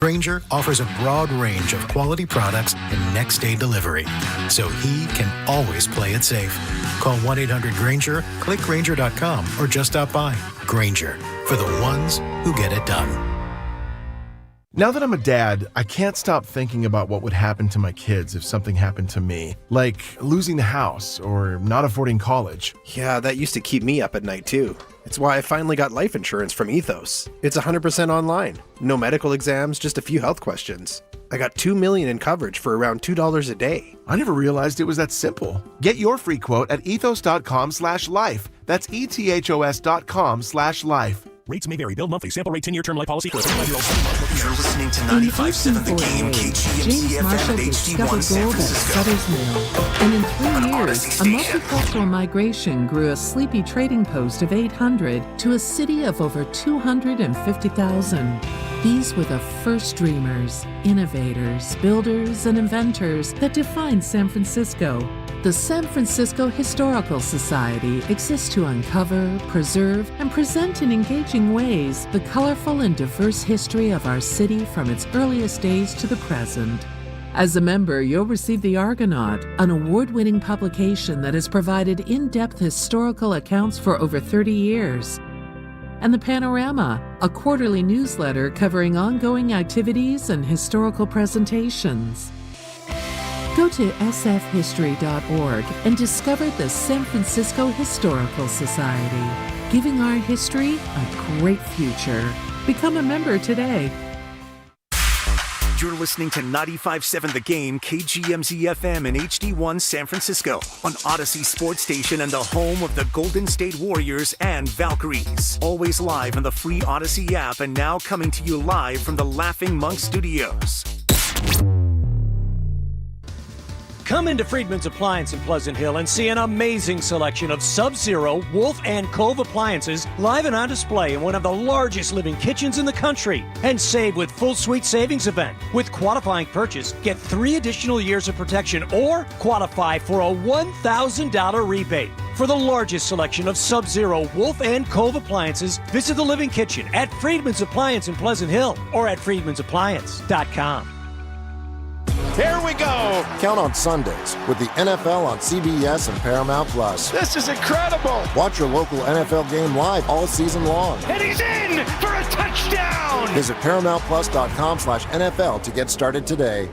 Granger offers a broad range of quality products and next-day delivery, so he can always play it safe. Call 1-800-GRANGER, click Granger.com, or just stop by. Granger, for the ones who get it done. Now that I'm a dad, I can't stop thinking about what would happen to my kids if something happened to me, like losing the house or not affording college. Yeah, that used to keep me up at night too. It's why I finally got life insurance from Ethos. It's 100% online. No medical exams, just a few health questions. I got $2 million in coverage for around $2 a day. I never realized it was that simple. Get your free quote at ethos.com/life. That's ethos.com/life. Rates may vary. Bill monthly. Sample rate 10-year term life policy for a 35-year-old. You're listening to 95.7 The Game, KGMZ FM, and HD1 San Francisco. And in 3 years, a multicultural migration grew a sleepy trading post of 800 to a city of over 250,000. These were the first dreamers, innovators, builders, and inventors that defined San Francisco. The San Francisco Historical Society exists to uncover, preserve, and present in engaging ways the colorful and diverse history of our city from its earliest days to the present. As a member, you'll receive the Argonaut, an award-winning publication that has provided in-depth historical accounts for over 30 years. And the Panorama, a quarterly newsletter covering ongoing activities and historical presentations. Go to sfhistory.org and discover the San Francisco Historical Society, giving our history a great future. Become a member today. You're listening to 95.7 The Game, KGMZ FM and HD1 San Francisco on Odyssey Sports Station and the home of the Golden State Warriors and Valkyries. Always live on the free Odyssey app and now coming to you live from the Laughing Monk Studios. Come into Friedman's Appliance in Pleasant Hill and see an amazing selection of Sub-Zero, Wolf, and Cove appliances live and on display in one of the largest living kitchens in the country. And save with full suite savings event. With qualifying purchase, get 3 additional years of protection or qualify for a $1,000 rebate. For the largest selection of Sub-Zero, Wolf, and Cove appliances, visit the Living Kitchen at Friedman's Appliance in Pleasant Hill or at friedmansappliance.com. Here we go. Count on Sundays with the NFL on CBS and Paramount Plus. This is incredible. Watch your local NFL game live all season long. And he's in for a touchdown. Visit ParamountPlus.com/NFL to get started today.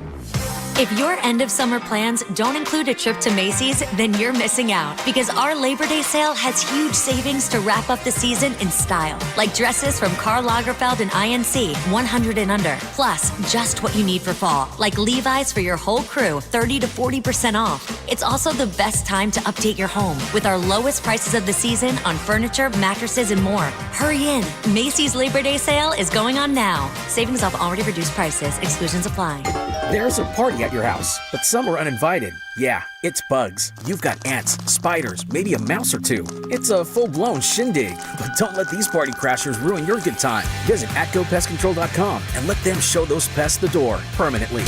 If your end of summer plans don't include a trip to Macy's, then you're missing out because our Labor Day sale has huge savings to wrap up the season in style. Like dresses from Karl Lagerfeld and INC, 100 and under. Plus, just what you need for fall, like Levi's for your whole crew, 30 to 40% off. It's also the best time to update your home with our lowest prices of the season on furniture, mattresses, and more. Hurry in. Macy's Labor Day sale is going on now. Savings off already reduced prices. Exclusions apply. There's a party at your house, but some are uninvited. Yeah, it's bugs. You've got ants, spiders, maybe a mouse or two. It's a full-blown shindig. But don't let these party crashers ruin your good time. Visit atgopestcontrol.com and let them show those pests the door permanently.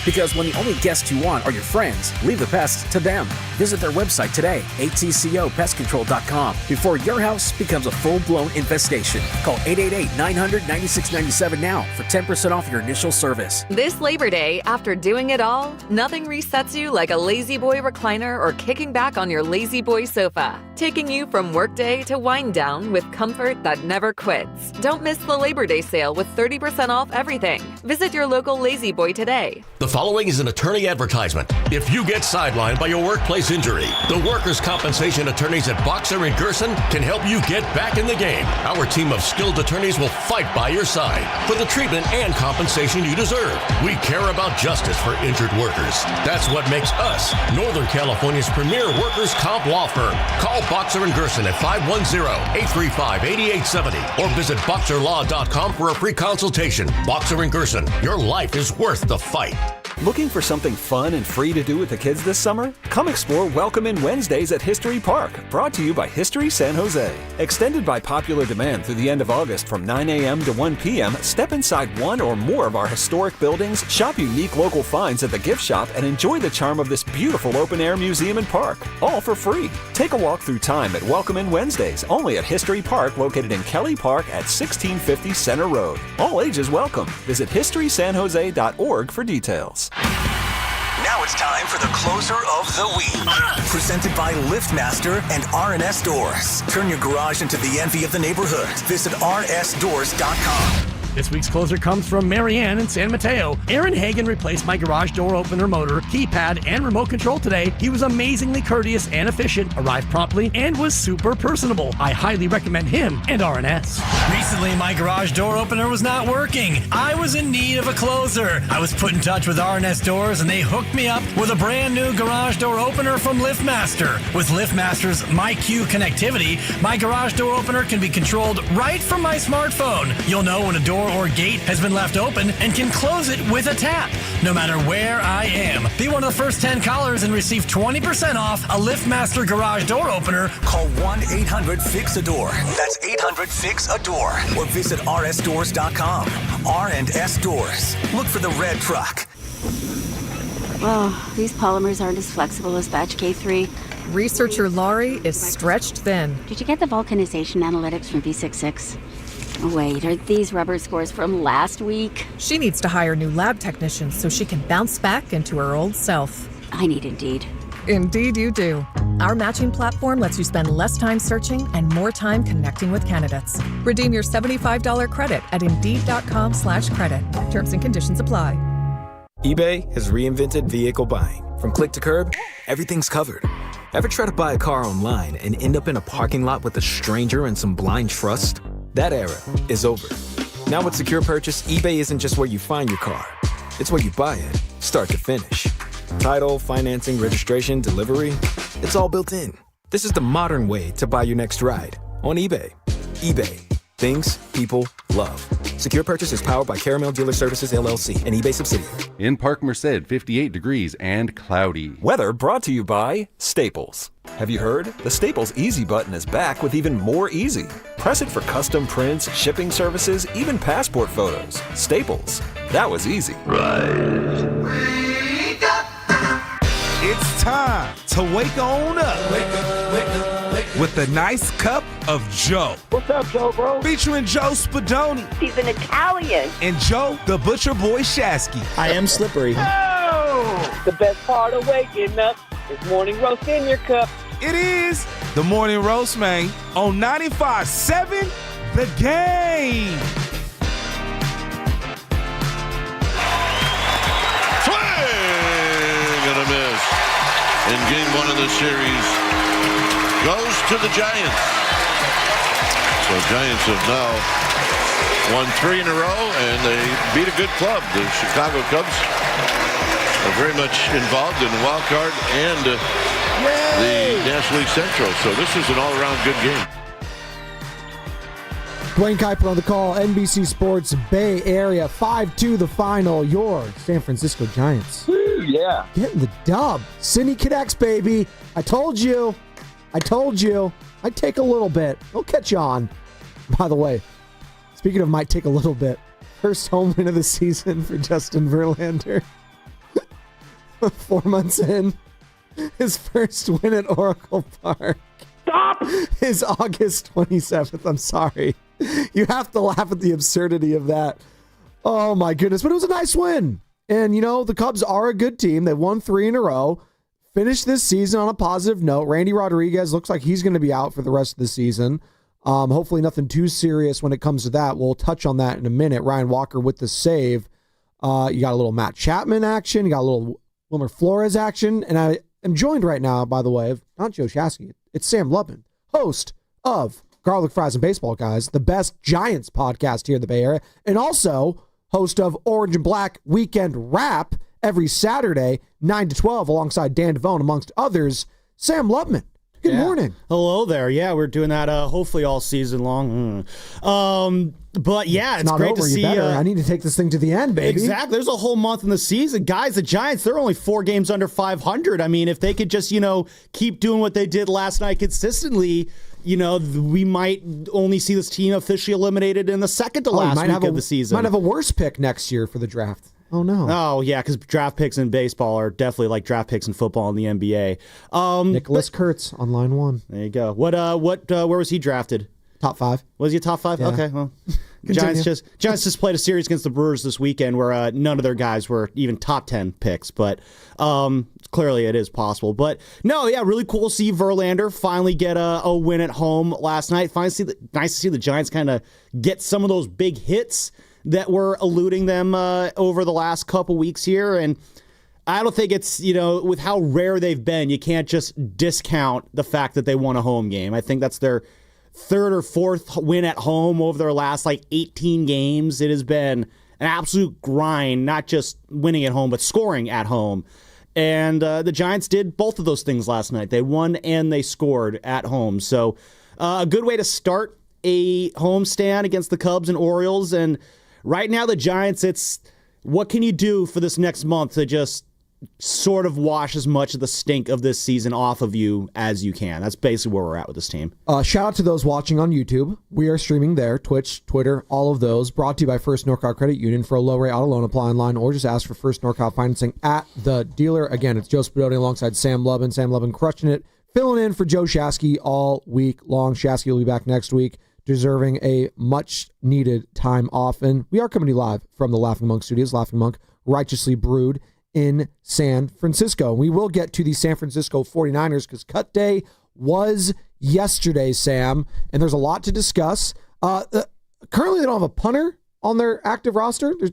Because when the only guests you want are your friends, leave the pests to them. Visit their website today, atcopestcontrol.com, before your house becomes a full-blown infestation. Call 888-900-9697 now for 10% off your initial service. This Labor Day, after doing it all, nothing resets you like a Lazy Boy recliner or kicking back on your Lazy Boy sofa, taking you from workday to wind down with comfort that never quits. Don't miss the Labor Day sale with 30% off everything. Visit your local Lazy Boy today. The following is an attorney advertisement. If you get sidelined by your workplace injury, the workers' compensation attorneys at Boxer and Gerson can help you get back in the game. Our team of skilled attorneys will fight by your side for the treatment and compensation you deserve. We care about justice for injured workers. That's what makes us Northern California's premier workers' comp law firm. Call Boxer and Gerson at 510-835-8870 or visit boxerlaw.com for a free consultation. Boxer and Gerson, your life is worth the fight. Looking for something fun and free to do with the kids this summer? Come explore Welcome In Wednesdays at History Park, brought to you by History San Jose. Extended by popular demand through the end of August from 9 a.m. to 1 p.m., step inside one or more of our historic buildings, shop unique local finds at the gift shop, and enjoy the charm of this beautiful open-air museum and park, all for free. Take a walk through time at Welcome In Wednesdays, only at History Park, located in Kelly Park at 1650 Center Road. All ages welcome. Visit historysanjose.org for details. Now it's time for the closer of the week. Presented by LiftMaster and R&S Doors. Turn your garage into the envy of the neighborhood. Visit rsdoors.com. This week's closer comes from Marianne in San Mateo. Aaron Hagen replaced my garage door opener motor, keypad, and remote control today. He was amazingly courteous and efficient, arrived promptly, and was super personable. I highly recommend him and R&S. Recently, my garage door opener was not working. I was in need of a closer. I was put in touch with R&S Doors, and they hooked me up with a brand new garage door opener from LiftMaster. With LiftMaster's MyQ connectivity, my garage door opener can be controlled right from my smartphone. You'll know when a door or gate has been left open and can close it with a tap, no matter where I am. Be one of the first 10 callers and receive 20% off a LiftMaster garage door opener. Call 1-800-FIX-A-DOOR. That's 800-FIX-A-DOOR. Or visit rsdoors.com. R&S Doors. Look for the red truck. Oh, these polymers aren't as flexible as batch K3. Researcher Laurie is stretched thin. Did you get the vulcanization analytics from V66? Wait, are these rubber scores from last week? She needs to hire new lab technicians so she can bounce back into her old self. I need Indeed. Indeed you do. Our matching platform lets you spend less time searching and more time connecting with candidates. Redeem your $75 credit at Indeed.com/credit. Terms and conditions apply. eBay has reinvented vehicle buying. From click to curb, everything's covered. Ever try to buy a car online and end up in a parking lot with a stranger and some blind trust? That era is over. Now with Secure Purchase, eBay isn't just where you find your car. It's where you buy it, start to finish. Title, financing, registration, delivery, it's all built in. This is the modern way to buy your next ride on eBay. eBay. Things people love. Secure Purchase is powered by Caramel Dealer Services, LLC, an eBay subsidiary. In Park Merced, 58 degrees and cloudy. Weather brought to you by Staples. Have you heard? The Staples Easy button is back with even more easy. Press it for custom prints, shipping services, even passport photos. Staples. That was easy. Rise. Wake up. It's time to wake on up. Wake up, wake up, wake up. With a nice cup of Joe. What's up, Joe, bro? Featuring Joe Spadoni. He's an Italian. And Joe, the Butcher Boy Shasky. I am slippery. Oh! The best part of waking up is morning roast in your cup. It is the Morning Roast, man, on 95.7 The Game. Swing and a miss. In game one of the series goes to the Giants. So Giants have now won 3 in a row, and they beat a good club. The Chicago Cubs are very much involved in the wild card and the National League Central. So this is an all-around good game. Dwayne Kuiper on the call, NBC Sports Bay Area, 5-2 the final. Your San Francisco Giants. Woo, yeah. Getting the dub. Cindy Cadex, baby. I told you. I'd take a little bit. I'll catch you on. By the way, speaking of might take a little bit, first home win of the season for Justin Verlander. 4 months in. His first win at Oracle Park. Stop! Is August 27th. I'm sorry. You have to laugh at the absurdity of that. Oh, my goodness. But it was a nice win. And, you know, the Cubs are a good team. They won 3 in a row. Finished this season on a positive note. Randy Rodriguez looks like he's going to be out for the rest of the season. Hopefully nothing too serious when it comes to that. We'll touch on that in a minute. Ryan Walker with the save. You got a little Matt Chapman action. You got a little Wilmer Flores action. And I am joined right now, by the way, of not Joe Shasky. It's Sam Lubman, host of Garlic Fries and Baseball Guys, the best Giants podcast here in the Bay Area, and also host of Orange and Black Weekend Wrap every Saturday, 9 to 12, alongside Dan Devone, amongst others. Sam Lubman, Good morning. Hello there. Yeah, we're doing that hopefully all season long. But yeah, it's not great over, to see. I need to take this thing to the end, baby. Exactly. There's a whole month in the season. Guys, the Giants, they're only 4 games under 500. I mean, if they could just, keep doing what they did last night consistently, we might only see this team officially eliminated in the second to last week of the season. Might have a worse pick next year for the draft. Oh, no. Oh, yeah, because draft picks in baseball are definitely like draft picks in football in the NBA. Nicholas Kurtz on line 1. There you go. Where was he drafted? Top 5. Was he a top 5? Yeah. Okay, well, Giants just played a series against the Brewers this weekend where none of their guys were even top 10 picks, but clearly it is possible. But no, yeah, really cool to see Verlander finally get a win at home last night. Nice to see the Giants kind of get some of those big hits that were eluding them over the last couple weeks here. And I don't think it's, with how rare they've been, you can't just discount the fact that they won a home game. I think that's their 3rd or 4th win at home over their last 18 games. It has been an absolute grind, not just winning at home, but scoring at home. And the Giants did both of those things last night. They won and they scored at home. So a good way to start a homestand against the Cubs and Orioles. And right now, the Giants, it's what can you do for this next month to just sort of wash as much of the stink of this season off of you as you can. That's basically where we're at with this team. Shout out to those watching on YouTube. We are streaming there, Twitch, Twitter, all of those. Brought to you by First NorCal Credit Union. For a low-rate auto loan, apply online or just ask for First NorCal financing at the dealer. Again, it's Joe Spadoni alongside Sam Lubin. Sam Lubin crushing it, filling in for Joe Shasky all week long. Shasky will be back next week, deserving a much-needed time off. And we are coming to you live from the Laughing Monk Studios. Laughing Monk, righteously brewed in San Francisco. We will get to the San Francisco 49ers because cut day was yesterday, Sam, and there's a lot to discuss. Currently, they don't have a punter on their active roster. There's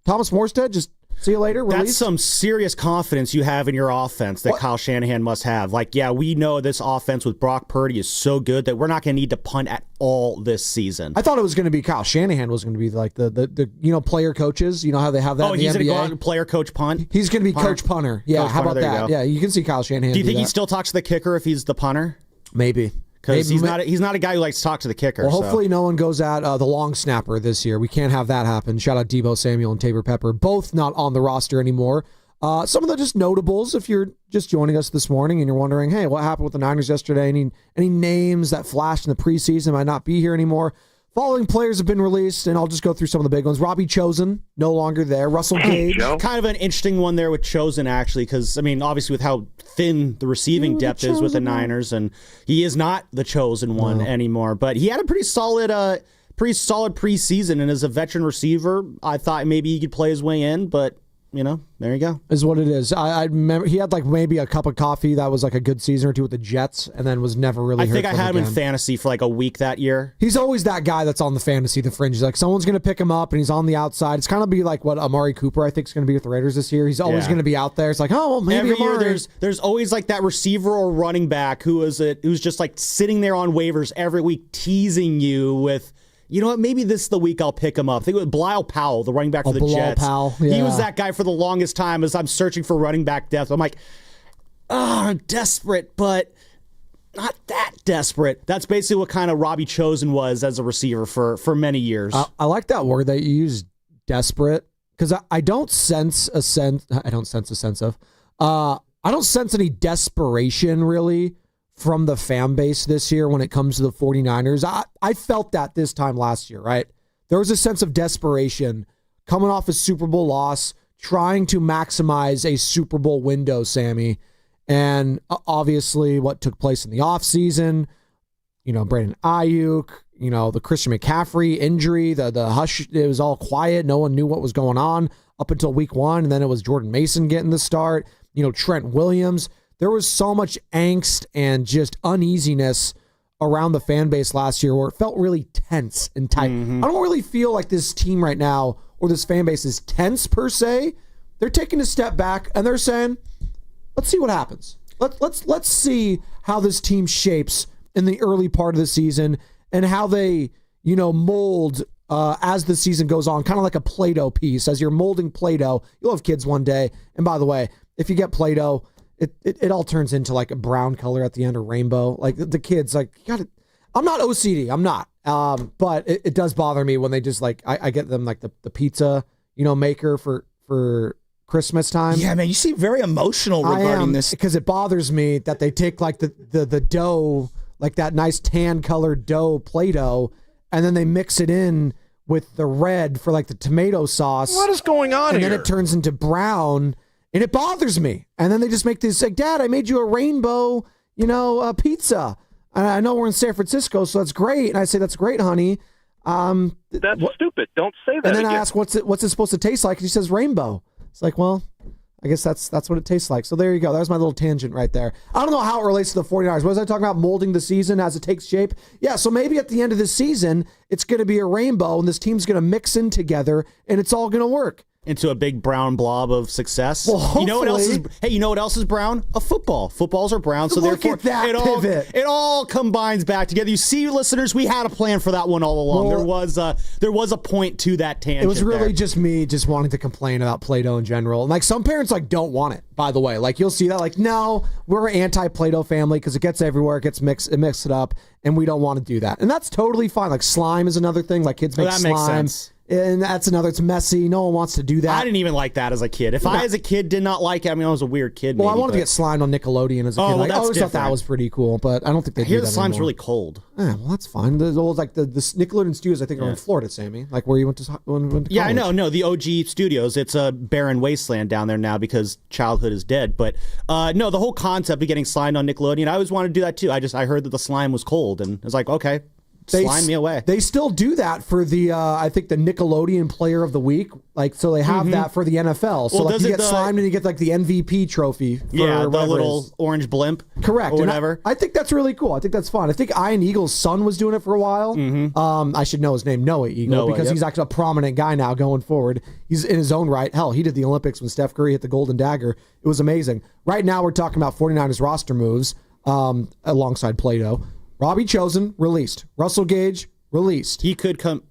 Thomas Morstead, just see you later. Release. That's some serious confidence you have in your offense that Kyle Shanahan must have. We know this offense with Brock Purdy is so good that we're not going to need to punt at all this season. I thought it was going to be Kyle Shanahan was going to be like the player coaches. You know how they have that in the NBA? He's going to go out and player coach punt? He's going to be coach punter. Yeah, how about that? Yeah, you can see Kyle Shanahan. Do you think he still talks to the kicker if he's the punter? Maybe. Because he's not a guy who likes to talk to the kicker. Well, hopefully no one goes at the long snapper this year. We can't have that happen. Shout out Deebo Samuel and Tabor Pepper, both not on the roster anymore. Some of the just notables, if you're just joining us this morning and you're wondering, hey, what happened with the Niners yesterday? Any names that flashed in the preseason might not be here anymore. Following players have been released, and I'll just go through some of the big ones. Robbie Chosen, no longer there. Russell Gage. Kind of an interesting one there with Chosen, actually, because, obviously with how thin the receiving depth is with the Niners, and he is not the chosen one anymore. But he had a pretty solid preseason, and as a veteran receiver, I thought maybe he could play his way in, but there you go. Is what it is. I remember he had maybe a cup of coffee that was a good season or two with the Jets, and then was never really. I think I had him in fantasy for a week that year. He's always that guy that's on the fantasy, the fringe. Someone's going to pick him up, and he's on the outside. It's kind of be like what Amari Cooper I think is going to be with the Raiders this year. He's always going to be out there. It's maybe every Amari. year there's always that receiver or running back who's just sitting there on waivers every week teasing you with. You know what? Maybe this is the week I'll pick him up. I think it was Bilal Powell, the running back for the Jets. Powell, yeah. He was that guy for the longest time as I'm searching for running back depth. I'm I'm desperate, but not that desperate. That's basically what kind of Robbie Chosen was as a receiver for many years. I like that word that you use, desperate, because I don't sense a sense. I don't sense a sense of. I don't sense any desperation really from the fan base this year when it comes to the 49ers. I felt that this time last year, right? There was a sense of desperation coming off a Super Bowl loss, trying to maximize a Super Bowl window, Sammy. And obviously what took place in the offseason, Brandon Ayuk, the Christian McCaffrey injury, the hush, it was all quiet. No one knew what was going on up until week 1. And then it was Jordan Mason getting the start, Trent Williams. There was so much angst and just uneasiness around the fan base last year where it felt really tense and tight. I don't really feel like this team right now or this fan base is tense per se. They're taking a step back and they're saying, let's see what happens. Let's see how this team shapes in the early part of the season and how they, mold as the season goes on, kind of like a Play-Doh piece. As you're molding Play-Doh, you'll have kids one day. And by the way, if you get Play-Doh, it all turns into like a brown color at the end or rainbow. Like the kids, like, you gotta, I'm not OCD. I'm not. But it does bother me when they just like, I get them like the pizza, maker for Christmas time. Yeah, man, you seem very emotional regarding this. Because it bothers me that they take like the dough, like that nice tan colored dough, Play-Doh, and then they mix it in with the red for like the tomato sauce. What is going on and here? And then it turns into brown, and it bothers me. And then they just make this like, Dad, I made you a rainbow, pizza. And I know we're in San Francisco, so that's great. And I say, that's great, honey. That's stupid. Don't say that. And then again. I ask, what's it supposed to taste like? And he says rainbow. It's like, well, I guess that's what it tastes like. So there you go. That was my little tangent right there. I don't know how it relates to the 49ers. What was I talking about? Molding the season as it takes shape? Yeah, so maybe at the end of the season, it's going to be a rainbow, and this team's going to mix in together, and it's all going to work. Into a big brown blob of success. Well, you know what else is? Hey, you know what else is brown? A football. Footballs are brown, so look therefore at that pivot. It all combines back together. You see, listeners, we had a plan for that one all along. Well, there was a point to that tangent. It was really there. just me just wanting to complain about Play-Doh in general. And like some parents like don't want it. By the way, like you'll see that like no, we're an anti-Play-Doh family because it gets everywhere, it mix it up, and we don't want to do that. And that's totally fine. Like slime is another thing. Like kids make that slime. Makes sense. And that's another, it's messy. No one wants to do that. I didn't even like that as a kid. If I, as a kid, did not like it, I mean, I was a weird kid. Well, I wanted to get slimed on Nickelodeon as a kid. Well, I always different. thought that was pretty cool, but I don't think they do that the slime's anymore. really cold. Yeah, well, that's fine. There's old, like the Nickelodeon studios, I think, are in Florida, Sammy. Like where you went to college. Yeah, I know. No, the OG studios. It's a barren wasteland down there now because childhood is dead. But no, the whole concept of getting slimed on Nickelodeon, I always wanted to do that too. I heard that the slime was cold, and I was like, okay. Slime me away. They still do that for the, I think, the Nickelodeon Player of the Week. Like, so they have that for the NFL. So like you get slimed and you get like the MVP trophy. For the little orange blimp. Correct. Or whatever. I think that's really cool. I think that's fun. I think Ian Eagle's son was doing it for a while. I should know his name, Noah Eagle, because he's actually a prominent guy now going forward. He's in his own right. Hell, he did the Olympics when Steph Curry hit the Golden Dagger. It was amazing. Right now we're talking about 49ers roster moves alongside Play-Doh. Robbie Chosen, released. Russell Gage, released. He could come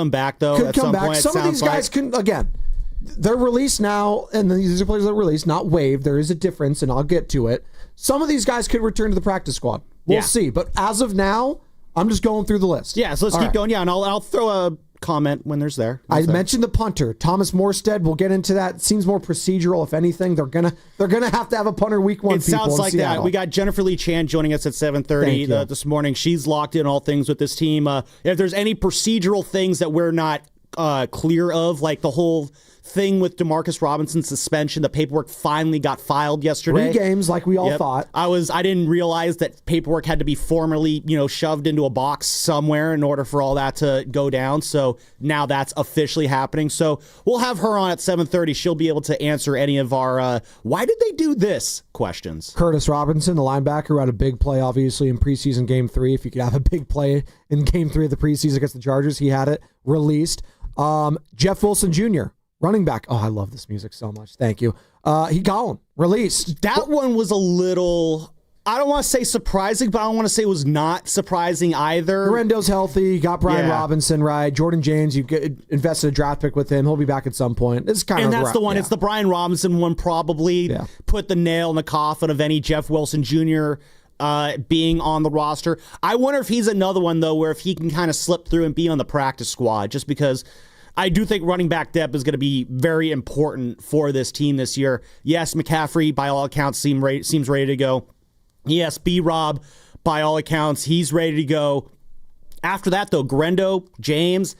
back though. Could at come some back. point. Some of these guys can again. They're released now, and these are players that are released, not waived. There is a difference, and I'll get to it. Some of these guys could return to the practice squad. We'll see. But as of now, I'm just going through the list. Yeah, so let's keep going. Yeah, and I'll throw a comment when there's there. I mentioned the punter, Thomas Morstead. We'll get into that. Seems more procedural, if anything. They're gonna have to have a punter week one. It sounds like that. We got Jennifer Lee Chan joining us at 7:30 this morning. She's locked in all things with this team. If there's any procedural things that we're not clear of, like the whole thing with DeMarcus Robinson's suspension, the paperwork finally got filed yesterday. 3 games, like we all thought. I didn't realize that paperwork had to be formally, shoved into a box somewhere in order for all that to go down. So now that's officially happening. So we'll have her on at 7:30. She'll be able to answer any of our why did they do this questions. Curtis Robinson, the linebacker, who had a big play, obviously, in preseason game 3. If you could have a big play in game 3 of the preseason against the Chargers, he had it released. Jeff Wilson Jr., running back. Oh, I love this music so much. Thank you. He gone. Released. That one was a little, I don't want to say surprising, but I don't want to say it was not surprising either. Gurendo's healthy. You got Brian Robinson, right? Jordan James, you invested a draft pick with him. He'll be back at some point. It's kind of, and that's the one. Yeah. It's the Brian Robinson one probably put the nail in the coffin of any Jeff Wilson Jr. Being on the roster. I wonder if he's another one, though, where if he can kind of slip through and be on the practice squad, just because I do think running back depth is going to be very important for this team this year. Yes, McCaffrey, by all accounts, seems ready to go. Yes, B-Rob, by all accounts, he's ready to go. After that, though, Gurendo, James,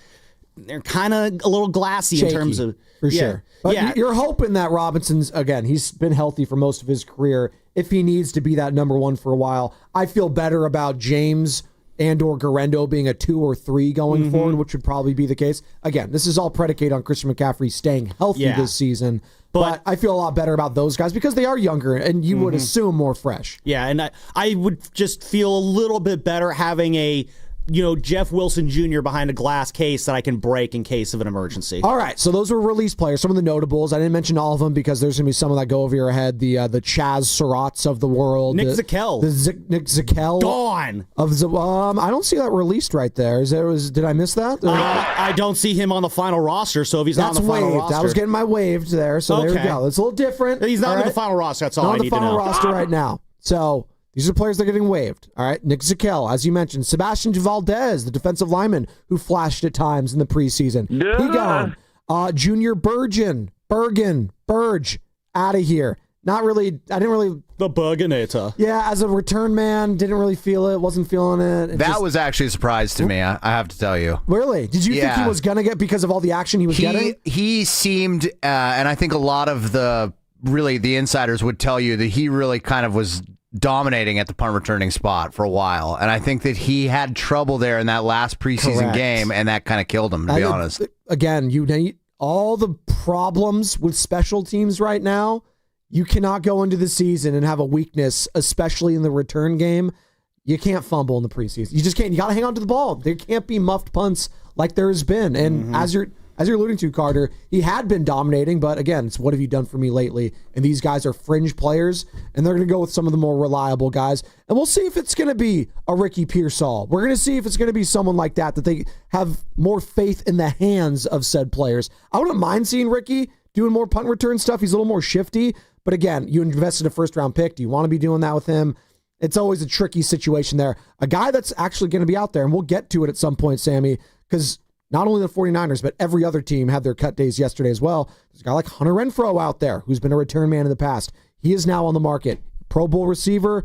they're kind of a little glassy in terms of... For sure. But you're hoping that Robinson's, again, he's been healthy for most of his career. If he needs to be that number one for a while, I feel better about James and or Gurendo being a 2 or 3 going forward, which would probably be the case. Again, this is all predicated on Christian McCaffrey staying healthy this season. But I feel a lot better about those guys because they are younger and you would assume more fresh. Yeah, and I would just feel a little bit better having a Jeff Wilson Jr. behind a glass case that I can break in case of an emergency. All right, so those were released players, some of the notables. I didn't mention all of them because there's going to be some that go over your head. The Chaz Surratts of the world. Nick Zicam. Nick Zicam. Gone. I don't see that released right there. Did I miss that? I don't see him on the final roster, so if he's not on the final roster. I was getting my waived there, so there we go. It's a little different. He's not on the final roster, that's all I need to know. Not on the final roster right now. So these are players that are getting waived. All right, Nick Zicam, as you mentioned. Sebastian Valdez, the defensive lineman who flashed at times in the preseason. Yeah. He gone. Junior Burge, out of here. Not really. I didn't really. The Burginator. Yeah, as a return man, didn't really feel it. Wasn't feeling it. That was actually a surprise to me, I have to tell you. Really? Did you think he was going to get because of all the action he was getting? He seemed, and I think a lot of the insiders would tell you that he really kind of was dominating at the punt returning spot for a while. And I think that he had trouble there in that last preseason game, and that kind of killed him, to be honest. Again, all the problems with special teams right now, you cannot go into the season and have a weakness, especially in the return game. You can't fumble in the preseason. You just can't. You got to hang on to the ball. There can't be muffed punts like there has been. And as you're alluding to, Carter, he had been dominating, but again, it's what have you done for me lately? And these guys are fringe players, and they're going to go with some of the more reliable guys. And we'll see if it's going to be a Ricky Pierol. We're going to see if it's going to be someone like that they have more faith in the hands of said players. I wouldn't mind seeing Ricky doing more punt return stuff. He's a little more shifty. But again, you invested a first-round pick. Do you want to be doing that with him? It's always a tricky situation there. A guy that's actually going to be out there, and we'll get to it at some point, Sammy, because not only the 49ers, but every other team had their cut days yesterday as well. There's a guy like Hunter Renfrow out there who's been a return man in the past. He is now on the market. Pro Bowl receiver.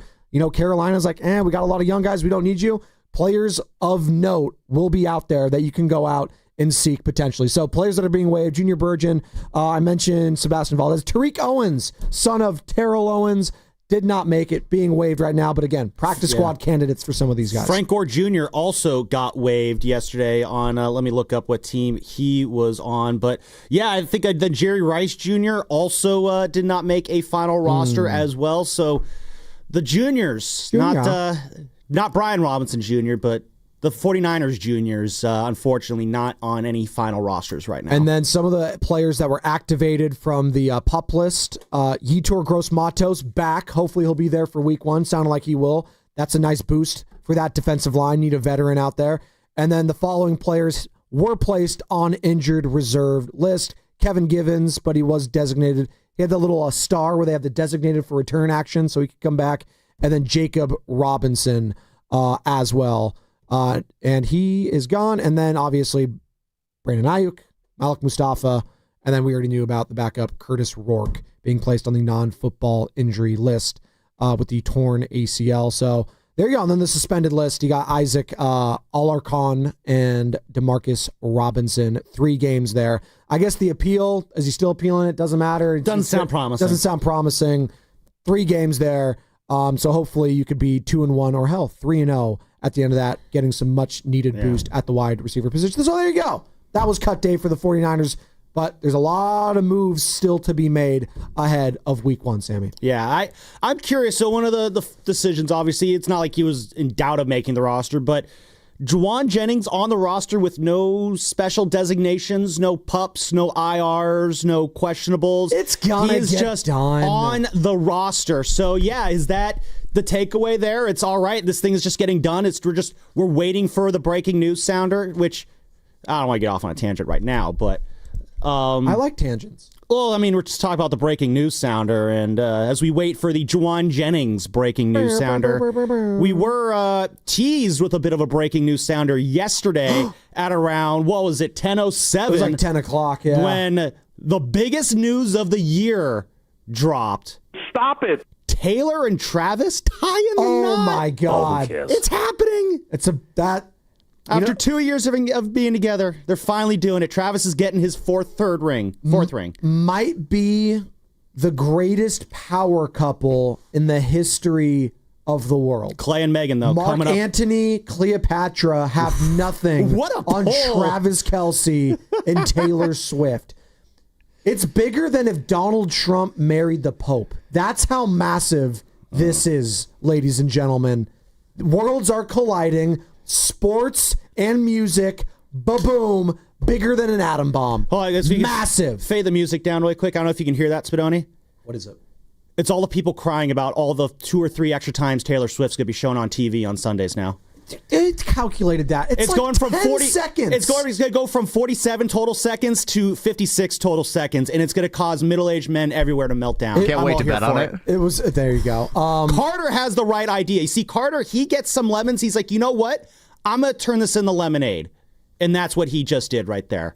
Carolina's like, we got a lot of young guys. We don't need you. Players of note will be out there that you can go out and seek potentially. So players that are being waived, Junior Burgeon, I mentioned Sebastian Valdez. Tariq Owens, son of Terrell Owens, did not make it, being waived right now. But again, practice squad candidates for some of these guys. Frank Gore Jr. also got waived yesterday on, let me look up what team he was on. But yeah, I think then Jerry Rice Jr. also did not make a final roster as well. So the juniors, not Brian Robinson Jr., but the 49ers juniors, unfortunately, not on any final rosters right now. And then some of the players that were activated from the PUP list, Yetur Gross-Matos back. Hopefully he'll be there for week 1. Sounded like he will. That's a nice boost for that defensive line. Need a veteran out there. And then the following players were placed on injured reserve list. Kevin Givens, but he was designated. He had the little star where they have the designated for return action, so he could come back. And then Jacob Robinson as well. And he is gone. And then obviously Brandon Ayuk, Malik Mustafa, and then we already knew about the backup Curtis Rourke being placed on the non-football injury list with the torn ACL. So there you go. And then the suspended list, you got Isaac Alarcon and DeMarcus Robinson. 3 games there. I guess the appeal, is he still appealing it? Doesn't matter. Doesn't sound promising. Doesn't sound promising. 3 games there. So hopefully you could be 2-1 or hell 3-0 at the end of that, getting some much needed boost at the wide receiver position. So there you go. That was cut day for the 49ers, but there's a lot of moves still to be made ahead of week 1, Sammy. Yeah, I'm curious. So one of the decisions, obviously, it's not like he was in doubt of making the roster, but Jawan Jennings on the roster with no special designations, no pups, no IRs, no questionables. It's gonna get just done. On the roster. So yeah, is that the takeaway there? It's all right. This thing is just getting done. We're waiting for the breaking news sounder, which I don't want to get off on a tangent right now, but I like tangents. Well, I mean, we're just talking about the breaking news sounder, and as we wait for the Jawan Jennings breaking news sounder, we were teased with a bit of a breaking news sounder yesterday at around, 10:07? It was like 10 o'clock, yeah. When the biggest news of the year dropped. Stop it. Taylor and Travis tying the knot. Oh, my God. It's happening. After 2 years of being together, they're finally doing it. Travis is getting his fourth ring. Might be the greatest power couple in the history of the world. Clay and Megan, though, Mark coming up. Anthony, Cleopatra have nothing on Travis Kelce and Taylor Swift. It's bigger than if Donald Trump married the Pope. That's how massive this is, ladies and gentlemen. Worlds are colliding. sports and music, ba-boom, bigger than an atom bomb. Hold on, massive. Fade the music down really quick. I don't know if you can hear that, Spadoni. What is it? It's all the people crying about all the 2 or 3 extra times Taylor Swift's going to be shown on TV on Sundays now. It's calculated that. It's like going from 40 seconds. It's going to go from 47 total seconds to 56 total seconds, and it's going to cause middle-aged men everywhere to melt down. Can't wait to bet on it. It was there. You go. Carter has the right idea. You see, Carter, he gets some lemons. He's like, you know what? I'm going to turn this into lemonade, and that's what he just did right there.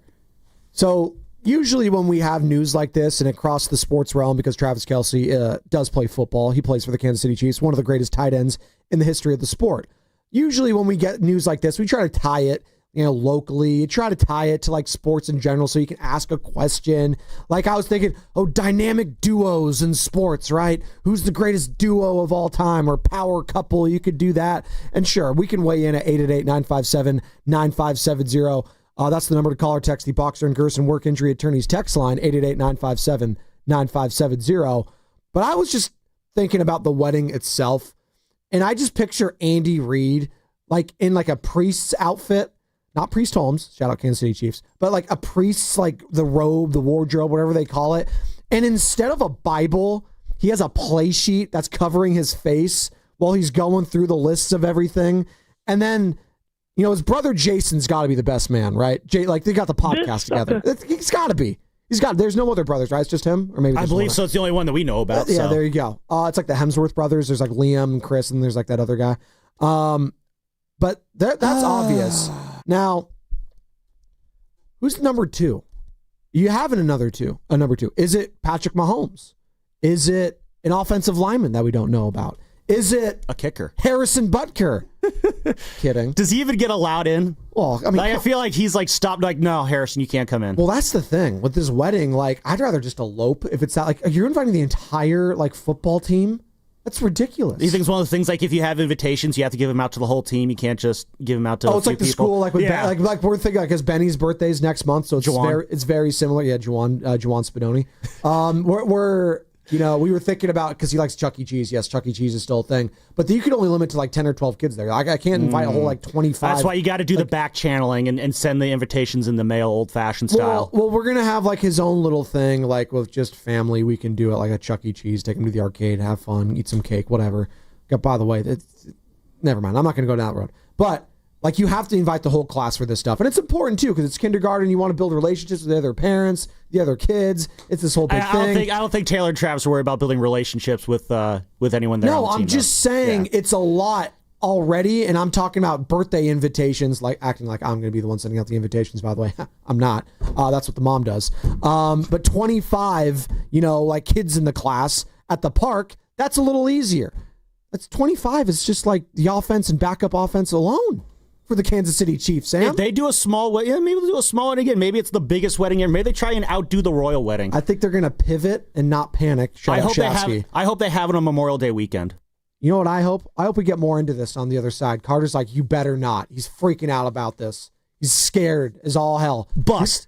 So usually when we have news like this and across the sports realm, because Travis Kelce does play football, he plays for the Kansas City Chiefs, one of the greatest tight ends in the history of the sport. Usually when we get news like this, we try to tie it, locally. You try to tie it to like sports in general so you can ask a question. Like I was thinking, dynamic duos in sports, right? Who's the greatest duo of all time or power couple? You could do that. And sure, we can weigh in at 888-957-9570. That's the number to call or text the Boxer and Gerson Work Injury Attorneys text line, 888-957-9570. But I was just thinking about the wedding itself. And I just picture Andy Reid like in like a priest's outfit, not Priest Holmes, shout out Kansas City Chiefs, but like a priest's like the robe, the wardrobe, whatever they call it. And instead of a Bible, he has a play sheet that's covering his face while he's going through the lists of everything. And then, his brother Jason's got to be the best man, right? Like they got the podcast together. He's got to be. There's no other brothers, right? It's just him? Or maybe I believe so. It's the only one that we know about. Yeah, so. There you go. It's like the Hemsworth brothers. There's like Liam and Chris, and there's like that other guy. But that's obvious. Now, who's number 2? You have a number two. Is it Patrick Mahomes? Is it an offensive lineman that we don't know about? Is it a kicker? Harrison Butker. Kidding. Does he even get allowed in? Well, I mean, I feel like he's like stopped. Like, no, Harrison, you can't come in. Well, that's the thing with this wedding. Like, I'd rather just elope if it's that. Like, you're inviting the entire like football team. That's ridiculous. You think it's one of the things like if you have invitations, you have to give them out to the whole team. You can't just give them out to. It's like the people. School, like with like we're thinking because Benny's birthday is next month, so it's very similar. Yeah, Jawan Spadoni. We were thinking about, because he likes Chuck E. Cheese. Yes, Chuck E. Cheese is still a thing. But you could only limit to like 10 or 12 kids there. I can't invite a whole like 25. That's why you got to do the back channeling and send the invitations in the mail old-fashioned style. Well, we're going to have like his own little thing, like with just family. We can do it like a Chuck E. Cheese, take him to the arcade, have fun, eat some cake, whatever. By the way, never mind. I'm not going to go down that road. But like you have to invite the whole class for this stuff. And it's important too, because it's kindergarten. You want to build relationships with the other parents, the other kids. It's this whole big thing. I don't think Taylor and Travis are worried about building relationships with anyone there. No, I'm just saying it's a lot already. And I'm talking about birthday invitations, like acting like I'm going to be the one sending out the invitations, by the way. I'm not. That's what the mom does. But 25, like kids in the class at the park, that's a little easier. That's 25. It's just like the offense and backup offense alone for the Kansas City Chiefs, Sam. If they do a small wedding, maybe they'll do a small one again. Maybe it's the biggest wedding ever. Maybe they try and outdo the royal wedding. I think they're going to pivot and not panic. I hope they have it on Memorial Day weekend. You know what I hope? I hope we get more into this on the other side. Carter's like, you better not. He's freaking out about this. He's scared as all hell. But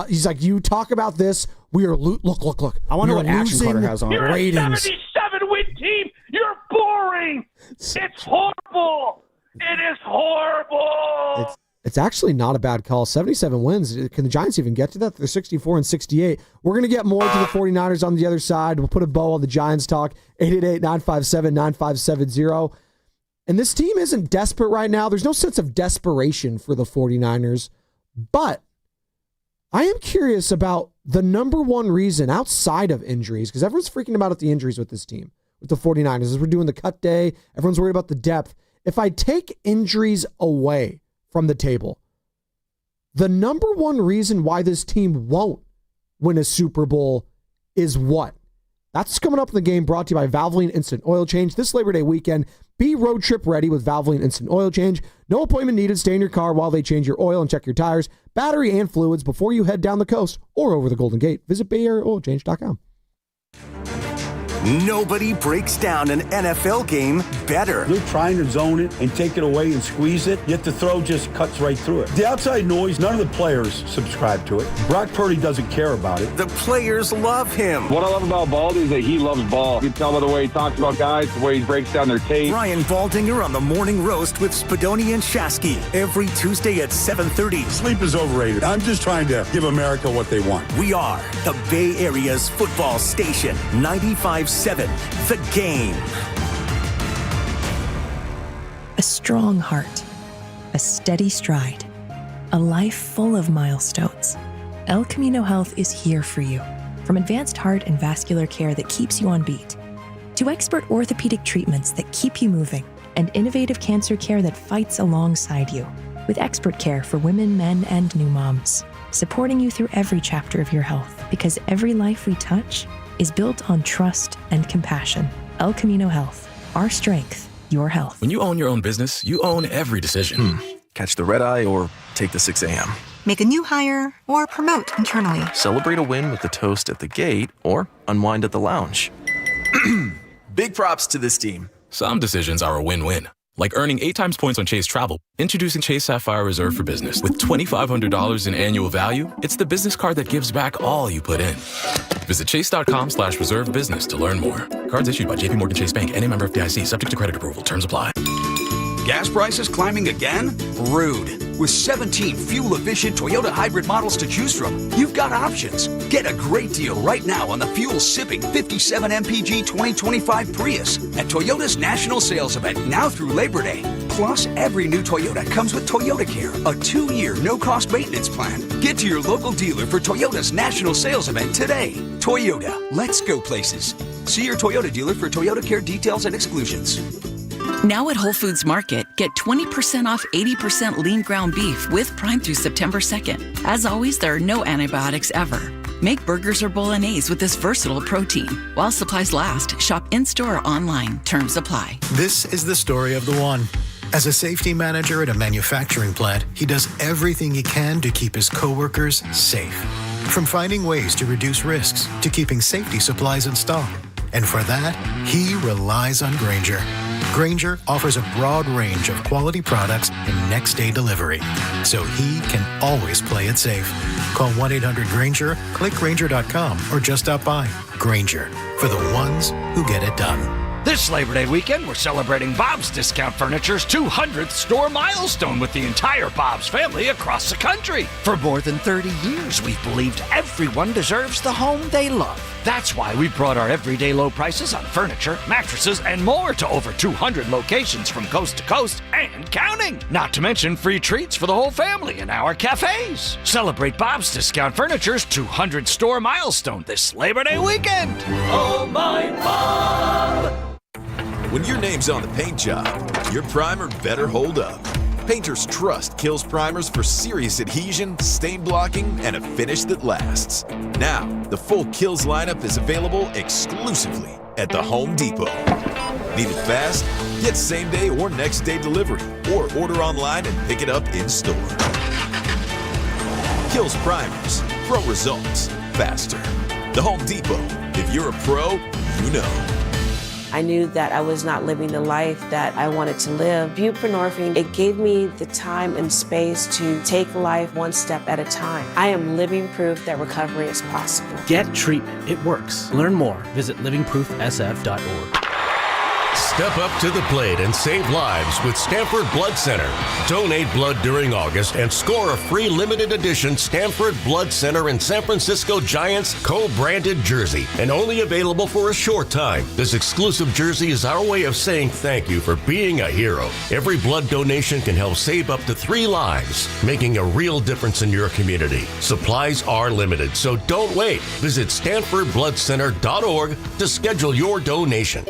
he's like, you talk about this, we are look. I wonder what action Carter has on. You're ratings. a 77-win team. You're boring. It's horrible. It is horrible. It's actually not a bad call. 77 wins. Can the Giants even get to that? They're 64-68. We're going to get more to the 49ers on the other side. We'll put a bow on the Giants talk. 888-957-9570. And this team isn't desperate right now. There's no sense of desperation for the 49ers. But I am curious about the number one reason outside of injuries, because everyone's freaking about the injuries with this team, with the 49ers. As we're doing the cut day, everyone's worried about the depth. If I take injuries away from the table, the number one reason why this team won't win a Super Bowl is what? That's coming up in the game, brought to you by Valvoline Instant Oil Change. This Labor Day weekend, be road trip ready with Valvoline Instant Oil Change. No appointment needed. Stay in your car while they change your oil and check your tires, battery, and fluids before you head down the coast or over the Golden Gate. Visit BayAreaOilChange.com. Nobody breaks down an NFL game better. They're trying to zone it and take it away and squeeze it, yet the throw just cuts right through it. The outside noise, none of the players subscribe to it. Brock Purdy doesn't care about it. The players love him. What I love about Baldy is that he loves ball. You can tell by the way he talks about guys, the way he breaks down their tape. Brian Baldinger on the Morning Roast with Spadoni and Shasky every Tuesday at 7:30. Sleep is overrated. I'm just trying to give America what they want. We are the Bay Area's football station, 95.7 The Game. A strong heart, a steady stride, a life full of milestones. El Camino Health is here for you. From advanced heart and vascular care that keeps you on beat, to expert orthopedic treatments that keep you moving, and innovative cancer care that fights alongside you, with expert care for women, men, and new moms, supporting you through every chapter of your health, because every life we touch is built on trust and compassion. El Camino Health, our strength, your health. When you own your own business, you own every decision. Catch the red eye or take the 6 a.m. Make a new hire or promote internally. Celebrate a win with the toast at the gate or unwind at the lounge. Big props to this team. Some decisions are a win-win. Like earning 8 times points on Chase Travel. Introducing Chase Sapphire Reserve for Business. With $2,500 in annual value, it's the business card that gives back all you put in. Visit chase.com/reserve business to learn more. Cards issued by JPMorgan Chase Bank and a member of FDIC, subject to credit approval. Terms apply. Gas prices climbing again? Rude. With 17 fuel-efficient Toyota hybrid models to choose from, you've got options. Get a great deal right now on the fuel-sipping 57 MPG 2025 Prius at Toyota's national sales event now through Labor Day. Plus, every new Toyota comes with Toyota Care, a 2-year no-cost maintenance plan. Get to your local dealer for Toyota's national sales event today. Toyota, let's go places. See your Toyota dealer for Toyota Care details and exclusions. Now at Whole Foods Market, get 20% off 80% lean ground beef with Prime through September 2nd. As always, there are no antibiotics ever. Make burgers or bolognese with this versatile protein. While supplies last, shop in-store or online. Terms apply. This is the story of the one. As a safety manager at a manufacturing plant, he does everything he can to keep his coworkers safe. From finding ways to reduce risks to keeping safety supplies in stock. And for that, he relies on Granger. Granger offers a broad range of quality products and next-day delivery, so he can always play it safe. Call 1-800-GRANGER, click Granger.com, or just stop by. Granger, for the ones who get it done. This Labor Day weekend, we're celebrating Bob's Discount Furniture's 200th store milestone with the entire Bob's family across the country. For more than 30 years, we've believed everyone deserves the home they love. That's why we brought our everyday low prices on furniture, mattresses, and more to over 200 locations from coast to coast and counting. Not to mention free treats for the whole family in our cafes. Celebrate Bob's Discount Furniture's 200 store milestone this Labor Day weekend. Oh, my Bob! When your name's on the paint job, your primer better hold up. Painters trust Kills primers for serious adhesion, stain blocking, and a finish that lasts. Now, the full Kills lineup is available exclusively at the Home Depot. Need it fast? Get same-day or next-day delivery, or order online and pick it up in-store. Kills primers. Pro results. Faster. The Home Depot. If you're a pro, you know. I knew that I was not living the life that I wanted to live. Buprenorphine, it gave me the time and space to take life one step at a time. I am living proof that recovery is possible. Get treatment. It works. Learn more. Visit livingproofsf.org. Step up to the plate and save lives with Stamford Blood Center. Donate blood during August and score a free limited edition Stamford Blood Center and San Francisco Giants co-branded jersey, and only available for a short time. This exclusive jersey is our way of saying thank you for being a hero. Every blood donation can help save up to 3 lives, making a real difference in your community. Supplies are limited, so don't wait. Visit StanfordBloodCenter.org to schedule your donation.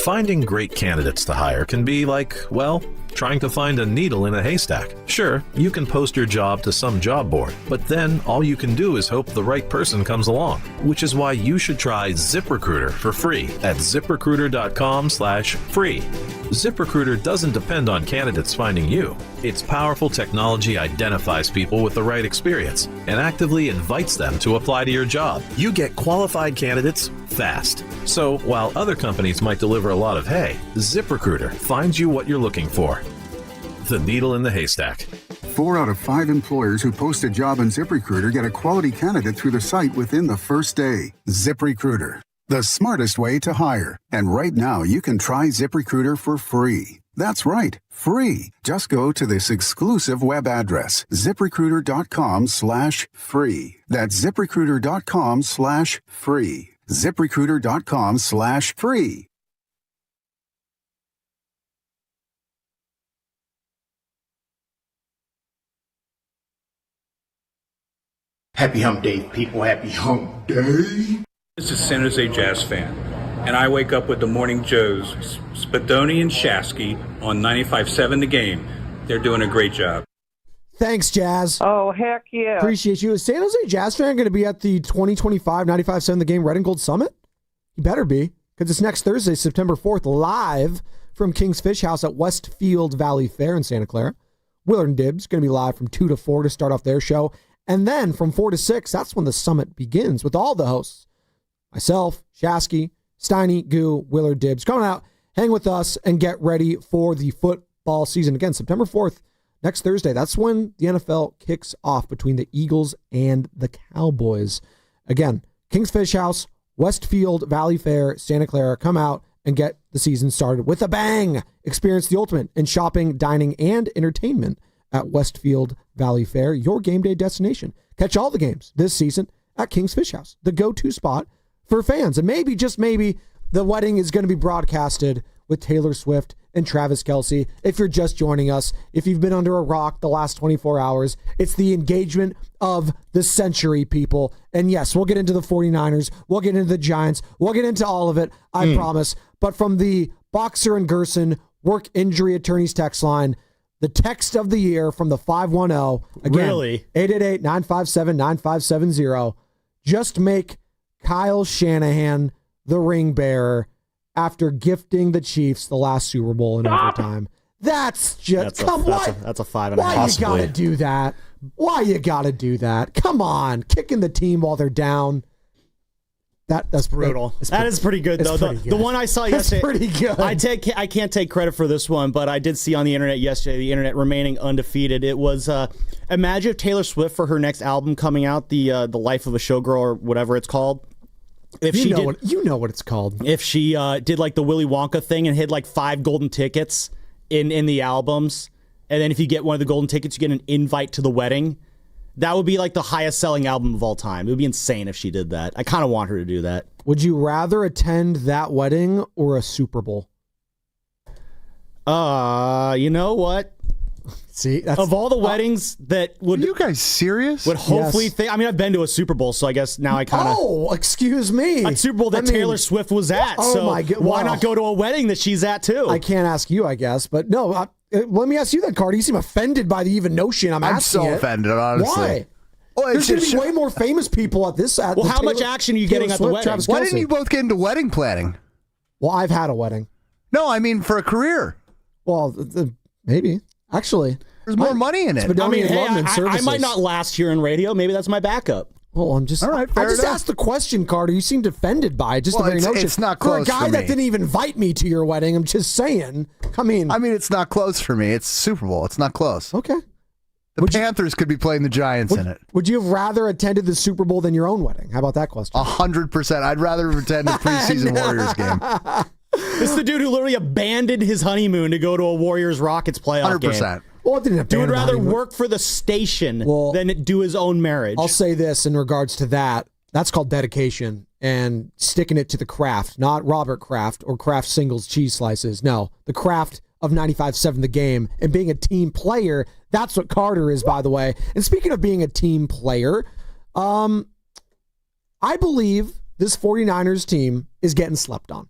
Finding great candidates to hire can be like, well, trying to find a needle in a haystack. Sure, you can post your job to some job board, but then all you can do is hope the right person comes along, which is why you should try ZipRecruiter for free at ZipRecruiter.com/free. ZipRecruiter doesn't depend on candidates finding you. Its powerful technology identifies people with the right experience and actively invites them to apply to your job. You get qualified candidates fast. So while other companies might deliver a lot of hay, ZipRecruiter finds you what you're looking for. The needle in the haystack. 4 out of 5 employers who post a job on ZipRecruiter get a quality candidate through the site within the first day. ZipRecruiter, the smartest way to hire. And right now, you can try ZipRecruiter for free. That's right, free. Just go to this exclusive web address, ZipRecruiter.com/free. That's ZipRecruiter.com/free. ZipRecruiter.com/free. Happy Hump Day, people. Happy Hump Day. This is San Jose Jazz fan, and I wake up with the Morning Joes, Spadoni and Shasky on 95.7 The Game. They're doing a great job. Thanks, Jazz. Oh, heck yeah. Appreciate you. Is San Jose Jazz fan going to be at the 2025 95.7 The Game Red and Gold Summit? You better be, because it's next Thursday, September 4th, live from King's Fish House at Westfield Valley Fair in Santa Clara. Willard Dibs going to be live from 2 to 4 to start off their show. And then from 4 to 6, that's when the summit begins with all the hosts. Myself, Shasky, Steiny, Goo, Willard Dibs. Come out, hang with us, and get ready for the football season. Again, September 4th, next Thursday. That's when the NFL kicks off between the Eagles and the Cowboys. Again, King's Fish House, Westfield Valley Fair, Santa Clara. Come out and get the season started with a bang. Experience the ultimate in shopping, dining, and entertainment at Westfield Valley Fair, your game day destination. Catch all the games this season at King's Fish House, the go-to spot for fans. And maybe, just maybe, the wedding is going to be broadcasted with Taylor Swift and Travis Kelce. If you're just joining us, if you've been under a rock the last 24 hours, it's the engagement of the century, people. And yes, we'll get into the 49ers. We'll get into the Giants. We'll get into all of it, I promise. But from the Boxer and Gerson work injury attorneys text line, the text of the year from the 510, again, really? 888-957-9570. Just make Kyle Shanahan the ring bearer after gifting the Chiefs the last Super Bowl in overtime. That's just, that's a 5.5. Why you gotta do that? Why you gotta do that? Come on, kicking the team while they're down. That's brutal. That is pretty good, though. The one I saw yesterday. Pretty good. I can't take credit for this one, but I did see on the internet yesterday, the internet remaining undefeated. It was imagine if Taylor Swift for her next album coming out, the Life of a Showgirl or whatever it's called. If you know what it's called. If she did like the Willy Wonka thing and hid like 5 golden tickets in the albums, and then if you get one of the golden tickets, you get an invite to the wedding. That would be like the highest selling album of all time. It would be insane if she did that. I kind of want her to do that. Would you rather attend that wedding or a Super Bowl? You know what? See, of all the weddings that would... Are you guys serious? Would hopefully... Yes. I mean, I've been to a Super Bowl, so I guess now I kind of... Oh, excuse me. A Super Bowl that Taylor Swift was at. Oh, so my God. Why not go to a wedding that she's at, too? I can't ask you, I guess. But no, let me ask you that, Cardi. You seem offended by the even notion I'm asking. I'm so offended, honestly. Why? Well, there's going to be way more famous people at this. Well, how much action are you getting at the wedding? Why didn't you both get into wedding planning? Well, I've had a wedding. No, I mean for a career. Well, maybe. Actually. There's more money in it. I mean, hey, I might not last here in radio. Maybe that's my backup. Well, I'm just... All right, fair I just enough. asked the question, Carter. You seemed offended by it. Just the very notion. It's not close for a guy for me. that didn't even invite me to your wedding. I'm just saying. I mean, it's not close for me. It's Super Bowl. It's not close. Okay. The Panthers could be playing the Giants in it. Would you have rather attended the Super Bowl than your own wedding? How about that question? 100%. I'd rather attend a preseason Warriors game. This is the dude who literally abandoned his honeymoon to go to a Warriors-Rockets playoff 100%. game. Well, it didn't abandon. Dude would rather work for the station than do his own marriage. I'll say this in regards to that. That's called dedication and sticking it to the craft, not Robert Kraft or Kraft Singles cheese slices. No, the craft of 95.7 The Game and being a team player. That's what Carter is, by the way. And speaking of being a team player, I believe this 49ers team is getting slept on.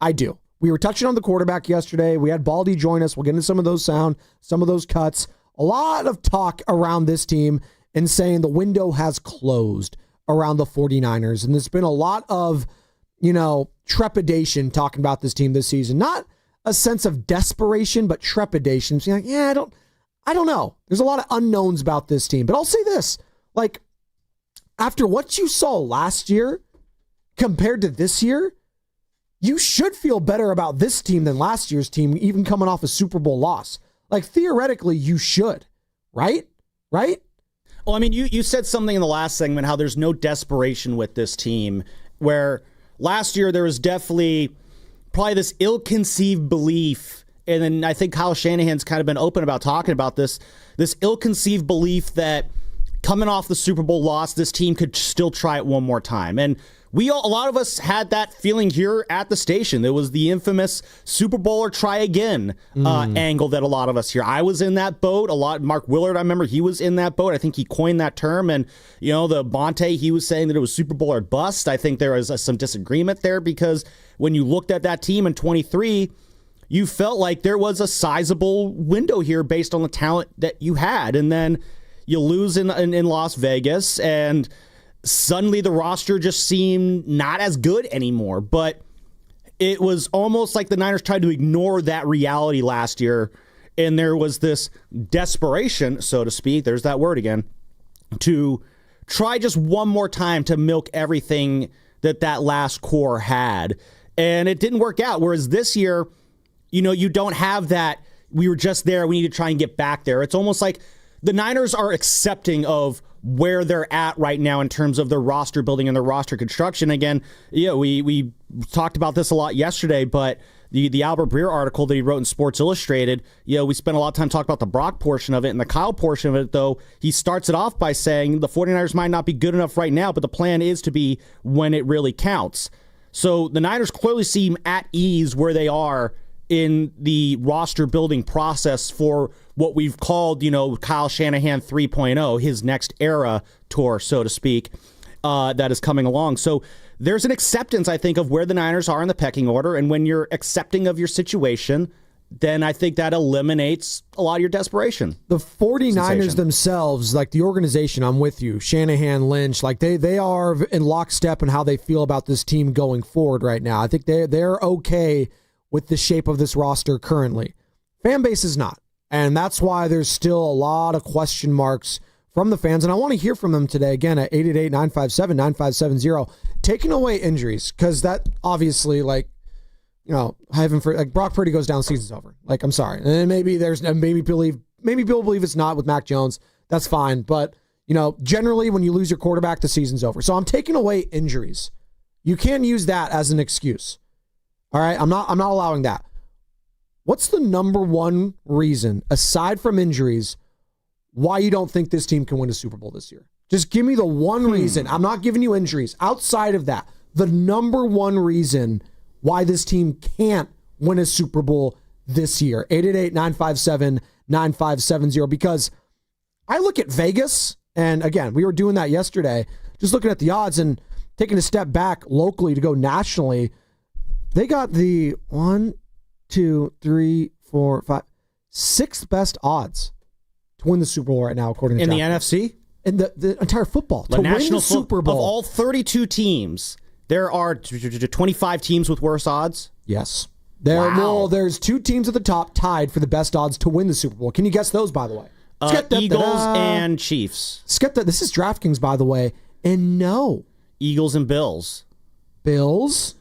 I do. We were touching on the quarterback yesterday. We had Baldy join us. We'll get into some of those sound, some of those cuts. A lot of talk around this team and saying the window has closed around the 49ers. And there's been a lot of, trepidation talking about this team this season. Not a sense of desperation, but trepidation. So like, I don't know. There's a lot of unknowns about this team. But I'll say this, after what you saw last year, compared to this year, you should feel better about this team than last year's team, even coming off a Super Bowl loss. Like, theoretically, you should, right? Right? Well, I mean, you said something in the last segment, how there's no desperation with this team, where last year there was definitely probably this ill-conceived belief, and then I think Kyle Shanahan's kind of been open about talking about this ill-conceived belief that coming off the Super Bowl loss, this team could still try it one more time. And a lot of us had that feeling here at the station. There was the infamous Super Bowl or try again angle that a lot of us here. I was in that boat. Mark Willard, I remember he was in that boat. I think he coined that term. And, the Bonte, he was saying that it was Super Bowl or bust. I think there was some disagreement there because when you looked at that team in 23, you felt like there was a sizable window here based on the talent that you had. And then you lose in Las Vegas, and suddenly the roster just seemed not as good anymore. But it was almost like the Niners tried to ignore that reality last year, and there was this desperation, so to speak, there's that word again, to try just one more time to milk everything that last core had. And it didn't work out. Whereas this year, you don't have that, we were just there, we need to try and get back there. It's almost like the Niners are accepting of where they're at right now in terms of their roster building and their roster construction. Again, we talked about this a lot yesterday, but the Albert Breer article that he wrote in Sports Illustrated, we spent a lot of time talking about the Brock portion of it, and the Kyle portion of it, though, he starts it off by saying the 49ers might not be good enough right now, but the plan is to be when it really counts. So the Niners clearly seem at ease where they are in the roster building process for what we've called, Kyle Shanahan 3.0, his next era tour, so to speak, that is coming along. So there's an acceptance, I think, of where the Niners are in the pecking order. And when you're accepting of your situation, then I think that eliminates a lot of your desperation. The 49ers themselves, like the organization, I'm with you, Shanahan, Lynch, like they are in lockstep in how they feel about this team going forward right now. I think they're okay with the shape of this roster currently. Fan base is not. And that's why there's still a lot of question marks from the fans. And I want to hear from them today, again, at 888-957-9570, taking away injuries, because that obviously, Brock Purdy goes down, season's over. Like, I'm sorry. And maybe people believe it's not with Mac Jones. That's fine. But, generally when you lose your quarterback, the season's over. So I'm taking away injuries. You can't use that as an excuse. All right, I'm not allowing that. What's the number one reason, aside from injuries, why you don't think this team can win a Super Bowl this year? Just give me the one reason. I'm not giving you injuries. Outside of that, the number one reason why this team can't win a Super Bowl this year. 888-957-9570. Because I look at Vegas, and again, we were doing that yesterday, just looking at the odds and taking a step back locally to go nationally. They got the 6th best odds to win the Super Bowl right now, according to in DraftKings. the NFC? In the entire football. To win the Super Bowl. Of all 32 teams, there are 25 teams with worse odds? Yes. There's 2 teams at the top tied for the best odds to win the Super Bowl. Can you guess those, by the way? Eagles and Chiefs. This is DraftKings, by the way. And no. Eagles and Bills. Bills.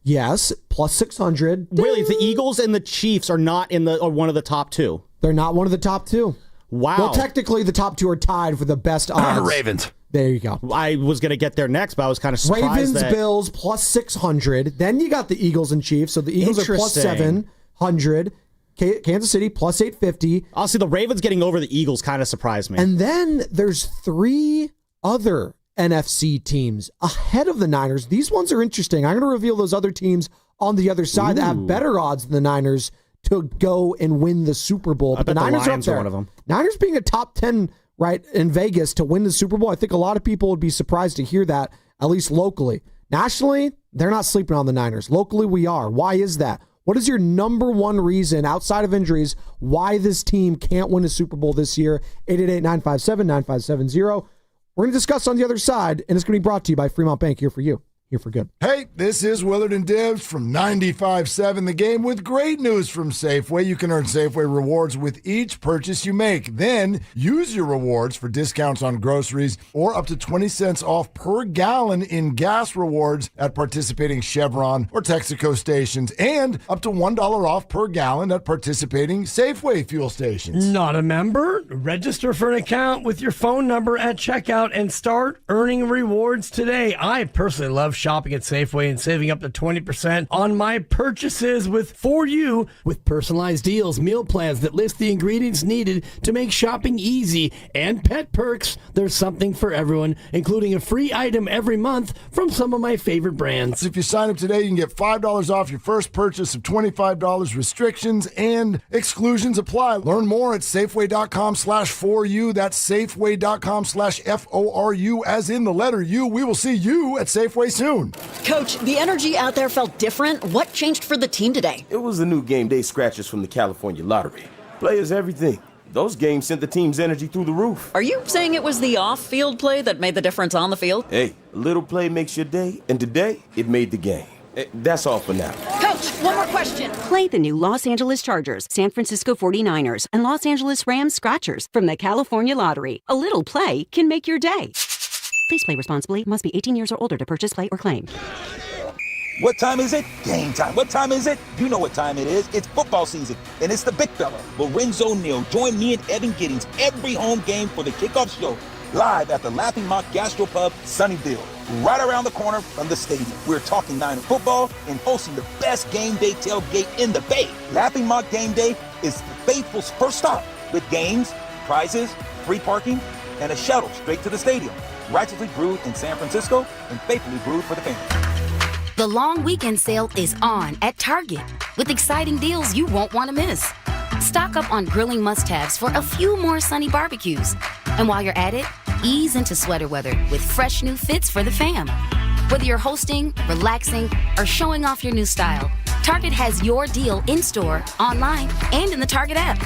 Yes, plus 600. Really, the Eagles and the Chiefs are not one of the top 2. They're not one of the top 2. Wow. Well, technically, the top 2 are tied for the best odds. Ravens. There you go. I was going to get there next, but I was kind of surprised. Ravens, Bills, plus 600. Then you got the Eagles and Chiefs. So the Eagles are plus 700. Kansas City, plus 850. Honestly, the Ravens getting over the Eagles kind of surprised me. And then there's 3 other NFC teams ahead of the Niners. These ones are interesting. I'm going to reveal those other teams on the other side that have better odds than the Niners to go and win the Super Bowl. But the Niners are up there. One of them. Niners being a top 10 right in Vegas to win the Super Bowl. I think a lot of people would be surprised to hear that, at least locally. Nationally, they're not sleeping on the Niners. Locally, we are. Why is that? What is your number one reason, outside of injuries, why this team can't win a Super Bowl this year? 888-957-9570. We're going to discuss on the other side, and it's going to be brought to you by Fremont Bank, here for you. here for good. Hey, this is Willard and Dibs from 95.7 The Game with great news from Safeway. You can earn Safeway rewards with each purchase you make. Then use your rewards for discounts on groceries or up to 20 cents off per gallon in gas rewards at participating Chevron or Texaco stations, and up to $1 off per gallon at participating Safeway fuel stations. Not a member? Register for an account with your phone number at checkout and start earning rewards today. I personally love shopping at Safeway and saving up to 20% on my purchases for you with personalized deals, meal plans that list the ingredients needed to make shopping easy, and pet perks. There's something for everyone, including a free item every month from some of my favorite brands. If you sign up today, you can get $5 off your first purchase of $25. Restrictions and exclusions apply. Learn more at Safeway.com/4U. That's Safeway.com/FORU, as in the letter U. We will see you at Safeway soon. Coach, the energy out there felt different. What changed for the team today? It was the new game day scratchers from the California Lottery. Players, everything. Those games sent the team's energy through the roof. Are you saying it was the off-field play that made the difference on the field? Hey, a little play makes your day, and today, it made the game. That's all for now. Coach, one more question. Play the new Los Angeles Chargers, San Francisco 49ers, and Los Angeles Rams Scratchers from the California Lottery. A little play can make your day. Please play responsibly. Must be 18 years or older to purchase, play, or claim. What time is it? Game time. What time is it? You know what time it is. It's football season, and it's the big fella, Lorenzo Neal. Join me and Evan Giddings every home game for the kickoff show, live at the Laughing Mock Gastropub, Sunnyvale, right around the corner from the stadium. We're talking Niner football and hosting the best game day tailgate in the Bay. Laughing Mock Game Day is the faithful's first stop, with games, prizes, free parking, and a shuttle straight to the stadium. Righteously brewed in San Francisco and faithfully brewed for the family. The long weekend sale is on at Target with exciting deals you won't want to miss. Stock up on grilling must-haves for a few more sunny barbecues. And while you're at it, ease into sweater weather with fresh new fits for the fam. Whether you're hosting, relaxing, or showing off your new style, Target has your deal in-store, online, and in the Target app.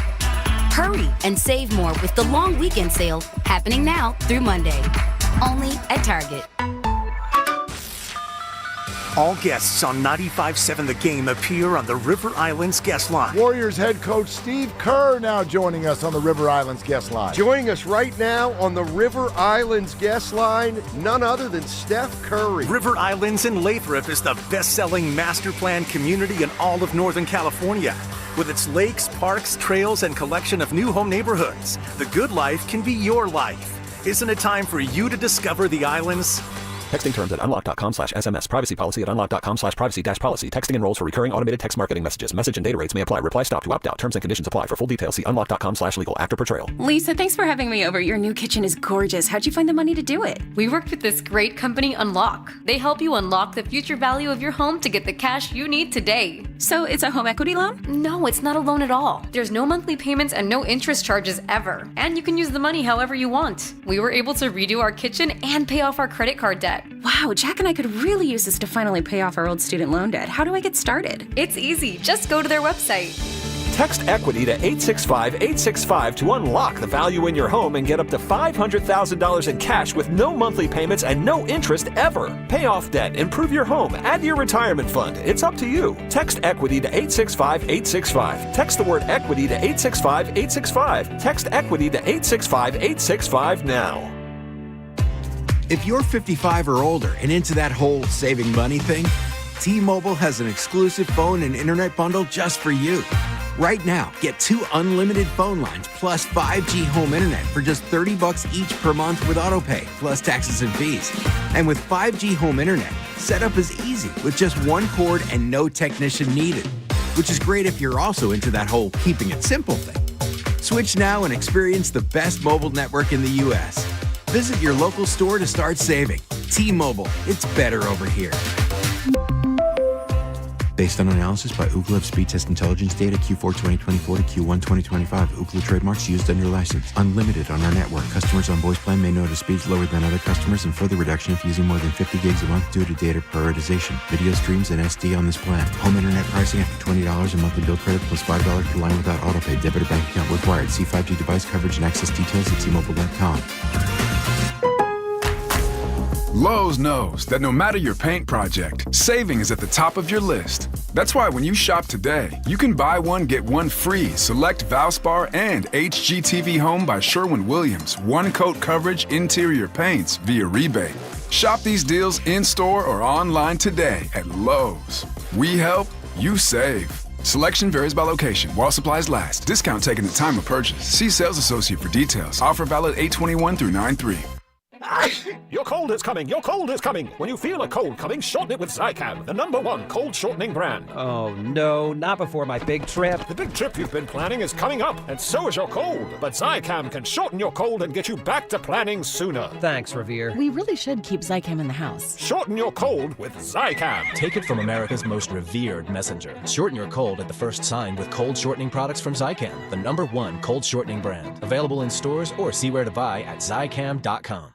Hurry and save more with the long weekend sale happening now through Monday. Only at Target. All guests on 95.7 The Game appear on the River Islands guest line. Warriors head coach Steve Kerr now joining us on the River Islands guest line. Joining us right now on the River Islands guest line, none other than Steph Curry. River Islands in Lathrop is the best-selling master plan community in all of Northern California. With its lakes, parks, trails, and collection of new home neighborhoods, the good life can be your life. Isn't it time for you to discover the islands? Texting terms at unlock.com/SMS. Privacy policy at unlock.com/privacy-policy. Texting enrolls for recurring automated text marketing messages. Message and data rates may apply. Reply stop to opt out. Terms and conditions apply. For full details, see unlock.com/legal. After portrayal. Lisa, thanks for having me over. Your new kitchen is gorgeous. How'd you find the money to do it? We worked with this great company, Unlock. They help you unlock the future value of your home to get the cash you need today. So it's a home equity loan? No, it's not a loan at all. There's no monthly payments and no interest charges ever. And you can use the money however you want. We were able to redo our kitchen and pay off our credit card debt. Wow, Jack and I could really use this to finally pay off our old student loan debt. How do I get started? It's easy. Just go to their website. Text EQUITY to 865-865 to unlock the value in your home and get up to $500,000 in cash with no monthly payments and no interest ever. Pay off debt, improve your home, add to your retirement fund. It's up to you. Text EQUITY to 865-865. Text the word EQUITY to 865-865. Text EQUITY to 865-865 now. If you're 55 or older and into that whole saving money thing, T-Mobile has an exclusive phone and internet bundle just for you. Right now, get 2 unlimited phone lines plus 5G home internet for just $30 each per month with autopay, plus taxes and fees. And with 5G home internet, setup is easy with just 1 cord and no technician needed, which is great if you're also into that whole keeping it simple thing. Switch now and experience the best mobile network in the U.S. Visit your local store to start saving. T-Mobile, it's better over here. Based on analysis by Ookla of speed test intelligence data Q4 2024 to Q1 2025. Ookla trademarks used under license. Unlimited on our network. Customers on voice plan may notice speeds lower than other customers and further reduction if using more than 50 gigs a month due to data prioritization. Video streams and SD on this plan. Home internet pricing after $20 a monthly bill credit plus $5 per line without autopay. Debit or bank account required. See 5G device coverage and access details at T-Mobile.com. Lowe's knows that no matter your paint project, saving is at the top of your list. That's why when you shop today, you can buy one, get one free select Valspar and HGTV Home by Sherwin-Williams one-coat coverage interior paints via rebate. Shop these deals in-store or online today at Lowe's. We help, you save. Selection varies by location. While supplies last. Discount taken at time of purchase. See sales associate for details. Offer valid 8/21 through 9/3. Your cold is coming. Your cold is coming. When you feel a cold coming, shorten it with Zicam, the #1 cold shortening brand. Oh, no, not before my big trip. The big trip you've been planning is coming up, and so is your cold. But Zicam can shorten your cold and get you back to planning sooner. Thanks, Revere. We really should keep Zicam in the house. Shorten your cold with Zicam. Take it from America's most revered messenger. Shorten your cold at the first sign with cold shortening products from Zicam, the #1 cold shortening brand. Available in stores or see where to buy at Zicam.com.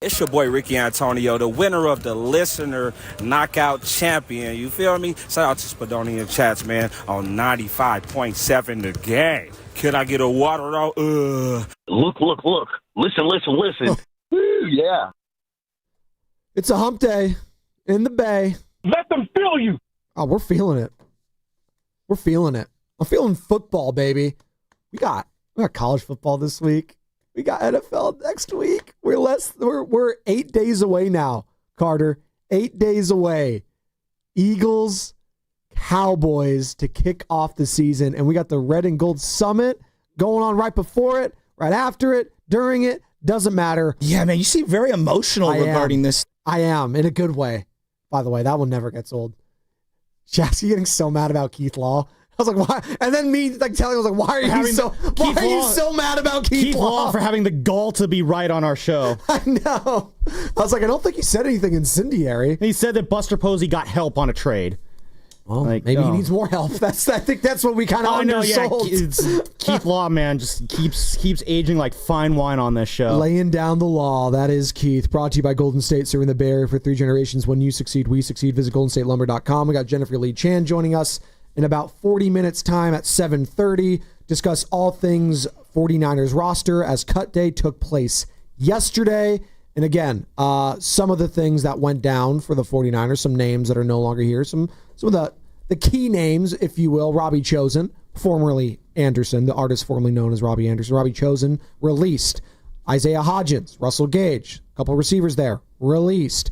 It's your boy Ricky Antonio, the winner of the Listener Knockout Champion. You feel me? Shout out to Spadoni and Chats, man, on 95.7 The Game. Can I get a water though? Look. Listen. Woo, yeah. It's a hump day in the Bay. Let them feel you. Oh, we're feeling it. We're feeling it. I'm feeling football, baby. We got college football this week. We got NFL next week. We're 8 days away now, Carter. 8 days away. Eagles, Cowboys to kick off the season. And we got the Red and Gold Summit going on right before it, right after it, during it. Doesn't matter. Yeah, man, you seem very emotional regarding this. I am, in a good way. By the way, that one never gets old. Jackson getting so mad about Keith Law. I was like, why? And then me telling him, why are you so mad about Keith Law? For having the gall to be right on our show. I know. I was like, I don't think he said anything incendiary. He said that Buster Posey got help on a trade. Well, maybe he needs more help. I think that's what we kind of undersold. Yeah, Keith Law, man, just keeps aging like fine wine on this show. Laying down the law. That is Keith. Brought to you by Golden State, serving the Bay Area for 3 generations. When you succeed, we succeed. Visit goldenstatelumber.com. We got Jennifer Lee Chan joining us in about 40 minutes time at 7:30. Discuss all things 49ers roster as cut day took place yesterday. And again, some of the things that went down for the 49ers, some names that are no longer here, some of the key names, if you will. Robbie Chosen, formerly Anderson, the artist formerly known as Robbie Anderson. Robbie Chosen, released. Isaiah Hodgins, Russell Gage, a couple receivers there, released.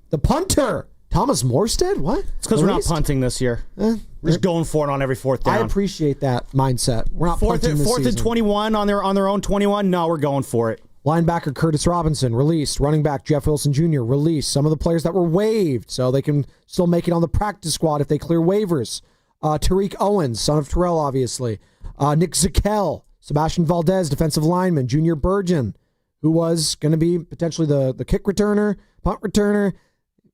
The punter, Thomas Morstead, what? It's because we're not punting this year. We're just going for it on every fourth down. I appreciate that mindset. We're not punting this season. 4th and 21 on their own 21. No, we're going for it. Linebacker Curtis Robinson, released. Running back Jeff Wilson Jr., released. Some of the players that were waived, so they can still make it on the practice squad if they clear waivers. Tariq Owens, son of Terrell, obviously. Nick Zicam, Sebastian Valdez, defensive lineman. Junior Burgeon, who was going to be potentially the kick returner, punt returner,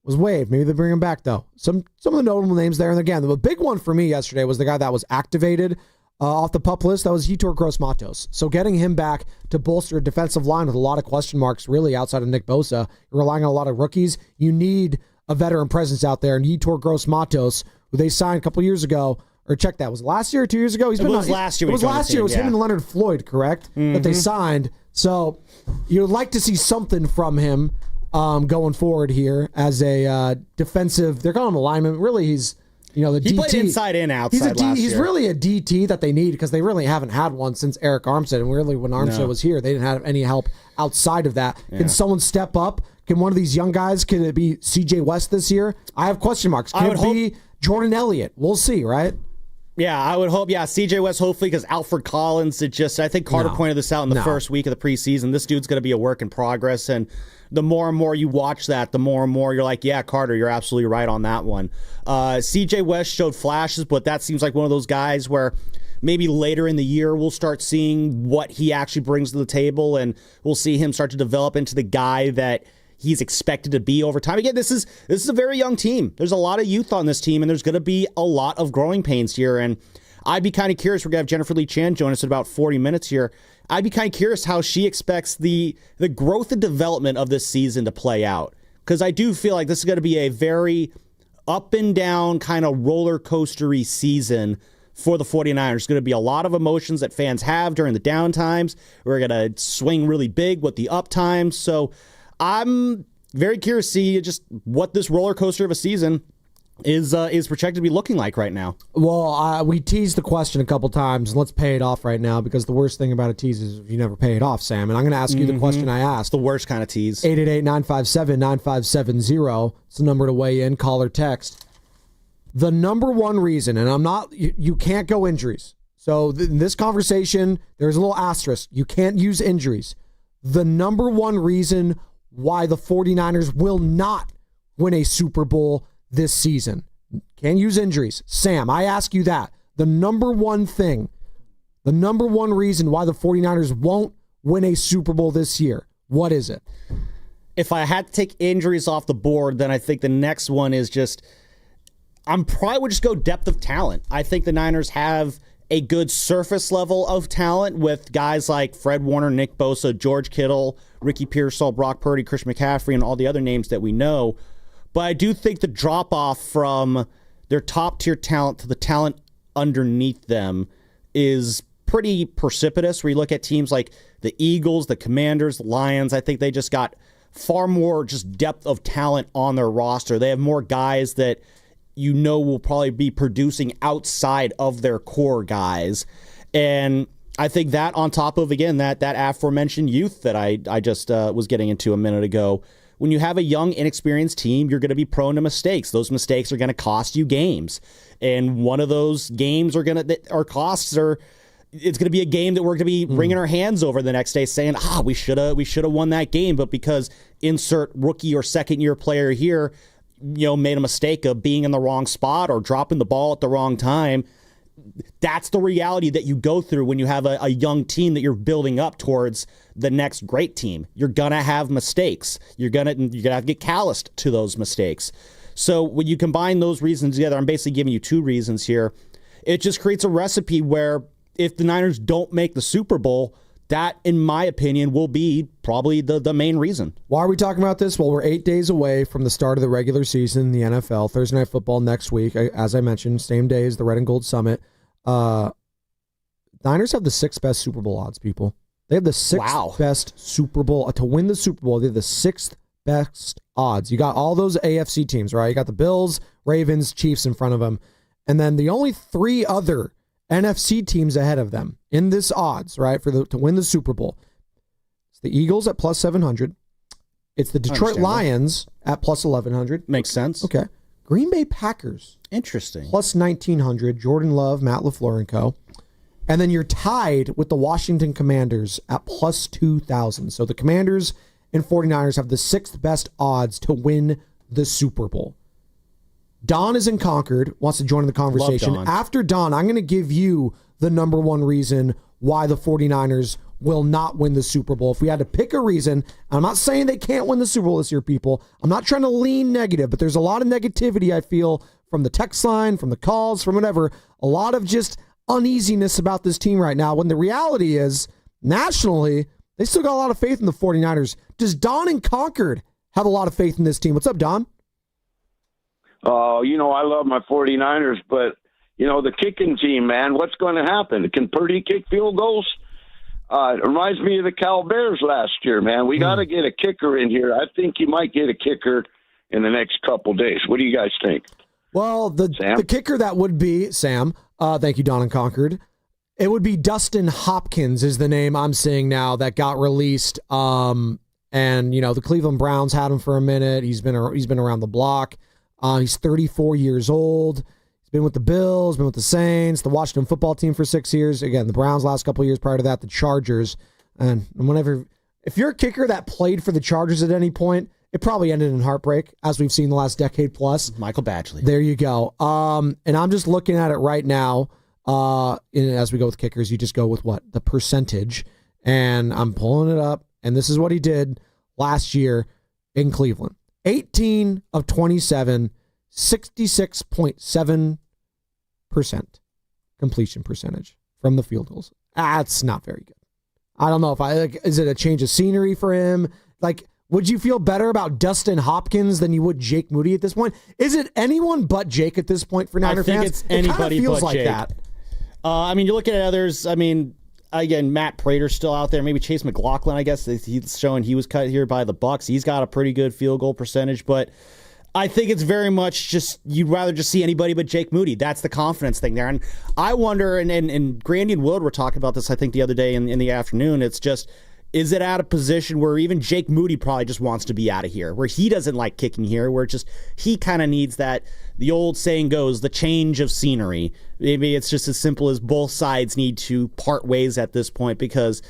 was waived. Maybe they bring him back, though. Some of the notable names there. And again, the big one for me yesterday was the guy that was activated off the PUP list. That was Yetur Gross-Matos. So getting him back to bolster a defensive line with a lot of question marks, really, outside of Nick Bosa. You're relying on a lot of rookies. You need a veteran presence out there. And Yetur Gross-Matos, who they signed a couple years ago, or check that, was it last year or 2 years ago? It was last year. It was last year. It was him and Leonard Floyd, correct? Mm-hmm. That they signed. So you'd like to see something from him going forward here as a defensive. They're calling him a lineman. Really, he's the DT. He played inside and outside last year. He's really a DT that they need because they really haven't had one since Eric Armstead. And really, when Armstead was here, they didn't have any help outside of that. Yeah. Can someone step up? Can one of these young guys, can it be CJ West this year? I have question marks. Can it be Jordan Elliott? We'll see, right? Yeah, I would hope. Yeah, CJ West, hopefully, because Alfred Collins, I think Carter pointed this out in the first week of the preseason. This dude's going to be a work in progress. And the more and more you watch that, the more and more you're like, yeah, Carter, you're absolutely right on that one. CJ West showed flashes, but that seems like one of those guys where maybe later in the year we'll start seeing what he actually brings to the table, and we'll see him start to develop into the guy that he's expected to be over time. Again, this is a very young team. There's a lot of youth on this team, and there's going to be a lot of growing pains here. And I'd be kind of curious. We're going to have Jennifer Lee Chan join us in about 40 minutes here. I'd be kind of curious how she expects the growth and development of this season to play out, because I do feel like this is going to be a very up and down kind of roller coastery season for the 49ers. There's going to be a lot of emotions that fans have during the down times. We're going to swing really big with the up times. So I'm very curious to see just what this roller coaster of a season is projected to be looking like right now. Well, we teased the question a couple times. Let's pay it off right now, because the worst thing about a tease is if you never pay it off, Sam. And I'm going to ask you the question I asked. The worst kind of tease. 888-957-9570. It's the number to weigh in, call or text. The number one reason, and I'm not, you can't go injuries. So in this conversation, there's a little asterisk. You can't use injuries. The number one reason why the 49ers will not win a Super Bowl this season. Can't use injuries. Sam, I ask you that. The number one thing, the number one reason why the 49ers won't win a Super Bowl this year, what is it? If I had to take injuries off the board, then I think the next one is just, I'm probably would just go depth of talent. I think the Niners have a good surface level of talent with guys like Fred Warner, Nick Bosa, George Kittle, Ricky Pearsall, Brock Purdy, Chris McCaffrey, and all the other names that we know. But I do think the drop-off from their top-tier talent to the talent underneath them is pretty precipitous, where you look at teams like the Eagles, the Commanders, the Lions. I think they just got far more just depth of talent on their roster. They have more guys that you know will probably be producing outside of their core guys. And I think that on top of, again, that aforementioned youth that I just was getting into a minute ago, when you have a young, inexperienced team, you're going to be prone to mistakes. Those mistakes are going to cost you games. And one of those games it's going to be a game that we're going to be wringing our hands over the next day saying, we should have won that game. But because insert rookie or second year player here, made a mistake of being in the wrong spot or dropping the ball at the wrong time. That's the reality that you go through when you have a young team that you're building up towards the next great team. You're going to have mistakes. You're going to have to get calloused to those mistakes. So when you combine those reasons together, I'm basically giving you two reasons here. It just creates a recipe where if the Niners don't make the Super Bowl, that, in my opinion, will be probably the main reason. Why are we talking about this? Well, we're 8 days away from the start of the regular season in the NFL. Thursday Night Football next week. As I mentioned, same day as the Red and Gold Summit. Niners have the 6th best Super Bowl odds, people. They have the 6th best Super Bowl. To win the Super Bowl, they have the 6th best odds. You got all those AFC teams, right? You got the Bills, Ravens, Chiefs in front of them. And then the only 3 other NFC teams ahead of them in this odds, right, to win the Super Bowl. It's the Eagles at plus 700. It's the Detroit Lions at plus 1100. Makes sense. Okay. Green Bay Packers. Interesting. Plus 1900. Jordan Love, Matt LaFleur and co. And then you're tied with the Washington Commanders at plus 2,000. So the Commanders and 49ers have the 6th best odds to win the Super Bowl. Don is in Concord, wants to join in the conversation. After Don, I'm going to give you the number one reason why the 49ers will not win the Super Bowl. If we had to pick a reason, I'm not saying they can't win the Super Bowl this year, people. I'm not trying to lean negative, but there's a lot of negativity, I feel, from the text line, from the calls, from whatever. A lot of just uneasiness about this team right now, when the reality is, nationally, they still got a lot of faith in the 49ers. Does Don in Concord have a lot of faith in this team? What's up, Don? Oh, I love my 49ers, but, the kicking team, man, what's going to happen? Can Purdy kick field goals? It reminds me of the Cal Bears last year, man. We got to get a kicker in here. I think you might get a kicker in the next couple days. What do you guys think? Well, the kicker that would be, Sam, thank you, Don and Concord. It would be Dustin Hopkins is the name I'm seeing now that got released. And, the Cleveland Browns had him for a minute. He's been around the block. He's 34 years old. He's been with the Bills, been with the Saints, the Washington football team for 6 years. Again, the Browns last couple of years prior to that, the Chargers. And if you're a kicker that played for the Chargers at any point, it probably ended in heartbreak, as we've seen the last decade plus. Michael Badgley. There you go. And I'm just looking at it right now. As we go with kickers, you just go with what? The percentage. And I'm pulling it up. And this is what he did last year in Cleveland. 18 of 27, 66.7% completion percentage from the field goals. That's not very good. I don't know if is it a change of scenery for him? Would you feel better about Dustin Hopkins than you would Jake Moody at this point? Is it anyone but Jake at this point for Niner fans? I think it's anybody feels but like Jake. that. You're looking at others. Again, Matt Prater's still out there. Maybe Chase McLaughlin, I guess. He's showing he was cut here by the Bucs. He's got a pretty good field goal percentage, but I think it's very much just you'd rather just see anybody but Jake Moody. That's the confidence thing there. And I wonder, and Granger and Willard were talking about this, I think, the other day in the afternoon. It's just, is it at a position where even Jake Moody probably just wants to be out of here, where he doesn't like kicking here, where just he kind of needs that, the old saying goes, the change of scenery. Maybe it's just as simple as both sides need to part ways at this point because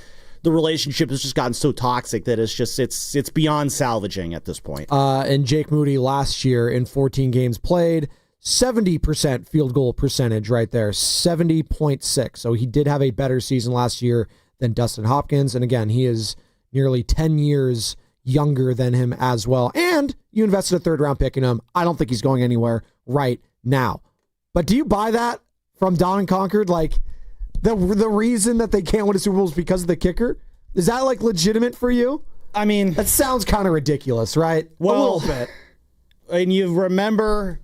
the relationship has just gotten so toxic that it's beyond salvaging at this point. And Jake Moody last year in 14 games played, 70% field goal percentage right there, 70.6. So he did have a better season last year than Dustin Hopkins. And again, he is nearly 10 years younger than him as well. And you invested a third-round pick in him. I don't think he's going anywhere right now. But do you buy that from Don and Concord? Like, the reason that they can't win a Super Bowl is because of the kicker? Is that, like, legitimate for you? That sounds kind of ridiculous, right? Well, a little bit. And you remember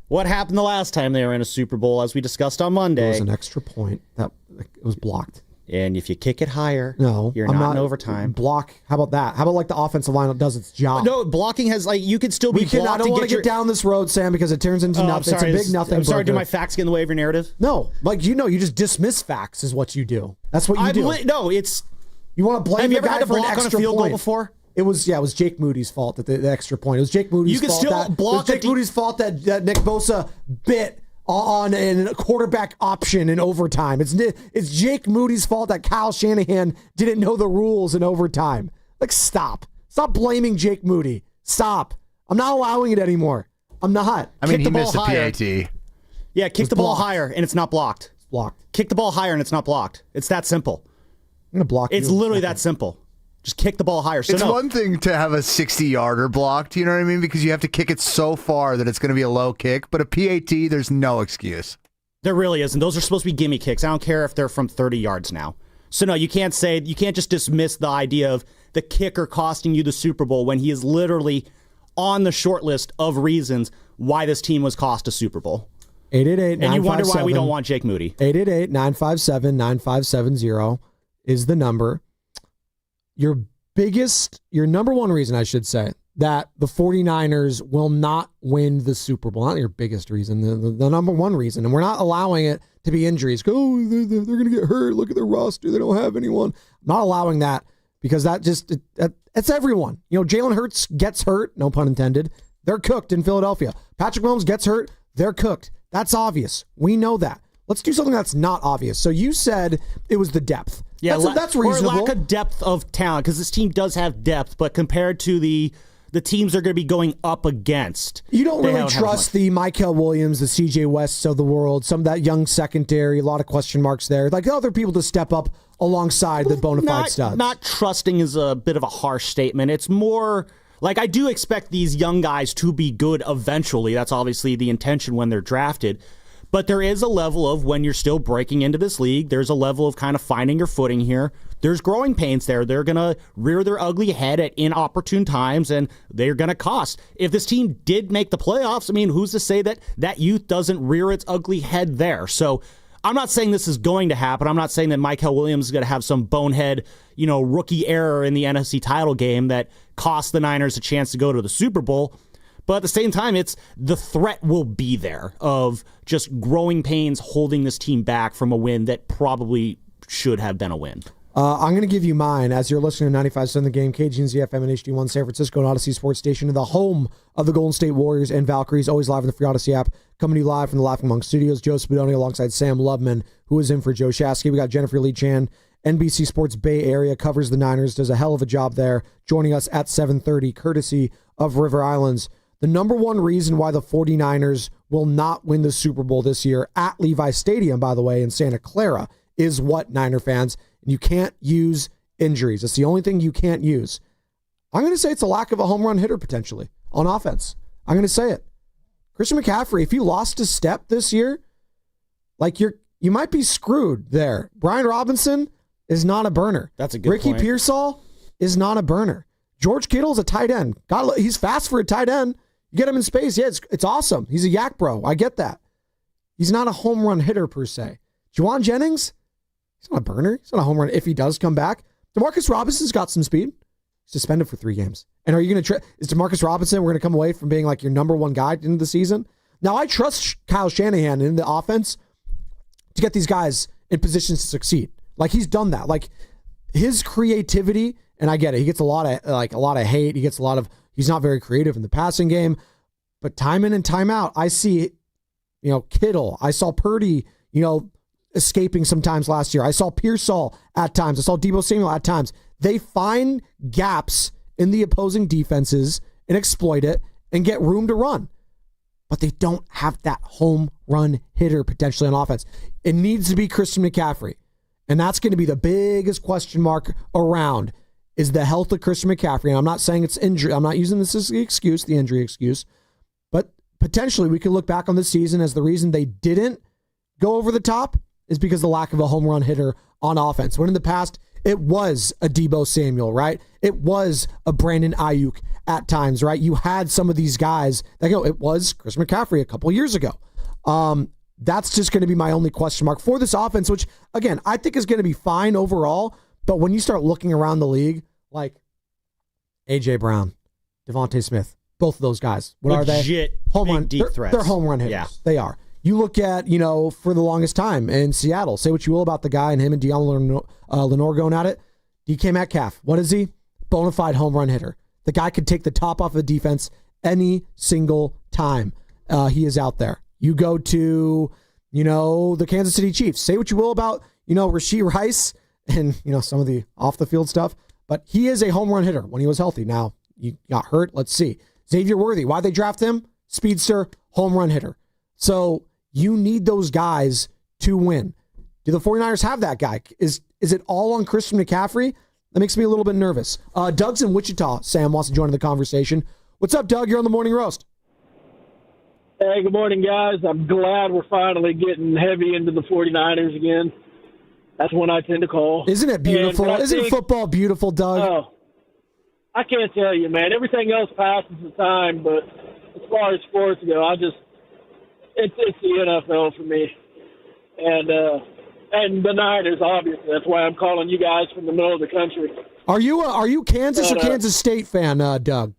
what happened the last time they were in a Super Bowl, as we discussed on Monday. It was an extra point that it was blocked. And if you kick it higher, you're I'm not in overtime. Block. How about that? How about like the offensive line does its job? No, blocking has you could still be blocked. I don't want to get down this road, Sam, because it turns into nothing. It's a big nothing. I'm sorry. burger. Do my facts get in the way of your narrative? No, you just dismiss facts is what you do. That's what you do. No, it's you want to blame. Have you ever the guy had to for block an on a extra field point. goal before? It was Jake Moody's fault that the extra point. It was Jake Moody's fault. You can still block. It was Jake Moody's fault that Nick Bosa bit on a quarterback option in overtime. It's Jake Moody's fault that Kyle Shanahan didn't know the rules in overtime. Like, stop blaming Jake Moody. Stop. I'm not allowing it anymore. I'm not. He missed a PAT. Yeah, kick the ball higher and it's not blocked. It's blocked. Kick the ball higher and it's not blocked. It's that simple. I'm gonna block. It's literally that simple. Just kick the ball higher. So it's one thing to have a 60-yarder blocked, you know what I mean? Because you have to kick it so far that it's going to be a low kick. But a PAT, there's no excuse. There really isn't. Those are supposed to be gimme kicks. I don't care if they're from 30 yards now. So no, you can't just dismiss the idea of the kicker costing you the Super Bowl when he is literally on the short list of reasons why this team was cost a Super Bowl. 888-957. And you wonder why we don't want Jake Moody. 888-957-9570 is the number. Your number one reason, I should say, that the 49ers will not win the Super Bowl. Not your biggest reason, the number one reason. And we're not allowing it to be injuries. They're going to get hurt. Look at their roster. They don't have anyone. I'm not allowing that because it's everyone. Jalen Hurts gets hurt, no pun intended. They're cooked in Philadelphia. Patrick Mahomes gets hurt. They're cooked. That's obvious. We know that. Let's do something that's not obvious. So you said it was the depth. Yeah, that's reasonable. Or lack of depth of talent, because this team does have depth, but compared to the teams they're going to be going up against, you don't really trust the Michael Williams, the CJ Wests of the world, some of that young secondary, a lot of question marks there. Like other people to step up alongside the bona fide studs. Not trusting is a bit of a harsh statement. It's more like I do expect these young guys to be good eventually. That's obviously the intention when they're drafted. But there is a level of when you're still breaking into this league, there's a level of kind of finding your footing here. There's growing pains there. They're going to rear their ugly head at inopportune times, and they're going to cost. If this team did make the playoffs, who's to say that youth doesn't rear its ugly head there? So I'm not saying this is going to happen. I'm not saying that Michael Williams is going to have some bonehead, rookie error in the NFC title game that cost the Niners a chance to go to the Super Bowl. But at the same time, the threat will be there of just growing pains holding this team back from a win that probably should have been a win. I'm going to give you mine as you're listening to 95.7 The Game, KGMZ FM and HD1 San Francisco and Odyssey Sports Station, the home of the Golden State Warriors and Valkyries, always live in the free Odyssey app. Coming to you live from the Laughing Monk Studios. Joe Spadoni alongside Sam Loveman, who is in for Joe Shasky. We got Jennifer Lee Chan, NBC Sports Bay Area, covers the Niners, does a hell of a job there, joining us at 7:30, courtesy of River Islands. The number one reason why the 49ers will not win the Super Bowl this year at Levi Stadium, by the way, in Santa Clara, is what, Niner fans? You can't use injuries. It's the only thing you can't use. I'm going to say it's a lack of a home run hitter potentially on offense. I'm going to say it. Christian McCaffrey, if you lost a step this year, you might be screwed there. Brian Robinson is not a burner. That's a good Ricky point. Pearsall is not a burner. George Kittle's a tight end. He's fast for a tight end. You get him in space. Yeah, it's awesome. He's a yak bro. I get that. He's not a home run hitter per se. Jawan Jennings, he's not a burner. He's not a home run if he does come back. Demarcus Robinson's got some speed. Suspended for 3 games. And are you going to is Demarcus Robinson, we're going to come away from being like your number one guy into the season? Now, I trust Kyle Shanahan in the offense to get these guys in positions to succeed. Like, he's done that. Like, his creativity, and I get it, he gets a lot of hate. He gets he's not very creative in the passing game. But time in and time out, I see, Kittle. I saw Purdy, escaping sometimes last year. I saw Pierol at times. I saw Deebo Samuel at times. They find gaps in the opposing defenses and exploit it and get room to run. But they don't have that home run hitter potentially on offense. It needs to be Christian McCaffrey. And that's going to be the biggest question mark around is the health of Christian McCaffrey. And I'm not saying it's injury. I'm not using this as the excuse, the injury excuse. But potentially we could look back on this season as the reason they didn't go over the top is because of the lack of a home run hitter on offense. When in the past, it was a Deebo Samuel, right? It was a Brandon Ayuk at times, right? You had some of these guys that it was Chris McCaffrey a couple years ago. That's just going to be my only question mark for this offense, which, again, I think is going to be fine overall. But when you start looking around the league, like A.J. Brown, Devontae Smith, both of those guys, what are they? Home run, deep threats. They're home run hitters. Yeah. They are. You look at, for the longest time in Seattle, say what you will about the guy and him and Deion Lenore going at it. DK Metcalf, what is he? Bona fide home run hitter. The guy could take the top off of the defense any single time he is out there. You go to, the Kansas City Chiefs. Say what you will about, Rashee Rice and, some of the off-the-field stuff, but he is a home run hitter when he was healthy. Now, he got hurt. Let's see. Xavier Worthy, why'd they draft him? Speedster, home run hitter. So you need those guys to win. Do the 49ers have that guy? Is it all on Christian McCaffrey? That makes me a little bit nervous. Doug's in Wichita. Sam wants to join in the conversation. What's up, Doug? You're on the Morning Roast. Hey, good morning, guys. I'm glad we're finally getting heavy into the 49ers again. That's when I tend to call. Isn't it beautiful? Isn't football beautiful, Doug? Oh, I can't tell you, man. Everything else passes the time, but as far as sports go, it's the NFL for me. And the Niners, obviously. That's why I'm calling you guys from the middle of the country. Are you Kansas or Kansas State fan, Doug?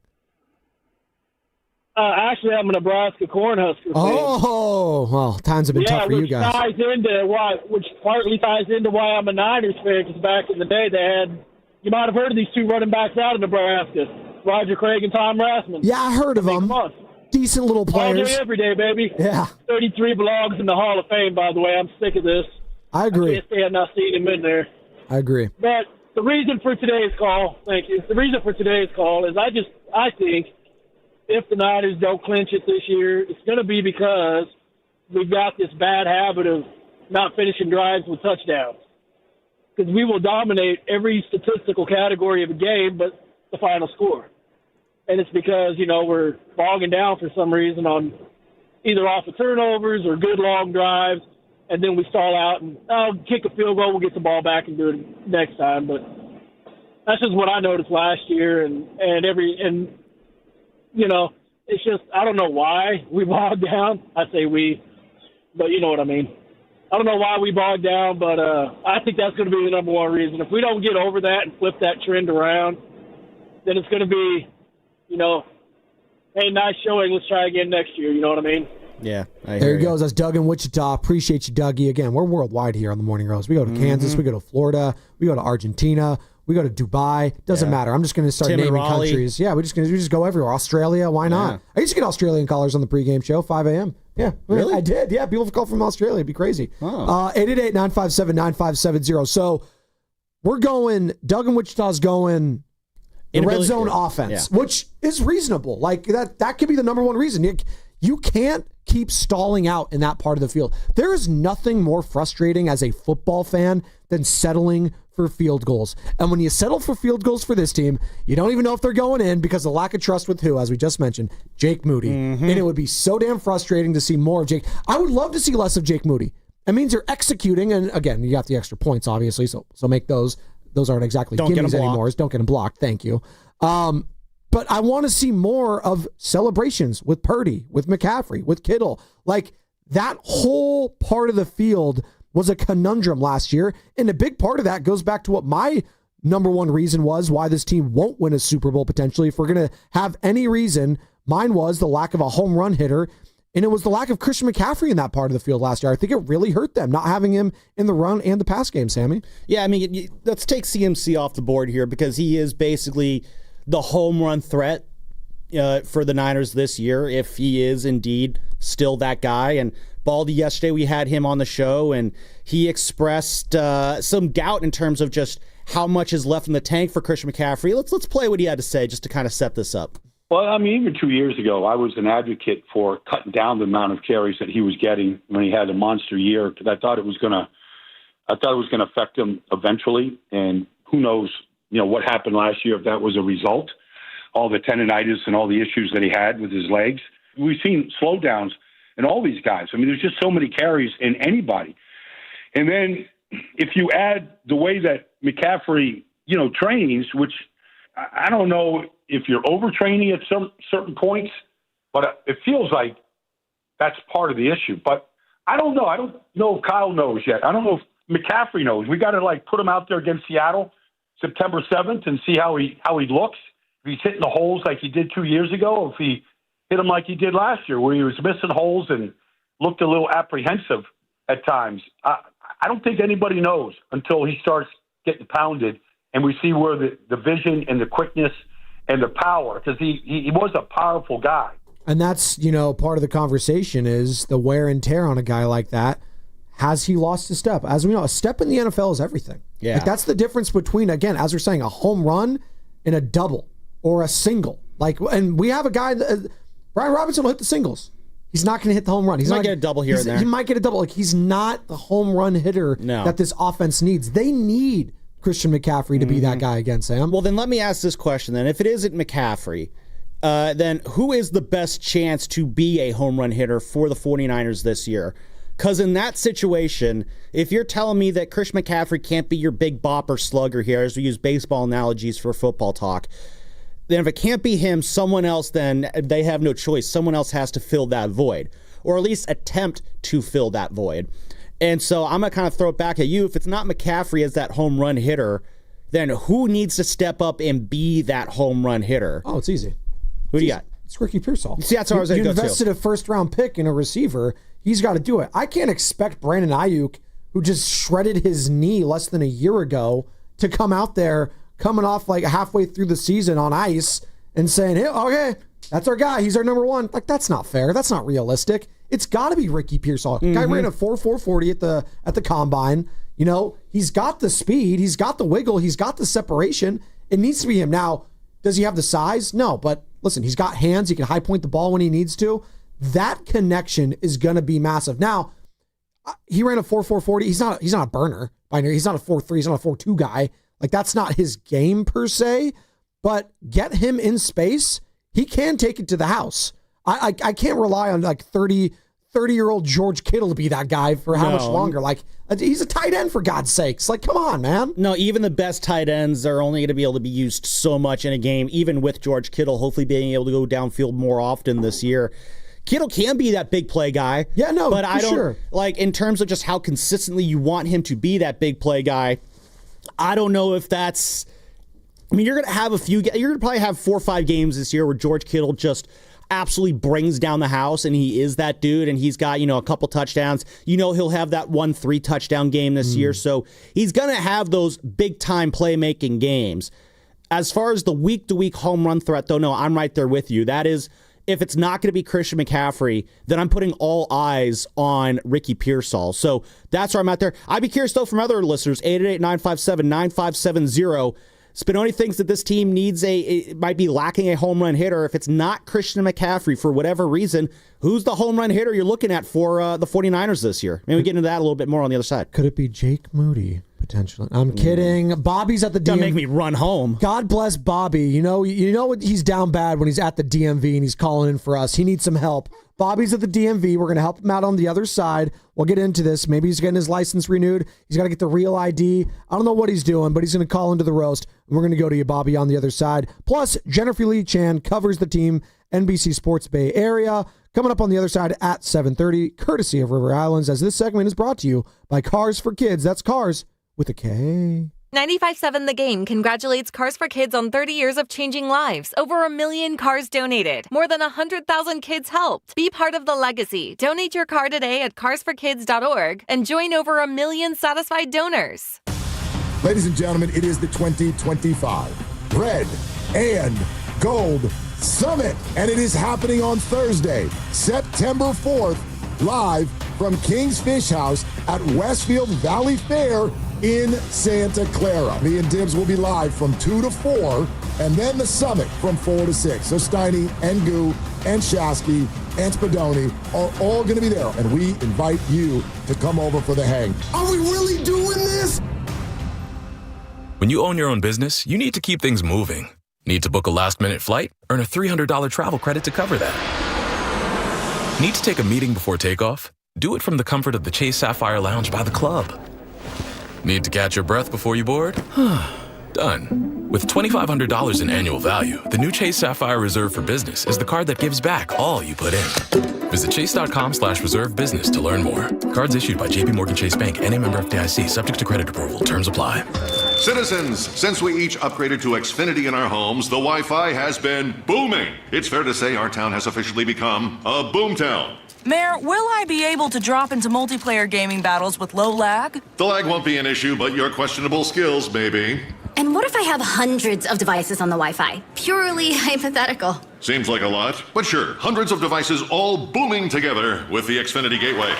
Actually, I'm a Nebraska Cornhusker fan. Oh, well, times have been tough for you guys. Which partly ties into why I'm a Niners fan, because back in the day you might have heard of these two running backs out of Nebraska, Roger Craig and Tom Rasmussen. Yeah, I heard of them. Decent little players. All day, every day, baby. Yeah. 33 belongs in the Hall of Fame, by the way. I'm sick of this. I agree. I can't stand not seeing him in there. I agree. But the reason for today's call, thank you. The reason for today's call is I think if the Niners don't clinch it this year, it's going to be because we've got this bad habit of not finishing drives with touchdowns. Because we will dominate every statistical category of a game but the final score. And it's because, we're bogging down for some reason on either off of turnovers or good long drives, and then we stall out and kick a field goal, we'll get the ball back and do it next time. But that's just what I noticed last year, it's just, I don't know why we bogged down. I say we, but you know what I mean. I don't know why we bogged down, but I think that's going to be the number one reason. If we don't get over that and flip that trend around, then it's going to be, hey, nice showing. Let's try again next year. You know what I mean? Yeah. There he goes. That's Doug in Wichita. Appreciate you, Dougie. Again, we're worldwide here on the Morning Roast. We go to Kansas. We go to Florida. We go to Argentina. We go to Dubai. Doesn't matter. I'm just going to start naming countries. Yeah, we just go everywhere. Australia. Why not? Yeah. I used to get Australian callers on the pregame show, 5 a.m. Yeah, really? I did. Yeah, people have called from Australia. It'd be crazy. 888-957-9570. So we're going, Doug in Wichita's going the red zone offense, which is reasonable. Like that could be the number one reason. You can't keep stalling out in that part of the field. There is nothing more frustrating as a football fan than settling for field goals. And when you settle for field goals for this team, you don't even know if they're going in because of lack of trust with who, as we just mentioned, Jake Moody. And it would be so damn frustrating to see more of Jake. I would love to see less of Jake Moody. It means you're executing, and again, you got the extra points, obviously, so make those. Those aren't exactly gimmies anymore. Don't get them blocked. Thank you. But I want to see more of celebrations with Purdy, with McCaffrey, with Kittle. Like, that whole part of the field was a conundrum last year. And a big part of that goes back to what my number one reason was why this team won't win a Super Bowl potentially. If we're going to have any reason, mine was the lack of a home run hitter. And it was the lack of Christian McCaffrey in that part of the field last year. I think it really hurt them, not having him in the run and the pass game, Sammy. Yeah, I mean, let's take CMC off the board here because he is basically the home run threat for the Niners this year, if he is indeed still that guy. And Baldy, yesterday we had him on the show, and he expressed some doubt in terms of just how much is left in the tank for Christian McCaffrey. Let's play what he had to say just to kind of set this up. Well, I mean, even 2 years ago, I was an advocate for cutting down the amount of carries that he was getting when he had a monster year, because I thought it was going to affect him eventually. And who knows, what happened last year if that was a result. All the tendonitis and all the issues that he had with his legs. We've seen slowdowns in all these guys. I mean, there's just so many carries in anybody. And then if you add the way that McCaffrey, trains, which I don't know if you're overtraining at some certain points, but it feels like that's part of the issue. But I don't know. I don't know if Kyle knows yet. I don't know if McCaffrey knows. We got to put him out there against Seattle September 7th and see how he looks. If he's hitting the holes like he did 2 years ago, or if he hit him like he did last year, where he was missing holes and looked a little apprehensive at times. I don't think anybody knows until he starts getting pounded and we see where the vision and the quickness and the power, because he was a powerful guy. And that's, part of the conversation is the wear and tear on a guy like that. Has he lost a step? As we know, a step in the NFL is everything. Yeah. That's the difference between, again, as we're saying, a home run and a double or a single. And we have a guy, Brian Robinson will hit the singles. He's not going to hit the home run. He might get a double here and there. He might get a double. He's not the home run hitter that this offense needs. They need Christian McCaffrey to be that guy again, Sam. Well, then let me ask this question then. If it isn't McCaffrey, then who is the best chance to be a home run hitter for the 49ers this year? Because in that situation, if you're telling me that Christian McCaffrey can't be your big bopper slugger here, as we use baseball analogies for football talk, then if it can't be him, someone else, then they have no choice. Someone else has to fill that void, or at least attempt to fill that void. And so I'm going to kind of throw it back at you. If it's not McCaffrey as that home run hitter, then who needs to step up and be that home run hitter? Oh, it's easy. Who do you got? It's Ricky Pierol. See, that's how I was going to go You invested a first-round pick in a receiver. He's got to do it. I can't expect Brandon Ayuk, who just shredded his knee less than a year ago, to come out there coming off halfway through the season on ice and saying, hey, okay, that's our guy. He's our number one. That's not fair. That's not realistic. It's got to be Ricky Pierol. Guy ran a 4.40 at the combine. He's got the speed. He's got the wiggle. He's got the separation. It needs to be him. Now, does he have the size? No, but listen, he's got hands. He can high point the ball when he needs to. That connection is going to be massive. Now, he ran a 4.40. He's not a burner. He's not a 4.3. He's not a 4.2 guy. That's not his game per se, but get him in space. He can take it to the house. I can't rely on 30-year-old George Kittle to be that guy for how much longer? He's a tight end, for God's sakes. Come on, man. No, even the best tight ends are only going to be able to be used so much in a game, even with George Kittle hopefully being able to go downfield more often this year. Kittle can be that big play guy. Yeah, no, but I don't sure. in terms of just how consistently you want him to be that big play guy. I don't know if that's. I mean, you're going to probably have 4 or 5 games this year where George Kittle just absolutely brings down the house, and he is that dude, and he's got, a couple touchdowns. He'll have that 1 3-touchdown game this year, so he's going to have those big-time playmaking games. As far as the week-to-week home run threat, though, no, I'm right there with you. That is, if it's not going to be Christian McCaffrey, then I'm putting all eyes on Ricky Pierol. So that's where I'm at there. I'd be curious, though, from other listeners, 888-957-9570. Spinoni thinks that this team might be lacking a home run hitter. If it's not Christian McCaffrey for whatever reason, who's the home run hitter you're looking at for the 49ers this year? Maybe we get into that a little bit more on the other side. Could it be Jake Moody, potentially? I'm kidding. Bobby's at the DMV. Don't make me run home. God bless Bobby. You know what? He's down bad when he's at the DMV and he's calling in for us. He needs some help. Bobby's at the DMV. We're going to help him out on the other side. We'll get into this. Maybe he's getting his license renewed. He's got to get the real ID. I don't know what he's doing, but he's going to call into the roast. And we're going to go to you, Bobby, on the other side. Plus, Jennifer Lee Chan covers the team, NBC Sports Bay Area. Coming up on the other side at 7:30, courtesy of River Islands, as this segment is brought to you by Cars for Kids. That's Cars with a K. 95.7 The Game congratulates Cars for Kids on 30 years of changing lives. Over 1 million cars donated. More than 100,000 kids helped. Be part of the legacy. Donate your car today at carsforkids.org and join over 1 million satisfied donors. Ladies and gentlemen, it is the 2025 Red and Gold Summit, and it is happening on Thursday, September 4th, live from King's Fish House at Westfield Valley Fair in Santa Clara. Me and Dibs will be live from 2 to 4, and then the summit from 4 to 6. So Steiny and Goo and Shasky and Spadoni are all going to be there, and we invite you to come over for the hang. Are we really doing this? When you own your own business, you need to keep things moving. Need to book a last-minute flight? Earn a $300 travel credit to cover that. Need to take a meeting before takeoff? Do it from the comfort of the Chase Sapphire Lounge by the club. Need to catch your breath before you board? Done. With $2,500 in annual value, the new Chase Sapphire Reserve for Business is the card that gives back all you put in. Visit chase.com/reserve business to learn more. Cards issued by JPMorgan Chase Bank, N.A. member FDIC, subject to credit approval. Terms apply. Citizens, since we each upgraded to Xfinity in our homes, the Wi-Fi has been booming. It's fair to say our town has officially become a boomtown. Mayor, will I be able to drop into multiplayer gaming battles with low lag? The lag won't be an issue, but your questionable skills may be. And what if I have hundreds of devices on the Wi-Fi? Purely hypothetical. Seems like a lot, but sure, hundreds of devices all booming together with the Xfinity Gateway.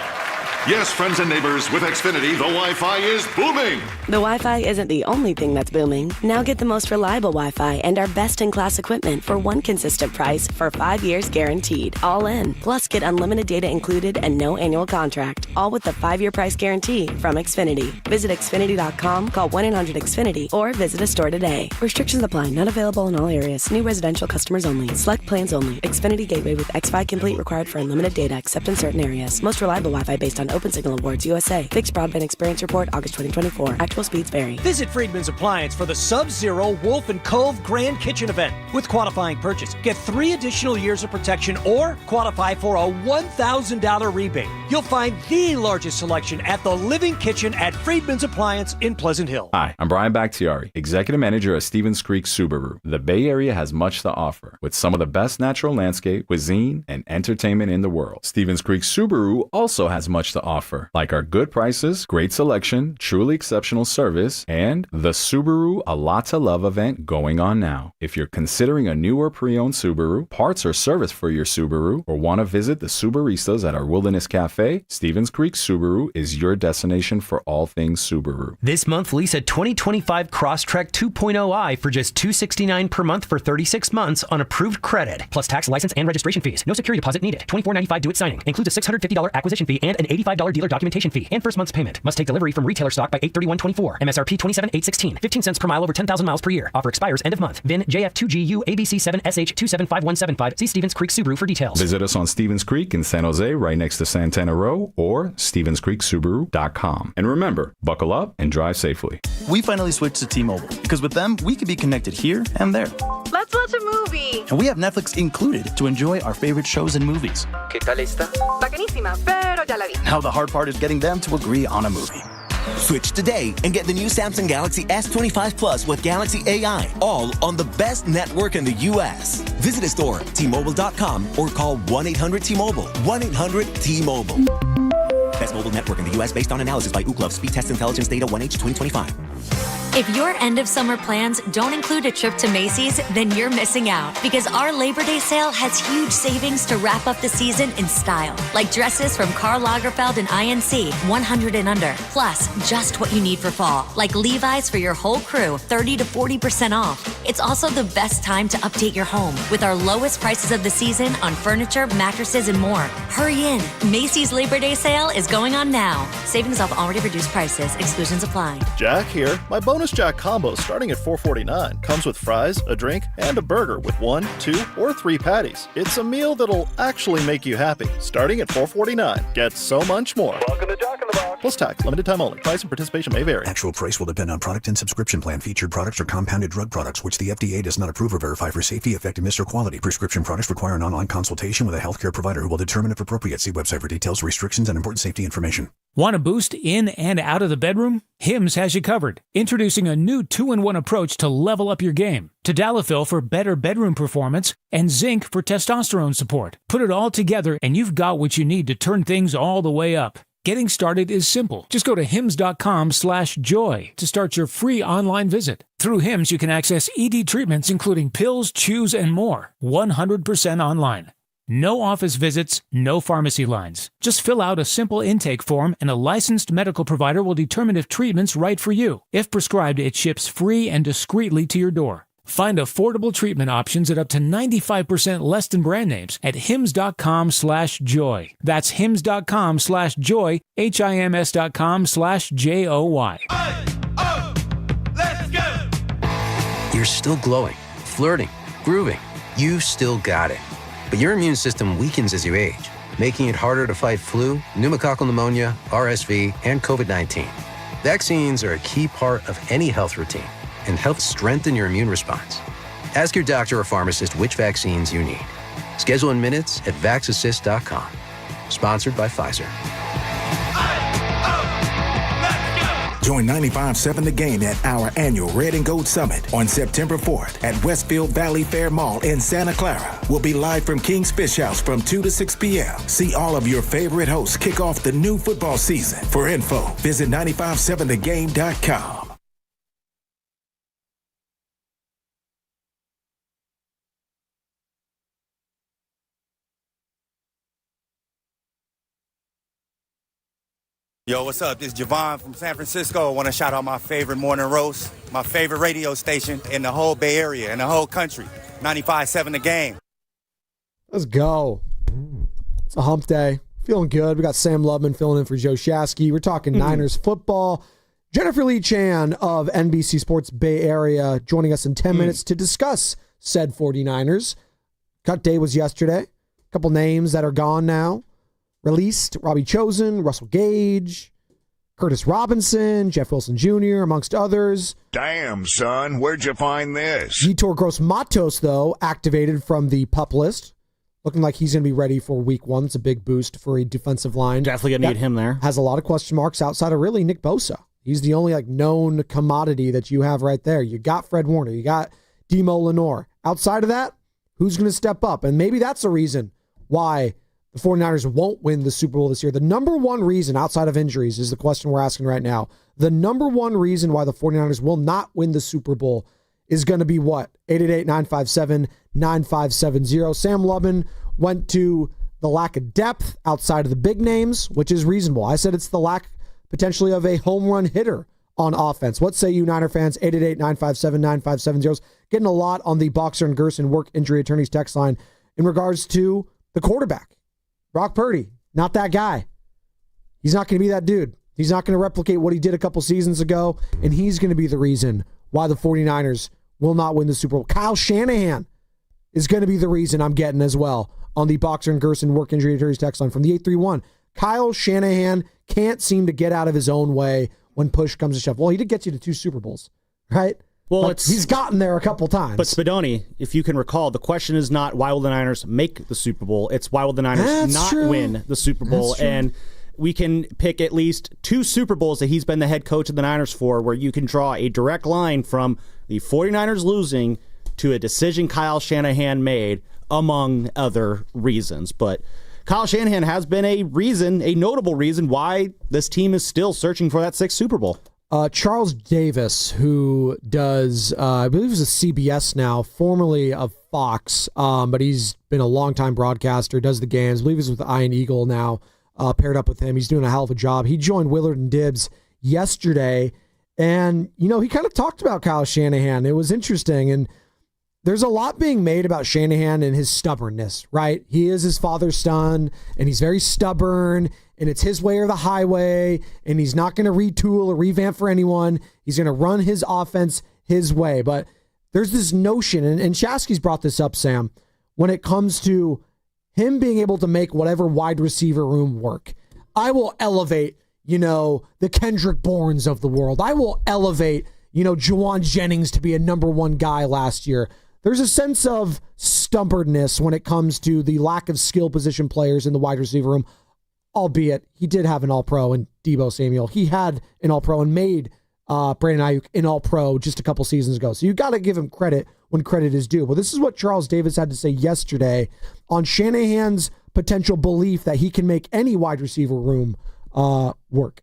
Yes, friends and neighbors, with Xfinity, the Wi-Fi is booming. The Wi-Fi isn't the only thing that's booming. Now get the most reliable Wi-Fi and our best-in-class equipment for one consistent price for 5 years guaranteed. All in. Plus, get unlimited data included and no annual contract. All with the 5-year price guarantee from Xfinity. Visit Xfinity.com, call 1-800-XFINITY, or visit a store today. Restrictions apply. Not available in all areas. New residential customers only. Select plans only. Xfinity Gateway with X5 Complete required for unlimited data except in certain areas. Most reliable Wi-Fi based on Open Signal Awards USA. Fixed Broadband Experience Report, August 2024. Actual speeds vary. Visit Friedman's Appliance for the Sub-Zero Wolf and Cove Grand Kitchen event. With qualifying purchase, get 3 additional years of protection or qualify for a $1,000 rebate. You'll find the largest selection at the Living Kitchen at Friedman's Appliance in Pleasant Hill. Hi, I'm Brian Bakhtiari, Executive Manager at Stevens Creek Subaru. The Bay Area has much to offer, with some of the best natural landscape, cuisine, and entertainment in the world. Stevens Creek Subaru also has much to offer, like our good prices, great selection, truly exceptional service, and the Subaru A Lot to Love event going on now. If you're considering a new or pre-owned Subaru, parts or service for your Subaru, or want to visit the Subaristas at our Wilderness Cafe, Stevens Creek Subaru is your destination for all things Subaru. This month, lease a 2025 Crosstrek 2.0i for just $269 per month for 36 months on approved credit, plus tax, license, and registration fees. No security deposit needed. $24.95 due at signing. Includes a $650 acquisition fee and an $85 dealer documentation fee and first month's payment. Must take delivery from retailer stock by 8/31/24. MSRP $27,816. 15 cents per mile over 10,000 miles per year. Offer expires end of month. VIN JF2GU ABC7SH275175. See Stevens Creek Subaru for details. Visit us on Stevens Creek in San Jose, right next to Santana Row, or StevensCreekSubaru.com. And remember, buckle up and drive safely. We finally switched to T-Mobile because with them, we can be connected here and there. Let's watch a movie. And we have Netflix included to enjoy our favorite shows and movies. ¿Qué tal está? Bacanísima, pero ya la vi. Now the hard part is getting them to agree on a movie. Switch today and get the new Samsung Galaxy S25 Plus with Galaxy AI, all on the best network in the U.S. Visit a store, T-Mobile.com, or call 1-800-T-Mobile. 1-800-T-Mobile. Best mobile network in the U.S. based on analysis by Ookla Speed Test Intelligence Data 1H 2025. If your end of summer plans don't include a trip to Macy's, then you're missing out because our Labor Day sale has huge savings to wrap up the season in style. Like dresses from Karl Lagerfeld and INC, 100 and under. Plus, just what you need for fall, like Levi's for your whole crew, 30 to 40% off. It's also the best time to update your home with our lowest prices of the season on furniture, mattresses, and more. Hurry in. Macy's Labor Day sale is going on now. Savings off already reduced prices. Exclusions apply. Jack here. My bonus Jack combo starting at $4.49 comes with fries, a drink, and a burger with 1, 2, or 3 patties. It's a meal that'll actually make you happy. Starting at $4.49. Get so much more. Welcome to Jack in the Box. Plus tax. Limited time only. Price and participation may vary. Actual price will depend on product and subscription plan. Featured products are compounded drug products, which the FDA does not approve or verify for safety, effectiveness, or quality. Prescription products require an online consultation with a healthcare provider who will determine if appropriate. See website for details, restrictions, and important safety information. Want a boost in and out of the bedroom? Hims has you covered. Introducing a new 2-in-1 approach to level up your game. Tadalafil for better bedroom performance and zinc for testosterone support. Put it all together and you've got what you need to turn things all the way up. Getting started is simple. Just go to hims.com/joy to start your free online visit. Through Hims, you can access ED treatments including pills, chews, and more. 100% online. No office visits, no pharmacy lines. Just fill out a simple intake form and a licensed medical provider will determine if treatment's right for you. If prescribed, it ships free and discreetly to your door. Find affordable treatment options at up to 95% less than brand names at hims.com/joy. That's hims.com/joy, HIMS.com/JOY. Let's go! You're still glowing, flirting, grooving. You still got it. But your immune system weakens as you age, making it harder to fight flu, pneumococcal pneumonia, RSV, and COVID-19. Vaccines are a key part of any health routine and help strengthen your immune response. Ask your doctor or pharmacist which vaccines you need. Schedule in minutes at vaxassist.com. Sponsored by Pfizer. Join 95.7 The Game at our annual Red and Gold Summit on September 4th at Westfield Valley Fair Mall in Santa Clara. We'll be live from King's Fish House from 2 to 6 p.m. See all of your favorite hosts kick off the new football season. For info, visit 957thegame.com. Yo, what's up? This is Jawan from San Francisco. I want to shout out my favorite morning roast, my favorite radio station in the whole Bay Area and the whole country. 95.7 The Game. Let's go. It's a hump day. Feeling good. We got Sam Lubman filling in for Joe Shasky. We're talking Niners football. Jennifer Lee Chan of NBC Sports Bay Area joining us in 10 minutes to discuss said 49ers. Cut day was yesterday. A couple names that are gone now. Released: Robbie Chosen, Russell Gage, Curtis Robinson, Jeff Wilson Jr., amongst others. Damn, son, where'd you find this? Yetur Gross-Matos, though, activated from the PUP list. Looking like he's going to be ready for week 1. It's a big boost for a defensive line. Definitely going to need him there. Has a lot of question marks outside of really Nick Bosa. He's the only known commodity that you have right there. You got Fred Warner. You got Demo Lenore. Outside of that, who's going to step up? And maybe that's the reason why the 49ers won't win the Super Bowl this year. The number one reason outside of injuries is the question we're asking right now. The number one reason why the 49ers will not win the Super Bowl is going to be what? 888-957-9570. Sam Lubman went to the lack of depth outside of the big names, which is reasonable. I said it's the lack potentially of a home run hitter on offense. What say you, Niner fans? 888-957-9570. Getting a lot on the Boxer and Gerson work injury attorneys text line in regards to the quarterback. Brock Purdy, not that guy. He's not going to be that dude. He's not going to replicate what he did a couple seasons ago, and he's going to be the reason why the 49ers will not win the Super Bowl. Kyle Shanahan is going to be the reason I'm getting as well on the Boxer and Gerson work injury attorneys text line from the 831. Kyle Shanahan can't seem to get out of his own way when push comes to shove. Well, he did get you to 2 Super Bowls, right? Well, he's gotten there a couple times. But Spadoni, if you can recall, the question is not why will the Niners make the Super Bowl. It's why will the Niners win the Super Bowl. And we can pick at least 2 Super Bowls that he's been the head coach of the Niners for where you can draw a direct line from the 49ers losing to a decision Kyle Shanahan made, among other reasons. But Kyle Shanahan has been a notable reason why this team is still searching for that 6th Super Bowl. Charles Davis, who does, I believe he's a CBS now, formerly of Fox, but he's been a longtime broadcaster, does the games. I believe he's with Iron Eagle now, paired up with him. He's doing a hell of a job. He joined Willard and Dibs yesterday, And, he kind of talked about Kyle Shanahan. It was interesting. And there's a lot being made about Shanahan and his stubbornness, right? He is his father's son, and he's very stubborn, and it's his way or the highway, and he's not going to retool or revamp for anyone. He's going to run his offense his way. But there's this notion, and Shasky's brought this up, Sam, when it comes to him being able to make whatever wide receiver room work. I will elevate, the Kendrick Bournes of the world. I will elevate, Jawan Jennings to be a number one guy last year. There's a sense of stubbornness when it comes to the lack of skill position players in the wide receiver room, albeit he did have an All-Pro in Deebo Samuel. He had an All-Pro and made Brandon Ayuk an All-Pro just a couple seasons ago. So you got to give him credit when credit is due. Well, this is what Charles Davis had to say yesterday on Shanahan's potential belief that he can make any wide receiver room work.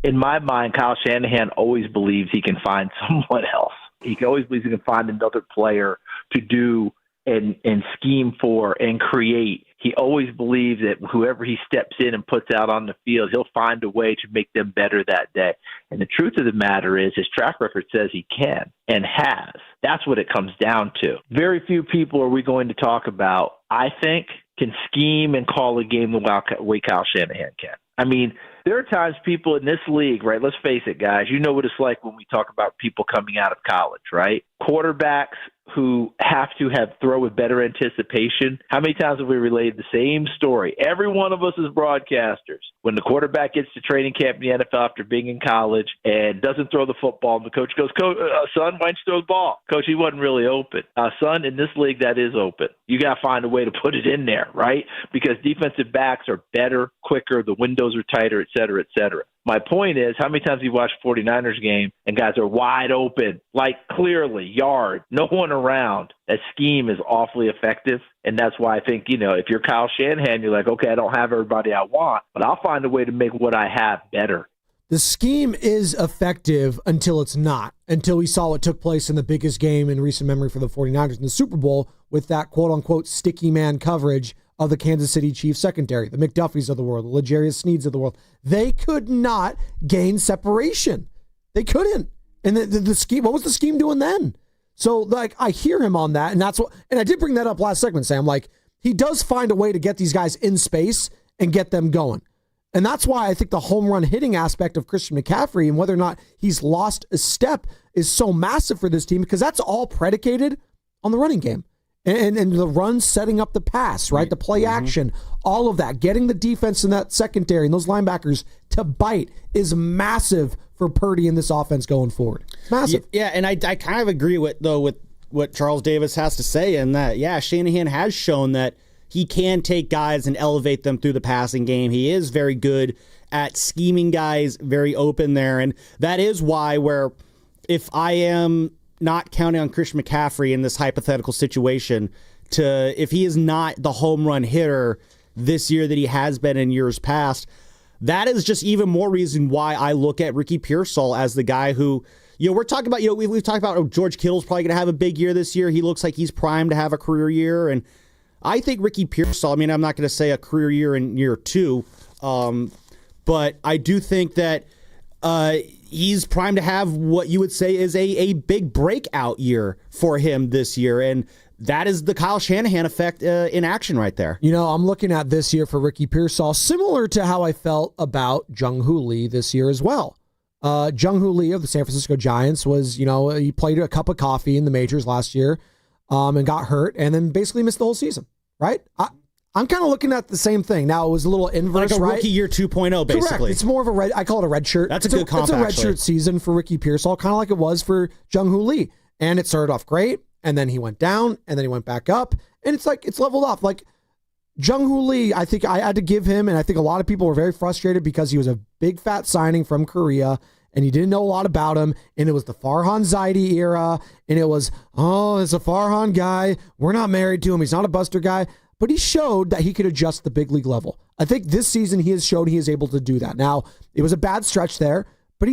In my mind, Kyle Shanahan always believes he can find someone else. He always believes he can find another player to do and scheme for and create. He always believes that whoever he steps in and puts out on the field, he'll find a way to make them better that day. And the truth of the matter is his track record says he can and has. That's what it comes down to. Very few people are we going to talk about, I think, can scheme and call a game the way Kyle Shanahan can. I mean, there are times people in this league, right? Let's face it, guys. You know what it's like when we talk about people coming out of college, right? Quarterbacks who have to throw with better anticipation. How many times have we relayed the same story? Every one of us is broadcasters. When the quarterback gets to training camp in the NFL after being in college and doesn't throw the football, and the coach goes, son, why don't you throw the ball? Coach, he wasn't really open. Son, in this league, that is open. You got to find a way to put it in there, right? Because defensive backs are better, quicker, the windows are tighter, et cetera, et cetera. My point is, how many times have you watched a 49ers game and guys are wide open, like clearly, yard, no one around? That scheme is awfully effective, and that's why I think, if you're Kyle Shanahan, you're like, okay, I don't have everybody I want, but I'll find a way to make what I have better. The scheme is effective until it's not, until we saw what took place in the biggest game in recent memory for the 49ers in the Super Bowl with that quote-unquote sticky man coverage of the Kansas City Chiefs secondary, the McDuffies of the world, the L'Jarius Sneeds of the world. They could not gain separation. They couldn't. And the scheme, what was the scheme doing then? So, I hear him on that, and I did bring that up last segment, Sam. He does find a way to get these guys in space and get them going. And that's why I think the home run hitting aspect of Christian McCaffrey and whether or not he's lost a step is so massive for this team, because that's all predicated on the running game. And the run setting up the pass, right? The play action, all of that. Getting the defense in that secondary and those linebackers to bite is massive for Purdy in this offense going forward. Massive. Yeah, and I kind of agree with what Charles Davis has to say in that, Shanahan has shown that he can take guys and elevate them through the passing game. He is very good at scheming guys very open there. And that is why if I am not counting on Christian McCaffrey in this hypothetical situation, if he is not the home run hitter this year that he has been in years past, that is just even more reason why I look at Ricky Pierol as the guy who, we're talking about, we've talked about George Kittle's probably going to have a big year this year. He looks like he's primed to have a career year. And I think Ricky Pierol, I'm not going to say a career year in year 2, but I do think that he's primed to have what you would say is a big breakout year for him this year. And that is the Kyle Shanahan effect in action right there. I'm looking at this year for Ricky Pierol, similar to how I felt about Jung-Hoo Lee this year as well. Jung-Hoo Lee of the San Francisco Giants was, he played a cup of coffee in the majors last year and got hurt and then basically missed the whole season, right? I'm kind of looking at the same thing. Now, it was a little inverse, like a right? rookie year 2.0, basically. Correct. It's more of I call it a red shirt. That's a good comp, It's a red shirt season for Ricky Pierol, kind of like it was for Jung-Hoo Lee. And it started off great, and then he went down, and then he went back up, and it's leveled off. Jung-Hoo Lee, I think I had to give him, and I think a lot of people were very frustrated because he was a big fat signing from Korea, and you didn't know a lot about him, and it was the Farhan Zaidi era, and it was, it's a Farhan guy. We're not married to him. He's not a buster guy. But he showed that he could adjust the big league level. I think this season he has shown he is able to do that. Now, it was a bad stretch there, but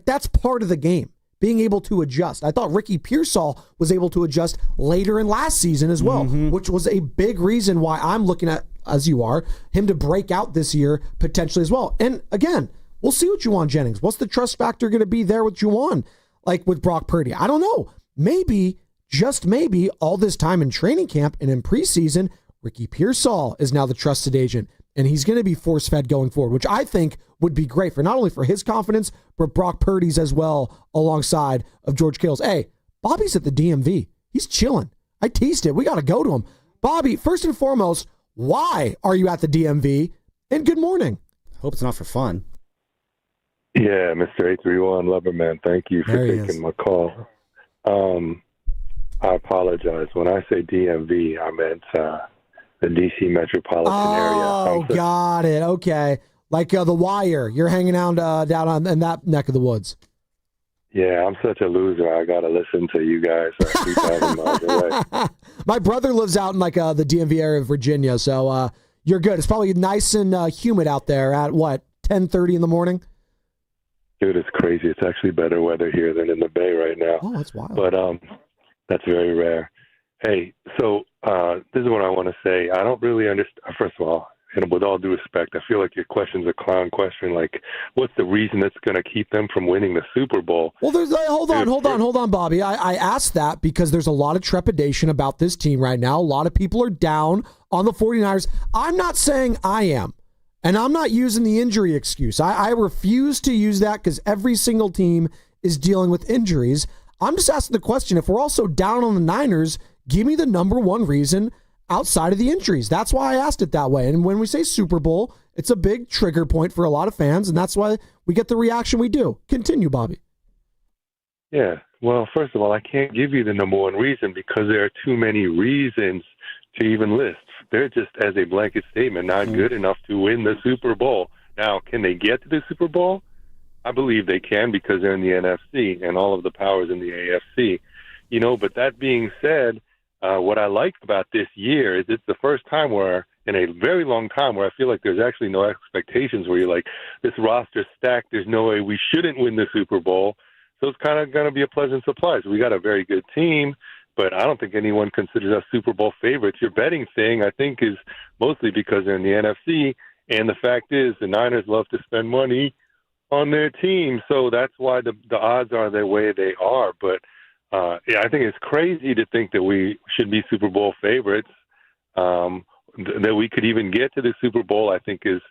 that's part of the game, being able to adjust. I thought Ricky Pierol was able to adjust later in last season as well, which was a big reason why I'm looking at, as you are, him to break out this year potentially as well. And again, We'll see with Jawan Jennings. What's the trust factor going to be there with Jawan, like with Brock Purdy? I don't know. Maybe, just maybe, all this time in training camp and in preseason, Ricky Pearsall is now the trusted agent, and he's going to be force-fed going forward, which I think would be great for not only for his confidence, but Brock Purdy's as well, alongside of George Kittle's. Hey, Bobby's at the DMV. He's chilling. I teased it. We got to go to him. Bobby, first and foremost, why are you at the DMV? And good morning. Hope it's not for fun. Yeah, Mr. 831 Loverman, thank you for taking my call. I apologize. When I say DMV, I meant the D.C. metropolitan area. Oh, got it. Okay. Like The Wire. You're hanging out down in that neck of the woods. Yeah, I'm such a loser. I got to listen to you guys 3,000 miles away. My brother lives out in like the DMV area of Virginia, so you're good. It's probably nice and humid out there at, 10:30 in the morning? Dude, it's crazy. It's actually better weather here than in the Bay right now. Oh, that's wild. But that's very rare. Hey, so this is what I want to say. I don't really understand. First of all, and with all due respect, I feel like your question's a clown question. Like, what's the reason that's going to keep them from winning the Super Bowl? Well, there's hold on, Bobby. I asked that because there's a lot of trepidation about this team right now. A lot of people are down on the 49ers. I'm not saying I am. And I'm not using the injury excuse. I refuse to use that because every single team is dealing with injuries. I'm just asking the question, if we're also down on the Niners, give me the number one reason outside of the injuries. That's why I asked it that way. And when we say Super Bowl, it's a big trigger point for a lot of fans, and that's why we get the reaction we do. Continue, Bobby. Yeah. Well, first of all, I can't give you the number one reason because there are too many reasons to even list. They're just, as a blanket statement, not good enough to win the Super Bowl. Now, can they get to the Super Bowl? I believe they can because they're in the NFC and all of the powers in the AFC. But that being said, what I like about this year is it's the first time where, in a very long time, where I feel like there's actually no expectations where you're like, this roster's stacked, there's no way we shouldn't win the Super Bowl. So it's kind of going to be a pleasant surprise. We got a very good team, but I don't think anyone considers us Super Bowl favorites. Your betting thing, I think, is mostly because they're in the NFC, and the fact is the Niners love to spend money on their team, so that's why the odds are the way they are. But I think it's crazy to think that we should be Super Bowl favorites. That we could even get to the Super Bowl, I think, is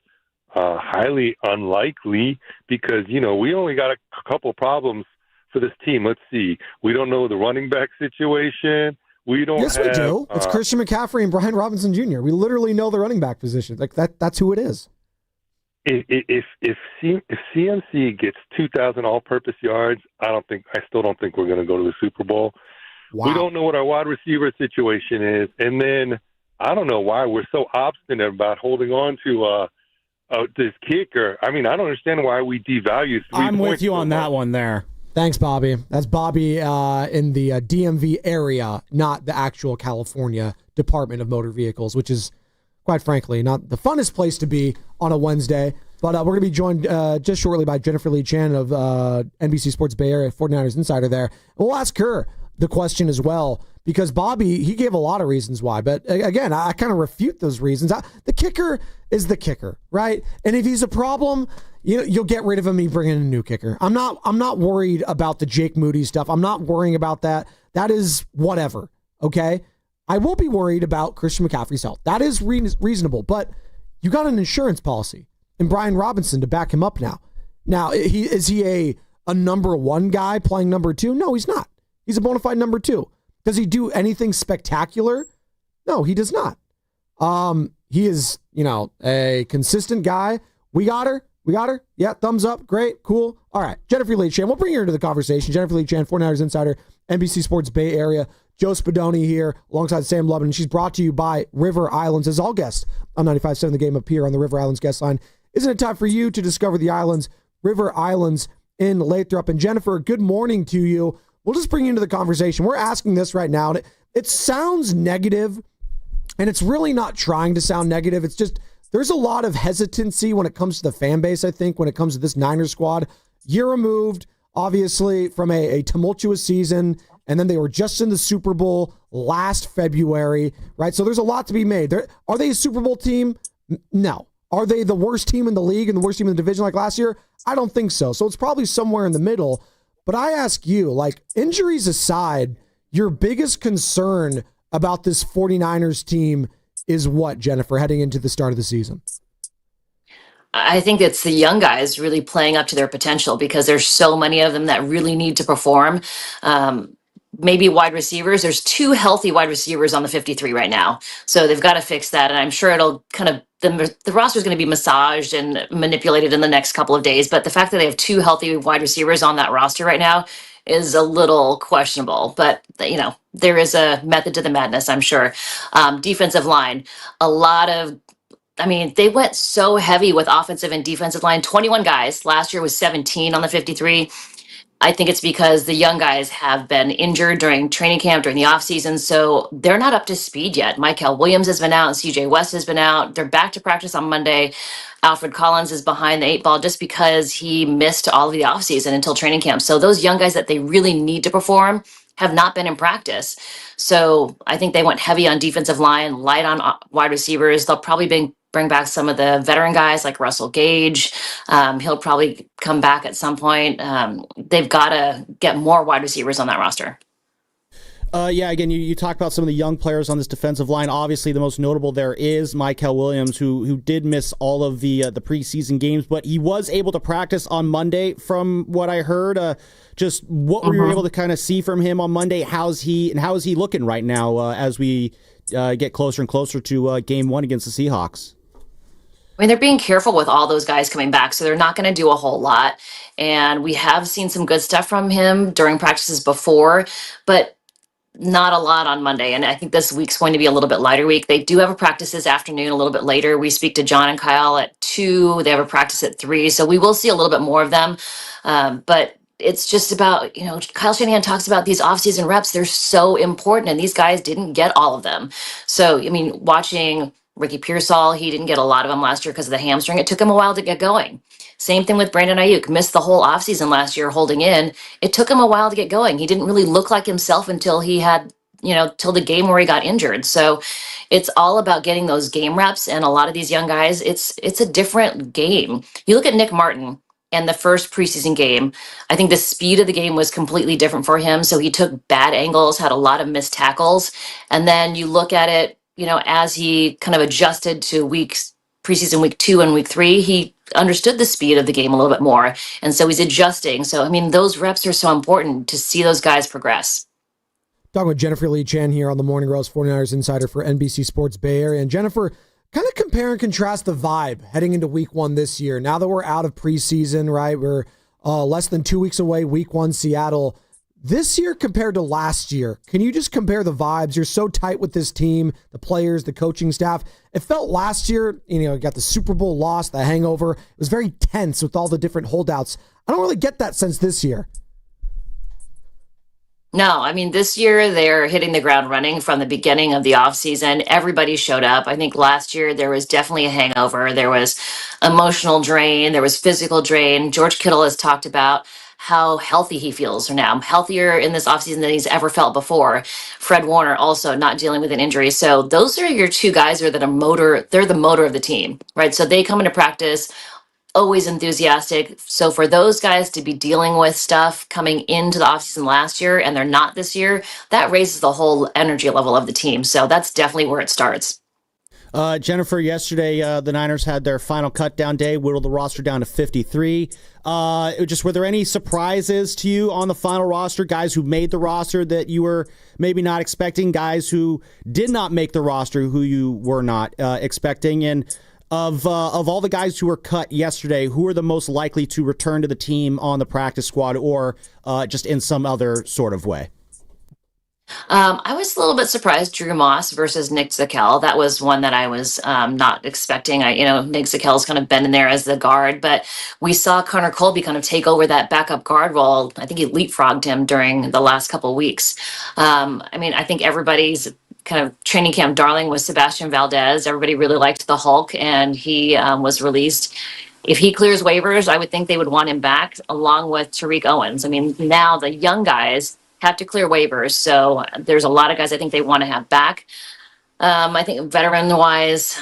highly unlikely because, we only got a couple problems for this team. Let's see. We don't know the running back situation. We don't Yes, we do. It's Christian McCaffrey and Brian Robinson Jr. We literally know the running back position. Like that's who it is. If CMC gets 2,000 all-purpose yards, I still don't think we're going to go to the Super Bowl. Wow. We don't know what our wide receiver situation is, and then I don't know why we're so obstinate about holding on to this kicker. I mean, I don't understand why we devalue 3 points. I'm with you on that one there. Thanks, Bobby. That's Bobby in the DMV area, not the actual California Department of Motor Vehicles, which is, quite frankly, not the funnest place to be on a Wednesday. But we're going to be joined just shortly by Jennifer Lee Chan of NBC Sports Bay Area, 49ers Insider there. And we'll ask her the question as well, because Bobby, he gave a lot of reasons why. But again, I kind of refute those reasons. The kicker is the kicker, right? And if he's a problem, you'll get rid of him, you bring in a new kicker. I'm not worried about the Jake Moody stuff. I'm not worrying about that. That is whatever, okay? I will be worried about Christian McCaffrey's health. That is reasonable, but you got an insurance policy and Brian Robinson to back him up now. Now, is he a number one guy playing number two? No, he's not. He's a bona fide number two. Does he do anything spectacular? No, he does not. He is, a consistent guy. We got her. Yeah, thumbs up. Great. Cool. All right. Jennifer Lee Chan. We'll bring her into the conversation. Jennifer Lee Chan, 49ers Insider, NBC Sports Bay Area. Joe Spadoni here alongside Sam Lubin. She's brought to you by River Islands as all guests on 95.7 The Game up here on the River Islands guest line. Isn't it time for you to discover the islands? River Islands in Lathrop. And Jennifer, good morning to you. We'll just bring you into the conversation. We're asking this right now. It sounds negative, and it's really not trying to sound negative. It's just there's a lot of hesitancy when it comes to the fan base, I think, when it comes to this Niners squad. Year removed, obviously, from a tumultuous season, and then they were just in the Super Bowl last February, right? So there's a lot to be made. Are they a Super Bowl team? No. Are they the worst team in the league and the worst team in the division like last year? I don't think so. So it's probably somewhere in the middle. But I ask you, like, injuries aside, your biggest concern about this 49ers team is what, Jennifer, heading into the start of the season? I think it's the young guys really playing up to their potential because there's so many of them that really need to perform. Maybe wide receivers. There's 2 healthy wide receivers on the 53 right now. So they've got to fix that. And I'm sure it'll kind of, the roster is going to be massaged and manipulated in the next couple of days. But the fact that they have 2 healthy wide receivers on that roster right now is a little questionable. But, you know, there is a method to the madness, I'm sure. Defensive line, they went so heavy with offensive and defensive line. 21 guys. Last year was 17 on the 53. I think it's because the young guys have been injured during training camp, during the offseason, so they're not up to speed yet. Michael Williams has been out and CJ West has been out. They're back to practice on Monday. Alfred Collins is behind the 8 ball just because he missed all of the offseason until training camp. So those young guys that they really need to perform have not been in practice. So I think they went heavy on defensive line, light on wide receivers. They'll probably bring back some of the veteran guys like Russell Gage. He'll probably come back at some point. They've got to get more wide receivers on that roster. Again, you talk about some of the young players on this defensive line. Obviously, the most notable there is Michael Williams, who did miss all of the preseason games, but he was able to practice on Monday from what I heard. Just what were you able to kind of see from him on Monday? How is he looking right now as we get closer and closer to game 1 against the Seahawks? I mean, they're being careful with all those guys coming back, so they're not going to do a whole lot. And we have seen some good stuff from him during practices before, but not a lot on Monday. And I think this week's going to be a little bit lighter week. They do have a practice this afternoon a little bit later. We speak to John and Kyle at 2. They have a practice at 3. So we will see a little bit more of them. But it's just about, Kyle Shanahan talks about these offseason reps. They're so important, and these guys didn't get all of them. So, watching Ricky Pierol, he didn't get a lot of them last year because of the hamstring. It took him a while to get going. Same thing with Brandon Ayuk. Missed the whole offseason last year holding in. It took him a while to get going. He didn't really look like himself until he had, till the game where he got injured. So it's all about getting those game reps. And a lot of these young guys, it's a different game. You look at Nick Martin and the first preseason game. I think the speed of the game was completely different for him. So he took bad angles, had a lot of missed tackles. And then you look at it, as he kind of adjusted to preseason week 2 and week 3, he understood the speed of the game a little bit more. And so he's adjusting. So, those reps are so important to see those guys progress. Talking with Jennifer Lee Chan here on the Morning Rose 49ers Insider for NBC Sports Bay Area. And Jennifer, kind of compare and contrast the vibe heading into week 1 this year. Now that we're out of preseason, right? We're less than 2 weeks away, week 1, Seattle. This year compared to last year, can you just compare the vibes? You're so tight with this team, the players, the coaching staff. It felt last year, you got the Super Bowl loss, the hangover. It was very tense with all the different holdouts. I don't really get that sense this year. No, this year they're hitting the ground running from the beginning of the offseason. Everybody showed up. I think last year there was definitely a hangover. There was emotional drain. There was physical drain. George Kittle has talked about how healthy he feels now, healthier in this offseason than he's ever felt before. Fred Warner also not dealing with an injury. So those are your 2 guys they're the motor of the team, right? So they come into practice always enthusiastic. So for those guys to be dealing with stuff coming into the offseason last year and they're not this year, that raises the whole energy level of the team. So that's definitely where it starts. Jennifer, yesterday the Niners had their final cut down day, whittled the roster down to 53. Were there any surprises to you on the final roster? Guys who made the roster that you were maybe not expecting, guys who did not make the roster who you were not expecting, and of all the guys who were cut yesterday, who are the most likely to return to the team on the practice squad or just in some other sort of way? I was a little bit surprised, Drew Moss versus Nick Zicam. That was one that I was not expecting. Nick Zicam's kind of been in there as the guard, but we saw Connor Colby kind of take over that backup guard role. I think he leapfrogged him during the last couple of weeks. I think everybody's kind of training camp darling was Sebastian Valdez. Everybody really liked the Hulk, and he was released. If he clears waivers, I would think they would want him back along with Tariq Owens. Now the young guys have to clear waivers. So there's a lot of guys I think they want to have back. I think veteran-wise,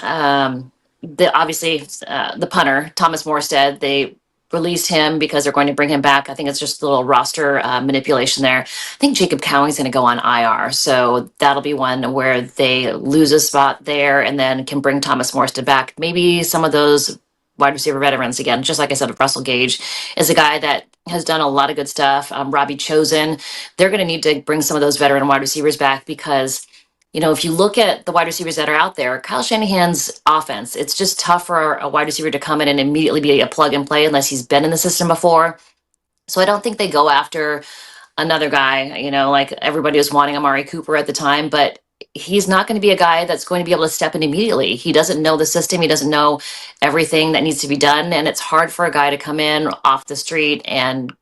obviously the punter, Thomas Morstead, they released him because they're going to bring him back. I think it's just a little roster manipulation there. I think Jacob Cowing's going to go on IR. So that'll be one where they lose a spot there and then can bring Thomas Morstead back. Maybe some of those wide receiver veterans again, just like I said, Russell Gage is a guy that has done a lot of good stuff. Robbie Chosen, they're going to need to bring some of those veteran wide receivers back because, you know, if you look at the wide receivers that are out there, Kyle Shanahan's offense, it's just tough for a wide receiver to come in and immediately be a plug and play unless he's been in the system before. So I don't think they go after another guy, you know, like everybody was wanting Amari Cooper at the time, but he's not going to be a guy that's going to be able to step in immediately. He doesn't know the system. He doesn't know everything that needs to be done. And it's hard for a guy to come in off the street and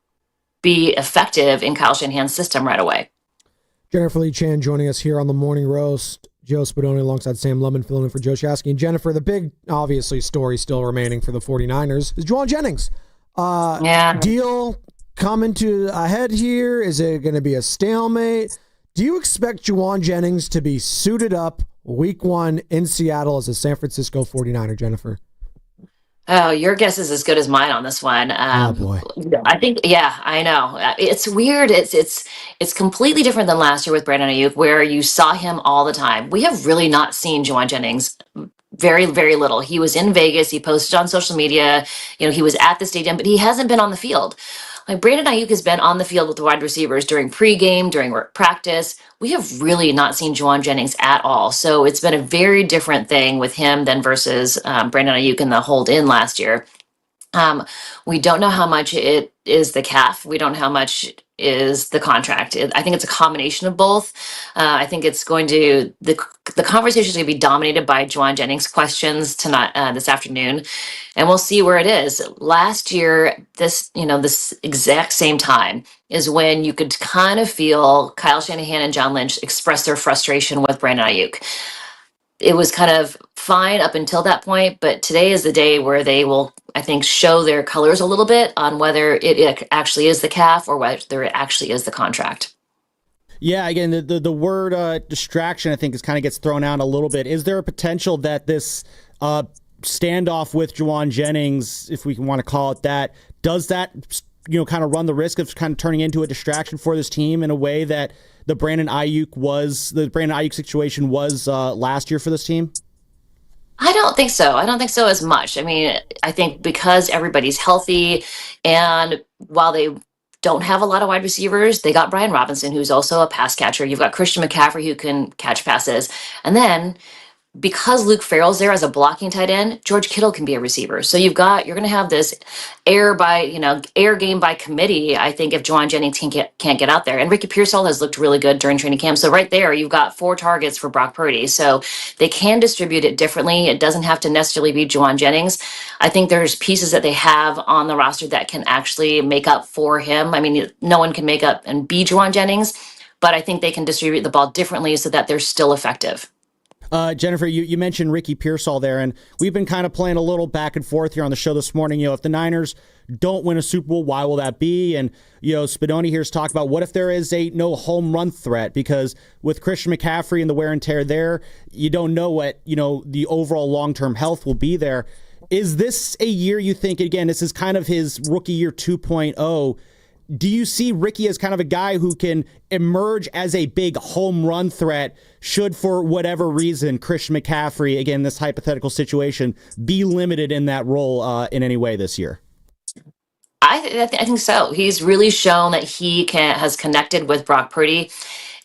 be effective in Kyle Shanahan's system right away. Jennifer Lee Chan joining us here on the Morning Roast. Joe Spadoni alongside Sam Lemon filling in for Joe Shasky. And Jennifer, the big, obviously, story still remaining for the 49ers is Jawan Jennings. Deal coming to a head here? Is it going to be a stalemate? Do you expect Jawan Jennings to be suited up week 1 in Seattle as a San Francisco 49er, Jennifer? Oh, your guess is as good as mine on this one. Oh boy! I think, yeah, I know. It's weird. It's completely different than last year with Brandon Ayuk, where you saw him all the time. We have really not seen Jawan Jennings very, very little. He was in Vegas. He posted on social media. You know, he was at the stadium, but he hasn't been on the field. Like Brandon Ayuk has been on the field with the wide receivers during pregame, during practice. We have really not seen Jawan Jennings at all. So it's been a very different thing with him than versus Brandon Ayuk in the hold in last year. We don't know how much it is the calf. We don't know how much is the contract. I think it's a combination of both. I think it's going to, the conversation is going to be dominated by Jawan Jennings questions tonight, this afternoon, and we'll see where it is. Last year, this exact same time is when you could kind of feel Kyle Shanahan and John Lynch express their frustration with Brandon Ayuk. It was kind of fine up until that point, but today is the day where they will, I think, show their colors a little bit on whether it actually is the calf or whether it actually is the contract. Yeah, again, the word distraction, I think, kind of gets thrown out a little bit. Is there a potential that this standoff with Jawan Jennings, if we want to call it that, does that, kind of run the risk of kind of turning into a distraction for this team in a way that the Brandon Ayuk situation was last year for this team? I don't think so. I don't think so as much. I mean, I think because everybody's healthy, and while they don't have a lot of wide receivers, they got Brian Robinson, who's also a pass catcher. You've got Christian McCaffrey, who can catch passes. And then because Luke Farrell's there as a blocking tight end, George Kittle can be a receiver. So you're going to have this air game by committee, I think, if Jawan Jennings can't get out there. And Ricky Pierol has looked really good during training camp. So right there, you've got 4 targets for Brock Purdy. So they can distribute it differently. It doesn't have to necessarily be Jawan Jennings. I think there's pieces that they have on the roster that can actually make up for him. I mean, no one can make up and be Jawan Jennings, but I think they can distribute the ball differently so that they're still effective. Jennifer, you mentioned Ricky Pierol there, and we've been kind of playing a little back and forth here on the show this morning. If the Niners don't win a Super Bowl, why will that be? And, Spadoni here's talked about what if there is no home run threat? Because with Christian McCaffrey and the wear and tear there, you don't know what, the overall long-term health will be there. Is this a year you think, again, this is kind of his rookie year 2.0, do you see Ricky as kind of a guy who can emerge as a big home run threat should, for whatever reason, Christian McCaffrey, again, this hypothetical situation, be limited in that role in any way this year? I think so. He's really shown that he has connected with Brock Purdy.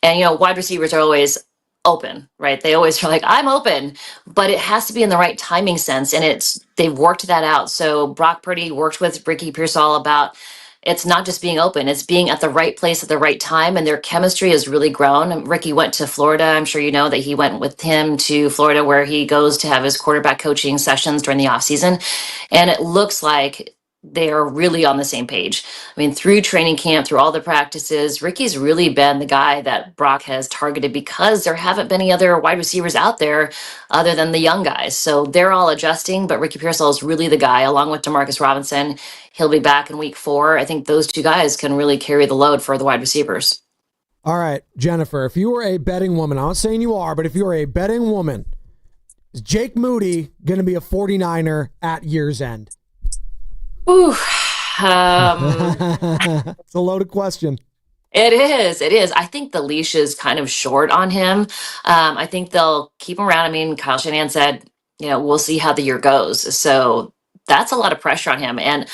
And, wide receivers are always open, right? They always are like, I'm open, but it has to be in the right timing sense. And they've worked that out. So Brock Purdy worked with Ricky Pierol about, it's not just being open, it's being at the right place at the right time, and their chemistry has really grown. Ricky went to Florida. I'm sure you know that he went with him to Florida, where he goes to have his quarterback coaching sessions during the offseason, and it looks like they are really on the same page. I mean, through training camp, through all the practices, Ricky's really been the guy that Brock has targeted because there haven't been any other wide receivers out there other than the young guys. So they're all adjusting, but Ricky Pierol is really the guy, along with Demarcus Robinson. He'll be back in week 4. I think those 2 guys can really carry the load for the wide receivers. All right, Jennifer, if you were a betting woman, I'm not saying you are, but if you were a betting woman, Is Jake Moody going to be a 49er at year's end? Ooh, It's a loaded question. It is. It is. I think the leash is kind of short on him. I think they'll keep him around. I mean, Kyle Shanahan said, we'll see how the year goes. So that's a lot of pressure on him. And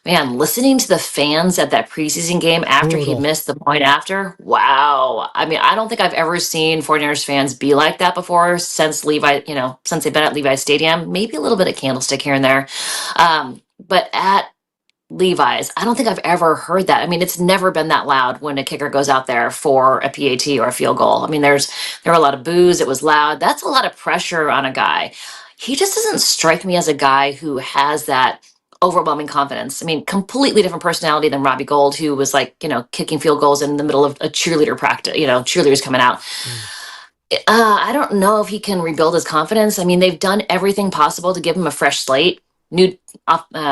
man, listening to the fans at that preseason game after he missed the point after, wow. I mean, I don't think I've ever seen 49ers fans be like that before since since they've been at Levi Stadium. Maybe a little bit of Candlestick here and there. But at Levi's, I don't think I've ever heard that. I mean, it's never been that loud when a kicker goes out there for a PAT or a field goal. I mean, there were a lot of boos. It was loud. That's a lot of pressure on a guy. He just doesn't strike me as a guy who has that overwhelming confidence. I mean, completely different personality than Robbie Gould, who was kicking field goals in the middle of a cheerleader practice, cheerleaders coming out. I don't know if he can rebuild his confidence. I mean, they've done everything possible to give him a fresh slate. New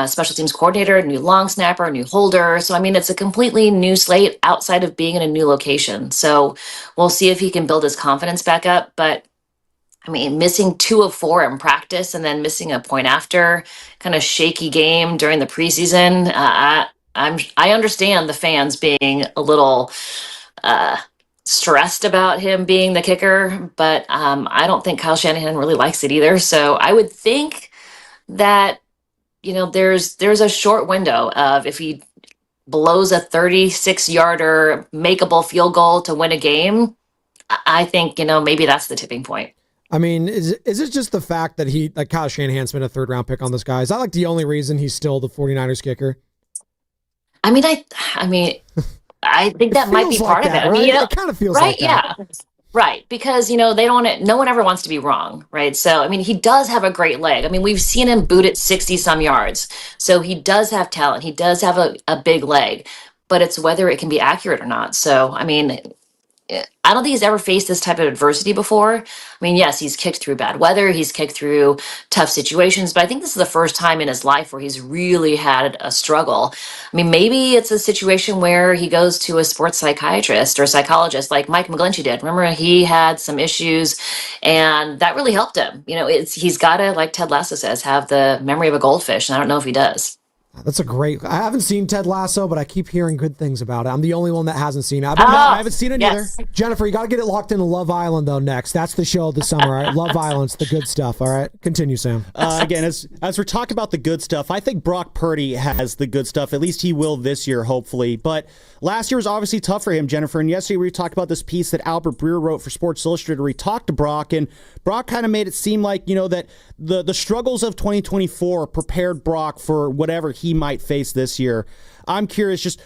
special teams coordinator, new long snapper, new holder. So, I mean, it's a completely new slate outside of being in a new location. So we'll see if he can build his confidence back up. But, I mean, missing 2 of 4 in practice and then missing a point after, kind of shaky game during the preseason. I understand the fans being a little stressed about him being the kicker, but I don't think Kyle Shanahan really likes it either. So I would think that there's a short window of if he blows a 36-yarder makeable field goal to win a game, I think, maybe that's the tipping point. I mean, is it just the fact that Kyle Shanahan spent a 3rd-round pick on this guy? Is that the only reason he's still the 49ers kicker? I mean, I think that might be part of it. Right? I mean, it kind of feels like that. Yeah. Right, because no one ever wants to be wrong, right? So I mean, he does have a great leg. I mean, we've seen him boot it 60-some yards, so he does have talent. He does have a big leg, but it's whether it can be accurate or not. So I mean, I don't think he's ever faced this type of adversity before. I mean, yes, he's kicked through bad weather, he's kicked through tough situations, but I think this is the first time in his life where he's really had a struggle. I mean, maybe it's a situation where he goes to a sports psychiatrist or psychologist like Mike McGlinchey did. Remember, he had some issues and that really helped him. He's got to, like Ted Lasso says, have the memory of a goldfish, and I don't know if he does. That's I haven't seen Ted Lasso, but I keep hearing good things about it. I'm the only one that hasn't seen it. I haven't seen it either. Jennifer, you got to get it locked into Love Island, though, next. That's the show of the summer, all right? Love Island's the good stuff, all right? Continue, Sam. Again, as we're talking about the good stuff, I think Brock Purdy has the good stuff. At least he will this year, hopefully. But last year was obviously tough for him, Jennifer. And yesterday we talked about this piece that Albert Breer wrote for Sports Illustrated where he talked to Brock. And Brock kind of made it seem like, that the struggles of 2024 prepared Brock for whatever he might face this year. I'm curious, just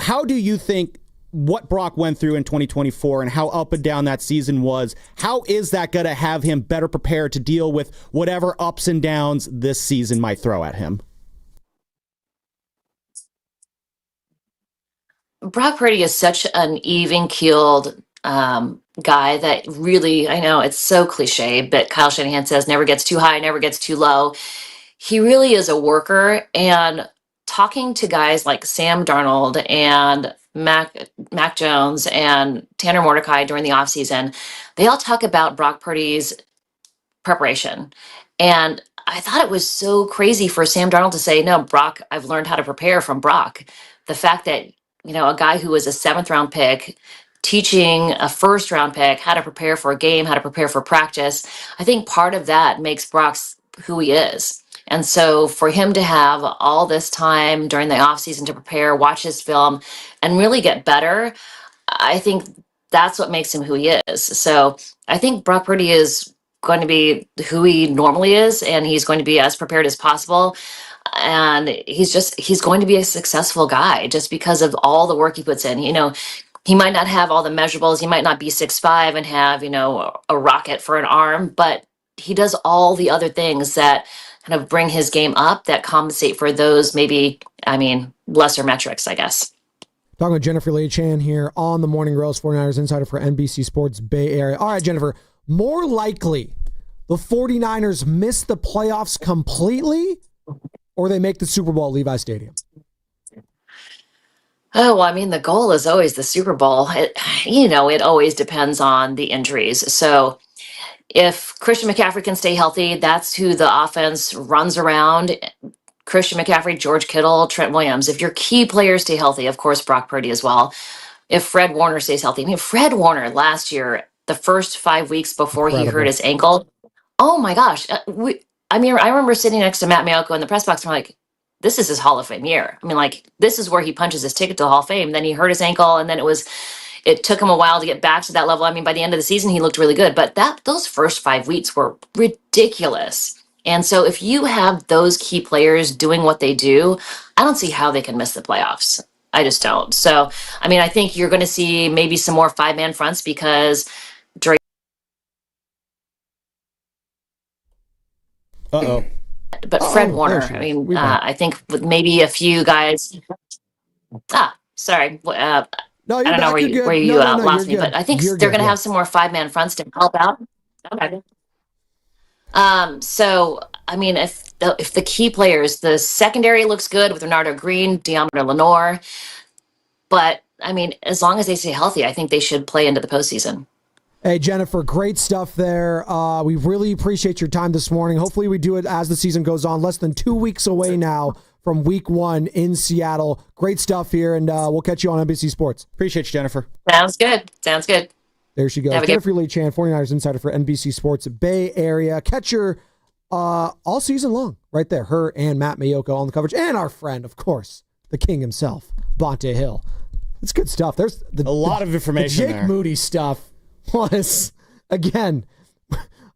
how do you think what Brock went through in 2024 and how up and down that season was, how is that going to have him better prepared to deal with whatever ups and downs this season might throw at him? Brock Purdy is such an even-keeled guy that really, I know it's so cliche, but Kyle Shanahan says never gets too high, never gets too low. He really is a worker, and talking to guys like Sam Darnold and Mac Jones and Tanner Mordecai during the offseason, they all talk about Brock Purdy's preparation. And I thought it was so crazy for Sam Darnold to say, no, Brock, I've learned how to prepare from Brock. The fact that, a guy who was a 7th-round pick teaching a 1st-round pick how to prepare for a game, how to prepare for practice, I think part of that makes Brock who he is. And so for him to have all this time during the offseason to prepare, watch his film, and really get better, I think that's what makes him who he is. So I think Brock Purdy is going to be who he normally is, and he's going to be as prepared as possible. And he's going to be a successful guy just because of all the work he puts in. He might not have all the measurables. He might not be 6'5" and have, a rocket for an arm, but he does all the other things that kind of bring his game up that compensate for those lesser metrics, I guess. Talking with Jennifer Lee Chan here on the Morning Roast, 49ers insider for NBC Sports Bay Area. All right, Jennifer, more likely the 49ers miss the playoffs completely or they make the Super Bowl at Levi Stadium? Oh, well, the goal is always the Super Bowl. It always depends on the injuries. So if Christian McCaffrey can stay healthy, that's who the offense runs around. Christian McCaffrey, George Kittle, Trent Williams. If your key players stay healthy, of course, Brock Purdy as well. If Fred Warner stays healthy. I mean, Fred Warner last year, the first 5 weeks before he hurt his ankle, oh my gosh. I remember sitting next to Matt Maiocco in the press box and we're like, this is his Hall of Fame year. I mean, like, this is where he punches his ticket to the Hall of Fame. Then he hurt his ankle, and then it took him a while to get back to that level. I mean, by the end of the season, he looked really good, but those first 5 weeks were ridiculous. And so if you have those key players doing what they do, I don't see how they can miss the playoffs. I just don't. So, I mean, I think you're going to see maybe some more 5-man fronts because Drake. But Fred Warner, I mean, I think with maybe a few guys. Sorry. I don't know where you lost me, but I think they're going to have some more 5-man fronts to help out. Okay. So, I mean, if the key players, the secondary looks good with Renardo Green, Deommodore Lenoir, but I mean, as long as they stay healthy, I think they should play into the postseason. Hey, Jennifer, great stuff there. We really appreciate your time this morning. Hopefully we do it as the season goes on. Less than 2 weeks away now from week 1 in Seattle. Great stuff here, and we'll catch you on NBC Sports. Appreciate you, Jennifer. Sounds good. There she goes. Jennifer Lee Chan, 49ers insider for NBC Sports Bay Area. Catch her all season long right there. Her and Matt Maiocco on the coverage. And our friend, of course, the king himself, Bonte Hill. It's good stuff. There's a lot of information the Jake Moody stuff was, again,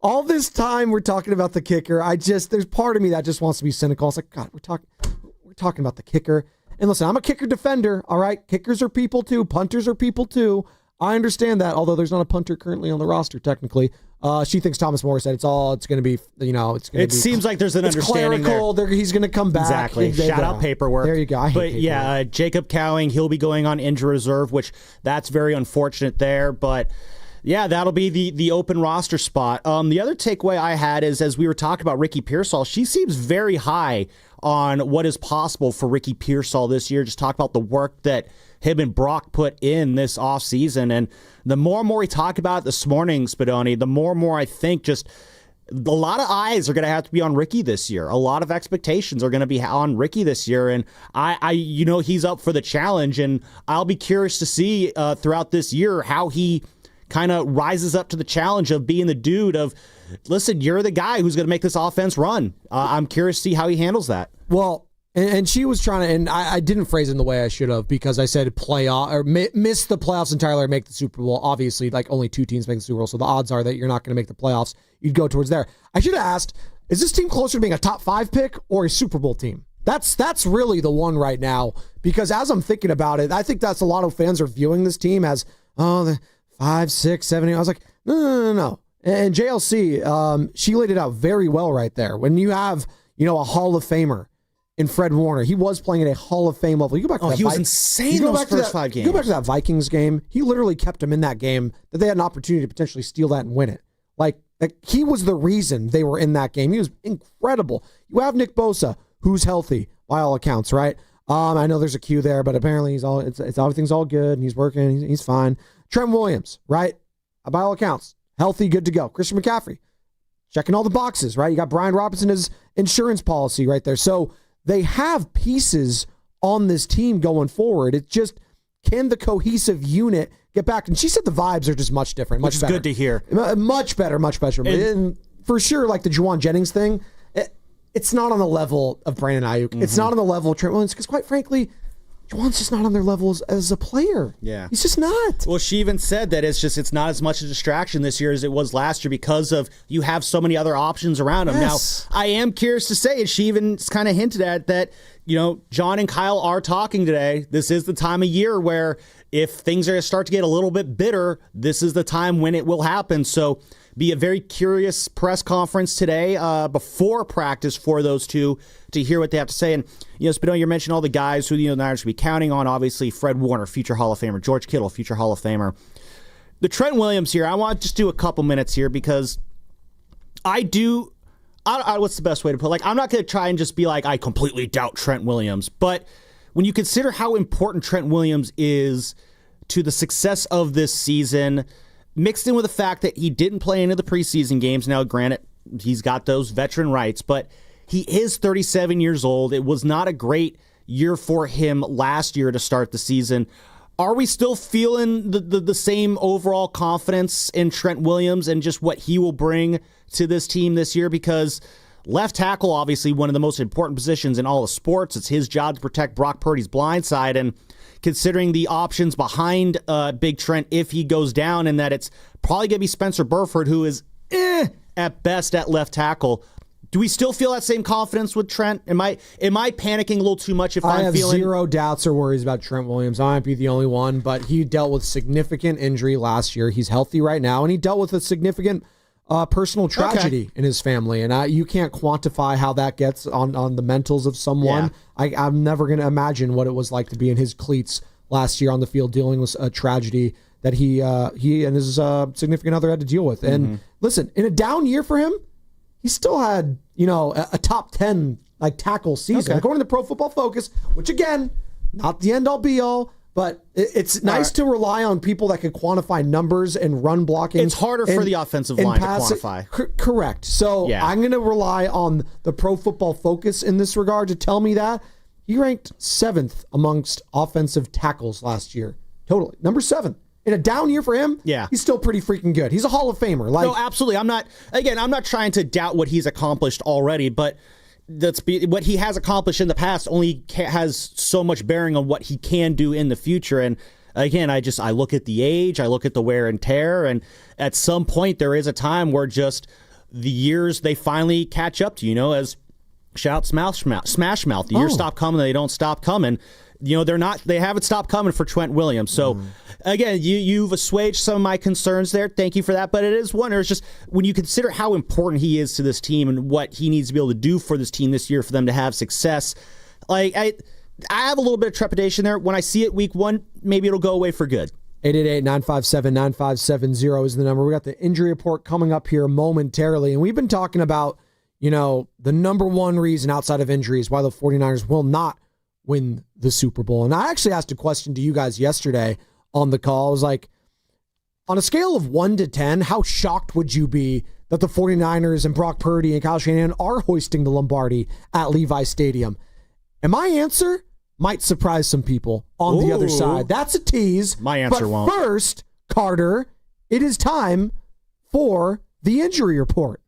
all this time we're talking about the kicker. There's part of me that just wants to be cynical. It's like, God, we're talking about the kicker. And listen, I'm a kicker defender, all right? Kickers are people too. Punters are people too. I understand that, although there's not a punter currently on the roster, technically. She thinks Thomas Morris said it's going to be, it seems like there's an understanding clerical. There. He's going to come back. Exactly. Shout out paperwork. There you go. Jacob Cowing, he'll be going on injury reserve, which that's very unfortunate there, but yeah, that'll be the open roster spot. The other takeaway I had is, as we were talking about Ricky Pearsall, she seems very high on what is possible for Ricky Pearsall this year. Just talk about the work that him and Brock put in this offseason. And the more and more we talk about it this morning, Spadoni, the more and more I think just a lot of eyes are going to have to be on Ricky this year. A lot of expectations are going to be on Ricky this year. And he's up for the challenge. And I'll be curious to see throughout this year how he kind of rises up to the challenge of being the dude of, listen, you're the guy who's going to make this offense run. I'm curious to see how he handles that. Well, and she was trying to, and I didn't phrase it in the way I should have because I said playoff or miss the playoffs entirely or make the Super Bowl. Obviously, like only 2 teams make the Super Bowl, so the odds are that you're not going to make the playoffs. You'd go towards there. I should have asked, is this team closer to being a top 5 pick or a Super Bowl team? That's really the one right now, because as I'm thinking about it, I think that's a lot of fans are viewing this team as, the 5, 6, 7, 8. I was like, no. And JLC, she laid it out very well right there. When you have, a Hall of Famer in Fred Warner, he was playing at a Hall of Fame level. You go back to that. He was insane those first 5 games. Go back to that Vikings game. He literally kept him in that game that they had an opportunity to potentially steal that and win it. Like he was the reason they were in that game. He was incredible. You have Nick Bosa, who's healthy by all accounts, right? I know there's a queue there, but apparently everything's all good and he's working. He's fine. Trent Williams, right? By all accounts, healthy, good to go. Christian McCaffrey, checking all the boxes, right? You got Brian Robinson, his insurance policy right there. So they have pieces on this team going forward. It's just, can the cohesive unit get back? And she said the vibes are just much different, much better. Good to hear. Much better. And for sure, like the Jawan Jennings thing, it's not on the level of Brandon Ayuk. Mm-hmm. It's not on the level of Trent Williams, because quite frankly, Jawan's just not on their level as a player. Yeah. He's just not. Well, she even said that it's not as much a distraction this year as it was last year because of you have so many other options around him. Yes. Now, I am curious to say, and she even kind of hinted at that, John and Kyle are talking today. This is the time of year where if things are going to start to get a little bit bitter, this is the time when it will happen. So be a very curious press conference today before practice for those two to hear what they have to say. And, Spadoni, you mentioned all the guys who the Niners should be counting on. Obviously, Fred Warner, future Hall of Famer. George Kittle, future Hall of Famer. The Trent Williams here, I want to just do a couple minutes here because what's the best way to put it? Like, I'm not going to try and just be like, I completely doubt Trent Williams. But when you consider how important Trent Williams is to the success of this season, mixed in with the fact that he didn't play any of the preseason games. Now, granted, he's got those veteran rights, but he is 37 years old. It was not a great year for him last year to start the season. Are we still feeling the same overall confidence in Trent Williams and just what he will bring to this team this year? Because left tackle, obviously one of the most important positions in all of sports. It's his job to protect Brock Purdy's blind side. And considering the options behind Big Trent if he goes down, and that it's probably going to be Spencer Burford, who is at best at left tackle. Do we still feel that same confidence with Trent? Am I panicking a little too much if I I'm have feeling... zero doubts or worries about Trent Williams. I might be the only one, but he dealt with significant injury last year. He's healthy right now, and he dealt with a significant personal tragedy in his family. And you can't quantify how that gets on the mentals of someone. Yeah. I'm never going to imagine what it was like to be in his cleats last year on the field dealing with a tragedy that he and his significant other had to deal with. And listen, in a down year for him, he still had, a top 10 tackle season. According to Pro Football Focus, which again, not the end all be all, but it's nice to rely on people that can quantify numbers and run blocking. It's harder for the offensive line to quantify. Correct. So I'm going to rely on the Pro Football Focus in this regard to tell me that he ranked 7th amongst offensive tackles last year. Totally. Number 7. In a down year for him, he's still pretty freaking good. He's a Hall of Famer. No, absolutely. I'm not trying to doubt what he's accomplished already, but what he has accomplished in the past only has so much bearing on what he can do in the future. And again, I look at the age, I look at the wear and tear, and at some point there is a time where just the years, they finally catch up to, as shout Smash Mouth. The years stop coming, they don't stop coming. They haven't stopped coming for Trent Williams. So again, you've assuaged some of my concerns there. Thank you for that. But it is one, it's just when you consider how important he is to this team and what he needs to be able to do for this team this year for them to have success. I have a little bit of trepidation there. When I see it week 1, maybe it'll go away for good. 888-957-9570 is the number. We got the injury report coming up here momentarily. And we've been talking about, the number one reason outside of injuries why the 49ers will not win the Super Bowl. And I actually asked a question to you guys yesterday on the call. I was like, on a scale of 1 to 10, how shocked would you be that the 49ers and Brock Purdy and Kyle Shanahan are hoisting the Lombardi at Levi Stadium? And my answer might surprise some people on the other side. That's a tease. My answer won't. But first, Carter, it is time for the injury report.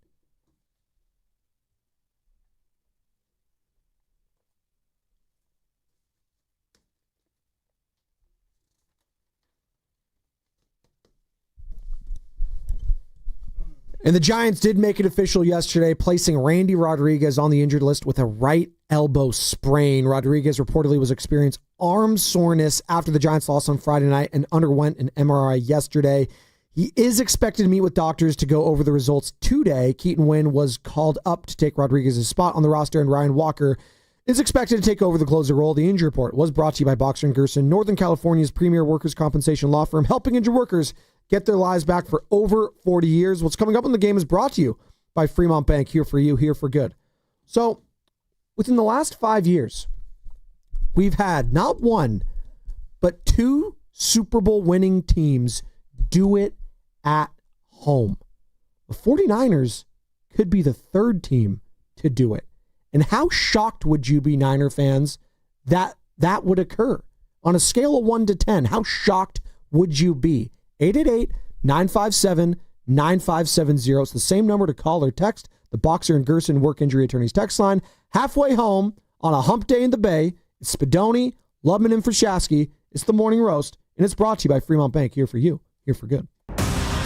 And the Giants did make it official yesterday, placing Randy Rodriguez on the injured list with a right elbow sprain. Rodriguez reportedly was experiencing arm soreness after the Giants lost on Friday night and underwent an MRI yesterday. He is expected to meet with doctors to go over the results today. Keaton Wynn was called up to take Rodriguez's spot on the roster, and Ryan Walker is expected to take over the closer role. The injury report was brought to you by Boxer & Gerson, Northern California's premier workers' compensation law firm, helping injured workers get their lives back for over 40 years. What's coming up in the game is brought to you by Fremont Bank, here for you, here for good. So, within the last 5 years, we've had not one, but 2 Super Bowl winning teams do it at home. The 49ers could be the 3rd team to do it. And how shocked would you be, Niner fans, that would occur? On a scale of 1 to 10, how shocked would you be? 888-957-9570. It's the same number to call or text. The Boxer and Gerson Work Injury Attorneys text line. Halfway home on a hump day in the Bay. It's Spadoni, Lubman, and Frashaski. It's the Morning Roast, and it's brought to you by Fremont Bank, here for you, here for good.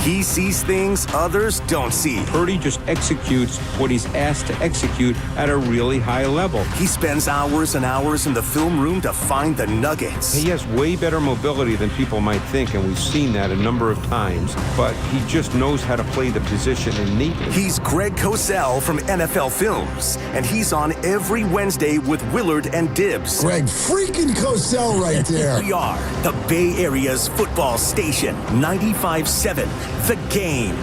He sees things others don't see. Purdy just executes what he's asked to execute at a really high level. He spends hours and hours in the film room to find the nuggets. He has way better mobility than people might think, and we've seen that a number of times, but he just knows how to play the position innately. He's Greg Cosell from NFL Films, and he's on every Wednesday with Willard and Dibs. Greg freaking Cosell right there. We are the Bay Area's football station, 95.7. The Game.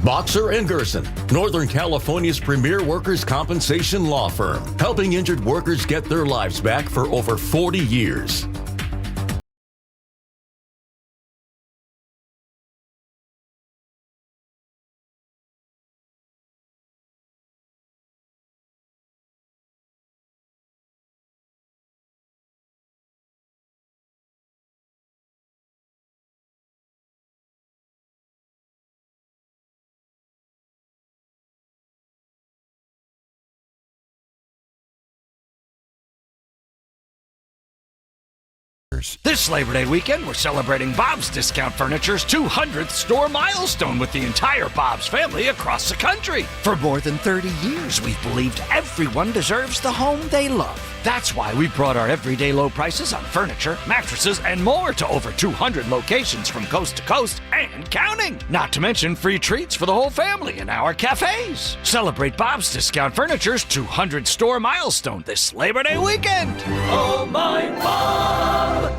Boxer and Gerson, Northern California's premier workers' compensation law firm, helping injured workers get their lives back for over 40 years. customers. This Labor Day weekend, we're celebrating Bob's Discount Furniture's 200th store milestone with the entire Bob's family across the country. For more than 30 years, we've believed everyone deserves the home they love. That's why we brought our everyday low prices on furniture, mattresses, and more to over 200 locations from coast to coast and counting. Not to mention free treats for the whole family in our cafes. Celebrate Bob's Discount Furniture's 200 store milestone this Labor Day weekend. Oh, my Bob!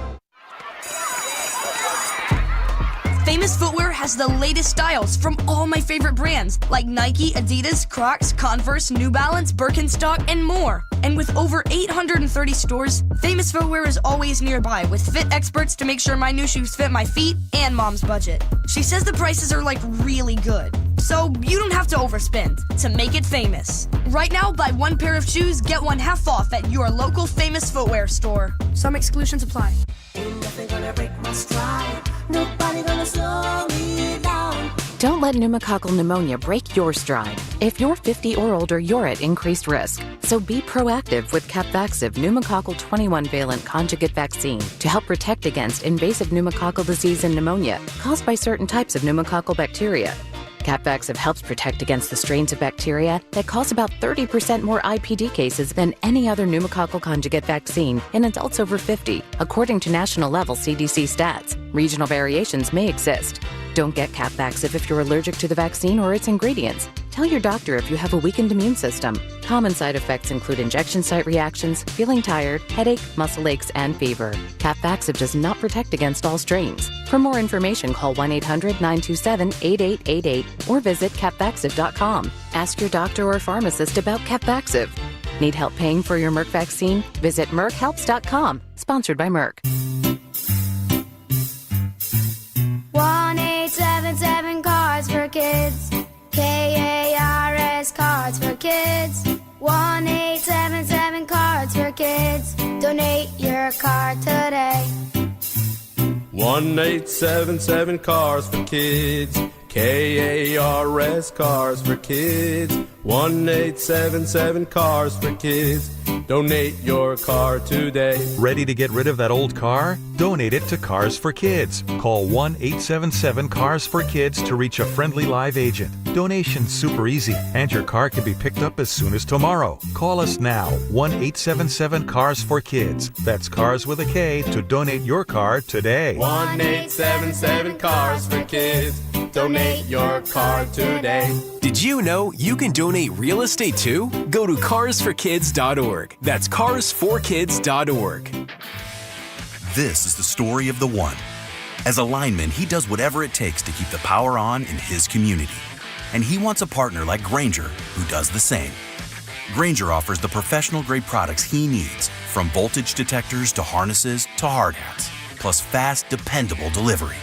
Famous Footwear has the latest styles from all my favorite brands like Nike, Adidas, Crocs, Converse, New Balance, Birkenstock, and more. And with over 830 stores, Famous Footwear is always nearby with fit experts to make sure my new shoes fit my feet and mom's budget. She says the prices are like really good, so you don't have to overspend to make it famous. Right now, buy one pair of shoes, get one half off at your local Famous Footwear store. Some exclusions apply. Nobody gonna slow me down. Don't let pneumococcal pneumonia break your stride. If you're 50 or older, you're at increased risk. So be proactive with Capvaxive pneumococcal 21-valent conjugate vaccine to help protect against invasive pneumococcal disease and pneumonia caused by certain types of pneumococcal bacteria. Capvaxive helps protect against the strains of bacteria that cause about 30% more IPD cases than any other pneumococcal conjugate vaccine in adults over 50, according to national-level CDC stats. Regional variations may exist. Don't get Capvaxive if you're allergic to the vaccine or its ingredients. Tell your doctor if you have a weakened immune system. Common side effects include injection site reactions, feeling tired, headache, muscle aches, and fever. Capvaxive does not protect against all strains. For more information, call 1-800-927-8888 or visit capvaxive.com. Ask your doctor or pharmacist about Capvaxive. Need help paying for your Merck vaccine? Visit merckhelps.com. Sponsored by Merck. 1-877 Cards for Kids. KARS Cards for Kids. 1-877 Cards for Kids. Donate your card today. 1-877 Cars for Kids. KARS Cars for Kids. 1-877 Cars for Kids. Donate your car today. Ready to get rid of that old car? Donate it to Cars for Kids. Call 1-877-CARS-FOR-KIDS to reach a friendly live agent. Donation's super easy, and your car can be picked up as soon as tomorrow. Call us now, 1-877-CARS-FOR-KIDS. That's Cars with a K to donate your car today. 1-877 Cars for Kids. Donate your car today. Did you know you can donate real estate too? Go to carsforkids.org. That's carsforkids.org. This is the story of the one. As a lineman, he does whatever it takes to keep the power on in his community. And he wants a partner like Granger who does the same. Granger offers the professional-grade products he needs, from voltage detectors to harnesses to hard hats, plus fast, dependable delivery,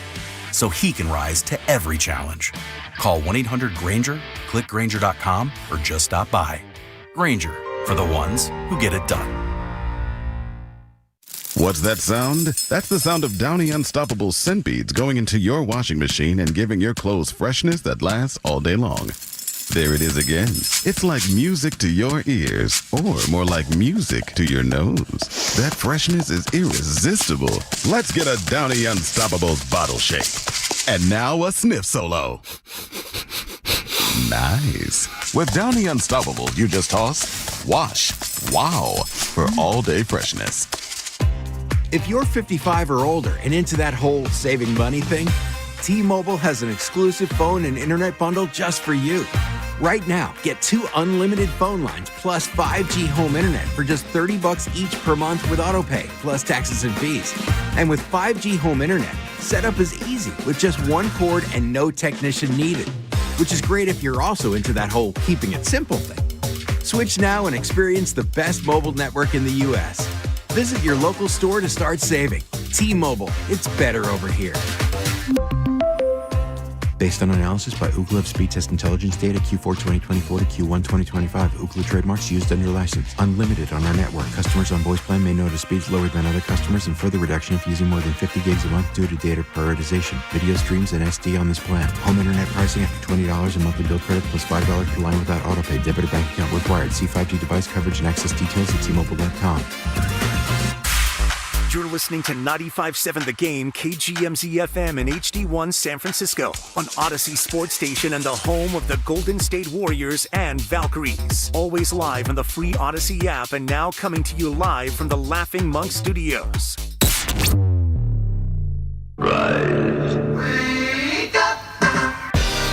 so he can rise to every challenge. Call 1-800-GRANGER, click Granger.com, or just stop by. Granger, for the ones who get it done. What's that sound? That's the sound of Downey Unstoppable scent beads going into your washing machine and giving your clothes freshness that lasts all day long. There it is again. It's like music to your ears, or more like music to your nose. That freshness is irresistible. Let's get a Downey Unstoppables bottle shake. And now a sniff solo. Nice. With Downey Unstoppable, you just toss, wash, wow, for all-day freshness. If you're 55 or older and into that whole saving money thing, T-Mobile has an exclusive phone and internet bundle just for you. Right now, get 2 unlimited phone lines plus 5G home internet for just $30 each per month with autopay, plus taxes and fees. And with 5G home internet, setup is easy with just one cord and no technician needed, which is great if you're also into that whole keeping it simple thing. Switch now and experience the best mobile network in the U.S. Visit your local store to start saving. T-Mobile, it's better over here. Based on analysis by Ookla of speed test intelligence data Q4 2024 to Q1 2025. Ookla trademarks used under license. Unlimited on our network. Customers on voice plan may notice speeds lower than other customers and further reduction if using more than 50 gigs a month due to data prioritization. Video streams and SD on this plan. Home internet pricing after $20 a monthly bill credit plus $5 per line without autopay. Debit or bank account required. See 5G device coverage and access details at T-Mobile.com. You're listening to 95.7 The Game, KGMZ FM and HD1 San Francisco on Odyssey Sports Station and the home of the Golden State Warriors and Valkyries. Always live on the free Odyssey app and now coming to you live from the Laughing Monk Studios. Rise. Wake up!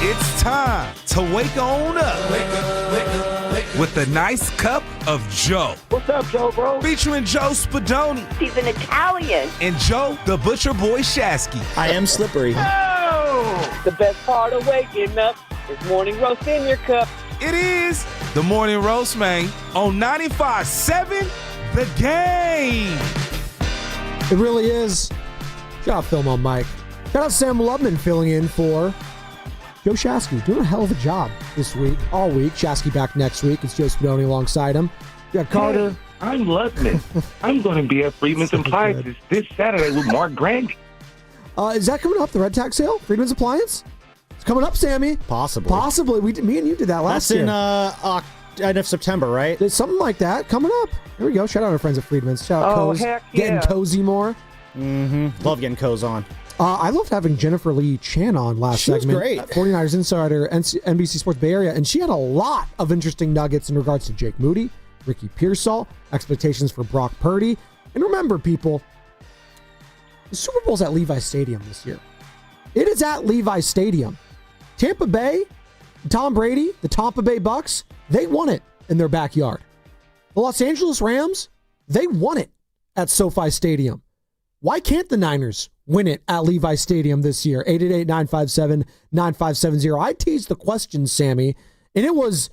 It's time to wake on up. Wake up, wake up, wake up. With a nice cup of Joe. What's up, Joe, bro? Featuring Joe Spadoni. He's an Italian. And Joe, the Butcher Boy Shasky. I am slippery. Oh! The best part of waking up is morning roast in your cup. It is the Morning Roast, man, on 95.7 The Game. It really is. Shout out Film on Mike. Shout out Sam Lubman filling in for Joe Shasky. Doing a hell of a job this week, all week. Shasky back next week. It's Joe Spadoni alongside him. We got Carter. Hey, I'm Lubman. I'm going to be at Friedman's Appliances this Saturday with Mark Granger. Is that coming up, the Red Tag sale? Friedman's Appliance? It's coming up, Sammy. Possibly. Me and you did that last year. That's in end of September, right? There's something like that coming up. Here we go. Shout out our friends at Friedman's. Shout out Coz. Heck yeah. Getting cozy more. Mm-hmm. Love getting Coz on. I loved having Jennifer Lee Chan on last segment. She was great. 49ers Insider, NBC Sports Bay Area, and she had a lot of interesting nuggets in regards to Jake Moody, Ricky Pierol, expectations for Brock Purdy. And remember, people, the Super Bowl's at Levi Stadium this year. It is at Levi Stadium. Tampa Bay, Tom Brady, the Tampa Bay Bucks, they won it in their backyard. The Los Angeles Rams, they won it at SoFi Stadium. Why can't the Niners win it at Levi Stadium this year? 888-957-9570. I teased the question, Sammy, and it was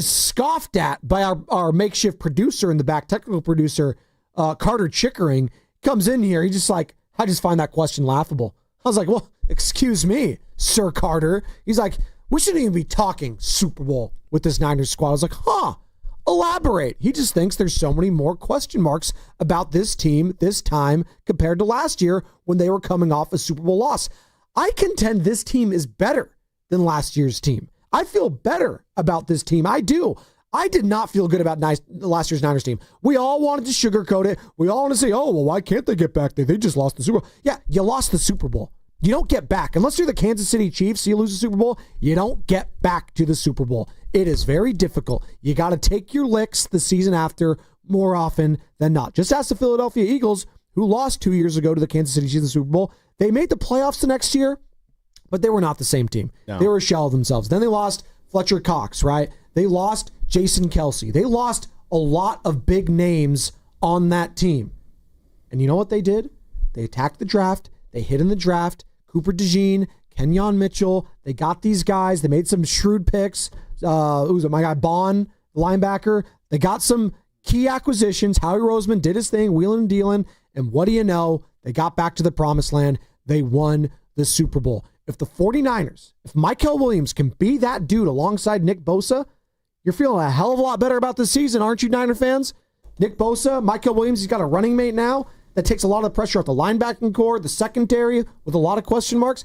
scoffed at by our makeshift producer in the back, technical producer, Carter Chickering. Comes in here, he's just like, I just find that question laughable. I was like, well, excuse me, Sir Carter. He's like, we shouldn't even be talking Super Bowl with this Niners squad. I was like, elaborate. He just thinks there's so many more question marks about this team this time compared to last year when they were coming off a Super Bowl loss. I contend this team is better than last year's team. I feel better about this team. I do. I did not feel good about last year's Niners team. We all wanted to sugarcoat it. We all want to say, oh, well, why can't they get back there? They just lost the Super Bowl. Yeah, you lost the Super Bowl. You don't get back. Unless you're the Kansas City Chiefs, you lose the Super Bowl, you don't get back to the Super Bowl. It is very difficult. You got to take your licks the season after more often than not. Just ask the Philadelphia Eagles, who lost 2 years ago to the Kansas City Chiefs in the Super Bowl. They made the playoffs the next year, but they were not the same team. No. They were a shell of themselves. Then they lost Fletcher Cox, right? They lost Jason Kelce. They lost a lot of big names on that team. And you know what they did? They attacked the draft. They hit in the draft. Cooper DeJean, Kenyon Mitchell. They got these guys. They made some shrewd picks. Who's it? My guy Bond, linebacker. They got some key acquisitions. Howie Roseman did his thing, wheeling and dealing. And what do you know? They got back to the promised land. They won the Super Bowl. If the 49ers, if Michael Williams can be that dude alongside Nick Bosa, you're feeling a hell of a lot better about this season, aren't you, Niner fans? Nick Bosa, Michael Williams, he's got a running mate now. That takes a lot of the pressure off the linebacking core, the secondary with a lot of question marks.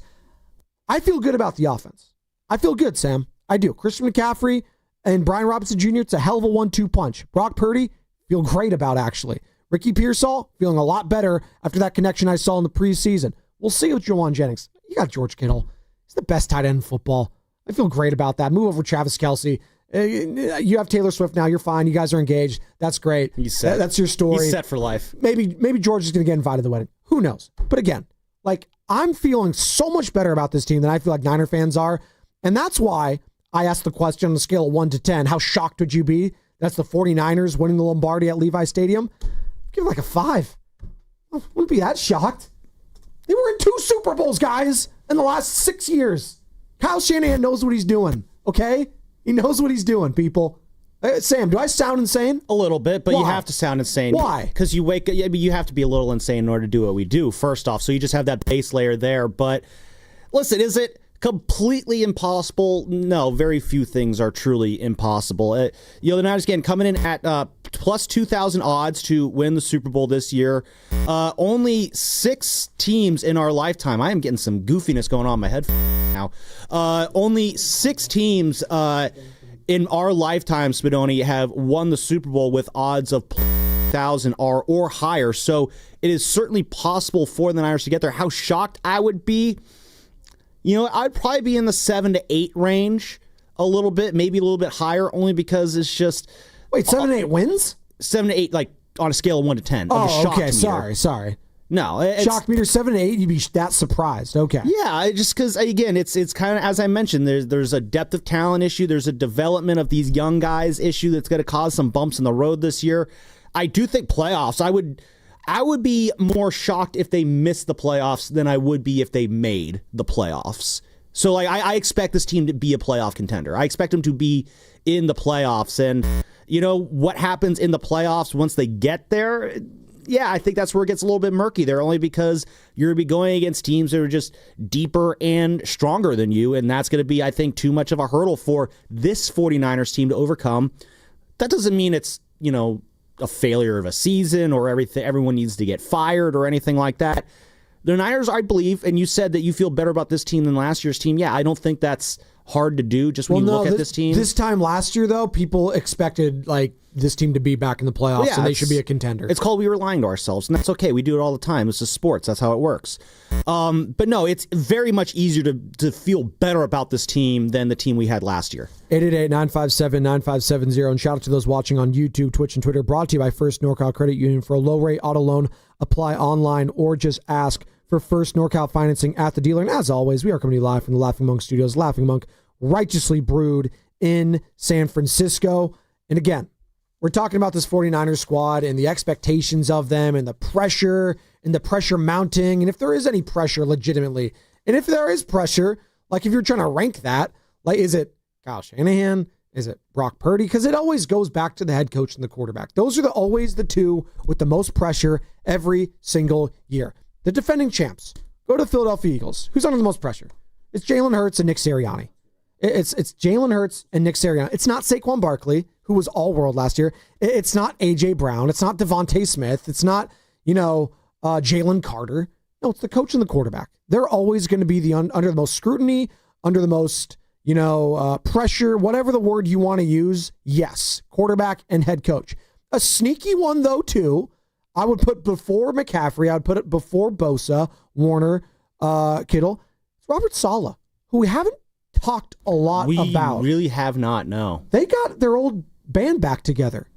I feel good about the offense. I feel good, Sam. I do. Christian McCaffrey and Brian Robinson Jr., it's a hell of a 1-2 punch. Brock Purdy, feel great about, actually. Ricky Pierol, feeling a lot better after that connection I saw in the preseason. We'll see with Jawan Jennings. You got George Kittle. He's the best tight end in football. I feel great about that. Move over Travis Kelce. You have Taylor Swift now. You're fine. You guys are engaged. That's great. He's set. That's your story. He's set for life. Maybe George is going to get invited to the wedding. Who knows? But again, I'm feeling so much better about this team than I feel like Niner fans are. And that's why I asked the question on a scale of 1 to 10, how shocked would you be? That's the 49ers winning the Lombardi at Levi Stadium. Give it a 5. I wouldn't be that shocked. They were in 2 Super Bowls, guys, in the last 6 years. Kyle Shanahan knows what he's doing, okay? He knows what he's doing, people. Sam, do I sound insane? A little bit, but Why? You have to sound insane. Why? Because you wake up, you have to be a little insane in order to do what we do, first off. So you just have that base layer there. But listen, is it completely impossible? No, very few things are truly impossible. The Niners, again, coming in at plus 2,000 odds to win the Super Bowl this year. Only 6 teams in our lifetime. I am getting some goofiness going on in my head now. Only 6 teams in our lifetime, Spadoni, have won the Super Bowl with odds of 3,000 are or higher. So it is certainly possible for the Niners to get there. How shocked I would be, I'd probably be in the 7 to 8 range a little bit, maybe a little bit higher, only because it's just... Wait, 7 to 8 wins? 7 to 8, like on a scale of 1 to 10. Oh, okay. Sorry. No, shock meter 7 to 8. You'd be that surprised. Okay. Yeah, just because again, it's kind of as I mentioned. There's a depth of talent issue. There's a development of these young guys issue that's going to cause some bumps in the road this year. I do think playoffs. I would be more shocked if they missed the playoffs than I would be if they made the playoffs. So I expect this team to be a playoff contender. I expect them to be in the playoffs, and what happens in the playoffs once they get there. Yeah, I think that's where it gets a little bit murky there, only because you're going to be going against teams that are just deeper and stronger than you, and that's going to be, I think, too much of a hurdle for this 49ers team to overcome. That doesn't mean it's, a failure of a season or everyone needs to get fired or anything like that. The Niners, I believe, and you said that you feel better about this team than last year's team. Yeah, I don't think that's hard to do just when you look at this team. This time last year, though, people expected this team to be back in the playoffs, and they should be a contender. It's called we were lying to ourselves, and that's okay. We do it all the time. This is sports. That's how it works. But no, it's very much easier to feel better about this team than the team we had last year. 888-957-9570, and shout out to those watching on YouTube, Twitch, and Twitter. Brought to you by First NorCal Credit Union. For a low-rate auto loan, apply online or just ask for First NorCal financing at the dealer. And as always, we are coming to you live from the Laughing Monk Studios. Laughing Monk, righteously brewed in San Francisco. And again, we're talking about this 49ers squad and the expectations of them and the pressure mounting. And if there is any pressure legitimately, and if there is pressure, if you're trying to rank that, is it Kyle Shanahan? Is it Brock Purdy? Because it always goes back to the head coach and the quarterback. Those are always the two with the most pressure every single year. The defending champs go to the Philadelphia Eagles. Who's under the most pressure? It's Jalen Hurts and Nick Sirianni. It's Jalen Hurts and Nick Sirianni. It's not Saquon Barkley, who was all-world last year. It's not A.J. Brown. It's not Devontae Smith. It's not, Jalen Carter. No, it's the coach and the quarterback. They're always going to be under the most scrutiny, under the most, pressure, whatever the word you want to use. Yes, quarterback and head coach. A sneaky one, though, too. I would put before McCaffrey. I would put it before Bosa, Warner, Kittle. It's Robert Saleh, who we haven't talked a lot about. We really have not, no. They got their old band back together.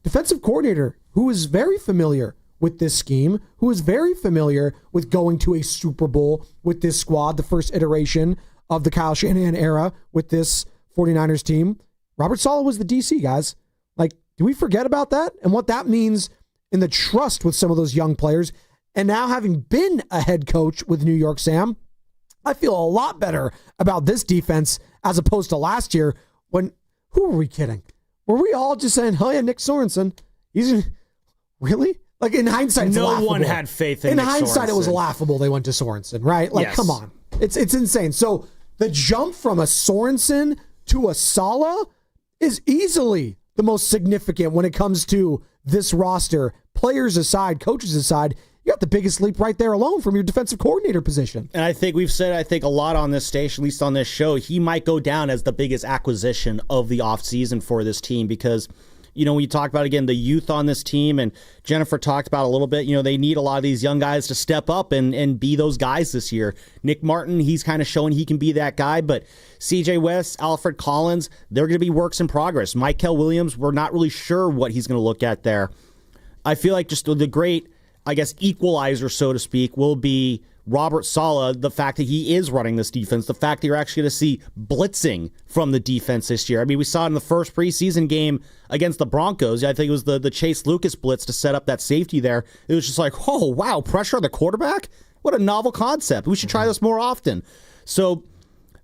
Defensive coordinator who is very familiar with this scheme, who is very familiar with going to a Super Bowl with this squad, the first iteration of the Kyle Shanahan era with this 49ers team. Robert Saleh was the DC, guys. Do we forget about that? And what that means in the trust with some of those young players. And now having been a head coach with New York, Sam, I feel a lot better about this defense as opposed to last year when, who were we kidding? Were we all just saying, oh yeah, Nick Sorensen, really? In hindsight, it's laughable. No one had faith in Nick hindsight, Sorensen. It was laughable they went to Sorensen, right? Yes. Come on. It's insane. So the jump from a Sorensen to a Saleh is easily the most significant when it comes to this roster. Players aside, coaches aside, you got the biggest leap right there alone from your defensive coordinator position. And I think we've said, a lot on this station, at least on this show, he might go down as the biggest acquisition of the offseason for this team because, when you talk about, again, the youth on this team, and Jennifer talked about a little bit, they need a lot of these young guys to step up and be those guys this year. Nick Martin, he's kind of showing he can be that guy, but CJ West, Alfred Collins, they're going to be works in progress. Michael Williams, we're not really sure what he's going to look at there. I feel like just the great, equalizer, so to speak, will be Robert Saleh, the fact that he is running this defense, the fact that you're actually going to see blitzing from the defense this year. We saw it in the first preseason game against the Broncos. I think it was the Chase Lucas blitz to set up that safety there. It was just oh, wow, pressure on the quarterback? What a novel concept. We should try this more often. So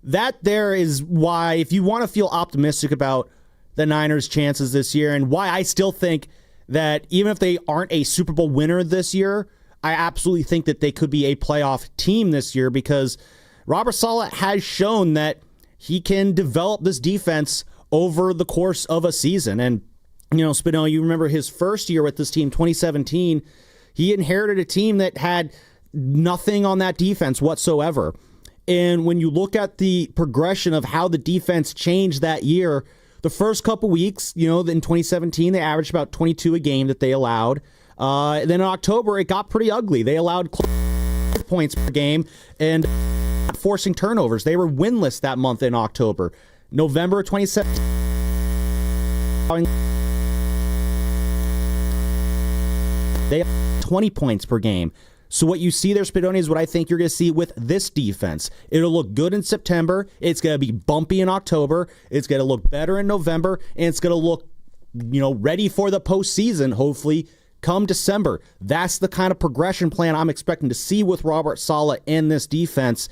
that there is why, if you want to feel optimistic about the Niners' chances this year, and why I still think that even if they aren't a Super Bowl winner this year, I absolutely think that they could be a playoff team this year because Robert Saleh has shown that he can develop this defense over the course of a season. And, Spino, you remember his first year with this team, 2017, he inherited a team that had nothing on that defense whatsoever. And when you look at the progression of how the defense changed that year, the first couple weeks, in 2017, they averaged about 22 a game that they allowed. Then in October, it got pretty ugly. They allowed points per game and forcing turnovers. They were winless that month in October. November 2017, they had 20 points per game. So what you see there, Spadoni, is what I think you're going to see with this defense. It'll look good in September. It's going to be bumpy in October. It's going to look better in November. And it's going to look, ready for the postseason, hopefully, come December. That's the kind of progression plan I'm expecting to see with Robert Saleh in this defense.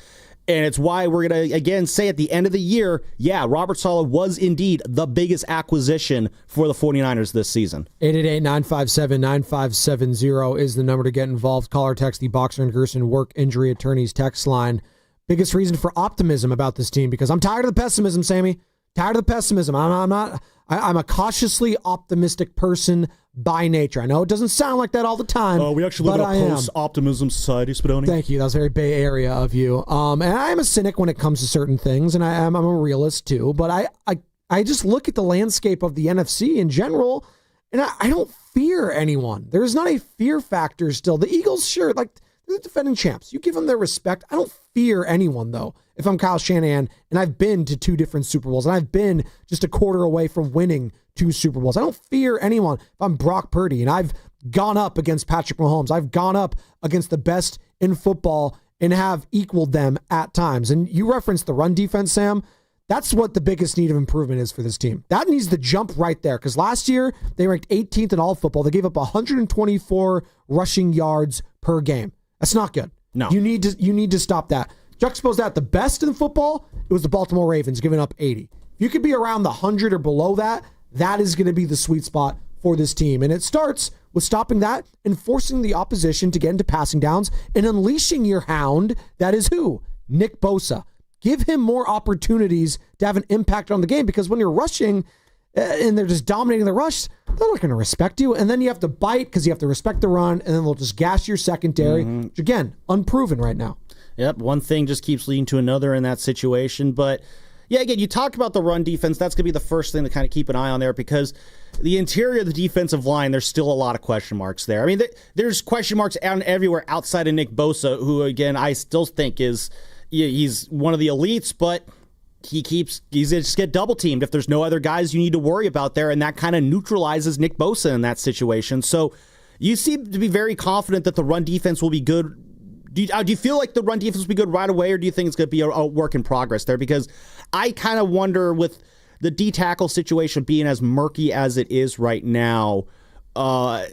And it's why we're going to, again, say at the end of the year, Robert Saleh was indeed the biggest acquisition for the 49ers this season. 888-957-9570 is the number to get involved. Call or text the Boxer and Gerson Work Injury Attorneys text line. Biggest reason for optimism about this team, because I'm tired of the pessimism, Sammy. Tired of the pessimism. I'm a cautiously optimistic person by nature. I know it doesn't sound like that all the time. We actually live in a post-optimism society, Spadoni. Thank you. That was very Bay Area of you. And I am a cynic when it comes to certain things, and I'm a realist too. But I just look at the landscape of the NFC in general, and I don't fear anyone. There is not a fear factor still. The Eagles, sure, they're the defending champs. You give them their respect. I don't fear anyone, though, if I'm Kyle Shanahan, and I've been to 2 different Super Bowls, and I've been just a quarter away from winning 2 Super Bowls. I don't fear anyone if I'm Brock Purdy, and I've gone up against Patrick Mahomes. I've gone up against the best in football and have equaled them at times. And you referenced the run defense, Sam. That's what the biggest need of improvement is for this team. That needs to jump right there, because last year they ranked 18th in all football. They gave up 124 rushing yards per game. That's not good. No. You need to stop that. Juxtapose that, the best in football, it was the Baltimore Ravens, giving up 80. If you could be around the 100 or below that, that is going to be the sweet spot for this team. And it starts with stopping that and forcing the opposition to get into passing downs and unleashing your hound. That is who? Nick Bosa. Give him more opportunities to have an impact on the game, because when you're rushing and they're just dominating the rush, they're not going to respect you. And then you have to bite because you have to respect the run, and then they'll just gas your secondary, which, again, unproven right now. Yep, one thing just keeps leading to another in that situation. But, yeah, again, you talk about the run defense. That's going to be the first thing to kind of keep an eye on there, because the interior of the defensive line, there's still a lot of question marks there. I mean, there's question marks everywhere outside of Nick Bosa, who, again, I still think he's one of the elites, but he's going to just get double teamed if there's no other guys you need to worry about there, and that kind of neutralizes Nick Bosa in that situation. So you seem to be very confident that the run defense will be good. Do you feel like the run defense will be good right away, or do you think it's going to be a work in progress there? Because I kind of wonder, with the D-tackle situation being as murky as it is right now, I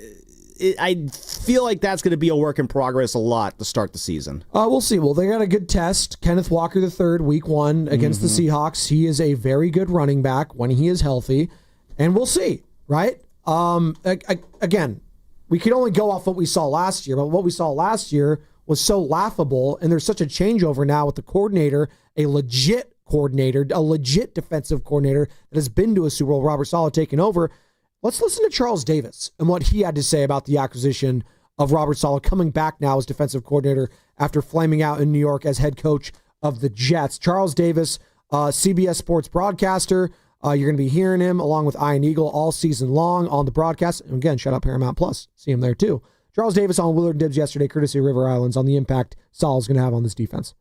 feel like that's going to be a work in progress a lot to start the season. We'll see. Well, they got a good test. Kenneth Walker III, week 1 against the Seahawks. He is a very good running back when he is healthy. And we'll see, right? Again, we can only go off what we saw last year, but what we saw last year was so laughable, and there's such a changeover now with the coordinator, a legit defensive coordinator that has been to a Super Bowl, Robert Saleh, taking over. Let's listen to Charles Davis and what he had to say about the acquisition of Robert Saleh, coming back now as defensive coordinator after flaming out in New York as head coach of the Jets. Charles Davis, CBS Sports broadcaster. You're going to be hearing him along with Ian Eagle all season long on the broadcast. And again, shout out Paramount Plus. See him there too. Charles Davis on Willard Dibs yesterday, courtesy of River Islands, on the impact Saleh's going to have on this defense.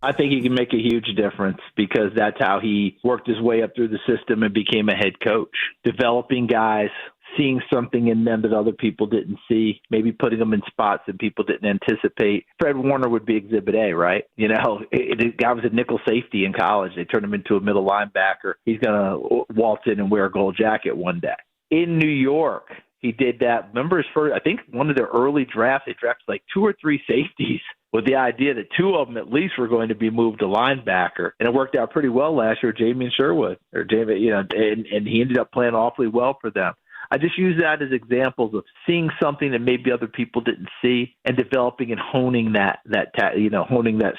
I think he can make a huge difference, because that's how he worked his way up through the system and became a head coach. Developing guys, seeing something in them that other people didn't see, maybe putting them in spots that people didn't anticipate. Fred Warner would be Exhibit A, right? The guy was a nickel safety in college. They turned him into a middle linebacker. He's going to waltz in and wear a gold jacket one day. In New York, he did that. Remember his first, I think one of their early drafts, they drafted like 2 or 3 safeties with the idea that 2 of them at least were going to be moved to linebacker. And it worked out pretty well last year, Jamie Sherwood, and he ended up playing awfully well for them. I just use that as examples of seeing something that maybe other people didn't see and developing and honing that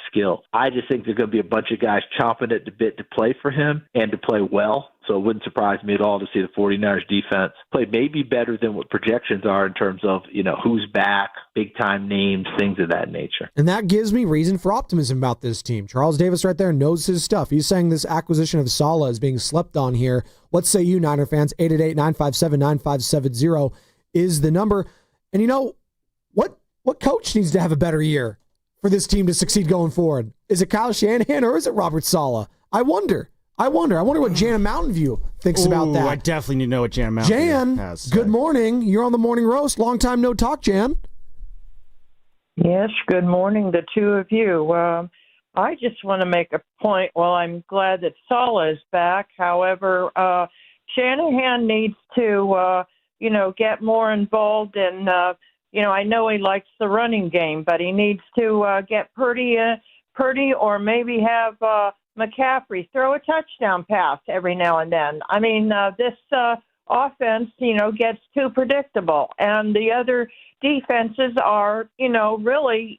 skill. I just think there's going to be a bunch of guys chomping at the bit to play for him and to play well. So it wouldn't surprise me at all to see the 49ers defense play maybe better than what projections are in terms of, who's back, big-time names, things of that nature. And that gives me reason for optimism about this team. Charles Davis right there knows his stuff. He's saying this acquisition of Saleh is being slept on here. What say you, Niner fans? 888-957-9570 is the number. And what coach needs to have a better year for this team to succeed going forward? Is it Kyle Shanahan or is it Robert Saleh? I wonder what Jan in Mountain View thinks about that. I definitely need to know what Jan Mountain View has. Jan, good morning. You're on the Morning Roast. Long time no talk, Jan. Yes, good morning, the two of you. I just want to make a point. Well, I'm glad that Saleh is back. However, Shanahan needs to, get more involved in, I know he likes the running game, but he needs to get Purdy or maybe have McCaffrey throw a touchdown pass every now and then. I mean, this offense, gets too predictable. And the other defenses are, really,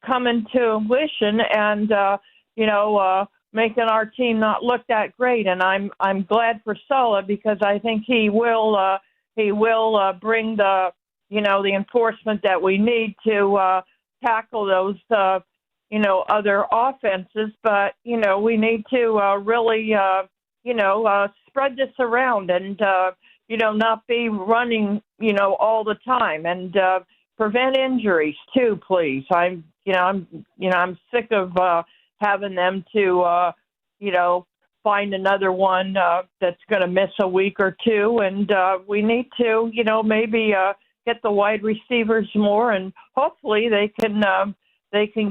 coming to fruition and, making our team not look that great. And I'm glad for Saleh because I think he will bring the enforcement that we need to tackle those, other offenses. But, we need to really, spread this around and, not be running, all the time and prevent injuries too, please. I'm sick of having them to, find another one that's going to miss a week or two. And we need to, maybe get the wide receivers more, and hopefully they can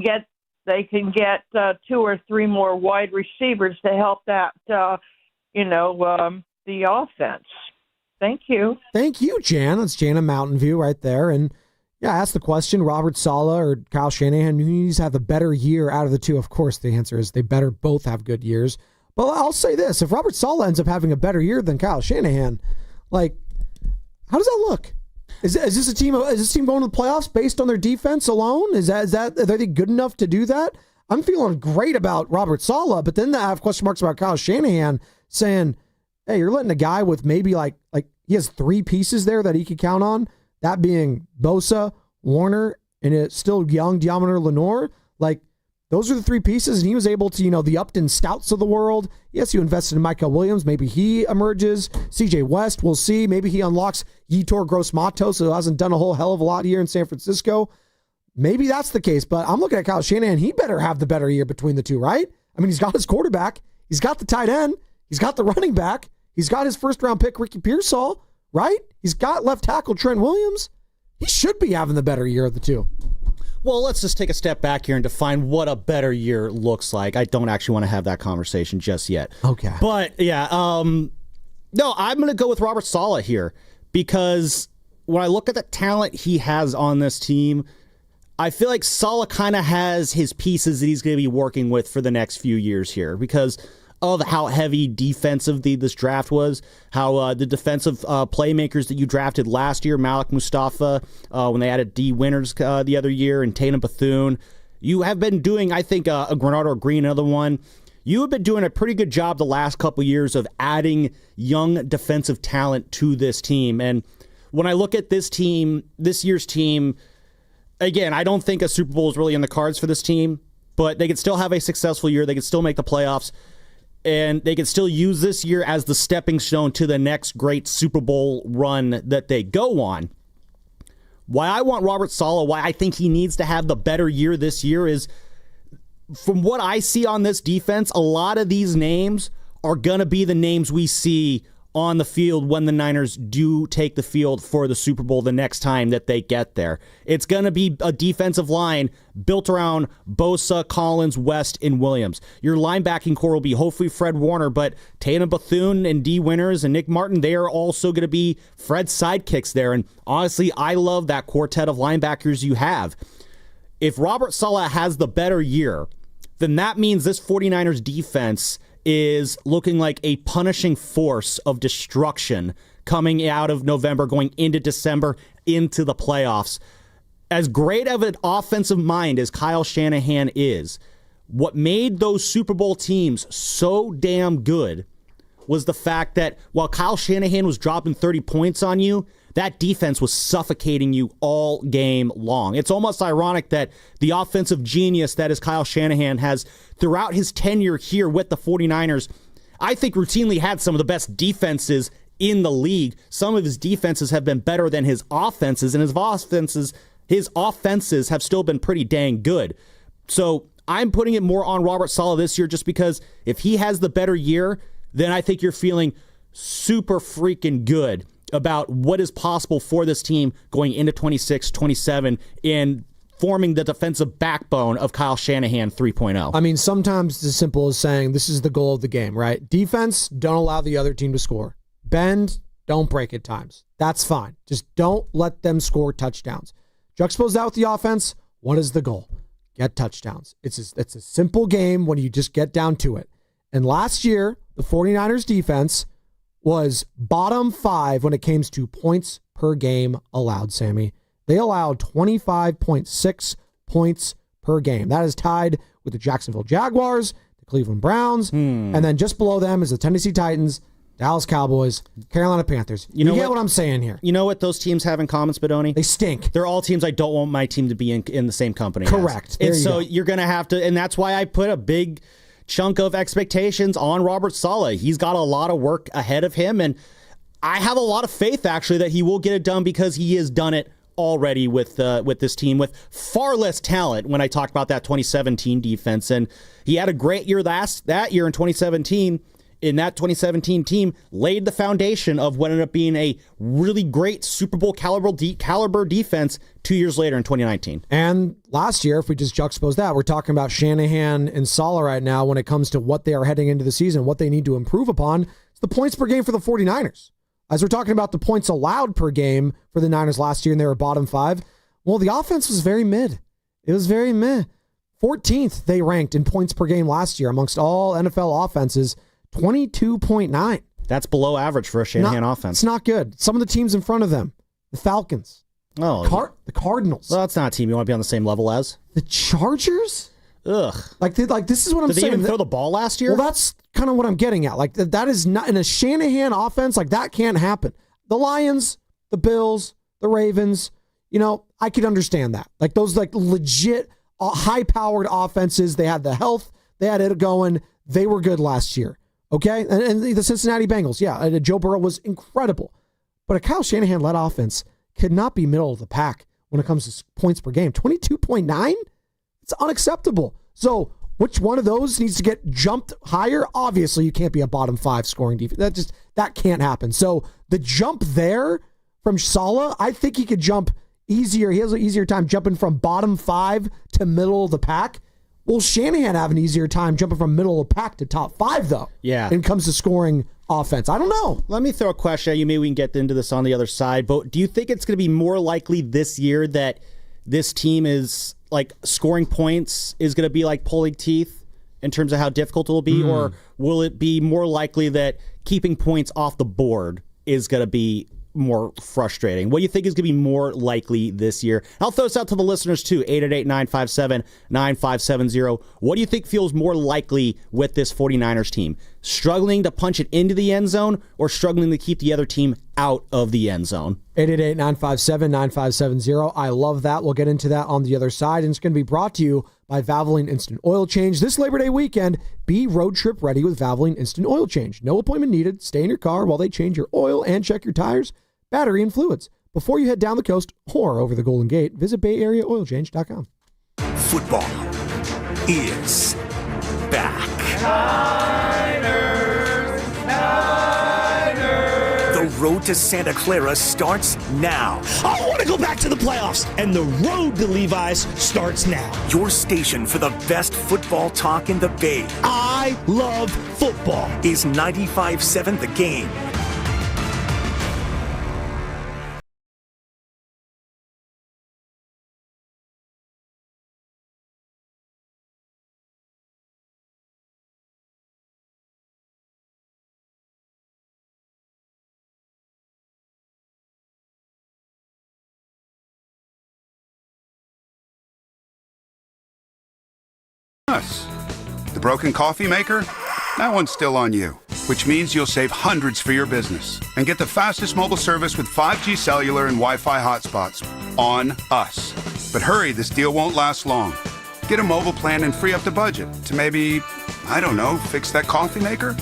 get two or three more wide receivers to help that, the offense. Thank you. Thank you, Jan. That's Jan in Mountain View right there. And yeah, I asked the question, Robert Saleh or Kyle Shanahan, who needs to have a better year out of the two? Of course, the answer is they better both have good years. But I'll say this, if Robert Saleh ends up having a better year than Kyle Shanahan, how does that look? Is this team going to the playoffs based on their defense alone? Are they good enough to do that? I'm feeling great about Robert Saleh, but then I have question marks about Kyle Shanahan saying, hey, you're letting a guy with maybe like he has three pieces there that he could count on, that being Bosa, Warner, and it's still young Deommodore Lenoir. Those are the three pieces, and he was able to, the Upton Stouts of the world. Yes, you invested in Micah Williams. Maybe he emerges. CJ West, we'll see. Maybe he unlocks Yetur Gross-Matos, who hasn't done a whole hell of a lot here in San Francisco. Maybe that's the case, but I'm looking at Kyle Shanahan. He better have the better year between the two, right? I mean, he's got his quarterback. He's got the tight end. He's got the running back. He's got his first-round pick, Ricky Pearsall, right? He's got left tackle Trent Williams. He should be having the better year of the two. Well, let's just take a step back here and define what a better year looks like. I don't actually want to have that conversation just yet. Okay. But, yeah, no, I'm going to go with Robert Saleh here because when I look at the talent he has on this team, I feel like Saleh kind of has his pieces that he's going to be working with for the next few years here because of how heavy defensively this draft was, how the defensive playmakers that you drafted last year, Malik Mustafa, when they added D. Winters the other year, and Tatum Bethune, you have been doing, I think, a Granado Green, another one. You have been doing a pretty good job the last couple years of adding young defensive talent to this team. And when I look at this team, this year's team, again, I don't think a Super Bowl is really in the cards for this team, but they could still have a successful year. They could still make the playoffs. And they can still use this year as the stepping stone to the next great Super Bowl run that they go on. Why I want Robert Saleh, why I think he needs to have the better year this year is, from what I see on this defense, a lot of these names are going to be the names we see on the field when the Niners do take the field for the Super Bowl the next time that they get there. It's going to be a defensive line built around Bosa, Collins, West, and Williams. Your linebacking core will be hopefully Fred Warner, but Tatum Bethune and D. Winters and Nick Martin, they are also going to be Fred's sidekicks there. And honestly, I love that quartet of linebackers you have. If Robert Saleh has the better year, then that means this 49ers defense is looking like a punishing force of destruction coming out of November, going into December, into the playoffs. As great of an offensive mind as Kyle Shanahan is, what made those Super Bowl teams so damn good was the fact that while Kyle Shanahan was dropping 30 points on you, that defense was suffocating you all game long. It's almost ironic that the offensive genius that is Kyle Shanahan has, throughout his tenure here with the 49ers, I think routinely had some of the best defenses in the league. Some of his defenses have been better than his offenses, and his offenses have still been pretty dang good. So I'm putting it more on Robert Saleh this year just because if he has the better year, then I think you're feeling super freaking good about what is possible for this team going into 26, 27 in forming the defensive backbone of Kyle Shanahan 3.0. I mean, sometimes it's as simple as saying this is the goal of the game, right? Defense, don't allow the other team to score. Bend, don't break at times. That's fine. Just don't let them score touchdowns. Juxtapose that with the offense. What is the goal? Get touchdowns. It's a simple game when you just get down to it. And last year, the 49ers defense was bottom 5 when it came to points per game allowed, Sammy. They allowed 25.6 points per game. That is tied with the Jacksonville Jaguars, the Cleveland Browns, and then just below them is the Tennessee Titans, Dallas Cowboys, Carolina Panthers. You get what I'm saying here. You know what those teams have in common, Spadoni? They stink. They're all teams I don't want my team to be in the same company. Correct. And so you're going to have to, and that's why I put a big chunk of expectations on Robert Saleh. He's got a lot of work ahead of him, and I have a lot of faith, actually, that he will get it done because he has done it already with this team with far less talent when I talked about that 2017 defense. And he had a great year that year in 2017. In that 2017 team laid the foundation of what ended up being a really great Super Bowl caliber defense 2 years later in 2019. And last year, if we just juxtapose that, we're talking about Shanahan and Saleh right now when it comes to what they are heading into the season, what they need to improve upon. It's the points per game for the 49ers. As we're talking about the points allowed per game for the Niners last year, and they were bottom 5, well, the offense was very mid. It was very meh. 14th they ranked in points per game last year amongst all NFL offenses. 22.9. That's below average for a Shanahan offense. It's not good. Some of the teams in front of them, the Falcons, the Cardinals. Well, that's not a team you want to be on the same level as. The Chargers? Ugh. Like this is what I'm saying. Did they even throw the ball last year? Well, that's kind of what I'm getting at. Like that is not in a Shanahan offense. Like that can't happen. The Lions, the Bills, the Ravens. I could understand that. Like those legit high-powered offenses. They had the health. They had it going. They were good last year. Okay, and the Cincinnati Bengals, Joe Burrow was incredible. But a Kyle Shanahan-led offense could not be middle of the pack when it comes to points per game. 22.9? It's unacceptable. So which one of those needs to get jumped higher? Obviously, you can't be a bottom 5 scoring defense. That can't happen. So the jump there from Saleh, I think he could jump easier. He has an easier time jumping from bottom 5 to middle of the pack. Will Shanahan have an easier time jumping from middle of the pack to top 5, though? Yeah. When it comes to scoring offense. I don't know. Let me throw a question at you. Maybe we can get into this on the other side. But do you think it's going to be more likely this year that this team is, scoring points is going to be like pulling teeth in terms of how difficult it will be? Or will it be more likely that keeping points off the board is going to be more frustrating? What do you think is going to be more likely this year? I'll throw this out to the listeners too. 888-957-9570. What do you think feels more likely with this 49ers team? Struggling to punch it into the end zone or struggling to keep the other team out of the end zone? 888-957-9570. I love that. We'll get into that on the other side. And it's going to be brought to you by Valvoline Instant Oil Change. This Labor Day weekend, be road trip ready with Valvoline Instant Oil Change. No appointment needed. Stay in your car while they change your oil and check your tires, battery, and fluids. Before you head down the coast or over the Golden Gate, visit BayAreaOilChange.com. Football is back. The road to Santa Clara starts now. I want to go back to the playoffs, and the road to Levi's starts now. Your station for the best football talk in the Bay. I love football. Is 95.7 The Game. The broken coffee maker? That one's still on you. which means you'll save hundreds for your business and get the fastest mobile service with 5G cellular and Wi-Fi hotspots on us. But hurry, this deal won't last long. Get a mobile plan and free up the budget to maybe, I don't know, fix that coffee maker?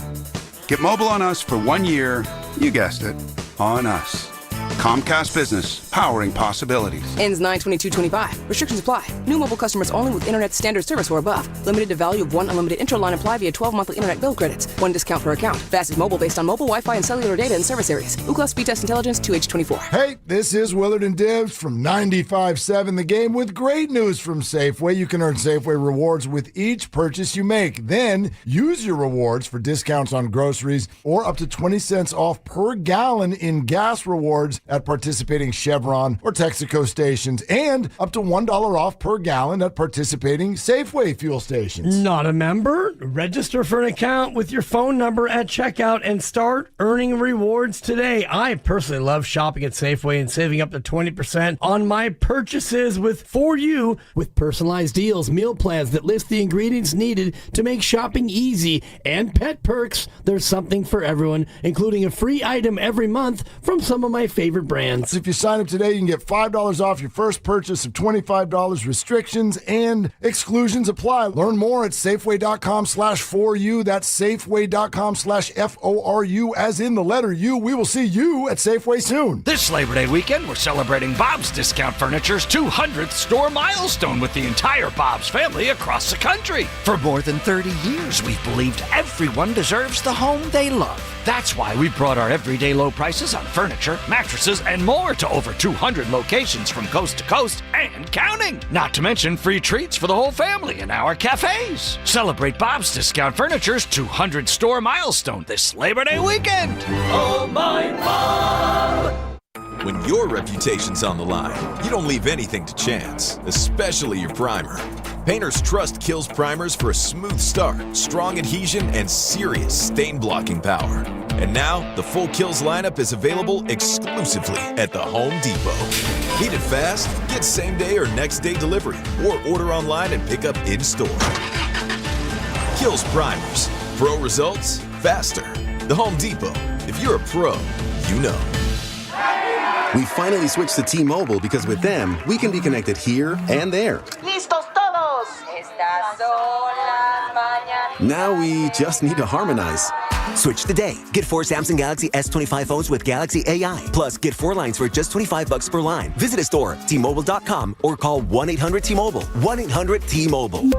Get mobile on us for 1 year, you guessed it, on us. Comcast Business, powering possibilities. Ends 9/22/25. Restrictions apply. New mobile customers only with internet standard service or above. Limited to value of 1 unlimited intra-line apply via 12 monthly internet bill credits. 1 discount per account. Fastest mobile based on mobile Wi-Fi and cellular data in service areas. Ookla Speed Test Intelligence 2H24. Hey, this is Willard and Dibs from 95.7 The Game with great news from Safeway. You can earn Safeway rewards with each purchase you make. Then use your rewards for discounts on groceries or up to 20 cents off per gallon in gas rewards at participating Chevron or Texaco stations, and up to $1 off per gallon at participating Safeway fuel stations. Not a member? Register for an account with your phone number at checkout and start earning rewards today. I personally love shopping at Safeway and saving up to 20% on my purchases for you with personalized deals, meal plans that list the ingredients needed to make shopping easy, and pet perks. There's something for everyone, including a free item every month from some of my favorite brands. If you sign up today, you can get $5 off your first purchase of $25. Restrictions and exclusions apply. Learn more at Safeway.com/4U. That's Safeway.com/FORU, as in the letter U. We will see you at Safeway soon. This Labor Day weekend, we're celebrating Bob's Discount Furniture's 200th store milestone with the entire Bob's family across the country. For more than 30 years, we've believed everyone deserves the home they love. That's why we brought our everyday low prices on furniture, mattresses, and more to over 200 locations from coast to coast and counting. Not to mention free treats for the whole family in our cafes. Celebrate Bob's Discount Furniture's 200 store milestone this Labor Day weekend. Oh, my Bob! When your reputation's on the line, you don't leave anything to chance, especially your primer. Painters trust Kills primers for a smooth start, strong adhesion, and serious stain-blocking power. And now, the full Kills lineup is available exclusively at the Home Depot. Need it fast? Get same-day or next-day delivery, or order online and pick up in-store. Kills primers. Pro results, faster. The Home Depot. If you're a pro, you know. We finally switched to T-Mobile because with them, we can be connected here and there. ¡Listos todos! Estas son las mañanas. Now we just need to harmonize. Switch today. Get 4 Samsung Galaxy S25 phones with Galaxy AI. Plus, get 4 lines for just $25 per line. Visit a store, T-Mobile.com, or call 1-800-T-Mobile. 1-800-T-Mobile.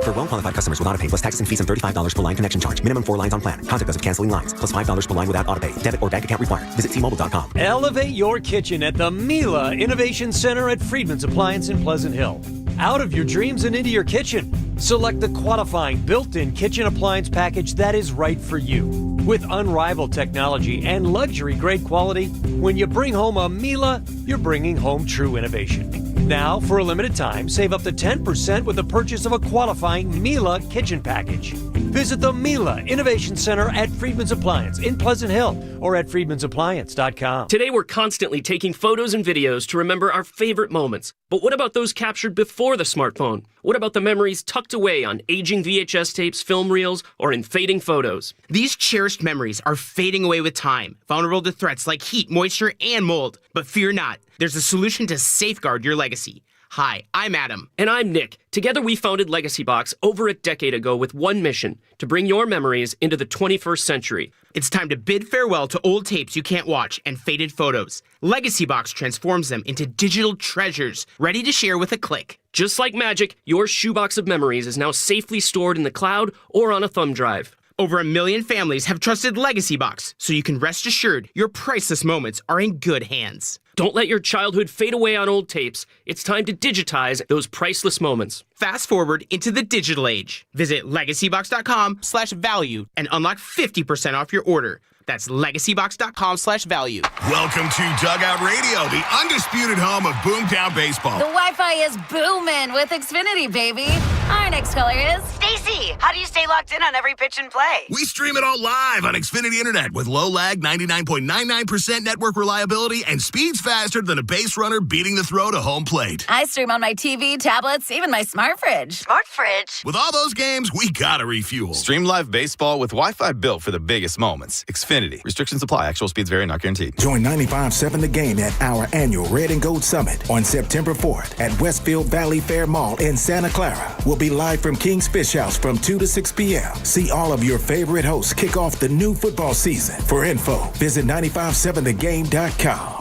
For well-qualified customers with autopay plus taxes and fees and $35 per line connection charge. Minimum 4 lines on plan. Contact us if canceling lines. Plus $5 per line without autopay. Debit or bank account required. Visit T-Mobile.com. Elevate your kitchen at the Mila Innovation Center at Friedman's Appliance in Pleasant Hill. Out of your dreams and into your kitchen. Select the qualifying built-in kitchen appliance package that is right for you. With unrivaled technology and luxury-grade quality, when you bring home a Mila, you're bringing home true innovation. Now, for a limited time, save up to 10% with the purchase of a qualifying Mila kitchen package. Visit the Mila Innovation Center at Friedman's Appliance in Pleasant Hill or at friedmansappliance.com. Today, we're constantly taking photos and videos to remember our favorite moments. But what about those captured before the smartphone? What about the memories tucked away on aging VHS tapes, film reels, or in fading photos? These cherished memories are fading away with time, vulnerable to threats like heat, moisture, and mold. But fear not, there's a solution to safeguard your legacy. Hi, I'm Adam. And I'm Nick. Together we founded Legacy Box over a decade ago with one mission, to bring your memories into the 21st century. It's time to bid farewell to old tapes you can't watch and faded photos. Legacy Box transforms them into digital treasures, ready to share with a click. Just like magic, your shoebox of memories is now safely stored in the cloud or on a thumb drive. Over 1 million families have trusted Legacy Box, so you can rest assured your priceless moments are in good hands. Don't let your childhood fade away on old tapes. It's time to digitize those priceless moments. Fast forward into the digital age. Visit legacybox.com/value and unlock 50% off your order. That's legacybox.com/value. Welcome to Dugout Radio, the undisputed home of Boomtown Baseball. The Wi-Fi is booming with Xfinity, baby. Our next caller is Stacy. How do you stay locked in on every pitch and play? We stream it all live on Xfinity Internet with low lag, 99.99% network reliability, and speeds faster than a base runner beating the throw to home plate. I stream on my TV, tablets, even my smart smart fridge. Smart fridge? With all those games, we gotta refuel. Stream live baseball with Wi-Fi built for the biggest moments. Xfinity. Restrictions apply. Actual speeds vary, not guaranteed. Join 95.7 The Game at our annual Red and Gold Summit on September 4th at Westfield Valley Fair Mall in Santa Clara. We'll be live from King's Fish House from 2 to 6 p.m. See all of your favorite hosts kick off the new football season. For info, visit 957thegame.com.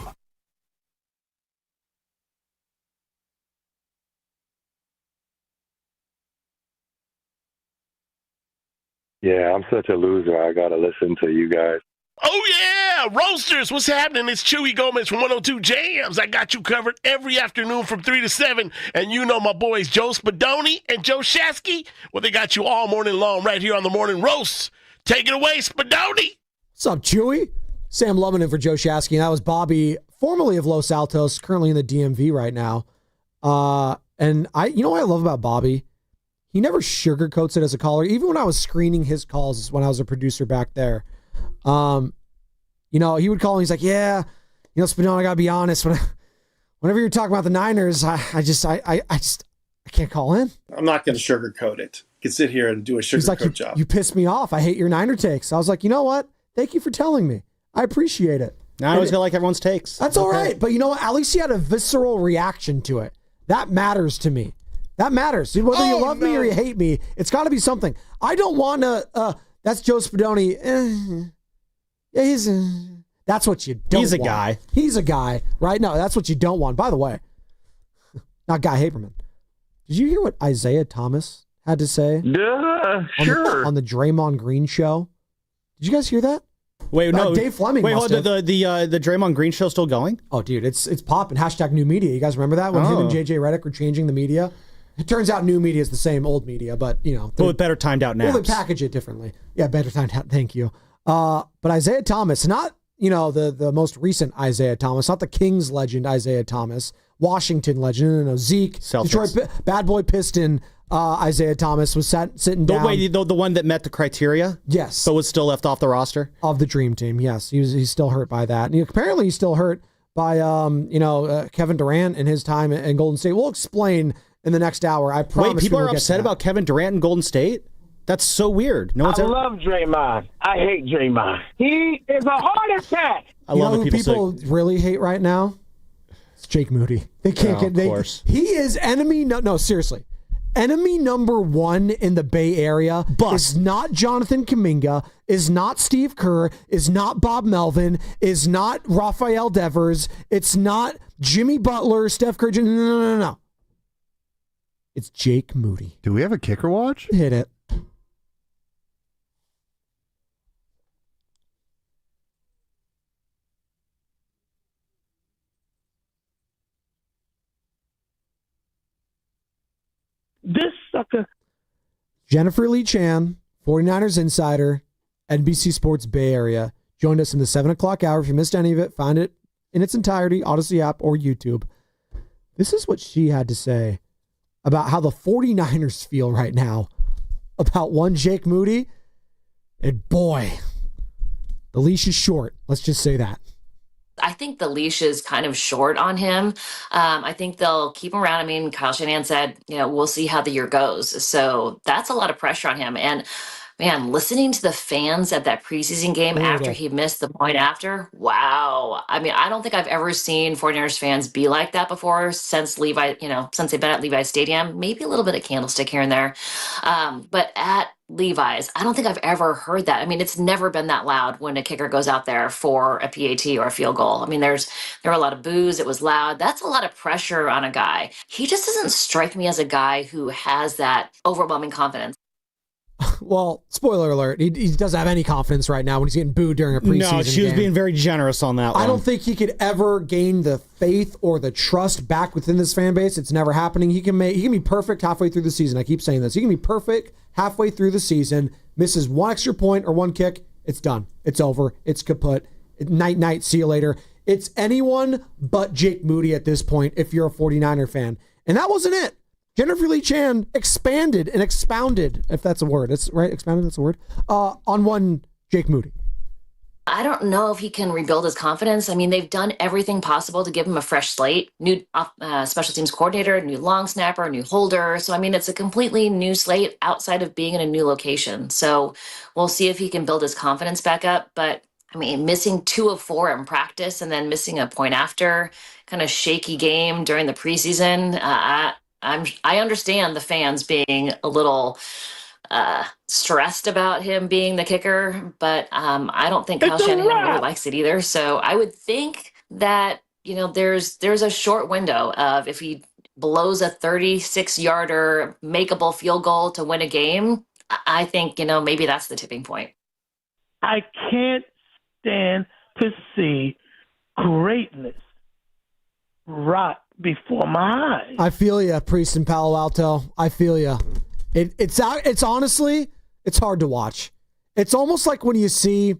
Yeah, I'm such a loser. I got to listen to you guys. Oh, yeah! Roasters, what's happening? It's Chewy Gomez from 102 Jams. I got you covered every afternoon from 3 to 7. And you know my boys Joe Spadoni and Joe Shasky. Well, they got you all morning long right here on the Morning Roast. Take it away, Spadoni. What's up, Chewy? Sam Lubman in for Joe Shasky. And that was Bobby, formerly of Los Altos, currently in the DMV right now. And you know what I love about Bobby? He never sugarcoats it as a caller. Even when I was screening his calls when I was a producer back there, he would call and he's like, yeah, Spadone, I got to be honest. Whenever you're talking about the Niners, I can't call in. I'm not going to sugarcoat it. You can sit here and do a sugarcoat job. You pissed me off. I hate your Niner takes. I was like, you know what? Thank you for telling me. I appreciate it. Now I always feel like everyone's takes. That's all right. But you know what? At least he had a visceral reaction to it. That matters to me. That matters. Whether you love me or you hate me, it's got to be something. I don't want to. That's Joe Spadoni. That's what you don't want. He's a guy. He's a guy, right? No, that's what you don't want. By the way, not Guy Haberman. Did you hear what Isaiah Thomas had to say? Sure. On the Draymond Green show. Did you guys hear that? Wait, no. Dave Fleming. Wait, hold on. The Draymond Green show still going? Oh, dude, it's popping. # new media. You guys remember that when him and JJ Redick were changing the media? It turns out new media is the same old media, but with better timed out naps. Well, they package it differently. Yeah, better timed out. Thank you. But Isaiah Thomas, not the most recent Isaiah Thomas, not the Kings legend Isaiah Thomas, Washington legend. No, Zeke, Celtics. Detroit bad boy Piston. Isaiah Thomas was sitting down. The one that met the criteria? Yes. But was still left off the roster? Of the Dream Team, yes. He's still hurt by that. And apparently he's still hurt by Kevin Durant and his time in Golden State. We'll explain in the next hour. I promise. Wait, people are upset about Kevin Durant and Golden State? That's so weird. I love Draymond. I hate Draymond. He is a heart attack. I love who people really hate right now? It's Jake Moody. They can't get. Of course. He is enemy. No, seriously. Enemy number one in the Bay Area is not Jonathan Kuminga, is not Steve Kerr, is not Bob Melvin, is not Rafael Devers, it's not Jimmy Butler, Steph Curry. No. It's Jake Moody. Do we have a kicker watch? Hit it. This sucker. Jennifer Lee Chan, 49ers Insider, NBC Sports Bay Area, joined us in the 7 o'clock hour. If you missed any of it, find it in its entirety, Odyssey app or YouTube. This is what she had to say about how the 49ers feel right now about one Jake Moody. And boy, the leash is short. Let's just say that. I think the leash is kind of short on him. I think they'll keep him around. I mean, Kyle Shanahan said, we'll see how the year goes. So that's a lot of pressure on him. And man, listening to the fans at that preseason game after he missed the point after, wow. I mean, I don't think I've ever seen 49ers fans be like that before since Levi, since they've been at Levi's Stadium. Maybe a little bit of Candlestick here and there. But at Levi's, I don't think I've ever heard that. I mean, it's never been that loud when a kicker goes out there for a PAT or a field goal. I mean, there were a lot of boos. It was loud. That's a lot of pressure on a guy. He just doesn't strike me as a guy who has that overwhelming confidence. Well, spoiler alert, he doesn't have any confidence right now when he's getting booed during a preseason game. No, she was being very generous on that one. I don't think he could ever gain the faith or the trust back within this fan base. It's never happening. He can be perfect halfway through the season. I keep saying this. He can be perfect halfway through the season, misses one extra point or one kick, it's done. It's over. It's kaput. Night, see you later. It's anyone but Jake Moody at this point if you're a 49er fan. And that wasn't it. Jennifer Lee Chan expanded and expounded, if that's a word. It's right, expounded, that's a word, on one Jake Moody. I don't know if he can rebuild his confidence. I mean, they've done everything possible to give him a fresh slate, new special teams coordinator, new long snapper, new holder. So, I mean, it's a completely new slate outside of being in a new location. So we'll see if he can build his confidence back up. But, I mean, missing 2 of 4 in practice and then missing a point after, kind of shaky game during the preseason. I understand the fans being a little stressed about him being the kicker, but I don't think Kyle Shanahan really likes it either. So I would think that, there's a short window of if he blows a 36-yarder makeable field goal to win a game, I think, maybe that's the tipping point. I can't stand to see greatness rot before my eyes. I feel you, Priest in Palo Alto. I feel you. It's honestly, it's hard to watch. It's almost like when you see,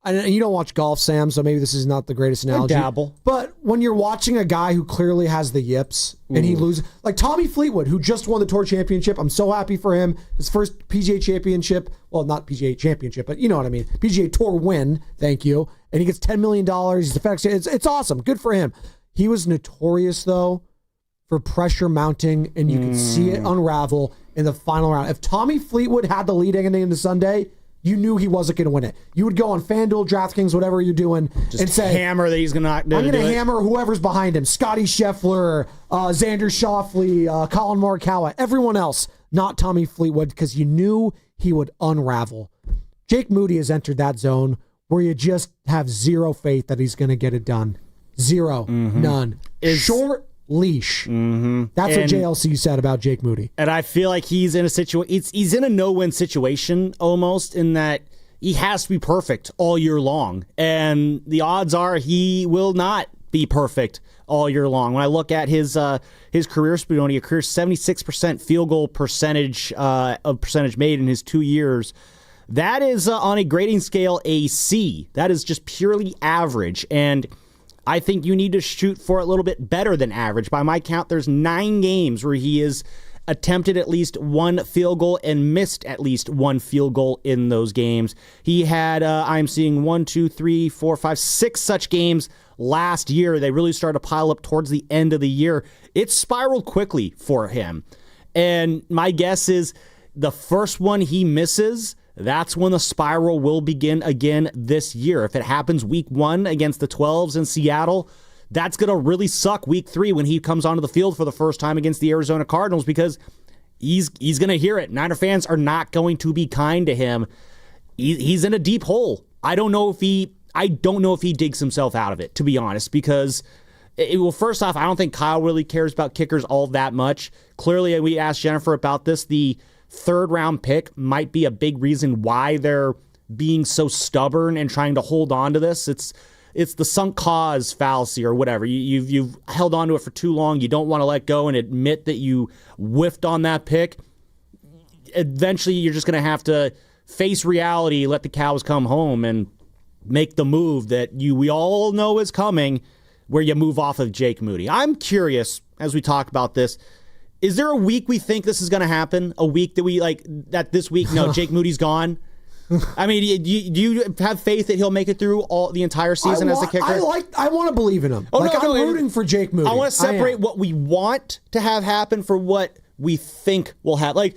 and you don't watch golf, Sam, so maybe this is not the greatest analogy. I dabble. But when you're watching a guy who clearly has the yips and he loses, like Tommy Fleetwood, who just won the Tour Championship. I'm so happy for him. His first PGA Championship. Well, not PGA Championship, but you know what I mean. PGA Tour win. Thank you. And he gets $10 million. He's the FedEx. It's awesome. Good for him. He was notorious, though, for pressure mounting, and you could see it unravel in the final round. If Tommy Fleetwood had the lead ending into Sunday, you knew he wasn't going to win it. You would go on FanDuel, DraftKings, whatever you're doing, and say, hammer that he's going to not do it. I'm going to hammer whoever's behind him. Scotty Scheffler, Xander Schauffele, Colin Morikawa, everyone else, not Tommy Fleetwood, because you knew he would unravel. Jake Moody has entered that zone where you just have zero faith that he's going to get it done. Zero. None. Short leash. That's what JLC said about Jake Moody. And I feel like he's in a situation, he's in a no-win situation almost, in that he has to be perfect all year long. And the odds are he will not be perfect all year long. When I look at his career, Spadoni, a career 76% field goal percentage made in his 2 years. That is on a grading scale a C. That is just purely average. And I think you need to shoot for a little bit better than average. By my count, there's 9 games where he has attempted at least 1 field goal and missed at least 1 field goal in those games. He had, I'm seeing 1, 2, 3, 4, 5, 6 such games last year. They really started to pile up towards the end of the year. It spiraled quickly for him. And my guess is the first one he misses, that's when the spiral will begin again this year. If it happens week 1 against the 12s in Seattle, that's going to really suck week 3 when he comes onto the field for the first time against the Arizona Cardinals, because he's going to hear it. Niner fans are not going to be kind to him. He's in a deep hole. I don't know if he digs himself out of it, to be honest, because well, first off, I don't think Kyle really cares about kickers all that much. Clearly, we asked Jennifer about this, the 3rd round pick might be a big reason why they're being so stubborn and trying to hold on to this. It's the sunk cause fallacy or whatever. You've held on to it for too long. You don't want to let go and admit that you whiffed on that pick. Eventually, you're just going to have to face reality, let the cows come home, and make the move that we all know is coming, where you move off of Jake Moody. I'm curious, as we talk about this, is there a week we think this is going to happen? A week that we that this week, no, Jake Moody's gone? I mean, do you have faith that he'll make it through the entire season as a kicker? I want to believe in him. I'm rooting for Jake Moody. I want to separate what we want to have happen for what we think will happen.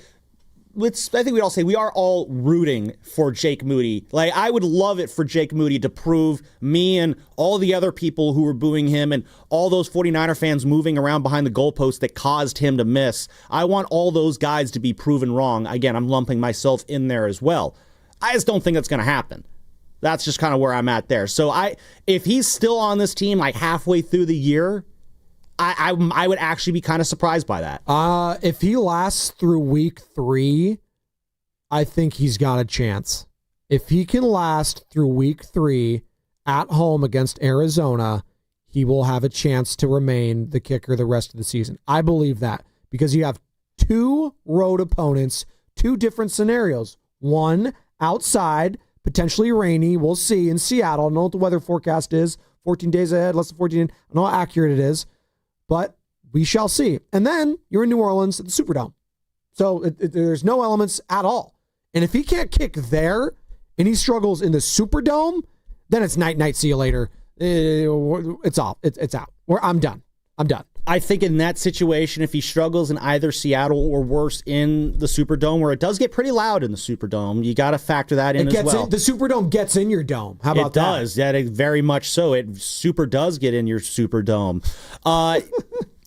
I think we'd all say we are all rooting for Jake Moody. I would love it for Jake Moody to prove me and all the other people who were booing him and all those 49er fans moving around behind the goalpost that caused him to miss. I want all those guys to be proven wrong. Again, I'm lumping myself in there as well. I just don't think that's going to happen. That's just kind of where I'm at there. So if he's still on this team halfway through the year, I would actually be kind of surprised by that. If he lasts through week 3, I think he's got a chance. If he can last through week 3 at home against Arizona, he will have a chance to remain the kicker the rest of the season. I believe that, because you have 2 road opponents, 2 different scenarios. One outside, potentially rainy. We'll see in Seattle. I don't know what the weather forecast is. 14 days ahead, less than 14. I don't know how accurate it is, but we shall see. And then you're in New Orleans at the Superdome. So there's no elements at all. And if he can't kick there and he struggles in the Superdome, then it's night, see you later. It's off. It's out. I'm done. I think in that situation, if he struggles in either Seattle or worse in the Superdome, where it does get pretty loud in the Superdome, you got to factor that in as well. The Superdome gets in your dome. How about that? It does. That very much so. It super does get in your Superdome.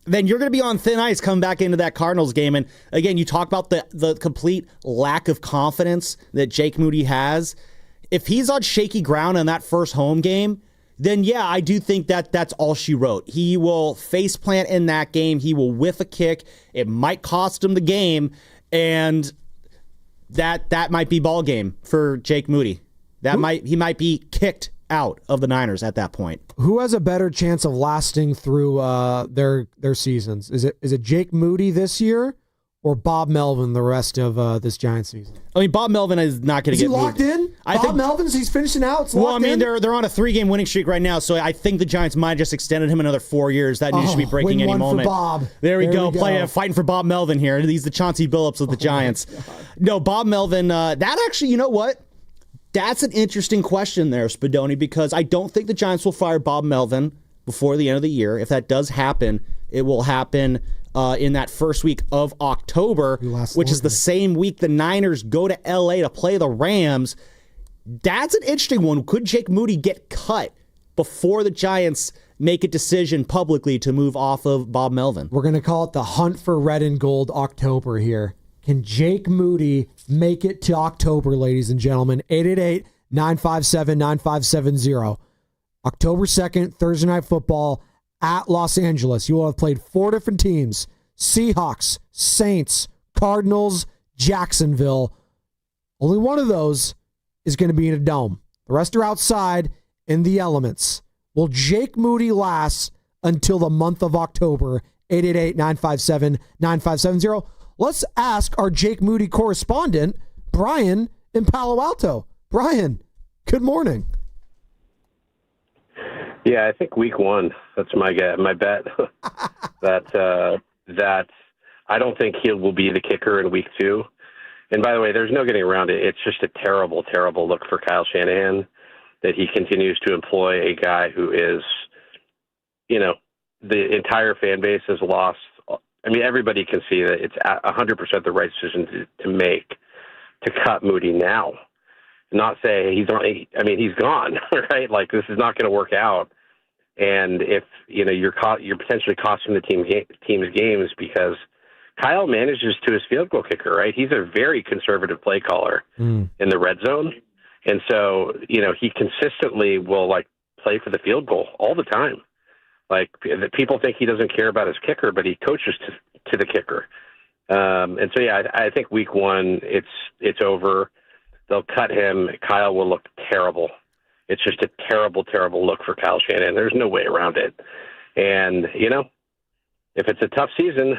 Then you're going to be on thin ice coming back into that Cardinals game. And again, you talk about the complete lack of confidence that Jake Moody has. If he's on shaky ground in that first home game, then yeah, I do think that's all she wrote. He will faceplant in that game. He will whiff a kick. It might cost him the game, and that might be ball game for Jake Moody. He might be kicked out of the Niners at that point. Who has a better chance of lasting through their seasons? Is it Jake Moody this year or Bob Melvin the rest of this Giants season? I mean, Bob Melvin is not going to get moved. Is he locked in? Bob Melvin's, he's finishing out. It's locked in? They're on a 3-game winning streak right now, so I think the Giants might have just extended him another 4 years. That news should be breaking any moment. For Bob. There we go. Fighting for Bob Melvin here. He's the Chauncey Billups of the Giants. No, Bob Melvin, that actually, you know what? That's an interesting question there, Spadoni, because I don't think the Giants will fire Bob Melvin before the end of the year. If that does happen, it will happen in that first week of October, which is the same week the Niners go to L.A. to play the Rams. That's an interesting one. Could Jake Moody get cut before the Giants make a decision publicly to move off of Bob Melvin? We're going to call it the hunt for red and gold October here. Can Jake Moody make it to October, ladies and gentlemen? 888-957-9570. October 2nd, Thursday Night Football at Los Angeles. You will have played 4 different teams: Seahawks, Saints, Cardinals, Jacksonville. Only one of those is going to be in a dome. The rest are outside in the elements. Will Jake Moody last until the month of October? 888-957-9570. Let's ask our Jake Moody correspondent, Brian in Palo Alto. Brian, good morning. Yeah, I think week 1. That's my bet. that I don't think he will be the kicker in week 2. And by the way, there's no getting around it. It's just a terrible, terrible look for Kyle Shanahan that he continues to employ a guy who is, the entire fan base has lost. I mean, everybody can see that it's 100% the right decision to make to cut Moody now. Not say he's gone, right? Like, this is not going to work out. And if, you're potentially costing the team's games because Kyle manages to his field goal kicker, right? He's a very conservative play caller in the red zone. And so, he consistently will play for the field goal all the time. People think he doesn't care about his kicker, but he coaches to the kicker. And so, yeah, I think week 1, it's over. They'll cut him. Kyle will look terrible. It's just a terrible, terrible look for Kyle Shanahan. There's no way around it. And, if it's a tough season,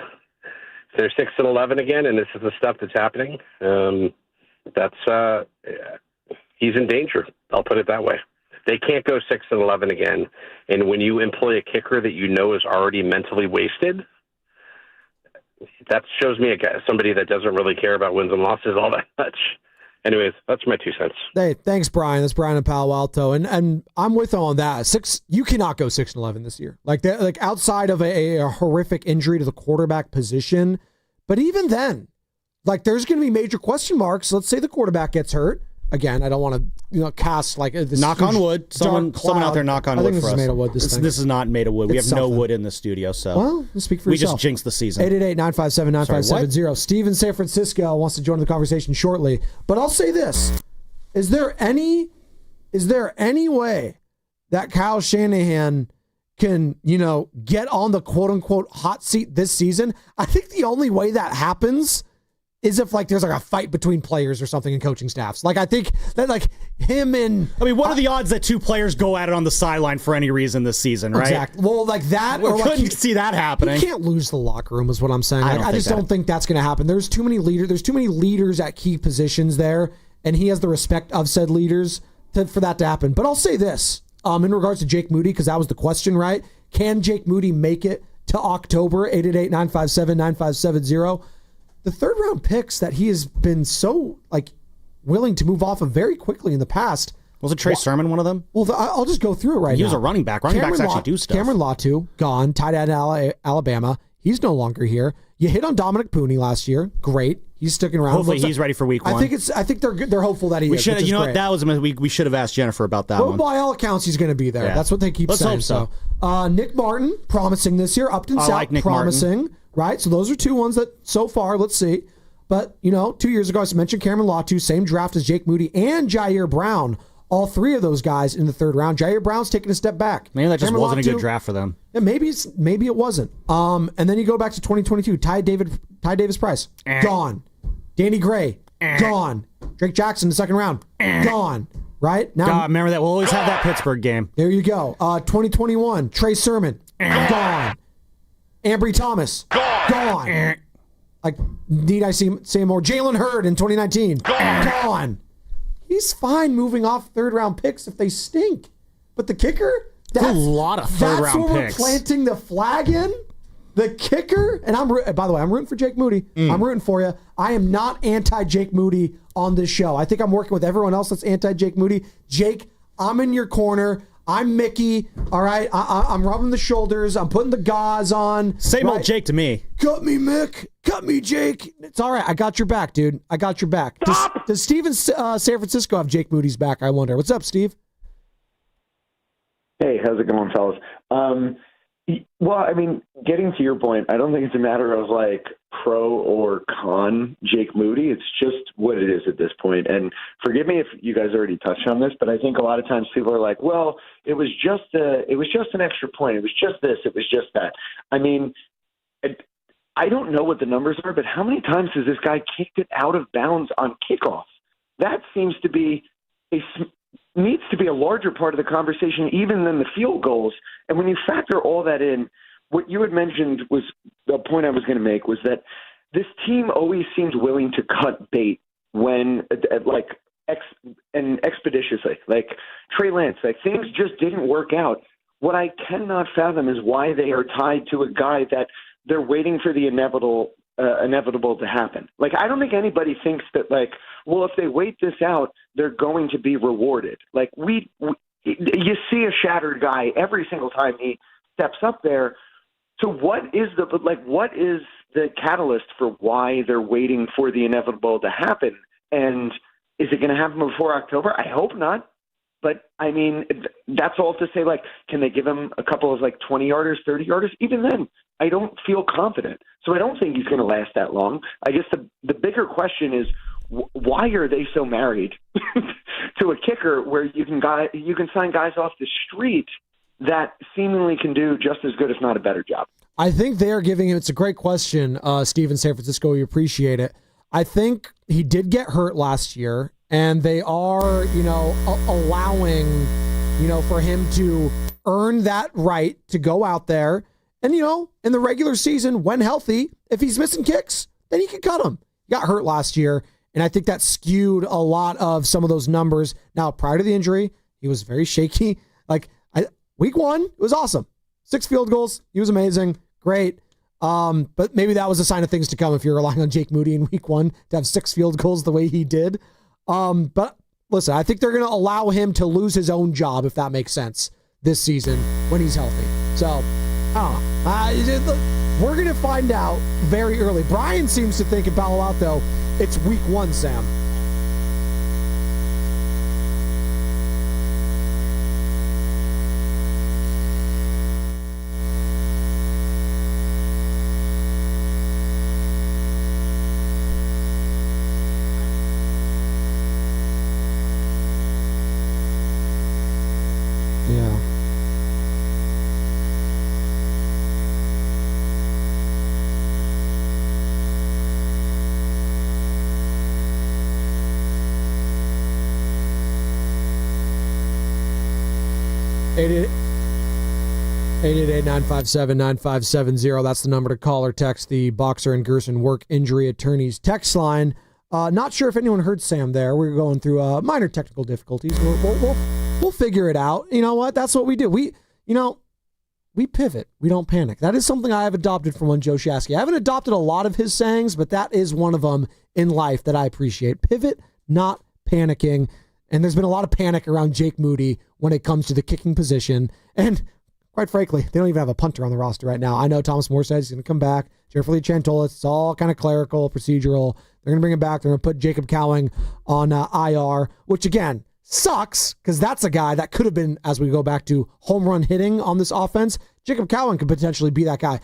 if they're 6-11 again, and this is the stuff that's happening, he's in danger. I'll put it that way. They can't go 6-11 again. And when you employ a kicker that is already mentally wasted, that shows me somebody that doesn't really care about wins and losses all that much. Anyways, that's my 2 cents. Hey, thanks, Brian. That's Brian in Palo Alto, and I'm with him on that. You cannot go 6-11 this year. Outside of a horrific injury to the quarterback position, but even then, there's going to be major question marks. Let's say the quarterback gets hurt. Again, I don't want to cast this. Knock on wood. Someone out there knock on wood for us. This is made of wood. This is not made of wood. We have no wood in the studio, so well, speak for yourself. We just jinxed the season. 888-957-9570. Steve in San Francisco wants to join the conversation shortly. But I'll say this: Is there any way that Kyle Shanahan can get on the quote unquote hot seat this season? I think the only way that happens is if there's a fight between players or something in coaching staffs. I think that him and... I mean, what are the odds that 2 players go at it on the sideline for any reason this season, right? Exactly. Well, that... We couldn't see that happening. You can't lose the locker room is what I'm saying. I just don't think that's going to happen. There's too many leaders. There's too many leaders at key positions there, and he has the respect of said leaders for that to happen. But I'll say this, in regards to Jake Moody, because that was the question, right? Can Jake Moody make it to October? 888-957-9570. The 3rd-round picks that he has been so willing to move off of very quickly in the past, Wasn't Trey Sermon one of them? Well, I'll just go through it right now. He was a running back. Running backs actually do stuff. Cameron Latu, gone. Tight end Alabama. He's no longer here. You hit on Dominic Pooney last year. Great. He's sticking around. Hopefully he's ready for week one. I think they're hopeful that he is. You know what? That was we should have asked Jennifer about that one. By all accounts, he's going to be there. Yeah. That's what they keep saying. Let's hope so. Nick Martin, promising this year. Upton South, like Nick promising. Martin. Right? So those are two ones that so far, let's see. But, 2 years ago, I mentioned Cameron Latu, same draft as Jake Moody and Jair Brown. All three of those guys in the third round. Jair Brown's taking a step back. Maybe that just wasn't a good draft for them. Yeah, maybe it wasn't. And then you go back to 2022. Ty Davis Price, gone. Danny Gray, gone. Drake Jackson, the second round, gone. Right now, God, remember that. We'll always have that Pittsburgh game. There you go. 2021. Trey Sermon, gone. Ambry Thomas, gone. Like, need I say more? Jalen Hurd in 2019, gone. He's fine moving off third-round picks if they stink. But the kicker? That's a lot of third-round picks. That's where we're planting the flag in? The kicker? And by the way, I'm rooting for Jake Moody. I'm rooting for you. I am not anti-Jake Moody on this show. I think I'm working with everyone else that's anti-Jake Moody. Jake, I'm in your corner. I'm Mickey, all right? I'm rubbing the shoulders. I'm putting the gauze on. Same old Jake to me. Cut me, Mick. Cut me, Jake. It's all right. I got your back, dude. I got your back. Does Steve in San Francisco have Jake Moody's back, I wonder? What's up, Steve? Hey, how's it going, fellas? Well, I mean, getting to your point, I don't think it's a matter of like pro or con Jake Moody. It's just what it is at this point. And forgive me if you guys already touched on this, but I think a lot of times people are like, well, it was just an extra point. It was just this. It was just that. I mean, I don't know what the numbers are, but how many times has this guy kicked it out of bounds on kickoff? That seems to be needs to be a larger part of the conversation even than the field goals. And when you factor all that in, what you had mentioned was the point I was going to make was that this team always seems willing to cut bait when expeditiously, like Trey Lance, like things just didn't work out. What I cannot fathom is why they are tied to a guy that they're waiting for the inevitable to happen. Like, I don't think anybody thinks that, like, well, if they wait this out, they're going to be rewarded. Like, you see a shattered guy every single time he steps up there. So what is the catalyst for why they're waiting for the inevitable to happen? And is it going to happen before October? I hope not. But, I mean, that's all to say, like, can they give him a couple of, like, 20-yarders, 30-yarders? Even then, I don't feel confident. So I don't think he's going to last that long. I guess the bigger question is, why are they so married to a kicker where you can sign guys off the street that seemingly can do just as good, if not a better job? I think they are giving him – it's a great question, Steve in San Francisco. We appreciate it. I think he did get hurt last year. And they are, allowing, for him to earn that right to go out there. And, in the regular season, when healthy, if he's missing kicks, then you can cut him. He got hurt last year, and I think that skewed a lot of some of those numbers. Now, prior to the injury, he was very shaky. Week one, it was awesome. 6 field goals. He was amazing. Great. But maybe that was a sign of things to come if you're relying on Jake Moody in week one to have 6 field goals the way he did. But listen, I think they're going to allow him to lose his own job, if that makes sense, this season when he's healthy. So, we're going to find out very early. Brian seems to think in Palo Alto it's week one, Sam. Yeah. Eight 888-957-9570. That's the number to call or text the Boxer and Gerson Work Injury Attorneys text line. Not sure if anyone heard Sam there. We're going through minor technical difficulties. We'll figure it out. You know what? That's what we do. We pivot. We don't panic. That is something I have adopted from one Joe Shasky. I haven't adopted a lot of his sayings, but that is one of them in life that I appreciate. Pivot, not panicking. And there's been a lot of panic around Jake Moody when it comes to the kicking position. And quite frankly, they don't even have a punter on the roster right now. I know Thomas Moore says he's going to come back. Jeffrey Chantolis, it's all kind of clerical, procedural. They're going to bring him back. They're going to put Jacob Cowing on IR, which again sucks because that's a guy that could have been, as we go back to home run hitting on this offense. Jacob Cowing could potentially be that guy.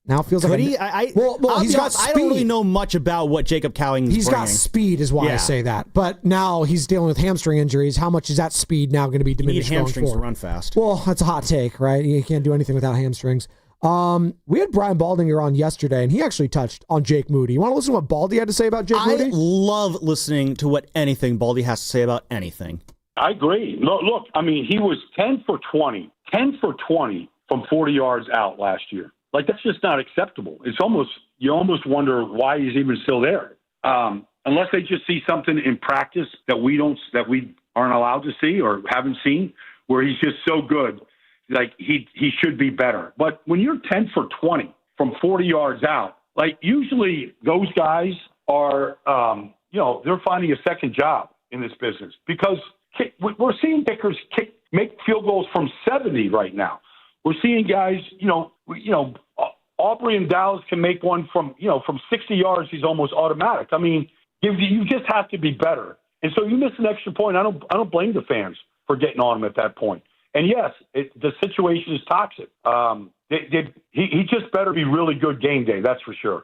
Now it feels like he's got speed. I don't really know much about what Jacob Cowing is He's bringing. got speed is why I say that. But now he's dealing with hamstring injuries. How much is that speed now going to be diminished? You need hamstrings going to run fast. Well, that's a hot take, right? You can't do anything without hamstrings. We had Brian Baldinger on yesterday, and he actually touched on Jake Moody. You want to listen to what Baldy had to say about Jake Moody? I love listening to what anything Baldy has to say about anything. I agree. Look, I mean, he was 10 for 20 from 40 yards out last year. Like, that's just not acceptable. You almost wonder why he's even still there. Unless they just see something in practice that we aren't allowed to see or haven't seen, where he's just so good, like he should be better. But when you're 10 for 20 from 40 yards out, like usually those guys are, they're finding a second job in this business because we're seeing kickers make field goals from 70 right now. We're seeing guys, Aubrey and Dallas can make one from 60 yards. He's almost automatic. I mean, you just have to be better. And so you miss an extra point. I don't blame the fans for getting on him at that point. And yes, the situation is toxic. He just better be really good game day. That's for sure.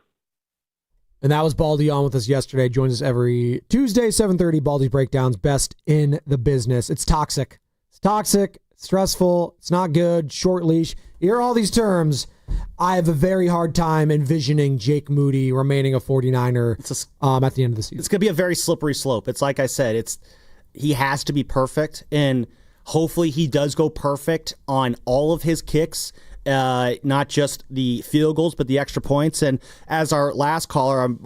And that was Baldy on with us yesterday. Joins us every Tuesday, 7:30. Baldy's Breakdowns, best in the business. It's toxic. It's toxic. Stressful, it's not good, short leash. You hear all these terms. I have a very hard time envisioning Jake Moody remaining a 49er at the end of the season. It's going to be a very slippery slope. It's like I said, he has to be perfect, and hopefully he does go perfect on all of his kicks, not just the field goals, but the extra points. And as our last caller,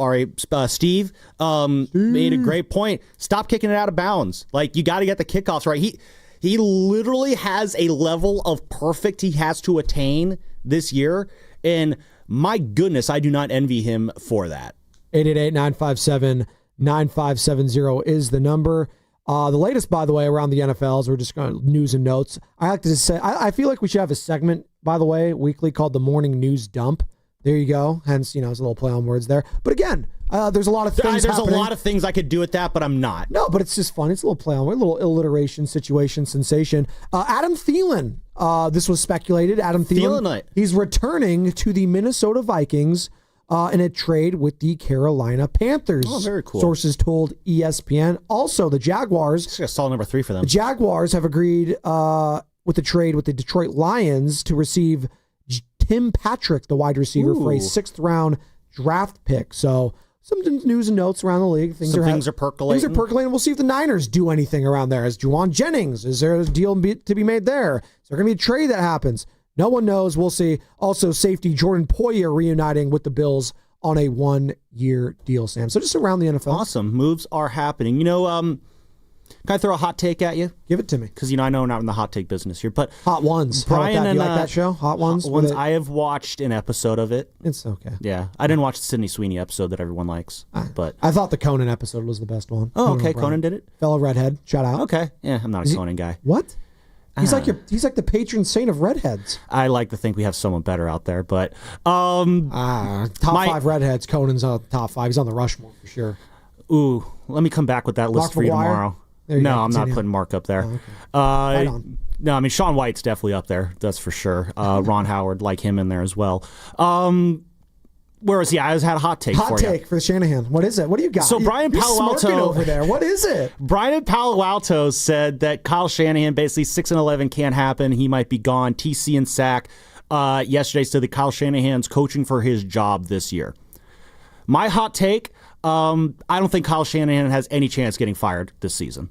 Steve, made a great point, stop kicking it out of bounds. Like, you got to get the kickoffs right. He literally has a level of perfect he has to attain this year, and my goodness, I do not envy him for that. 888-957-9570 is the number. The latest, by the way, around the NFL is we're just going to news and notes. I like to say, I feel like we should have a segment, by the way, weekly called the Morning News Dump. There you go. Hence, it's a little play on words there. But again, there's a lot of things happening. A lot of things I could do with that, but I'm not. No, but it's just fun. It's a little play on word, a little alliteration, situation, sensation. Adam Thielen, this was speculated. Adam Thielen, he's returning to the Minnesota Vikings in a trade with the Carolina Panthers. Oh, very cool. Sources told ESPN. Also, the Jaguars. This is solid number 3 for them. The Jaguars have agreed with the trade with the Detroit Lions to receive Tim Patrick, the wide receiver, for a 6th-round draft pick. So some news and notes around the league. Things are percolating. Things are percolating. We'll see if the Niners do anything around there. Is Jawan Jennings? Is there a deal to be made there? Is there going to be a trade that happens? No one knows. We'll see. Also, safety Jordan Poyer reuniting with the Bills on a 1-year deal, Sam. So just around the NFL. Awesome. Moves are happening. Can I throw a hot take at you? Give it to me. Because, I know I'm not in the hot take business here. But Hot Ones. Brian and you like that show? Hot Ones? I have watched an episode of it. It's okay. Yeah. I didn't watch the Sydney Sweeney episode that everyone likes. But I thought the Conan episode was the best one. Oh, okay. Conan did it? Fellow redhead. Shout out. Okay. Yeah, I'm not a Conan guy. What? He's like the patron saint of redheads. I like to think we have someone better out there, but top 5 redheads. Conan's on top 5. He's on the Rushmore for sure. Ooh, let me come back with that list for you tomorrow. No, I'm not putting Mark up there. Oh, okay. No, I mean Shaun White's definitely up there. That's for sure. Ron Howard, like him in there as well. Whereas, I just had a hot take for you. Hot take for Shanahan. What is it? What do you got? So Brian Palo Alto over there. What is it? Brian Palo Alto said that Kyle Shanahan basically 6-11 can't happen. He might be gone. TC and sack. Yesterday said that Kyle Shanahan's coaching for his job this year. My hot take. I don't think Kyle Shanahan has any chance getting fired this season.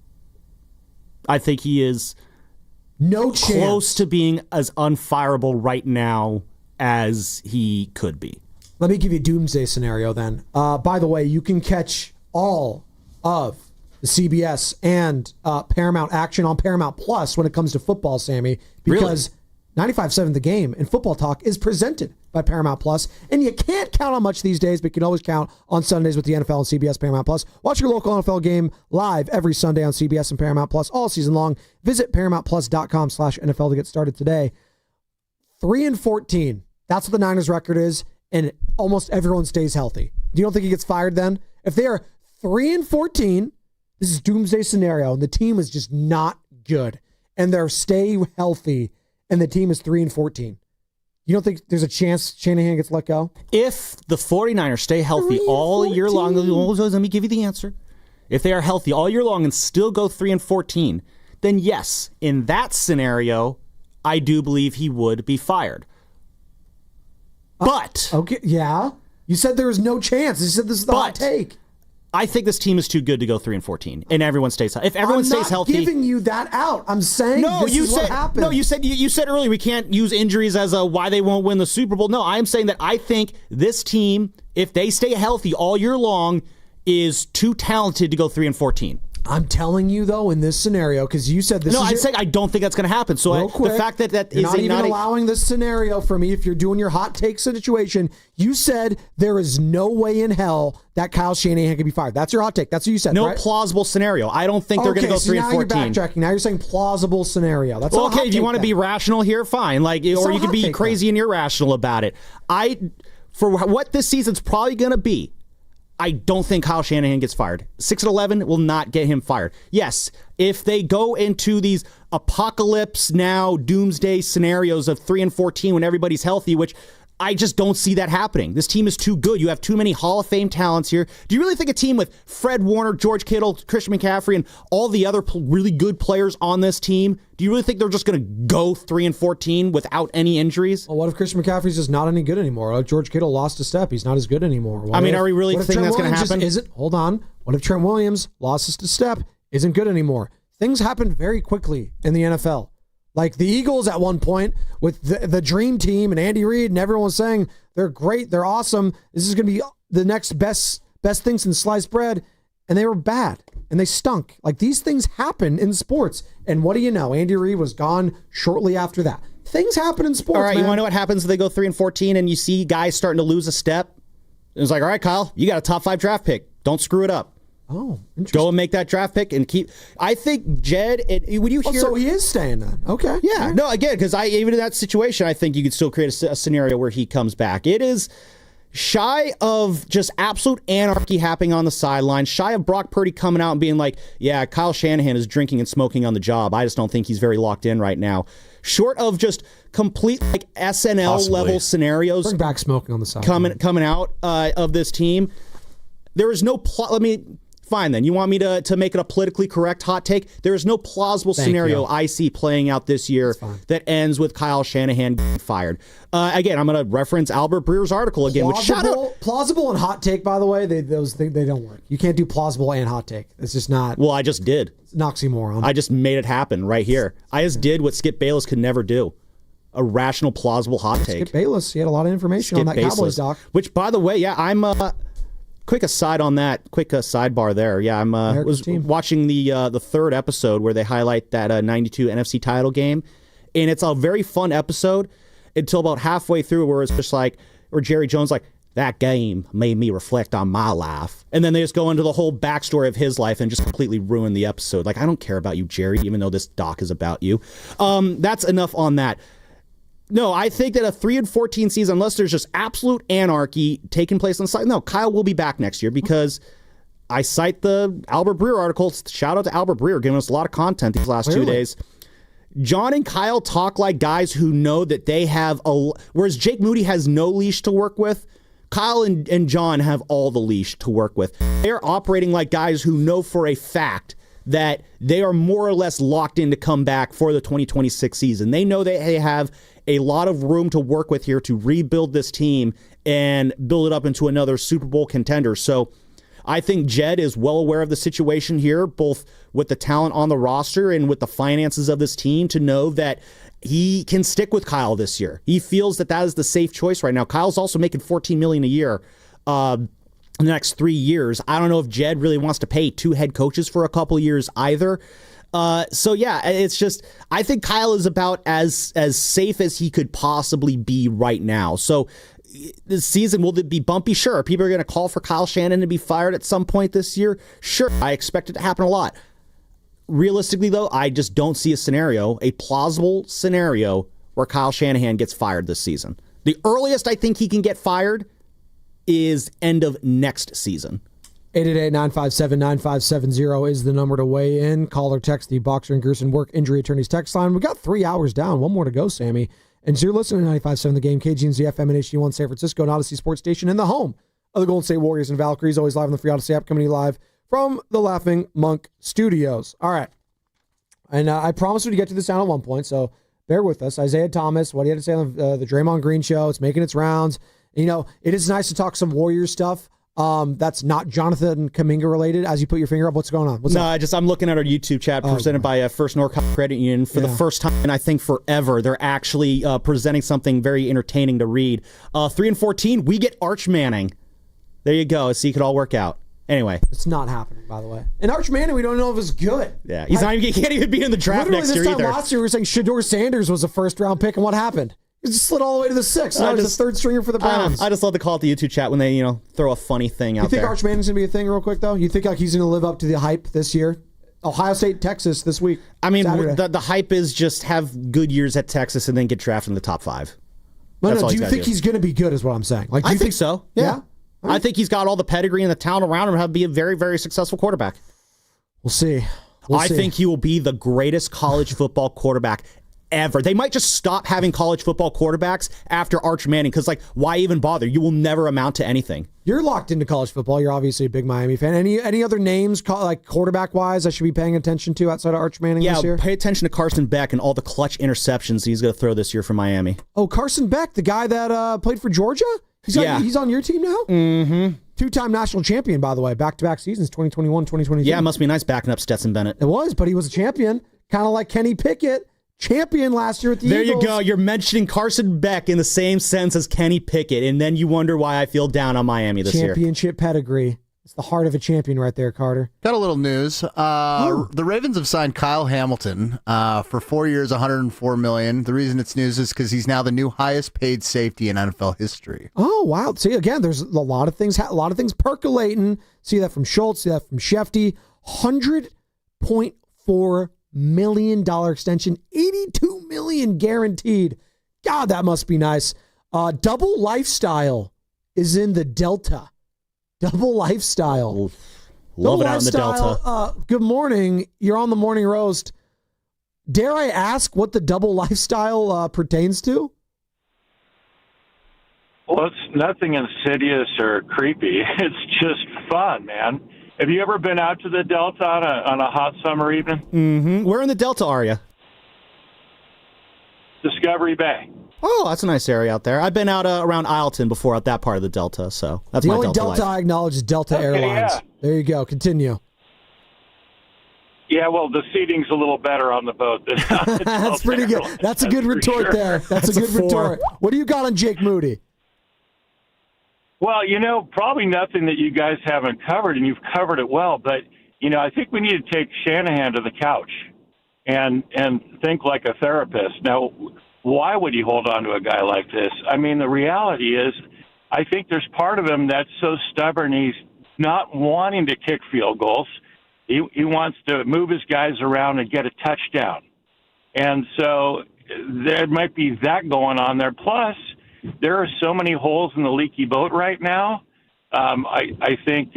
I think he is close to being as unfireable right now as he could be. Let me give you a doomsday scenario then. By the way, you can catch all of the CBS and Paramount action on Paramount Plus when it comes to football, Sammy, because 95.7 The Game and Football Talk is presented by Paramount Plus, and you can't count on much these days, but you can always count on Sundays with the NFL and CBS Paramount Plus. Watch your local NFL game live every Sunday on CBS and Paramount Plus all season long. Visit ParamountPlus.com/NFL to get started today. 3-14. That's what the Niners record is, and almost everyone stays healthy. Do you don't think he gets fired then? If they are 3-14, this is doomsday scenario, and the team is just not good, and they're stay healthy, and the team is 3-14. You don't think there's a chance Shanahan gets let go? If the 49ers stay healthy all year long, let me give you the answer. If they are healthy all year long and still go 3-14, then yes, in that scenario, I do believe he would be fired. But okay, yeah, you said there was no chance. You said this is the hot take. I think this team is too good to go 3-14, and everyone stays healthy. If everyone stays healthy, I'm not giving you that out. I'm saying what happened. No, you said earlier we can't use injuries as a why they won't win the Super Bowl. No, I am saying that I think this team, if they stay healthy all year long, is too talented to go 3-14. I'm telling you, though, in this scenario, because you said this. No, I'm saying I don't think that's going to happen. So the fact that you're not even allowing this scenario for me, if you're doing your hot take situation, you said there is no way in hell that Kyle Shanahan can be fired. That's your hot take. That's what you said. No right? Plausible scenario. I don't think they're going to go 3-14. Now you're backtracking. Now you're saying plausible scenario. That's okay. If you want to be rational here, fine. Or you could be crazy and irrational about it. For what this season's probably going to be, I don't think Kyle Shanahan gets fired. 6-11 will not get him fired. Yes, if they go into these apocalypse now doomsday scenarios of 3-14 when everybody's healthy, which I just don't see that happening. This team is too good. You have too many Hall of Fame talents here. Do you really think a team with Fred Warner, George Kittle, Christian McCaffrey, and all the other really good players on this team, do you really think they're just going to go 3-14 without any injuries? Well, what if Christian McCaffrey's just not any good anymore? George Kittle lost a step. He's not as good anymore. Are we really thinking that's going to happen? Hold on. What if Trent Williams lost a step, isn't good anymore? Things happen very quickly in the NFL. Like the Eagles at one point with the dream team and Andy Reid and everyone was saying they're great, they're awesome. This is going to be the next best thing since sliced bread. And they were bad and they stunk. Like these things happen in sports. And what do you know? Andy Reid was gone shortly after that. Things happen in sports. All right, man. You want to know what happens if they go 3-14 and you see guys starting to lose a step? It's like, all right, Kyle, you got a top 5 draft pick. Don't screw it up. Oh, interesting. Go and make that draft pick and keep. I think Jed. When you hear, so he is staying then. Okay. Yeah. No. Again, because even in that situation, I think you could still create a scenario where he comes back. It is shy of just absolute anarchy happening on the sideline. Shy of Brock Purdy coming out and being like, "Yeah, Kyle Shanahan is drinking and smoking on the job. I just don't think he's very locked in right now." Short of just complete like SNL level scenarios. Bring back smoking on the sideline coming out of this team. There is no plot. Fine then. You want me to make it a politically correct hot take? There is no plausible scenario I see playing out this year that ends with Kyle Shanahan getting fired. Again, I'm going to reference Albert Breer's article again. Plausible and hot take, by the way, they don't work. You can't do plausible and hot take. It's just not. Well, I just did. It's an oxymoron. I just made it happen right here. I just did what Skip Bayless could never do. A rational, plausible hot take. Skip Bayless, he had a lot of information on that Cowboys doc. Which, by the way, yeah, I'm... Quick aside on that. Quick sidebar there. Yeah, was watching the third episode where they highlight that 92 NFC title game, and it's a very fun episode until about halfway through where it's just like, where Jerry Jones like, that game made me reflect on my life, and then they just go into the whole backstory of his life and just completely ruin the episode. Like, I don't care about you, Jerry, even though this doc is about you. That's enough on that. No, I think that a 3-14 season, unless there's just absolute anarchy taking place on the side, no, Kyle will be back next year because I cite the Albert Breer article. Shout out to Albert Breer, giving us a lot of content these last 2 days. John and Kyle talk like guys who know that they have whereas Jake Moody has no leash to work with, Kyle and John have all the leash to work with. They're operating like guys who know for a fact that they are more or less locked in to come back for the 2026 season. They know that they have a lot of room to work with here to rebuild this team and build it up into another Super Bowl contender. So I think Jed is well aware of the situation here, both with the talent on the roster and with the finances of this team, to know that he can stick with Kyle this year. He feels that is the safe choice right now. Kyle's also making $14 million a year in the next 3 years. I don't know if Jed really wants to pay 2 head coaches for a couple years either. So yeah, it's just, I think Kyle is about as safe as he could possibly be right now. So this season, will it be bumpy? Sure. People are going to call for Kyle Shanahan to be fired at some point this year. Sure. I expect it to happen a lot. Realistically, though, I just don't see a plausible scenario where Kyle Shanahan gets fired this season. The earliest I think he can get fired is end of next season. 888-957-9570 is the number to weigh in. Call or text the Boxer and Gerson Work Injury Attorneys text line. We got 3 hours down. One more to go, Sammy. And so you're listening to 95.7 The Game, KGMZ FM and HD1 San Francisco, an Odyssey Sports Station in the home of the Golden State Warriors and Valkyries, always live on the free Odyssey app, coming to you live from the Laughing Monk Studios. All right. And I promised we'd get to this down at one point, so bear with us. Isaiah Thomas, what he had to say on the Draymond Green show, it's making its rounds. You know, it is nice to talk some Warriors stuff. That's not Jonathan Kuminga related. As you put your finger up, what's going on? I'm looking at our YouTube chat presented by First Norcom Credit Union for the first time, and I think forever. They're actually presenting something very entertaining to read. 3-14, we get Arch Manning. There you go. So you could all work out. Anyway, it's not happening, by the way. And Arch Manning, we don't know if it's good. Yeah, he can't even be in the draft next year either. Last year, we were saying Shedeur Sanders was a first-round pick, and what happened? He just slid all the way to the 6th. Now he's the third stringer for the Browns. I just love to call it the YouTube chat when they, throw a funny thing out there. You think Arch Manning's going to be a thing real quick, though? You think he's going to live up to the hype this year? Ohio State, Texas this week. I mean, the hype is just have good years at Texas and then get drafted in the top 5. No, do you think he's going to be good is what I'm saying? I think so, yeah. I think he's got all the pedigree and the talent around him to be a very, very successful quarterback. We'll see. I think he will be the greatest college football quarterback ever. They might just stop having college football quarterbacks after Arch Manning because, why even bother? You will never amount to anything. You're locked into college football. You're obviously a big Miami fan. Any other names, quarterback-wise, I should be paying attention to outside of Arch Manning this year? Yeah, pay attention to Carson Beck and all the clutch interceptions he's going to throw this year for Miami. Oh, Carson Beck, the guy that played for Georgia? He's on your team now? Mm-hmm. 2-time national champion, by the way. Back-to-back seasons, 2021, 2022. Yeah, it must be nice backing up Stetson Bennett. It was, but he was a champion. Kind of like Kenny Pickett. Champion last year at the Eagles. There you go. You're mentioning Carson Beck in the same sense as Kenny Pickett, and then you wonder why I feel down on Miami this year. Championship pedigree. It's the heart of a champion right there, Carter. Got a little news. The Ravens have signed Kyle Hamilton for 4 years, $104 million. The reason it's news is because he's now the new highest paid safety in NFL history. Oh, wow. See, again, there's a lot of things percolating. See that from Schultz, see that from Shefty. $100.4 million extension, $82 million guaranteed. God, that must be nice. Double Lifestyle is in the Delta. Double Lifestyle. Love it out in the Delta. Good morning. You're on the Morning Roast. Dare I ask what the Double Lifestyle pertains to? Well, it's nothing insidious or creepy. It's just fun, man. Have you ever been out to the Delta on a hot summer evening? Mm-hmm. Where in the Delta are you? Discovery Bay. Oh, that's a nice area out there. I've been out around Isleton before at that part of the Delta, so that's the my only Delta life. I acknowledge is Delta Airlines. Yeah. There you go. Continue. Yeah, well, the seating's a little better on the boat than That's pretty good. That's a good retort there. That's a good retort. What do you got on Jake Moody? Well, probably nothing that you guys haven't covered, and you've covered it well. But, I think we need to take Shanahan to the couch and think like a therapist. Now, why would he hold on to a guy like this? I mean, the reality is I think there's part of him that's so stubborn he's not wanting to kick field goals. He wants to move his guys around and get a touchdown. And so there might be that going on there. Plus, there are so many holes in the leaky boat right now. I think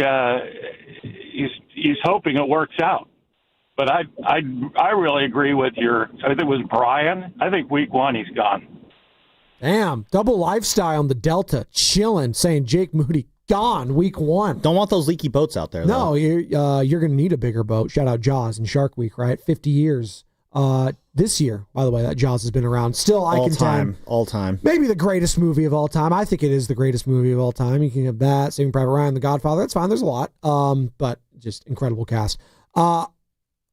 he's hoping it works out. But I really agree with I think it was Brian. I think week 1 he's gone. Damn, Double Lifestyle on the Delta, chilling, saying Jake Moody gone week 1. Don't want those leaky boats out there, though. No, you're going to need a bigger boat. Shout out Jaws and Shark Week, right? 50 years. This year, by the way, that Jaws has been around. Still, I contend. All time. Maybe the greatest movie of all time. I think it is the greatest movie of all time. You can have that, Saving Private Ryan, The Godfather. That's fine. There's a lot. But just incredible cast.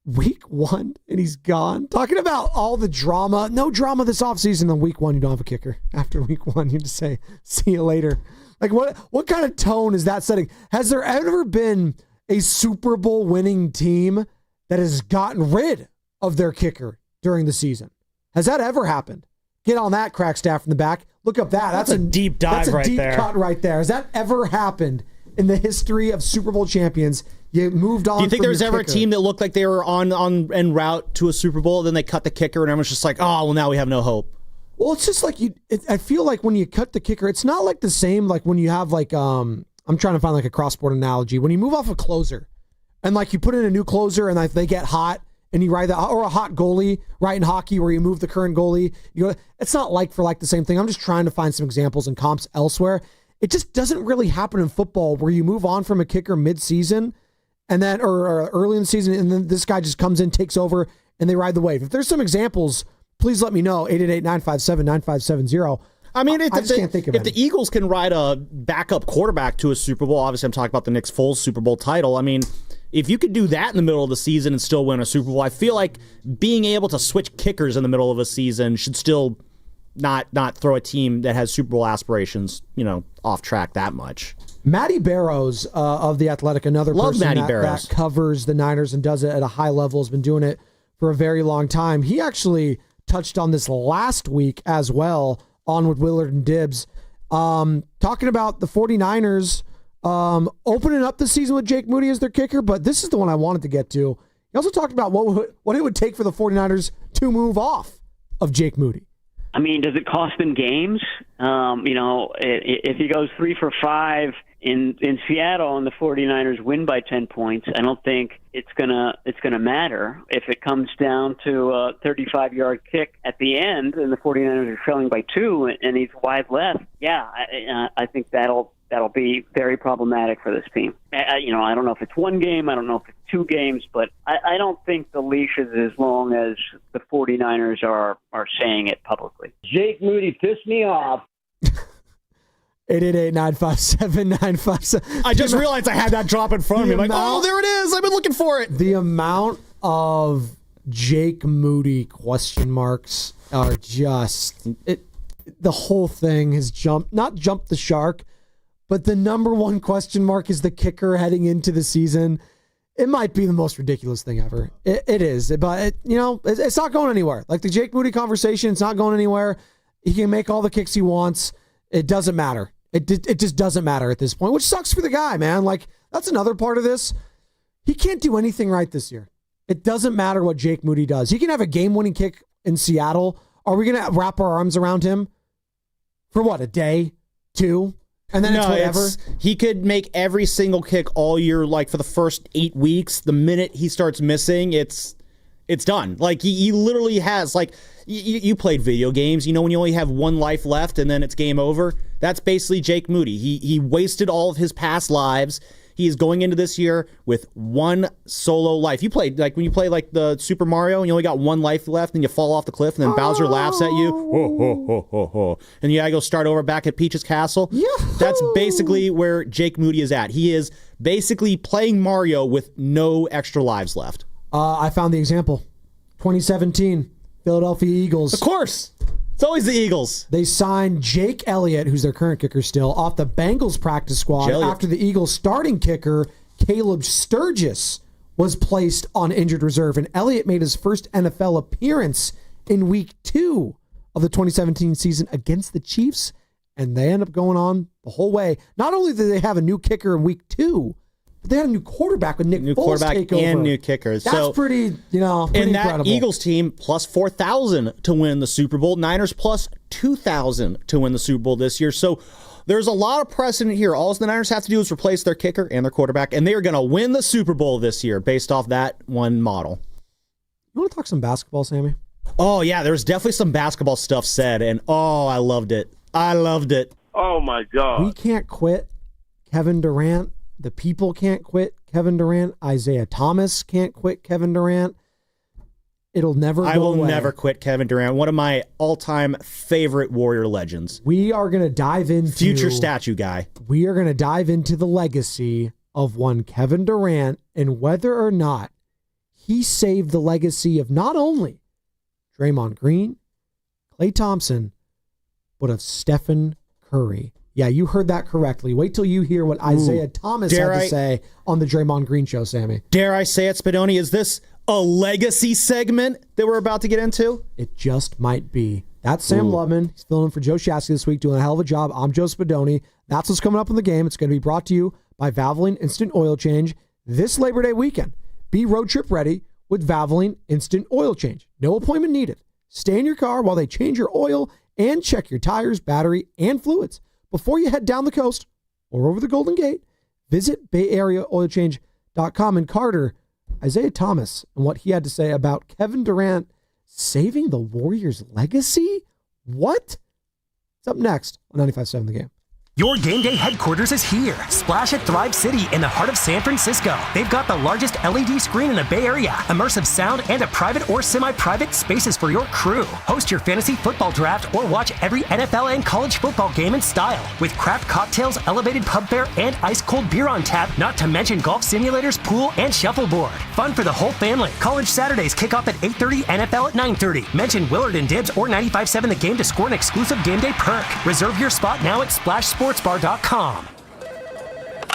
Week 1, and he's gone. Talking about all the drama. No drama this offseason. On week 1, you don't have a kicker. After week 1, you just say, see you later. Like, what kind of tone is that setting? Has there ever been a Super Bowl winning team that has gotten rid of their kicker during the season. Has that ever happened? Get on that, Crackstaff from the back. Look up that. That's a deep dive right there. That's a deep cut right there. Has that ever happened in the history of Super Bowl champions? You moved on. Do you think from there was ever kicker. a team that looked like they were on en route to a Super Bowl, then they cut the kicker, and everyone's just like, oh, well, now we have no hope? Well, it's just like I feel like when you cut the kicker, it's not like the same like when you have like I'm trying to find like a cross-sport analogy. When you move off a closer and like you put in a new closer and like they get hot and you ride that, or a hot goalie, right, in hockey where you move the current goalie. It's not like for like the same thing. I'm just trying to find some examples and comps elsewhere. It just doesn't really happen in football where you move on from a kicker mid-season and then or early in the season and then this guy just comes in, takes over, and they ride the wave. If there's some examples, please let me know. 888-957-9570. I mean, I just can't think of it. If the Eagles can ride a backup quarterback to a Super Bowl, obviously I'm talking about the Nick Foles Super Bowl title. I mean, if you could do that in the middle of the season and still win a Super Bowl, I feel like being able to switch kickers in the middle of a season should still not throw a team that has Super Bowl aspirations, off track that much. Matty Barrows of The Athletic, another Love person Matty Barrows. that covers the Niners and does it at a high level, has been doing it for a very long time. He actually touched on this last week as well, on with Willard and Dibs, talking about the 49ers opening up the season with Jake Moody as their kicker, but this is the one I wanted to get to. He also talked about what it would take for the 49ers to move off of Jake Moody. I mean, does it cost them games? If he goes 3 for 5 in Seattle and the 49ers win by 10 points, I don't think it's gonna matter. If it comes down to a 35-yard kick at the end and the 49ers are trailing by 2 and he's wide left, I think that'll be very problematic for this team. I don't know if it's one game, I don't know if it's 2 games, but I don't think the leash is as long as the 49ers are saying it publicly. Jake Moody pissed me off. 888-957-957. I just realized I had that drop in front of me. I'm like, oh, there it is. I've been looking for it. The amount of Jake Moody question marks are just the whole thing has not jumped the shark, but the number one question mark is the kicker heading into the season. It might be the most ridiculous thing ever. It is, but it's not going anywhere. Like the Jake Moody conversation, it's not going anywhere. He can make all the kicks he wants. It doesn't matter. It just doesn't matter at this point, which sucks for the guy, man. Like, that's another part of this. He can't do anything right this year. It doesn't matter what Jake Moody does. He can have a game-winning kick in Seattle. Are we going to wrap our arms around him for what, a day, 2? And then it's whatever? He could make every single kick all year, like for the first 8 weeks. The minute he starts missing, it's done. Like, he literally has, like, you played video games, when you only have one life left and then it's game over. That's basically Jake Moody. He wasted all of his past lives. He is going into this year with one solo life. You played, like, when you play, like, the Super Mario and you only got one life left and you fall off the cliff and then Bowser laughs at you. Ho, ho, ho, ho, ho. And you gotta go start over back at Peach's Castle. Yahoo! That's basically where Jake Moody is at. He is basically playing Mario with no extra lives left. I found the example. 2017, Philadelphia Eagles. Of course. It's always the Eagles. They signed Jake Elliott, who's their current kicker still, off the Bengals practice squad after the Eagles starting kicker, Caleb Sturgis, was placed on injured reserve. And Elliott made his first NFL appearance in week 2 of the 2017 season against the Chiefs. And they end up going on the whole way. Not only did they have a new kicker in week 2, but they had a new quarterback with Nick Foles take over. And new kickers. That's pretty, pretty and incredible. That Eagles team plus 4,000 to win the Super Bowl. Niners plus 2,000 to win the Super Bowl this year. So there's a lot of precedent here. All the Niners have to do is replace their kicker and their quarterback, and they are going to win the Super Bowl this year based off that one model. You want to talk some basketball, Sammy? Oh, yeah. There's definitely some basketball stuff said, and I loved it. I loved it. Oh, my God. We can't quit Kevin Durant. The people can't quit Kevin Durant. Isaiah Thomas can't quit Kevin Durant. It'll never go away. I will never quit Kevin Durant. One of my all-time favorite Warrior legends. We are going to dive into... Future statue guy. We are going to dive into the legacy of one Kevin Durant and whether or not he saved the legacy of not only Draymond Green, Klay Thompson, but of Stephen Curry. Yeah, you heard that correctly. Wait till you hear what Isaiah Thomas had to say on the Draymond Green show, Sammy. Dare I say it, Spadoni? Is this a legacy segment that we're about to get into? It just might be. That's Sam Lubman. He's filling in for Joe Shasky this week, doing a hell of a job. I'm Joe Spadoni. That's what's coming up in the game. It's going to be brought to you by Valvoline Instant Oil Change this Labor Day weekend. Be road trip ready with Valvoline Instant Oil Change. No appointment needed. Stay in your car while they change your oil and check your tires, battery, and fluids. Before you head down the coast or over the Golden Gate, visit BayAreaOilChange.com. And Carter, Isaiah Thomas, and what he had to say about Kevin Durant saving the Warriors' legacy? What? It's up next on 95.7 The Game. Your game day headquarters is here. Splash at Thrive City in the heart of San Francisco. They've got the largest LED screen in the Bay Area, immersive sound, and a private or semi-private spaces for your crew. Host your fantasy football draft or watch every NFL and college football game in style. With craft cocktails, elevated pub fare, and ice-cold beer on tap, not to mention golf simulators, pool, and shuffleboard. Fun for the whole family. College Saturdays kick off at 8:30, NFL at 9:30. Mention Willard and Dibs or 95.7 The Game to score an exclusive game day perk. Reserve your spot now at SplashSportsBar.com.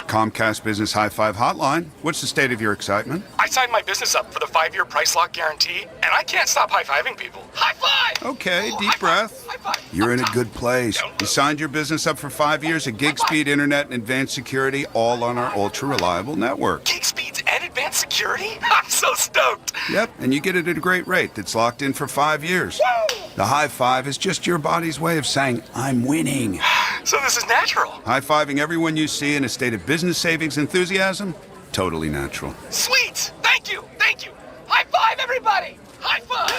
Comcast Business High Five Hotline. What's the state of your excitement? I signed my business up for the 5-year price lock guarantee, and I can't stop high-fiving people. High five! Okay, deep breath. You're in a good place. You signed your business up for 5 years of gig speed internet and advanced security, all on our ultra-reliable network. Gig speeds and advanced security? I'm so stoked! Yep, and you get it at a great rate that's locked in for 5 years. Woo! The high five is just your body's way of saying, I'm winning. So this is natural. High-fiving everyone you see in a state of business savings enthusiasm? Totally natural. Sweet! Thank you! Thank you! High five, everybody! High five!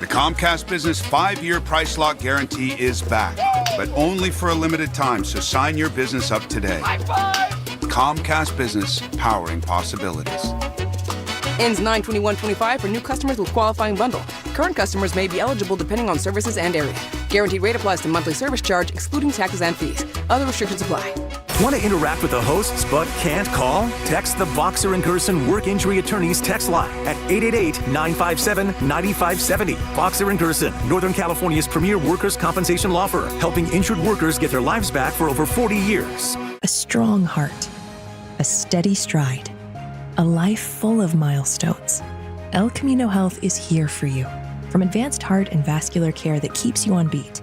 The Comcast Business 5-year price lock guarantee is back, but only for a limited time, so sign your business up today. High five! Comcast Business, powering possibilities. Ends 9/21/25 for new customers with qualifying bundle. Current customers may be eligible depending on services and area. Guaranteed rate applies to monthly service charge, excluding taxes and fees. Other restrictions apply. Want to interact with the hosts but can't call? Text the Boxer and Gerson Work Injury Attorneys text line at 888-957-9570. Boxer and Gerson, Northern California's premier workers' compensation law firm, helping injured workers get their lives back for over 40 years. A strong heart, a steady stride, a life full of milestones. El Camino Health is here for you. From advanced heart and vascular care that keeps you on beat,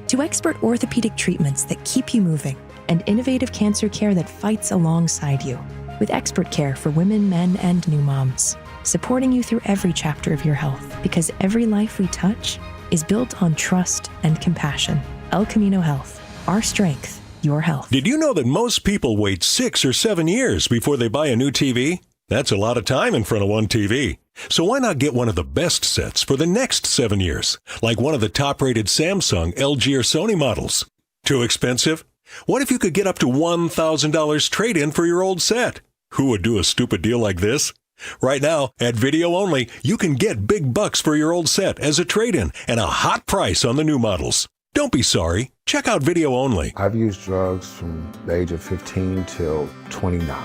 to expert orthopedic treatments that keep you moving, and innovative cancer care that fights alongside you. With expert care for women, men, and new moms, supporting you through every chapter of your health, because every life we touch is built on trust and compassion. El Camino Health, our strength, your health. Did you know that most people wait 6 or 7 years before they buy a new TV? That's a lot of time in front of one TV. So why not get one of the best sets for the next 7 years, like one of the top-rated Samsung, LG, or Sony models? Too expensive? What if you could get up to $1,000 trade-in for your old set? Who would do a stupid deal like this? Right now, at Video Only, you can get big bucks for your old set as a trade-in and a hot price on the new models. Don't be sorry. Check out Video Only. I've used drugs from the age of 15 till 29.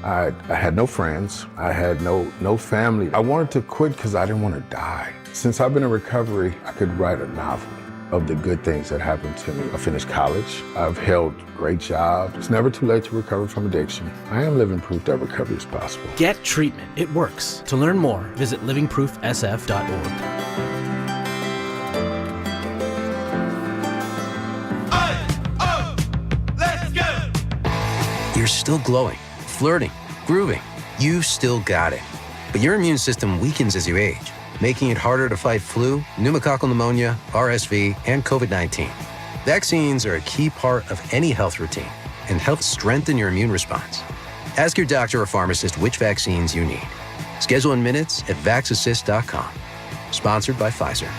I had no friends. I had no family. I wanted to quit because I didn't want to die. Since I've been in recovery, I could write a novel of the good things that happened to me. I finished college. I've held great jobs. It's never too late to recover from addiction. I am living proof that recovery is possible. Get treatment. It works. To learn more, visit livingproofsf.org. You're still glowing, flirting, grooving. You've still got it. But your immune system weakens as you age, making it harder to fight flu, pneumococcal pneumonia, RSV, and COVID-19. Vaccines are a key part of any health routine and help strengthen your immune response. Ask your doctor or pharmacist which vaccines you need. Schedule in minutes at vaxassist.com. Sponsored by Pfizer.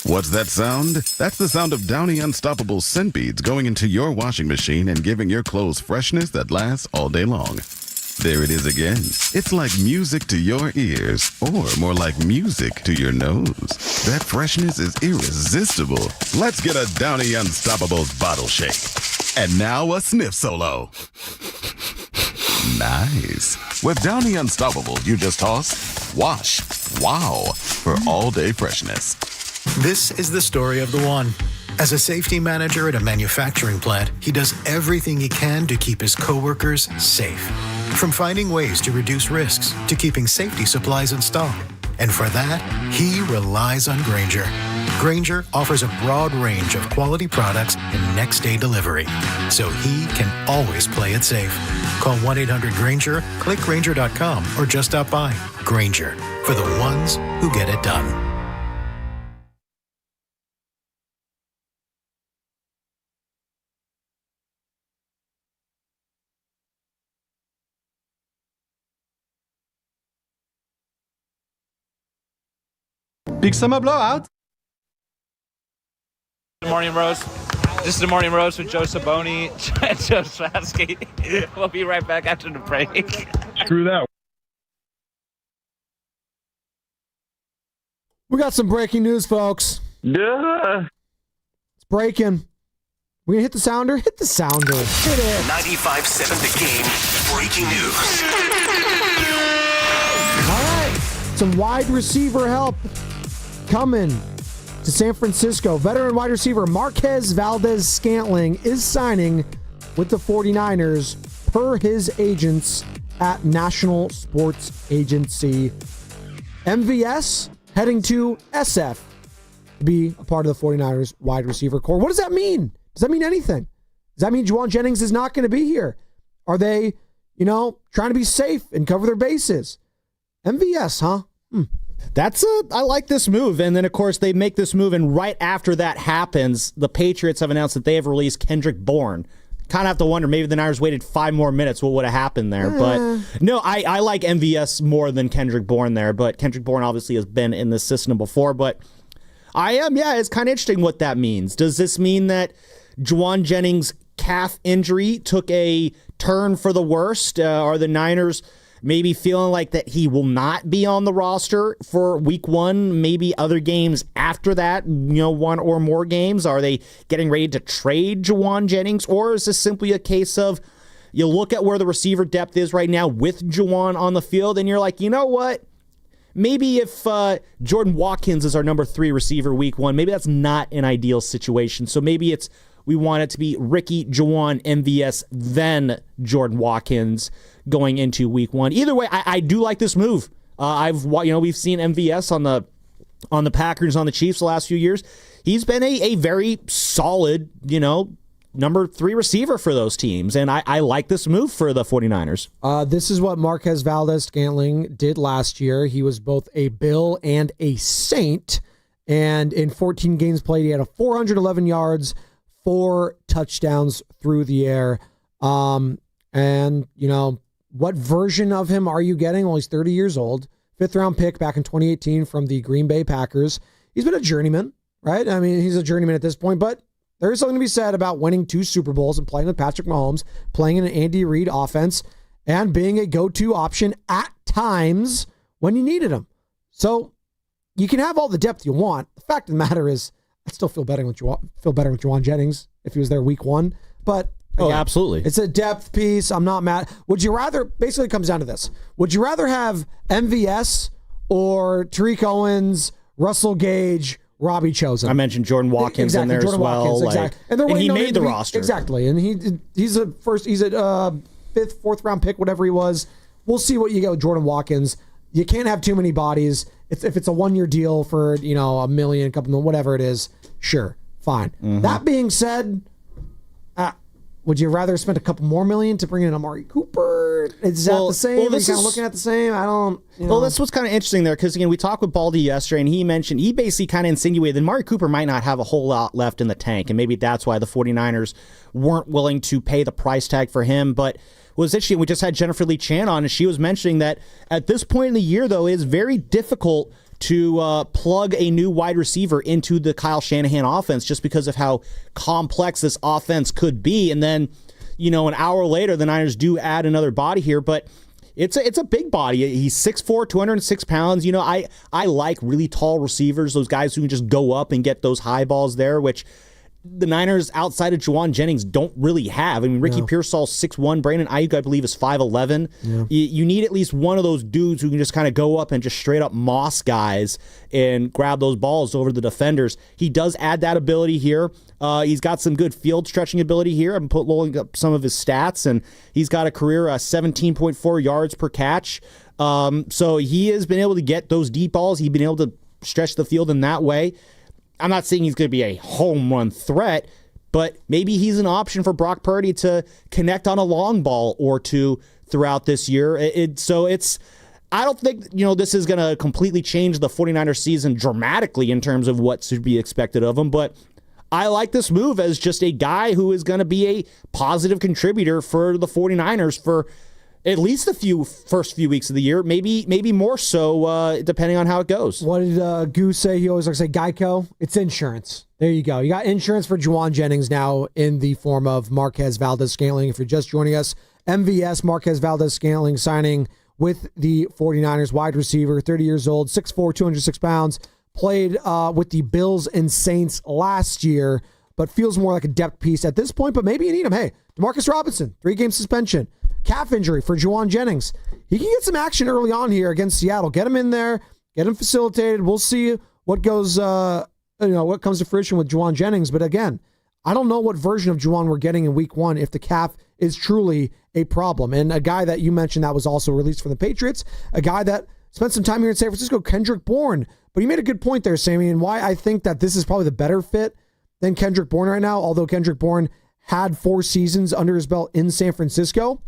What's that sound? That's the sound of Downey Unstoppable scent beads going into your washing machine and giving your clothes freshness that lasts all day long. There it is again. It's like music to your ears, or more like music to your nose. That freshness is irresistible. Let's get a Downey Unstoppable bottle shake. And now a sniff solo. Nice. With Downey Unstoppable, you just toss, wash, wow, for all-day freshness. This is the story of the one. As a safety manager at a manufacturing plant, he does everything he can to keep his coworkers safe. From finding ways to reduce risks to keeping safety supplies in stock. And for that, he relies on Granger. Granger offers a broad range of quality products and next-day delivery, so he can always play it safe. Call 1-800-GRANGER, click Granger.com, or just stop by. Granger, for the ones who get it done. Big summer blowout. Good morning, Rose. This is the Morning Rose with Joe Saboni and Joe Swasky. We'll be right back after the break. Screw that. We got some breaking news, folks. Duh. It's breaking. We gonna hit the sounder? Hit the sounder. Hit it. 95.7 The Game. Breaking news. All right. Some wide receiver help coming to San Francisco. Veteran wide receiver Marquez Valdez-Scantling is signing with the 49ers per his agents at National Sports Agency. MVS heading to SF to be a part of the 49ers wide receiver core. What does that mean? Does that mean anything? Does that mean Jawan Jennings is not going to be here? Are they, trying to be safe and cover their bases? MVS, huh? I like this move. And then, of course, they make this move, and right after that happens, the Patriots have announced that they have released Kendrick Bourne. Kind of have to wonder, maybe the Niners waited 5 more minutes, what would have happened there? But no, I like MVS more than Kendrick Bourne there, but Kendrick Bourne obviously has been in the system before. But it's kind of interesting what that means. Does this mean that Jawan Jennings' calf injury took a turn for the worst? Are the Niners maybe feeling like that he will not be on the roster for week 1, maybe other games after that, 1 or more games? Are they getting ready to trade Jawan Jennings? Or is this simply a case of you look at where the receiver depth is right now with Jawan on the field and you're like, you know what? Maybe if Jordan Watkins is our number 3 receiver week 1, maybe that's not an ideal situation. So maybe we want it to be Ricky, Jawan, MVS, then Jordan Watkins going into week 1. Either way, I do like this move. We've seen MVS on the Packers, on the Chiefs the last few years. He's been a very solid, number 3 receiver for those teams, and I like this move for the 49ers. This is what Marquez Valdez-Scantling did last year. He was both a Bill and a Saint, and in 14 games played, he had 411 yards, 4 touchdowns through the air. What version of him are you getting? Well, he's 30 years old, 5th-round pick back in 2018 from the Green Bay Packers. He's been a journeyman, right? I mean, he's a journeyman at this point, but there is something to be said about winning 2 Super Bowls and playing with Patrick Mahomes, playing in an Andy Reid offense, and being a go-to option at times when you needed him. So you can have all the depth you want. The fact of the matter is, I still feel better with Jawan Jennings if he was there week 1, but again, absolutely. It's a depth piece. I'm not mad. Would you rather, basically it comes down to this. Would you rather have MVS or Tariq Owens, Russell Gage, Robbie Chosen? I mentioned Jordan Watkins in there Jordan as well. Watkins, exactly. And he made the roster. Exactly. And he's a 5th, 4th round pick, whatever he was. We'll see what you get with Jordan Watkins. You can't have too many bodies. If it's a 1-year deal for, $1 million, a couple million, whatever it is, sure, fine. Mm-hmm. That being said, would you rather spend a couple more million to bring in Amari Cooper? Is that the same? Are you kind of looking at the same? I don't. Well, that's what's kind of interesting there, because again, we talked with Baldy yesterday, and he basically kind of insinuated that Amari Cooper might not have a whole lot left in the tank, and maybe that's why the 49ers weren't willing to pay the price tag for him. But what was interesting, we just had Jennifer Lee Chan on, and she was mentioning that at this point in the year, though, it is very difficult to plug a new wide receiver into the Kyle Shanahan offense just because of how complex this offense could be. And then, an hour later, the Niners do add another body here, but it's a big body. He's 6'4", 206 pounds. I like really tall receivers, those guys who can just go up and get those high balls there, which the Niners outside of Jawan Jennings don't really have. I mean, Ricky Pearsall's 6'1", Brandon Ayuk, I believe, is 5'11". Yeah. You need at least one of those dudes who can just kind of go up and just straight up moss guys and grab those balls over the defenders. He does add that ability here. He's got some good field stretching ability here. I'm pulling up some of his stats, and he's got a career 17.4 yards per catch. So he has been able to get those deep balls. He's been able to stretch the field in that way. I'm not saying he's going to be a home run threat, but maybe he's an option for Brock Purdy to connect on a long ball or two throughout this year. I don't think, this is going to completely change the 49ers season dramatically in terms of what should be expected of him, but I like this move as just a guy who is going to be a positive contributor for the 49ers for at least the first few weeks of the year, maybe more so, depending on how it goes. What did Goose say? He always likes to say Geico. It's insurance. There you go. You got insurance for Jawan Jennings now in the form of Marquez Valdes-Scantling. If you're just joining us, MVS Marquez Valdes-Scantling signing with the 49ers, wide receiver, 30 years old, 6'4", 206 pounds, played with the Bills and Saints last year, but feels more like a depth piece at this point, but maybe you need him. Hey, Demarcus Robinson, 3-game suspension. Calf injury for Jawan Jennings. He can get some action early on here against Seattle. Get him in there, get him facilitated. We'll see what goes, what comes to fruition with Jawan Jennings. But again, I don't know what version of Jawan we're getting in week 1 if the calf is truly a problem. And a guy that you mentioned that was also released from the Patriots, a guy that spent some time here in San Francisco, Kendrick Bourne. But you made a good point there, Sammy, and why I think that this is probably the better fit than Kendrick Bourne right now, although Kendrick Bourne had 4 seasons under his belt in San Francisco,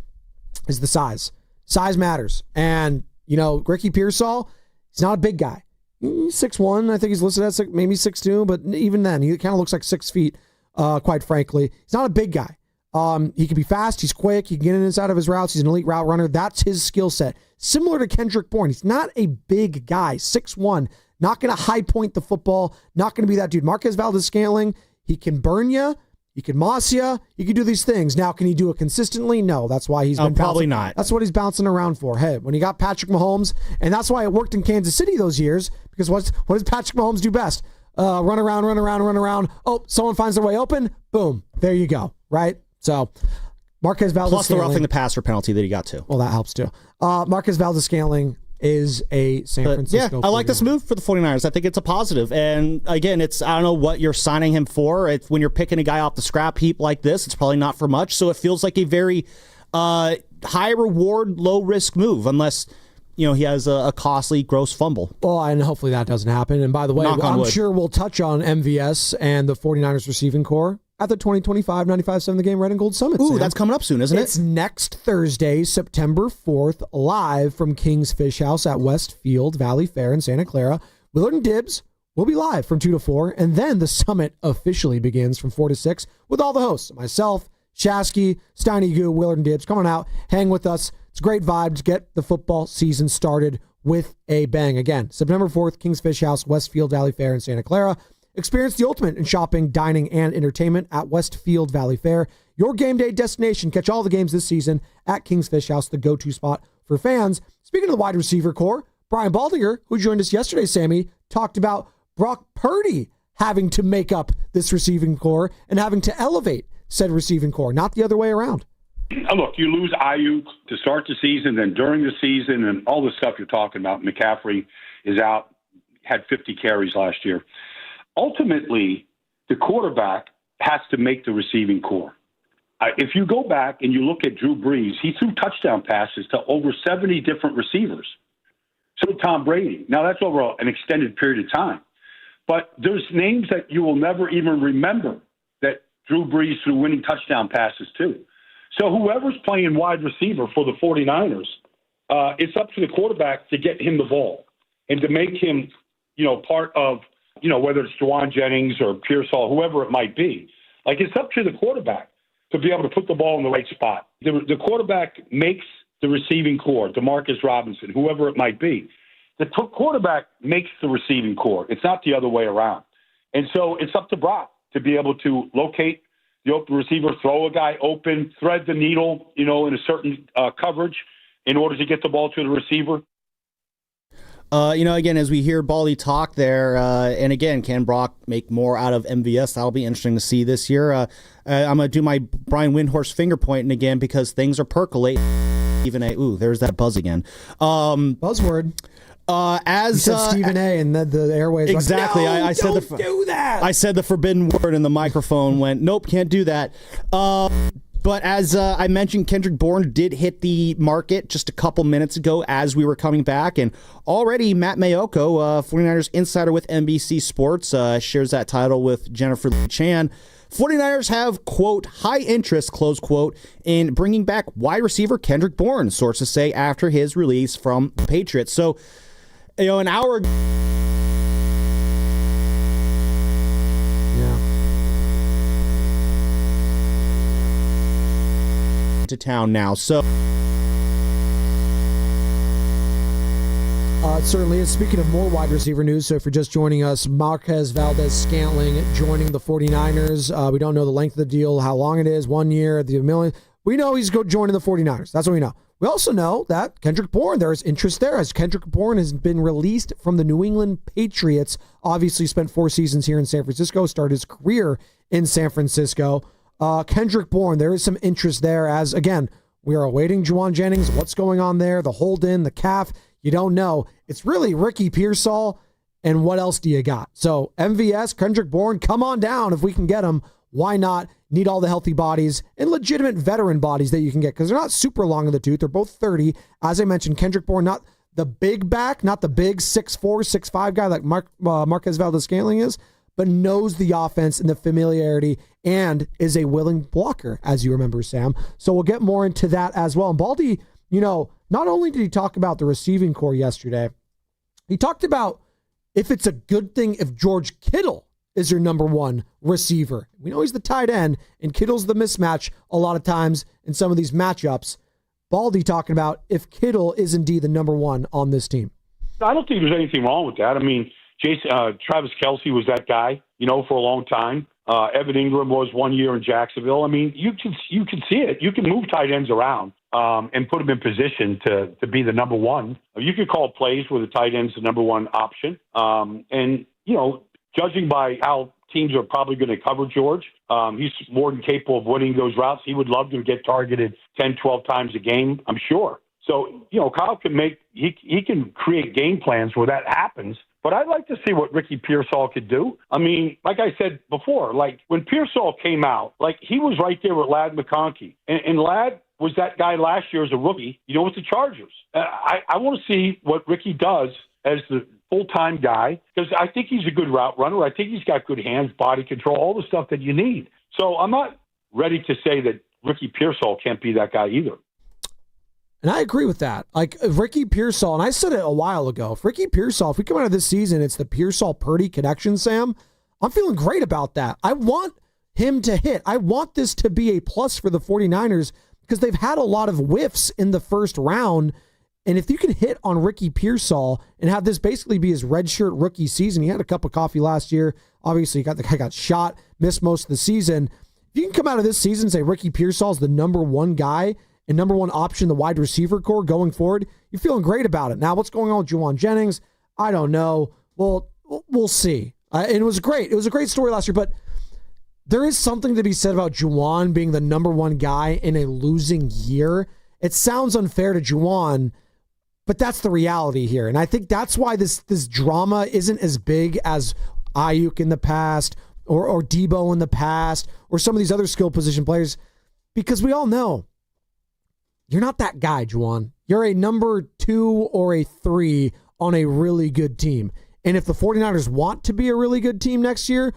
is the size. Size matters. And, Ricky Pearsall, he's not a big guy. He's 6'1". I think he's listed as maybe 6'2", but even then, he kind of looks like 6 feet, quite frankly. He's not a big guy. He can be fast. He's quick. He can get in and inside of his routes. He's an elite route runner. That's his skill set. Similar to Kendrick Bourne. He's not a big guy. 6'1". Not going to high point the football. Not going to be that dude. Marquez Valdes-Scantling, he can burn you. He can moss you. He can do these things. Now, can he do it consistently? No. That's why he's been probably not. That's what he's bouncing around for. Hey, when he got Patrick Mahomes, and that's why it worked in Kansas City those years, because what does Patrick Mahomes do best? Run around. Oh, someone finds their way open. Boom. There you go. Right? So, Marquez Valdes-Scantling. Plus the roughing the passer penalty that he got too. Well, that helps too. Marquez Valdes-Scantling is a San Francisco. I like this move for the 49ers. I think it's a positive. And again, I don't know what you're signing him for. When you're picking a guy off the scrap heap like this, it's probably not for much. So it feels like a very high reward, low risk move, unless he has a costly gross fumble. Well, and hopefully that doesn't happen. And by the way, I'm sure we'll touch on MVS and the 49ers receiving core at the 2025 95.7 The Game Red and Gold Summit. Ooh, that's coming up soon, isn't it? It's next Thursday, September 4th, live from King's Fish House at Westfield Valley Fair in Santa Clara. Willard and Dibs will be live from 2 to 4, and then the summit officially begins from 4 to 6 with all the hosts, myself, Shasky, Steiny Guru, Willard and Dibs. Come on out, hang with us. It's a great vibe to get the football season started with a bang. Again, September 4th, King's Fish House, Westfield Valley Fair in Santa Clara. Experience the ultimate in shopping, dining, and entertainment at Westfield Valley Fair. Your game day destination. Catch all the games this season at King's Fish House, the go-to spot for fans. Speaking of the wide receiver core, Brian Baldinger, who joined us yesterday, Sammy, talked about Brock Purdy having to make up this receiving core and having to elevate said receiving core, not the other way around. Look, you lose Ayuk to start the season, then during the season, and all the stuff you're talking about. McCaffrey is out, had 50 carries last year. Ultimately, the quarterback has to make the receiving core. If you go back and you look at Drew Brees, he threw touchdown passes to over 70 different receivers. So Tom Brady. Now, that's over an extended period of time. But there's names that you will never even remember that Drew Brees threw winning touchdown passes to. So whoever's playing wide receiver for the 49ers, it's up to the quarterback to get him the ball and to make him, part of, whether it's Jawan Jennings or Pearsall, whoever it might be. Like, it's up to the quarterback to be able to put the ball in the right spot. The quarterback makes the receiving core, DeMarcus Robinson, whoever it might be. The quarterback makes the receiving core. It's not the other way around. And so it's up to Brock to be able to locate the open receiver, throw a guy open, thread the needle, in a certain coverage in order to get the ball to the receiver. Again, as we hear Baldy talk there, and again, can Brock make more out of MVS? That'll be interesting to see this year. I'm going to do my Brian Windhorst finger pointing again because things are percolating. There's that buzz again. Buzzword. As you said Stephen A. and the airways. Exactly. Like, no, I said don't do that. I said the forbidden word, and the microphone went, nope, can't do that. But as I mentioned, Kendrick Bourne did hit the market just a couple minutes ago as we were coming back. And already Matt Mayoko, 49ers insider with NBC Sports, shares that title with Jennifer Lee Chan. 49ers have, quote, high interest, close quote, in bringing back wide receiver Kendrick Bourne, sources say, after his release from the Patriots. So, an hour ago. To town now, so it certainly is. Speaking of more wide receiver news, so if you're just joining us, Marquez Valdez-Scantling joining the 49ers. We don't know the length of the deal, how long it is, 1 year, the million. We know he's joining the 49ers. That's what we know. We also know that Kendrick Bourne, there is interest there, as Kendrick Bourne has been released from the New England Patriots. Obviously spent 4 seasons here in San Francisco, started his career in San Francisco. Kendrick Bourne, there is some interest there, as, again, we are awaiting Jawan Jennings. What's going on there? The hold in, the calf, you don't know. It's really Ricky Piersall, and what else do you got? So MVS, Kendrick Bourne, come on down if we can get him. Why not? Need all the healthy bodies and legitimate veteran bodies that you can get, because they're not super long in the tooth. They're both 30. As I mentioned, Kendrick Bourne, not the big back, not the big 6'4", 6'5" guy like Marquez Valdez-Scantling is, but knows the offense and the familiarity and is a willing blocker, as you remember, Sam. So we'll get more into that as well. And Baldy, not only did he talk about the receiving core yesterday, he talked about if it's a good thing if George Kittle is your number one receiver. We know he's the tight end, and Kittle's the mismatch a lot of times in some of these matchups. Baldy talking about if Kittle is indeed the number one on this team. I don't think there's anything wrong with that. I mean, Travis Kelce was that guy, for a long time. Evan Ingram was 1 year in Jacksonville. I mean, you can see it. You can move tight ends around and put them in position to be the number one. You could call plays where the tight end's the number one option. Judging by how teams are probably going to cover George, he's more than capable of winning those routes. He would love to get targeted 10, 12 times a game, I'm sure. So, Kyle can he can create game plans where that happens. But I'd like to see what Ricky Piersall could do. I mean, like I said before, like when Piersall came out, like he was right there with Ladd McConkey. And Ladd was that guy last year as a rookie, with the Chargers. I want to see what Ricky does as the full-time guy, because I think he's a good route runner. I think he's got good hands, body control, all the stuff that you need. So I'm not ready to say that Ricky Piersall can't be that guy either. And I agree with that. Like Ricky Piersall, and I said it a while ago, if we come out of this season, it's the Piersall-Purdy connection, Sam, I'm feeling great about that. I want him to hit. I want this to be a plus for the 49ers because they've had a lot of whiffs in the first round. And if you can hit on Ricky Piersall and have this basically be his redshirt rookie season, he had a cup of coffee last year. Obviously, the guy got shot, missed most of the season. If you can come out of this season and say Ricky Piersall is the number one guy and number one option, the wide receiver core going forward, you're feeling great about it. Now, what's going on with Jawan Jennings? I don't know. Well, we'll see. And it was great. It was a great story last year, but there is something to be said about Jawan being the number one guy in a losing year. It sounds unfair to Jawan, but that's the reality here. And I think that's why this drama isn't as big as Ayuk in the past or Debo in the past or some of these other skill position players, because we all know you're not that guy, Jawan. You're a number 2 or a 3 on a really good team. And if the 49ers want to be a really good team next year,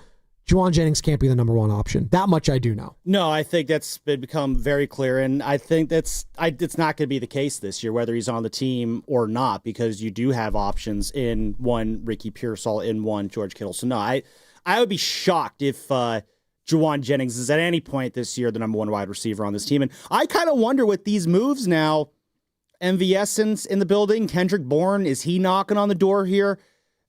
Jawan Jennings can't be the number one option. That much I do know. No, I think that's become very clear, and I think it's not going to be the case this year, whether he's on the team or not, because you do have options in one Ricky Piersall, in one George Kittle. So no, I would be shocked if Jawan Jennings is at any point this year the number one wide receiver on this team. And I kind of wonder with these moves now, MVS in the building, Kendrick Bourne, is he knocking on the door here?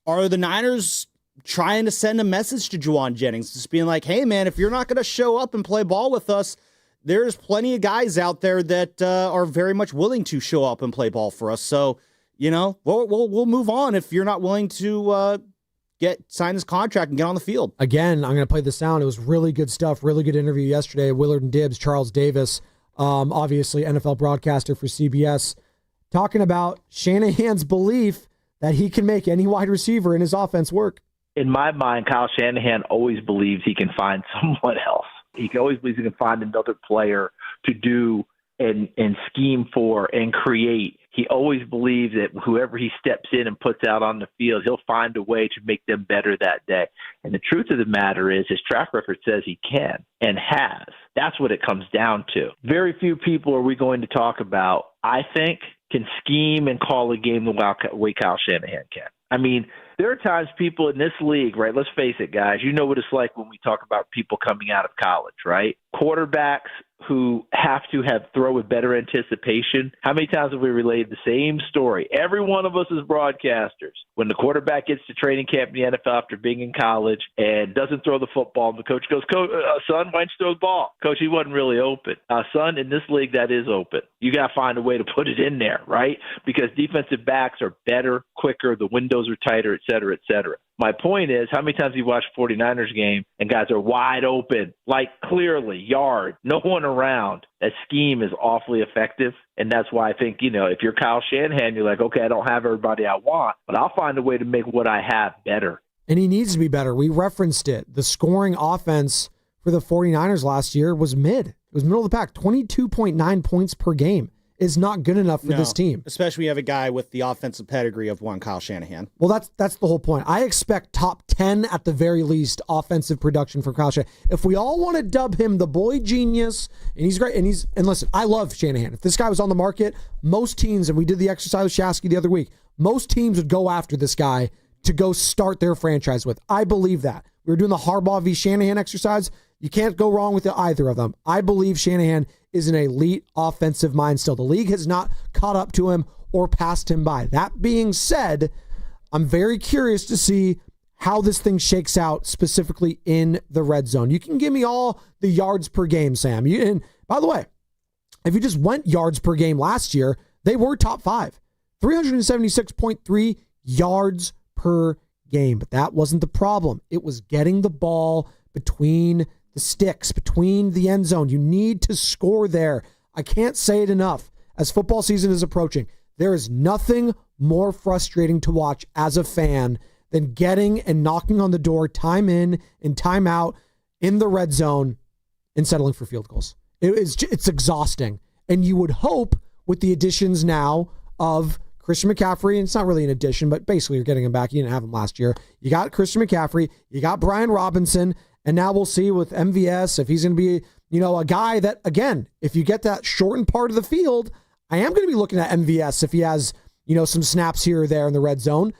Are the Niners trying to send a message to Jawan Jennings, just being like, hey, man, if you're not going to show up and play ball with us, there's plenty of guys out there that are very much willing to show up and play ball for us. So, we'll move on if you're not willing to sign this contract and get on the field. Again, I'm going to play the sound. It was really good stuff. Really good interview yesterday. Willard and Dibs, Charles Davis, obviously NFL broadcaster for CBS, talking about Shanahan's belief that he can make any wide receiver in his offense work. In my mind, Kyle Shanahan always believes he can find someone else. He always believes he can find another player to do and scheme for and create. He always believes that whoever he steps in and puts out on the field, he'll find a way to make them better that day. And the truth of the matter is his track record says he can and has. That's what it comes down to. Very few people are we going to talk about, I think, can scheme and call a game the way Kyle Shanahan can. I mean, there are times people in this league, right? Let's face it, guys. You know what it's like when we talk about people coming out of college, right? Quarterbacks who have to throw with better anticipation. How many times have we relayed the same story? Every one of us as broadcasters, when the quarterback gets to training camp in the NFL after being in college and doesn't throw the football, and the coach goes, son, why don't you throw the ball? Coach, he wasn't really open. Son, in this league, that is open. You got to find a way to put it in there, right? Because defensive backs are better, quicker, the windows are tighter, et cetera, et cetera. My point is, how many times have you watched a 49ers game and guys are wide open, like clearly, yard, no one around? That scheme is awfully effective, and that's why I think, if you're Kyle Shanahan, you're like, okay, I don't have everybody I want, but I'll find a way to make what I have better. And he needs to be better. We referenced it. The scoring offense for the 49ers last year was mid. It was middle of the pack, 22.9 points per game. Is not good enough for this team. Especially when you have a guy with the offensive pedigree of one Kyle Shanahan. Well, that's the whole point. I expect top 10 at the very least offensive production from Kyle Shanahan. If we all want to dub him the boy genius, and he's great, and listen, I love Shanahan. If this guy was on the market, most teams, and we did the exercise with Shasky the other week, most teams would go after this guy to go start their franchise with. I believe that. We were doing the Harbaugh v. Shanahan exercise. You can't go wrong with either of them. I believe Shanahan is an elite offensive mind still. The league has not caught up to him or passed him by. That being said, I'm very curious to see how this thing shakes out specifically in the red zone. You can give me all the yards per game, Sam. And by the way, if you just went yards per game last year, they were top 5. 376.3 yards per game. But that wasn't the problem. It was getting the ball between the sticks, between the end zone. You need to score there. I can't say it enough. As football season is approaching, there is nothing more frustrating to watch as a fan than getting and knocking on the door time in and time out in the red zone and settling for field goals. It's exhausting. And you would hope with the additions now of Christian McCaffrey, and it's not really an addition, but basically you're getting him back. You didn't have him last year. You got Christian McCaffrey. You got Brian Robinson. And now we'll see with MVS if he's going to be, a guy that, again, if you get that shortened part of the field, I am going to be looking at MVS if he has, some snaps here or there in the red zone.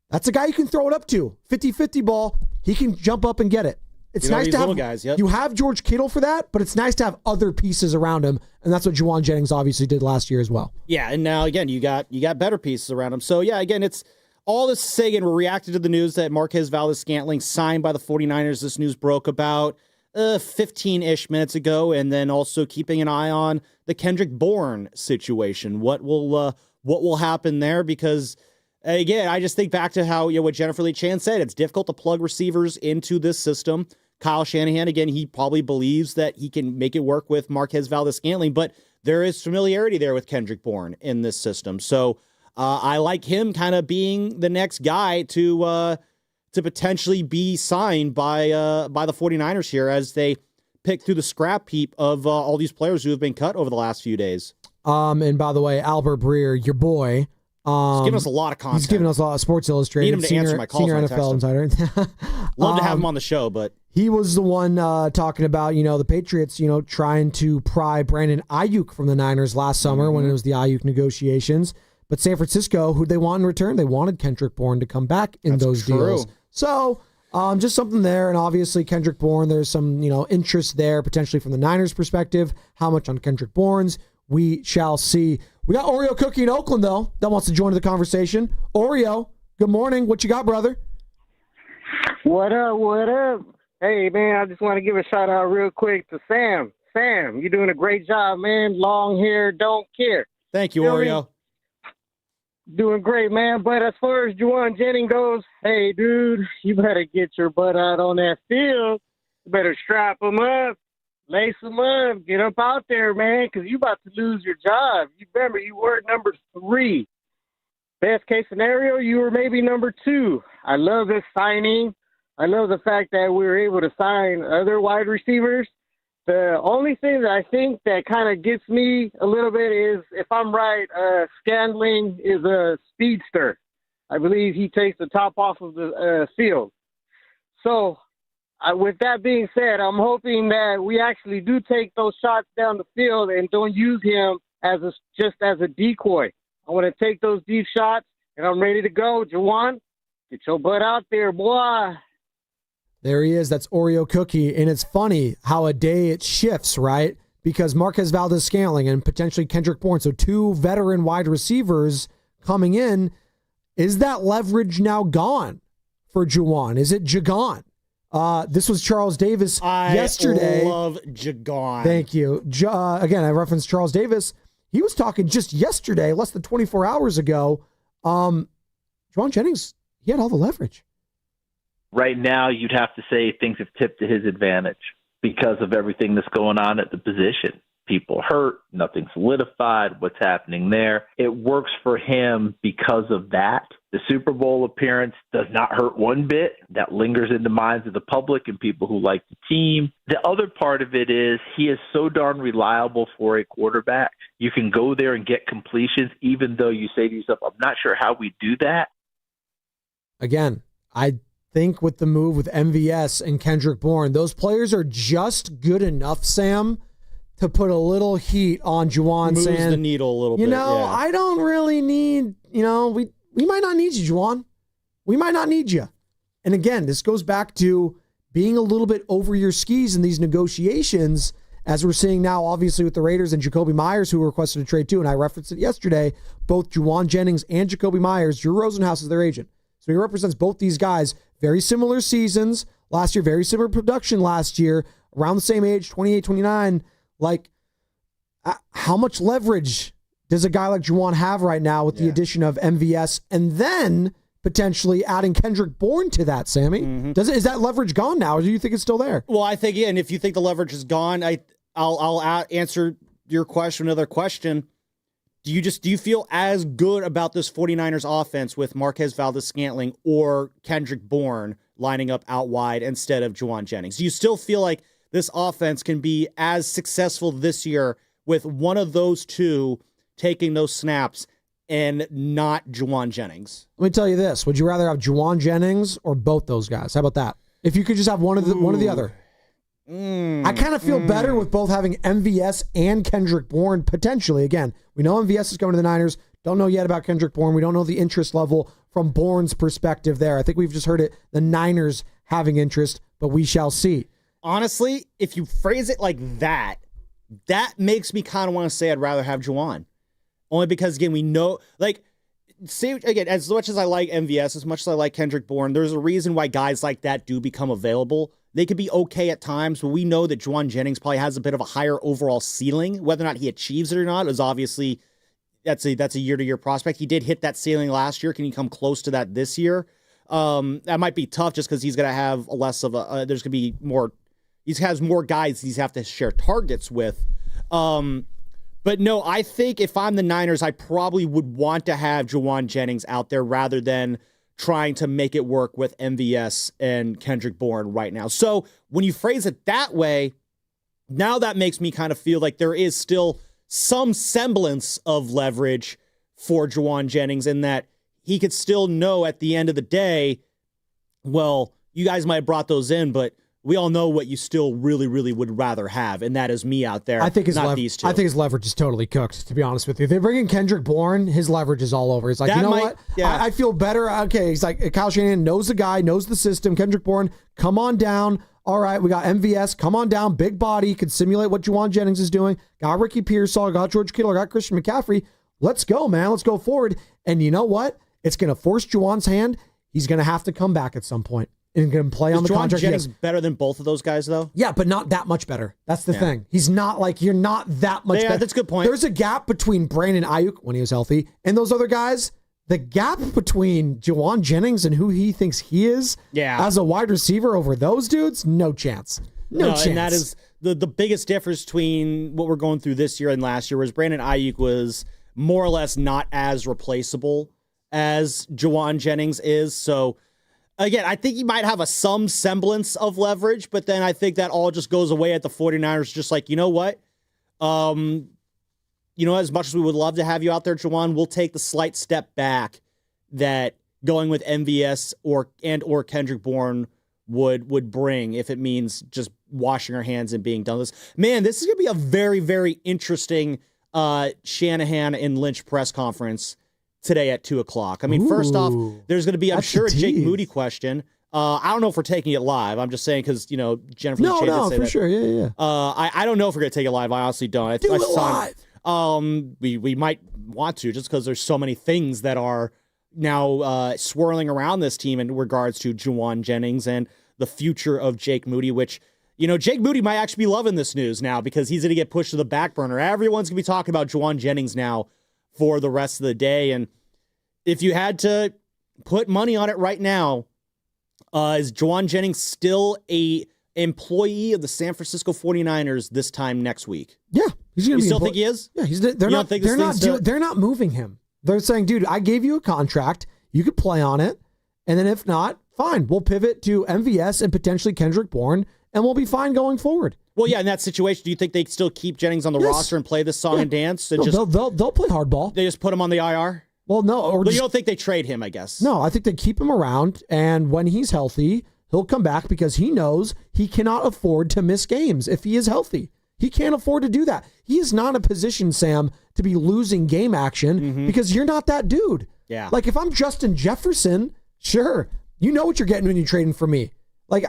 That's a guy you can throw it up to. 50-50 ball. He can jump up and get it. It's nice to have guys. Yep. You have George Kittle for that, but it's nice to have other pieces around him, and that's what Jawan Jennings obviously did last year as well. Yeah, and now again you got better pieces around him. So yeah, again, it's all this to say again, we're reacting to the news that Marquez Valdes-Scantling signed by the 49ers. This news broke about 15-ish minutes ago, and then also keeping an eye on the Kendrick Bourne situation. What will happen there? Because again, I just think back to how what Jennifer Lee Chan said. It's difficult to plug receivers into this system. Kyle Shanahan, again, he probably believes that he can make it work with Marquez Valdes-Scantling, but there is familiarity there with Kendrick Bourne in this system. So I like him kind of being the next guy to potentially be signed by the 49ers here as they pick through the scrap heap of all these players who have been cut over the last few days. And by the way, Albert Breer, your boy, he's giving us a lot of content. He's giving us a lot of Sports Illustrated. Need him to answer my calls. Senior NFL insider. Love to have him on the show, but he was the one talking about the Patriots, trying to pry Brandon Ayuk from the Niners last summer when it was the Ayuk negotiations. But San Francisco, who they want in return, they wanted Kendrick Bourne to come back in those deals. So just something there, and obviously Kendrick Bourne, there's some interest there potentially from the Niners' perspective. How much on Kendrick Bourne's? We shall see. We got Oreo Cookie in Oakland, though, that wants to join the conversation. Oreo, good morning. What you got, brother? What up, what up? Hey, man, I just want to give a shout-out real quick to Sam. Sam, you're doing a great job, man. Long hair, don't care. Thank you, Oreo. Doing great, man. But as far as Jawan Jennings goes, hey, dude, you better get your butt out on that field. You better strap him up, lace him up, get up out there, man, because you about to lose your job. You remember, you were number 3. Best case scenario, you were maybe number 2. I love this signing. I love the fact that we were able to sign other wide receivers. The only thing that I think that kind of gets me a little bit is, if I'm right, Scandling is a speedster. I believe he takes the top off of the field. So with that being said, I'm hoping that we actually do take those shots down the field and don't use him just as a decoy. I want to take those deep shots, and I'm ready to go. Jawan, get your butt out there, boy. There he is. That's Oreo Cookie. And it's funny how a day it shifts, right? Because Marquez Valdes-Scantling and potentially Kendrick Bourne, so 2 veteran wide receivers coming in. Is that leverage now gone for Jawan? Is it Jagon? This was Charles Davis yesterday. I love Jagon. Thank you. Again, I referenced Charles Davis. He was talking just yesterday, less than 24 hours ago. Jawan Jennings, he had all the leverage. Right now, you'd have to say things have tipped to his advantage because of everything that's going on at the position. People hurt, nothing solidified, what's happening there. It works for him because of that. The Super Bowl appearance does not hurt one bit. That lingers in the minds of the public and people who like the team. The other part of it is he is so darn reliable for a quarterback. You can go there and get completions, even though you say to yourself, I'm not sure how we do that. Again, I think with the move with MVS and Kendrick Bourne, those players are just good enough, Sam, to put a little heat on Jawan. Moves saying, the needle a little bit. I don't really need, we might not need you, Jawan. We might not need you. And again, this goes back to being a little bit over your skis in these negotiations, as we're seeing now, obviously, with the Raiders and Jacoby Myers, who requested a trade too. And I referenced it yesterday. Both Jawan Jennings and Jacoby Myers, Drew Rosenhaus is their agent. So he represents both these guys. Very similar seasons last year, very similar production last year, around the same age, 28, 29. Like, how much leverage does a guy like Jawan have right now with the addition of MVS and then potentially adding Kendrick Bourne to that, Sammy? Mm-hmm. Is that leverage gone now, or do you think it's still there? Well, I think, and if you think the leverage is gone, I'll answer your question, another question. Do you feel as good about this 49ers offense with Marquez Valdes-Scantling or Kendrick Bourne lining up out wide instead of Jawan Jennings? Do you still feel like this offense can be as successful this year with one of those two taking those snaps and not Jawan Jennings? Let me tell you this. Would you rather have Jawan Jennings or both those guys? How about that? If you could just have one or the other. I kind of feel better with both having MVS and Kendrick Bourne potentially. Again, we know MVS is going to the Niners. Don't know yet about Kendrick Bourne. We don't know the interest level from Bourne's perspective there. I think we've just heard it, the Niners having interest, but we shall see. Honestly, if you phrase it like that, that makes me kind of want to say I'd rather have Jawan. Only because, again, we know, say again, as much as I like MVS, as much as I like Kendrick Bourne, there's a reason why guys like that do become available. They could be okay at times, but we know that Jawan Jennings probably has a bit of a higher overall ceiling. Whether or not he achieves it or not is obviously that's a year-to-year prospect. He did hit that ceiling last year. Can he come close to that this year? That might be tough just because he's going to have less of a. There's going to be more. He has more guys he's have to share targets with. But no, I think if I'm the Niners, I probably would want to have Jawan Jennings out there rather than trying to make it work with MVS and Kendrick Bourne right now. So when you phrase it that way, now that makes me kind of feel like there is still some semblance of leverage for Jawan Jennings in that he could still know at the end of the day, well, you guys might have brought those in, but we all know what you still really, really would rather have, and that is me out there, not these two. I think his leverage is totally cooked, to be honest with you. If they bring in Kendrick Bourne, his leverage is all over. He's like, that what? Yeah. I feel better. Okay, he's like, Kyle Shanahan knows the guy, knows the system. Kendrick Bourne, come on down. All right, we got MVS, come on down. Big body, could simulate what Jawan Jennings is doing. Got Ricky Pearsall, got George Kittle, got Christian McCaffrey. Let's go, man. Let's go forward. And you know what? It's going to force Jawan's hand. He's going to have to come back at some point and can play on the contract. Is Jawan Jennings better than both of those guys, though? Yeah, but not that much better. That's the thing. He's not you're not that much better. That's a good point. There's a gap between Brandon Ayuk, when he was healthy, and those other guys the gap between Jawan Jennings and who he thinks he is as a wide receiver over those dudes, no chance. No chance. And that is the biggest difference between what we're going through this year and last year, was Brandon Ayuk was more or less not as replaceable as Jawan Jennings is. So, again, I think he might have some semblance of leverage, but then I think that all just goes away at the 49ers, just like, you know what? As much as we would love to have you out there, Jawan, we'll take the slight step back that going with MVS or Kendrick Bourne would bring, if it means just washing our hands and being done with this. Man, this is going to be a very, very interesting Shanahan and Lynch press conference today at 2:00. I mean, first off, there's going to be, I'm sure, a Jake Moody question. I don't know if we're taking it live. I'm just saying because, Jennifer Lee Chase did say for that. Sure. Yeah. I don't know if we're going to take it live. I honestly don't. Do it live. We might want to, just because there's so many things that are now swirling around this team in regards to Jawan Jennings and the future of Jake Moody, which, Jake Moody might actually be loving this news now because he's going to get pushed to the back burner. Everyone's going to be talking about Jawan Jennings now for the rest of the day. And if you had to put money on it right now, is Jawan Jennings still a employee of the San Francisco 49ers this time next week? Yeah. He's gonna you be still think he is? Yeah, they're not moving him. They're saying, dude, I gave you a contract. You could play on it. And then if not, fine. We'll pivot to MVS and potentially Kendrick Bourne, and we'll be fine going forward. Well, yeah, in that situation, do you think they still keep Jennings on the roster and play this song and dance? And they'll play hardball. They just put him on the IR? Well, no. You don't think they trade him, I guess? No, I think they keep him around, and when he's healthy, he'll come back because he knows he cannot afford to miss games if he is healthy. He can't afford to do that. He is not in a position, Sam, to be losing game action because you're not that dude. Yeah. Like, if I'm Justin Jefferson, sure, you know what you're getting when you're trading for me. Like,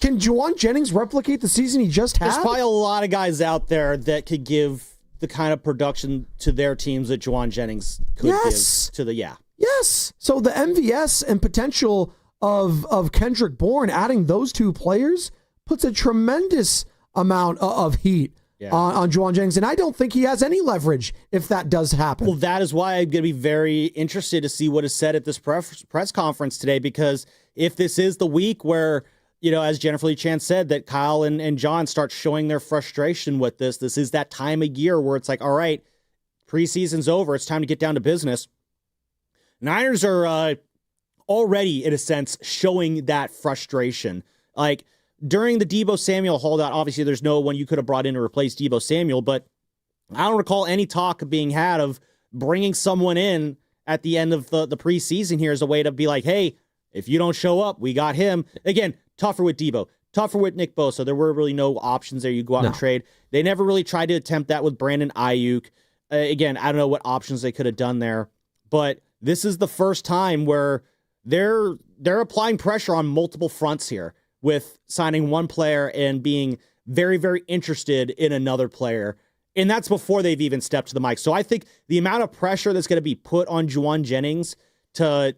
can Jawan Jennings replicate the season he just had? There's probably a lot of guys out there that could give the kind of production to their teams that Jawan Jennings could give to the, Yes. So the MVS and potential of Kendrick Bourne, adding those two players puts a tremendous amount of heat on Jawan Jennings, and I don't think he has any leverage if that does happen. Well, that is why I'm going to be very interested to see what is said at this press conference today, because if this is the week where, as Jennifer Lee Chan said, that Kyle and John start showing their frustration with this is that time of year where it's like, all right, preseason's over, it's time to get down to business. Niners are already, in a sense, showing that frustration. Like, during the Deebo Samuel holdout, obviously there's no one you could have brought in to replace Deebo Samuel, but I don't recall any talk being had of bringing someone in at the end of the preseason here as a way to be like, hey, if you don't show up, we got him. Again, tougher with Deebo, tougher with Nick Bosa. There were really no options there. You go out and trade. They never really tried to attempt that with Brandon Ayuk. Again, I don't know what options they could have done there, but this is the first time where they're applying pressure on multiple fronts here, with signing one player and being very, very interested in another player. And that's before they've even stepped to the mic. So I think the amount of pressure that's going to be put on Jawan Jennings to,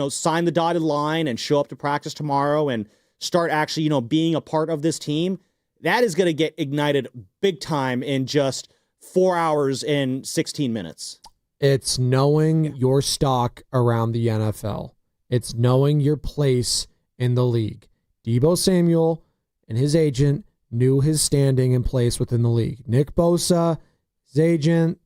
sign the dotted line and show up to practice tomorrow and start actually, being a part of this team, that is going to get ignited big time in just 4 hours and 16 minutes. It's knowing your stock around the NFL. It's knowing your place in the league. Deebo Samuel and his agent knew his standing and place within the league. Nick Bosa, his agent,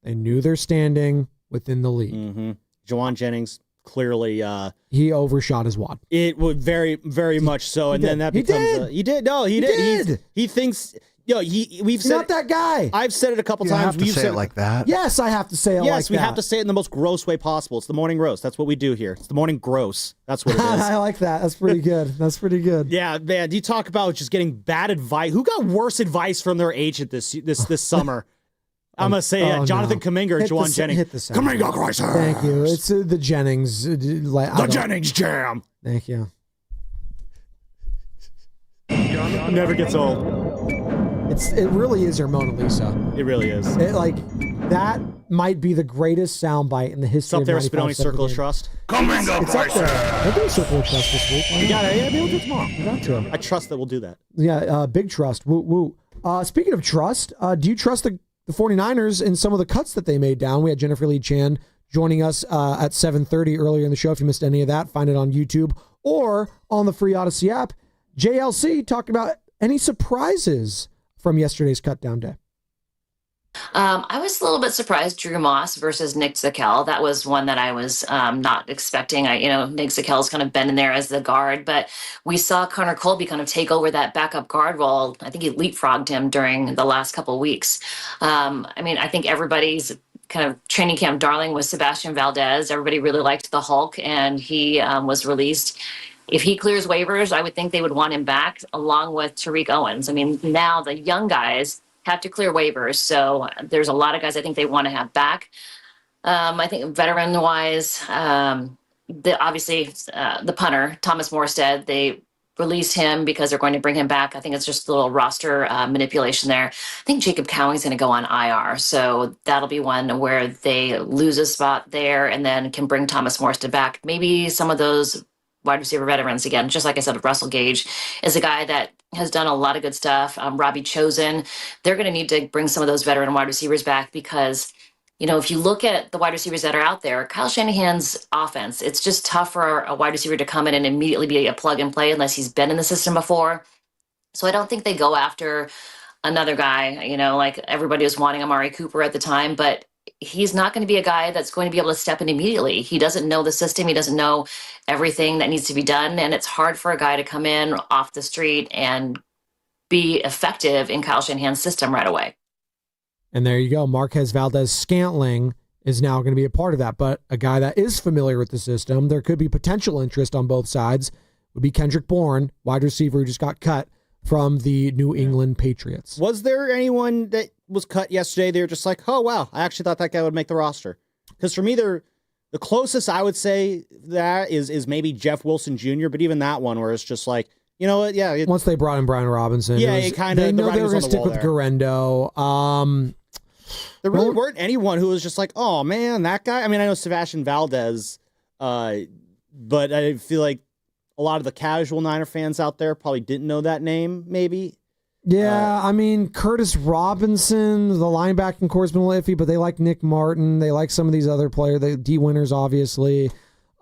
they knew their standing within the league. Jawan Jennings, clearly... he overshot his wad. It would very, very much so. And then that becomes... He did. No, he did. He thinks... We've said not that guy. I've said it a couple You times. have to say it like that. Yes, I have to say it like that. Yes, we have to say it in the most gross way possible. It's the morning roast. That's what we do here. It's the morning gross. That's what it is. I like that. That's pretty good. That's pretty good. Yeah, man. You talk about just getting bad advice. Who got worse advice from their agent this summer? I'm gonna say Jonathan Kuminga or Jawan Jennings. Kuminga Chrysler. Thank you. It's the Jennings. The Jennings jam. Thank you. Never gets old. It really is your Mona Lisa. It really is. That might be the greatest soundbite in the history of 95 It's up there, Spinoni Circle of Trust. It's up there. We'll do a Circle of Trust this week. We got it. Yeah, we'll do it tomorrow. We got to. I trust that we'll do that. Yeah, big trust. Woo, woo. Speaking of trust, do you trust the 49ers in some of the cuts that they made down? We had Jennifer Lee Chan joining us at 7:30 earlier in the show. If you missed any of that, find it on YouTube or on the free Odyssey app. JLC talking about any surprises from yesterday's cutdown day. I was a little bit surprised. Drew Moss versus Nick Zicam. That was one that I was not expecting. Nick Zicam's kind of been in there as the guard, but we saw Connor Colby kind of take over that backup guard role. I think he leapfrogged him during the last couple of weeks. I think everybody's kind of training camp darling was Sebastian Valdez. Everybody really liked the Hulk, and he was released. If he clears waivers, I would think they would want him back along with Tariq Owens. Now the young guys have to clear waivers. So there's a lot of guys I think they want to have back. I think veteran-wise, the punter, Thomas Morstead, they released him because they're going to bring him back. I think it's just a little roster manipulation there. I think Jacob Cowing's going to go on IR. So that'll be one where they lose a spot there and then can bring Thomas Morstead back. Maybe some of those wide receiver veterans again, just like I said, Russell Gage is a guy that has done a lot of good stuff. Robbie Chosen, they're going to need to bring some of those veteran wide receivers back because, if you look at the wide receivers that are out there, Kyle Shanahan's offense, it's just tough for a wide receiver to come in and immediately be a plug and play unless he's been in the system before. So I don't think they go after another guy, like everybody was wanting Amari Cooper at the time, but he's not going to be a guy that's going to be able to step in immediately. He doesn't know the system. He doesn't know everything that needs to be done. And it's hard for a guy to come in off the street and be effective in Kyle Shanahan's system right away. And there you go. Marquez Valdez-Scantling is now going to be a part of that. But a guy that is familiar with the system, there could be potential interest on both sides, would be Kendrick Bourne, wide receiver who just got cut from the New England Patriots. Was there anyone that was cut yesterday? They were just like, oh, wow, I actually thought that guy would make the roster. Because for me, the closest I would say that is maybe Jeff Wilson Jr., but even that one where it's just like, you know what, yeah. Once they brought in Brian Robinson. Yeah, it kind of, they know they were going to stick with Garendo. There really weren't anyone who was just like, oh, man, that guy. I know Sebastian Valdez, but I feel like a lot of the casual Niner fans out there probably didn't know that name, maybe. Yeah, Curtis Robinson, the linebacking core's been a little iffy, but they like Nick Martin. They like some of these other players. The D Winners, obviously.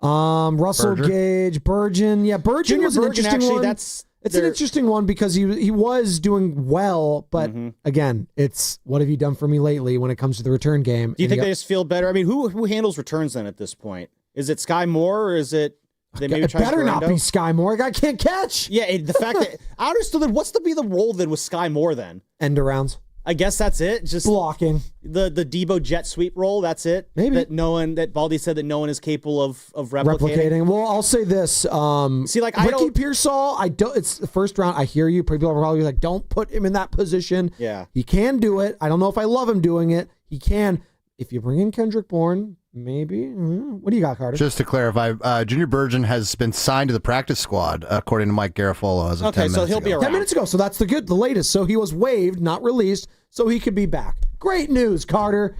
Russell Gage, Burgeon. Yeah, Burgeon was an interesting one. It's an interesting one because he was doing well, but again, it's what have you done for me lately when it comes to the return game? Do you think they just feel better? Who handles returns then at this point? Is it Sky Moore or is it... It better not be Sky Moore. Guy can't catch. Yeah, the fact that I understood that. What's to be the role then with Sky Moore then? End arounds. I guess that's it. Just blocking the Debo jet sweep role. That's it. Maybe that Baldy said that no one is capable of replicating. Well, I'll say this. Ricky Pearsall. It's the first round. I hear you. People are probably like, don't put him in that position. Yeah, he can do it. I don't know if I love him doing it. He can. If you bring in Kendrick Bourne. Maybe. What do you got, Carter? Just to clarify, Junior Burgeon has been signed to the practice squad, according to Mike Garafolo. As of 10 minutes so he'll ago. be around. 10 minutes ago, so that's the latest. So he was waived, not released, so he could be back. Great news, Carter.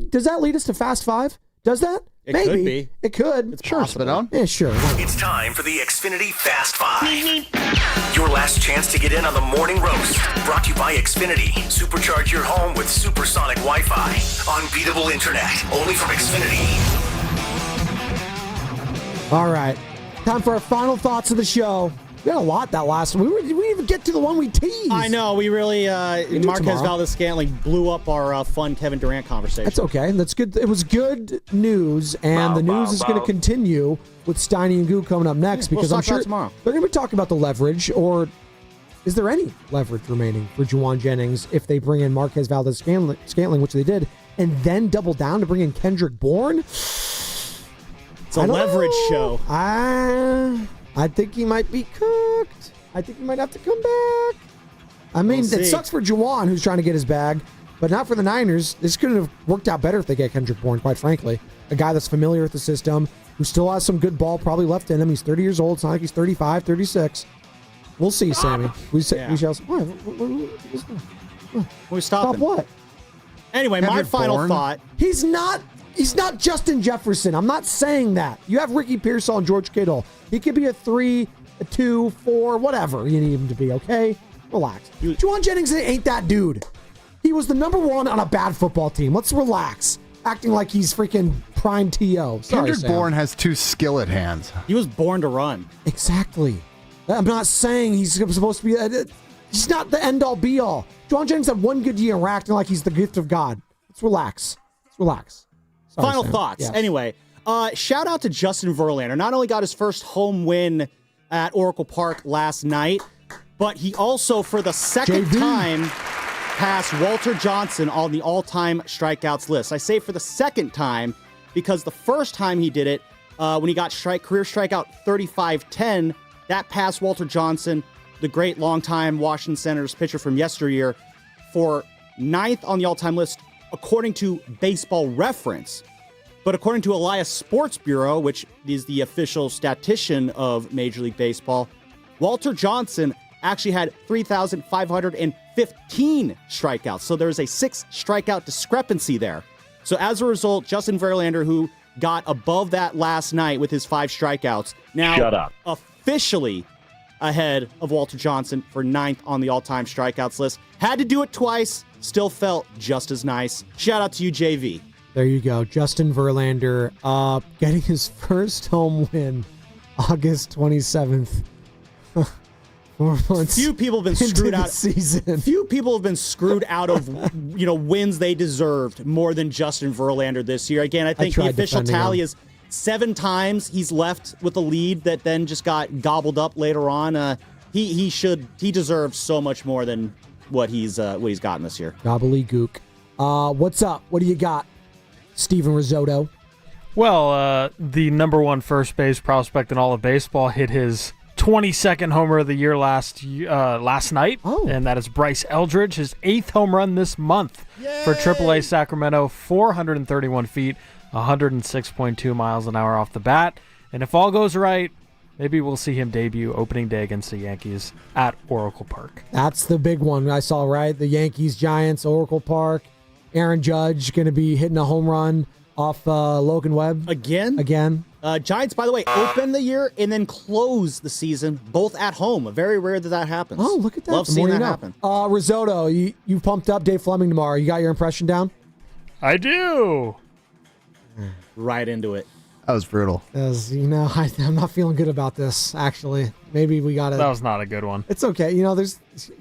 Does that lead us to Fast Five? Does that? It Maybe. Could be. It could. It's possible. Yeah, sure. It's time for the Xfinity Fast Five. Your last chance to get in on the morning roast. Brought to you by Xfinity. Supercharge your home with supersonic Wi-Fi. Unbeatable internet. Only from Xfinity. All right. Time for our final thoughts of the show. We had a lot that last one. We didn't even get to the one we teased. I know. We really, Marquez Valdez-Scantling blew up our fun Kevin Durant conversation. That's okay. That's good. It was good news, and the news is going to continue with Steiny and Goo coming up next because I'm sure they're going to be talking about the leverage, or is there any leverage remaining for Jawan Jennings if they bring in Marquez Valdez-Scantling, which they did, and then double down to bring in Kendrick Bourne? It's a leverage show. I think he might be cooked. I think he might have to come back. It sucks for Jawan, who's trying to get his bag, but not for the Niners. This could have worked out better if they get Kendrick Bourne, quite frankly. A guy that's familiar with the system, who still has some good ball probably left in him. He's 30 years old. It's not like he's 35, 36. We'll see, Sammy. We shall see. We stop what? Anyway, my final thought. He's not Justin Jefferson. I'm not saying that. You have Ricky Pearsall and George Kittle. He could be a 3, a 2, 4, whatever you need him to be, okay? Relax. Jawan Jennings ain't that dude. He was the number 1 on a bad football team. Let's relax. acting like he's freaking prime TO. Sorry, Kendrick Sam. Bourne has 2 skillet hands. He was born to run. Exactly. I'm not saying he's supposed to be. He's not the end all be all. Jawan Jennings had 1 good year and we're acting like he's the gift of God. Let's relax. Sorry, Final Sam. thoughts. Yes. Anyway, shout out to Justin Verlander. Not only got his first home win at Oracle Park last night, but he also, for the second time, passed Walter Johnson on the all-time strikeouts list. I say for the second time because the first time he did it, when he got career strikeout 35-10, that passed Walter Johnson, the great longtime Washington Senators pitcher from yesteryear, for 9th on the all-time list, according to Baseball Reference. But according to Elias Sports Bureau, which is the official statistician of Major League Baseball, Walter Johnson actually had 3,515 strikeouts. So there's a 6 strikeout discrepancy there. So as a result, Justin Verlander, who got above that last night with his 5 strikeouts, now officially ahead of Walter Johnson for 9th on the all-time strikeouts list. Had to do it twice, still felt just as nice. Shout out to you, JV. There you go. Justin Verlander getting his first home win August 27th. 4 months. Few people have been screwed out. Season. Few people have been screwed out of wins they deserved more than Justin Verlander this year. Again, I think the official tally is 7 times he's left with a lead that then just got gobbled up later on. He deserves so much more than what he's gotten this year. Gobbledygook. What's up? What do you got, Steven Risotto? Well, the number 1 first base prospect in all of baseball hit his 22nd homer of the year last night, and that is Bryce Eldridge, his 8th home run this month for AAA Sacramento, 431 feet, 106.2 miles an hour off the bat. And if all goes right, maybe we'll see him debut opening day against the Yankees at Oracle Park. That's the big one I saw, right? The Yankees, Giants, Oracle Park. Aaron Judge going to be hitting a home run off Logan Webb. Again. Giants, by the way, open the year and then close the season, both at home. Very rare that happens. Oh, look at that. Love seeing that happen. Risotto, you pumped up Dave Fleming tomorrow. You got your impression down? I do. Right into it. That was brutal. I'm not feeling good about this, actually. Maybe we got to... That was not a good one. It's okay. You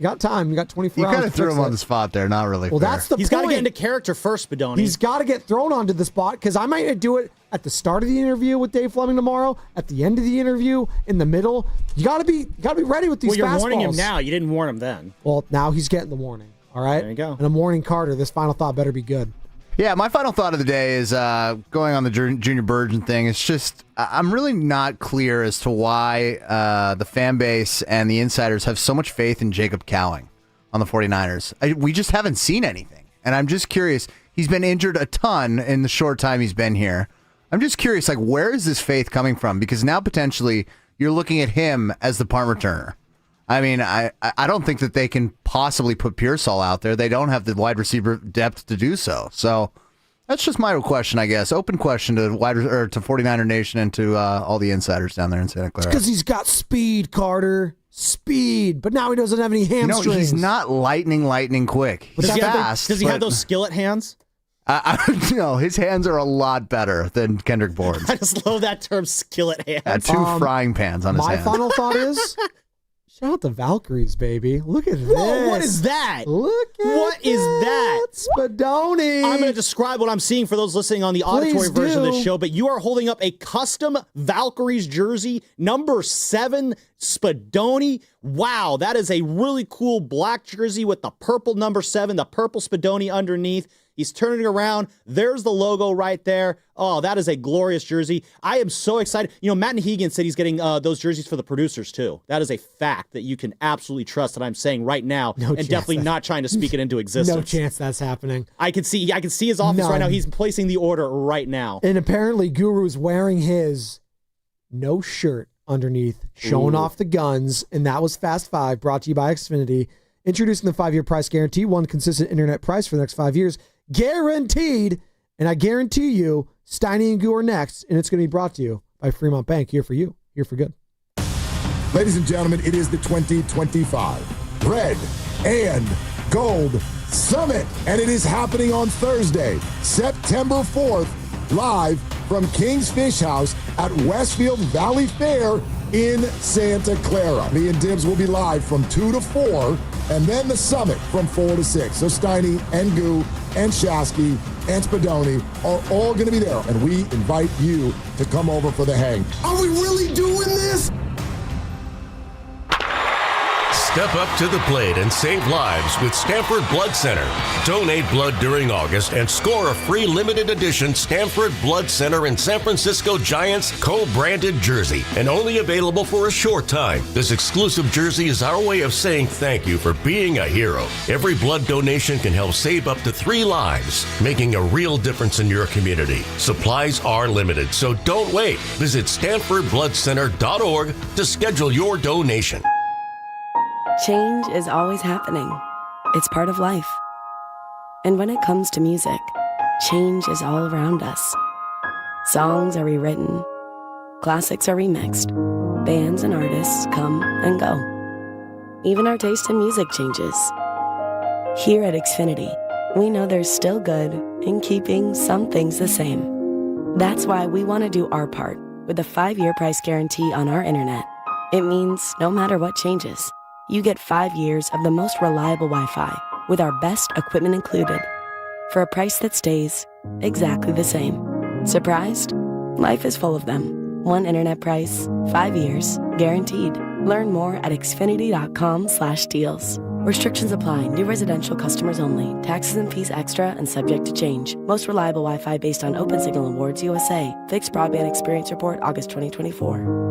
got time. You got 24 hours. You kind of threw him on the spot there. Not really fair. That's the He's point. got to get into character first, Badoni. He's got to get thrown onto the spot because I might do it at the start of the interview with Dave Fleming tomorrow, at the end of the interview, in the middle. You got to be ready with these fastballs. Well, you're warning him now. You didn't warn him then. Well, now he's getting the warning. All right? There you go. And I'm warning Carter. This final thought better be good. Yeah, my final thought of the day is going on the Junior Burgeon thing. It's just, I'm really not clear as to why the fan base and the insiders have so much faith in Jacob Cowing on the 49ers. We just haven't seen anything. And I'm just curious. He's been injured a ton in the short time he's been here. I'm just curious, where is this faith coming from? Because now potentially you're looking at him as the punt returner. I mean, I don't think that they can possibly put Pierol out there. They don't have the wide receiver depth to do so. So that's just my question, I guess. Open question to 49er Nation and to all the insiders down there in Santa Clara. Because he's got speed, Carter. Speed. But now he doesn't have any hamstrings. No, he's not lightning quick. He's fast. Does he have those skillet hands? No, his hands are a lot better than Kendrick Bourne's. I just love that term, skillet hands. 2 frying pans on his hands. My final thought is... Shout out the Valkyries, baby. Look at this. Whoa, what is that? Look at What is that? Spadoni. I'm going to describe what I'm seeing for those listening on the auditory version of the show, but you are holding up a custom Valkyries jersey, number 7, Spadoni. Wow, that is a really cool black jersey with the purple number 7, the purple Spadoni underneath. He's turning around. There's the logo right there. Oh, that is a glorious jersey. I am so excited. Matt Nahigian said he's getting those jerseys for the producers, too. That is a fact that you can absolutely trust that I'm saying right now, and definitely not trying to speak it into existence. No chance that's happening. I can see his office right now. He's placing the order right now. And apparently Guru's wearing his no shirt underneath, showing off the guns, and that was Fast 5, brought to you by Xfinity. Introducing the 5-year price guarantee, one consistent internet price for the next 5 years. Guaranteed. And I guarantee you, Steiny and Guru are next, and it's going to be brought to you by Fremont Bank, here for you, here for good. Ladies and gentlemen, it is the 2025 Red and Gold Summit, and it is happening on Thursday, September 4th, live from King's Fish House at Westfield Valley Fair in Santa Clara. Me and Dibs will be live from 2 to 4, and then the Summit from 4 to 6. So Steiny and Goo and Shasky and Spadoni are all going to be there, and we invite you to come over for the hang. Are we really doing this? Step up to the plate and save lives with Stamford Blood Center. Donate blood during August and score a free limited edition Stamford Blood Center and San Francisco Giants co-branded jersey, and only available for a short time. This exclusive jersey is our way of saying thank you for being a hero. Every blood donation can help save up to 3 lives, making a real difference in your community. Supplies are limited, so don't wait. Visit StanfordBloodCenter.org to schedule your donation. Change is always happening. It's part of life. And when it comes to music, change is all around us. Songs are rewritten. Classics are remixed. Bands and artists come and go. Even our taste in music changes. Here at Xfinity, we know there's still good in keeping some things the same. That's why we want to do our part with a 5-year price guarantee on our internet. It means no matter what changes, you get 5 years of the most reliable Wi-Fi with our best equipment included for a price that stays exactly the same. Surprised? Life is full of them. One internet price, 5 years, guaranteed. Learn more at xfinity.com/deals. Restrictions apply. New residential customers only. Taxes and fees extra and subject to change. Most reliable Wi-Fi based on OpenSignal Awards USA. Fixed Broadband Experience Report, August 2024.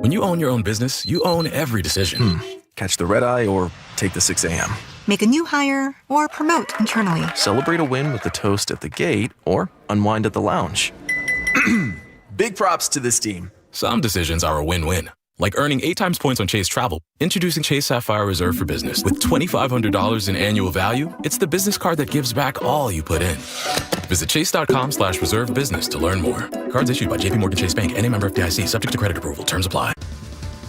When you own your own business, you own every decision. Catch the red eye or take the 6 a.m. Make a new hire or promote internally. Celebrate a win with the toast at the gate or unwind at the lounge. Big props to this team. Some decisions are a win-win. Like earning 8 times points on Chase Travel. Introducing Chase Sapphire Reserve for Business. With $2,500 in annual value, it's the business card that gives back all you put in. Visit chase.com/reserve business to learn more. Cards issued by JPMorgan Chase Bank and a member of FDIC, subject to credit approval. Terms apply.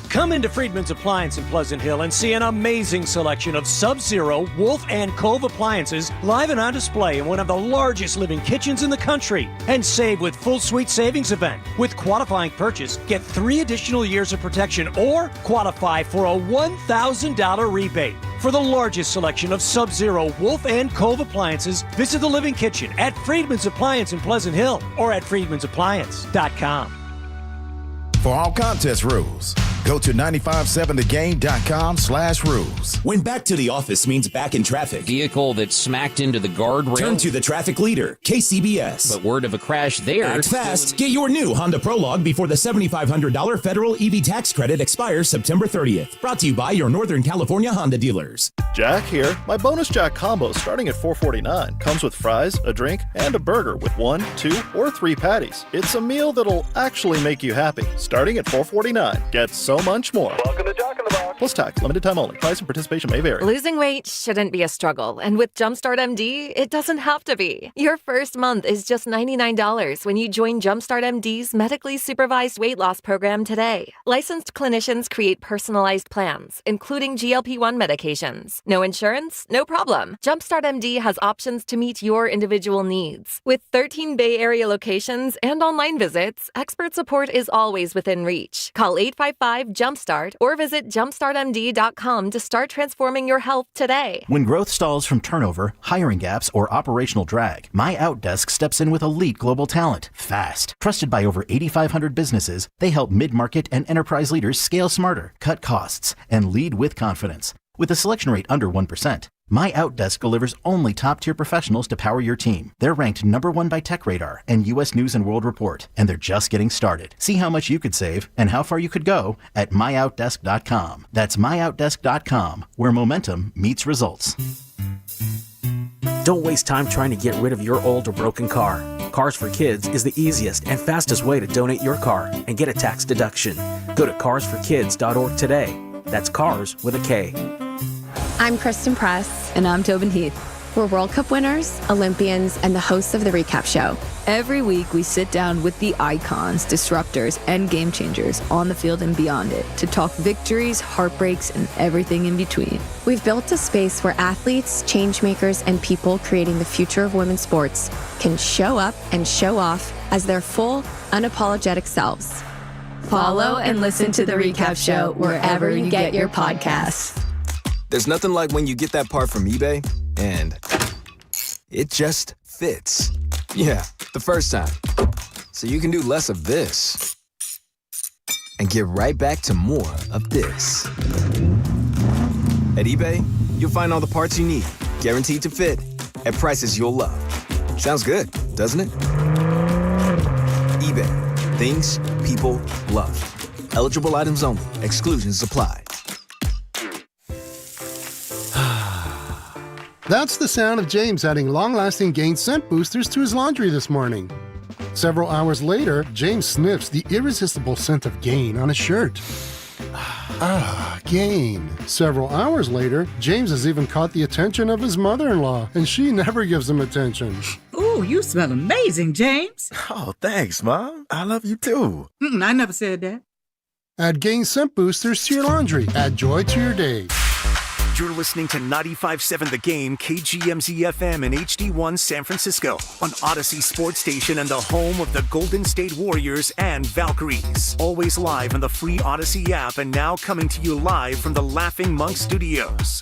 Come into Friedman's Appliance in Pleasant Hill and see an amazing selection of Sub-Zero, Wolf, and Cove appliances live and on display in one of the largest living kitchens in the country. And save with Full Suite Savings Event. With qualifying purchase, get 3 additional years of protection or qualify for a $1,000 rebate. For the largest selection of Sub-Zero, Wolf, and Cove appliances, visit the Living Kitchen at Friedman's Appliance in Pleasant Hill or at friedmansappliance.com. For all contest rules, go to 957thegame.com/rules. When back to the office means back in traffic. Vehicle that smacked into the guardrail. Turn to the traffic leader, KCBS. But word of a crash there. Act fast. Get your new Honda Prologue before the $7,500 federal EV tax credit expires September 30th. Brought to you by your Northern California Honda dealers. Jack here. My bonus Jack combo starting at $4.49 comes with fries, a drink, and a burger with 1, 2, or 3 patties. It's a meal that'll actually make you happy. Starting at $4.49. Get so much more. Welcome to Jack in the Box. Plus tax. Limited time only. Price and participation may vary. Losing weight shouldn't be a struggle, and with Jumpstart MD, it doesn't have to be. Your first month is just $99 when you join Jumpstart MD's medically supervised weight loss program today. Licensed clinicians create personalized plans, including GLP-1 medications. No insurance? No problem. Jumpstart MD has options to meet your individual needs. With 13 Bay Area locations and online visits, expert support is always within reach. Call 855-JUMPSTART or visit jumpstartmd.com to start transforming your health today. When growth stalls from turnover, hiring gaps, or operational drag, My Outdesk steps in with elite global talent, fast. Trusted by over 8,500 businesses, they help mid-market and enterprise leaders scale smarter, cut costs, and lead with confidence. With a selection rate under 1%, My Outdesk delivers only top-tier professionals to power your team. They're ranked #1 by TechRadar and U.S. News & World Report, and they're just getting started. See how much you could save and how far you could go at myoutdesk.com. That's myoutdesk.com, where momentum meets results. Don't waste time trying to get rid of your old or broken car. Cars for Kids is the easiest and fastest way to donate your car and get a tax deduction. Go to carsforkids.org today. That's cars with a K. I'm Kristen Press. And I'm Tobin Heath. We're World Cup winners, Olympians, and the hosts of The Recap Show. Every week, we sit down with the icons, disruptors, and game changers on the field and beyond it to talk victories, heartbreaks, and everything in between. We've built a space where athletes, changemakers, and people creating the future of women's sports can show up and show off as their full, unapologetic selves. Follow and listen to The Recap Show wherever you get your podcasts. There's nothing like when you get that part from eBay and it just fits. Yeah, the first time. So you can do less of this and get right back to more of this. At eBay, you'll find all the parts you need, guaranteed to fit, at prices you'll love. Sounds good, doesn't it? eBay, things people love. Eligible items only. Exclusions apply. That's the sound of James adding long-lasting Gain scent boosters to his laundry this morning. Several hours later, James sniffs the irresistible scent of Gain on his shirt. Gain. Several hours later, James has even caught the attention of his mother-in-law, and she never gives him attention. Ooh, you smell amazing, James. Oh, thanks, Mom. I love you too. I never said that. Add Gain scent boosters to your laundry. Add joy to your day. You're listening to 95.7 The Game, KGMZ FM and HD1 San Francisco on Odyssey Sports Station and the home of the Golden State Warriors and Valkyries. Always live on the free Odyssey app and now coming to you live from the Laughing Monk Studios.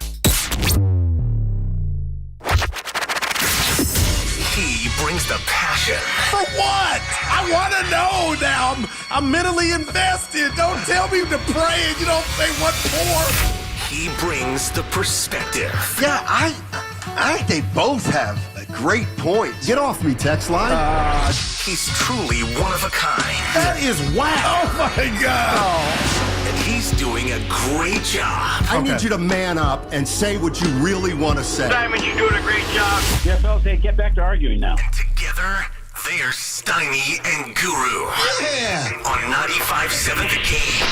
He brings the passion. For what? I want to know now. I'm mentally invested. Don't tell me to pray and you don't say what for. He brings the perspective. Yeah, I think they both have a great point. Get off me, text line. He's truly one of a kind. That is whack. Oh, my God. And he's doing a great job. I need you to man up and say what you really want to say. Diamond, you're doing a great job. Yeah, fellas, hey, get back to arguing now. And together, they're Steiny and Guru. Yeah. On 95.7 The Game.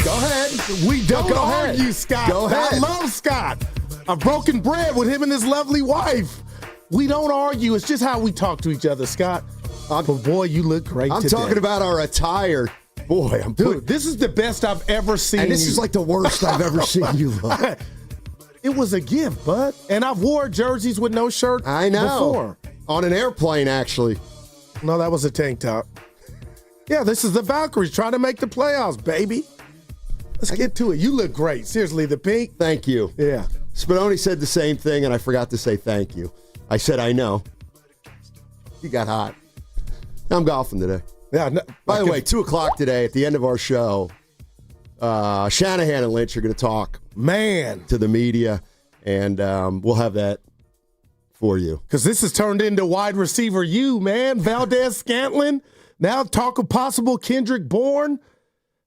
Go ahead. We don't argue, Scott. Go ahead. I love Scott. I've broken bread with him and his lovely wife. We don't argue. It's just how we talk to each other, Scott. But boy, you look great I'm today. talking about our attire. Boy, Dude, this is the best I've ever seen. And this is like the worst I've ever seen you look. It was a gift, bud. And I've wore jerseys with no shirt before. On an airplane, actually. No, that was a tank top. Yeah, this is the Valkyries trying to make the playoffs, baby. Let's get to it. You look great. Seriously, the pink. Thank you. Yeah. Spinoni said the same thing, and I forgot to say thank you. I said, I know. You got hot. I'm golfing today. Yeah. No, By the way, 2 o'clock today at the end of our show, Shanahan and Lynch are going to talk to the media, and we'll have that for you. Because this has turned into wide receiver man. Valdez-Scantling. Now talk of possible Kendrick Bourne.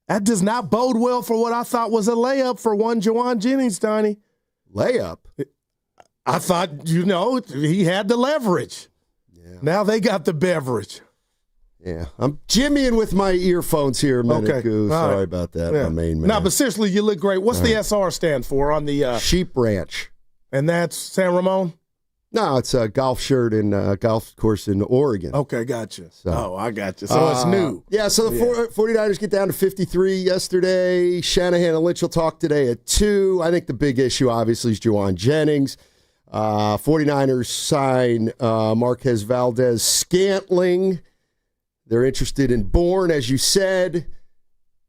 That does not bode well for what I thought was a layup for one Jawan Jennings, Donnie. Layup? I thought, he had the leverage. Yeah. Now they got the beverage. Yeah. I'm jimmying with my earphones here a minute, Okay. Goo. Sorry right. about that, Yeah. my main man. No, but seriously, you look great. What's the SR stand for on the Sheep Ranch. And that's San Ramon? No, it's a golf shirt in golf course in Oregon. Okay, gotcha. So, I gotcha. So it's new. Yeah, so the 49ers get down to 53 yesterday. Shanahan and Lynch will talk today at 2. I think the big issue, obviously, is Jawan Jennings. 49ers sign Marquez Valdez-Scantling. They're interested in Bourne, as you said.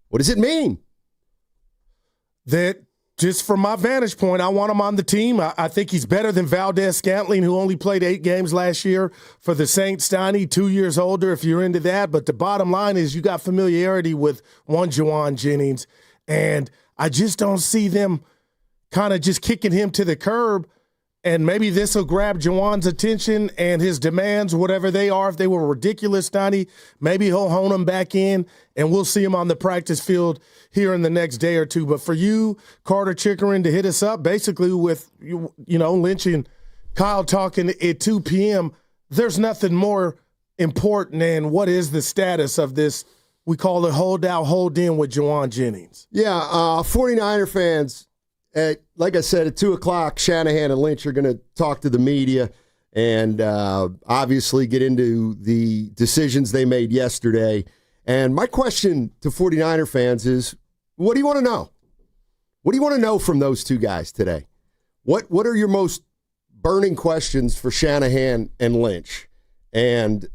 What does it mean? That just from my vantage point, I want him on the team. I think he's better than Valdez-Scantling, who only played 8 games last year for the Saints. Steiny, 2 years older, if you're into that. But the bottom line is you got familiarity with one Jawan Jennings, and I just don't see them kind of just kicking him to the curb. And maybe this will grab Jawan's attention and his demands, whatever they are. If they were ridiculous, Donnie, maybe he'll hone them back in, and we'll see him on the practice field here in the next day or two. But for you, Carter Chickering, to hit us up, basically with, Lynch and Kyle talking at 2 p.m., there's nothing more important than what is the status of this, we call it hold out, hold in with Jawan Jennings. Yeah, 49er fans, like I said, at 2 o'clock, Shanahan and Lynch are going to talk to the media, and obviously get into the decisions they made yesterday. And my question to 49er fans is, what do you want to know? What do you want to know from those two guys today? What are your most burning questions for Shanahan and Lynch? And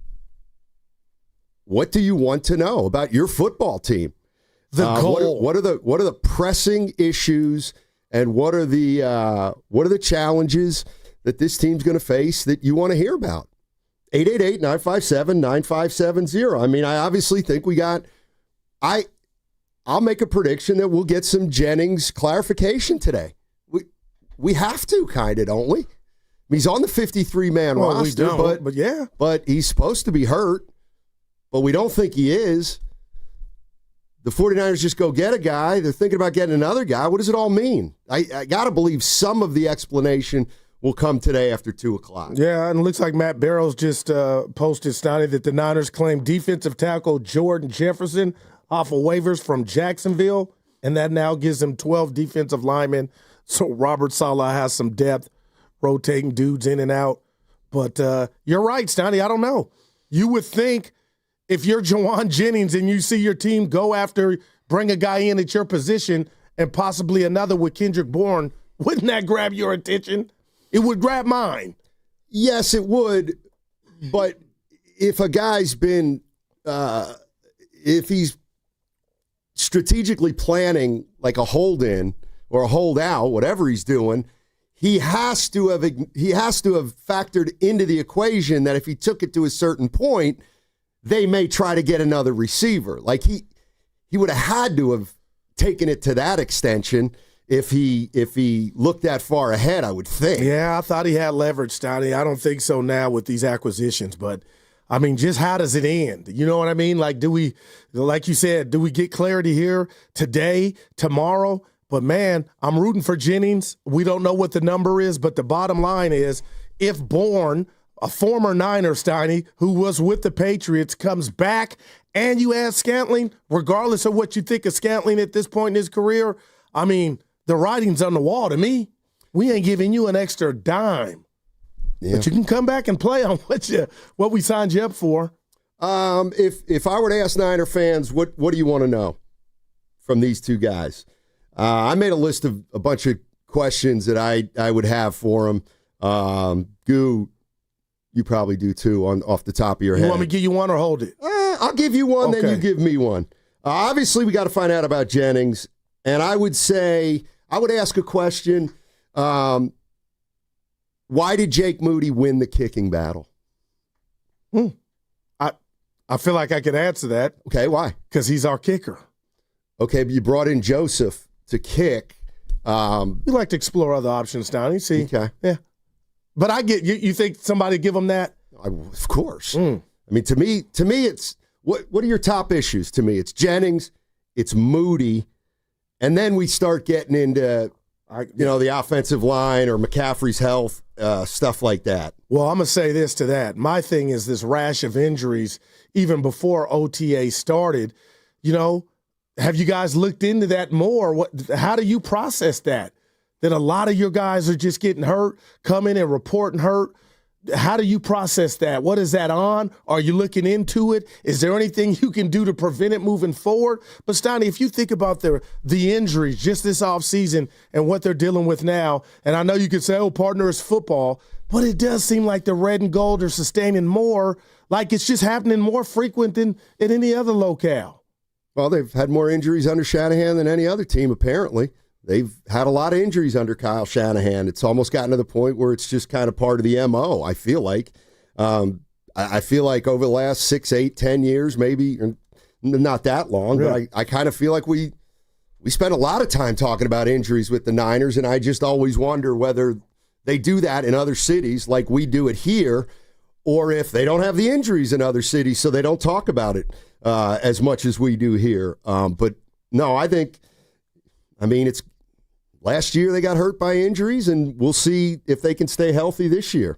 what do you want to know about your football team? The goal. What are the pressing issues, and what are the challenges that this team's going to face that you want to hear about? 888-957-9570. I mean, I obviously think I'll make a prediction that we'll get some Jennings clarification today. We have to, kind of, don't we? He's on the 53-man roster, but he's supposed to be hurt, but we don't think he is. The 49ers just go get a guy. They're thinking about getting another guy. What does it all mean? I got to believe some of the explanation will come today after 2 o'clock. Yeah, and it looks like Matt Barrows just posted, Steiny, that the Niners claimed defensive tackle Jordan Jefferson off of waivers from Jacksonville, and that now gives them 12 defensive linemen. So Robert Saleh has some depth, rotating dudes in and out. But you're right, Steiny, I don't know. You would think if you're Jawan Jennings and you see your team go after, bring a guy in at your position and possibly another with Kendrick Bourne, wouldn't that grab your attention? It would grab mine. Yes, it would. But if a guy's been, if he's strategically planning like a hold-in or a hold-out, whatever he's doing, he has to have factored into the equation that if he took it to a certain point, they may try to get another receiver. Like he would have had to have taken it to that extension if he looked that far ahead, I would think. Yeah, I thought he had leverage, Steiny. I don't think so now with these acquisitions, but I mean, just how does it end? You know what I mean? Like, like you said, do we get clarity here today, tomorrow? But man, I'm rooting for Jennings. We don't know what the number is, but the bottom line is if Bourne, a former Niner, Steiny, who was with the Patriots, comes back and you add Scantling, regardless of what you think of Scantling at this point in his career, I mean, the writing's on the wall to me. We ain't giving you an extra dime. Yeah. But you can come back and play on what we signed you up for. If I were to ask Niner fans, what do you want to know from these two guys? I made a list of a bunch of questions that I would have for them. Goo, you probably do too off the top of your head. You want me to give you one or hold it? I'll give you one, okay. Then you give me one. Obviously, we got to find out about Jennings. And I would ask a question. Why did Jake Moody win the kicking battle? I feel like I could answer that. Okay, why? Because he's our kicker. Okay, but you brought in Joseph to kick. We like to explore other options, Downey. See? Okay. Yeah. But I get you think somebody give him that? Of course. I mean, to me, it's what are your top issues? To me, it's Jennings, it's Moody, and then we start getting into the offensive line or McCaffrey's health, stuff like that. Well, I'm going to say this to that. My thing is this rash of injuries, even before OTA started. Have you guys looked into that more? How do you process that? That a lot of your guys are just getting hurt, come in and reporting hurt. How do you process that? What is that on? Are you looking into it? Is there anything you can do to prevent it moving forward? But, Steiny, if you think about the injuries just this offseason and what they're dealing with now, and I know you could say, partner, it's football, but it does seem like the red and gold are sustaining more, like it's just happening more frequent than at any other locale. Well, they've had more injuries under Shanahan than any other team, apparently. They've had a lot of injuries under Kyle Shanahan. It's almost gotten to the point where it's just kind of part of the MO, I feel like. I feel like over the last 6, 8, 10 years, maybe, not that long, but I kind of feel like we spent a lot of time talking about injuries with the Niners, and I just always wonder whether they do that in other cities like we do it here, or if they don't have the injuries in other cities so they don't talk about it as much as we do here. But no, it's last year they got hurt by injuries, and we'll see if they can stay healthy this year.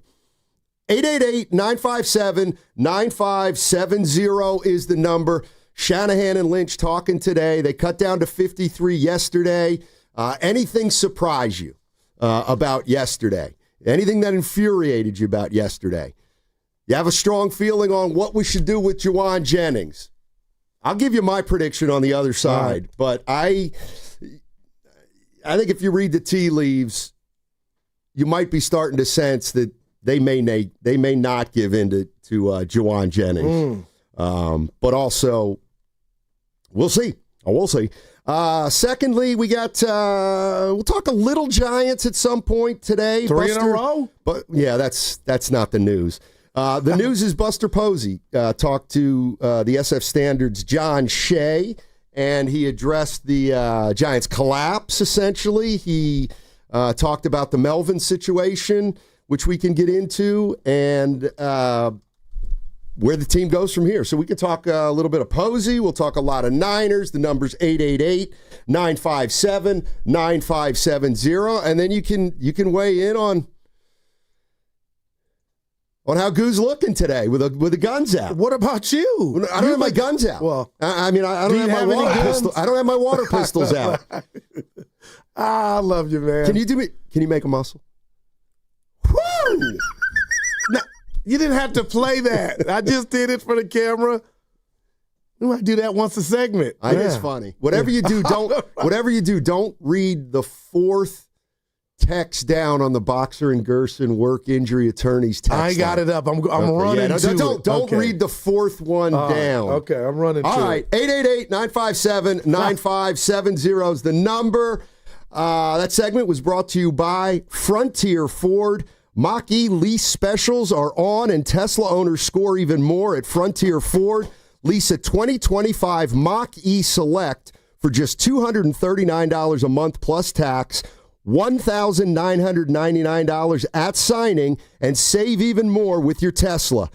888-957-9570 is the number. Shanahan and Lynch talking today. They cut down to 53 yesterday. Anything surprise you about yesterday? Anything that infuriated you about yesterday? You have a strong feeling on what we should do with Jawan Jennings? I'll give you my prediction on the other side, but I think if you read the tea leaves, you might be starting to sense that they may not give in to Jawan Jennings. But also, we'll see. We'll see. Secondly, we got we'll talk a little Giants at some point today. 3 in a row? But yeah, that's not the news. The news is Buster Posey talked to the SF Standard's John Shea, and he addressed the Giants' collapse, essentially. He talked about the Melvin situation, which we can get into, and where the team goes from here. So we can talk a little bit of Posey. We'll talk a lot of Niners. The number's 888-957-9570, and then you can weigh in on how Goo's looking today with the guns out. What about you? I don't have my guns out. Well, I mean, I don't have my water pistol. I don't have my water pistols out. I love you, man. Can you make a muscle? Woo! No, you didn't have to play that. I just did it for the camera. We might do that once a segment. I think it's funny. Whatever you do, don't read the fourth text down on the Boxer and Gerson work injury attorneys text. I got it up. I'm running. Don't read the fourth one down. Okay, I'm running. All right, 888-957-9570 is the number. That segment was brought to you by Frontier Ford. Mach-E lease specials are on, and Tesla owners score even more at Frontier Ford. Lease a 2025 Mach-E Select for just $239 a month plus tax. $1,999 at signing, and save even more with your Tesla.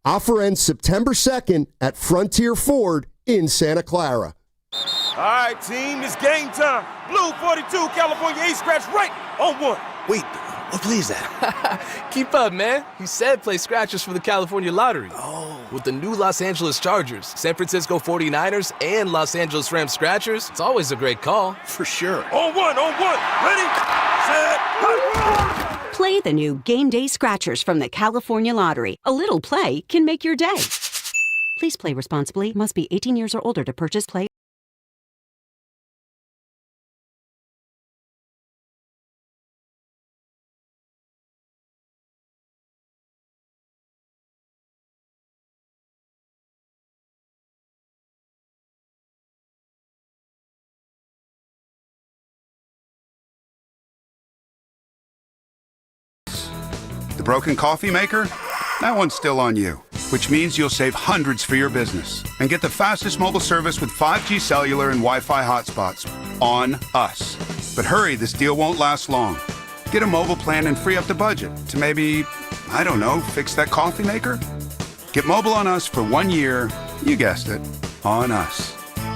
Offer ends September 2nd at Frontier Ford in Santa Clara. All right, team, it's game time. Blue 42, California Ace scratch right on one. Wait, what play is that? Keep up, man. You said play scratchers for the California Lottery. Oh. With the new Los Angeles Chargers, San Francisco 49ers, and Los Angeles Rams scratchers, it's always a great call. For sure. On one. Ready, set, go! Play the new Game Day Scratchers from the California Lottery. A little play can make your day. Please play responsibly. Must be 18 years or older to purchase play. Broken coffee maker? That one's still on you, which means you'll save hundreds for your business and get the fastest mobile service with 5G cellular and Wi-Fi hotspots on us. But hurry, this deal won't last long. Get a mobile plan and free up the budget to maybe, I don't know, fix that coffee maker? Get mobile on us for 1 year, you guessed it, on us.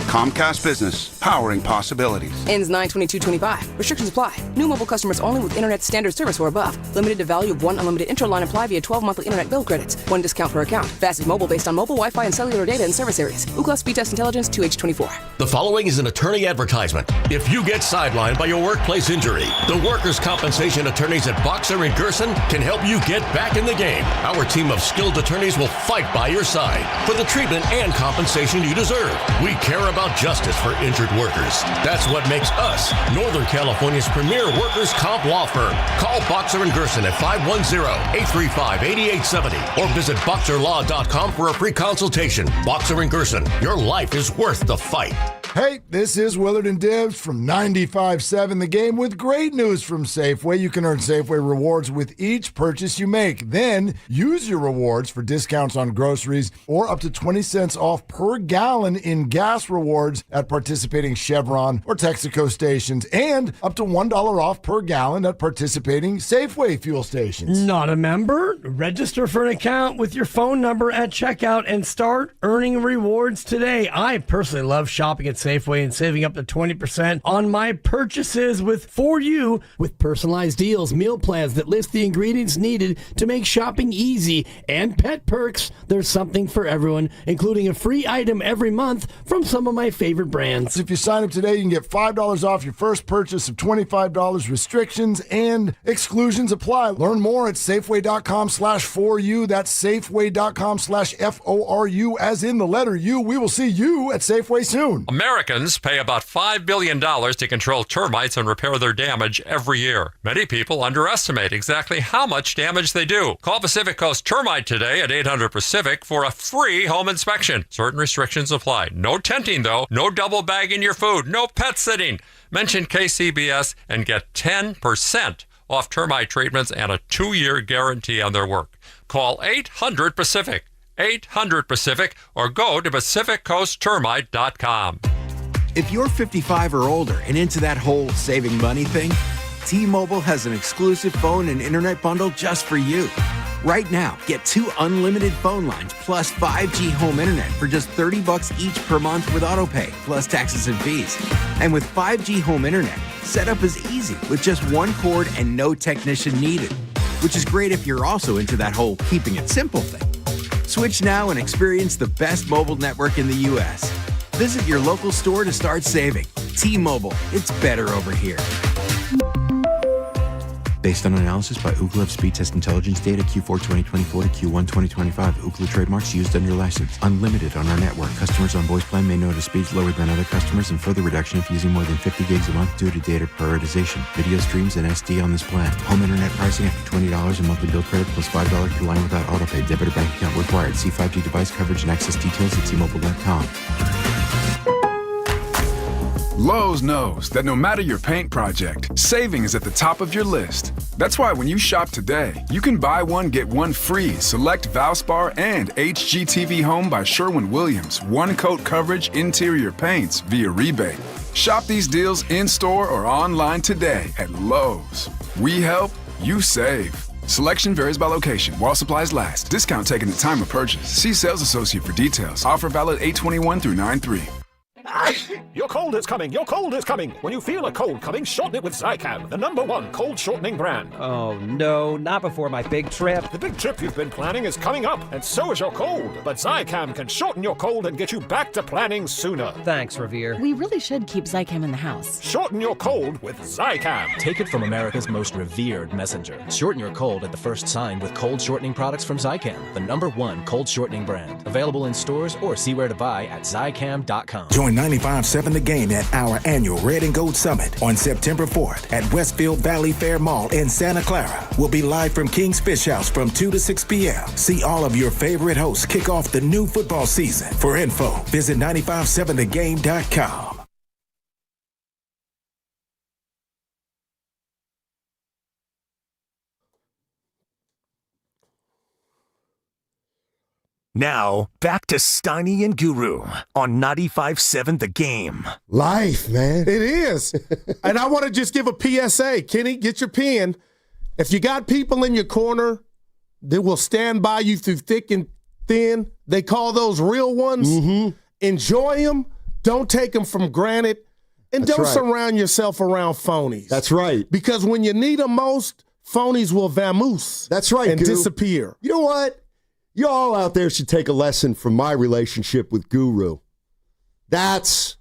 Comcast Business, powering possibilities. Ends 9/22/25. Restrictions apply. New mobile customers only with internet standard service or above. Limited to value of one unlimited intra-line apply via 12 monthly internet bill credits. One discount per account. Fastest mobile based on mobile Wi-Fi and cellular data in service areas. Ookla Speed Test Intelligence 2H24. The following is an attorney advertisement. If you get sidelined by your workplace injury, the workers' compensation attorneys at Boxer and Gerson can help you get back in the game. Our team of skilled attorneys will fight by your side for the treatment and compensation you deserve. We care about justice for injured workers. That's what makes us Northern California's premier workers' comp law firm. Call Boxer and Gerson at 510-835-8870 or visit boxerlaw.com for a free consultation. Boxer and Gerson, your life is worth the fight. Hey, this is Willard and Dibs from 95.7 The Game with great news from Safeway. You can earn Safeway rewards with each purchase you make. Then use your rewards for discounts on groceries or up to 20 cents off per gallon in gas rewards at participating Chevron or Texaco stations, and up to $1 off per gallon at participating Safeway fuel stations. Not a member? Register for an account with your phone number at checkout and start earning rewards today. I personally love shopping at Safeway and saving up to 20% on my purchases for you with personalized deals, meal plans that list the ingredients needed to make shopping easy, and pet perks. There's something for everyone, including a free item every month from some of my favorite brands. If you sign up today, you can get $5 off your first purchase of $25. Restrictions and exclusions apply. Learn more at Safeway.com/4U. That's Safeway.com/FORU, as in the letter U. We will see you at Safeway soon. Americans pay about $5 billion to control termites and repair their damage every year. Many people underestimate exactly how much damage they do. Call Pacific Coast Termite today at 800-PACIFIC for a free home inspection. Certain restrictions apply. No tenting, though. No double bagging your food. No pet sitting. Mention KCBS and get 10% off termite treatments and a 2-year guarantee on their work. Call 800-PACIFIC, 800-PACIFIC, or go to PacificCoastTermite.com. If you're 55 or older and into that whole saving money thing, T-Mobile has an exclusive phone and internet bundle just for you. Right now, get 2 unlimited phone lines plus 5G home internet for just $30 each per month with autopay, plus taxes and fees. And with 5G home internet, setup is easy with just 1 cord and no technician needed, which is great if you're also into that whole keeping it simple thing. Switch now and experience the best mobile network in the U.S. Visit your local store to start saving. T-Mobile, it's better over here. Based on analysis by Ookla of speed test intelligence data Q4 2024 to Q1 2025. Ookla trademarks used under license. Unlimited on our network. Customers on voice plan may notice speeds lower than other customers and further reduction if using more than 50 gigs a month due to data prioritization. Video streams and SD on this plan. Home internet pricing after $20 a monthly bill credit plus $5 per line without autopay. Debit or bank account required. See 5G device coverage and access details at T-Mobile.com. Lowe's knows that no matter your paint project, saving is at the top of your list. That's why when you shop today, you can buy one, get one free select Valspar and HGTV Home by Sherwin-Williams one-coat coverage interior paints via rebate. Shop these deals in-store or online today at Lowe's. We help, you save. Selection varies by location. While supplies last. Discount taken at time of purchase. See sales associate for details. Offer valid 8/21 through 9/3. Your cold is coming. Your cold is coming. When you feel a cold coming, shorten it with Zicam, the #1 cold shortening brand. Oh no, not before my big trip. The big trip you've been planning is coming up, and so is your cold. But Zicam can shorten your cold and get you back to planning sooner. Thanks, Revere. We really should keep Zicam in the house. Shorten your cold with Zicam. Take it from America's most revered messenger. Shorten your cold at the first sign with cold shortening products from Zicam, the #1 cold shortening brand. Available in stores or see where to buy at Zicam.com. Join 95.7 The Game at our annual Red and Gold Summit on September 4th at Westfield Valley Fair Mall in Santa Clara. We'll be live from King's Fish House from 2 to 6 p.m. See all of your favorite hosts kick off the new football season. For info, visit 957thegame.com. Now, back to Steiny and Guru on 95.7 The Game. Life, man. It is. And I want to just give a PSA. Kenny, get your pen. If you got people in your corner that will stand by you through thick and thin, they call those real ones. Mm-hmm. Enjoy them. Don't take them for granted. And don't surround yourself around phonies. That's right. Because when you need them most, phonies will vamoose. That's right, and disappear. You know what? You all out there should take a lesson from my relationship with Guru. That's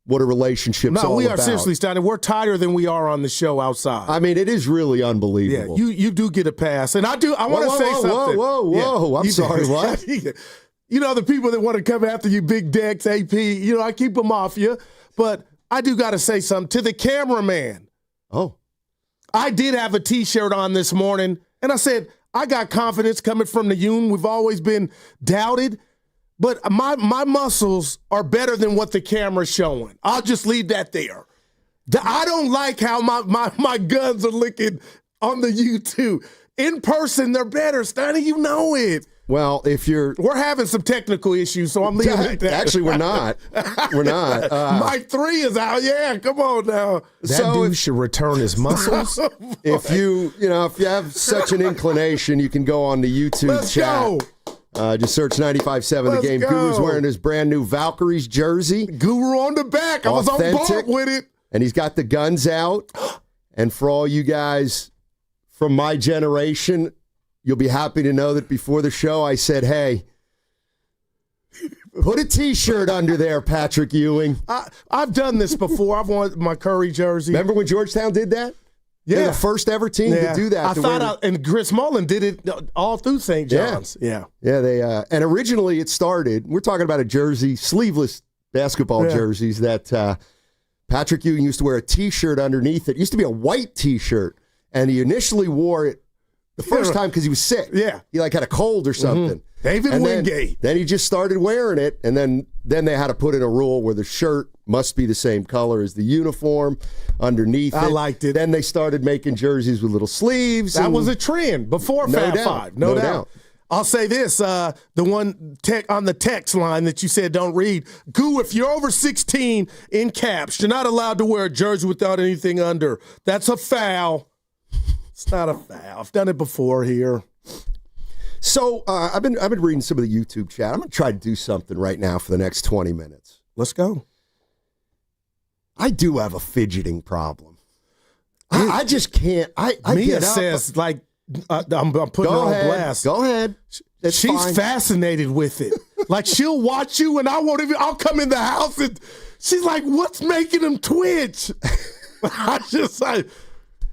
what a relationship's all about. No, we are seriously, Steiny. We're tighter than we are on the show outside. I mean, it is really unbelievable. Yeah, you do get a pass. And I want to say something. Whoa. I'm sorry, what? You know, the people that want to come after you, Big Dex, AP, I keep them off you. But I do got to say something to the cameraman. Oh. I did have a T-shirt on this morning, and I said, I got confidence coming from the Yoon. We've always been doubted, but my muscles are better than what the camera's showing. I'll just leave that there. I don't like how my guns are looking on the YouTube. In person, they're better, Steiny. You know it. Well, we're having some technical issues, so I'm leaving it there. Actually, we're not. We're not. Mike 3 is out. Yeah, come on now. That dude should return his muscles. If you have such an inclination, you can go on the YouTube chat. Just search 95.7 The Game. go. Guru's wearing his brand new Valkyries jersey. Guru on the back. I was on board with it. And he's got the guns out. And for all you guys from my generation, you'll be happy to know that before the show I said, hey, put a T-shirt under there, Patrick Ewing. I've done this before. I've worn my Curry jersey. Remember when Georgetown did that? Yeah. They're the first ever team to do that. And Chris Mullen did it all through St. John's. Yeah. They and originally it started, we're talking about a jersey, sleeveless basketball jerseys that Patrick Ewing used to wear a T-shirt underneath it. It used to be a white T-shirt, and he initially wore it the first time because he was sick. Yeah. He had a cold or something. David Wingate. Then he just started wearing it, and then they had to put in a rule where the shirt must be the same color as the uniform underneath it. I liked it. Then they started making jerseys with little sleeves. That was a trend before Fab Five. No doubt. I'll say this, the one on the text line that you said don't read. Goo, if you're over 16 in caps, you're not allowed to wear a jersey without anything under. That's a foul. It's not a foul. I've done it before here. So I've been reading some of the YouTube chat. I'm going to try to do something right now for the next 20 minutes. Let's go. I do have a fidgeting problem. I just can't. I Mia get up. says, I'm putting her on blast. Go ahead. She's fine. fascinated with it. She'll watch you and I'll come in the house and she's like, what's making him twitch? I just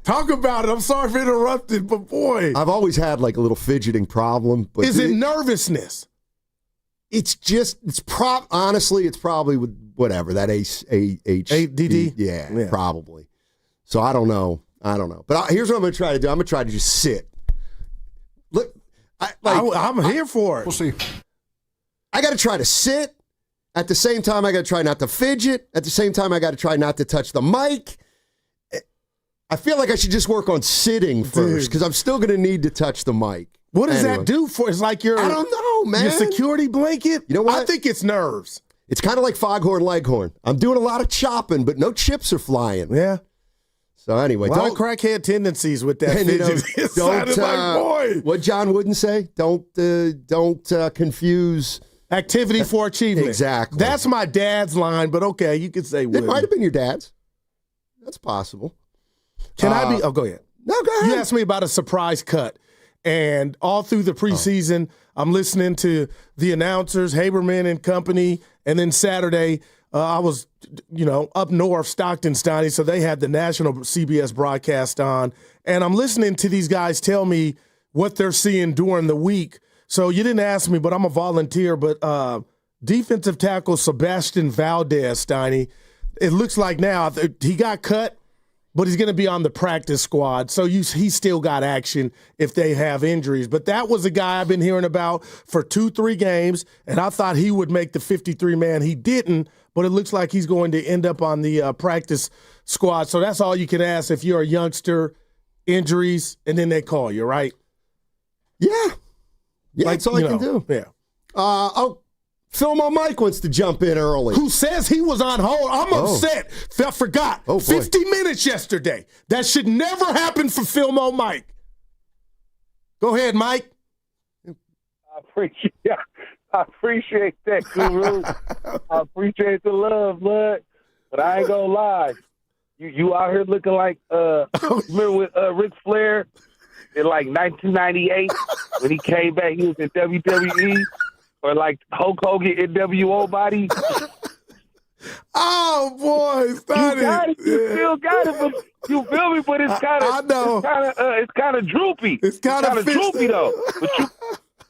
talk about it. I'm sorry for interrupting, but boy. I've always had a little fidgeting problem. But is it nervousness? Honestly, it's probably with whatever, that ADD? Yeah, probably. So I don't know. But here's what I'm going to try to do. I'm going to try to just sit. Look, I'm here for it. We'll see. I got to try to sit. At the same time, I got to try not to fidget. At the same time, I got to try not to touch the mic. I feel like I should just work on sitting first because I'm still going to need to touch the mic. What does that do for? It's like I don't know, man. Your security blanket. You know what? I think it's nerves. It's kind of like Foghorn Leghorn. I'm doing a lot of chopping, but no chips are flying. Yeah. So anyway, a lot of crackhead tendencies with that fidget. Boy. What John Wooden say? Don't confuse activity for achievement. Exactly. That's my dad's line, but okay, you could say Wooden. It might have been your dad's. That's possible. Can I be? Oh, go ahead. No, go ahead. You asked me about a surprise cut. And all through the preseason, I'm listening to the announcers, Haberman and company. And then Saturday, I was, up north, Stockton, Steiny, so they had the national CBS broadcast on. And I'm listening to these guys tell me what they're seeing during the week. So you didn't ask me, but I'm a volunteer. But defensive tackle Sebastian Valdez, Steiny, it looks like now he got cut, but he's going to be on the practice squad. So he's still got action if they have injuries. But that was a guy I've been hearing about for 2-3 games, and I thought he would make the 53-man. He didn't, but it looks like he's going to end up on the practice squad. So that's all you can ask if you're a youngster, injuries, and then they call you, right? Yeah. Yeah, that's all I can do. Yeah. Phil Mike wants to jump in early. Who says he was on hold? I'm upset. I forgot. 50 minutes yesterday. That should never happen for Phil Mike. Go ahead, Mike. I appreciate that, Guru. I appreciate the love, bud. But I ain't gonna lie. You out here looking like remember with Ric Flair in 1998 when he came back, he was in WWE. Or like Hulk Hogan NWO body. Oh boy, Steiny. You got it. You still got it, but you feel me? But it's kind of. I know. It's kind of droopy. It's kind of droopy though.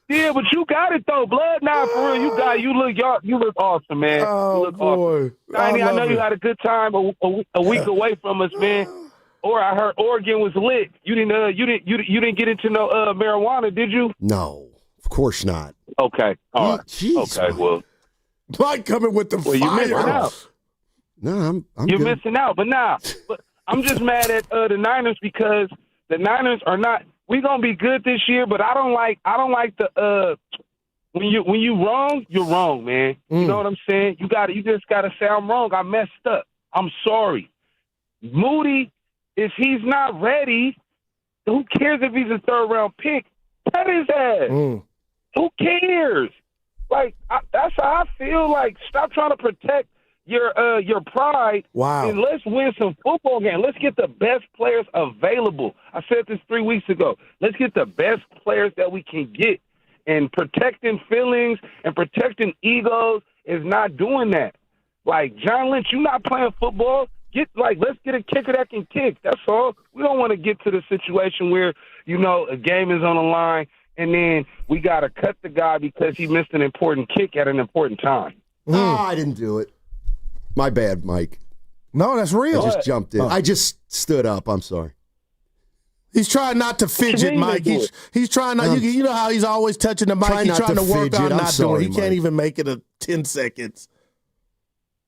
But you got it though, blood. Nah, for real, you got it. You look awesome, man. Oh you look boy, awesome. Steiny, I know you had a good time a week away from us, man. Or I heard Oregon was lit. You didn't get into no marijuana, did you? No, of course not. Okay. All right. Jeez, okay. Well, Mike coming with the fire. You're missing out. No, You're good. missing out. But I'm just mad at the Niners because the Niners are not. We're gonna be good this year, but I don't like the when you wrong, you're wrong, man. You know what I'm saying? You just gotta say I'm wrong. I messed up. I'm sorry. Moody, if he's not ready, who cares if he's a third round pick? Cut his ass. Who cares? Like, that's how I feel. Like, stop trying to protect your pride. Wow. And let's win some football games. Let's get the best players available. I said this 3 weeks ago. Let's get the best players that we can get. And protecting feelings and protecting egos is not doing that. Like, John Lynch, you're not playing football. Let's get a kicker that can kick. That's all. We don't want to get to the situation where, a game is on the line and then we got to cut the guy because he missed an important kick at an important time. No, I didn't do it. My bad, Mike. No, that's real. I just jumped in. I just stood up. I'm sorry. He's trying not to fidget, Mike. He's trying not. You know how he's always touching the mic. He's trying to work on not doing. He can't even make it 10 seconds.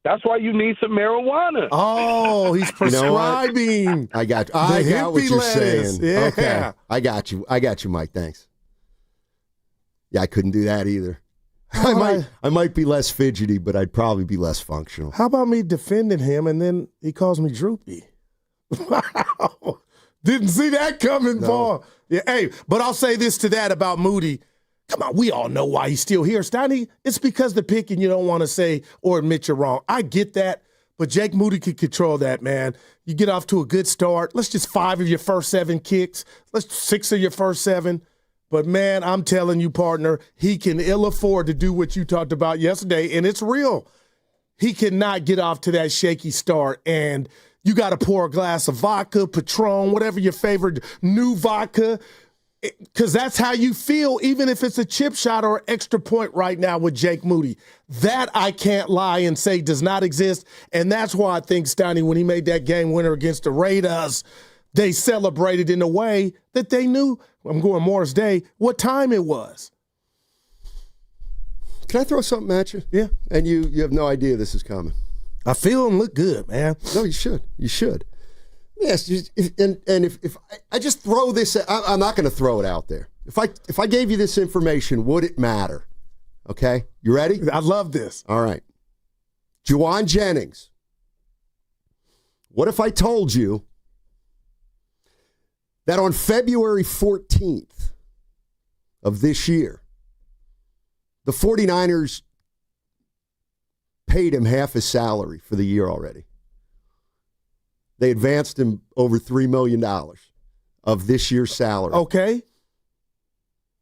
That's why you need some marijuana. Oh, he's prescribing. I got what you're saying. Yeah. Okay, I got you, Mike. Thanks. Yeah, I couldn't do that either. I might be less fidgety, but I'd probably be less functional. How about me defending him and then he calls me droopy? Wow. Didn't see that coming, Paul. Yeah, hey, but I'll say this to that about Moody. Come on, we all know why he's still here. Steiny, it's because the pick and you don't want to say or admit you're wrong. I get that, but Jake Moody can control that, man. You get off to a good start. Let's just 5 of your first 7 kicks. Let's 6 of your first 7. But, man, I'm telling you, partner, he can ill afford to do what you talked about yesterday, and it's real. He cannot get off to that shaky start, and you got to pour a glass of vodka, Patron, whatever your favorite new vodka, because that's how you feel, even if it's a chip shot or extra point right now with Jake Moody. That I can't lie and say does not exist, and that's why I think Steiny, when he made that game winner against the Raiders, they celebrated in a way that they knew, I'm going Morris Day, what time it was. Can I throw something at you? Yeah. And you have no idea this is coming. I feel and look good, man. No, you should. You should. Yes, if I just throw this, I'm not going to throw it out there. If I gave you this information, would it matter? Okay, you ready? I love this. All right. Jawan Jennings. What if I told you that on February 14th of this year, the 49ers paid him half his salary for the year already? They advanced him over $3 million of this year's salary. Okay.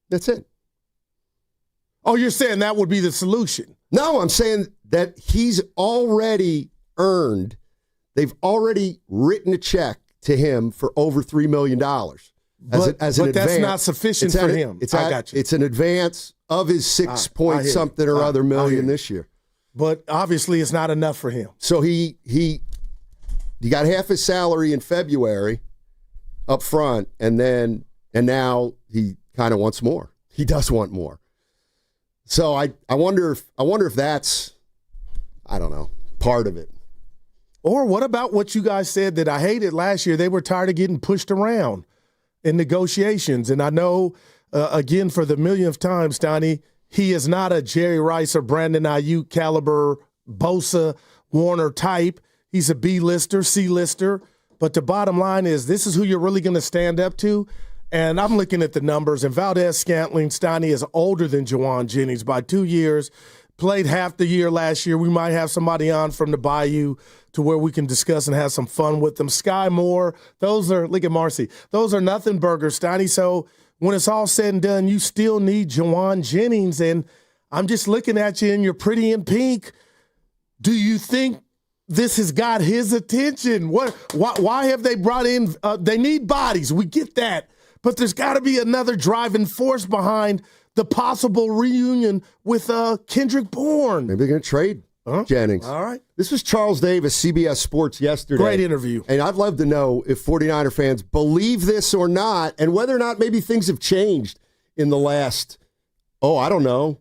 That's it. Oh, you're saying that would be the solution? No, I'm saying that he's already earned, they've already written a check to him for over $3 million. But that's not sufficient for him. I got you. It's an advance of his 6 point something or other million this year. But obviously it's not enough for him. So he got half his salary in February up front, and now he kind of wants more. He does want more. So I wonder if that's, I don't know, part of it. Or what about what you guys said that I hated last year? They were tired of getting pushed around in negotiations. And I know, again, for the millionth time, Steiny, he is not a Jerry Rice or Brandon Ayuk caliber, Bosa, Warner type. He's a B-lister, C-lister. But the bottom line is this is who you're really going to stand up to. And I'm looking at the numbers, and Valdez-Scantling, Steiny, is older than Jawan Jennings by 2 years, played half the year last year. We might have somebody on from the Bayou to where we can discuss and have some fun with them. Sky Moore, look at Marcy, those are nothing burgers, Steiny. So when it's all said and done, you still need Jawan Jennings. And I'm just looking at you, and you're pretty in pink. Do you think this has got his attention? Why have they brought in they need bodies, we get that. But there's got to be another driving force behind the possible reunion with Kendrick Bourne. Maybe they're going to trade Jennings. All right. This was Charles Davis, CBS Sports, yesterday. Great interview. And I'd love to know if 49er fans believe this or not, and whether or not maybe things have changed in the last, I don't know,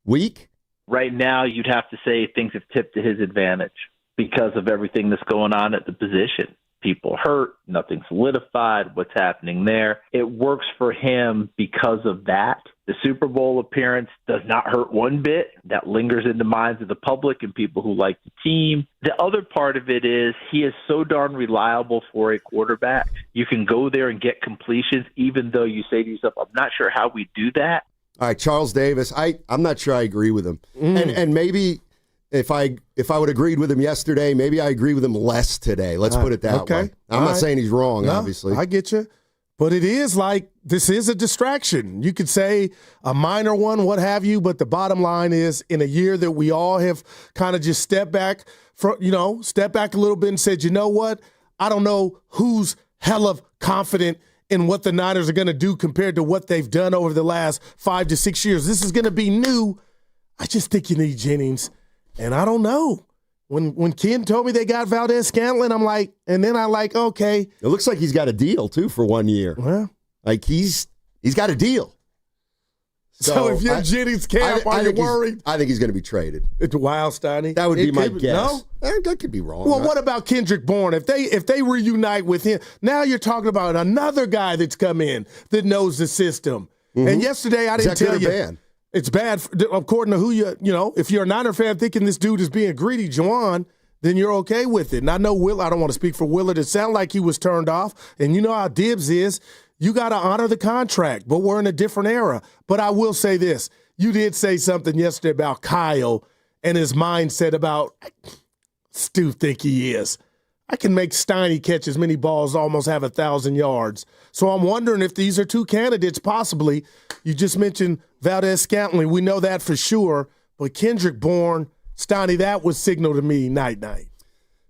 week? Right now, you'd have to say things have tipped to his advantage because of everything that's going on at the position. People hurt, nothing solidified, what's happening there. It works for him because of that. The Super Bowl appearance does not hurt one bit. That lingers in the minds of the public and people who like the team. The other part of it is he is so darn reliable for a quarterback. You can go there and get completions, even though you say to yourself, I'm not sure how we do that. All right, Charles Davis. I'm not sure I agree with him. And maybe if I would agreed with him yesterday, maybe I agree with him less today. Let's put it that way. I'm not saying he's wrong, obviously. I get you. But it is like, this is a distraction. You could say a minor one, what have you, but the bottom line is, in a year that we all have kind of just stepped back a little bit and said, you know what? I don't know who's hella confident in what the Niners are going to do compared to what they've done over the last 5 to 6 years. This is going to be new. I just think you need Jennings. And I don't know. When Ken told me they got Valdez-Scantling, I'm like, and then I like, okay. It looks like he's got a deal, too, for 1 year. Well, like he's got a deal. So if you're Jennings camp, are you worried? I think he's going to be traded. It's wild, Steiny. That would be my guess. No? That could be wrong. Well, what about Kendrick Bourne? If they reunite with him, now you're talking about another guy that's come in that knows the system. Mm-hmm. And yesterday I didn't tell you. Bad? It's bad, according to who if you're a Niner fan thinking this dude is being greedy, Jawan, then you're okay with it. And I know I don't want to speak for Willard. It sounded like he was turned off. And you know how Dibs is. You got to honor the contract, but we're in a different era. But I will say this. You did say something yesterday about Kyle and his mindset about, Stu think he is. I can make Steiny catch as many balls, almost have 1,000 yards. So I'm wondering if these are two candidates possibly. You just mentioned Valdez-Scantling. We know that for sure. But Kendrick Bourne, Steiny, that was signal to me night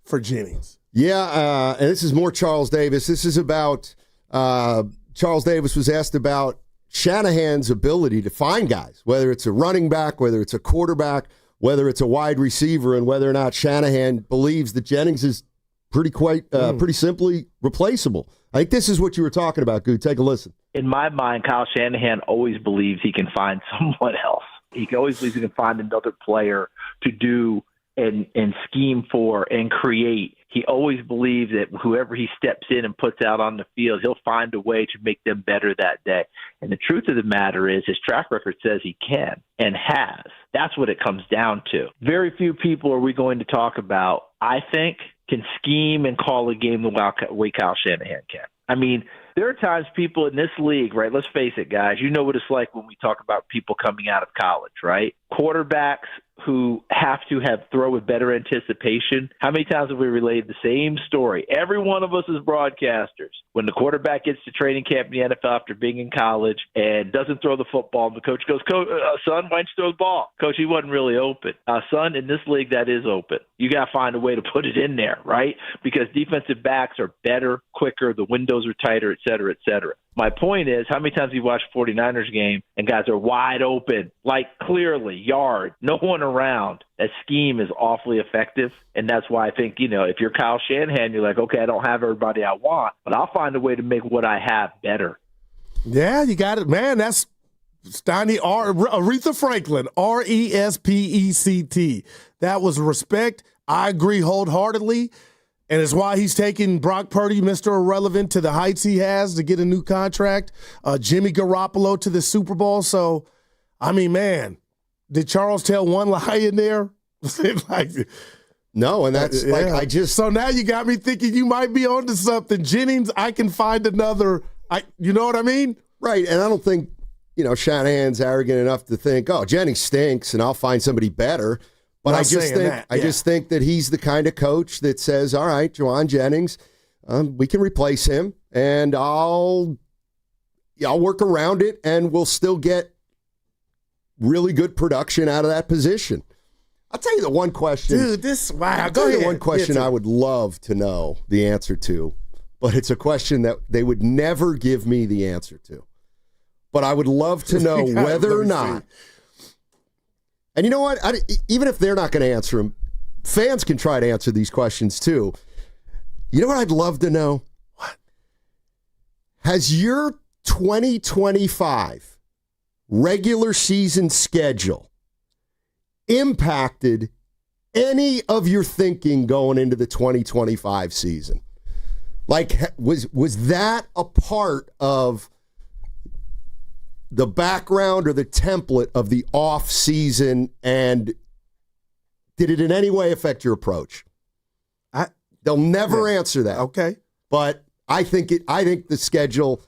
for Jennings. Yeah, and this is more Charles Davis. This is about Charles Davis was asked about Shanahan's ability to find guys, whether it's a running back, whether it's a quarterback, whether it's a wide receiver, and whether or not Shanahan believes that Jennings is pretty simply replaceable. I think this is what you were talking about, Good. Take a listen. In my mind, Kyle Shanahan always believes he can find someone else. He always believes he can find another player to do and scheme for and create. He always believes that whoever he steps in and puts out on the field, he'll find a way to make them better that day. And the truth of the matter is his track record says he can and has. That's what it comes down to. Very few people are we going to talk about, I think, can scheme and call a game the way Kyle Shanahan can. I mean, there are times people in this league, right? Let's face it, guys. You know what it's like when we talk about people coming out of college, right? Quarterbacks who have to throw with better anticipation. How many times have we relayed the same story? Every one of us as broadcasters, when the quarterback gets to training camp in the NFL after being in college and doesn't throw the football, and the coach goes, son, why don't you throw the ball? Coach, he wasn't really open. Son, in this league, that is open. You got to find a way to put it in there, right? Because defensive backs are better, quicker, the windows are tighter, et cetera, et cetera. My point is, how many times have you watched a 49ers game and guys are wide open, like clearly, yard, no one around? That scheme is awfully effective, and that's why I think, if you're Kyle Shanahan, you're like, okay, I don't have everybody I want, but I'll find a way to make what I have better. Yeah, you got it. Man, that's Steiny, Aretha Franklin, Respect. That was respect. I agree wholeheartedly. And it's why he's taking Brock Purdy, Mr. Irrelevant, to the heights he has to get a new contract. Jimmy Garoppolo to the Super Bowl. So, I mean, man, did Charles tell one lie in there? No, and that's So now you got me thinking you might be onto something. Jennings, I can find another. You know what I mean? Right, and I don't think, Shanahan's arrogant enough to think, Jennings stinks and I'll find somebody better. But I just think that he's the kind of coach that says, all right, Jawan Jennings, we can replace him, and I'll work around it, and we'll still get really good production out of that position. I'll tell you the one question. Dude, go ahead. The one question I would love to know the answer to, but it's a question that they would never give me the answer to. But I would love to know whether or not. And you know what? Even if they're not going to answer them, fans can try to answer these questions too. You know what I'd love to know? What? Has your 2025 regular season schedule impacted any of your thinking going into the 2025 season? Like, was that a part of the background or the template of the off season, and did it in any way affect your approach? They'll never answer that. Okay. But I think the schedule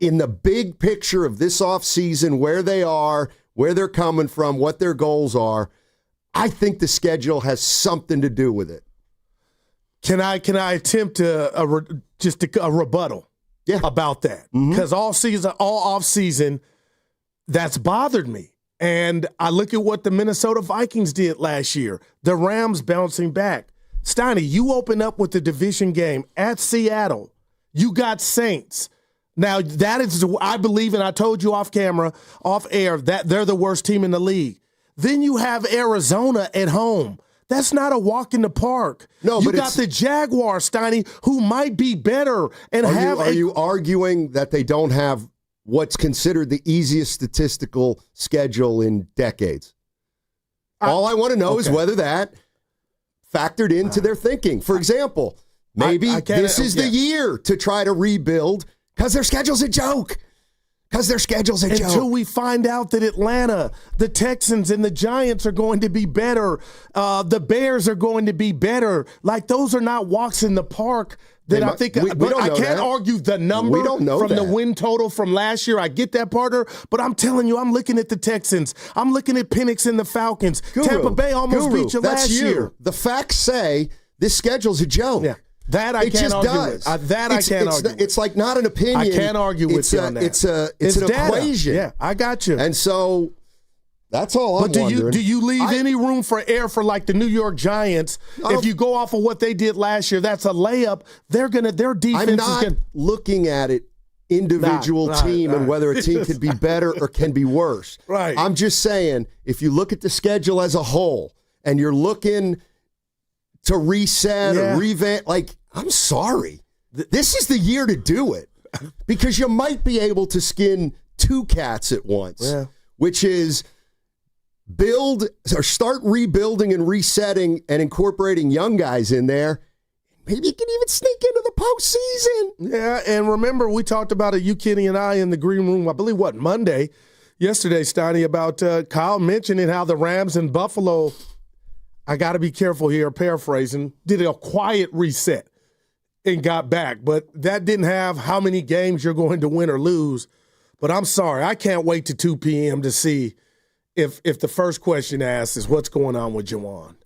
in the big picture of this offseason, where they are, where they're coming from, what their goals are, I think the schedule has something to do with it. Can I attempt a rebuttal about that? Because all off season, that's bothered me. And I look at what the Minnesota Vikings did last year. The Rams bouncing back. Steiny, you open up with the division game at Seattle. You got Saints. Now, that is, I believe, and I told you off air, that they're the worst team in the league. Then you have Arizona at home. That's not a walk in the park. No, you got the Jaguars, Steiny, who might be better. And are you arguing that they don't have what's considered the easiest statistical schedule in decades? All I want to know is whether that factored into their thinking. For example, maybe this is the year to try to rebuild because their schedule's a joke. Until we find out that Atlanta, the Texans, and the Giants are going to be better. The Bears are going to be better. Like, those are not walks in the park that I think. I can't argue the number from the win total from last year. I get that, partner. But I'm telling you, I'm looking at the Texans. I'm looking at Penix and the Falcons. Tampa Bay almost beat you last year. The facts say this schedule's a joke. Yeah. That I can't argue with. I can't argue with. It's like not an opinion. I can't argue with you on that. It's an equation. Yeah, I got you. And so that's all I'm wondering. But do you leave any room for error for like the New York Giants? If you go off of what they did last year, that's a layup. Their defense I'm not looking at it individual team and whether a team could be better or can be worse. Right. I'm just saying, if you look at the schedule as a whole and you're looking to reset or revamp, I'm sorry. This is the year to do it because you might be able to skin two cats at once, which is start rebuilding and resetting and incorporating young guys in there. Maybe you can even sneak into the postseason. Yeah, and remember, we talked about it, you, Kenny, and I in the green room, I believe, Monday, yesterday, Steiny, about Kyle mentioning how the Rams and Buffalo, I got to be careful here, paraphrasing, did a quiet reset and got back. But that didn't have how many games you're going to win or lose. But I'm sorry, I can't wait to 2 p.m. to see if the first question asked is what's going on with Jawan.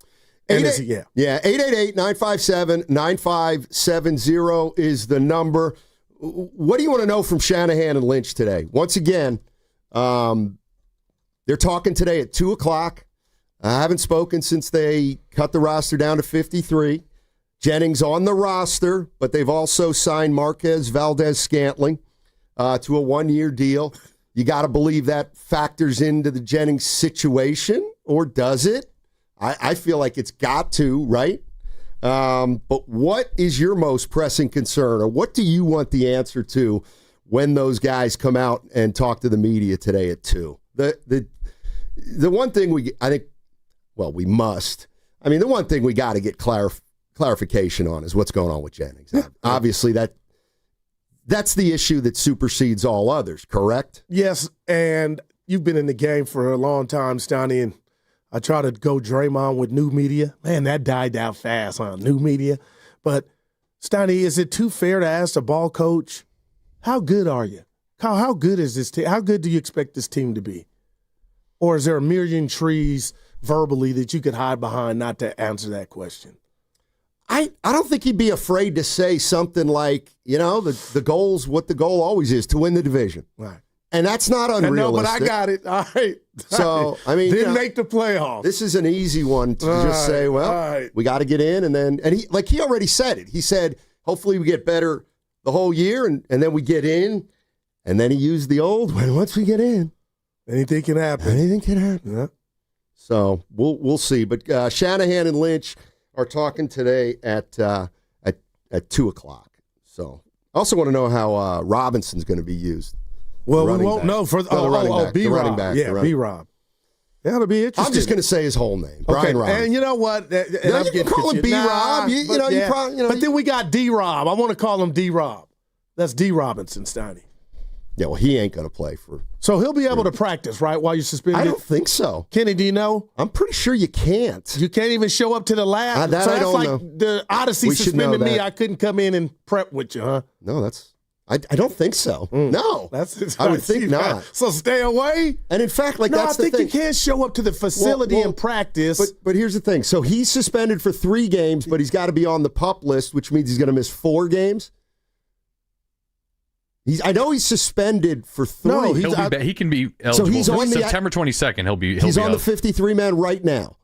888-957-9570 is the number. What do you want to know from Shanahan and Lynch today? Once again, they're talking today at 2 o'clock. I haven't spoken since they cut the roster down to 53. Jennings on the roster, but they've also signed Marquez Valdez-Scantling to a one-year deal. You got to believe that factors into the Jennings situation, or does it? I feel like it's got to, right? But what is your most pressing concern, or what do you want the answer to when those guys come out and talk to the media today at 2? The one thing we must. I mean, the one thing we got to get clarification on is what's going on with Jennings. Obviously, that's the issue that supersedes all others, correct? Yes, and you've been in the game for a long time, Steiny, and I try to go Draymond with new media. Man, that died out fast, huh? New media. But, Steiny, is it too fair to ask the ball coach, how good are you? How good is this team? How good do you expect this team to be? Or is there a million trees verbally that you could hide behind not to answer that question? I don't think he'd be afraid to say something like, the goal's what the goal always is, to win the division. Right. And that's not unrealistic. No, but I got it. All right. So, I mean, didn't make the playoffs. This is an easy one to just say, we got to get in. And he already said it. He said, hopefully we get better the whole year and then we get in. And then he used the old, once we get in. Anything can happen. Yeah. So we'll see. But Shanahan and Lynch are talking today at 2 o'clock. So I also want to know how Robinson's going to be used. Well, we won't know for B-Rob. Yeah, B-Rob. That'll be interesting. I'm just going to say his whole name, Brian Robbins. And you know what? You can call him B-Rob. But then we got D-Rob. I want to call him D-Rob. That's D. Robinson, Steiny. Yeah, well, he ain't going to play for. So he'll be able to practice, right, while you're suspended? I don't think so. Kenny, do you know? I'm pretty sure you can't. You can't even show up to the lab. That so I that's don't like know. The Odyssey suspended me. I couldn't come in and prep with you, huh? No, I don't think so. No. I would think not. So stay away? And in fact, that's the thing. I think you can show up to the facility and practice. But here's the thing. So he's suspended for 3 games, but he's got to be on the PUP list, which means he's going to miss 4 games. I know he's suspended for 3. No, he can be eligible. So he's on September 22nd. He'll be on the 53-man right now.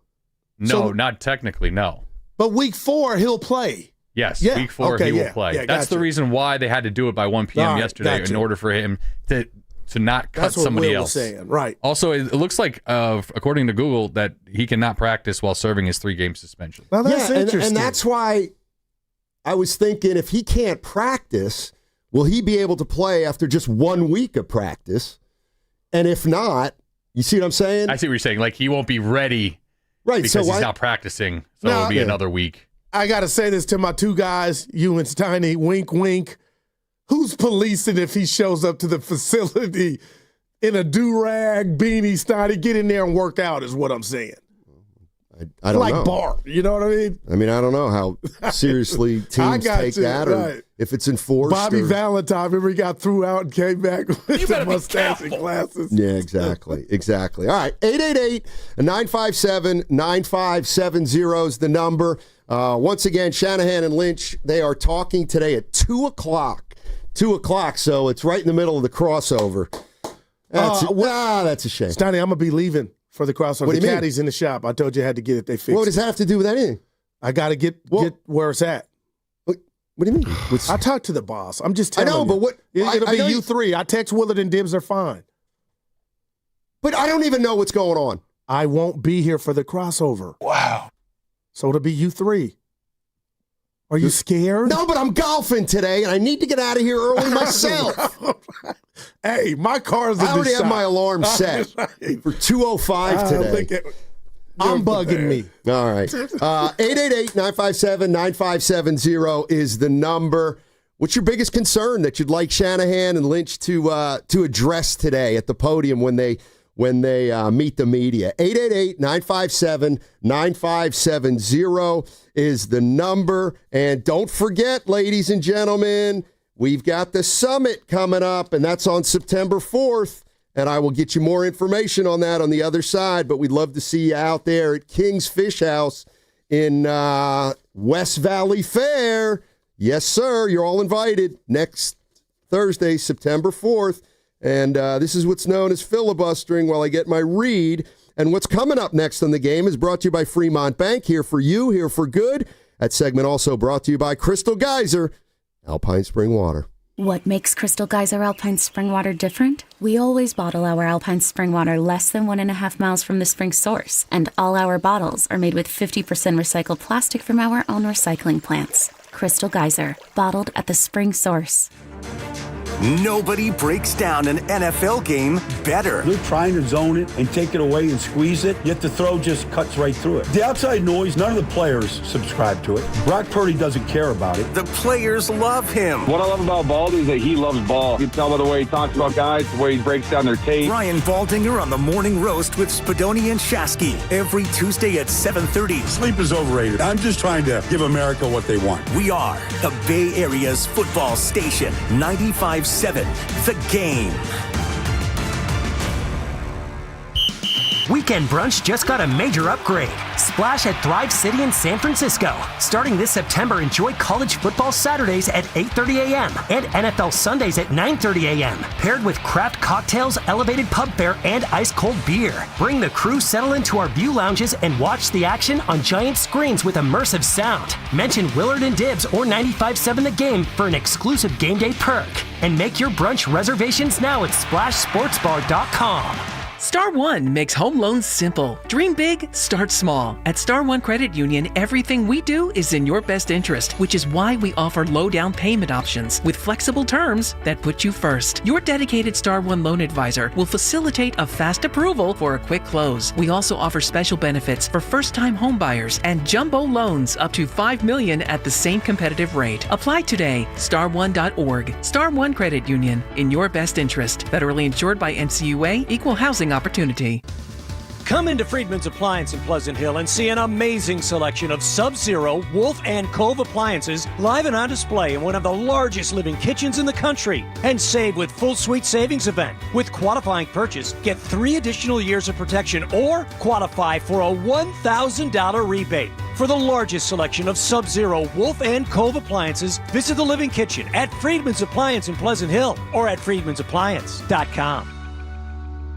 No, not technically, no. But week 4, he'll play. Yes, week 4 he will play. That's the reason why they had to do it by 1 p.m. yesterday in order for him to not cut somebody else. That's what Will was saying, right. Also, it looks like, according to Google, that he cannot practice while serving his 3-game suspension. Well, that's interesting. And that's why I was thinking, if he can't practice, will he be able to play after just 1 week of practice? And if not, you see what I'm saying? I see what you're saying. Like, he won't be ready because he's not practicing, so it'll be another week. I got to say this to my 2 guys, you and Steiny, wink, wink. Who's policing if he shows up to the facility in a do-rag, beanie, Steiny? Get in there and work out is what I'm saying. I don't know. Like Bart, you know what I mean? I mean, I don't know how seriously teams take that or if it's enforced. Bobby Valentine, remember he got threw out and came back with the mustache and glasses. Yeah, exactly. All right, 888-957-9570 is the number. Once again, Shanahan and Lynch, they are talking today at 2 o'clock. 2 o'clock, so it's right in the middle of the crossover. That's a shame. Steiny, I'm going to be leaving for the crossover. The caddy's in the shop. I told you I had to get it. They fixed it. What does that have to do with anything? I got to get where it's at. What do you mean? I talked to the boss. I'm just telling you. I know, but what? It'll be you 3. I text Willard and Dibs are fine. But I don't even know what's going on. I won't be here for the crossover. Wow. So it'll be you 3. Are you scared? No, but I'm golfing today, and I need to get out of here early myself. Hey, my car's in the shop. I already have my alarm set for 2:05 today. I'm bugging me. All right. 888-957-9570 is the number. What's your biggest concern that you'd like Shanahan and Lynch to address today at the podium when they meet the media? 888-957-9570 is the number. And don't forget, ladies and gentlemen, we've got the summit coming up, and that's on September 4th. And I will get you more information on that on the other side. But we'd love to see you out there at King's Fish House in West Valley Fair. Yes, sir. You're all invited next Thursday, September 4th. And this is what's known as filibustering while I get my read. And what's coming up next on the game is brought to you by Fremont Bank. Here for you, here for good. That segment also brought to you by Crystal Geyser, Alpine Spring Water. What makes Crystal Geyser Alpine Spring Water different? We always bottle our Alpine Spring Water less than 1.5 miles from the spring source. And all our bottles are made with 50% recycled plastic from our own recycling plants. Crystal Geyser, bottled at the spring source. Nobody breaks down an NFL game better. They're trying to zone it and take it away and squeeze it, yet the throw just cuts right through it. The outside noise, none of the players subscribe to it. Brock Purdy doesn't care about it. The players love him. What I love about Baldy is that he loves ball. You can tell by the way he talks about guys, the way he breaks down their tape. Brian Baldinger on the Morning Roast with Spadoni and Shasky every Tuesday at 7:30. Sleep is overrated. I'm just trying to give America what they want. We are the Bay Area's football station, 95.7 The Game. Weekend brunch just got a major upgrade. Splash at Thrive City in San Francisco. Starting this September, enjoy college football Saturdays at 8:30 a.m. and NFL Sundays at 9:30 a.m. Paired with craft cocktails, elevated pub fare, and ice-cold beer. Bring the crew, settle into our view lounges, and watch the action on giant screens with immersive sound. Mention Willard and Dibs or 95.7 The Game for an exclusive game day perk. And make your brunch reservations now at splashsportsbar.com. Star One makes home loans simple. Dream big, start small. At Star One Credit Union, everything we do is in your best interest, which is why we offer low down payment options with flexible terms that put you first. Your dedicated Star One loan advisor will facilitate a fast approval for a quick close. We also offer special benefits for first-time homebuyers and jumbo loans up to $5 million at the same competitive rate. Apply today. Star1.org. Star One Credit Union, in your best interest. Federally insured by NCUA, Equal Housing Opportunity. Come into Friedman's Appliance in Pleasant Hill and see an amazing selection of Sub-Zero, Wolf, and Cove appliances live and on display in one of the largest living kitchens in the country. And save with full suite savings event. With qualifying purchase, get 3 additional years of protection or qualify for a $1,000 rebate. For the largest selection of Sub-Zero, Wolf, and Cove appliances, visit the Living Kitchen at Friedman's Appliance in Pleasant Hill or at friedmansappliance.com.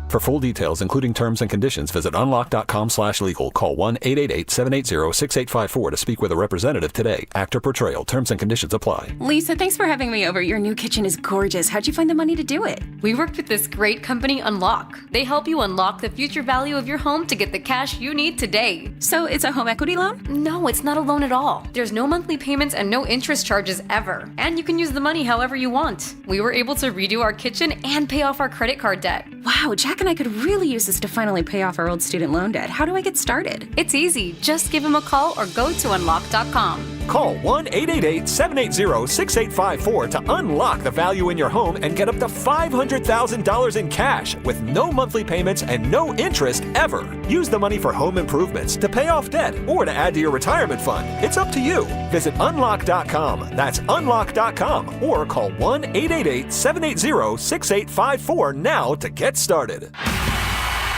For full details, including terms and conditions, visit unlock.com/legal. Call 1-888-780-6854 to speak with a representative today. Actor portrayal. Terms and conditions apply. Lisa, thanks for having me over. Your new kitchen is gorgeous. How'd you find the money to do it? We worked with this great company, Unlock. They help you unlock the future value of your home to get the cash you need today. So it's a home equity loan? No, it's not a loan at all. There's no monthly payments and no interest charges ever. And you can use the money however you want. We were able to redo our kitchen and pay off our credit card debt. Wow, Jack and I could really use this to finally pay off our old student loan debt. How do I get started? It's easy. Just give him a call or go to unlock.com. Call 1-888-780-6854 to unlock the value in your home and get up to $500,000 in cash with no monthly payments and no interest ever. Use the money for home improvements, to pay off debt, or to add to your retirement fund. It's up to you. Visit unlock.com. That's unlock.com. Or call 1-888-780-6854 now to get started.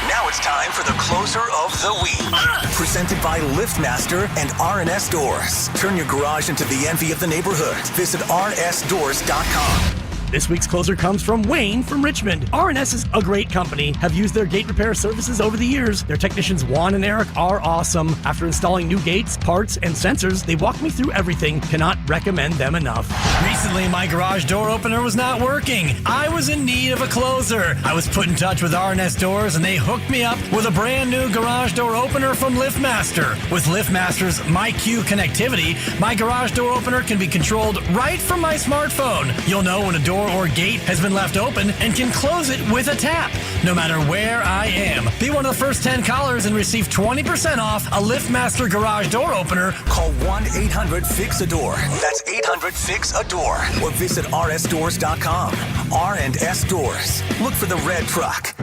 Now it's time for the closer of the week. Presented by LiftMaster and RNS Doors. Turn your garage into the envy of the neighborhood. Visit rnsdoors.com. This week's closer comes from Wayne from Richmond. RNS is a great company. Have used their gate repair services over the years. Their technicians Juan and Eric are awesome. After installing new gates, parts, and sensors, they walked me through everything. Cannot recommend them enough. Recently, my garage door opener was not working. I was in need of a closer. I was put in touch with RNS Doors, and they hooked me up with a brand new garage door opener from LiftMaster. With LiftMaster's MyQ connectivity, my garage door opener can be controlled right from my smartphone. You'll know when a door or gate has been left open and can close it with a tap, no matter where I am. Be one of the first 10 callers and receive 20% off a LiftMaster garage door opener. Call 1-800-FIX-A-DOOR. That's 800-FIX-A-DOOR. Or visit rsdoors.com. R&S Doors. Look for the red truck.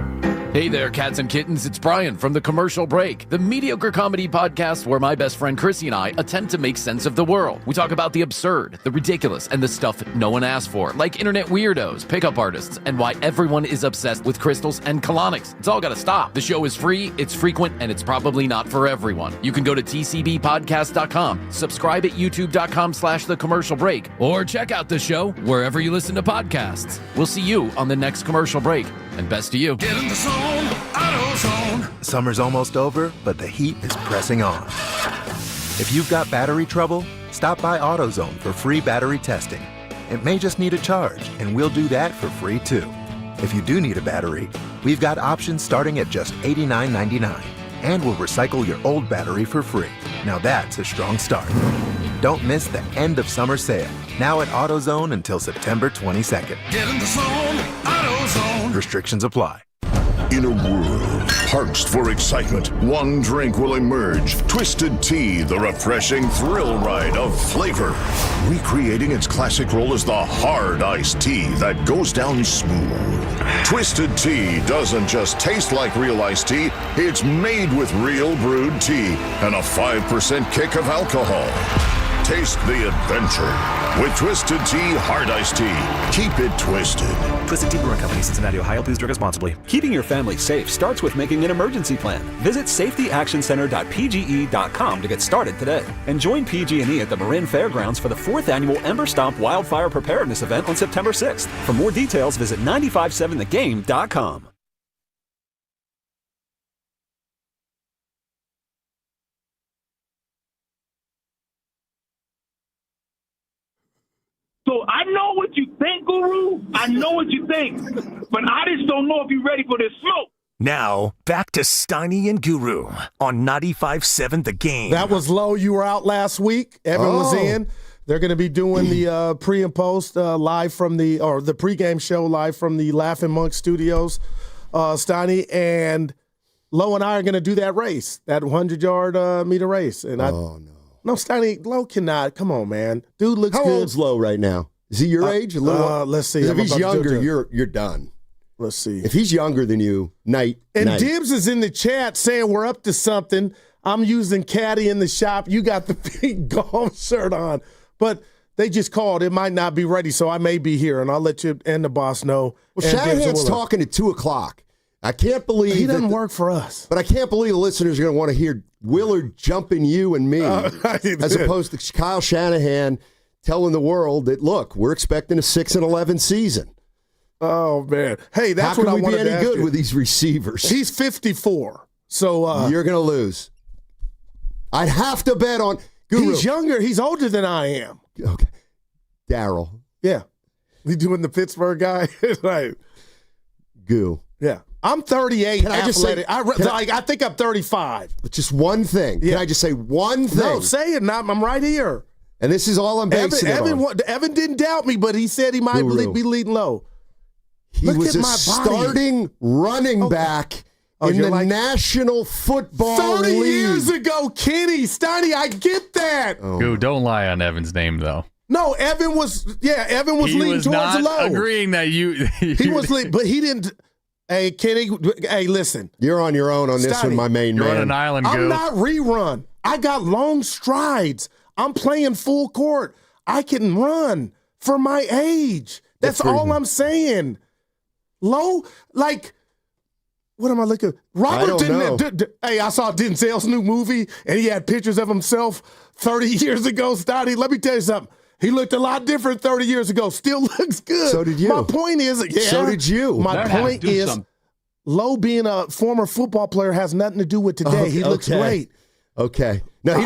Hey there, cats and kittens. It's Brian from The Commercial Break, the mediocre comedy podcast where my best friend Chrissy and I attempt to make sense of the world. We talk about the absurd, the ridiculous, and the stuff no one asked for, like internet weirdos, pickup artists, and why everyone is obsessed with crystals and colonics. It's all got to stop. The show is free, it's frequent, and it's probably not for everyone. You can go to tcbpodcast.com, subscribe at youtube.com/The Commercial Break, or check out the show wherever you listen to podcasts. We'll see you on the next Commercial Break, and best to you. Get in the zone. AutoZone. Summer's almost over, but the heat is pressing on. If you've got battery trouble, stop by AutoZone for free battery testing. It may just need a charge, and we'll do that for free too. If you do need a battery, we've got options starting at just $89.99, and we'll recycle your old battery for free. Now that's a strong start. Don't miss the end of summer sale, now at AutoZone until September 22nd. Get in the zone. AutoZone. Restrictions apply. In a world parched for excitement, one drink will emerge. Twisted Tea, the refreshing thrill ride of flavor. Recreating its classic role as the hard iced tea that goes down smooth. Twisted Tea doesn't just taste like real iced tea, it's made with real brewed tea and a 5% kick of alcohol. Taste the adventure with Twisted Tea Hard Iced Tea. Keep it twisted. Twisted Tea Brewing Company, Cincinnati, Ohio. Please drink responsibly. Keeping your family safe starts with making an emergency plan. Visit safetyactioncenter.pge.com to get started today. And join PG&E at the Marin Fairgrounds for the 4th annual Ember Stomp Wildfire Preparedness event on September 6th. For more details, visit 957thegame.com. So I know what you think, Guru. I know what you think. But I just don't know if you're ready for this smoke. Now, back to Steiny and Guru on 95.7 The Game. That was Lowe. You were out last week. Evan was in. They're going to be doing the pre and post live from the pregame show live from the Laughing Monk Studios. Steiny and Lowe and I are going to do that race, that 100-yard meter race. And No, Steiny, Lowe cannot. Come on, man. Dude looks good. How old's Lowe right now? Is he your age? A little. Let's see. If he's younger, you're done. Let's see. If he's younger than you, night. Dibs is in the chat saying we're up to something. I'm using Caddy in the shop. You got the big golf shirt on. But they just called. It might not be ready, so I may be here, and I'll let you and the boss know. Well, Shanahan's talking at 2 o'clock. I can't believe he doesn't work for us. But I can't believe the listeners are going to want to hear Willard jumping you and me as opposed to Kyle Shanahan telling the world that, look, we're expecting a 6-11 season. Oh, man. Hey, that's what I wanted to ask you. How can we be any good with these receivers? He's 54. So you're going to lose. I'd have to bet on Guru. He's younger. He's older than I am. Okay. Darryl. Yeah. We doing the Pittsburgh guy? Right. Goo. Yeah. I'm 38. Can I just say? I think I'm 35. Just one thing. Yeah. Can I just say one thing? No, say it. I'm right here. And this is all I'm basing it on. Evan didn't doubt me, but he said he might be leading low. He was a starting running back in the National Football 30 League. years ago, Kenny. Steiny, I get that. Goo, don't lie on Evan's name, though. No, Evan was leaning towards Lowe. Agreeing that he was leading, but he didn't. Hey, Kenny, listen. You're on your own on this one, my main man. You're on an island, Goo. I'm not rerun. I got long strides. I'm playing full court. I can run for my age. That's all I'm saying. Low, what am I looking? Robert didn't. I saw Denzel's new movie, and he had pictures of himself 30 years ago. Stoddy, let me tell you something. He looked a lot different 30 years ago. Still looks good. So did you. My point is, so did you. My point is, Lowe being a former football player has nothing to do with today. He looks great. Okay. No, he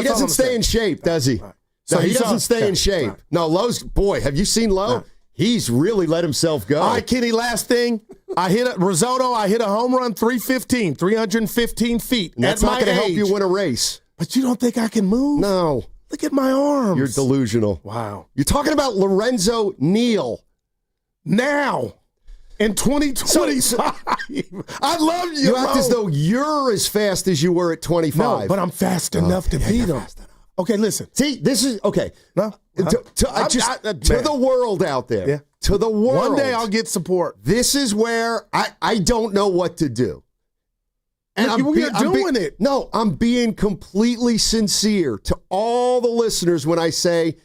doesn't stay in shape, does he? Right. So he doesn't stay in shape. Right. No, Lowe's, boy, have you seen Lowe? Right. He's really let himself go. All right, Kenny, last thing. I hit a risotto. I hit a home run, 315 feet. And that's not going to help you win a race. But you don't think I can move? No. Look at my arms. You're delusional. Wow. You're talking about Lorenzo Neal. Now. In 2025. I love you. You act as though you're as fast as you were at 25. No, but I'm fast enough to beat him. Okay, listen. See, this is, okay. No. To the world out there. Yeah. To the world. One day I'll get support. This is where I don't know what to do. And I'm doing it. No, I'm being completely sincere to all the listeners when I say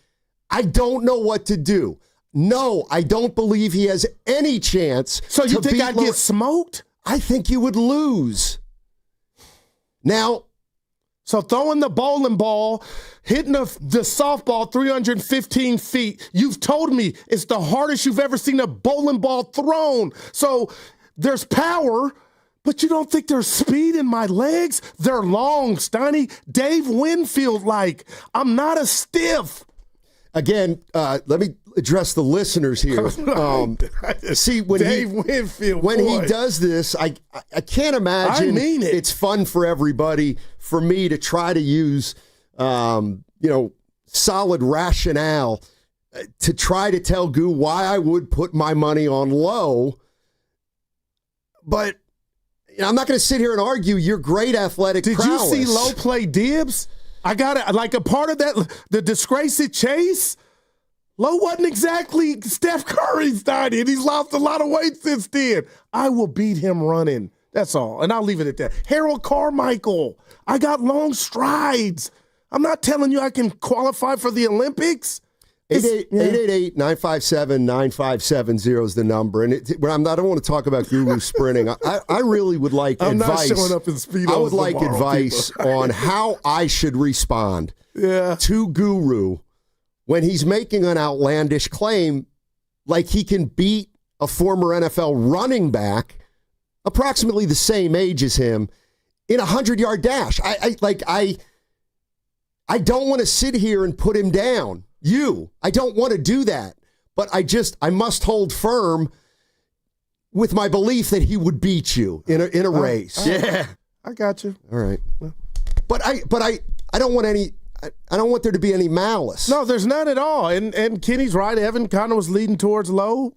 I don't know what to do. No, I don't believe he has any chance. So you think I'd get smoked? I think you would lose. Now, so throwing the bowling ball, hitting the softball 315 feet, you've told me it's the hardest you've ever seen a bowling ball thrown. So there's power, but you don't think there's speed in my legs? They're long, Steiny. Dave Winfield-like. I'm not a stiff. Again, let me address the listeners here. See, when Dave Winfield, he does this, I can't imagine it's fun for everybody for me to try to use, solid rationale to try to tell Goo why I would put my money on Lowe. But I'm not going to sit here and argue your great athletic prowess. Did you see Lowe play Dibs? I got it. Like a part of that, the disgrace at Chase. Lowe wasn't exactly Steph Curry's Steiny, and he's lost a lot of weight since then. I will beat him running. That's all. And I'll leave it at that. Harold Carmichael. I got long strides. I'm not telling you I can qualify for the Olympics. 888-957-9570 is the number. And I don't want to talk about Guru sprinting. I really would like advice. I'm not showing up in Speedos I would like tomorrow, advice on how I should respond to Guru when he's making an outlandish claim like he can beat a former NFL running back approximately the same age as him in a 100-yard dash. I don't want to sit here and put him down. I don't want to do that, but I must hold firm with my belief that he would beat you in a race. Yeah, I got you. All right, but I don't want I don't want there to be any malice. No, there's none at all. And Kenny's right. Evan kind of was leading towards Lowe.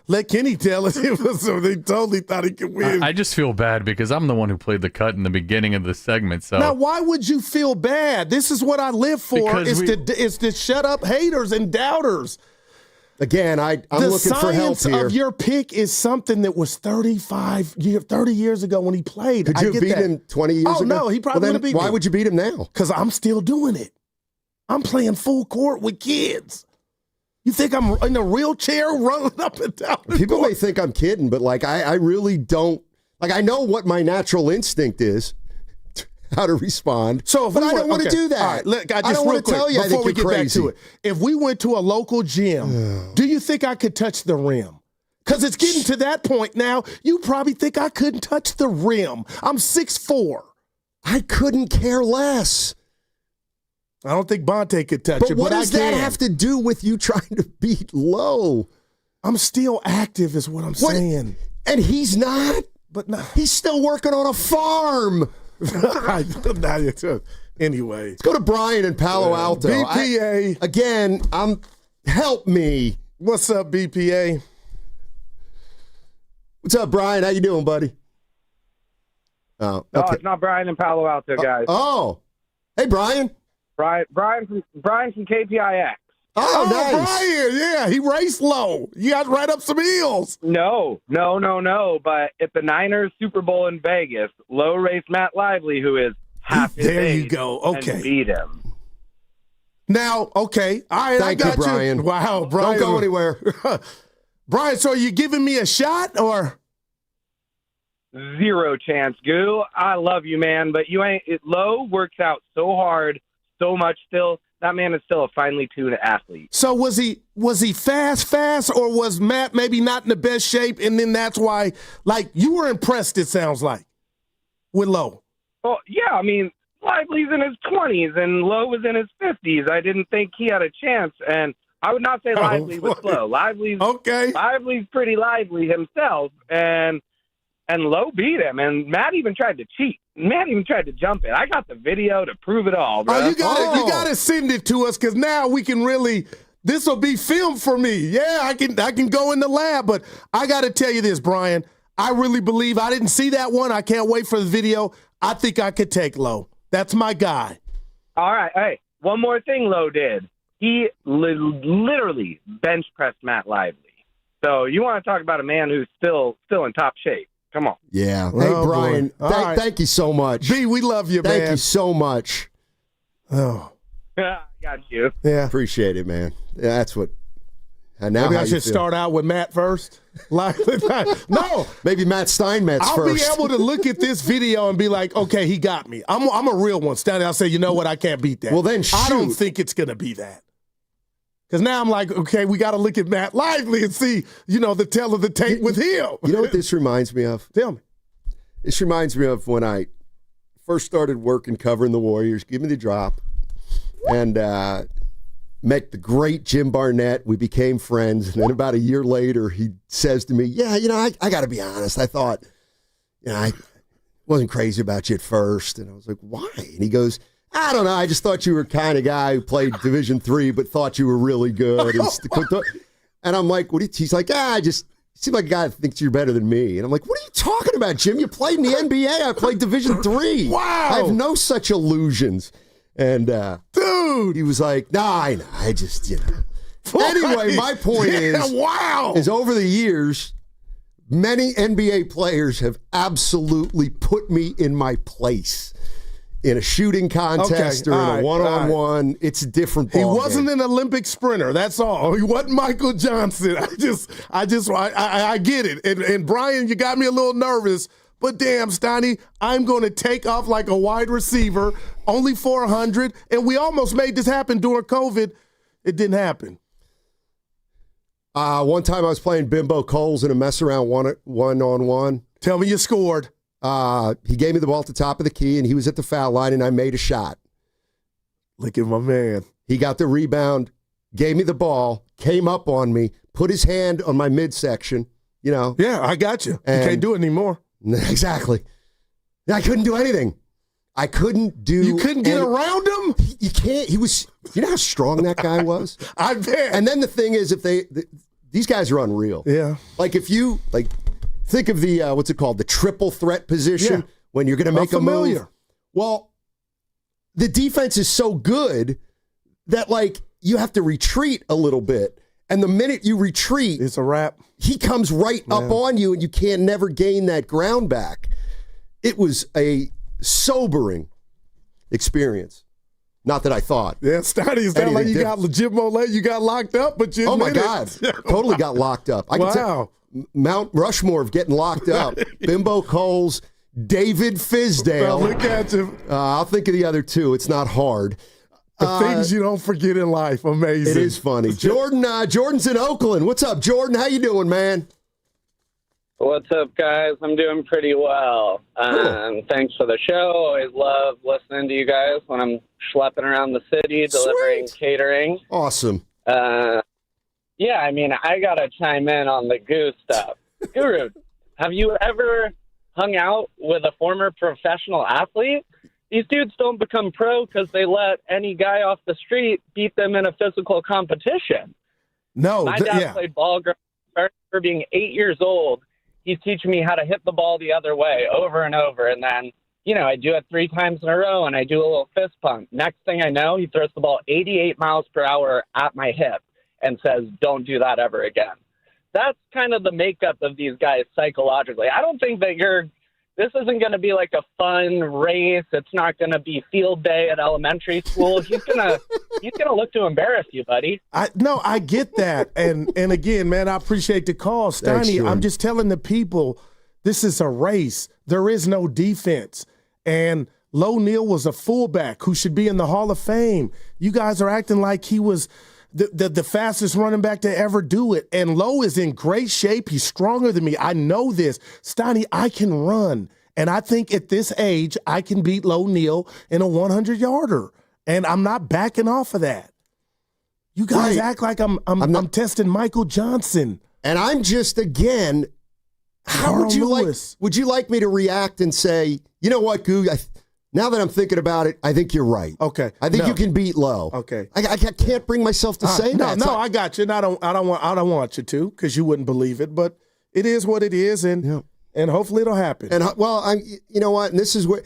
Let Kenny tell us. So they totally thought he could win. I just feel bad because I'm the one who played the cut in the beginning of the segment. So now, why would you feel bad? This is what I live for. Is to shut up haters and doubters. Again, I'm looking for help here. The science of your pick is something that was 30 years ago when he played. Could you have beat him 20 years ago? Oh, no, he probably would have beat me. Why would you beat him now? Because I'm still doing it. I'm playing full court with kids. You think I'm in a wheelchair running up and down? People may think I'm kidding, but like I really don't. Like I know what my natural instinct is, how to respond. But I don't want to do that. All right, look, I don't want to tell you. Before we get crazy. back to it, if we went to a local gym, do you think I could touch the rim? Because it's getting to that point now. You probably think I couldn't touch the rim. I'm 6'4". I couldn't care less. I don't think Bonte could touch it, but what does that have to do with you trying to beat Lowe? I'm still active is what I'm saying. And he's not? But no. He's still working on a farm. Anyway. Let's go to Brian in Palo Alto. BPA. Help me. What's up, BPA? What's up, Brian? How you doing, buddy? Oh, okay. No, it's not Brian in Palo Alto, guys. Hey, Brian. Brian from KPIX. Oh, nice. Brian, yeah, he raced Lowe. You got to write up some heels. No. But at the Niners Super Bowl in Vegas, Lowe raced Matt Lively, who is half his There age, you go. Okay. and beat him. Now, okay. All right, Thank I got you, Brian. Wow, Brian. Don't go anywhere. Brian, so are you giving me a shot or? Zero chance, Goo. I love you, man, but you ain't. Lowe works out so hard, so much still. That man is still a finely tuned athlete. So was he fast, or was Matt maybe not in the best shape, and then that's why, like, you were impressed, it sounds like, with Lowe? Well, yeah, I mean, Lively's in his 20s, and Lowe was in his 50s. I didn't think he had a chance, and I would not say Lively was slow. Lively's pretty lively himself, and Lowe beat him, and Matt even tried to cheat. Matt even tried to jump it. I got the video to prove it all, bro. Oh, you got to send it to us, because now we can really. This will be film for me. Yeah, I can go in the lab, but I got to tell you this, Brian. I really believe I didn't see that one. I can't wait for the video. I think I could take Lowe. That's my guy. All right. Hey, one more thing Lowe did. He literally bench pressed Matt Lively. So you want to talk about a man who's still in top shape. Come on. Yeah. Hey, Brian, thank you so much. B, we love you, man. Thank you so much. Oh. Got you. Yeah. Appreciate it, man. Yeah, that's what. Maybe I should start out with Matt first. No. Maybe Matt Steinmetz I'll first. be able to look at this video and be like, okay, he got me. I'm a real one. Standing, I'll say, you know what? I can't beat that. Well, then shoot. I don't think it's going to be that. Because now I'm like, okay, we got to look at Matt Lively and see, the tale of the tape with him. You know what this reminds me of? Tell me. This reminds me of when I first started working covering the Warriors. Give me the drop. And met the great Jim Barnett. We became friends. And then about a year later, he says to me, yeah, I got to be honest. I thought, I wasn't crazy about you at first. And I was like, why? And he goes, I don't know. I just thought you were the kind of guy who played Division III, but thought you were really good. And I'm like, he's like, I just seem like a guy that thinks you're better than me. And I'm like, what are you talking about, Jim? You played in the NBA. I played Division III. Wow. I have no such illusions. And dude, he was like, nah, I know. I just, Anyway, my point is over the years, many NBA players have absolutely put me in my place. In a shooting contest or in a one-on-one, it's a different ball He wasn't game. an Olympic sprinter. That's all. He wasn't Michael Johnson. I get it. And Brian, you got me a little nervous. But damn, Steiny, I'm going to take off like a wide receiver, only 400. And we almost made this happen during COVID. It didn't happen. One time I was playing Bimbo Coles in a mess around one-on-one. Tell me you scored. He gave me the ball at the top of the key, and he was at the foul line, and I made a shot. Look at my man. He got the rebound, gave me the ball, came up on me, put his hand on my midsection, Yeah, I got you. You can't do it anymore. Exactly. I couldn't do anything. I couldn't do You couldn't get around him? You can't. He was, you know how strong that guy was? I bet. And then the thing is, these guys are unreal. Yeah. Like if you, think of the, what's it called? The triple threat position when you're going to make a move. Well, the defense is so good that you have to retreat a little bit. And the minute you retreat, it's a wrap. He comes right up on you, and you can never gain that ground back. It was a sobering experience. Not that I thought. Yeah, Steiny, it's not like you got legit Molay, you got locked up, but you Oh, my admitted God. it. Totally got locked up. I can tell Mount Rushmore of getting locked up. Bimbo Coles, David Fizdale. Well, look at you. I'll think of the other two. It's not hard. The things you don't forget in life. Amazing. It is funny. Jordan's in Oakland. What's up, Jordan? How you doing, man? What's up, guys? I'm doing pretty well. Thanks for the show. Always love listening to you guys when I'm schlepping around the city, delivering catering. Awesome. Yeah, I mean, I got to chime in on the Goo stuff. Guru, have you ever hung out with a former professional athlete? These dudes don't become pro because they let any guy off the street beat them in a physical competition. No, My dad played ball for being 8 years old. He's teaching me how to hit the ball the other way over and over. And then, I do it 3 times in a row, and I do a little fist pump. Next thing I know, he throws the ball 88 miles per hour at my hip and says, don't do that ever again. That's kind of the makeup of these guys psychologically. I don't think that this isn't going to be like a fun race. It's not going to be field day at elementary school. He's gonna look to embarrass you, buddy. I get that. And again, man, I appreciate the call. Steiny, I'm just telling the people, this is a race. There is no defense. And Lowe Neal was a fullback who should be in the Hall of Fame. You guys are acting like he was the fastest running back to ever do it. And Lowe is in great shape. He's stronger than me. I know this. Steiny, I can run. And I think at this age, I can beat Lowe Neal in a 100-yarder. And I'm not backing off of that. You guys act like I'm testing Michael Johnson. And I'm just, again, how would you like me to react and say, you know what, Goo, now that I'm thinking about it, I think you're right. Okay. I think you can beat Lowe. Okay. I can't bring myself to say that. No, I got you. And I don't want you to, because you wouldn't believe it. But it is what it is, and hopefully it'll happen. And you know what? And this is what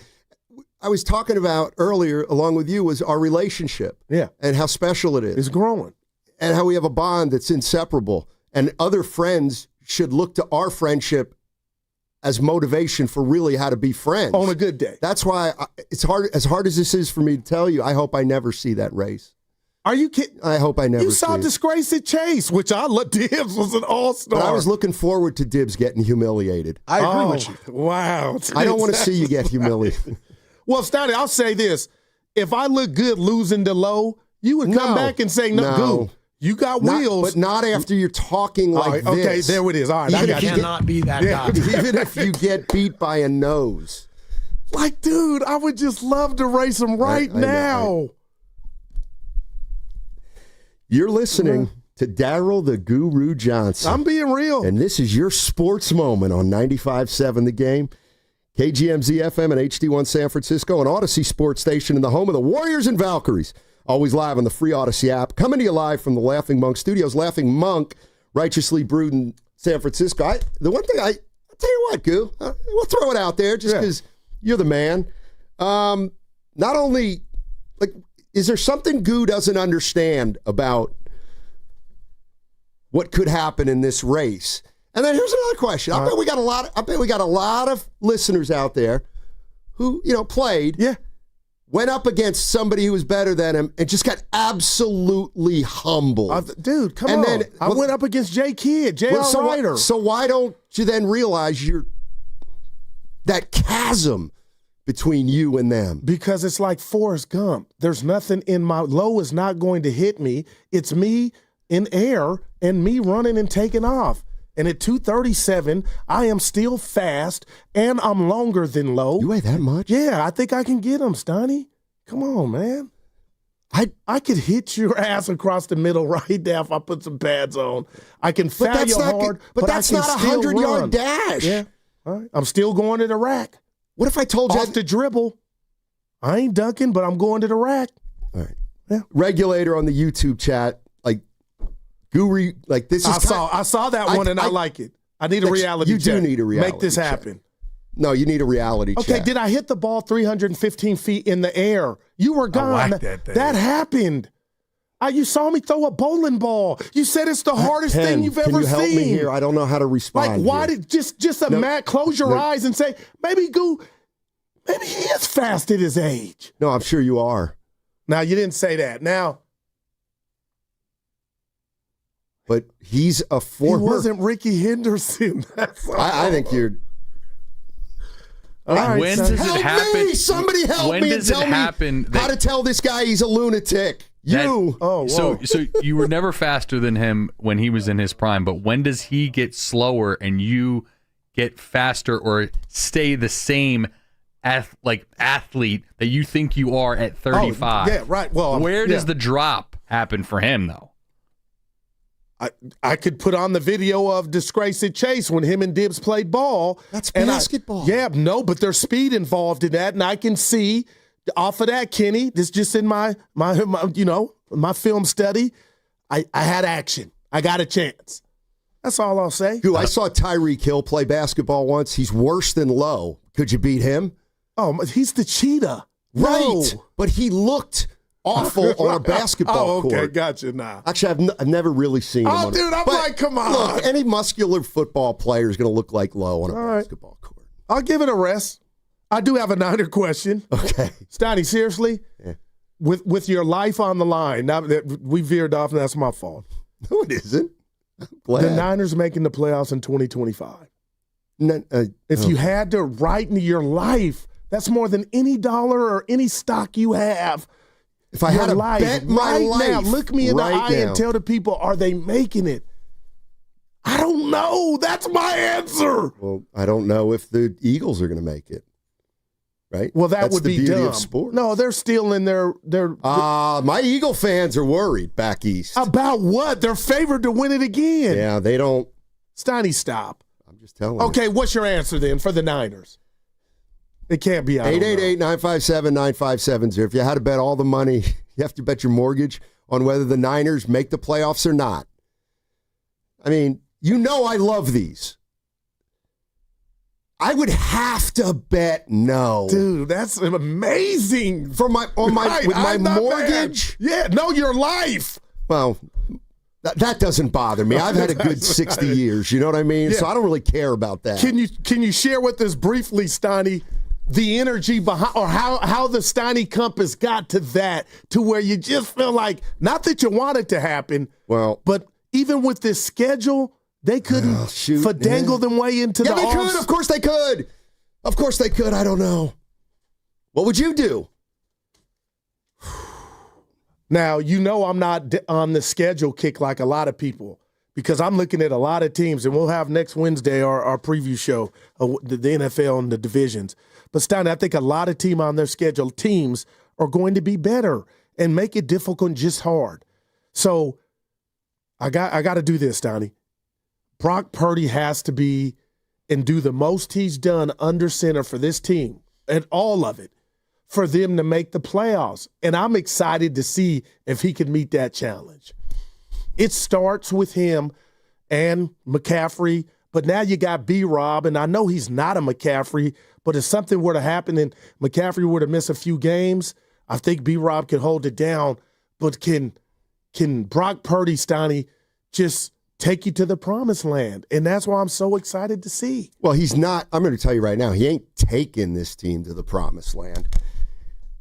I was talking about earlier, along with you, was our relationship. Yeah. And how special it is. It's growing. And how we have a bond that's inseparable. And other friends should look to our friendship as motivation for really how to be friends. On a good day. That's why it's hard. As hard as this is for me to tell you, I hope I never see that race. Are you kidding? I hope I never see it. You saw Disgrace at Chase, which Dibs was an all-star. But I was looking forward to Dibs getting humiliated. I agree with you. Wow. I don't want to see you get humiliated. Well, Steiny, I'll say this. If I look good losing to Lowe, you would come back and say, no. You got wheels. But not after you're talking like this. Okay, there it is. All right, I cannot be that guy. Even if you get beat by a nose. Like, dude, I would just love to race him right now. You're listening to Daryl the Guru Johnson. I'm being real. And this is your sports moment on 95.7 The Game, KGMZ FM and HD1 San Francisco, an Odyssey sports station in the home of the Warriors and Valkyries. Always live on the free Odyssey app. Coming to you live from the Laughing Monk Studios. Laughing Monk, righteously brewed in San Francisco. The one thing I'll tell you what, Goo, we'll throw it out there just because you're the man. Not only, is there something Goo doesn't understand about what could happen in this race? And then here's another question. I bet we got a lot of listeners out there who, played. Yeah. Went up against somebody who was better than him and just got absolutely humbled. Dude, come on. I went up against J. Kidd, J.R. Ryder. So why don't you then realize that chasm between you and them? Because it's like Forrest Gump. There's nothing in Lowe is not going to hit me. It's me in air and me running and taking off. And at 237, I am still fast, and I'm longer than Lowe. You weigh that much? Yeah, I think I can get him, Steiny. Come on, man. I could hit your ass across the middle right now if I put some pads on. I can foul you hard, but that's I can not a still 100-yard run. dash. Yeah, all right. I'm still going to the rack. What if I told you? Off the dribble. I ain't dunking, but I'm going to the rack. All right. Yeah. Regulator on the YouTube chat, Guru, this is. I saw that one and I like it. I need a reality check. You do need a reality check. Make this happen. No, you need a reality check. Okay, did I hit the ball 315 feet in the air? You were gone. I like that. That happened. You saw me throw a bowling ball. You said it's the hardest thing you've ever seen. Can you help me here? I don't know how to respond. Like, why did Matt close your eyes and say, maybe he is fast at his age. No, I'm sure you are. Now, you didn't say that. Now. But he's a former. He wasn't Ricky Henderson. I think you're. All right, when does it happen? Me. Somebody help me and tell me how to tell this guy he's a lunatic. So you were never faster than him when he was in his prime, but when does he get slower and you get faster or stay the same athlete that you think you are at 35? Yeah, right. Well, where does the drop happen for him, though? I could put on the video of Disgrace at Chase when him and Dibs played ball. That's basketball. But there's speed involved in that, and I can see off of that, Kenny. This just in my film study. I had action. I got a chance. That's all I'll say. Dude, I saw Tyreek Hill play basketball once. He's worse than Lowe. Could you beat him? Oh, he's the cheetah. Right, Lowe. But he looked awful on a basketball court. Okay, gotcha now. Actually, I've never really seen him. Oh, dude, I'm like, come on. Look, any muscular football player is going to look like Lowe on a basketball court. I'll give it a rest. I do have a Niner question. Okay. Steiny, seriously? Yeah. With your life on the line, now that we veered off, and that's my fault. No, it isn't. I'm glad. The Niners making the playoffs in 2025. If you had to write into your life, that's more than any dollar or any stock you have. If I had to bet my life now, look me in the eye and tell the people, are they making it? I don't know. That's my answer. Well, I don't know if the Eagles are going to make it. Right? Well, that's would the be beauty dumb. Of sports. No, they're still in their. My Eagle fans are worried back east. About what? They're favored to win it again. Yeah, they don't. Steiny, stop. I'm just telling you. Okay, what's your answer then for the Niners? It can't be 888-957-9570. If you had to bet all the money, you have to bet your mortgage on whether the Niners make the playoffs or not. I mean, I love these. I would have to bet no. Dude, that's amazing. With my mortgage? Yeah, no, your life. Well, that doesn't bother me. I've had a good 60 years, you know what I mean? Yeah. So I don't really care about that. Can you share with us briefly, Steiny, the energy behind, or how the Steiny compass got to that, to where you just feel like, not that you want it to happen, but even with this schedule, they couldn't finagle them way into the they could. Of course they could. Of course they could. I don't know. What would you do? Now, I'm not on the schedule kick like a lot of people, because I'm looking at a lot of teams, and we'll have next Wednesday our preview show of the NFL and the divisions. But, Steiny, I think a lot of teams are going to be better and make it difficult and just hard. So I got to do this, Steiny. Brock Purdy has to be and do the most he's done under center for this team, and all of it, for them to make the playoffs. And I'm excited to see if he can meet that challenge. It starts with him and McCaffrey, but now you got B-Rob, and I know he's not a McCaffrey, but if something were to happen and McCaffrey were to miss a few games, I think B-Rob can hold it down. But can Brock Purdy, Steiny, just take you to the promised land? And that's why I'm so excited to see. Well, he's not. I'm going to tell you right now, he ain't taking this team to the promised land.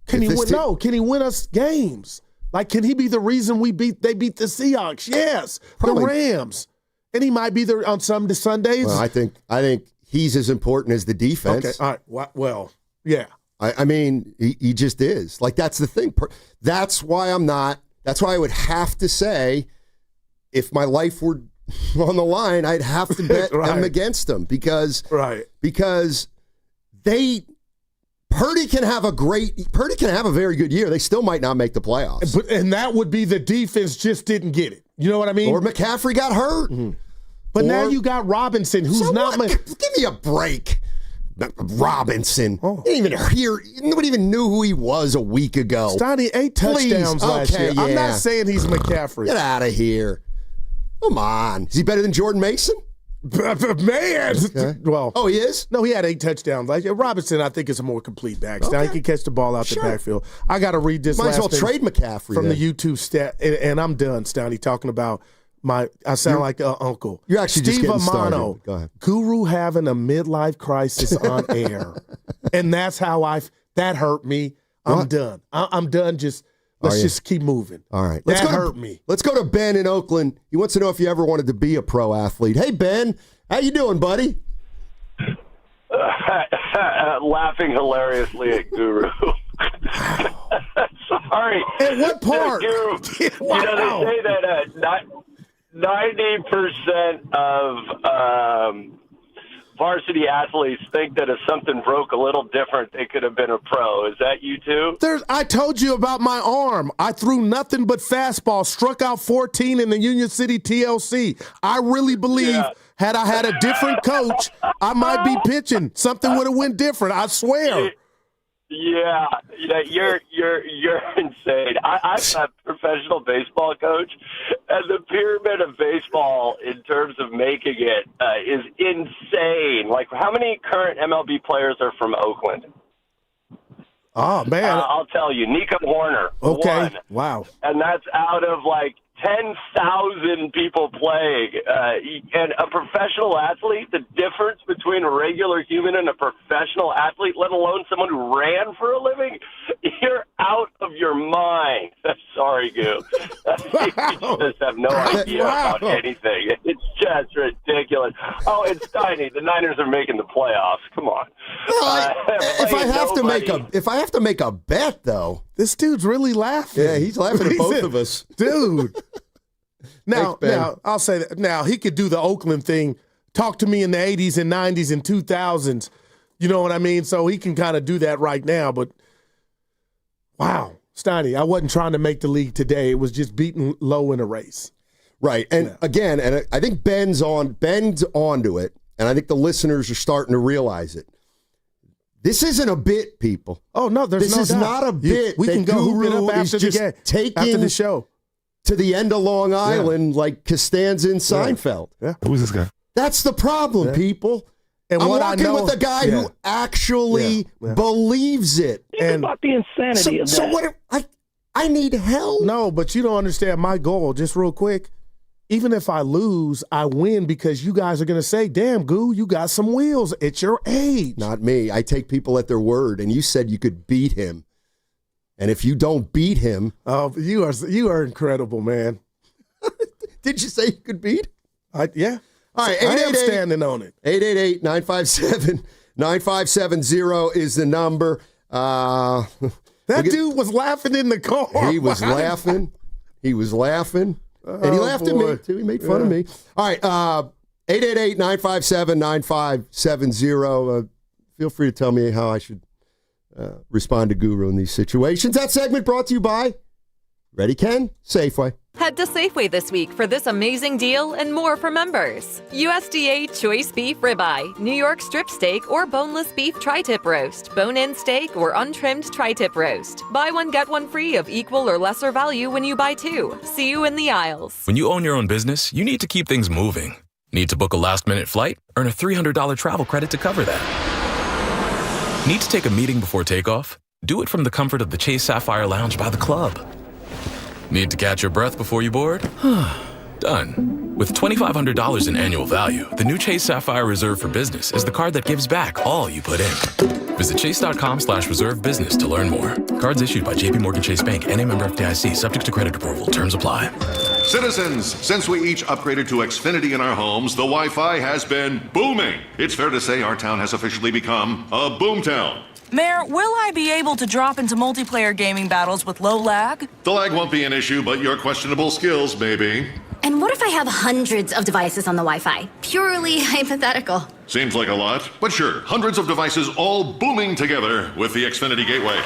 Can he win? No. Can he win us games? Like, can he be the reason they beat the Seahawks? Yes. Probably. The Rams. And he might be there on some Sundays. Well, I think he's as important as the defense. Okay. All right. Well, yeah. I mean, he just is. Like, that's the thing. That's why I would have to say, if my life were on the line, I'd have to bet them against them because Purdy can have a very good year. They still might not make the playoffs. And that would be the defense just didn't get it. You know what I mean? Or McCaffrey got hurt. Mm-hmm. But now you got Robinson, who's not. Give me a break. Robinson. Didn't even hear. Nobody even knew who he was a week ago. Steiny, 8 touchdowns last year. Yeah. I'm not saying he's McCaffrey. Get out of here. Come on. Is he better than Jordan Mason? Man. Okay. Well, oh, he is? No, he had 8 touchdowns. Like Robinson, I think, is a more complete back. Now he can catch the ball out the backfield. I got to read this Might as well thing trade McCaffrey from then. the YouTube stat, and I'm done, Steiny, talking about I sound like an uncle. You're actually Steve just getting started. Amano, Go ahead. Guru having a midlife crisis on air. And that's how that hurt me. I'm done. I'm done. Let's just keep moving. All right. That hurt me. Let's go to Ben in Oakland. He wants to know if you ever wanted to be a pro athlete. Hey, Ben. How you doing, buddy? Laughing hilariously at Guru. Sorry. At what part? Guru, Wow. they say that 90% of varsity athletes think that if something broke a little different, they could have been a pro. Is that you too? I told you about my arm. I threw nothing but fastball, struck out 14 in the Union City TLC. I really believe had I had a different coach, I might be pitching. Something would have went different. I swear. Yeah, you're insane. I'm a professional baseball coach, and the pyramid of baseball in terms of making it is insane. Like, how many current MLB players are from Oakland? Oh, man. I'll tell you, Nico Horner. Okay. One. Wow. And that's out of like 10,000 people playing. And a professional athlete, the difference between a regular human and a professional athlete, let alone someone who ran for a living, you're out of your mind. Sorry, Goo. You just have no idea about anything. It's just ridiculous. Oh, and Steiny, the Niners are making the playoffs. Come on. If I have to make a bet, though. This dude's really laughing. Yeah, he's laughing at both of us. Dude. Now, I'll say that. Now, he could do the Oakland thing, talk to me in the 80s and 90s and 2000s. You know what I mean? So he can kind of do that right now. But, wow, Steiny, I wasn't trying to make the league today. It was just beating Lowe in a race. Right. And again, and I think Ben's onto it, and I think the listeners are starting to realize it. This isn't a bit, people. Oh, no, this is not a bit. We can go hoop it up after the show. To the end of Long Island like Costanza and Seinfeld. Yeah. Who's this guy? That's the problem, people. And I'm what I working know, with a guy who actually believes it. Think about the insanity of that. So what? I need help. No, but you don't understand my goal. Just real quick. Even if I lose, I win because you guys are going to say, damn, Goo, you got some wheels at your age. Not me. I take people at their word, and you said you could beat him. And if you don't beat him... Oh, you are incredible, man. Did you say you could beat? Yeah. All right, I am standing on it. 888-957-9570 is the number. That dude was laughing in the car. He was laughing. He was laughing. And he laughed at me, too. He made fun of me. All right, 888-957-9570. Feel free to tell me how I should respond to Guru in these situations. That segment brought to you by Ready Ken, Safeway. Head to Safeway this week for this amazing deal and more for members. USDA choice beef ribeye, New York strip steak or boneless beef tri-tip roast, bone-in steak or untrimmed tri-tip roast. Buy one, get one free of equal or lesser value when you buy two. See you in the aisles. When you own your own business, you need to keep things moving. Need to book a last-minute flight? Earn a $300 travel credit to cover that. Need to take a meeting before takeoff? Do it from the comfort of the Chase Sapphire Lounge by the club. Need to catch your breath before you board? Done. With $2,500 in annual value, the new Chase Sapphire Reserve for Business is the card that gives back all you put in. Visit chase.com/reserve business to learn more. Cards issued by JPMorgan Chase Bank, N.A. member FDIC, subject to credit approval. Terms apply. Citizens, since we each upgraded to Xfinity in our homes, the Wi-Fi has been booming. It's fair to say our town has officially become a boomtown. Mayor, will I be able to drop into multiplayer gaming battles with low lag? The lag won't be an issue, but your questionable skills may be. And what if I have hundreds of devices on the Wi-Fi? Purely hypothetical. Seems like a lot, but sure, hundreds of devices all booming together with the Xfinity Gateway.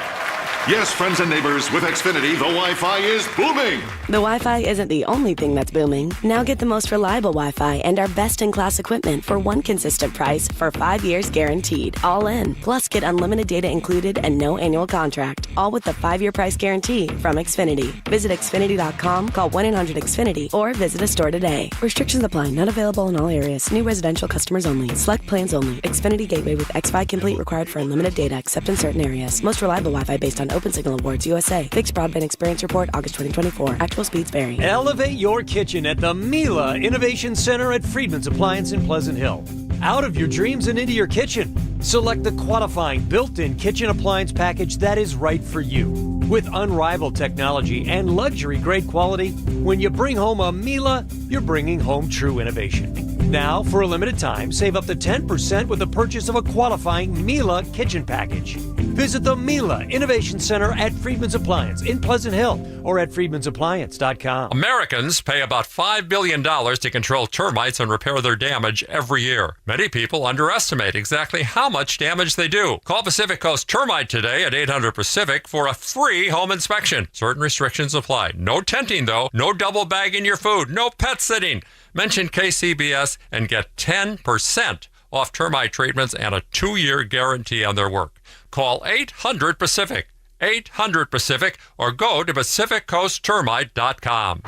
Yes, friends and neighbors, with Xfinity, the Wi-Fi is booming. The Wi-Fi isn't the only thing that's booming. Now get the most reliable Wi-Fi and our best-in-class equipment for one consistent price for 5 years guaranteed. All in. Plus, get unlimited data included and no annual contract. All with the 5-year price guarantee from Xfinity. Visit Xfinity.com, call 1-800-XFINITY, or visit a store today. Restrictions apply. Not available in all areas. New residential customers only. Select plans only. Xfinity Gateway with X5 Complete required for unlimited data, except in certain areas. Most reliable Wi-Fi based on OpenSignal Awards USA. Fixed Broadband Experience Report, August 2024. Actual speeds vary. Elevate your kitchen at the Mila Innovation Center at Friedman's Appliance in Pleasant Hill. Out of your dreams and into your kitchen. Select the qualifying built-in kitchen appliance package that is right for you. With unrivaled technology and luxury-grade quality, when you bring home a Mila, you're bringing home true innovation. Now, for a limited time, save up to 10% with the purchase of a qualifying Mila kitchen package. Visit the Mila Innovation Center at Friedman's Appliance in Pleasant Hill or at friedmansappliance.com. Americans pay about $5 billion to control termites and repair their damage every year. Many people underestimate exactly how much damage they do. Call Pacific Coast Termite today at 800-PACIFIC for a free home inspection. Certain restrictions apply. No tenting, though. No double bagging your food. No pet sitting. Mention KCBS and get 10% off termite treatments and a 2-year guarantee on their work. Call 800-PACIFIC, 800-PACIFIC, or go to PacificCoastTermite.com.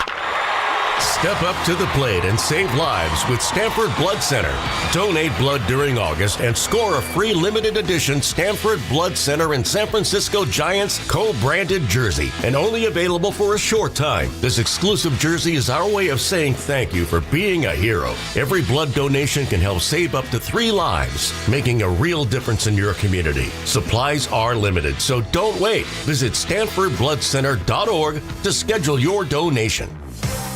Step up to the plate and save lives with Stamford Blood Center. Donate blood during August and score a free limited edition Stamford Blood Center and San Francisco Giants co-branded jersey, and only available for a short time. This exclusive jersey is our way of saying thank you for being a hero. Every blood donation can help save up to 3 lives, making a real difference in your community. Supplies are limited, so don't wait. Visit StanfordBloodCenter.org to schedule your donation.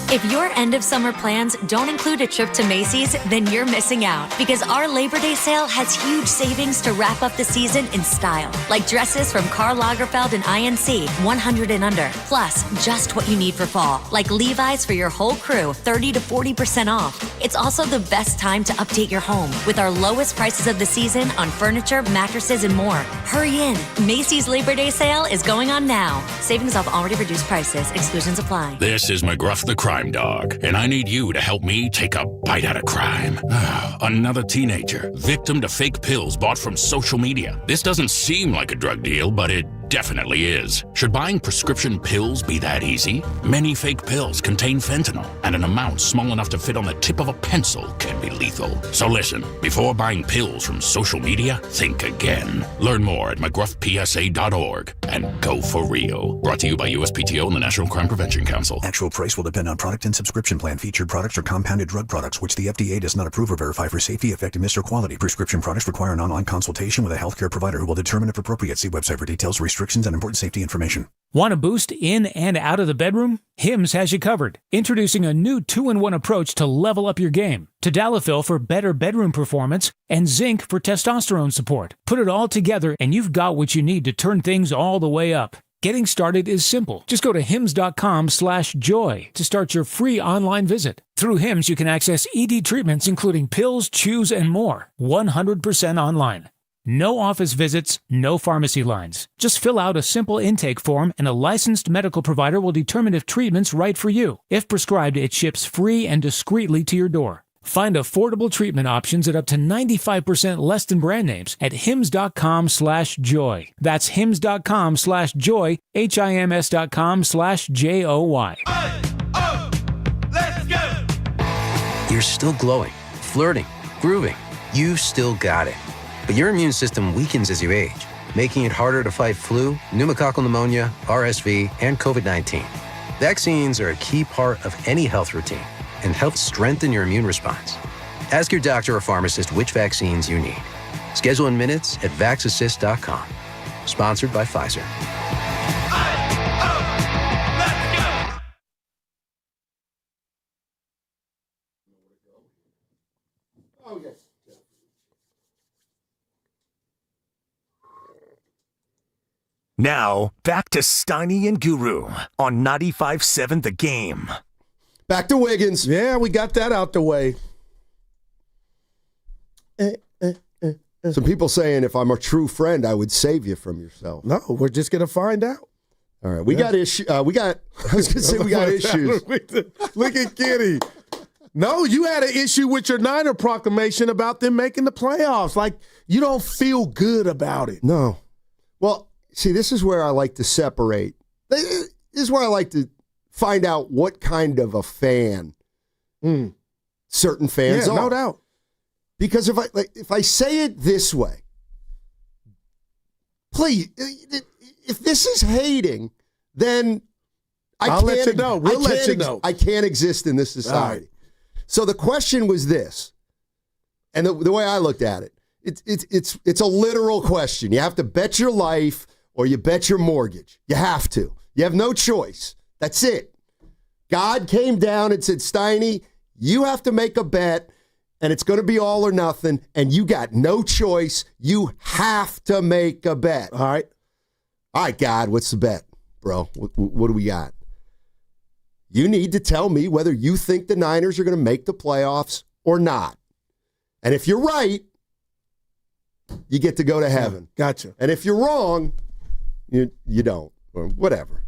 If your end of summer plans don't include a trip to Macy's, then you're missing out, because our Labor Day sale has huge savings to wrap up the season in style. Like dresses from Karl Lagerfeld and INC, 100 and under. Plus, just what you need for fall, like Levi's for your whole crew, 30 to 40% off. It's also the best time to update your home with our lowest prices of the season on furniture, mattresses, and more. Hurry in. Macy's Labor Day sale is going on now. Savings off already reduced prices. Exclusions apply. This is McGruff the Crime Dog, and I need you to help me take a bite out of crime. Another teenager, victim to fake pills bought from social media. This doesn't seem like a drug deal, but it definitely is. Should buying prescription pills be that easy? Many fake pills contain fentanyl, and an amount small enough to fit on the tip of a pencil can be lethal. So listen, before buying pills from social media, think again. Learn more at McGruffPSA.org and go for real. Brought to you by USPTO and the National Crime Prevention Council. Actual price will depend on product and subscription plan. Featured products are compounded drug products, which the FDA does not approve or verify for safety, effectiveness, or quality. Prescription products require an online consultation with a healthcare provider who will determine if appropriate. See website for details, restrictions, and important safety information. Want a boost in and out of the bedroom? Hims has you covered. Introducing a new 2-in-1 approach to level up your game. Tadalafil for better bedroom performance and zinc for testosterone support. Put it all together and you've got what you need to turn things all the way up. Getting started is simple. Just go to hims.com/joy to start your free online visit. Through Hims, you can access ED treatments including pills, chews, and more. 100% online. No office visits, no pharmacy lines. Just fill out a simple intake form and a licensed medical provider will determine if treatment's right for you. If prescribed, it ships free and discreetly to your door. Find affordable treatment options at up to 95% less than brand names at hims.com/joy. That's hims.com/joy, hims.com/joy. Let's go! You're still glowing, flirting, grooving. You still got it. But your immune system weakens as you age, making it harder to fight flu, pneumococcal pneumonia, RSV, and COVID-19. Vaccines are a key part of any health routine and help strengthen your immune response. Ask your doctor or pharmacist which vaccines you need. Schedule in minutes at vaxassist.com. Sponsored by Pfizer. Now, back to Steiny and Guru on 95.7 The Game. Back to Wiggins. Yeah, we got that out the way. Some people saying if I'm a true friend, I would save you from yourself. No, we're just going to find out. All right, we got issues. I was going to say we got issues. Look at Kitty. No, you had an issue with your Niner proclamation about them making the playoffs. Like, you don't feel good about it. No. Well, see, this is where I like to separate. This is where I like to find out what kind of a fan certain fans are. No doubt. Because if I say it this way, please, if this is hating, then I'll let you know. We'll let you know. I can't exist in this society. Right. So the question was this, and the way I looked at it, it's a literal question. You have to bet your life or you bet your mortgage. You have to. You have no choice. That's it. God came down and said, Steiny, you have to make a bet, and it's going to be all or nothing, and you got no choice. You have to make a bet. All right, God, what's the bet, bro? What do we got? You need to tell me whether you think the Niners are going to make the playoffs or not. And if you're right, you get to go to heaven. Gotcha. And if you're wrong, you don't, or whatever.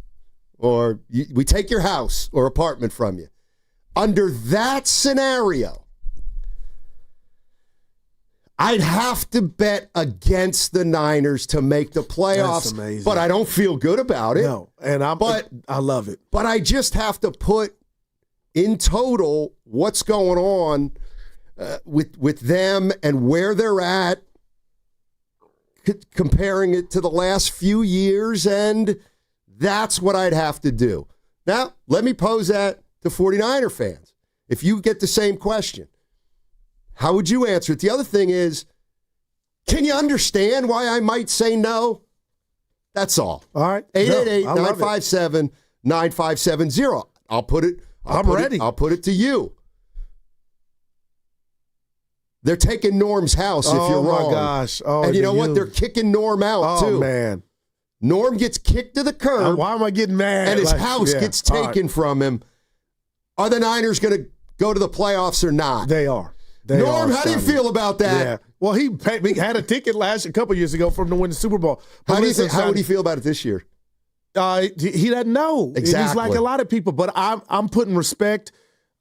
Or we take your house or apartment from you. Under that scenario, I'd have to bet against the Niners to make the playoffs. That's amazing. But I don't feel good about it. No, and I love it. But I just have to put in total what's going on with them and where they're at, comparing it to the last few years, and that's what I'd have to do. Now, let me pose that to 49er fans. If you get the same question, how would you answer it? The other thing is, can you understand why I might say no? That's all. All right. 888-957-9570. I'm ready. I'll put it to you. They're taking Norm's house if you're wrong. Oh, my gosh. Oh, and you know what? They're kicking Norm out, too. Oh, man. Norm gets kicked to the curb. Why am I getting mad? And his house gets taken from him. Are the Niners going to go to the playoffs or not? They are. Norm, how do you feel about that? Yeah. Well, he had a ticket a couple years ago for him to win the Super Bowl. But how would he feel about it this year? He doesn't know. Exactly. He's like a lot of people. But I'm putting respect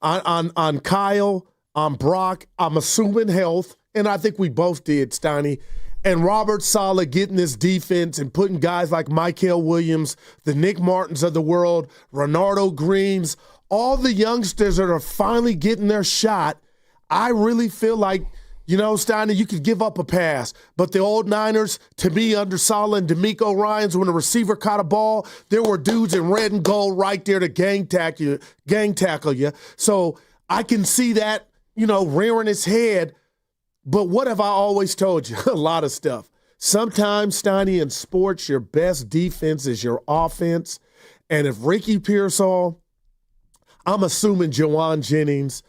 on Kyle, on Brock. I'm assuming health, and I think we both did, Steiny. And Robert Saleh getting this defense and putting guys like Mykel Williams, the Nick Martins of the world, Renardo Greens, all the youngsters that are finally getting their shot. I really feel like, Steiner, you could give up a pass. But the old Niners, to me, under Saleh and DeMeco Ryans, when a receiver caught a ball, there were dudes in red and gold right there to gang tackle you. So I can see that, rearing his head. But what have I always told you? A lot of stuff. Sometimes, Steiny, in sports, your best defense is your offense. And if Ricky Pierol, I'm assuming Jawan Jennings,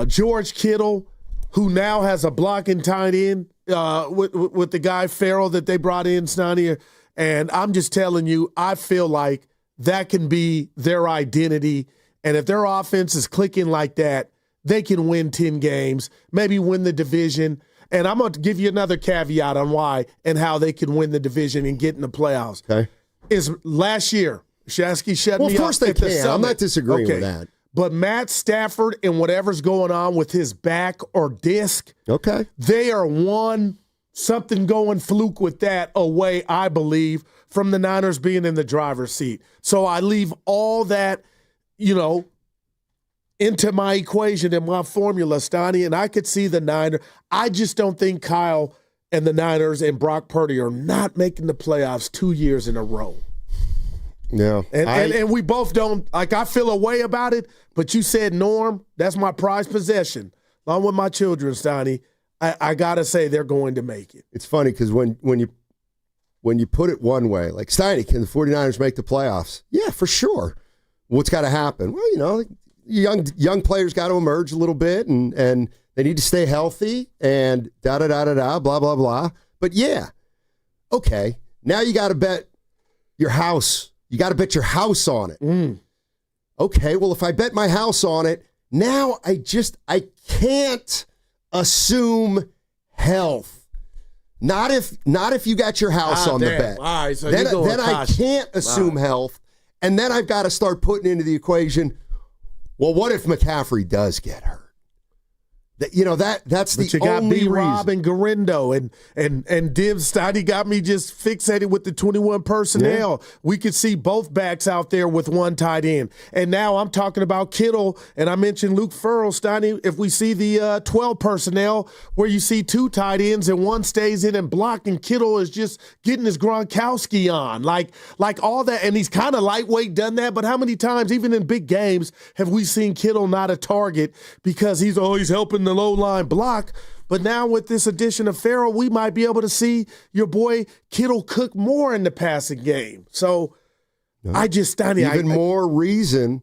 George Kittle, who now has a blocking tight end with the guy Farrell that they brought in, Steiny. And I'm just telling you, I feel like that can be their identity. And if their offense is clicking like that, they can win 10 games, maybe win the division. And I'm going to give you another caveat on why and how they can win the division and get in the playoffs. Okay. Is last year, Shasky shut me up. Of course they can. I'm not disagreeing with that. But Matt Stafford and whatever's going on with his back or disc, they are something going fluke with that away, I believe, from the Niners being in the driver's seat. So I leave all that, into my equation and my formula, Steiny, and I could see the Niners. I just don't think Kyle and the Niners and Brock Purdy are not making the playoffs 2 years in a row. Yeah. And we both don't, I feel a way about it, but you said, Norm, that's my prized possession. Along with my children, Steiny, I got to say they're going to make it. It's funny because when you put it one way, like, Steiny, can the 49ers make the playoffs? Yeah, for sure. What's got to happen? Well, young players got to emerge a little bit, and they need to stay healthy, and blah, blah, blah. But, yeah, okay, now you got to bet your house. You got to bet your house on it. Okay, well, if I bet my house on it, now I can't assume health. Not if you got your house on the bet. All right, so then I can't assume health, and then I've got to start putting into the equation, well, what if McCaffrey does get hurt? That's the only reason. Rob and Garindo and Dibs. Steiny got me just fixated with the 21 personnel. Yeah. We could see both backs out there with one tight end. And now I'm talking about Kittle, and I mentioned Luke Farrell. Steiny, if we see the 12 personnel where you see two tight ends and one stays in and block, and Kittle is just getting his Gronkowski on. Like all that, and he's kind of lightweight done that, but how many times, even in big games, have we seen Kittle not a target because he's always helping the low line block? But now with this addition of Farrell, we might be able to see your boy Kittle cook more in the passing game. So more reason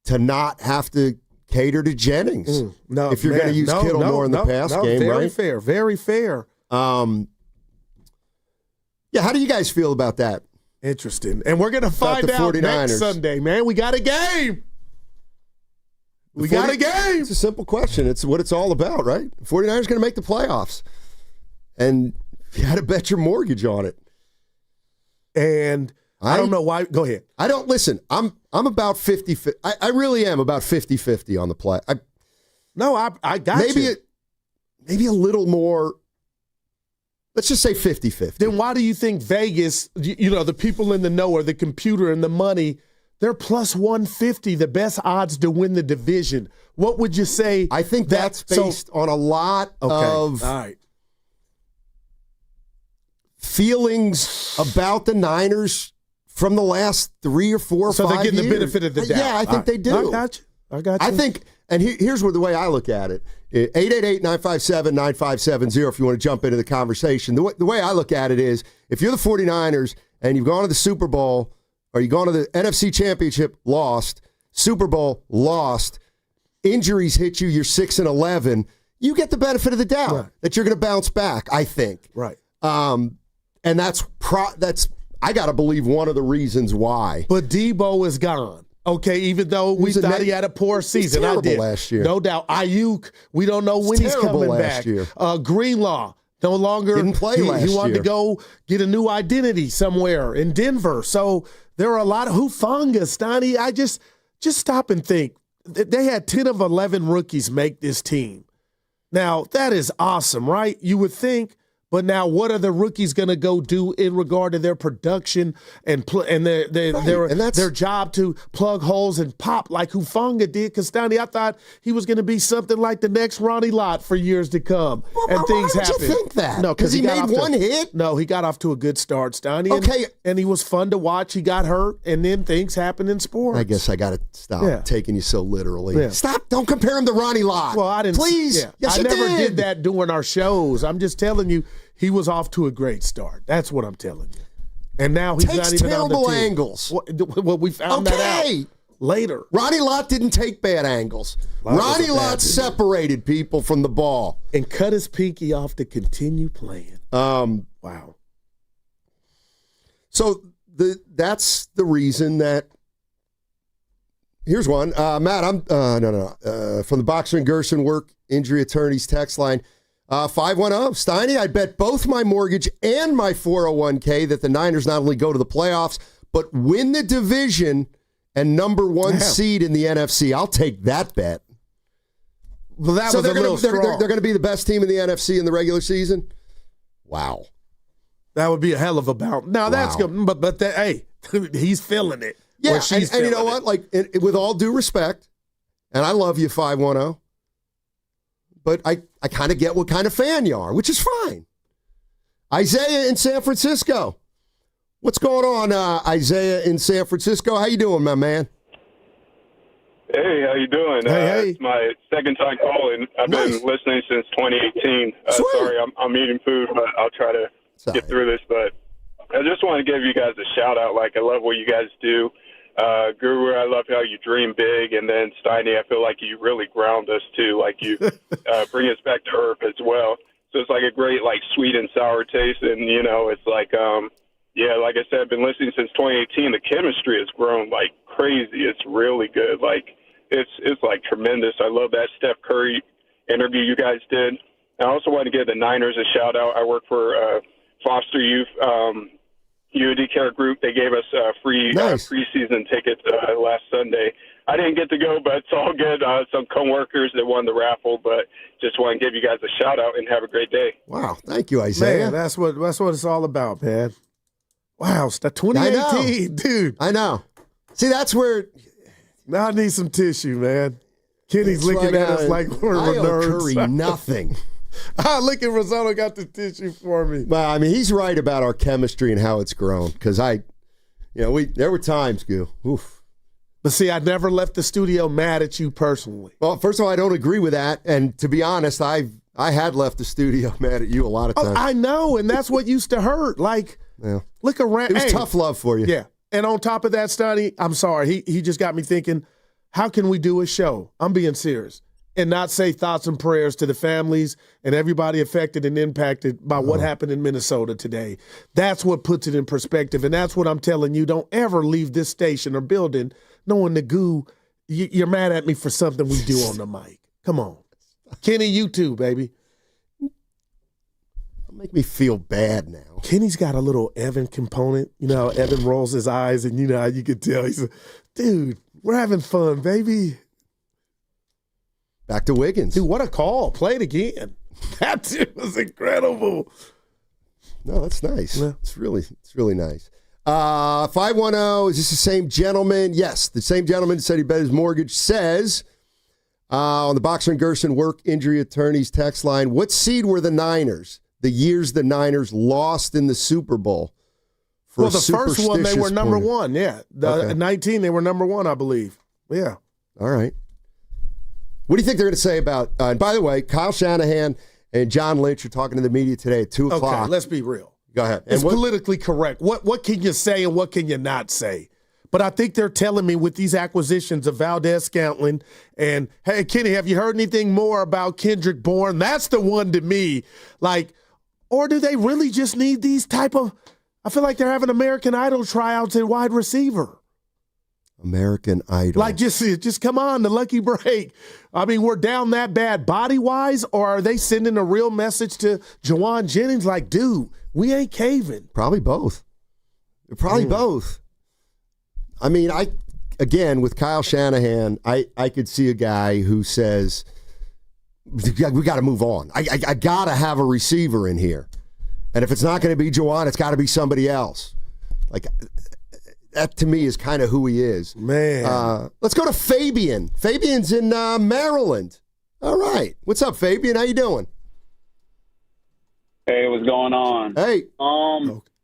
to not have to cater to Jennings. If you're going to use Kittle more in the pass game, very right? Fair, very fair. How do you guys feel about that? Interesting. And we're going to find out next Sunday, man. We got a game. We got a game. It's a simple question. It's what it's all about, right? 49ers going to make the playoffs. And you got to bet your mortgage on it. And I don't know why. Go ahead. I don't listen. I'm about 50-50. I really am about 50-50 on the play. I got you. Maybe a little more. Let's just say 50-50. Then why do you think Vegas, the people in the know or the computer and the money, they're plus 150, the best odds to win the division? What would you say? I think that's based on a lot of feelings about the Niners from the last 3 or 4 or 5 years. So they're getting the benefit of the doubt. Yeah, I think they do. I got you. I think, and here's the way I look at it. 888-957-9570 if you want to jump into the conversation. The way I look at it is, if you're the 49ers and you've gone to the Super Bowl, or you've gone to the NFC Championship, lost, Super Bowl, lost, injuries hit you, you're 6-11, you get the benefit of the doubt that you're going to bounce back, I think. Right. And that's I got to believe one of the reasons why. But Debo is gone. Okay, even though we thought he had a poor season. I did. Last year. No doubt. Ayuk, we don't know when he's coming back. Greenlaw, no longer. Didn't play last year. He wanted to go get a new identity somewhere in Denver. So there are a lot of Hufanga, Steiny. I just stop and think. They had 10 of 11 rookies make this team. Now, that is awesome, right? You would think. But now, what are the rookies going to go do in regard to their production and their job to plug holes and pop like Hufanga did? Because, Downey, I thought he was going to be something like the next Ronnie Lott for years to come. Well, things happen. Why would you think that? No, because he made one hit? No, he got off to a good start, Steiny. Okay. And he was fun to watch. He got hurt, and then things happen in sports. I guess I got to stop taking you so literally. Yeah. Stop. Don't compare him to Ronnie Lott. Well, I didn't. Please. Yeah. Yes, I never did that during our shows. I'm just telling you. He was off to a great start. That's what I'm telling you. And now he's not even on the team. Angles. Well, we found that out later. Ronnie Lott didn't take bad angles. Ronnie Lott separated people from the ball. And cut his pinky off to continue playing. Wow. So that's the reason that. Here's one. Matt, I'm from the Boxer and Gerson Work Injury Attorneys text line. 510, Steiny, I bet both my mortgage and my 401k that the Niners not only go to the playoffs, but win the division and number one seed in the NFC. I'll take that bet. Well, that was a little strong. They're going to be the best team in the NFC in the regular season? Wow. That would be a hell of a bounce. Now, that's good, but hey, he's feeling it. Yeah, and you know what? Like, with all due respect, and I love you, 510, but I kind of get what kind of fan you are, which is fine. Isaiah in San Francisco. What's going on, Isaiah in San Francisco? How you doing, my man? Hey, how you doing? Hey. It's my second time calling. I've been listening since 2018. Sorry, I'm eating food, but I'll try to get through this. But I just want to give you guys a shout-out. Like, I love what you guys do. Guru, I love how you dream big, and then Steiny, I feel like you really ground us too. Like you bring us back to earth as well. So it's like a great like sweet and sour taste, and you know it's like like I said, I've been listening since 2018. The chemistry has grown like crazy. It's really good. Like it's like tremendous. I love that Steph Curry interview you guys did. I also want to give the Niners a shout-out. I work for Foster Youth Youth Care Group. They gave us free preseason tickets last Sunday. I didn't get to go, but it's all good. Some coworkers that won the raffle, but just want to give you guys a shout-out and have a great day. Wow. Thank you, Isaiah. Man, that's what it's all about, man. Wow, 2018, dude. I know. See, that's where now I need some tissue, man. Kenny's looking at us like we're nerds. Curry nothing. Look at Rosanna got the tissue for me. Well, I mean, he's right about our chemistry and how it's grown. Because there were times, Goo. Oof. But see, I never left the studio mad at you personally. Well, first of all, I don't agree with that. And to be honest, I had left the studio mad at you a lot of times. I know, and that's what used to hurt. Like, look around. It was tough love for you. Yeah. And on top of that, Steiny, I'm sorry. He just got me thinking, how can we do a show? I'm being serious. And not say thoughts and prayers to the families and everybody affected and impacted by what happened in Minnesota today. That's what puts it in perspective. And that's what I'm telling you. Don't ever leave this station or building knowing the goo, you're mad at me for something we do on the mic. Come on. Kenny, you too, baby. Make me feel bad now. Kenny's got a little Evan component. You know how Evan rolls his eyes and you know how you can tell. He's like, dude, we're having fun, baby. Back to Wiggins. Dude, what a call. Play it again. That dude was incredible. No, that's nice. Yeah. It's really nice. 510, is this the same gentleman? Yes, the same gentleman said he bet his mortgage. Says on the Boxer and Gerson work injury attorneys text line, what seed were the Niners the years the Niners lost in the Super Bowl? Well, the first one, they were number one. Yeah. 19, they were number one, I believe. Yeah. All right. What do you think they're going to say about, and by the way, Kyle Shanahan and John Lynch are talking to the media today at 2 o'clock. Okay, let's be real. Go ahead. It's politically correct. What can you say and what can you not say? But I think they're telling me with these acquisitions of Valdez-Scantling and, hey, Kenny, have you heard anything more about Kendrick Bourne? That's the one to me. Like, or do they really just need these type of, I feel like they're having American Idol tryouts at wide receiver. American Idol. Like, just come on, the lucky break. I mean, we're down that bad body-wise, or are they sending a real message to Jawan Jennings like, dude, we ain't caving? Probably both. Probably both. I mean, again, with Kyle Shanahan, I could see a guy who says, we got to move on. I got to have a receiver in here. And if it's not going to be Jawan, it's got to be somebody else. Like, that to me is kind of who he is. Man. Let's go to Fabian. Fabian's in Maryland. All right. What's up, Fabian? How you doing? Hey, what's going on? Hey.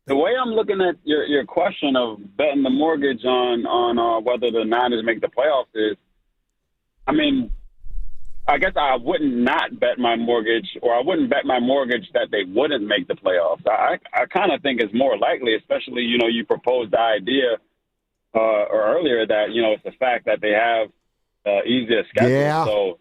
The way I'm looking at your question of betting the mortgage on whether the Niners make the playoffs is, I mean, I guess I wouldn't not bet my mortgage, or I wouldn't bet my mortgage that they wouldn't make the playoffs. I kind of think it's more likely, especially, you proposed the idea or earlier that, it's the fact that they have easier schedule. Yeah. So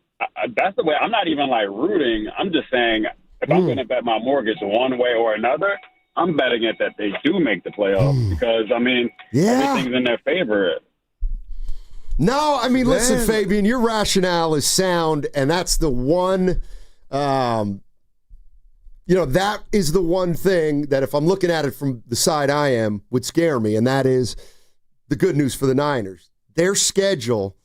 that's the way. I'm not even like rooting. I'm just saying if I'm going to bet my mortgage one way or another, I'm betting it that they do make the playoffs because, I mean, everything's in their favor. No, I mean, listen, Fabian, your rationale is sound, and that's the one, that is the one thing that if I'm looking at it from the side I am would scare me, and that is the good news for the Niners. Their schedule,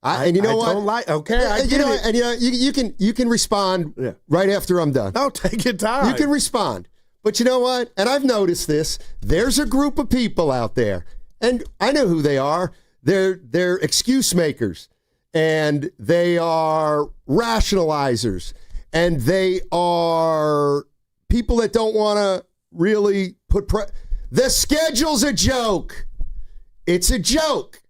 and you know what? Don't like. Okay, I get you know, it. and you can respond right after I'm done. No, take your time. You can respond, but you know what? And I've noticed this. There's a group of people out there, and I know who they are. They're excuse makers, and they are rationalizers, and they are people that don't want to really put the schedule's a joke. It's a joke.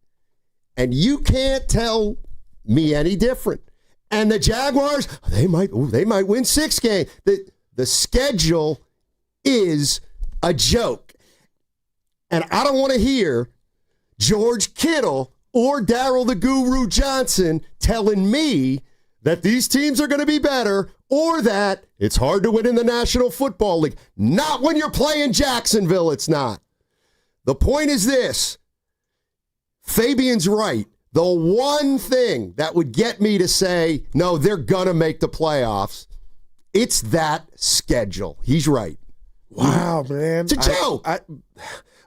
And you can't tell me any different. And the Jaguars, they might win 6 games. The schedule is a joke. And I don't want to hear George Kittle or Darryl the Guru Johnson telling me that these teams are going to be better or that it's hard to win in the National Football League. Not when you're playing Jacksonville, it's not. The point is this. Fabian's right. The one thing that would get me to say, no, they're going to make the playoffs It's that schedule. He's right. Wow, man. It's a joke.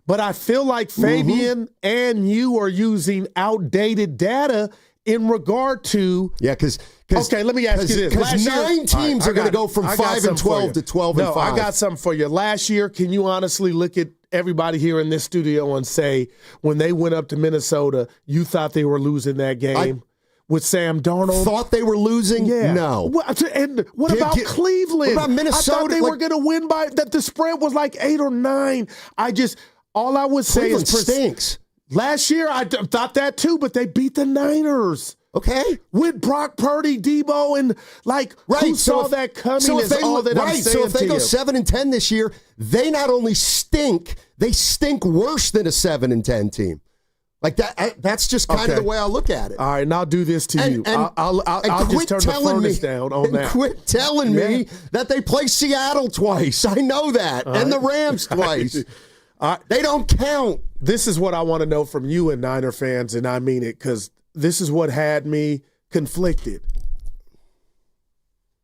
But I feel like Fabian and you are using outdated data in regard to. Yeah, because. Okay, let me ask you this. Because 9 teams are going to go from 5-12 to 12-5. No, I got something for you. Last year, can you honestly look at everybody here in this studio and say, when they went up to Minnesota, you thought they were losing that game? With Sam Darnold? Thought they were losing? Yeah. No. And what about Cleveland? What about Minnesota? I thought they were going to win by that. The spread was like 8 or 9. All I would say Cleveland is stinks. Last year, I thought that too, but they beat the Niners. Okay. With Brock Purdy, Debo, and who saw that coming is all that I'm saying So if they go you. 7-10 this year, they not only stink, they stink worse than a 7-10 team. Like that's just kind of the way I look at it. All right, and I'll do this to you. I'll just turn the furnace down on that. Quit telling me that they play Seattle twice. I know that. And the Rams twice. They don't count. This is what I want to know from you and Niner fans, and I mean it, because this is what had me conflicted.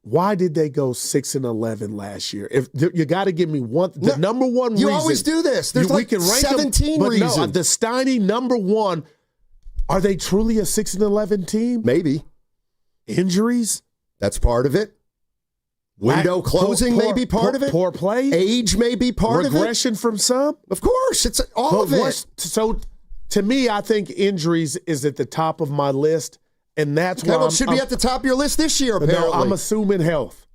Why did they go 6-11 last year? If you got to give me number one reason. You always do this. There's we can rank 17 them, reasons. No, the Steiny number one. Are they truly a 6-11 team? Maybe. Injuries? That's part of it. Window closing may be part of it. Poor play? Age may be part of it. Regression from some? Of course. It's all of it. So to me, I think injuries is at the top of my list. And that's why it should be at the top of your list this year, apparently. No, I'm assuming health.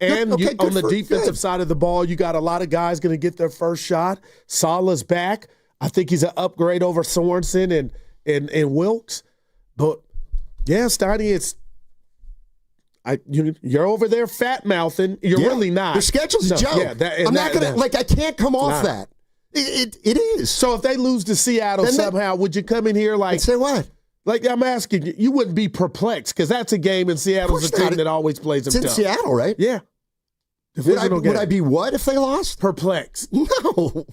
And on the defensive side of the ball, you got a lot of guys going to get their first shot. Salah's back. I think he's an upgrade over Sorensen and Wilkes. But, yeah, Steiny, you're over there fat-mouthing. You're really not. The schedule's a joke. Yeah, I can't come off that. It is. So if they lose to Seattle somehow, would you come in here and say what? Like, I'm asking you, you wouldn't be perplexed because that's a game in Seattle's a team that always plays them tough. It's in Seattle, right? Yeah. Would I be what if they lost? Perplexed. No.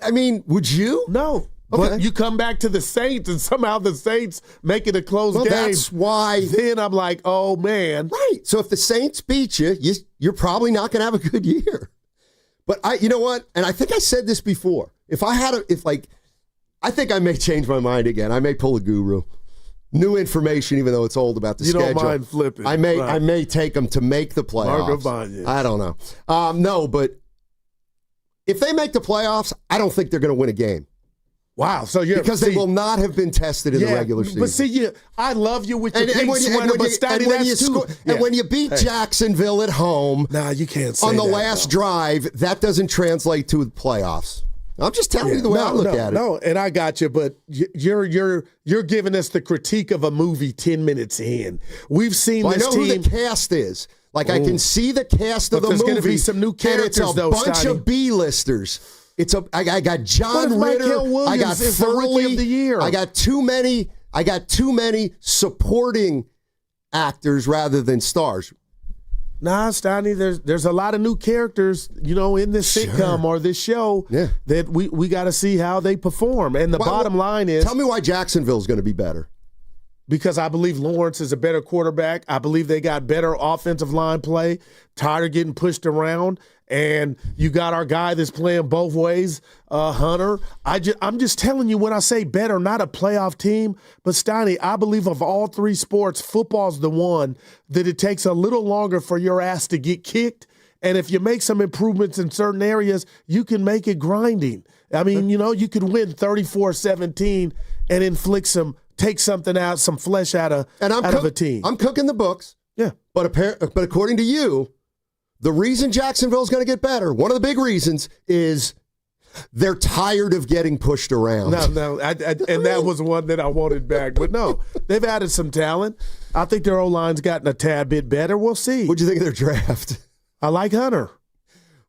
I mean, would you? No. Okay. But you come back to the Saints and somehow the Saints make it a close game. That's why. Then I'm like, oh, man. Right. So if the Saints beat you, you're probably not going to have a good year. But you know what? And I think I said this before. I think I may change my mind again. I may pull a guru. New information, even though it's old about the schedule. You don't mind flipping. I may take them to make the playoffs. I don't know. No, but if they make the playoffs, I don't think they're going to win a game. Wow. So they will not have been tested in the regular season. But see, I love you with your pink sweater, but Steiny, that's too. And when you beat Jacksonville at home, you can't say on the that, last drive, that doesn't translate to the playoffs. I'm just telling you the way I look at it. No, and I got you, but you're giving us the critique of a movie 10 minutes in. We've seen this team. I know who the cast is. I can see the cast of the movie. There's going to be some new characters, and it's a bunch of B-listers. I got John Ritter. I got Furley. Of the year. I got too many supporting actors rather than stars. Nah, Steiny, there's a lot of new characters, in this sitcom or this show that we got to see how they perform. And the bottom line is... Tell me why Jacksonville's going to be better. Because I believe Lawrence is a better quarterback. I believe they got better offensive line play. Tired of getting pushed around. And you got our guy that's playing both ways, Hunter. I'm just telling you when I say better, not a playoff team. But, Steiny, I believe of all three sports, football's the one that it takes a little longer for your ass to get kicked. And if you make some improvements in certain areas, you can make it grinding. I mean, you could win 34-17 and take something out, some flesh out of a team. I'm cooking the books. Yeah. But according to you, the reason Jacksonville's going to get better, one of the big reasons, is they're tired of getting pushed around. No, and that was one that I wanted back. But no, they've added some talent. I think their O-line's gotten a tad bit better. We'll see. What'd you think of their draft? I like Hunter.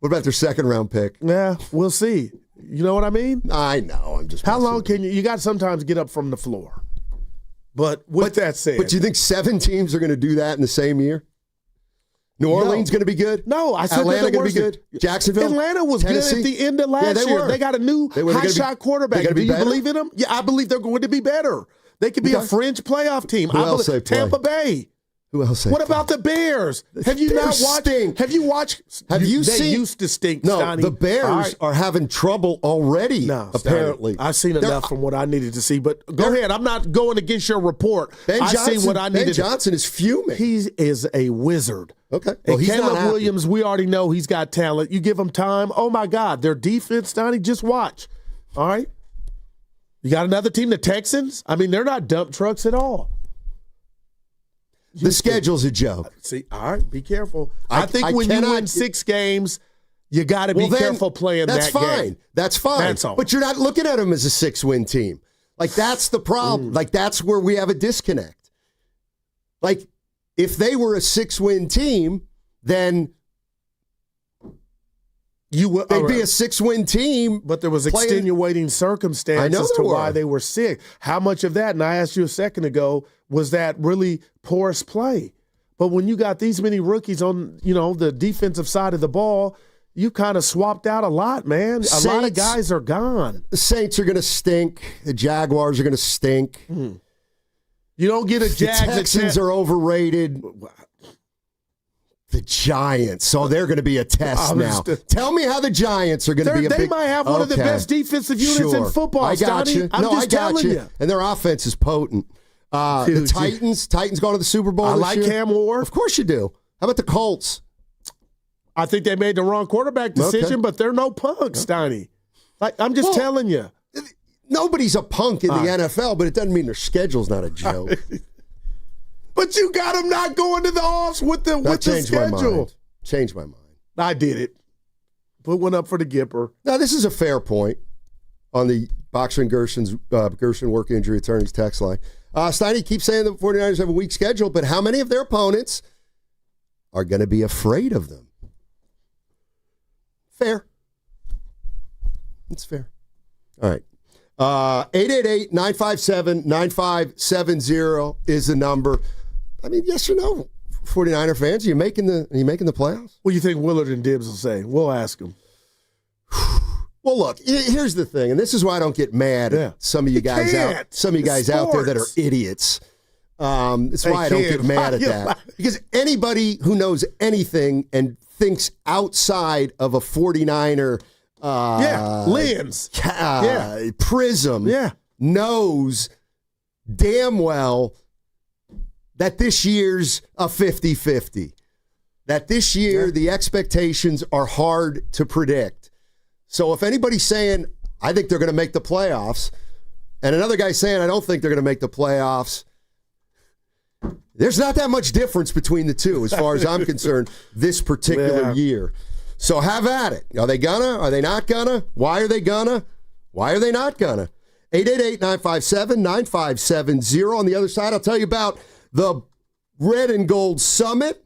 What about their second-round pick? Yeah, we'll see. You know what I mean? I know. I'm just. How long can you got to sometimes get up from the floor. But that said. But you think 7 teams are going to do that in the same year? New Orleans going to be good? No, I said Atlanta going to be good? Jacksonville? Atlanta was Tennessee? good at the end of last year. They got a new high-shot quarterback. Do you believe in them? Yeah, I believe they're going to be better. They could be a fringe playoff team. Who else they play? Tampa Bay. Who else? What about the Bears? Have you not watched? Stink. Have you watched? Have you they seen? Used to stink. No, Steiny. the Bears are having trouble already. No, apparently. Steiny, I've seen enough from what I needed to see. But go ahead. I'm not going against your report. I see what I needed. Ben Johnson is fuming. He is a wizard. Okay. Well, and Caleb Williams, we already know he's got talent. You give him time. Oh my God, their defense, Steiny. Just watch. All right. You got another team, the Texans. I mean, they're not dump trucks at all. The schedule's a joke. See, all right, be careful. I think when you win 6 games, you got to be careful playing that game. That's fine. That's all. But you're not looking at them as a 6-win team. Like, that's the problem. Like, that's where we have a disconnect. Like, if they were a 6-win team, then they'd be a 6-win team. But there was extenuating circumstances as to why they were sick. How much of that, and I asked you a second ago, was that really porous play? But when you got these many rookies on, the defensive side of the ball, you kind of swapped out a lot, man. A lot of guys are gone. The Saints are going to stink. The Jaguars are going to stink. You don't get a Jags. The Texans are overrated. The Giants. So they're going to be a test now. Tell me how the Giants are going to be a big... They might have one of the best defensive units in football, I got you. I'm just telling you. And their offense is potent. The Titans going to the Super Bowl this year. Cam Ward. Of course you do. How about the Colts? I think they made the wrong quarterback decision, but they're no punks, Steiny. I'm just telling you. Nobody's a punk in the NFL, but it doesn't mean their schedule's not a joke. But you got them not going to the offs with the schedule. Changed my mind. I did it. Put one up for the Gipper. Now, this is a fair point on the Boxer and Gerson work injury attorneys text line. Steiny keeps saying the 49ers have a weak schedule, but how many of their opponents are going to be afraid of them? Fair. It's fair. All right. 888-957-9570 is the number. I mean, yes or no, 49er fans, are you making the playoffs? What do you think Willard and Dibs will say? We'll ask them. Well, look, here's the thing, and this is why I don't get mad at some of you guys out there that are idiots. It's why I don't get mad at that. Because anybody who knows anything and thinks outside of a 49er lens, prism, knows damn well that this year's a 50-50. That this year the expectations are hard to predict. So if anybody's saying, I think they're going to make the playoffs, and another guy saying, I don't think they're going to make the playoffs, there's not that much difference between the two as far as I'm concerned this particular year. So have at it. Are they gonna? Are they not gonna? Why are they gonna? Why are they not gonna? 888-957-9570. On the other side, I'll tell you about the Red and Gold Summit.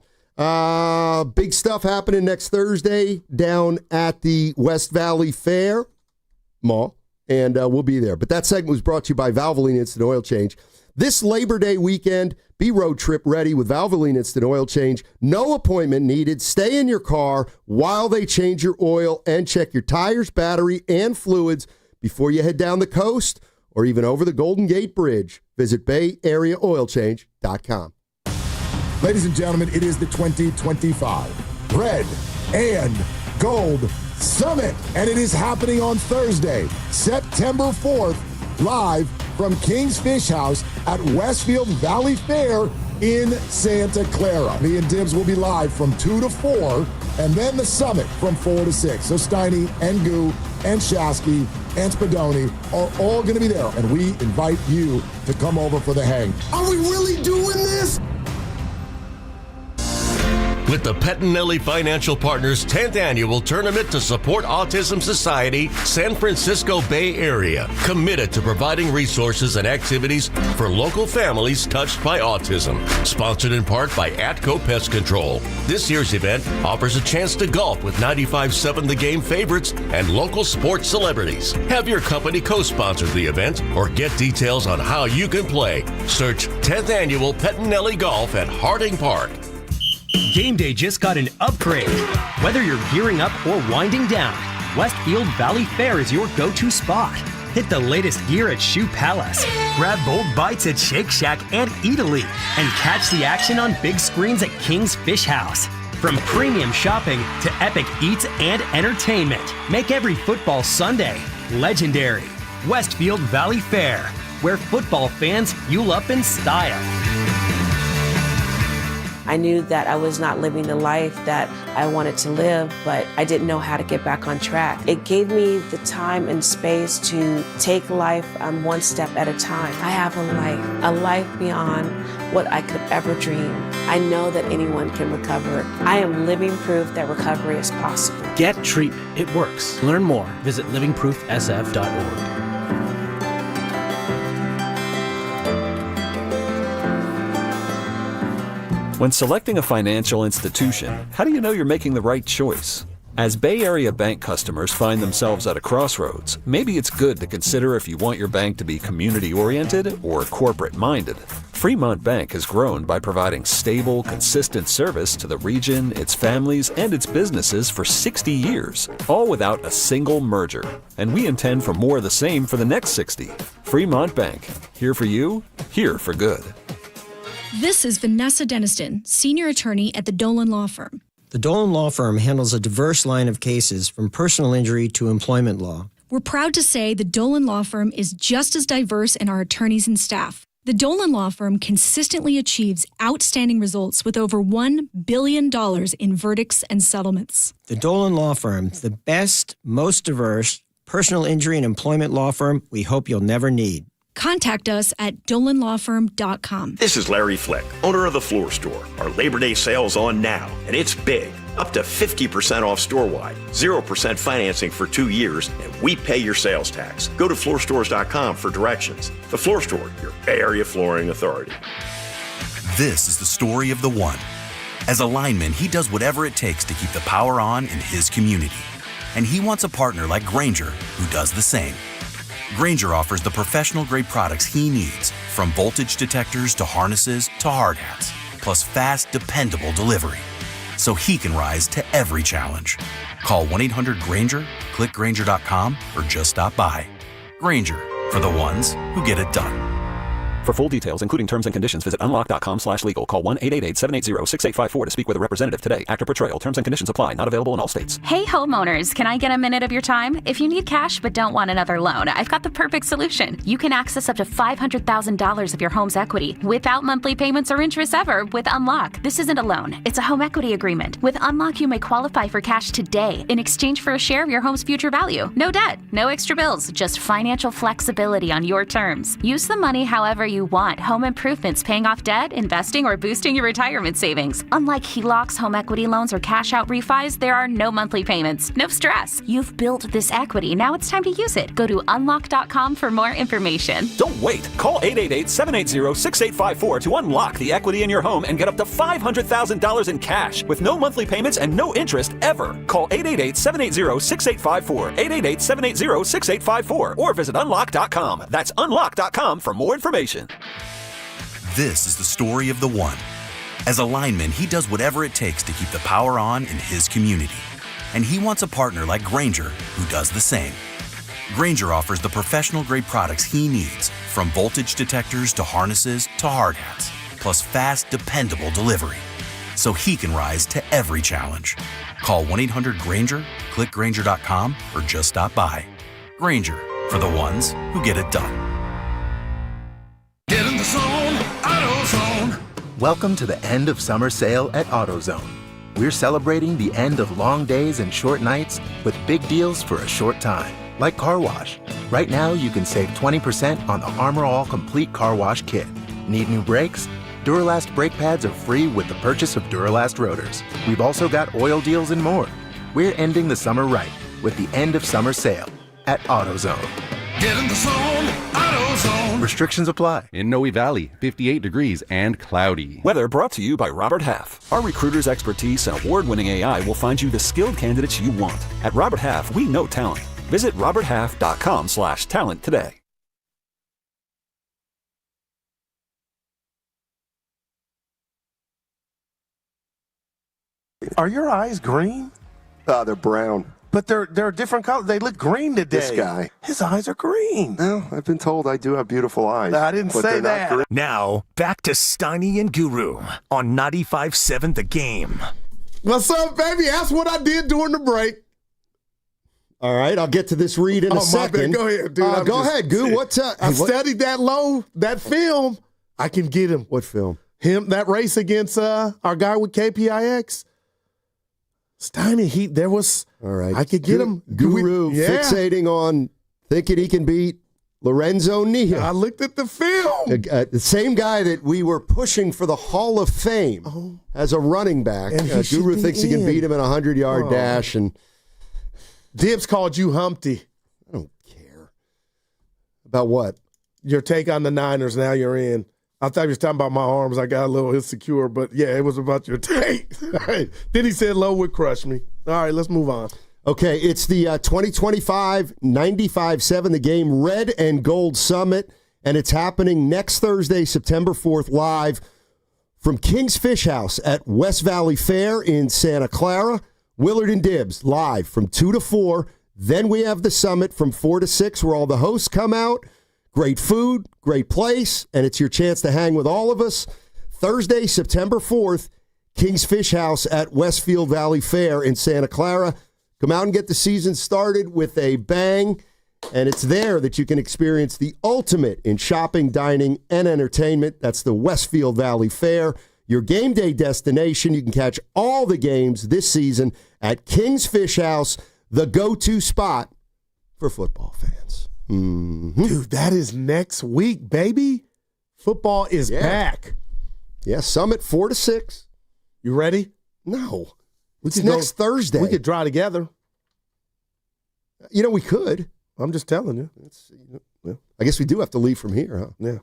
Big stuff happening next Thursday down at the West Valley Fair Mall, and we'll be there. But that segment was brought to you by Valvoline Instant Oil Change. This Labor Day weekend, be road trip ready with Valvoline Instant Oil Change. No appointment needed. Stay in your car while they change your oil and check your tires, battery, and fluids before you head down the coast or even over the Golden Gate Bridge. Visit BayAreaOilChange.com. Ladies and gentlemen, it is the 2025 Red and Gold Summit, and it is happening on Thursday, September 4th, live from King's Fish House at Westfield Valley Fair in Santa Clara. Me and Dibs will be live from 2 to 4, and then the summit from 4 to 6. So Steiny and Goo and Shasky and Spadoni are all going to be there, and we invite you to come over for the hang. Are we really doing this? With the Pettinelli Financial Partners 10th Annual Tournament to Support Autism Society, San Francisco Bay Area, committed to providing resources and activities for local families touched by autism. Sponsored in part by Atco Pest Control. This year's event offers a chance to golf with 95.7 The Game favorites and local sports celebrities. Have your company co-sponsor the event or get details on how you can play. Search 10th Annual Pettinelli Golf at Harding Park. Game day just got an upgrade. Whether you're gearing up or winding down, Westfield Valley Fair is your go-to spot. Hit the latest gear at Shoe Palace. Grab bold bites at Shake Shack and Eataly. And catch the action on big screens at King's Fish House. From premium shopping to epic eats and entertainment, make every football Sunday legendary. Westfield Valley Fair, where football fans fuel up in style. I knew that I was not living the life that I wanted to live, but I didn't know how to get back on track. It gave me the time and space to take life one step at a time. I have a life beyond what I could ever dream. I know that anyone can recover. I am living proof that recovery is possible. Get treatment. It works. Learn more. Visit livingproofsf.org. When selecting a financial institution, how do you know you're making the right choice? As Bay Area bank customers find themselves at a crossroads, maybe it's good to consider if you want your bank to be community-oriented or corporate-minded. Fremont Bank has grown by providing stable, consistent service to the region, its families, and its businesses for 60 years, all without a single merger. And we intend for more of the same for the next 60. Fremont Bank. Here for you, here for good. This is Vanessa Deniston, senior attorney at the Dolan Law Firm. The Dolan Law Firm handles a diverse line of cases from personal injury to employment law. We're proud to say the Dolan Law Firm is just as diverse in our attorneys and staff. The Dolan Law Firm consistently achieves outstanding results with over $1 billion in verdicts and settlements. The Dolan Law Firm, the best, most diverse personal injury and employment law firm we hope you'll never need. Contact us at dolanlawfirm.com. This is Larry Fleck, owner of The Floor Store. Our Labor Day sale's on now, and it's big. Up to 50% off store-wide, 0% financing for 2 years, and we pay your sales tax. Go to floorstores.com for directions. The Floor Store, your Bay Area flooring authority. This is the story of the one. As a lineman, he does whatever it takes to keep the power on in his community. And he wants a partner like Granger who does the same. Granger offers the professional-grade products he needs, from voltage detectors to harnesses to hard hats, plus fast, dependable delivery, so he can rise to every challenge. Call 1-800-GRANGER, click Granger.com, or just stop by. Granger, for the ones who get it done. For full details, including terms and conditions, visit unlock.com/legal. Call 1-888-780-6854 to speak with a representative today. Actor Portrayal. Terms and conditions apply. Not available in all states. Hey, homeowners. Can I get a minute of your time? If you need cash but don't want another loan, I've got the perfect solution. You can access up to $500,000 of your home's equity without monthly payments or interest ever with Unlock. This isn't a loan. It's a home equity agreement. With Unlock, you may qualify for cash today in exchange for a share of your home's future value. No debt, no extra bills, just financial flexibility on your terms. Use the money however you want. Home improvements, paying off debt, investing, or boosting your retirement savings. Unlike HELOCs, home equity loans, or cash out refis, there are no monthly payments. No stress. You've built this equity. Now it's time to use it. Go to unlock.com for more information. Don't wait. Call 888-780-6854 to unlock the equity in your home and get up to $500,000 in cash with no monthly payments and no interest ever. Call 888-780-6854. 888-780-6854 or visit unlock.com. That's unlock.com for more information. This is the story of the one. As a lineman, he does whatever it takes to keep the power on in his community. And he wants a partner like Granger who does the same. Granger offers the professional-grade products he needs, from voltage detectors to harnesses to hard hats, plus fast, dependable delivery, so he can rise to every challenge. Call 1-800-GRANGER, click Granger.com, or just stop by. Granger, for the ones who get it done. Get in the zone, AutoZone. Welcome to the end of summer sale at AutoZone. We're celebrating the end of long days and short nights with big deals for a short time, like car wash. Right now, you can save 20% on the Armor All Complete Car Wash Kit. Need new brakes? Duralast brake pads are free with the purchase of Duralast rotors. We've also got oil deals and more. We're ending the summer right with the end of summer sale at AutoZone. Get in the zone, AutoZone. Restrictions apply. In Noe Valley, 58 degrees and cloudy. Weather brought to you by Robert Half. Our recruiters' expertise and award-winning AI will find you the skilled candidates you want. At Robert Half, we know talent. Visit roberthalf.com/talent today. Are your eyes green? They're brown. But they're different colors. They look green today. This guy. His eyes are green. No, I've been told I do have beautiful eyes. I didn't say that. Now, back to Steiny and Guru on 95.7 The Game. What's up, baby? That's what I did during the break. All right, I'll get to this read in a second. Go ahead, dude. Go ahead, Goo. What's up? I studied that Lowe, that film. I can get him. What film? That race against our guy with KPIX. Steiny, there was. All right. I could get him. Guru fixating on thinking he can beat Lorenzo Nia. I looked at the film. The same guy that we were pushing for the Hall of Fame as a running back. And Guru thinks he can beat him in a 100-yard dash. And Dibs called you Humpty. I don't care. About what? Your take on the Niners, now you're in. I thought you were talking about my arms. I got a little insecure, but yeah, it was about your take. Then he said Lowe would crush me. All right, let's move on. Okay, it's the 2025 95.7 The Game Red and Gold Summit, and it's happening next Thursday, September 4th, live from King's Fish House at West Valley Fair in Santa Clara. Willard and Dibs live from 2 to 4. Then we have the summit from 4 to 6 where all the hosts come out. Great food, great place, and it's your chance to hang with all of us. Thursday, September 4th, King's Fish House at Westfield Valley Fair in Santa Clara. Come out and get the season started with a bang, and it's there that you can experience the ultimate in shopping, dining, and entertainment. That's the Westfield Valley Fair, your game day destination. You can catch all the games this season at King's Fish House, the go-to spot for football fans. Mm-hmm. Dude, that is next week, baby. Football is back. Yeah, Summit 4 to 6. You ready? No. It's next Thursday. We could drive together. You know, we could. I'm just telling you. I guess we do have to leave from here, huh? Yeah.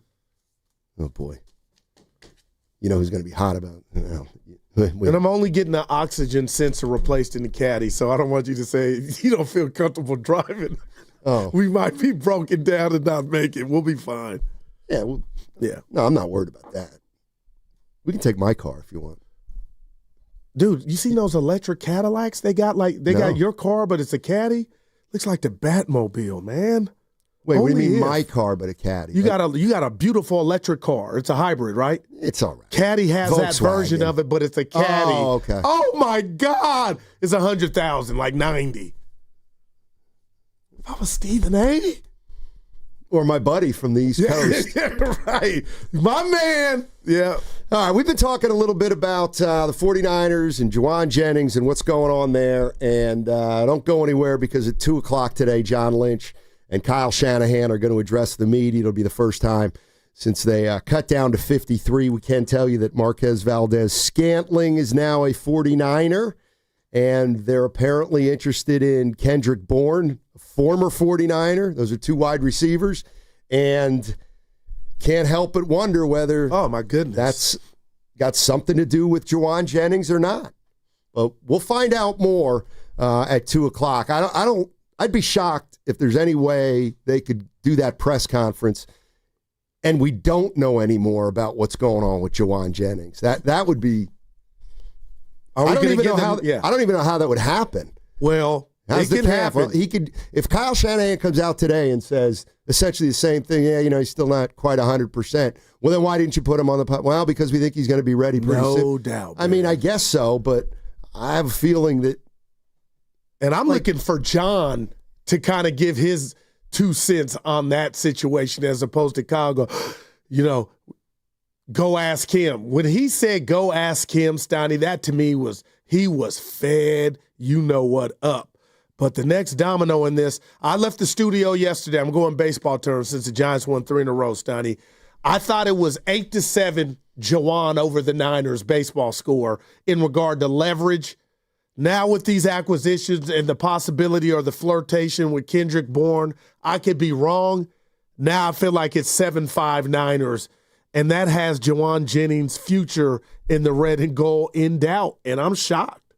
Oh, boy. You know who's going to be hot about it? And I'm only getting the oxygen sensor replaced in the caddy, so I don't want you to say you don't feel comfortable driving. Oh. We might be broken down and not make it. We'll be fine. Yeah. No, I'm not worried about that. We can take my car if you want. Dude, you seen those electric Cadillacs they got? Got your car, but it's a caddy? Looks like the Batmobile, man. Wait, what do you mean my car, but a caddy? You got a beautiful electric car. It's a hybrid, right? It's all right. Caddy has that version of it, but it's a caddy. Oh, okay. Oh my God. It's 100,000, like 90. If I was Stephen A. Or my buddy from the East Coast. Yeah, right. My man. Yeah. All right, we've been talking a little bit about the 49ers and Jawan Jennings and what's going on there. And don't go anywhere because at 2 o'clock today, John Lynch and Kyle Shanahan are going to address the media. It'll be the first time since they cut down to 53. We can tell you that Marquez Valdez-Scantling is now a 49er, and they're apparently interested in Kendrick Bourne, a former 49er. Those are two wide receivers, and can't help but wonder whether that's got something to do with Jawan Jennings or not. But we'll find out more at 2 o'clock. I'd be shocked if there's any way they could do that press conference and we don't know any more about what's going on with Jawan Jennings. That would be. I don't even know how that would happen. Well, it can happen. Well, he could, if Kyle Shanahan comes out today and says essentially the same thing. Yeah, he's still not quite 100%. Well, then why didn't you put him on the pod? Well, because we think he's going to be ready pretty soon. No doubt. I mean, I guess so, but I have a feeling that. And I'm looking for John to kind of give his 2 cents on that situation as opposed to Kyle go, go ask him. When he said go ask him, Steiny, that to me was he was fed what up. But the next domino in this, I left the studio yesterday. I'm going baseball terms since the Giants won 3 in a row, Steiny. I thought it was 8-7 Jawan over the Niners baseball score in regard to leverage. Now with these acquisitions and the possibility or the flirtation with Kendrick Bourne, I could be wrong. Now I feel like it's 7-5 Niners, and that has Jawan Jennings' future in the red and gold in doubt, and I'm shocked.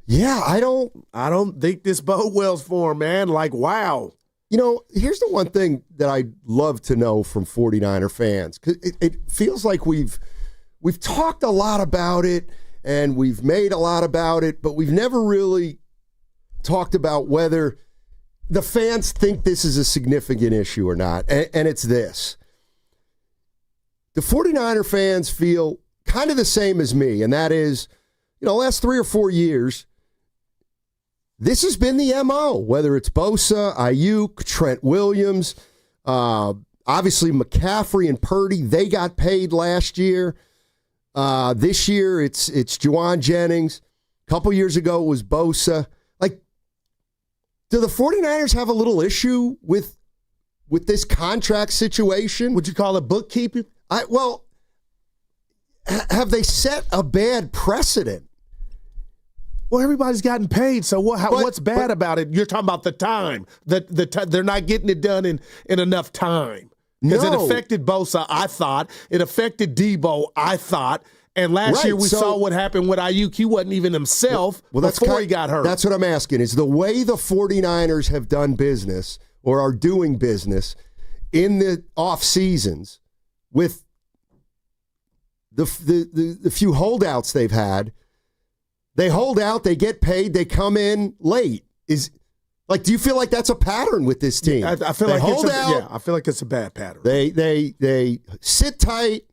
Yeah, I don't think this bode well for him, man. Like, wow. Here's the one thing that I'd love to know from 49er fans, because it feels like we've talked a lot about it, and we've made a lot about it, but we've never really talked about whether the fans think this is a significant issue or not, and it's this. The 49er fans feel kind of the same as me, and that is, last 3 or 4 years, this has been the MO, whether it's Bosa, Ayuk, Trent Williams, obviously McCaffrey and Purdy, they got paid last year. This year, it's Jawan Jennings. A couple years ago, it was Bosa. Do the 49ers have a little issue with this contract situation? Would you call it bookkeeping? Have they set a bad precedent? Well, everybody's gotten paid, so what's bad about it? You're talking about the time. They're not getting it done in enough time. Because it affected Bosa, I thought. It affected Debo, I thought. And last year we saw what happened with Ayuk. He wasn't even himself before he got hurt. That's what I'm asking, is the way the 49ers have done business or are doing business in the off seasons with the few holdouts they've had. They hold out, they get paid, they come in late. Do you feel like that's a pattern with this team? I feel like I feel like it's a bad pattern. They sit tight.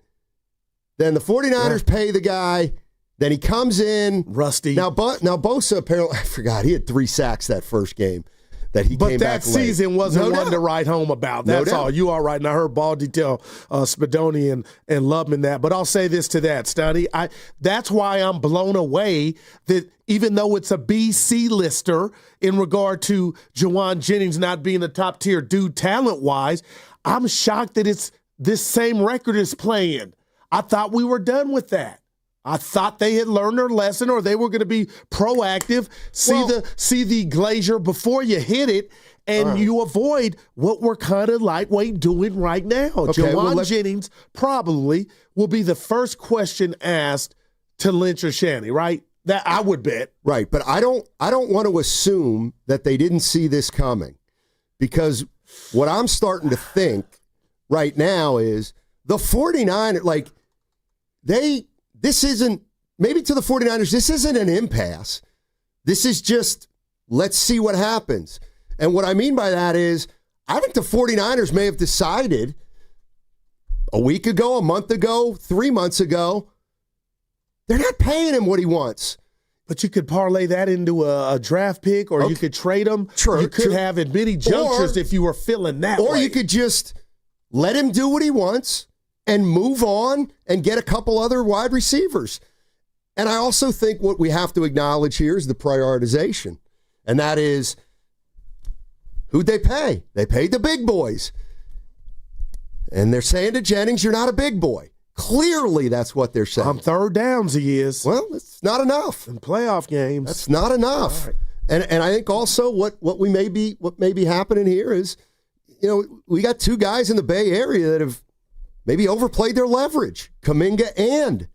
Then the 49ers pay the guy. Then he comes in. Rusty. Now Bosa, apparently, I forgot, he had 3 sacks that first game that he came back late. But that season wasn't one to write home about. That's all. You all right. And I heard Baldy tell Spadoni and Lubman that. But I'll say this to that, Steiny. That's why I'm blown away that even though it's a BC lister in regard to Jawan Jennings not being a top-tier dude talent-wise, I'm shocked that it's this same record is playing. I thought we were done with that. I thought they had learned their lesson, or they were going to be proactive, see the glazier before you hit it, and you avoid what we're kind of lightweight doing right now. Jawan Jennings probably will be the first question asked to Lynch or Shanahan, right? That I would bet. Right, but I don't want to assume that they didn't see this coming, because what I'm starting to think right now is the 49ers, this isn't, maybe to the 49ers, this isn't an impasse. This is just, let's see what happens. And what I mean by that is, I think the 49ers may have decided a week ago, a month ago, 3 months ago, they're not paying him what he wants. But you could parlay that into a draft pick, or you could trade him. You could have at many junctures if you were feeling that way. Or you could just let him do what he wants and move on and get a couple other wide receivers. And I also think what we have to acknowledge here is the prioritization. And that is, who'd they pay? They paid the big boys. And they're saying to Jennings, you're not a big boy. Clearly, that's what they're saying. On third downs, he is. Well, it's not enough. In playoff games. That's not enough. Right. And I think also what may be happening here is, we got 2 guys in the Bay Area that have maybe overplayed their leverage, Kuminga and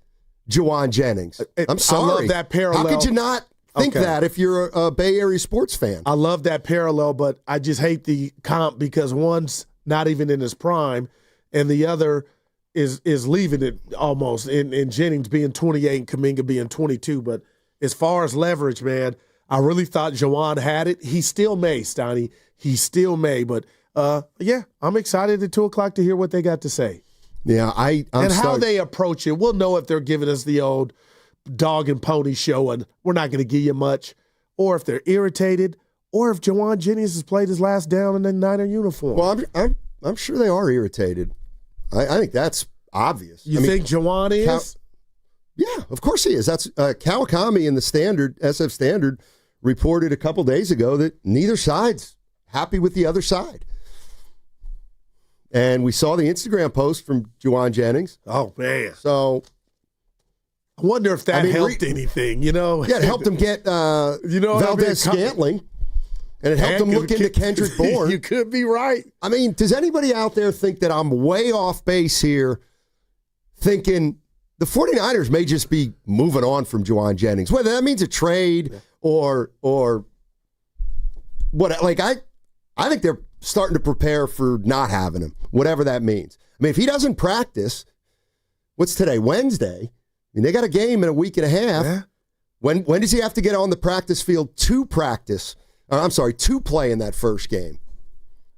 Jawan Jennings. I'm sorry. I love that parallel. How could you not think that if you're a Bay Area sports fan? I love that parallel, but I just hate the comp because one's not even in his prime, and the other is leaving it almost in Jennings being 28 and Kuminga being 22. But as far as leverage, man, I really thought Jawan had it. He still may, Steiny. He still may. But, I'm excited at 2 o'clock to hear what they got to say. Yeah, how they approach it. We'll know if they're giving us the old dog and pony show and we're not going to give you much, or if they're irritated, or if Jawan Jennings has played his last down in the Niner uniform. Well, I'm sure they are irritated. I think that's obvious. You think Jawan is? Yeah, of course he is. That's Kawakami in the SF Standard reported a couple days ago that neither side's happy with the other side. And we saw the Instagram post from Jawan Jennings. Oh, man. So I wonder if that helped anything, Yeah, it helped him get Valdez-Scantling. And it helped him look into Kendrick Bourne. You could be right. I mean, does anybody out there think that I'm way off base here thinking the 49ers may just be moving on from Jawan Jennings? Whether that means a trade or what, I think they're starting to prepare for not having him, whatever that means. I mean, if he doesn't practice, what's today, Wednesday? I mean, they got a game in a week and a half. Yeah. When does he have to get on the practice field to practice? to play in that first game.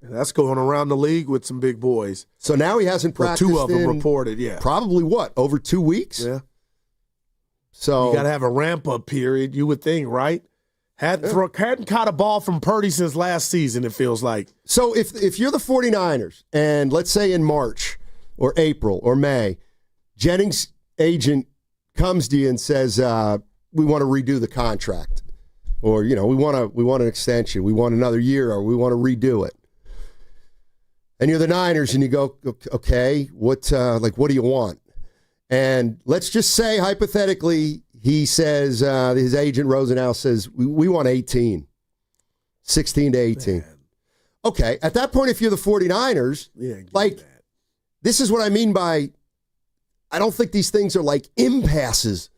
And that's going around the league with some big boys. So now he hasn't practiced. Two of them reported, yeah. Probably over 2 weeks? Yeah. So you got to have a ramp-up period, you would think, right? Hadn't caught a ball from Purdy since last season, it feels like. So if you're the 49ers, and let's say in March or April or May, Jennings' agent comes to you and says, we want to redo the contract. Or, we want an extension. We want another year, or we want to redo it. And you're the Niners, and you go, okay, what do you want? And let's just say, hypothetically, he says, his agent Rosenau says, we want 16 to 18. Man. Okay, at that point, if you're the 49ers, this is what I mean by, I don't think these things are like impasses.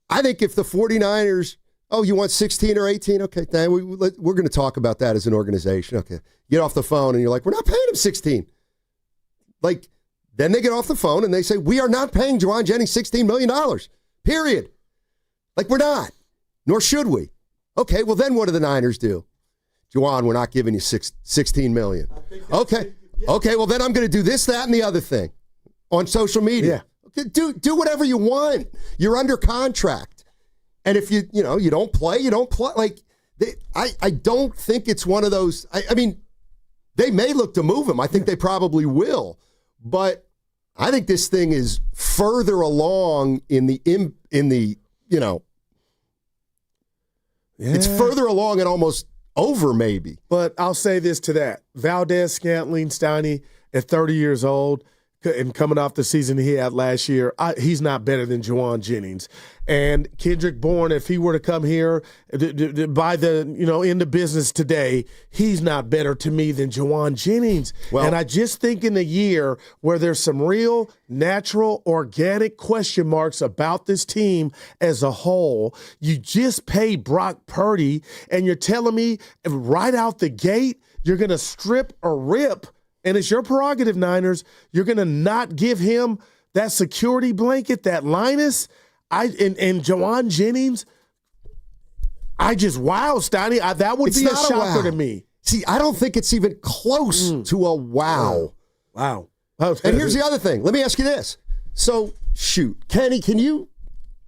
I think if the 49ers, you want 16 or 18? Okay, we're going to talk about that as an organization. Okay, get off the phone, and you're like, we're not paying him 16. Then they get off the phone, and they say, we are not paying Jawan Jennings $16 million, period. We're not, nor should we. Okay, well, then what do the Niners do? Jawan, we're not giving you $16 million. Okay, well, then I'm going to do this, that, and the other thing on social media. Yeah. Okay, do whatever you want. You're under contract. And if you don't play, you don't play. I don't think it's one of those. I mean, they may look to move him. I think they probably will. But I think this thing is further along it's further along and almost over maybe. But I'll say this to that. Valdez-Scantling, Steiny, at 30 years old, and coming off the season he had last year, he's not better than Jawan Jennings. And Kendrick Bourne, if he were to come here by the in the business today, he's not better to me than Jawan Jennings. Well, and I just think in a year where there's some real, natural, organic question marks about this team as a whole, you just pay Brock Purdy, and you're telling me right out the gate you're going to strip or rip. And it's your prerogative, Niners. You're going to not give him that security blanket, that Linus, and Jawan Jennings. Steiny. That would be a shocker to me. See, I don't think it's even close to a wow. Wow. And here's the other thing. Let me ask you this. So, Kenny,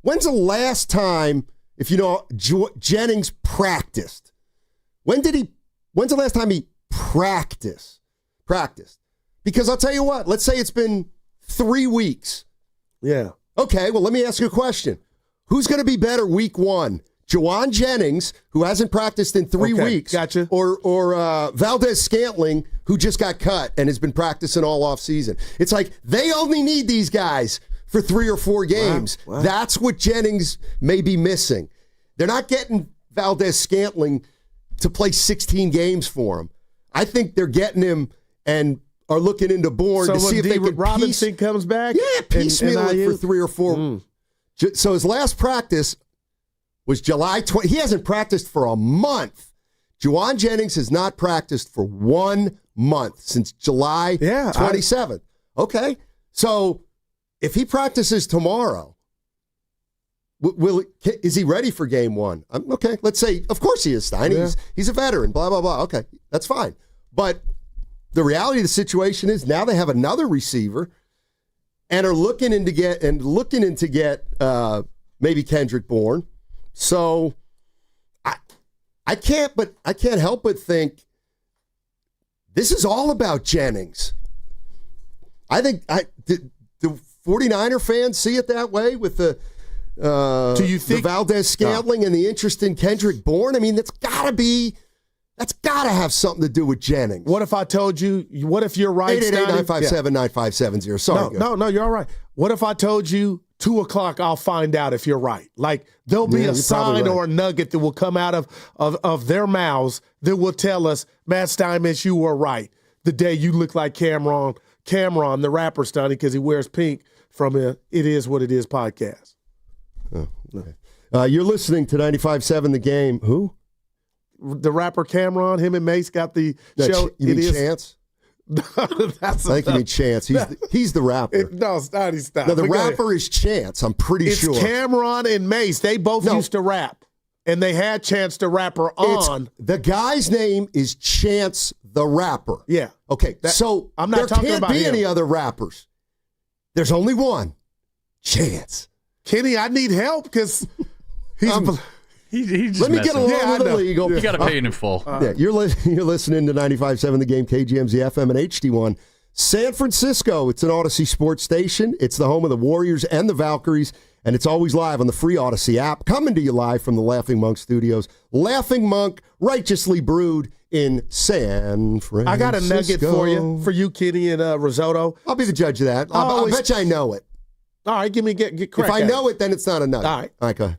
when's the last time, if Jennings practiced? When's the last time he practiced? Because I'll tell you what, let's say it's been 3 weeks. Yeah. Okay, well, let me ask you a question. Who's going to be better week one? Jawan Jennings, who hasn't practiced in 3 weeks. Gotcha. Or Valdez-Scantling, who just got cut and has been practicing all offseason. It's like they only need these guys for 3 or 4 games. Wow. That's what Jennings may be missing. They're not getting Valdez-Scantling to play 16 games for him. I think they're getting him and are looking into Bourne to see if they could Robinson comes back. Yeah, piecemeal it for 3 or 4. So his last practice was July 20. He hasn't practiced for a month. Jawan Jennings has not practiced for 1 month since July 27th. Okay, so if he practices tomorrow, is he ready for game one? Okay, let's say, of course he is, Steiny. Yeah. He's a veteran, blah, blah, blah. Okay, that's fine. But the reality of the situation is now they have another receiver and are looking in to get maybe Kendrick Bourne. So I can't help but think this is all about Jennings. I think the 49er fans see it that way with the Valdez-Scantling and the interest in Kendrick Bourne. I mean, that's got to have something to do with Jennings. What if I told you, what if you're right, 888-957-9570. Sorry. No, you're all right. What if I told you 2 o'clock, I'll find out if you're right. Like, there'll be a sign or a nugget that will come out of their mouths that will tell us, Matt Steinmetz, you were right. The day you look like Cameron, the rapper, Steiny, because he wears pink from It Is What It Is podcast. Oh, okay. You're listening to 95.7 The Game. Who? The rapper Cameron, him and Mace got the show. You mean Chance? I think you mean Chance. He's the rapper. Stop. No, the rapper is Chance, I'm pretty sure. It's Cameron and Mace. They both used to rap. and they had Chance the Rapper on. The guy's name is Chance the Rapper. Yeah. Okay, so I'm not talking about there can't be him. any other rappers. There's only one. Chance. Kenny, I need help because he's... He's just Let me get along with the league. You got to pay it in full. You're listening to 95.7 The Game, KGMZ FM and HD1. San Francisco, it's an Odyssey sports station. It's the home of the Warriors and the Valkyries, and it's always live on the free Odyssey app. Coming to you live from the Laughing Monk Studios. Laughing Monk, righteously brewed in San Francisco. I got a nugget for you, Kenny, and Risotto. I'll be the judge of that. I'll bet you I know it. All right, get crack. If I know it, then it's not a nugget. All right, go ahead.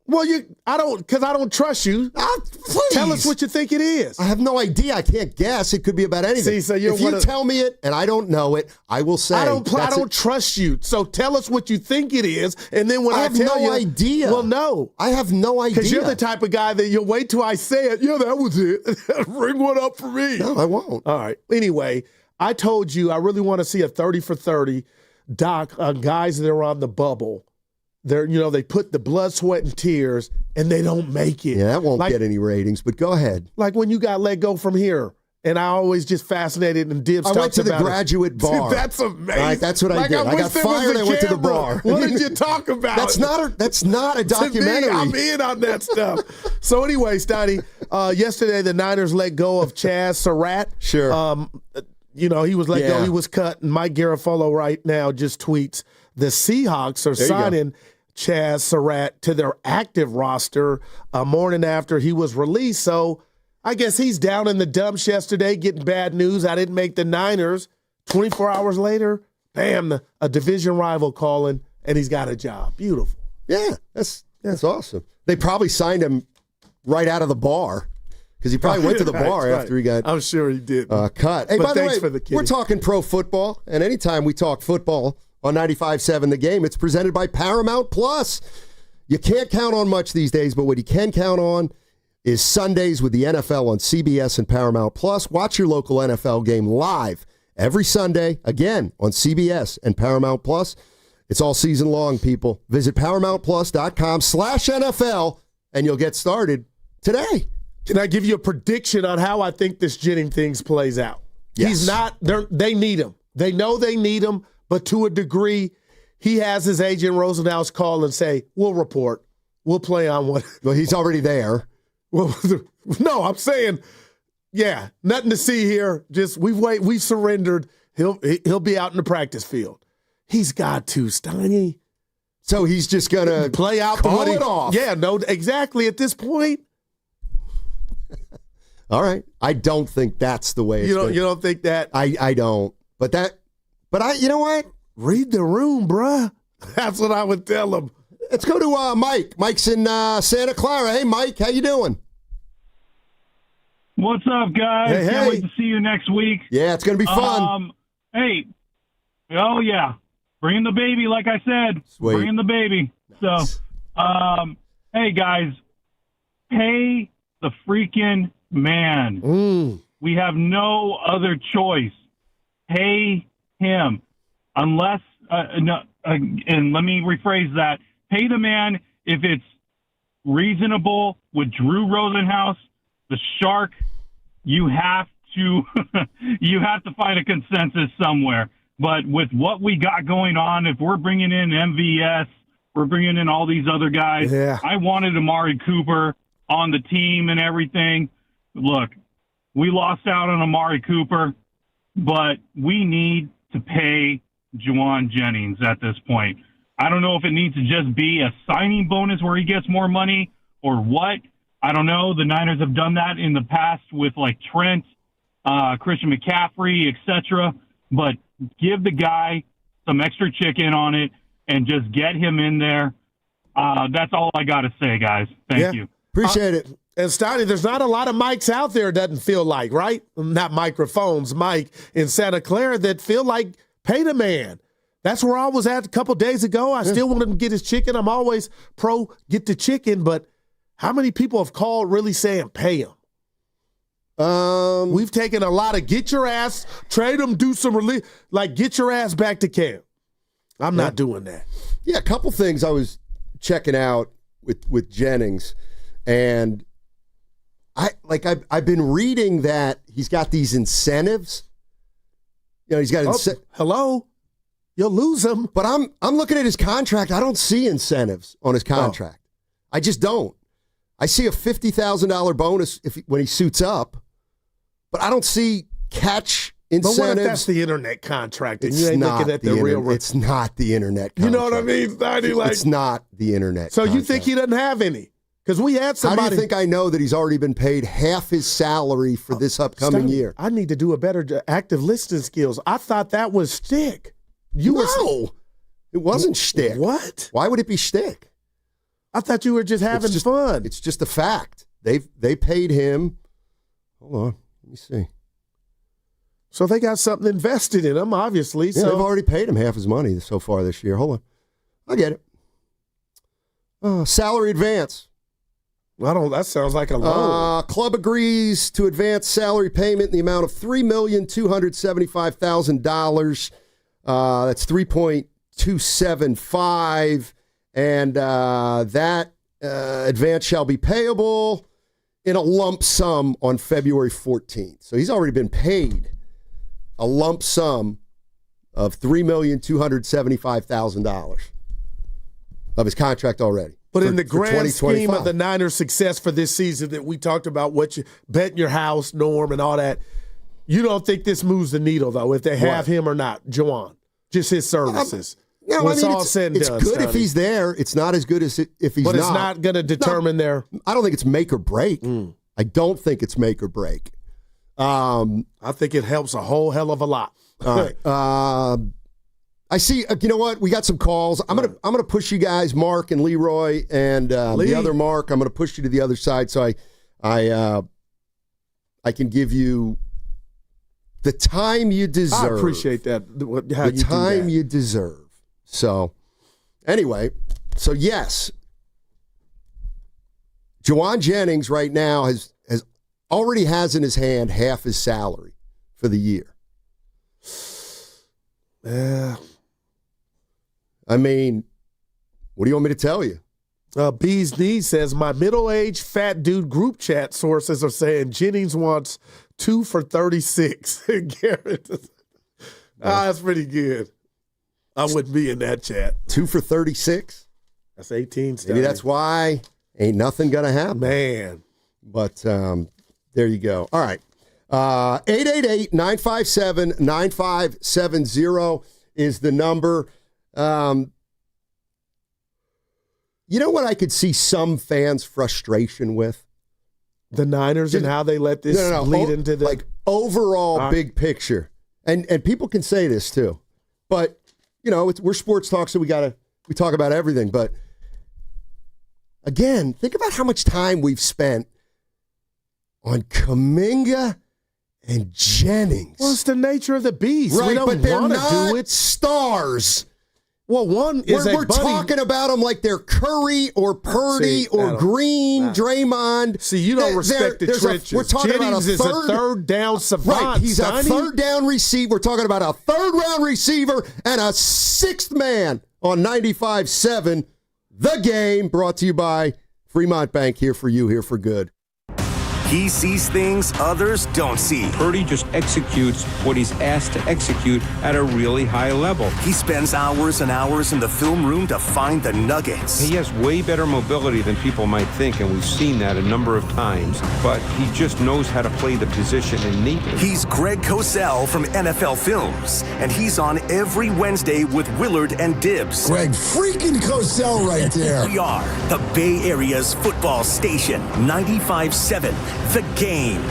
Well, I don't trust you. Please. Tell us what you think it is. I have no idea. I can't guess. It could be about anything. See, so if you tell me it and I don't know it, I will say I don't trust you. So tell us what you think it is, and then when I tell you, I have no idea. Well, no, I have no idea. Because you're the type of guy that you'll wait till I say it. Yeah, that was it. Bring one up for me. No, I won't. All right. Anyway, I told you I really want to see a 30 for 30 doc on guys that are on the bubble. They put the blood, sweat, and tears, and they don't make it. Yeah, that won't get any ratings, but go ahead. Like when you got let go from here, and I always just fascinated, and Dibs I went to the graduate bar. That's amazing. Right, that's what I did. I got fired, I went to the bar. What did you talk about? That's not a documentary. I'm in on that stuff. So anyway, Steiny, yesterday the Niners let go of Chaz Surratt. Sure. He was let go. He was cut. And Mike Garafolo right now just tweets, the Seahawks are signing Chaz Surratt to their active roster a morning after he was released. So I guess he's down in the dumps yesterday getting bad news. I didn't make the Niners. 24 hours later, bam, a division rival calling, and he's got a job. Beautiful. Yeah, that's awesome. They probably signed him right out of the bar because he probably went to the bar after he got I'm sure he did. Cut. Hey, but by the way, for the we're talking pro football, and anytime we talk football on 95.7 The Game, it's presented by Paramount Plus. You can't count on much these days, but what you can count on is Sundays with the NFL on CBS and Paramount Plus. Watch your local NFL game live every Sunday, again, on CBS and Paramount Plus. It's all season long, people. Visit ParamountPlus.com/NFL, and you'll get started today. Can I give you a prediction on how I think this Jennings thing plays out? Yes. He's not, they need him. They know they need him, but to a degree, he has his agent Rosenhaus call and say, we'll report. We'll play on what. Well, he's already there. Well, no, I'm saying, yeah, nothing to see here. Just we've surrendered. He'll be out in the practice field. He's got to, Steiny. So he's just going to play out call it off. Yeah, no, exactly at this point. All right. I don't think that's the way it's You don't think that? I don't. But you know what? Read the room, bruh. That's what I would tell him. Let's go to Mike. Mike's in Santa Clara. Hey, Mike, how you doing? What's up, guys? Hey, Can't wait to see you next week. Yeah, it's going to be fun. Hey, oh, yeah. Bring in the baby, like I said. Sweet. Bring in the baby. Nice. So, hey, guys, pay the freaking man. We have no other choice. Pay him. Unless, and let me rephrase that. Pay the man if it's reasonable with Drew Rosenhaus, the Shark. You have to find a consensus somewhere. But with what we got going on, if we're bringing in MVS, we're bringing in all these other guys. Yeah. I wanted Amari Cooper on the team and everything. Look, we lost out on Amari Cooper, but we need to pay Jawan Jennings at this point. I don't know if it needs to just be a signing bonus where he gets more money or what. I don't know. The Niners have done that in the past with like Trent, Christian McCaffrey, etc. But give the guy some extra chicken on it and just get him in there. That's all I got to say, guys. Thank you. Appreciate it. And Steiny, there's not a lot of mics out there, doesn't feel like, right? Not microphones, Mike in Santa Clara that feel like pay the man. That's where I was at a couple days ago. I still want him to get his chicken. I'm always pro get the chicken, but how many people have called really saying pay him? We've taken a lot of get your ass, trade him, do some relief, like get your ass back to camp. I'm not doing that. Yeah, a couple things I was checking out. with Jennings, and I've been reading that he's got these incentives. He's got hello, you'll lose him. But I'm looking at his contract. I don't see incentives on his contract. I just don't. I see a $50,000 bonus when he suits up, but I don't see catch incentives. But what if that's the internet contract and you ain't looking at the real? It's not the internet contract. You know what I mean, Steiny? It's not the internet So contract. you think he doesn't have any? Because we had somebody. How do you think I know that he's already been paid half his salary for this upcoming year? I need to do a better active listening skills. I thought that was shtick. It wasn't shtick. What? Why would it be shtick? I thought you were just having fun. It's just a fact. They paid him. Hold on, let me see. So they got something invested in him, obviously. Yeah, so they've already paid him half his money so far this year. Hold on, I get it. Salary advance. That sounds like a loan. Club agrees to advance salary payment in the amount of $3,275,000. That's $3.275, and that advance shall be payable in a lump sum on February 14th. So he's already been paid a lump sum of $3,275,000 of his contract already. But in the grand scheme of the Niners' success for this season that we talked about, what you betting your house, Norm, and all that, you don't think this moves the needle, though, if they have him or not, Jawan? Just his services. It's all said and done. It's good if he's there. It's not as good as if he's not. But it's not going to determine their... I don't think it's make or break. I don't think it's make or break. I think it helps a whole hell of a lot. All right. I see. You know what? We got some calls. I'm gonna push you guys, Mark and Leroy, and the other Mark. I'm gonna push you to the other side so I can give you the time you deserve. I appreciate that. The time you deserve. So, anyway, yes, Jawan Jennings right now already has in his hand half his salary for the year. Yeah. I mean, what do you want me to tell you? Bee's Knees says, my middle-aged fat dude group chat sources are saying Jennings wants 2 for $36. Garrett. That's pretty good. I wouldn't be in that chat. 2 for $36? That's 18. Maybe that's why ain't nothing going to happen. Man. But there you go. All right. 888-957-9570 is the number. You know what I could see some fans' frustration with? The Niners and how they let this lead into the... Like, overall big picture. And people can say this, too. But, we're sports talk, so we talk about everything. But, again, think about how much time we've spent on Kuminga and Jennings. Well, it's the nature of the beast. Right, we don't but they're want to not do it. Stars. Well, one is we're talking about them like they're Curry or Purdy or Green, Draymond. See, you don't respect the trenches. We're talking Jennings about is a third down savant. Right, he's Steiny. a third down receiver. We're talking about a third round receiver and a sixth man on 95.7. The Game, brought to you by Fremont Bank, here for you, here for good. He sees things others don't see. Purdy just executes what he's asked to execute at a really high level. He spends hours and hours in the film room to find the nuggets. He has way better mobility than people might think, and we've seen that a number of times, but he just knows how to play the position innately. He's Greg Cosell from NFL Films, and he's on every Wednesday with Willard and Dibs. Greg freaking Cosell right there. We are the Bay Area's football station, 95.7. The Game.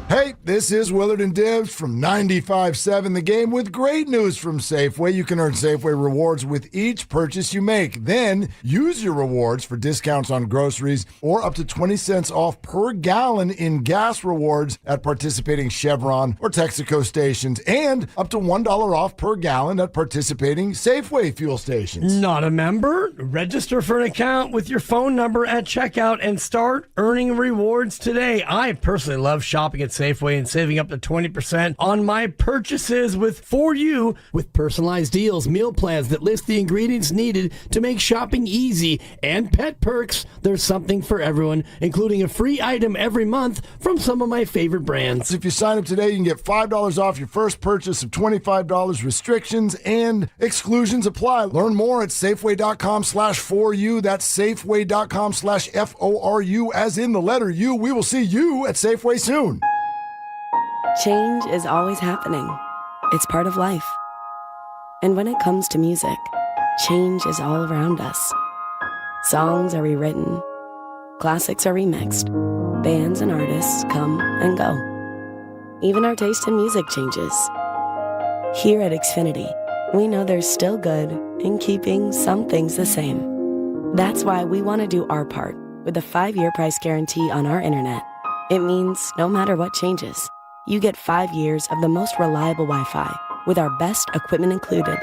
Hey, this is Willard and Dibs from 95.7 The Game with great news from Safeway. You can earn Safeway rewards with each purchase you make. Then use your rewards for discounts on groceries or up to 20 cents off per gallon in gas rewards at participating Chevron or Texaco stations, and up to $1 off per gallon at participating Safeway fuel stations. Not a member? Register for an account with your phone number at checkout and start earning rewards today. I personally love shopping at Safeway Safeway and saving up to 20% on my purchases with personalized deals, meal plans that list the ingredients needed to make shopping easy, and pet perks. There's something for everyone, including a free item every month from some of my favorite brands. If you sign up today, you can get $5 off your first purchase of $25. Restrictions and exclusions apply. Learn more at Safeway.com/4U. That's Safeway.com/FORU, as in the letter U. We will see you at Safeway soon. Change is always happening. It's part of life. And when it comes to music, change is all around us. Songs are rewritten. Classics are remixed. Bands and artists come and go. Even our taste in music changes. Here at Xfinity, we know there's still good in keeping some things the same. That's why we want to do our part with a 5-year price guarantee on our internet. It means no matter what changes, you get 5 years of the most reliable Wi-Fi with our best equipment included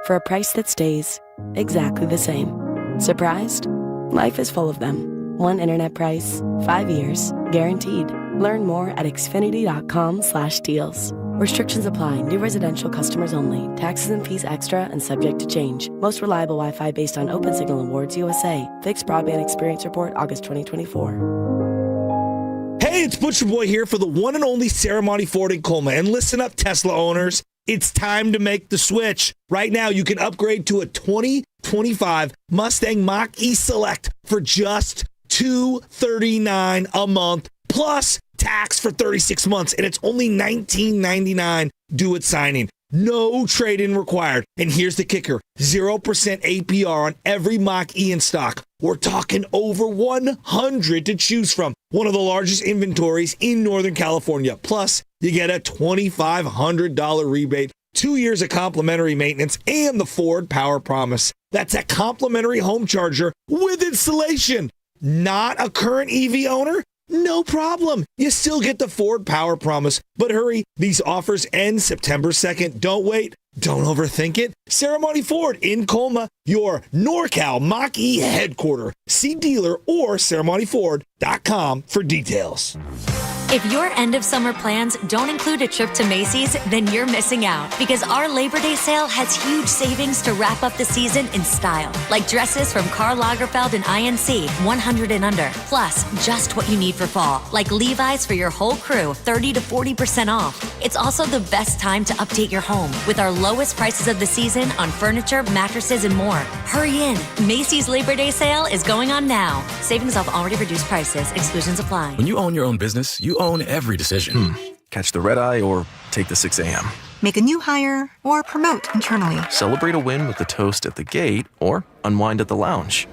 for a price that stays exactly the same. Surprised? Life is full of them. One internet price, 5 years, guaranteed. Learn more at Xfinity.com/deals. Restrictions apply. New residential customers only. Taxes and fees extra and subject to change. Most reliable Wi-Fi based on Open Signal Awards USA. Fixed Broadband Experience Report, August 2024. Hey, it's Butcher Boy here for the one and only Ceremony Ford in Colma. And listen up, Tesla owners. It's time to make the switch. Right now, you can upgrade to a 2025 Mustang Mach-E Select for just $239 a month, plus tax for 36 months, and it's only $19.99 due at signing. No trade-in required. And here's the kicker, 0% APR on every Mach-E in stock. We're talking over 100 to choose from. One of the largest inventories in Northern California. Plus, you get a $2,500 rebate, 2 years of complimentary maintenance, and the Ford Power Promise. That's a complimentary home charger with installation. Not a current EV owner? No problem. You still get the Ford Power Promise. But hurry, these offers end September 2nd. Don't wait. Don't overthink it. Ceremony Ford in Colma, your NorCal Mach-E headquarters. See dealer or ceremonyford.com for details. If your end of summer plans don't include a trip to Macy's, then you're missing out, because our Labor Day sale has huge savings to wrap up the season in style, like dresses from Karl Lagerfeld and INC, 100 and under, plus just what you need for fall, like Levi's for your whole crew, 30 to 40% off. It's also the best time to update your home with our lowest prices of the season on furniture, mattresses, and more. Hurry in. Macy's Labor Day sale is going on now. Savings off already reduced prices. Exclusions apply. When you own your own business, you own every decision. Catch the red eye or take the 6 a.m. Make a new hire or promote internally. Celebrate a win with the toast at the gate or unwind at the lounge.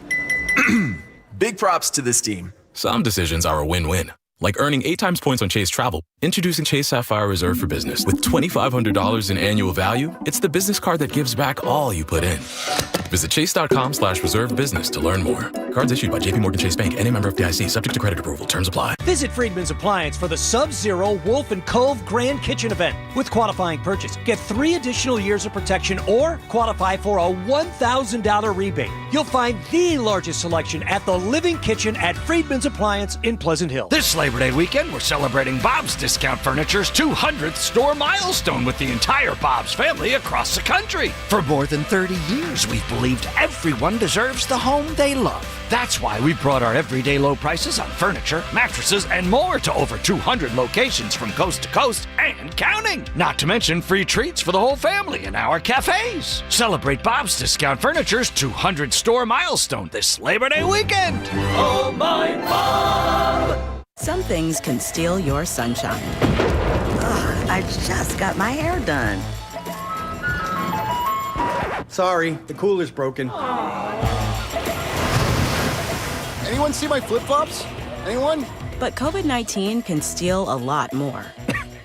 Big props to this team. Some decisions are a win-win, like earning 8 times points on Chase Travel. Introducing Chase Sapphire Reserve for Business. With $2,500 in annual value, it's the business card that gives back all you put in. Visit chase.com/reserve business to learn more. Cards issued by JPMorgan Chase Bank, N.A. member FDIC, subject to credit approval. Terms apply. Visit Friedman's Appliance for the Sub-Zero Wolf and Cove Grand Kitchen event. With qualifying purchase, get 3 additional years of protection or qualify for a $1,000 rebate. You'll find the largest selection at the Living Kitchen at Friedman's Appliance in Pleasant Hill. This Labor Day weekend, we're celebrating Bob's Discount Furniture's 200th store milestone with the entire Bob's family across the country. For more than 30 years, we've believed everyone deserves the home they love. That's why we brought our everyday low prices on furniture, mattresses, and more to over 200 locations from coast to coast and counting. Not to mention free treats for the whole family in our cafes. Celebrate Bob's Discount Furniture's 200 store milestone this Labor Day weekend. Oh, my Bob! Some things can steal your sunshine. Ugh, I just got my hair done. Sorry, the cooler's broken. Anyone see my flip-flops? Anyone? But COVID-19 can steal a lot more.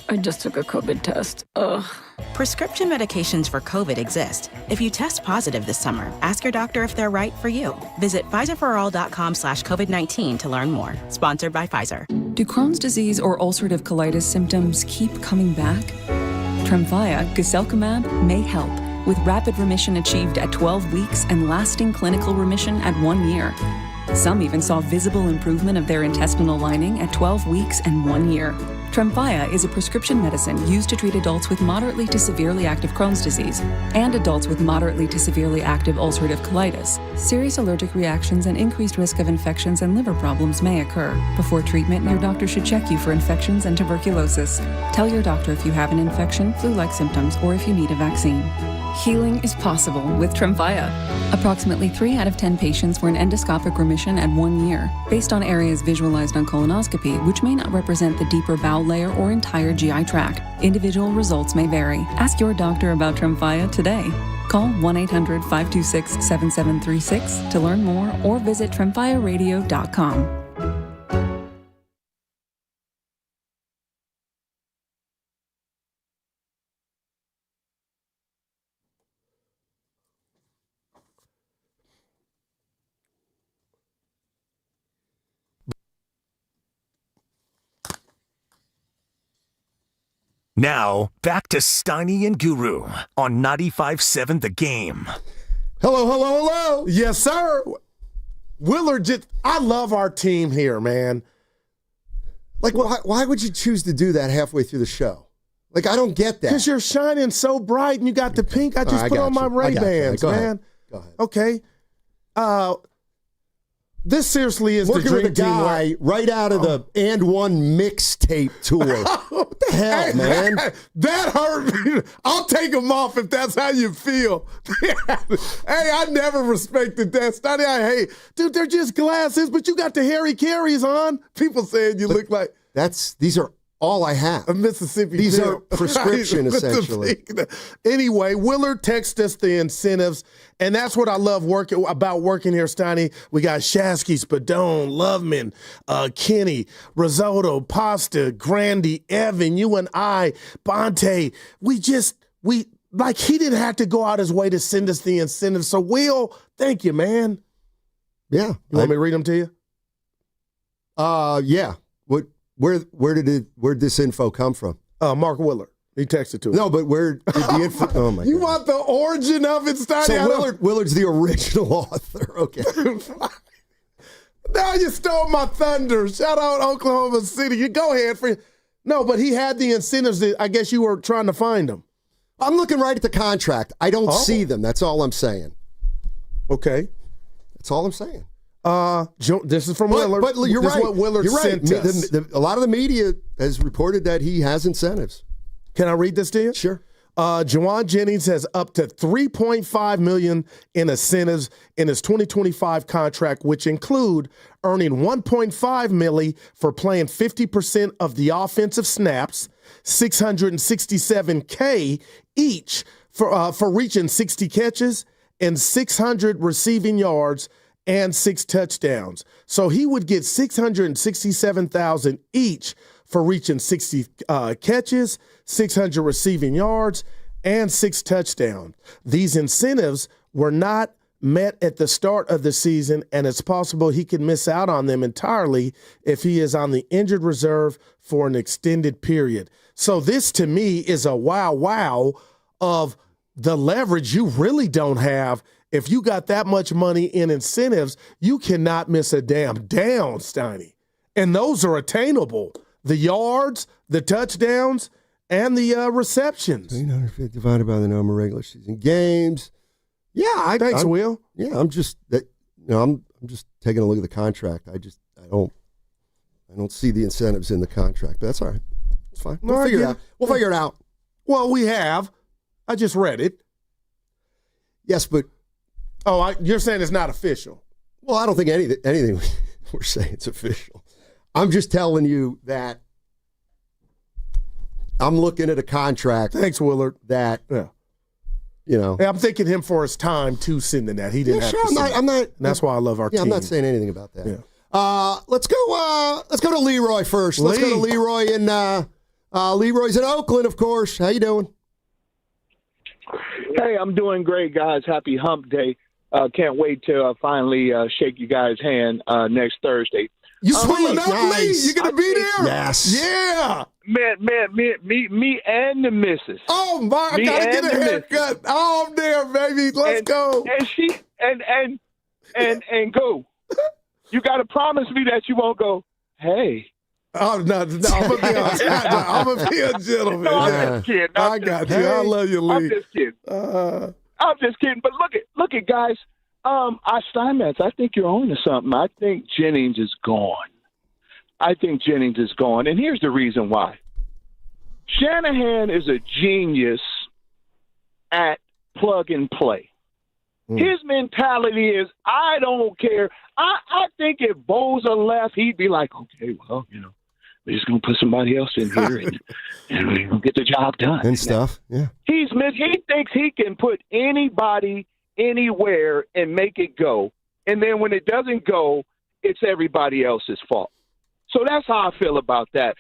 I just took a COVID test. Ugh. Prescription medications for COVID exist. If you test positive this summer, ask your doctor if they're right for you. Visit PfizerForAll.com/COVID-19 to learn more. Sponsored by Pfizer. Do Crohn's disease or ulcerative colitis symptoms keep coming back? Tremfya, guselkumab, may help, with rapid remission achieved at 12 weeks and lasting clinical remission at 1 year. Some even saw visible improvement of their intestinal lining at 12 weeks and 1 year. Tremfya is a prescription medicine used to treat adults with moderately to severely active Crohn's disease and adults with moderately to severely active ulcerative colitis. Serious allergic reactions and increased risk of infections and liver problems may occur. Before treatment, your doctor should check you for infections and tuberculosis. Tell your doctor if you have an infection, flu-like symptoms, or if you need a vaccine. Healing is possible with Tremfya. Approximately 3 out of 10 patients were in endoscopic remission at 1 year, based on areas visualized on colonoscopy, which may not represent the deeper bowel layer or entire GI tract. Individual results may vary. Ask your doctor about Tremfya today. Call 1-800-526-7736 to learn more or visit tremfyaradio.com. Now, back to Steiny and Guru on 95.7 The Game. Hello, hello, hello. Yes, sir. Willard, I love our team here, man. Like, why would you choose to do that halfway through the show? Like, I don't get that. Because you're shining so bright and you got the pink. I just put on my Ray-Bans, man. Go ahead. Okay. This seriously is working the dream with a guy team right out of the And One mixtape tour. What the hell, man? That hurt me. I'll take them off if that's how you feel. Hey, I never respected that. Steiny, I hate. Dude, they're just glasses, but you got the Harry Carries on. People saying you look like. These are all I have. A Mississippi. These Bill. are prescription, essentially. Anyway, Willard texted us the incentives, and that's what I love about working here, Steiny. We got Shasky, Spadone, Loveman, Kenny, Risotto, Pasta, Grandy, Evan, you and I, Bonte. We he didn't have to go out his way to send us the incentives. So, Will, thank you, man. Yeah. You want me to read them to you? Yeah. Where did this info come from? Mark Willard. He texted to us. No, but where did the info? Oh my! You want the origin of it, Steiny? So Willard's the original author. Okay. Now you stole my thunder. Shout out Oklahoma City. You go ahead. No, but he had the incentives that I guess you were trying to find them. I'm looking right at the contract. I don't see them. That's all I'm saying. Okay. That's all I'm saying. This is from Willard. But you're this right. Is what Willard sent us. A lot of the media has reported that he has incentives. Can I read this to you? Sure. Jawan Jennings has up to $3.5 million in incentives in his 2025 contract, which include earning $1.5 million for playing 50% of the offensive snaps, $667K each for reaching 60 catches, and 600 receiving yards and 6 touchdowns. So he would get $667,000 each for reaching 60 catches, 600 receiving yards, and 6 touchdowns. These incentives were not met at the start of the season, and it's possible he could miss out on them entirely if he is on the injured reserve for an extended period. So this, to me, is a wow of the leverage you really don't have. If you got that much money in incentives, you cannot miss a damn down, Steiny. And those are attainable. The yards, the touchdowns, and the receptions. 350 divided by the number of regular season games. Yeah, thanks, Will. Yeah, I'm just taking a look at the contract. I don't see the incentives in the contract. But that's all right. It's fine. We'll figure it out. We'll figure it out. Well, we have. I just read it. Yes, but you're saying it's not official. Well, I don't think anything we're saying it's official. I'm just telling you that I'm looking at a contract. Thanks, Willard. That, I'm thanking him for his time to sending that. He didn't have to send I'm not. And that's why I love our team. I'm not saying anything about that. Yeah. Let's go to Leroy first. Let's go to Leroy Leroy's in Oakland, of course. How you doing? Hey, I'm doing great, guys. Happy Hump Day. Can't wait to finally shake you guys' hand next Thursday. You pulling up, Lee? You gonna be there? Yes. Yeah. Man, me and the missus. Oh my! I gotta get a haircut. Oh, I'm there, baby. Let's go. And she and go. You gotta promise me that you won't go. Hey, Oh, no, I'm going to be a gentleman. No, I'm just kidding. I got you. I love you, Lee. I'm just kidding. I'm just kidding. But look at guys. Steinmetz, I think you're on to something. I think Jennings is gone. And here's the reason why. Shanahan is a genius at plug and play. His mentality is, I don't care. I think if Boza left, he'd be like, okay, well, we're just going to put somebody else in here and we're going to get the job done. And stuff, yeah. He thinks he can put anybody anywhere and make it go. And then when it doesn't go, it's everybody else's fault. So that's how I feel about that.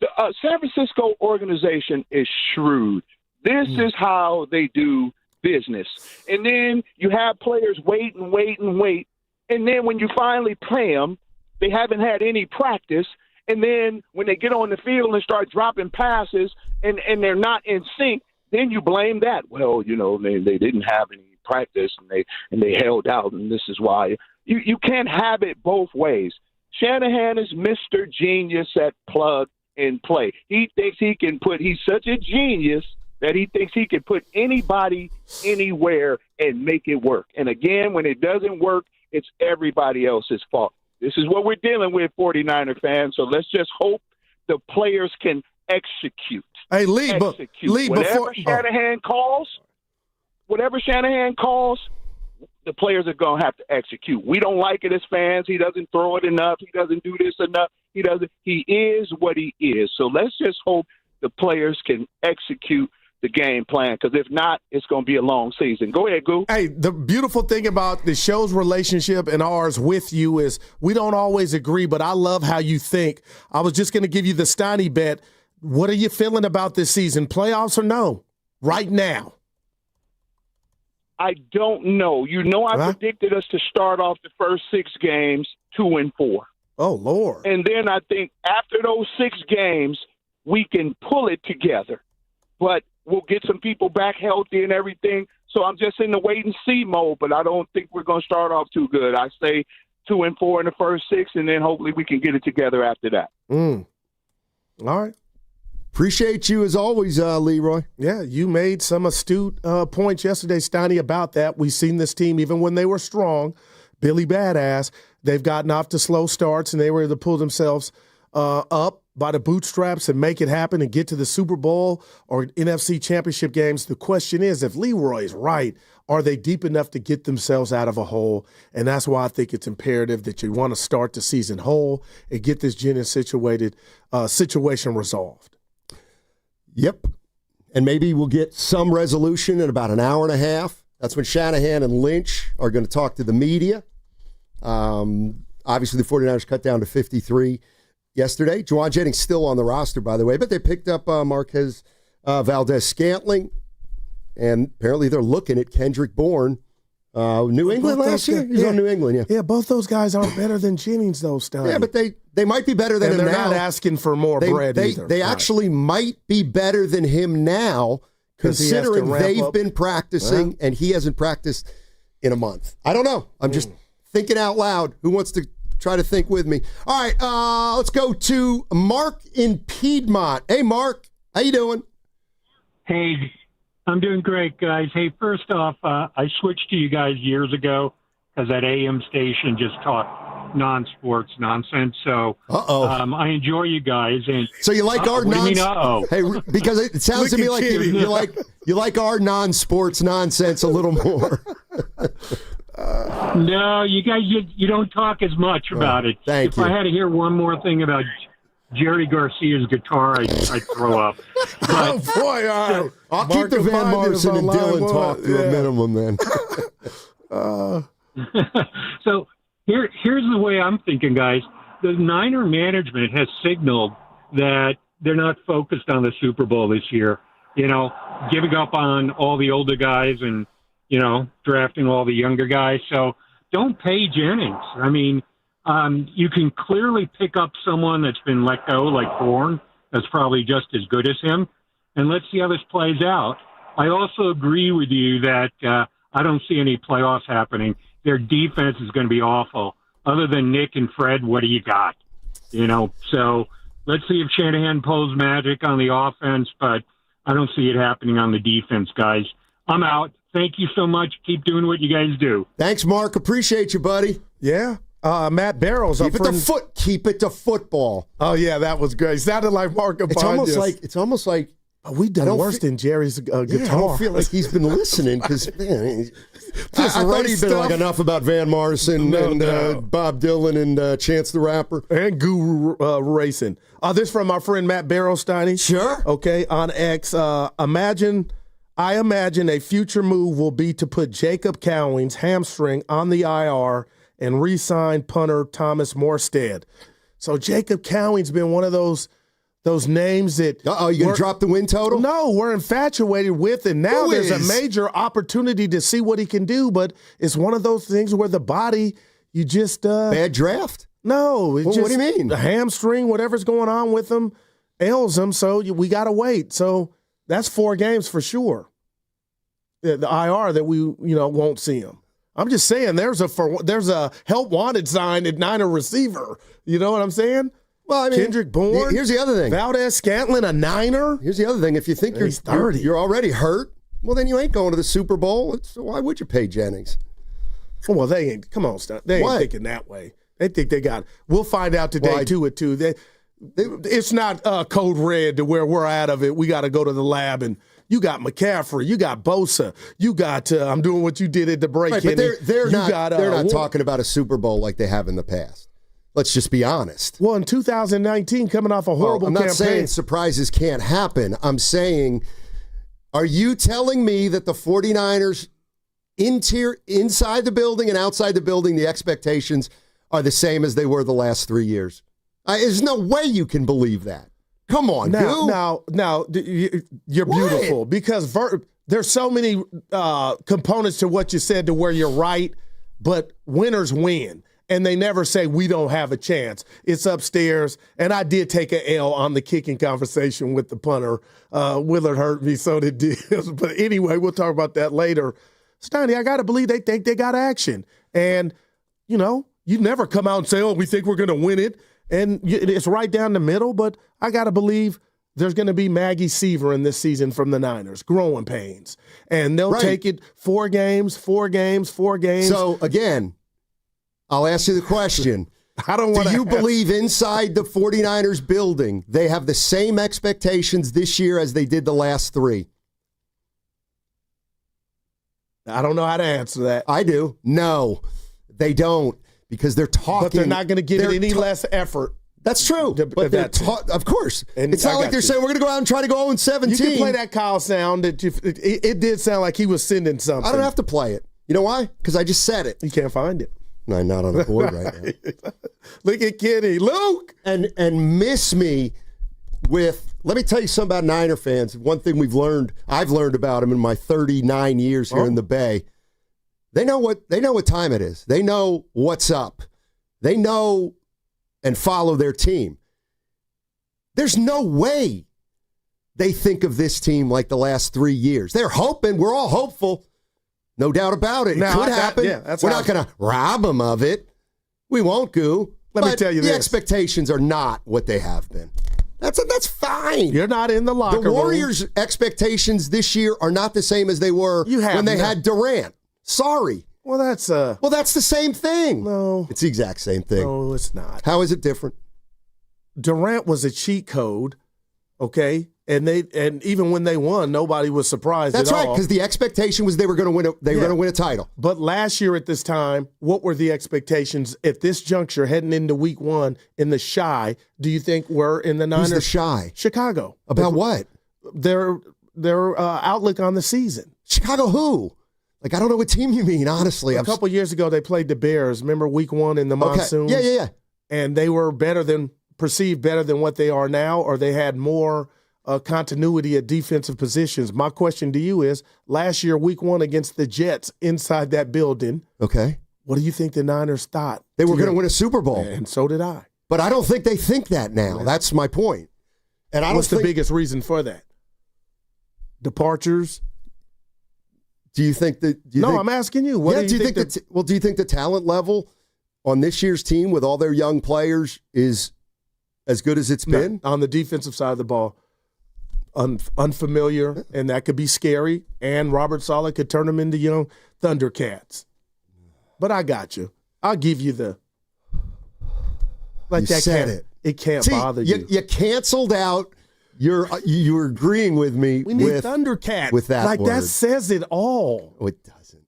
The San Francisco organization is shrewd. This is how they do business. And then you have players wait. And then when you finally play them, they haven't had any practice. And then when they get on the field and start dropping passes and they're not in sync, then you blame that. Well, they didn't have any practice and they held out, and this is why. You can't have it both ways. Shanahan is Mr. Genius at plug and play. He thinks he's such a genius that he thinks he can put anybody anywhere and make it work. And again, when it doesn't work, it's everybody else's fault. This is what we're dealing with, 49er fans. So let's just hope the players can execute. Hey, Lee, whatever Shanahan calls, the players are going to have to execute. We don't like it as fans. He doesn't throw it enough. He doesn't do this enough. He is what he is. So let's just hope the players can execute the game plan, because if not, it's going to be a long season. Go ahead, Goo. Hey, the beautiful thing about the show's relationship and ours with you is we don't always agree, but I love how you think. I was just going to give you the Steiny bet. What are you feeling about this season? Playoffs or no? Right now. I don't know. I predicted us to start off the first 6 games 2-4. Oh, Lord. And then I think after those 6 games, we can pull it together. But we'll get some people back healthy and everything. So I'm just in the wait-and-see mode, but I don't think we're going to start off too good. I say 2-4 in the first 6, and then hopefully we can get it together after that. All right. Appreciate you as always, Leroy. Yeah, you made some astute points yesterday, Steiny, about that. We've seen this team, even when they were strong, Billy Badass, they've gotten off to slow starts, and they were able to pull themselves up by the bootstraps and make it happen and get to the Super Bowl or NFC Championship games. The question is, if Leroy is right, are they deep enough to get themselves out of a hole? And that's why I think it's imperative that you want to start the season whole and get this Jennings situation resolved. Yep. And maybe we'll get some resolution in about an hour and a half. That's when Shanahan and Lynch are going to talk to the media. Obviously, the 49ers cut down to 53 yesterday. Jawan Jennings still on the roster, by the way, but they picked up Marquez Valdez-Scantling, and apparently they're looking at Kendrick Bourne. New England last year? He's on New England, yeah. Yeah, both those guys aren't better than Jennings, though, Steiny. Yeah, but they might be better than him now. They're not asking for more bread either. They actually might be better than him now, considering they've been practicing and he hasn't practiced in a month. I don't know. I'm just thinking out loud. Who wants to try to think with me? All right, let's go to Mark in Piedmont. Hey, Mark. How you doing? Hey, I'm doing great, guys. Hey, first off, I switched to you guys years ago because that AM station just talked non-sports nonsense. So I enjoy you guys. And so you like our nonsense? Hey, because it sounds to me like you like our non-sports nonsense a little more. No, you guys, you don't talk as much about it. Thank you. If I had to hear one more thing about Jerry Garcia's guitar, I'd throw up. But, oh, boy, all right. I'll keep the Van Morrison and Dylan talk to a minimum, then. So here's the way I'm thinking, guys. The Niner management has signaled that they're not focused on the Super Bowl this year. Giving up on all the older guys and, drafting all the younger guys. So don't pay Jennings. I mean, you can clearly pick up someone that's been let go, like Bourne, that's probably just as good as him, and let's see how this plays out. I also agree with you that I don't see any playoffs happening. Their defense is going to be awful. Other than Nick and Fred, what do you got? So Let's see if Shanahan pulls magic on the offense, but I don't see it happening on the defense, guys. I'm out. Thank you so much. Keep doing what you guys do. Thanks, Mark. Appreciate you, buddy. Yeah. Matt Barrows. Keep it to football. Oh, yeah, that was great. Sounded like Mark. It's almost like we done worse than Jerry's guitar. I don't feel like he's been listening because, man, I thought he'd been like enough about Van Morrison and Bob Dylan and Chance the Rapper. And Guru racing. This from our friend Matt Barrows, Steiny. Sure. Okay, on X. I imagine a future move will be to put Jacob Cowing's hamstring on the IR and re-sign punter Thomas Morstead. So Jacob Cowing's been one of those names that... you going to drop the win total? No, we're infatuated with, and now there's a major opportunity to see what he can do, but it's one of those things where the body, you just... Bad draft? No. What do you mean? The hamstring, whatever's going on with him, ails him, so we got to wait. So that's 4 games for sure. The IR that we won't see him. I'm just saying there's a help wanted sign at Niner receiver. You know what I'm saying? Well, I mean, Kendrick Bourne. Here's the other thing. Valdez-Scantling, a Niner. Here's the other thing. If you think you're already hurt, well, then you ain't going to the Super Bowl. Why would you pay Jennings? Well, they ain't. Come on, they ain't thinking that way. They think they got it. We'll find out today, 2 at 2. It's not code red to where we're out of it. We got to go to the lab, and you got McCaffrey, you got Bosa, you got I'm doing what you did at the break. Right, but they're not talking about a Super Bowl like they have in the past. Let's just be honest. Well, in 2019, coming off a horrible campaign. I'm not saying surprises can't happen. I'm saying, are you telling me that the 49ers inside the building and outside the building, the expectations are the same as they were the last 3 years? There's no way you can believe that. Come on, now, you're beautiful because there's so many components to what you said to where you're right, but winners win. And they never say we don't have a chance. It's upstairs. And I did take an L on the kicking conversation with the punter. Willard hurt me, so did Dibs. But anyway, we'll talk about that later. Steiny, I got to believe they think they got action. And, you never come out and say, we think we're going to win it. And it's right down the middle. But I got to believe there's going to be Maggie Seaver in this season from the Niners, growing pains. And they'll take it 4 games. So, again, I'll ask you the question. Do you believe inside the 49ers building they have the same expectations this year as they did the last 3? I don't know how to answer that. I do. No, they don't, because they're talking. But they're not going to give it any less effort. That's true. But of course. And it's not like they're saying we're going to go out and try to go 0-17. You can play that Kyle sound. It did sound like he was sending something. I don't have to play it. You know why? Because I just said it. You can't find it. No, not on the board right now. Look at Kenny. Luke! And miss me with, let me tell you something about Niner fans. One thing I've learned about them in my 39 years here in the Bay. They know what time it is. They know what's up. They know and follow their team. There's no way they think of this team like the last 3 years. They're hoping. We're all hopeful. No doubt about it. It could happen. We're not going to rob them of it. We won't, Goo. Let me tell you this. The expectations are not what they have been. That's fine. You're not in the locker room. The Warriors' expectations this year are not the same as they were when they had Durant. Sorry. Well, that's the same thing. No. It's the exact same thing. No, it's not. How is it different? Durant was a cheat code, okay? And even when they won, nobody was surprised. That's at all. right, because the expectation was they were going to win. They were going to win a title. But last year at this time, what were the expectations at this juncture, heading into Week 1 in the Shy? Do you think we're in the Niners? Who's the Shy? Chicago. About what? Their outlook on the season. Chicago who? Like, I don't know what team you mean. Honestly, a couple years ago they played the Bears. Remember Week 1 in the monsoon? Yeah. And they were perceived better than what they are now, or they had more continuity at defensive positions. My question to you is, last year, Week 1 against the Jets inside that building, okay, what do you think the Niners thought? They were going to win a Super Bowl. And so did I. But I don't think they think that now. That's my point. And I don't What's the biggest reason for that? Departures? Do you think that... I'm asking you. What do you think do you think the talent level on this year's team with all their young players is As good as it's been? On the defensive side of the ball. Unfamiliar, and that could be scary. And Robert Saleh could turn them into young Thundercats. But I got you. I'll give you the. Like You that said can't, it. It can't See, bother you. You canceled out. You're agreeing with me. We need with Thundercats. with that like word. that says it all. Oh, it doesn't.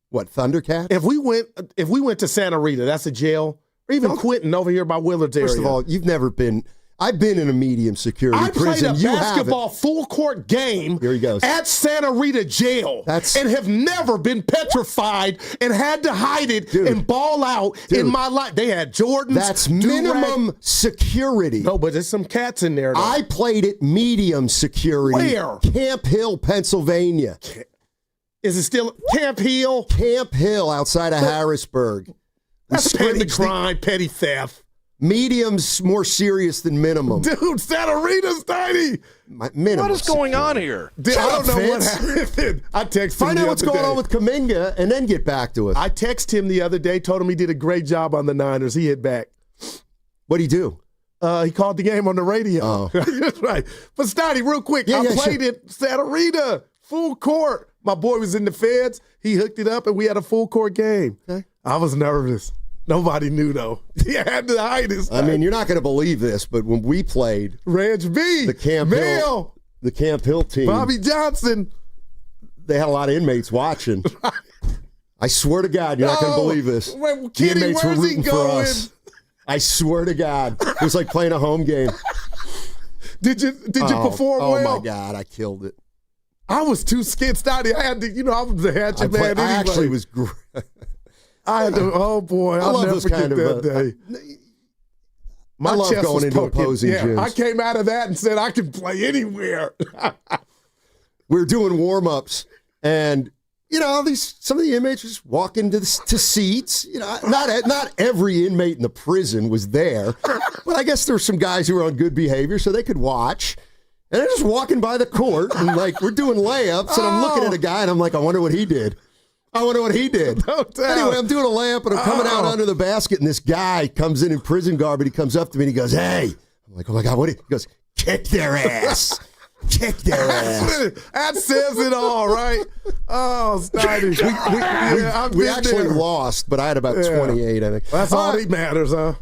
What, Thundercats? If we went to Santa Rita, that's a jail. Or even Quentin over here by Willard's area. First of all, you've never been. I've been in a medium security I prison. played a basketball full court game Here he goes. at Santa Rita jail and have never been petrified and had to hide it and ball out in my life. They had Jordans. That's minimum security. No, but there's some cats in there. Though. I played at medium security. Where? Camp Hill, Pennsylvania. Is it still Camp Hill? Camp Hill outside of Harrisburg. That's petty crime, petty theft. Medium's more serious than minimum. Dude, Santa Rita's tiny. Minimum. What is going on here? Dude, I don't know what happened. I texted him Find out what's going on with Kuminga and then get back to us. I texted him the other day, told him he did a great job on the Niners. He hit back. What'd he do? He called the game on the radio. Oh. That's right. But Steiny, real quick, I played at Santa Rita, full court. My boy was in the feds. He hooked it up, and we had a full court game. Okay. I was nervous. Nobody knew, though. He had to hide his I mean, you're not going to believe this, but when we played Ranch B, the Camp Hill team, Bobby Johnson, they had a lot of inmates watching. I swear to God, you're not going to believe this. Wait, The Kenny, inmates were where's he rooting for going? us. I swear to God, it was like playing a home game. Did you perform well? Oh my God, I killed it. I was too scared, Steiny. I had to, I was the hatchet man anyway. I actually was great. I had to, oh boy, I'll love never this forget kind of that day. I love chest going was into poking. opposing gyms. I came out of that and said I can play anywhere. We were doing warm-ups, and some of the inmates just walking to seats. Not every inmate in the prison was there, but I guess there were some guys who were on good behavior, so they could watch. And they're just walking by the court, and we're doing layups, and I'm looking at a guy, and I'm like, I wonder what he did. Anyway, I'm doing a layup, and I'm coming out under the basket, and this guy comes in prison garb, and he comes up to me, and he goes, hey. I'm like, oh, my God, what? He goes, kick their ass. Kick their ass. That says it all, right? Oh, Steiny. We actually lost, but I had about 28, I think. That's all that matters, huh?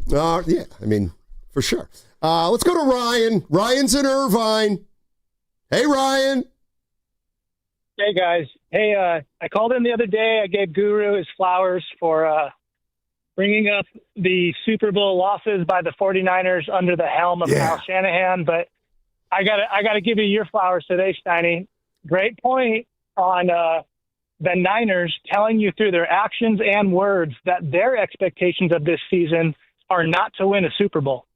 Yeah, I mean, for sure. Let's go to Ryan. Ryan's in Irvine. Hey, Ryan. Hey, guys. Hey, I called in the other day. I gave Guru his flowers for bringing up the Super Bowl losses by the 49ers under the helm of Kyle Shanahan. But I gotta give you your flowers today, Steiny. Great point on the Niners telling you through their actions and words that their expectations of this season are not to win a Super Bowl.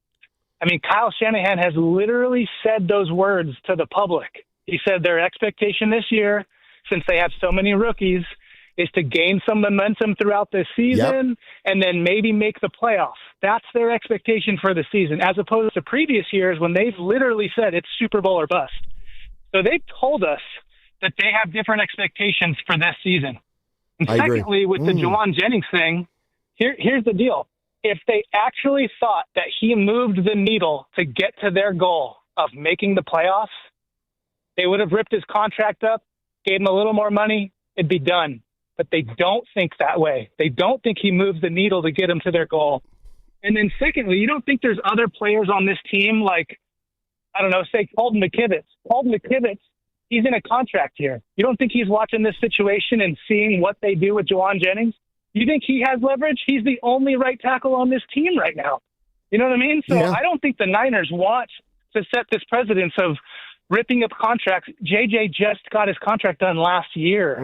I mean, Kyle Shanahan has literally said those words to the public. He said their expectation this year, since they have so many rookies, is to gain some momentum throughout this season and then maybe make the playoffs. That's their expectation for the season, as opposed to previous years when they've literally said it's Super Bowl or bust. So they've told us that they have different expectations for this season. And secondly, with the Jawan Jennings thing, here's the deal. If they actually thought that he moved the needle to get to their goal of making the playoffs, they would have ripped his contract up, gave him a little more money, it'd be done. But they don't think that way. They don't think he moves the needle to get them to their goal. And then secondly, you don't think there's other players on this team like, I don't know, say Colton McKivitz. Colton McKivitz, he's in a contract here. You don't think he's watching this situation and seeing what they do with Jawan Jennings? You think he has leverage? He's the only right tackle on this team right now. You know what I mean? So I don't think the Niners want to set this precedence of ripping up contracts. JJ just got his contract done last year.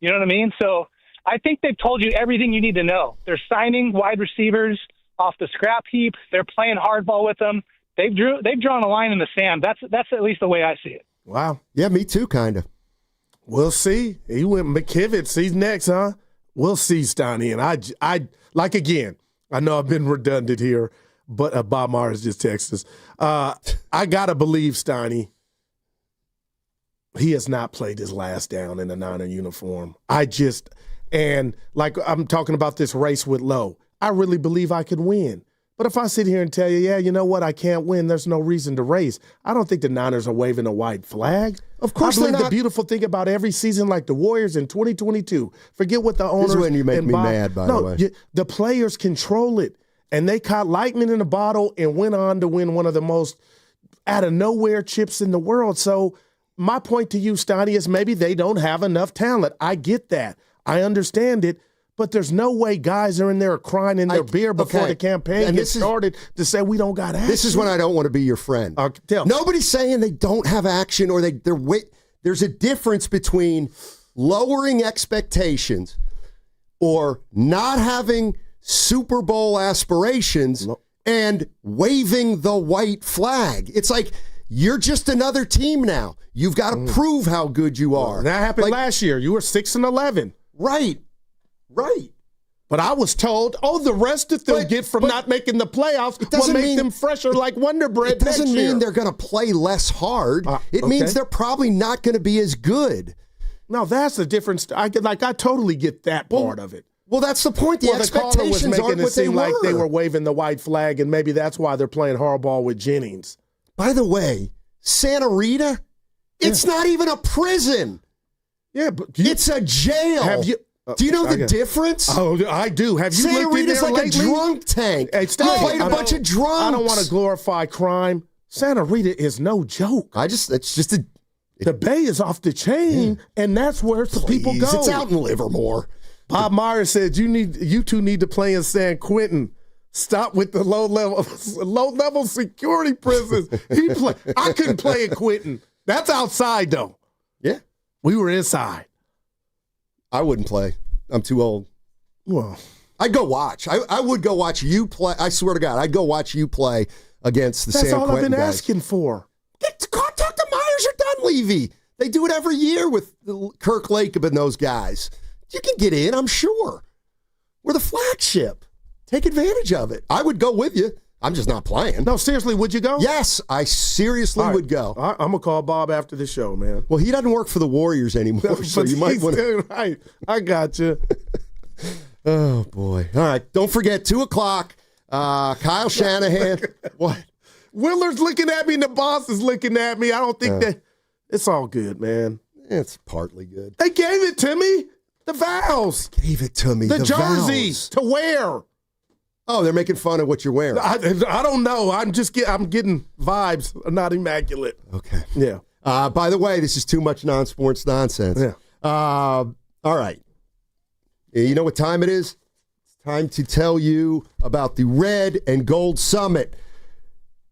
You know what I mean? So I think they've told you everything you need to know. They're signing wide receivers off the scrap heap. They're playing hardball with them. They've drawn a line in the sand. That's at least the way I see it. Wow. Yeah, me too, kind of. We'll see. He went McKivitz. He's next, huh? We'll see, Steiny. And I like, again, I know I've been redundant here, but Bob Myers just texted us. I got to believe, Steiny, he has not played his last down in a Niner uniform. And like I'm talking about this race with Lowe, I really believe I could win. But if I sit here and tell you, yeah, you know what, I can't win, there's no reason to race. I don't think the Niners are waving a white flag. Of course I believe they're not. the beautiful thing about every season like the Warriors in 2022, forget what the owners. This is when you make me mad, by the way. The players control it. And they caught lightning in a bottle and went on to win one of the most out-of-nowhere chips in the world. So my point to you, Steiny, is maybe they don't have enough talent. I get that. I understand it. But there's no way guys are in there crying in their beer before the campaign gets started to say we don't got action. This is when I don't want to be your friend. Nobody's saying they don't have action or they're there's a difference between lowering expectations or not having Super Bowl aspirations and waving the white flag. It's like you're just another team now. You've got to prove how good you are. That happened last year. You were 6-11. Right. But I was told, the rest that they'll get from not making the playoffs will make them fresher like Wonder Bread. It doesn't mean they're going to play less hard. It means they're probably not going to be as good. No, that's the difference. I totally get that part of it. Well, that's the point. The expectations was making aren't it what they seem were. like they were waving the white flag, and maybe that's why they're playing hardball with Jennings. By the way, Santa Rita, it's not even a prison. Yeah, but it's a jail. Have you? Do you know the difference? Oh, I do. Have you Santa looked in Rita's there like lately? a drunk tank. Hey, They played a bunch of drunks. I don't want to glorify crime. Santa Rita is no joke. The Bay is off the chain, and that's where the people go. It's out in Livermore. Bob Myers said you two need to play in San Quentin. Stop with the low level security prisons. I couldn't play in Quentin. That's outside though. Yeah, we were inside. I wouldn't play. I'm too old. Well, I'd go watch. I would go watch you play. I swear to God, I'd go watch you play against the San Quentin guys. That's all I've been asking for. Talk to Myers or Dunleavy. They do it every year with Kirk Lacob and those guys. You can get in, I'm sure. We're the flagship. Take advantage of it. I would go with you. I'm just not playing. No, seriously, would you go? Yes, I seriously would go. I'm going to call Bob after the show, man. Well, he doesn't work for the Warriors anymore, so you might want to. Right. I got you. Oh, boy. All right, don't forget, 2 o'clock, Kyle Shanahan. What? Willard's looking at me and the boss is looking at me. I don't think that it's all good, man. It's partly good. They gave it to me. The vows. Gave it to me. The jerseys to wear. Oh, they're making fun of what you're wearing. I don't know. I'm getting vibes. Not immaculate. Okay. Yeah. By the way, this is too much non-sports nonsense. Yeah. All right. You know what time it is? It's time to tell you about the Red and Gold Summit.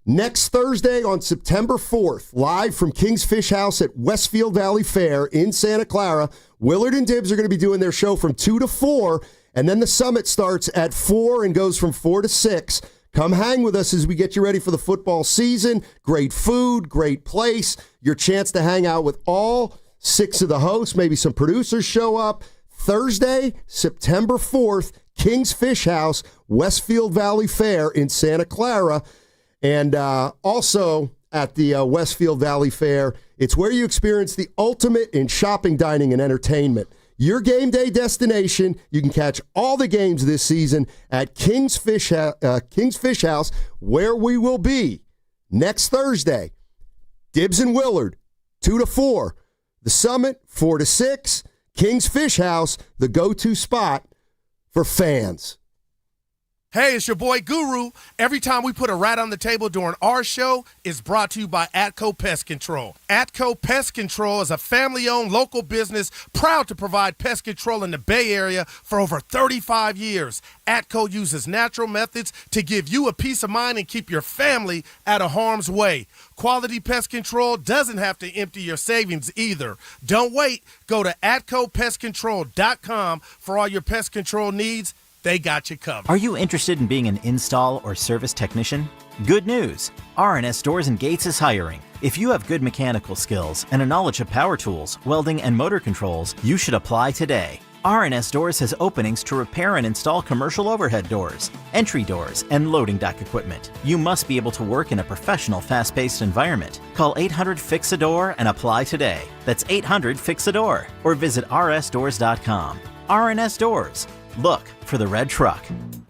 Next Thursday on September 4th, live from King's Fish House at Westfield Valley Fair in Santa Clara, Willard and Dibs are going to be doing their show from 2 to 4, and then the summit starts at 4 and goes from 4 to 6. Come hang with us as we get you ready for the football season. Great food, great place, your chance to hang out with all 6 of the hosts. Maybe some producers show up. Thursday, September 4th, King's Fish House, Westfield Valley Fair in Santa Clara. And also at the Westfield Valley Fair, it's where you experience the ultimate in shopping, dining, and entertainment. Your game day destination. You can catch all the games this season at King's Fish House, where we will be next Thursday. Dibs and Willard, 2 to 4. The Summit, 4 to 6. King's Fish House, the go-to spot for fans. Hey, it's your boy Guru. Every time we put a rat on the table during our show, it's brought to you by Atco Pest Control. Atco Pest Control is a family-owned local business proud to provide pest control in the Bay Area for over 35 years. Atco uses natural methods to give you a peace of mind and keep your family out of harm's way. Quality pest control doesn't have to empty your savings either. Don't wait. Go to AtcoPestControl.com for all your pest control needs. They got you covered. Are you interested in being an install or service technician? Good news! R&S Doors and Gates is hiring. If you have good mechanical skills and a knowledge of power tools, welding, and motor controls, you should apply today. R&S Doors has openings to repair and install commercial overhead doors, entry doors, and loading dock equipment. You must be able to work in a professional, fast-paced environment. Call 800-FIX-A-DOOR and apply today. That's 800-FIX-A-DOOR or visit rsdoors.com. R&S Doors. Look for the red truck.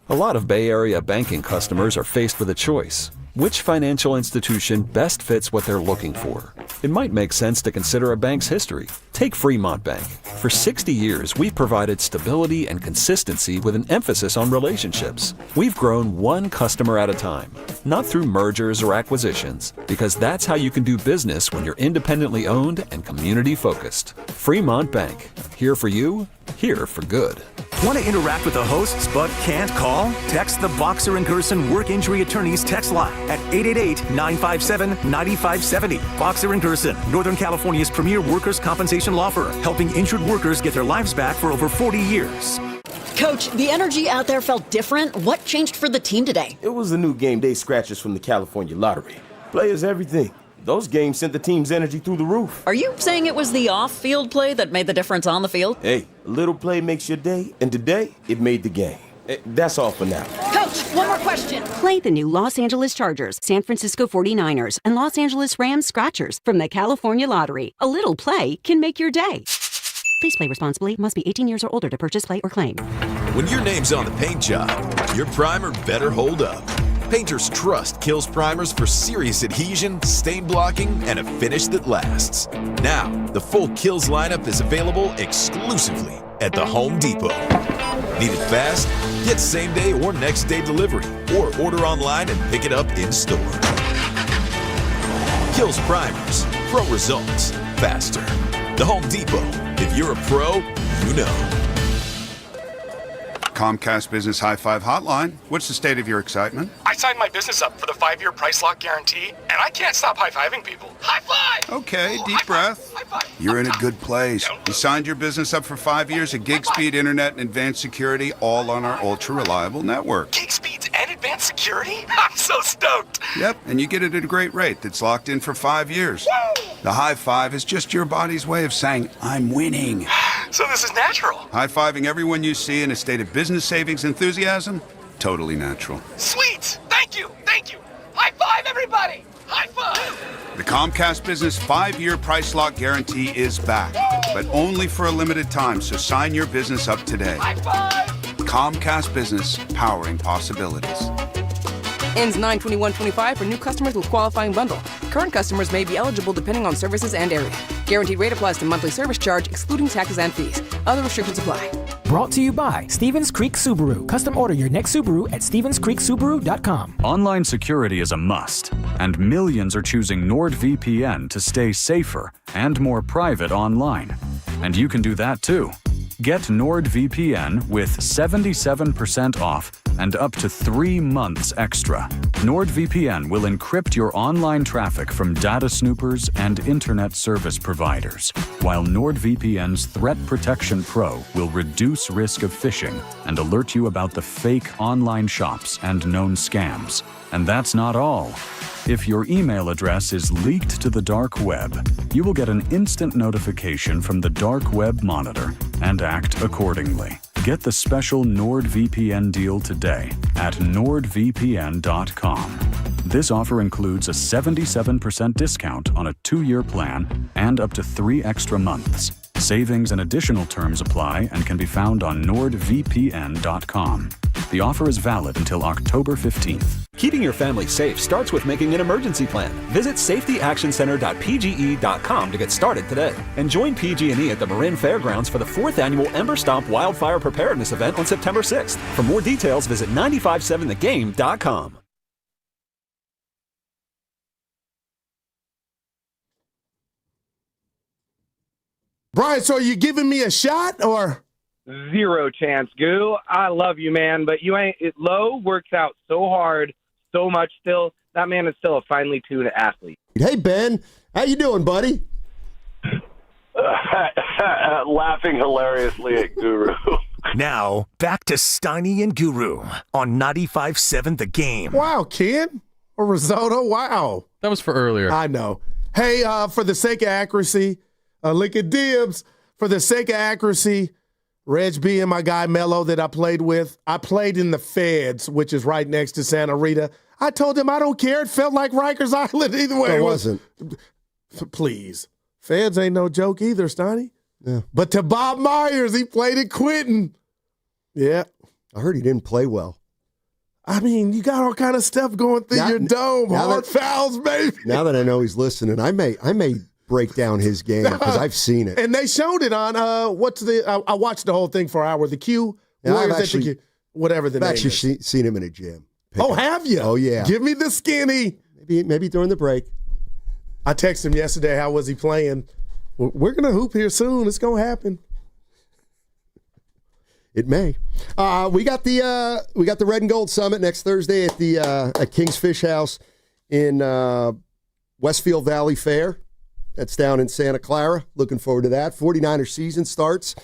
A lot of Bay Area banking customers are faced with a choice. Which financial institution best fits what they're looking for? It might make sense to consider a bank's history. Take Fremont Bank. For 60 years, we've provided stability and consistency with an emphasis on relationships. We've grown one customer at a time, not through mergers or acquisitions, because that's how you can do business when you're independently owned and community focused. Fremont Bank. Here for you, here for good. Want to interact with the hosts but can't call? Text the Boxer and Gerson Work Injury Attorneys text line at 888-957-9570. Boxer and Gerson, Northern California's premier workers' compensation law firm, helping injured workers get their lives back for over 40 years. Coach, the energy out there felt different. What changed for the team today? It was the new game day scratchers from the California Lottery. Players, everything. Those games sent the team's energy through the roof. Are you saying it was the off-field play that made the difference on the field? Hey, a little play makes your day, and today, it made the game. That's all for now. Coach, one more question. Play the new Los Angeles Chargers, San Francisco 49ers, and Los Angeles Rams Scratchers from the California Lottery. A little play can make your day. Please play responsibly. Must be 18 years or older to purchase, play, or claim. When your name's on the paint job, your primer better hold up. Painters trust Kills primers for serious adhesion, stain blocking, and a finish that lasts. Now, the full Kills lineup is available exclusively at the Home Depot. Need it fast? Get same-day or next-day delivery, or order online and pick it up in-store. Kills primers. Pro results. Faster. The Home Depot. If you're a pro, you know. Comcast Business High Five Hotline. What's the state of your excitement? I signed my business up for the 5-year price lock guarantee, and I can't stop high-fiving people. High five! Okay, deep breath. You're in a good place. You signed your business up for 5 years of gig speed internet and advanced security, all on our ultra-reliable network. Gig speeds and advanced security? I'm so stoked! Yep, and you get it at a great rate that's locked in for 5 years. Woo! The high five is just your body's way of saying, I'm winning. So this is natural. High-fiving everyone you see in a state of business savings enthusiasm? Totally natural. Sweet! Thank you! Thank you! High five, everybody! High five! The Comcast Business 5-year price lock guarantee is back, but only for a limited time, so sign your business up today. High five! Comcast Business, powering possibilities. Ends 9/21/25 for new customers with qualifying bundle. Current customers may be eligible depending on services and area. Guaranteed rate applies to monthly service charge, excluding taxes and fees. Other restrictions apply. Brought to you by Stevens Creek Subaru. Custom order your next Subaru at StevensCreekSubaru.com. Online security is a must, and millions are choosing NordVPN to stay safer and more private online. And you can do that too. Get NordVPN with 77% off and up to 3 months extra. NordVPN will encrypt your online traffic from data snoopers and internet service providers, while NordVPN's Threat Protection Pro will reduce risk of phishing and alert you about the fake online shops and known scams. And that's not all. If your email address is leaked to the dark web, you will get an instant notification from the Dark Web Monitor and act accordingly. Get the special NordVPN deal today at nordvpn.com. This offer includes a 77% discount on a 2-year plan and up to 3 extra months. Savings and additional terms apply and can be found on nordvpn.com. The offer is valid until October 15th. Keeping your family safe starts with making an emergency plan. Visit safetyactioncenter.pge.com to get started today. And join PG&E at the Marin Fairgrounds for the 4th annual Ember Stomp Wildfire Preparedness event on September 6th. For more details, visit 957thegame.com. Brian, so are you giving me a shot or? Zero chance, Goo. I love you, man, but you ain't. Lowe works out so hard, so much still. That man is still a finely tuned athlete. Hey, Ben. How you doing, buddy? Laughing hilariously at Guru. Now, back to Steiny and Guru on 95.7 The Game. Wow, Ken. Or risotto. Wow. That was for earlier. I know. Hey, for the sake of accuracy, Willard Dibs, for the sake of accuracy, Reg B and my guy Mello that I played with, I played in the Feds, which is right next to Santa Rita. I told him I don't care. It felt like Rikers Island either way. It wasn't. Please. Feds ain't no joke either, Steiny. Yeah. But to Bob Myers, he played at Quinton. Yeah. I heard he didn't play well. I mean, you got all kind of stuff going through your dome. Hard fouls, baby. Now that I know he's listening, I may break down his game because I've seen it. And they showed it on I watched the whole thing for an hour. The Q, whatever the name is. I've actually seen him in a gym. Have you? Oh, yeah. Give me the skinny. Maybe during the break. I texted him yesterday, how was he playing? We're going to hoop here soon. It's going to happen. It may. We got the Red and Gold Summit next Thursday at the at King's Fish House in Westfield Valley Fair. That's down in Santa Clara. Looking forward to that. 49er season starts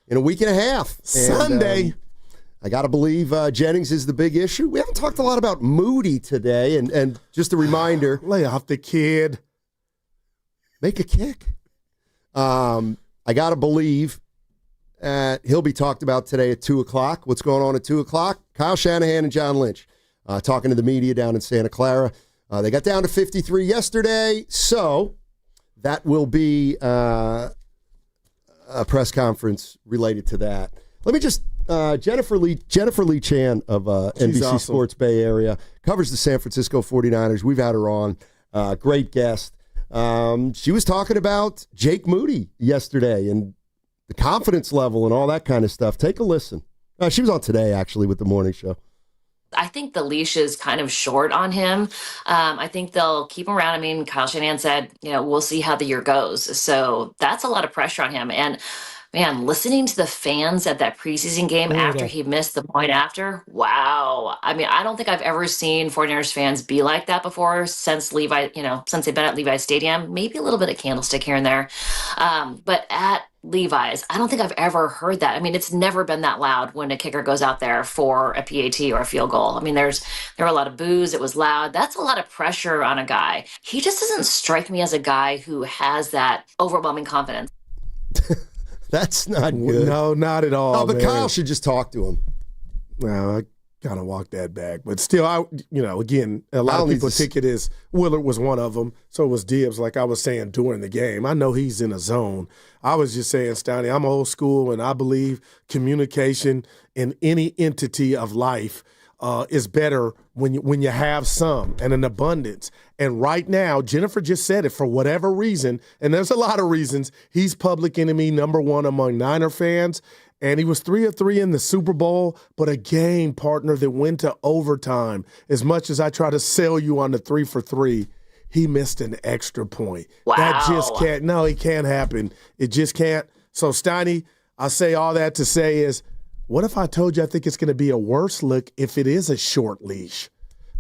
in a week and a half. Sunday. I got to believe Jennings is the big issue. We haven't talked a lot about Moody today, and just a reminder. Lay off the kid. Make a kick. I got to believe he'll be talked about today at 2 o'clock. What's going on at 2 o'clock? Kyle Shanahan and John Lynch talking to the media down in Santa Clara. They got down to 53 yesterday, so that will be a press conference related to that. Let me just Jennifer Lee Chan of NBC awesome. Sports Bay Area covers the San Francisco 49ers. We've had her on. Great guest. She was talking about Jake Moody yesterday and the confidence level and all that kind of stuff. Take a listen. She was on today, actually, with the morning show. I think the leash is kind of short on him. I think they'll keep him around. I mean, Kyle Shanahan said, we'll see how the year goes. So that's a lot of pressure on him. And man, listening to the fans at that preseason game after he missed the point after, wow. I mean, I don't think I've ever seen 49ers fans be like that before since Levi, since they've been at Levi's Stadium. Maybe a little bit of Candlestick here and there. But at Levi's, I don't think I've ever heard that. I mean, it's never been that loud when a kicker goes out there for a PAT or a field goal. I mean, there were a lot of boos. It was loud. That's a lot of pressure on a guy. He just doesn't strike me as a guy who has that overwhelming confidence. That's not good. No, not at all. No, but man. Kyle should just talk to him. No, I kind of walk that back. But still, again, a lot of people think it is. Willard was one of them. So was Dibs, like I was saying during the game. I know he's in a zone. I was just saying, Steiny, I'm old school, and I believe communication in any entity of life is better when you have some and an abundance. And right now, Jennifer just said it, for whatever reason, and there's a lot of reasons, he's public enemy number one among Niner fans. And he was 3 of 3 in the Super Bowl, but a game partner that went to overtime. As much as I try to sell you on the 3 for 3, he missed an extra point. Wow. That just can't. No, it can't happen. It just can't. So, Steiny, I say all that to say is, what if I told you I think it's going to be a worse look if it is a short leash?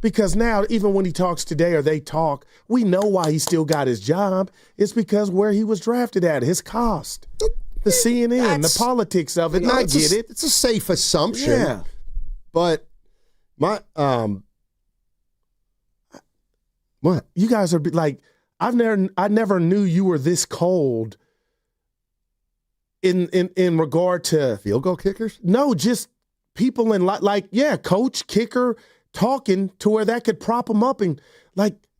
Because now, even when he talks today or they talk, we know why he still got his job. It's because where he was drafted at, his cost. The CNN, the politics of it, I get it. It's a safe assumption. Yeah. But what? You guys are like, I never knew you were this cold in regard to field goal kickers? No, just people in coach, kicker, talking to where that could prop them up and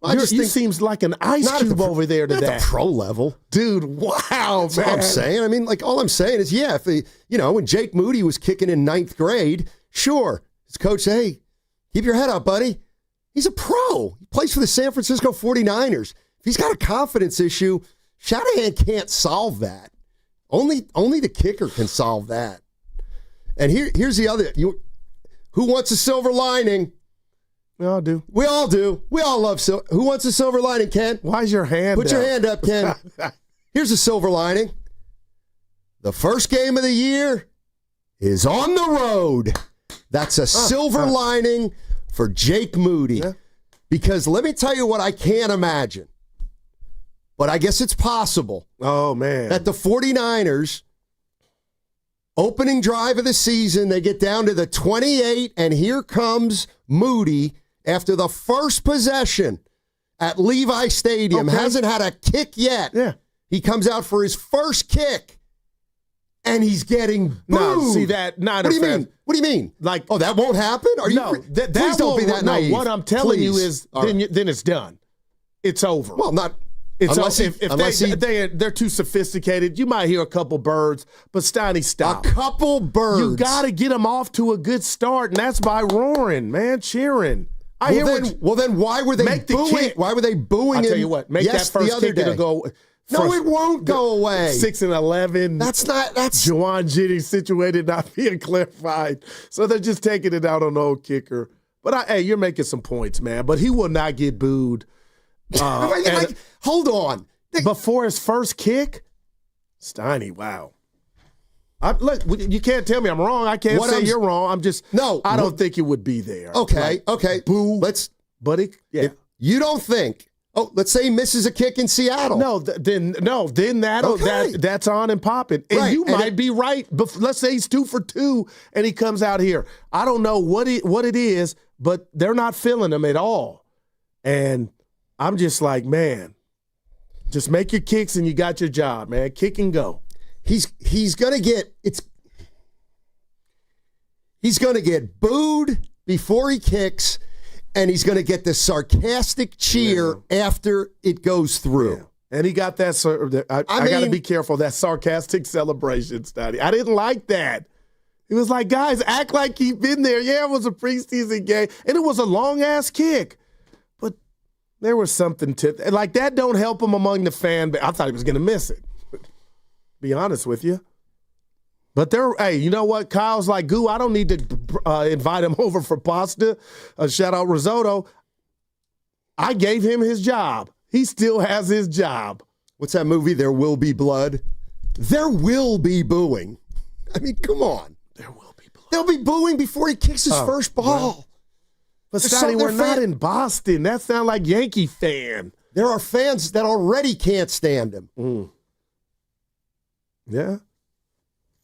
you seems like an ice cube over there to that. Not the pro level. Dude, wow, That's man. what I'm saying. I mean, all I'm saying is, if when Jake Moody was kicking in 9th grade, sure, his coach said, hey, keep your head up, buddy. He's a pro. He plays for the San Francisco 49ers. If he's got a confidence issue, Shanahan can't solve that. Only the kicker can solve that. And here's the other. Who wants a silver lining? We all do. We all do. We all love silver. Who wants a silver lining, Ken? Why's your hand Put your hand up, Ken. Here's a silver lining. The first game of the year is on the road. That's a silver lining for Jake Moody. Yeah. Because let me tell you what I can't imagine. But I guess it's possible. Oh, man. That the 49ers, opening drive of the season, they get down to the 28, and here comes Moody after the first possession at Levi Stadium. Okay. Hasn't had a kick yet. Yeah. He comes out for his first kick, and he's getting booed. No, see that? Not what do you mean? What do you mean? That won't happen? Please don't be that naive. What I'm telling you is then it's done. It's over. Well, not They're too sophisticated. You might hear a couple birds, but Steiny, stop. A couple birds. You got to get them off to a good start, and that's by roaring, man, cheering. Then why were they booing? Why were they booing? I'll tell you what. Make that first kick to go. No, it won't go away. 6-11. That's Jawan Jennings situated, not being clarified. So they're just taking it out on the old kicker. But hey, you're making some points, man. But he will not get booed. Hold on. Before his first kick, Steiny, wow. Look, you can't tell me I'm wrong. I can't say you're wrong. I don't think it would be there. Okay, okay. Boo. You don't think. Oh, let's say he misses a kick in Seattle. Then that's on and popping. And you might be right. But let's say he's 2 for 2 and he comes out here. I don't know what it is, but they're not feeling him at all. And I'm just like, man, just make your kicks and you got your job, man. Kick and go. He's gonna get booed before he kicks, and he's gonna get the sarcastic cheer after it goes through. Yeah. And he got that. I got to be careful, that sarcastic celebration, Steiny. I didn't like that. He was like, guys, act like you've been there. Yeah, it was a preseason game, and it was a long-ass kick. But there was something like that don't help him among the fan base. I thought he was going to miss it. Be honest with you. But hey, you know what? Kyle's like, Goo, I don't need to invite him over for pasta. Shout out risotto. I gave him his job. He still has his job. What's that movie, There Will Be Blood? There will be booing. I mean, come on. There will be blood. They'll be booing before he kicks his first ball. Well, but Steiny, we're not in Boston. That sounds like Yankee fan. There are fans that already can't stand him. Mm. Yeah.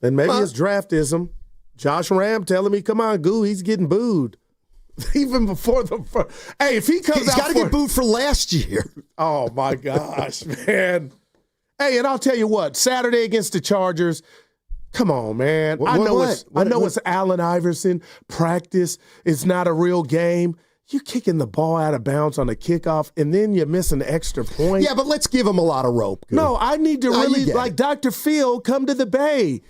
And maybe it's draftism. Josh Ram telling me, come on, Goo, he's getting booed. Even before the first. Hey, if he comes he's got to get booed for last year. Oh, my gosh, man. Hey, and I'll tell you what, Saturday against the Chargers, come on, man. I know it's Allen Iverson. Practice. It's not a real game. You're kicking the ball out of bounds on a kickoff, and then you miss an extra point. Yeah, but let's give him a lot of rope. Goo. No, I need to really, like Dr. Phil, come to the Bay.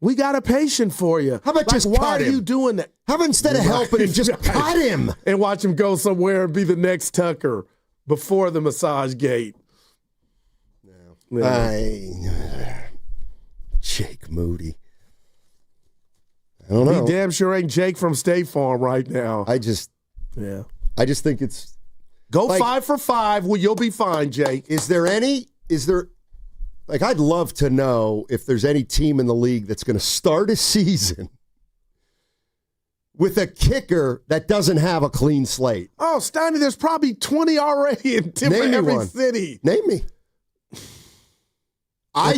We got a patient for you. How about just cut him? Why are you doing that? How about instead of helping him, just cut him? And watch him go somewhere and be the next Tucker before the massage gate. Jake Moody. I don't know. He damn sure ain't Jake from State Farm right now. I just think it's... Go like, 5 for 5. Well, you'll be fine, Jake. Like, I'd love to know if there's any team in the league that's going to start a season with a kicker that doesn't have a clean slate. Oh, Steiny, there's probably 20 already in every city. Name me. I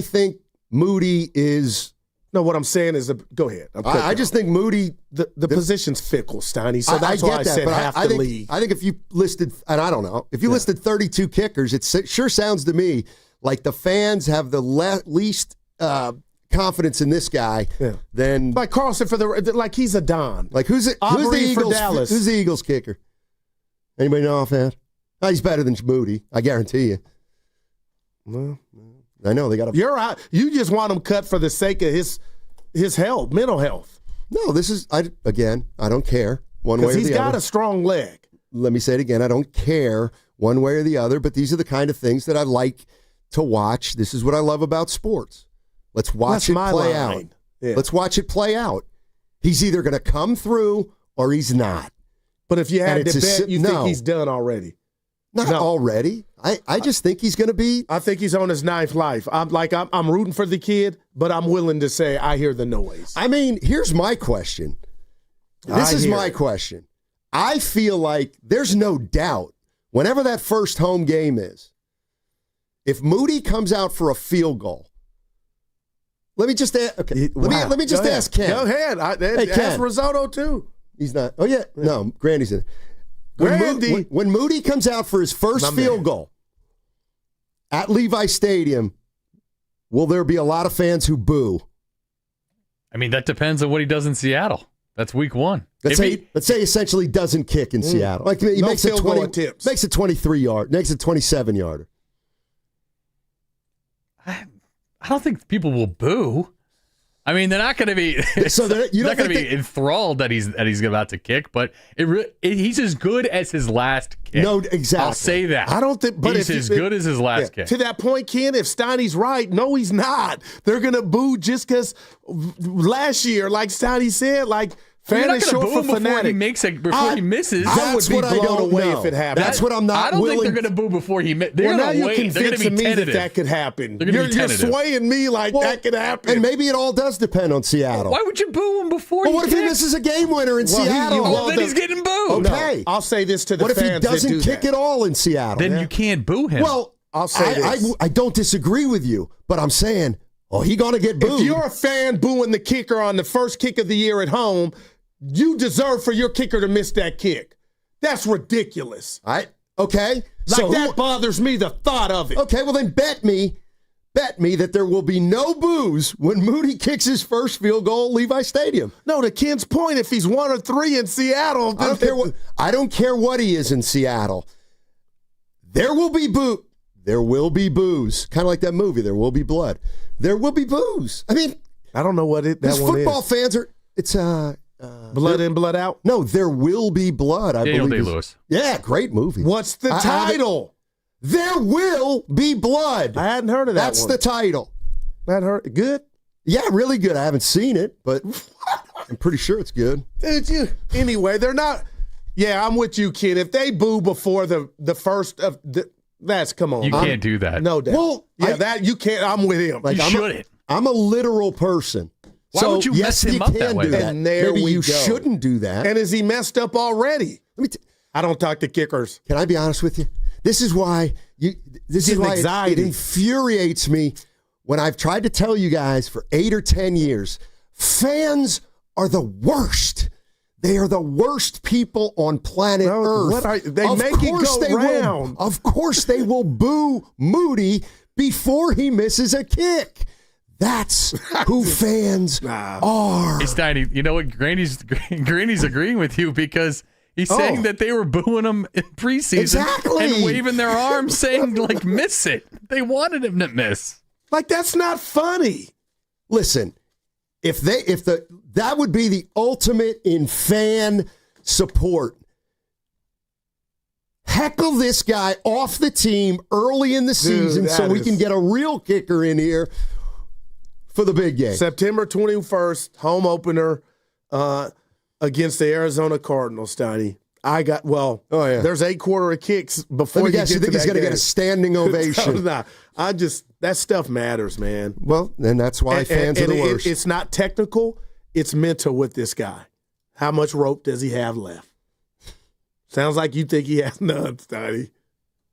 think Moody is... No, what I'm saying is, go ahead. I just think Moody... The position's fickle, Steiny, so that's why I said half the league. I think if you listed, and I don't know, if you listed 32 kickers, it sure sounds to me like the fans have the least confidence in this guy than... Like Carlson, like he's a Don. Like who's the Eagles kicker? Anybody know offhand? Oh, he's better than Moody, I guarantee you. Well, I know they got. You're out. You just want him cut for the sake of his health, mental health. No, this is I don't care one way or the other. He's got a strong leg. Let me say it again. I don't care one way or the other, but these are the kind of things that I like to watch. This is what I love about sports. Let's watch it play out. Yeah. Let's watch it play out. He's either going to come through or he's not. But if you had to bet, you think he's done already? Not already. I just think he's going to be. I think he's on his 9th life. I'm rooting for the kid, but I'm willing to say I hear the noise. I mean, here's my question. This is my question. I feel like there's no doubt whenever that first home game is, if Moody comes out for a field goal, let me just ask. Okay, let me just ask Ken. Go ahead. Ask Risotto too. He's not. Oh yeah, no. Grandy's in. When Moody comes out for his first field goal at Levi Stadium, will there be a lot of fans who boo? I mean, that depends on what he does in Seattle. That's week 1. Let's say essentially doesn't kick in Seattle. Like he makes it 23-yard, makes it 27-yarder. I don't think people will boo. I mean, they're not going to be. You're not going to be enthralled that he's about to kick, but he's as good as his last kick. No, exactly. I'll say that. I don't think, but he's as good as his last kick. To that point, Ken, if Steiny's right, no, he's not. They're going to boo just because last year, like Steiny said, like. Fan is short for fanatic. Before he misses. I would be blown away if it happened. That's what I'm not. I don't think they're going to boo before he misses. They're going to wait. They're going to be tentative. That could happen. You're swaying me like that could happen. And maybe it all does depend on Seattle. Why would you boo him before? Well, what if he misses a game winner in Seattle? Then he's getting booed. Okay, I'll say this to the fans. What if he doesn't kick at all in Seattle? Then you can't boo him. Well, I'll say this. I don't disagree with you, but I'm saying, he gonna get booed. If you're a fan booing the kicker on the first kick of the year at home, you deserve for your kicker to miss that kick. That's ridiculous. Okay. That bothers me, the thought of it. Okay, well then bet me that there will be no boos when Moody kicks his first field goal at Levi Stadium. No, to Ken's point, if he's 1 or 3 in Seattle. I don't care what he is in Seattle. There will be boos. Kind of like that movie, There Will Be Blood. There will be boos. I mean, I don't know what that one is. Football fans are, it's Blood in, Blood out? No, There Will Be Blood. Daniel Day-Lewis. Yeah, great movie. What's the title? There Will Be Blood. I hadn't heard of that. That's the title. I hadn't heard. Good? Yeah, really good. I haven't seen it, but I'm pretty sure it's good. Dude, anyway, they're not. Yeah, I'm with you, kid. If they boo before the first of that's come on. You can't do that. No doubt. Well, that you can't. I'm with him. You shouldn't. I'm a literal person. Why would you mess him up that way? And there Maybe you go. shouldn't do that. And is he messed up already? I don't talk to kickers. Can I be honest with you? This is why it infuriates me when I've tried to tell you guys for 8 or 10 years, fans are the worst. They are the worst people on planet Earth. They make it go round. Of course they will boo Moody before he misses a kick. That's who fans are. Hey, Steiny, you know what? Granny's agreeing with you because he's saying that they were booing him in preseason and waving their arms saying, like, miss it. They wanted him to miss. Like, that's not funny. Listen, that would be the ultimate in fan support. Heckle this guy off the team early in the season so we can get a real kicker in here for the big game. September 21st, home opener against the Arizona Cardinals, Steiny. There's 8 quarter of kicks before you get to that. You think he's going to get a standing ovation? That stuff matters, man. Well, and that's why fans are the worst. It's not technical. It's mental with this guy. How much rope does he have left? Sounds like you think he has none, Steiny.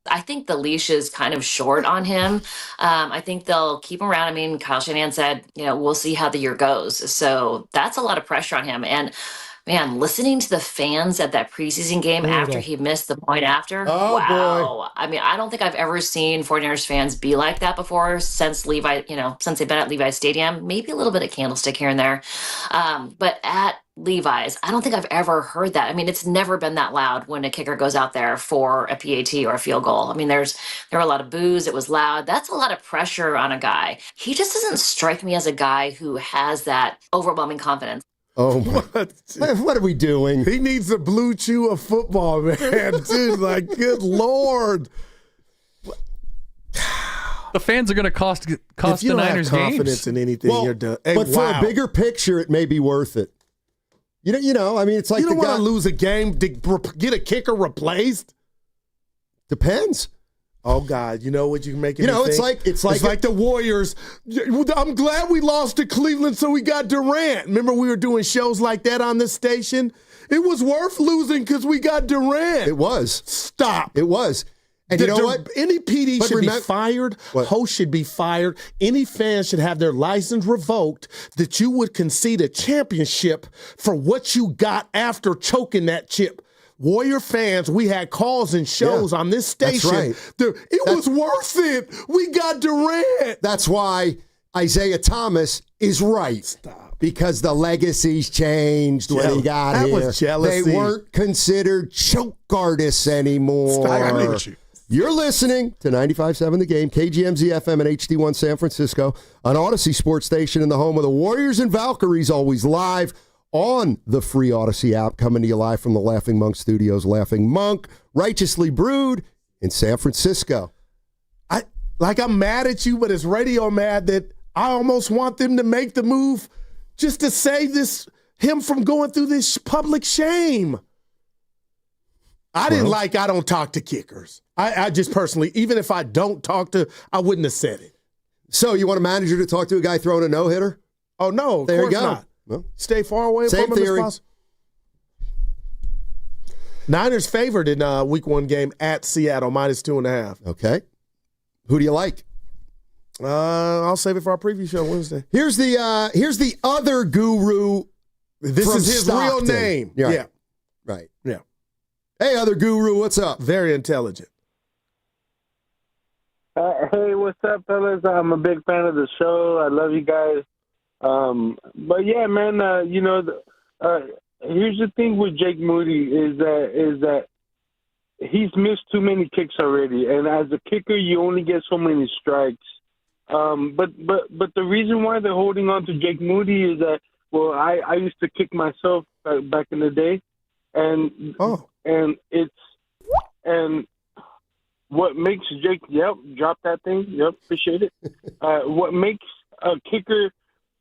I think the leash is kind of short on him. I think they'll keep him around. I mean, Kyle Shanahan said, we'll see how the year goes. So that's a lot of pressure on him. And man, listening to the fans at that preseason game after he missed the point after, boy. I mean, I don't think I've ever seen 49ers fans be like that before since they've been at Levi Stadium. Maybe a little bit of Candlestick here and there. But at Levi's, I don't think I've ever heard that. I mean, it's never been that loud when a kicker goes out there for a PAT or a field goal. I mean, there were a lot of boos. It was loud. That's a lot of pressure on a guy. He just doesn't strike me as a guy who has that overwhelming confidence. Oh, what are we doing? He needs a blue chew of football, man. Dude, like, good Lord. The fans are going to cost if the Niners have confidence games. in anything, you're done. Hey, but for a bigger picture, it may be worth it. I mean, it's like you don't want to lose a game to get a kicker replaced. Depends. Oh God, you know what you can make it. It's like the Warriors. I'm glad we lost to Cleveland, so we got Durant. Remember, we were doing shows like that on this station. It was worth losing because we got Durant. It was. Stop. It was. And you know what? Any PD should be fired. Host should be fired. Any fan should have their license revoked that you would concede a championship for what you got after choking that chip. Warrior fans, we had calls and shows on this station. That's right. It was worth it. We got Durant. That's why Isaiah Thomas is right. Stop. Because the legacy's changed when he got that here. Was jealousy. They weren't considered choke artists anymore. You're listening to 95.7 The Game, KGMZ FM and HD1 San Francisco, an Odyssey sports station in the home of the Warriors and Valkyries, always live on the free Odyssey app, coming to you live from the Laughing Monk Studios. Laughing Monk, righteously brewed in San Francisco. I'm mad at you, but it's radio mad that I almost want them to make the move just to save him from going through this public shame. I don't talk to kickers. I just personally, even if I don't talk to, I wouldn't have said it. So you want a manager to talk to a guy throwing a no-hitter? Oh, no, there you go. Not. Well, stay far away same from him theory. as possible. Niners favored in week 1 game at Seattle, -2.5. Okay. Who do you like? I'll save it for our preview show Wednesday. Here's the other guru. This is his real name. Yeah. Right. Yeah. Hey, other guru, what's up? Very intelligent. Hey, what's up, fellas? I'm a big fan of the show. I love you guys. But yeah, man, here's the thing with Jake Moody is that he's missed too many kicks already, and as a kicker, you only get so many strikes. But the reason why they're holding on to Jake Moody is that, well, I used to kick myself back in the day, and what makes Jake, drop that thing, appreciate it. What makes a kicker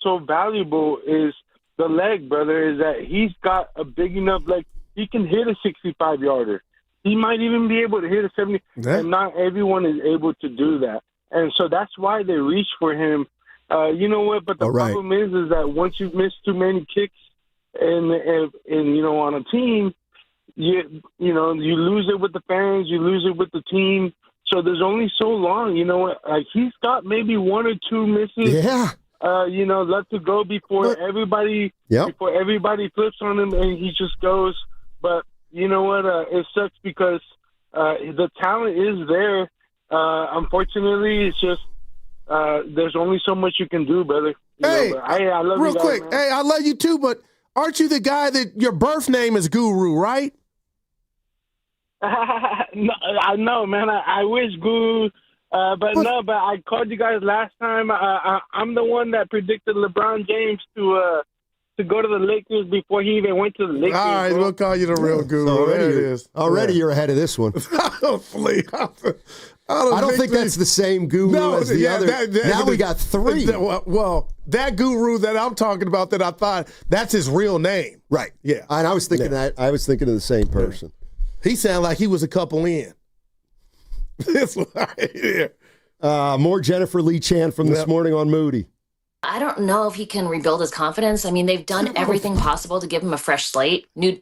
so valuable is the leg, brother, is that he's got a big enough leg. He can hit a 65-yarder. He might even be able to hit a 70, and not everyone is able to do that. And so that's why they reach for him. You know what? But the problem is that once you miss too many kicks and on a team, you lose it with the fans, you lose it with the team. So there's only so long, like he's got maybe 1 or 2 misses. Yeah. Left to go before everybody flips on him and he just goes. But you know what? It sucks because the talent is there. Unfortunately, it's just there's only so much you can do, brother. I love real you guys, quick. man. Hey, I love you too, but aren't you the guy that your birth name is Guru, right? No, I know, man. I wish Guru, but I called you guys last time. I'm the one that predicted LeBron James to go to the Lakers before he even went to the Lakers. All right, we'll call you the real Guru. So there it is. Already you're ahead of this one. Hopefully. I don't think that's the same guru as the other. Now we got 3. Well, that guru that I'm talking about that I thought, that's his real name. Right. Yeah. And I was thinking that. I was thinking of the same person. He sounded like he was a couple in. This one right here. More Jennifer Lee Chan from this morning on Moody. I don't know if he can rebuild his confidence. I mean, they've done everything possible to give him a fresh slate. New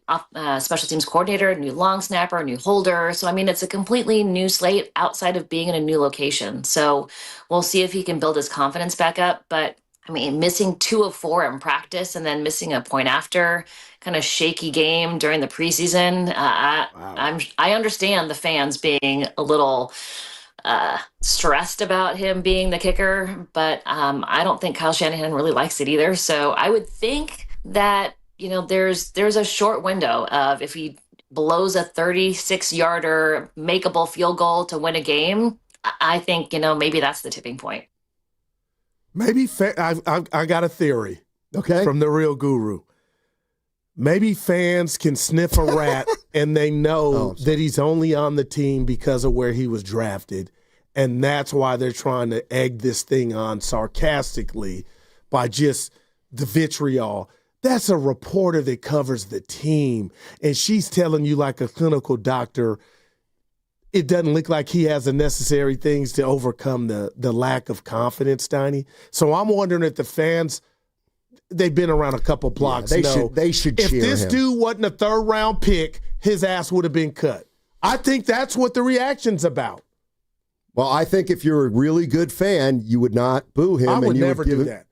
special teams coordinator, new long snapper, new holder. So, I mean, it's a completely new slate outside of being in a new location. So we'll see if he can build his confidence back up. But, I mean, missing 2 of 4 in practice and then missing a point after, kind of shaky game during the preseason. I understand the fans being a little stressed about him being the kicker, but I don't think Kyle Shanahan really likes it either. So I would think that, there's a short window of if he blows a 36-yarder makeable field goal to win a game, I think, maybe that's the tipping point. Maybe I got a theory. Okay. From the real guru. Maybe fans can sniff a rat and they know that he's only on the team because of where he was drafted. And that's why they're trying to egg this thing on sarcastically by just the vitriol. That's a reporter that covers the team. And she's telling you like a clinical doctor, it doesn't look like he has the necessary things to overcome the lack of confidence, Steiny. So I'm wondering if the fans, they've been around a couple blocks. They should if cheer this him. dude wasn't a 3rd-round pick, his ass would have been cut. I think that's what the reaction's about. Well, I think if you're a really good fan, you would not boo him. I would and you never would give do it, that.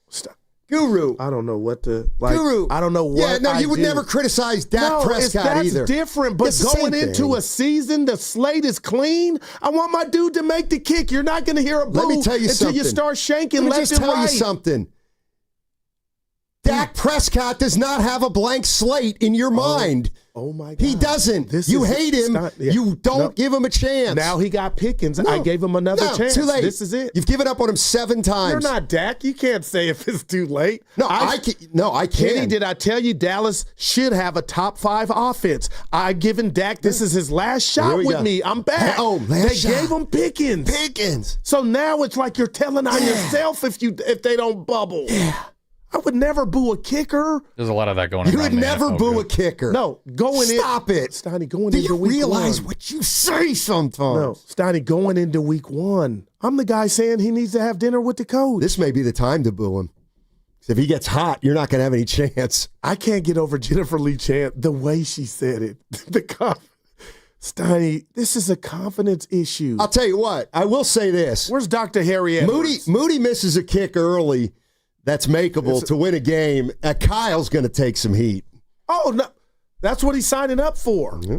Stop. Guru. I don't know what to like. Guru. I don't know what. Yeah, no, I you would do. never criticize Dak Prescott either. That's different. But It's the going same into thing. a season, the slate is clean. I want my dude to make the kick. You're not going to hear a boo Let me tell you until something. you start shanking Let me left just and tell right. you something. Dak Prescott does not have a blank slate in your mind. Oh my God. He doesn't. You hate him. You don't give him a chance. Now he got Pickens. I gave him another chance. Too late. This is it. You've given up on him 7 times. You're not Dak. You can't say if it's too late. I can. Kenny, did I tell you Dallas should have a top 5 offense? I've given Dak, this is his last shot Here we with go. me. I'm back. They gave him Pickens. So now it's like you're telling on yourself if they don't bubble. Yeah. I would never boo a kicker. There's a lot of that going on. You would never boo a kicker. No, going in. Stop it. Steiny, going Do into you week realize 1. what you say sometimes? No, Steiny, going into week 1. I'm the guy saying he needs to have dinner with the coach. This may be the time to boo him. If he gets hot, you're not going to have any chance. I can't get over Jennifer Lee Chant, the way she said it. Steiny, this is a confidence issue. I'll tell you what. I will say this. Where's Dr. Harry Edwards? Moody misses a kick early that's makeable to win a game. Kyle's going to take some heat. Oh, no. That's what he's signing up for. Mm-hmm.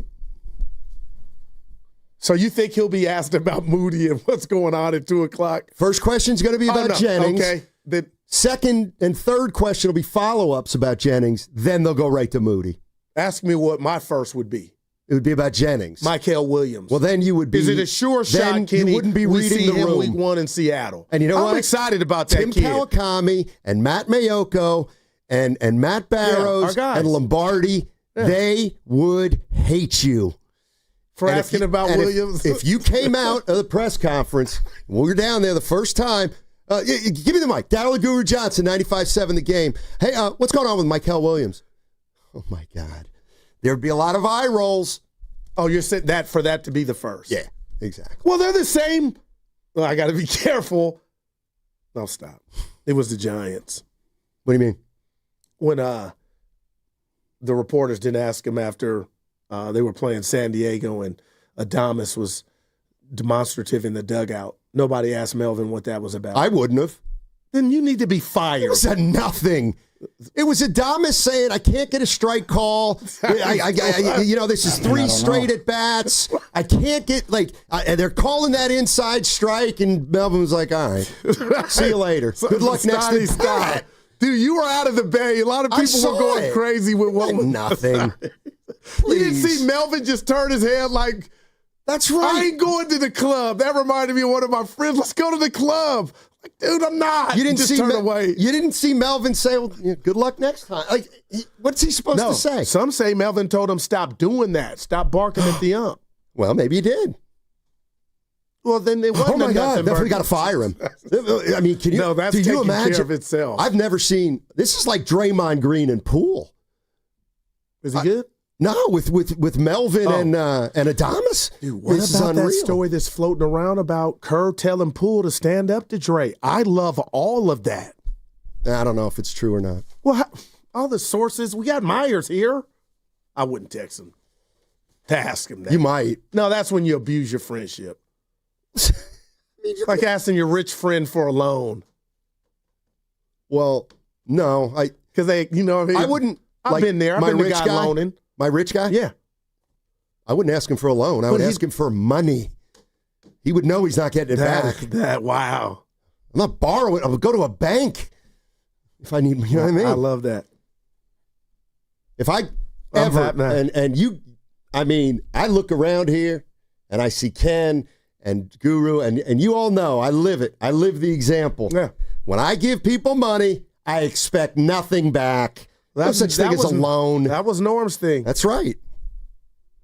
So you think he'll be asked about Moody and what's going on at 2 o'clock? First question's going to be about Jennings. Okay. Then second and third question will be follow-ups about Jennings. Then they'll go right to Moody. Ask me what my first would be. It would be about Jennings. Michael Williams. Well, then you would be. Is it a sure then shot, Kenny? You wouldn't be we reading see the him room. week 1 in Seattle. And you know what? I'm excited about that Tim kid. Kawakami and Matt Mayoko and Matt Barrows guys. and Lombardi, they would hate you. For asking about Williams? If you came out of the press conference, when we were down there the first time, give me the mic. Daryl Guru Johnson, 95.7 The Game. Hey, what's going on with Michael Williams? Oh, my God. There'd be a lot of eye rolls. Oh, you're saying that for that to be the first? Yeah, exactly. Well, they're the same. Well, I got to be careful. No, stop. It was the Giants. What do you mean? When the reporters didn't ask him after they were playing San Diego and Adamas was demonstrative in the dugout. Nobody asked Melvin what that was about. I wouldn't have. Then you need to be fired. It was a nothing. It was Adamas saying, I can't get a strike call. This is 3 straight at bats. I can't get, and they're calling that inside strike, and Melvin was like, all right, see you later. Good luck next time. Dude, you were out of the Bay. A lot of people were going crazy with what was nothing. You didn't see Melvin just turn his head like, that's right. I ain't going to the club. That reminded me of one of my friends. Let's go to the club. Like, dude, I'm not. You didn't just see turn away. You didn't see Melvin say, well, good luck next time. Like, what's he supposed to say? Some say Melvin told him, stop doing that. Stop barking at the ump. Well, maybe he did. Well, then it wasn't. Oh my God! Definitely got to fire him. I mean, can you? No, that's do you taking imagine? Care of itself. I've never seen. This is like Draymond Green and Poole. Is he good? No, with Melvin and Adamas. Dude, what about that story that's floating around about Kerr telling Poole to stand up to Dre? I love all of that. I don't know if it's true or not. Well, all the sources. We got Myers here. I wouldn't text him to ask him that. You might. No, that's when you abuse your friendship. Like asking your rich friend for a loan. Well, no, because they, you know, what I mean, I wouldn't. I've been there. I've been the guy loaning. My rich guy? Yeah. I wouldn't ask him for a loan. I would ask him for money. He would know he's not getting it back. Wow. I'm not borrowing. I would go to a bank if I need, you know what I mean? I love that. If I ever, and you, I mean, I look around here and I see Ken and Guru, and you all know I live it. I live the example. Yeah. When I give people money, I expect nothing back. No such thing as a loan. That was Norm's thing. That's right.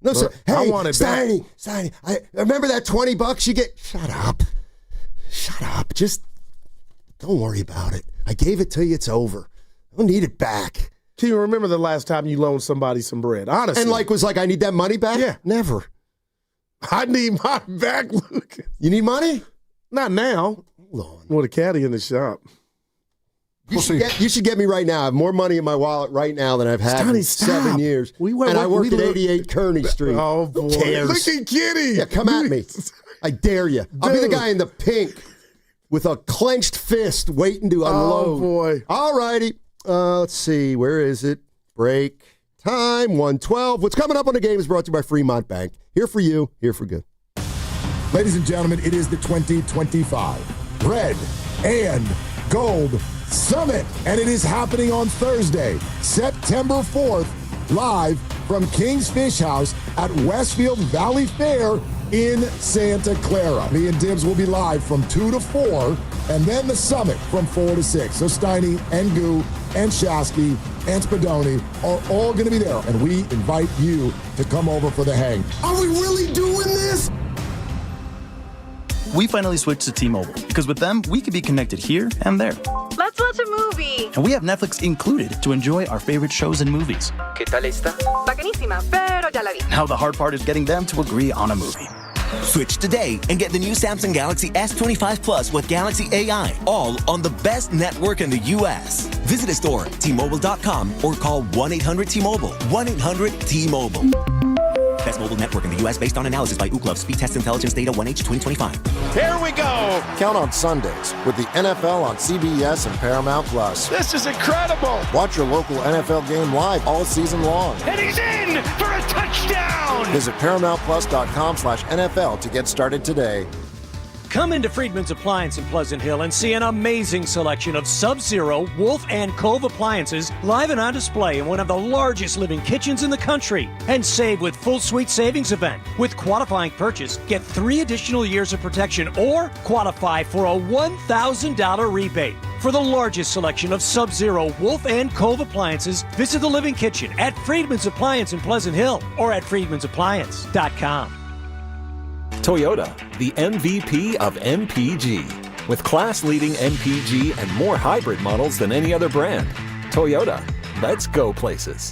No, sir. Hey, I want it Steiny, back. Steiny, I remember that $20 you get. Shut up. Just don't worry about it. I gave it to you. It's over. I don't need it back. Can you remember the last time you loaned somebody some bread? Honestly. And was like, I need that money back? Yeah. Never. I need my back, Luke. You need money? Not now. Hold on. With a caddy in the shop. You should get me right now. I have more money in my wallet right now than I've had in 7 years. I work at 88 Kearney Street. Oh, boy. Who cares? Look at Kitty. Yeah, come at me. I dare you. I'll be the guy in the pink. with a clenched fist waiting to unload. Oh, boy. All righty. Let's see. Where is it? Break time, 1:12. What's coming up on the game is brought to you by Fremont Bank. Here for you, here for good. Ladies and gentlemen, it is the 2025 Red and Gold Summit, and it is happening on Thursday, September 4th, live from King's Fish House at Westfield Valley Fair in Santa Clara. Me and Dibs will be live from 2 to 4, and then the summit from 4 to 6. So Steiny and Goo and Shasky and Spadoni are all going to be there, and we invite you to come over for the hang. Are we really doing this? We finally switched to T-Mobile because with them, we can be connected here and there. Let's watch a movie. And we have Netflix included to enjoy our favorite shows and movies. ¿Qué tal esta? Bacanísima, pero ya la vi. Now the hard part is getting them to agree on a movie. Switch today and get the new Samsung Galaxy S25 Plus with Galaxy AI, all on the best network in the U.S. Visit a store, T-Mobile.com, or call 1-800-T-Mobile. 1-800-T-Mobile. Best mobile network in the U.S. based on analysis by Ookla. Speed Test Intelligence Data 1H 2025. Here we go. Count on Sundays with the NFL on CBS and Paramount Plus. This is incredible. Watch your local NFL game live all season long. And he's in for a touchdown. Visit ParamountPlus.com/NFL to get started today. Come into Friedman's Appliance in Pleasant Hill and see an amazing selection of Sub-Zero, Wolf, and Cove appliances live and on display in one of the largest living kitchens in the country. And save with full suite savings event. With qualifying purchase, get 3 additional years of protection or qualify for a $1,000 rebate. For the largest selection of Sub-Zero, Wolf, and Cove appliances, visit the Living Kitchen at Friedman's Appliance in Pleasant Hill or at friedmansappliance.com. Toyota, the MVP of MPG. With class-leading MPG and more hybrid models than any other brand. Toyota, let's go places.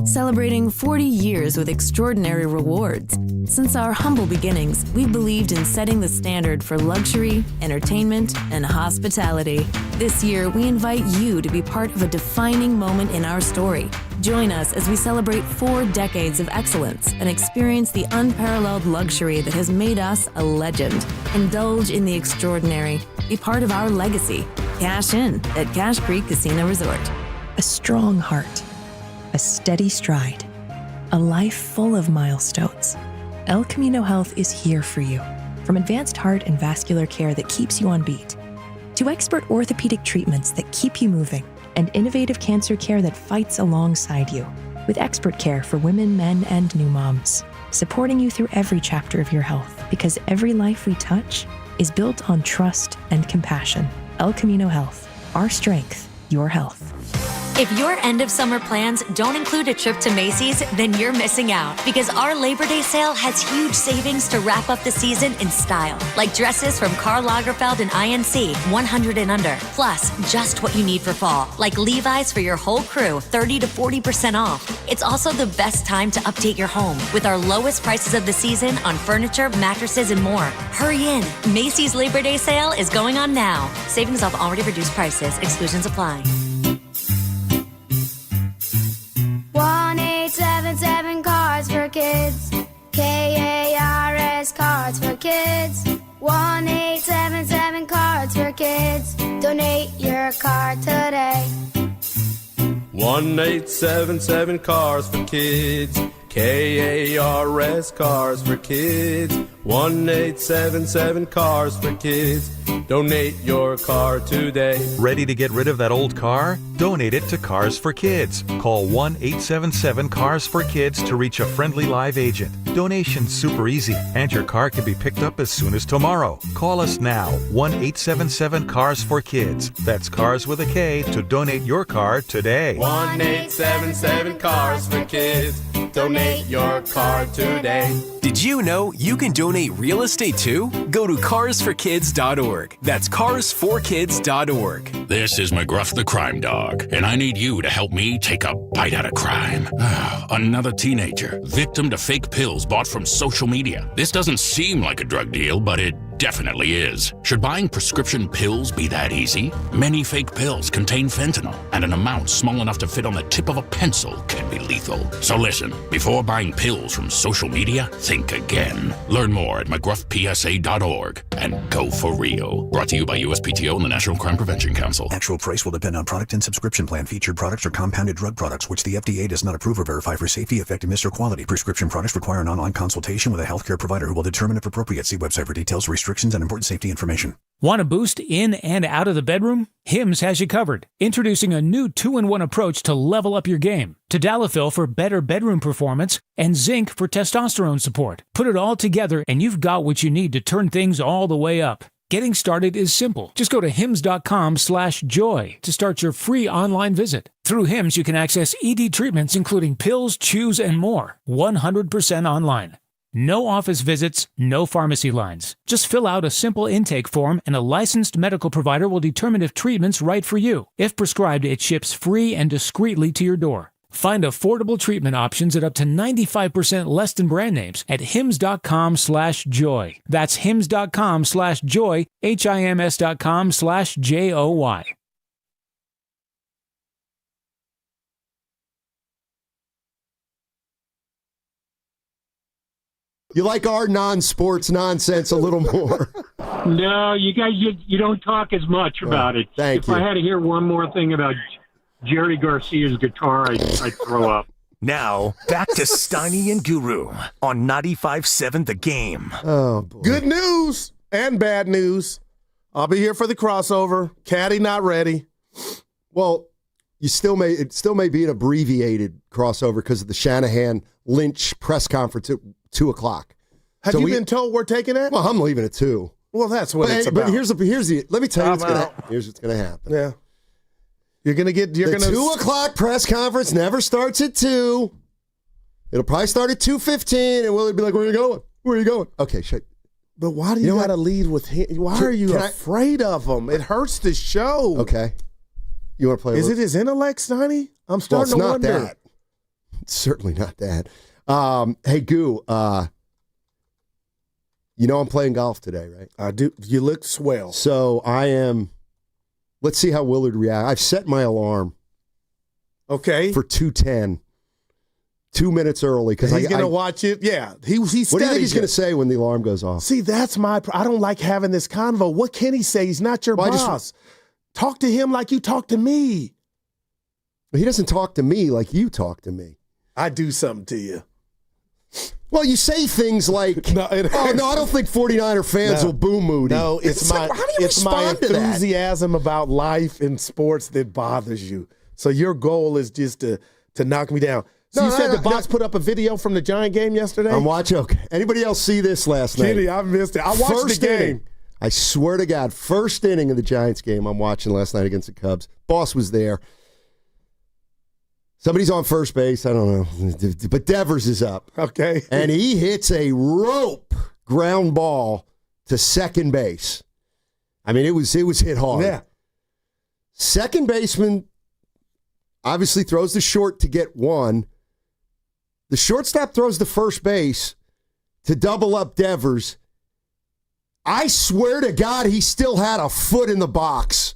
Celebrating 40 years with extraordinary rewards. Since our humble beginnings, we've believed in setting the standard for luxury, entertainment, and hospitality. This year, we invite you to be part of a defining moment in our story. Join us as we celebrate 4 decades of excellence and experience the unparalleled luxury that has made us a legend. Indulge in the extraordinary. Be part of our legacy. Cash in at Cache Creek Casino Resort. A strong heart. A steady stride. A life full of milestones. El Camino Health is here for you. From advanced heart and vascular care that keeps you on beat, to expert orthopedic treatments that keep you moving, and innovative cancer care that fights alongside you, with expert care for women, men, and new moms, supporting you through every chapter of your health, because every life we touch is built on trust and compassion. El Camino Health, our strength, your health. If your end of summer plans don't include a trip to Macy's, then you're missing out because our Labor Day sale has huge savings to wrap up the season in style. Like dresses from Karl Lagerfeld and INC, 100 and under. Plus, just what you need for fall, like Levi's for your whole crew, 30 to 40% off. It's also the best time to update your home with our lowest prices of the season on furniture, mattresses, and more. Hurry in. Macy's Labor Day sale is going on now. Savings off already reduced prices. Exclusions apply. 1-877 Cards for Kids. KARS Cards for Kids. 1-877 Cards for Kids. Donate your card today. 1-877 Cars for Kids. KARS Cars for Kids. 1-877 Cars for Kids. Donate your car today. Ready to get rid of that old car? Donate it to Cars for Kids. Call 1-877-CARS-FOR-KIDS to reach a friendly live agent. Donation's super easy, and your car can be picked up as soon as tomorrow. Call us now, 1-877-CARS-FOR-KIDS. That's Cars with a K to donate your car today. 1-877 Cars for Kids. Donate your car today. Did you know you can donate real estate too? Go to carsforkids.org. That's carsforkids.org. This is McGruff the Crime Dog, and I need you to help me take a bite out of crime. Another teenager, victim to fake pills bought from social media. This doesn't seem like a drug deal, but it definitely is. Should buying prescription pills be that easy? Many fake pills contain fentanyl, and an amount small enough to fit on the tip of a pencil can be lethal. So listen, before buying pills from social media, think again. Learn more at mcgruffpsa.org and go for real. Brought to you by USPTO and the National Crime Prevention Council. Actual price will depend on product and subscription plan. Featured products are compounded drug products, which the FDA does not approve or verify for safety, effectiveness, or quality. Prescription products require an online consultation with a healthcare provider who will determine if appropriate. See website for details, restrictions, and important safety information. Want a boost in and out of the bedroom? Hims has you covered. Introducing a new 2-in-1 approach to level up your game. Tadalafil for better bedroom performance and zinc for testosterone support. Put it all together and you've got what you need to turn things all the way up. Getting started is simple. Just go to hims.com/joy to start your free online visit. Through Hims, you can access ED treatments including pills, chews, and more. 100% online. No office visits, no pharmacy lines. Just fill out a simple intake form and a licensed medical provider will determine if treatment's right for you. If prescribed, it ships free and discreetly to your door. Find affordable treatment options at up to 95% less than brand names at hims.com/joy. That's hims.com/joy, HIMS.com/JOY. You like our non-sports nonsense a little more. No, you guys, you don't talk as much about it. Thank you. If I had to hear one more thing about Jerry Garcia's guitar, I'd throw up. Now, back to Steiny and Guru on 95.7 The Game. Oh, boy. Good news and bad news. I'll be here for the crossover. Caddy not ready. Well, it still may be an abbreviated crossover because of the Shanahan Lynch press conference at 2:00. Have you been told we're taking that? Well, I'm leaving at 2. Well, that's what it's about. But here's the. Let me tell you here's what's gonna happen. Yeah. The 2:00 press conference never starts at 2. It'll probably start at 2:15, and Willard be like, "Where are you going? Where are you going?" Okay, shit. But why do you got to lead with him? Why are you afraid of him? It hurts the show. Okay. You want to play? Is it his intellect, Steiny? I'm starting to wonder. That. It's certainly not that. Hey, Goo. You know I'm playing golf today, right? I do. You look swell. So I am. Let's see how Willard reacts. I've set my alarm. Okay. For 2:10. 2 minutes early because he's going to watch it. Yeah. He what do you think he's going to say when the alarm goes off? See, that's I don't like having this convo. What can he say? He's not your boss. Talk to him like you talk to me. He doesn't talk to me like you talk to me. I do something to you. Well, you say things like, I don't think 49er fans will boo Moody. No, it's my enthusiasm about life and sports that bothers you. So your goal is just to knock me down. So you said the boss put up a video from the Giant game yesterday? I'm watching. Okay. Anybody else see this last night? Kenny, I missed it. I watched the game. Inning. I swear to God, first inning of the Giants game I'm watching last night against the Cubs. Boss was there. Somebody's on first base. I don't know. But Devers is up. Okay. And he hits a rope ground ball to second base. I mean, it was hit hard. Yeah. Second baseman obviously throws the short to get one. The shortstop throws the first base to double up Devers. I swear to God, he still had a foot in the box.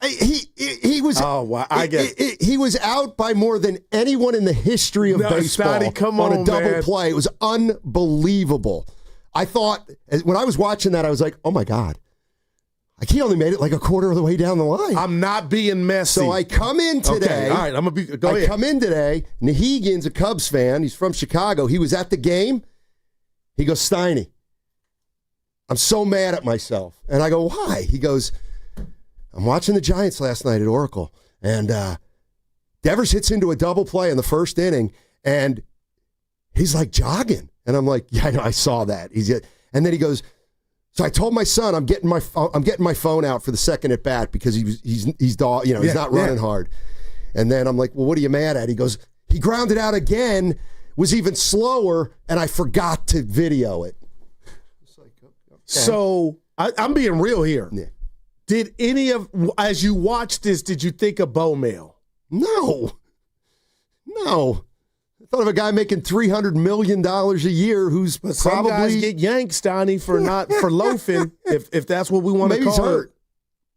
He was. Oh wow! I guess he was out by more than anyone in the history of baseball on a double play. It was unbelievable. I thought when I was watching that, I was like, "Oh my God!" Like he only made it like a quarter of the way down the line. I'm not being messy. So I come in today. Okay, all right, I'm gonna be. Go ahead. I come in today. Nahegan's a Cubs fan. He's from Chicago. He was at the game. He goes, Steiny, I'm so mad at myself. And I go, why? He goes, I'm watching the Giants last night at Oracle, and Devers hits into a double play in the first inning, and he's like jogging. And I'm like, yeah, I know, I saw that. And then he goes, so I told my son I'm getting my phone out for the second at bat because he's not running hard. And then I'm like, well, what are you mad at? He goes, he grounded out again, was even slower, and I forgot to video it. So I'm being real here. Yeah. Did as you watched this, did you think of Bo Mail? No. Thought of a guy making $300 million a year who's Some guys get yanked, Steiny, for loafing, if that's what we want to call he's hurt. it.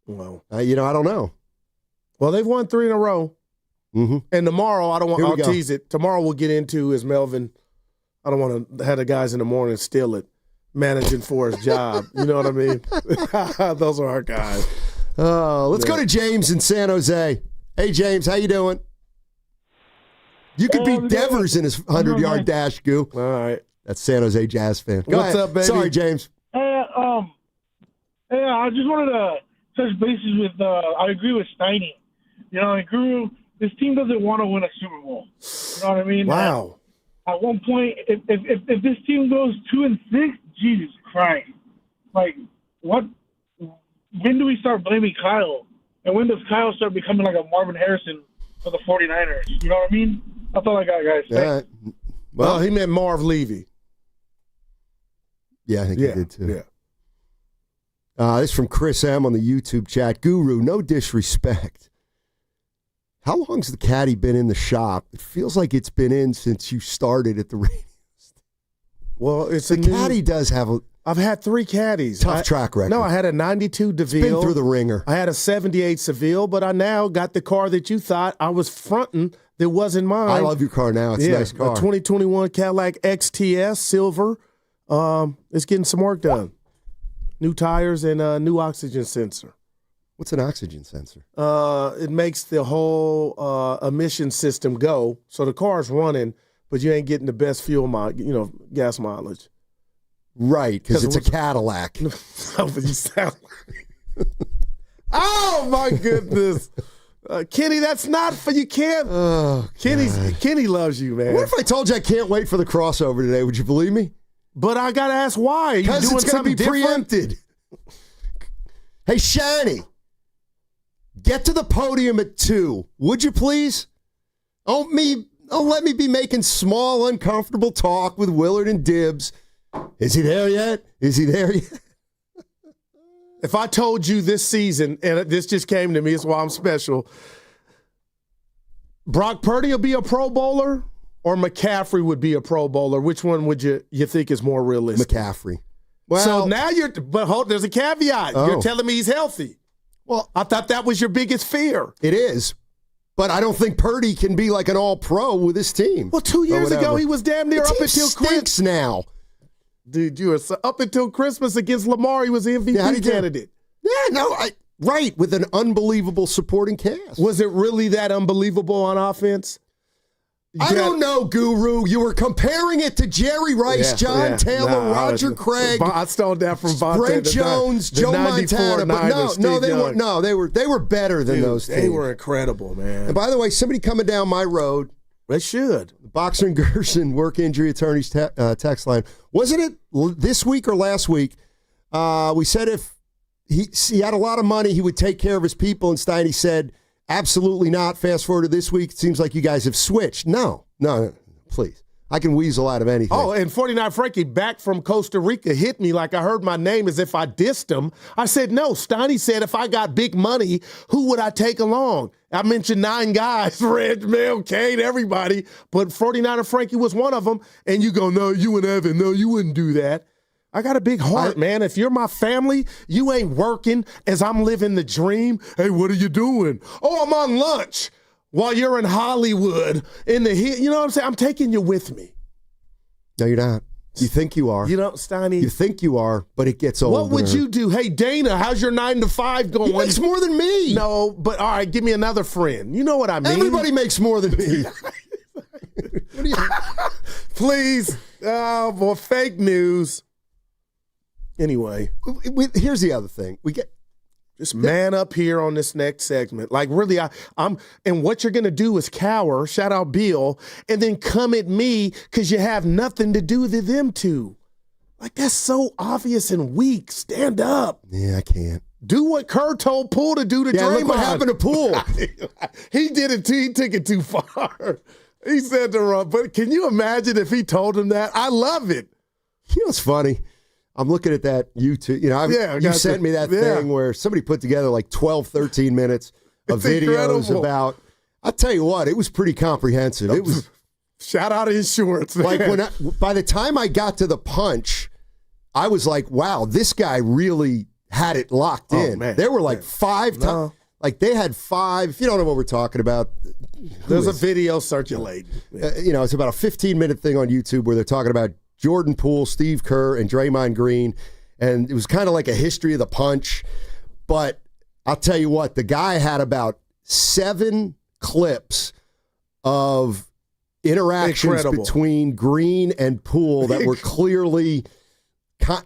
Well, I don't know. Well, they've won 3 in a row. Mm-hmm. And tomorrow, I'll tease it. Tomorrow we'll get into is Melvin. I don't want to have the guys in the morning steal it, managing for his job. You know what I mean? Those are our guys. Let's go to James in San Jose. Hey, James, how you doing? You could beat Devers in his 100-yard dash, Goo. All right. That's San Jose Jazz fan. What's up, baby? Sorry, James. Hey, I just wanted to touch bases with, I agree with Steiny. Guru, this team doesn't want to win a Super Bowl. You know what I mean? Wow. At one point, if this team goes 2-6, Jesus Christ. Like, what? When do we start blaming Kyle? And when does Kyle start becoming like a Marvin Harrison for the 49ers? You know what I mean? That's all I got, guys. Yeah. Well, he meant Marv Levy. Yeah, I think he did too. Yeah. This is from Chris M. on the YouTube chat. Guru, no disrespect. How long's the caddy been in the shop? It feels like it's been in since you started at the radio. Well, caddy does have a... I've had 3 caddies. Tough track record. No, I had a 92 DeVille. Been through the ringer. I had a 78 Seville, but I now got the car that you thought I was fronting that wasn't mine. I love your car now. It's a nice car. A 2021 Cadillac XTS Silver. It's getting some work done. New tires and a new oxygen sensor. What's an oxygen sensor? It makes the whole emission system go. So the car's running, but you ain't getting the best gas mileage. Right, because it's a Cadillac. Oh, my goodness. Kenny, that's not for you, Ken. Oh, Kenny loves you, man. What if I told you I can't wait for the crossover today? Would you believe me? But I got to ask why. Are you doing it's going to be different? preempted. Hey, Shani, get to the podium at 2. Would you please? Don't let me be making small, uncomfortable talk with Willard and Dibs. Is he there yet? If I told you this season, and this just came to me, it's why I'm special, Brock Purdy will be a Pro Bowler or McCaffrey would be a Pro Bowler, which one would you think is more realistic? McCaffrey. Well, so now there's a caveat. Oh. You're telling me he's healthy. Well, I thought that was your biggest fear. It is. But I don't think Purdy can be like an all-pro with this team. Well, 2 years ago, he was damn near the up team until stinks now. Dude, you were up until Christmas against Lamar, he was the MVP candidate. Right, with an unbelievable supporting cast. Was it really that unbelievable on offense? I don't know, Guru. You were comparing it to Jerry Rice, John Taylor, Roger Craig. I stole that from Brent Jones, Joe Montana. But they were better than those teams. They were incredible, man. And by the way, somebody coming down my road. They should. Boxer and Gerson work injury attorneys text line. Wasn't it this week or last week? We said if he had a lot of money, he would take care of his people. And Steiny said, absolutely not. Fast forward to this week, it seems like you guys have switched. No, please. I can weasel out of anything. Oh, and 49 Frankie back from Costa Rica hit me like I heard my name as if I dissed him. I said, no. Steiny said if I got big money, who would I take along? I mentioned 9 guys, Reg, Mel, Kane, everybody, but 49er Frankie was one of them. And you go, no, you and Evan, no, you wouldn't do that. I got a big heart, man. If you're my family, you ain't working as I'm living the dream. Hey, what are you doing? Oh, I'm on lunch while you're in Hollywood in the heat. You know what I'm saying? I'm taking you with me. No, you're not. You think you are. You know, Steiny. You think you are, but it gets old. What would you do? Hey, Dana, how's your 9 to 5 going? He makes more than me. No, but all right, give me another friend. You know what I mean? Everybody makes more than me. What do you? Please. Oh, boy, fake news. Anyway. Here's the other thing. We get just man up here on this next segment. Like, really, I'm and what you're going to do is cower, shout out Bill, and then come at me because you have nothing to do with them two. Like, that's so obvious and weak. Stand up. Yeah, I can't. Do what Kerr told Poole to do to Draymond. Look what happened to Poole. He did it too. He took it too far. He said the wrong, but can you imagine if he told him that? I love it. You know what's funny? I'm looking at that YouTube. You know, you sent me that thing where somebody put together like 12, 13 minutes of videos about. I'll tell you what, it was pretty comprehensive. It was Shout out insurance, man. Like by the time I got to the punch, I was like, wow, this guy really had it locked in. Man. There were like 5 times. Like they had 5. If you don't know what we're talking about, there's a video circulating. It's about a 15-minute thing on YouTube where they're talking about Jordan Poole, Steve Kerr, and Draymond Green. And it was kind of like a history of the punch. But I'll tell you what, the guy had about 7 clips of interactions between Green and Poole that were clearly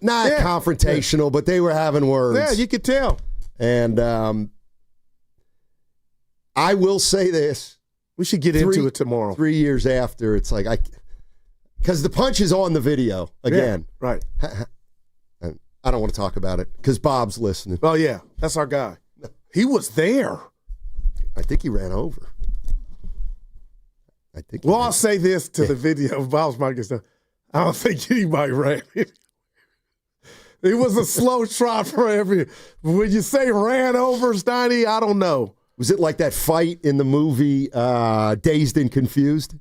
not confrontational, but they were having words. Yeah, you could tell. And I will say this. We should get into it tomorrow. 3 years after, it's like, because the punch is on the video again. Yeah, right. I don't want to talk about it because Bob's listening. Oh, yeah. That's our guy. He was there. I think he ran over. I'll say this to the video. Bob's mic is done. I don't think anybody ran it. It was a slow trot for every. When you say ran over, Steiny, I don't know. Was it like that fight in the movie Dazed and Confused?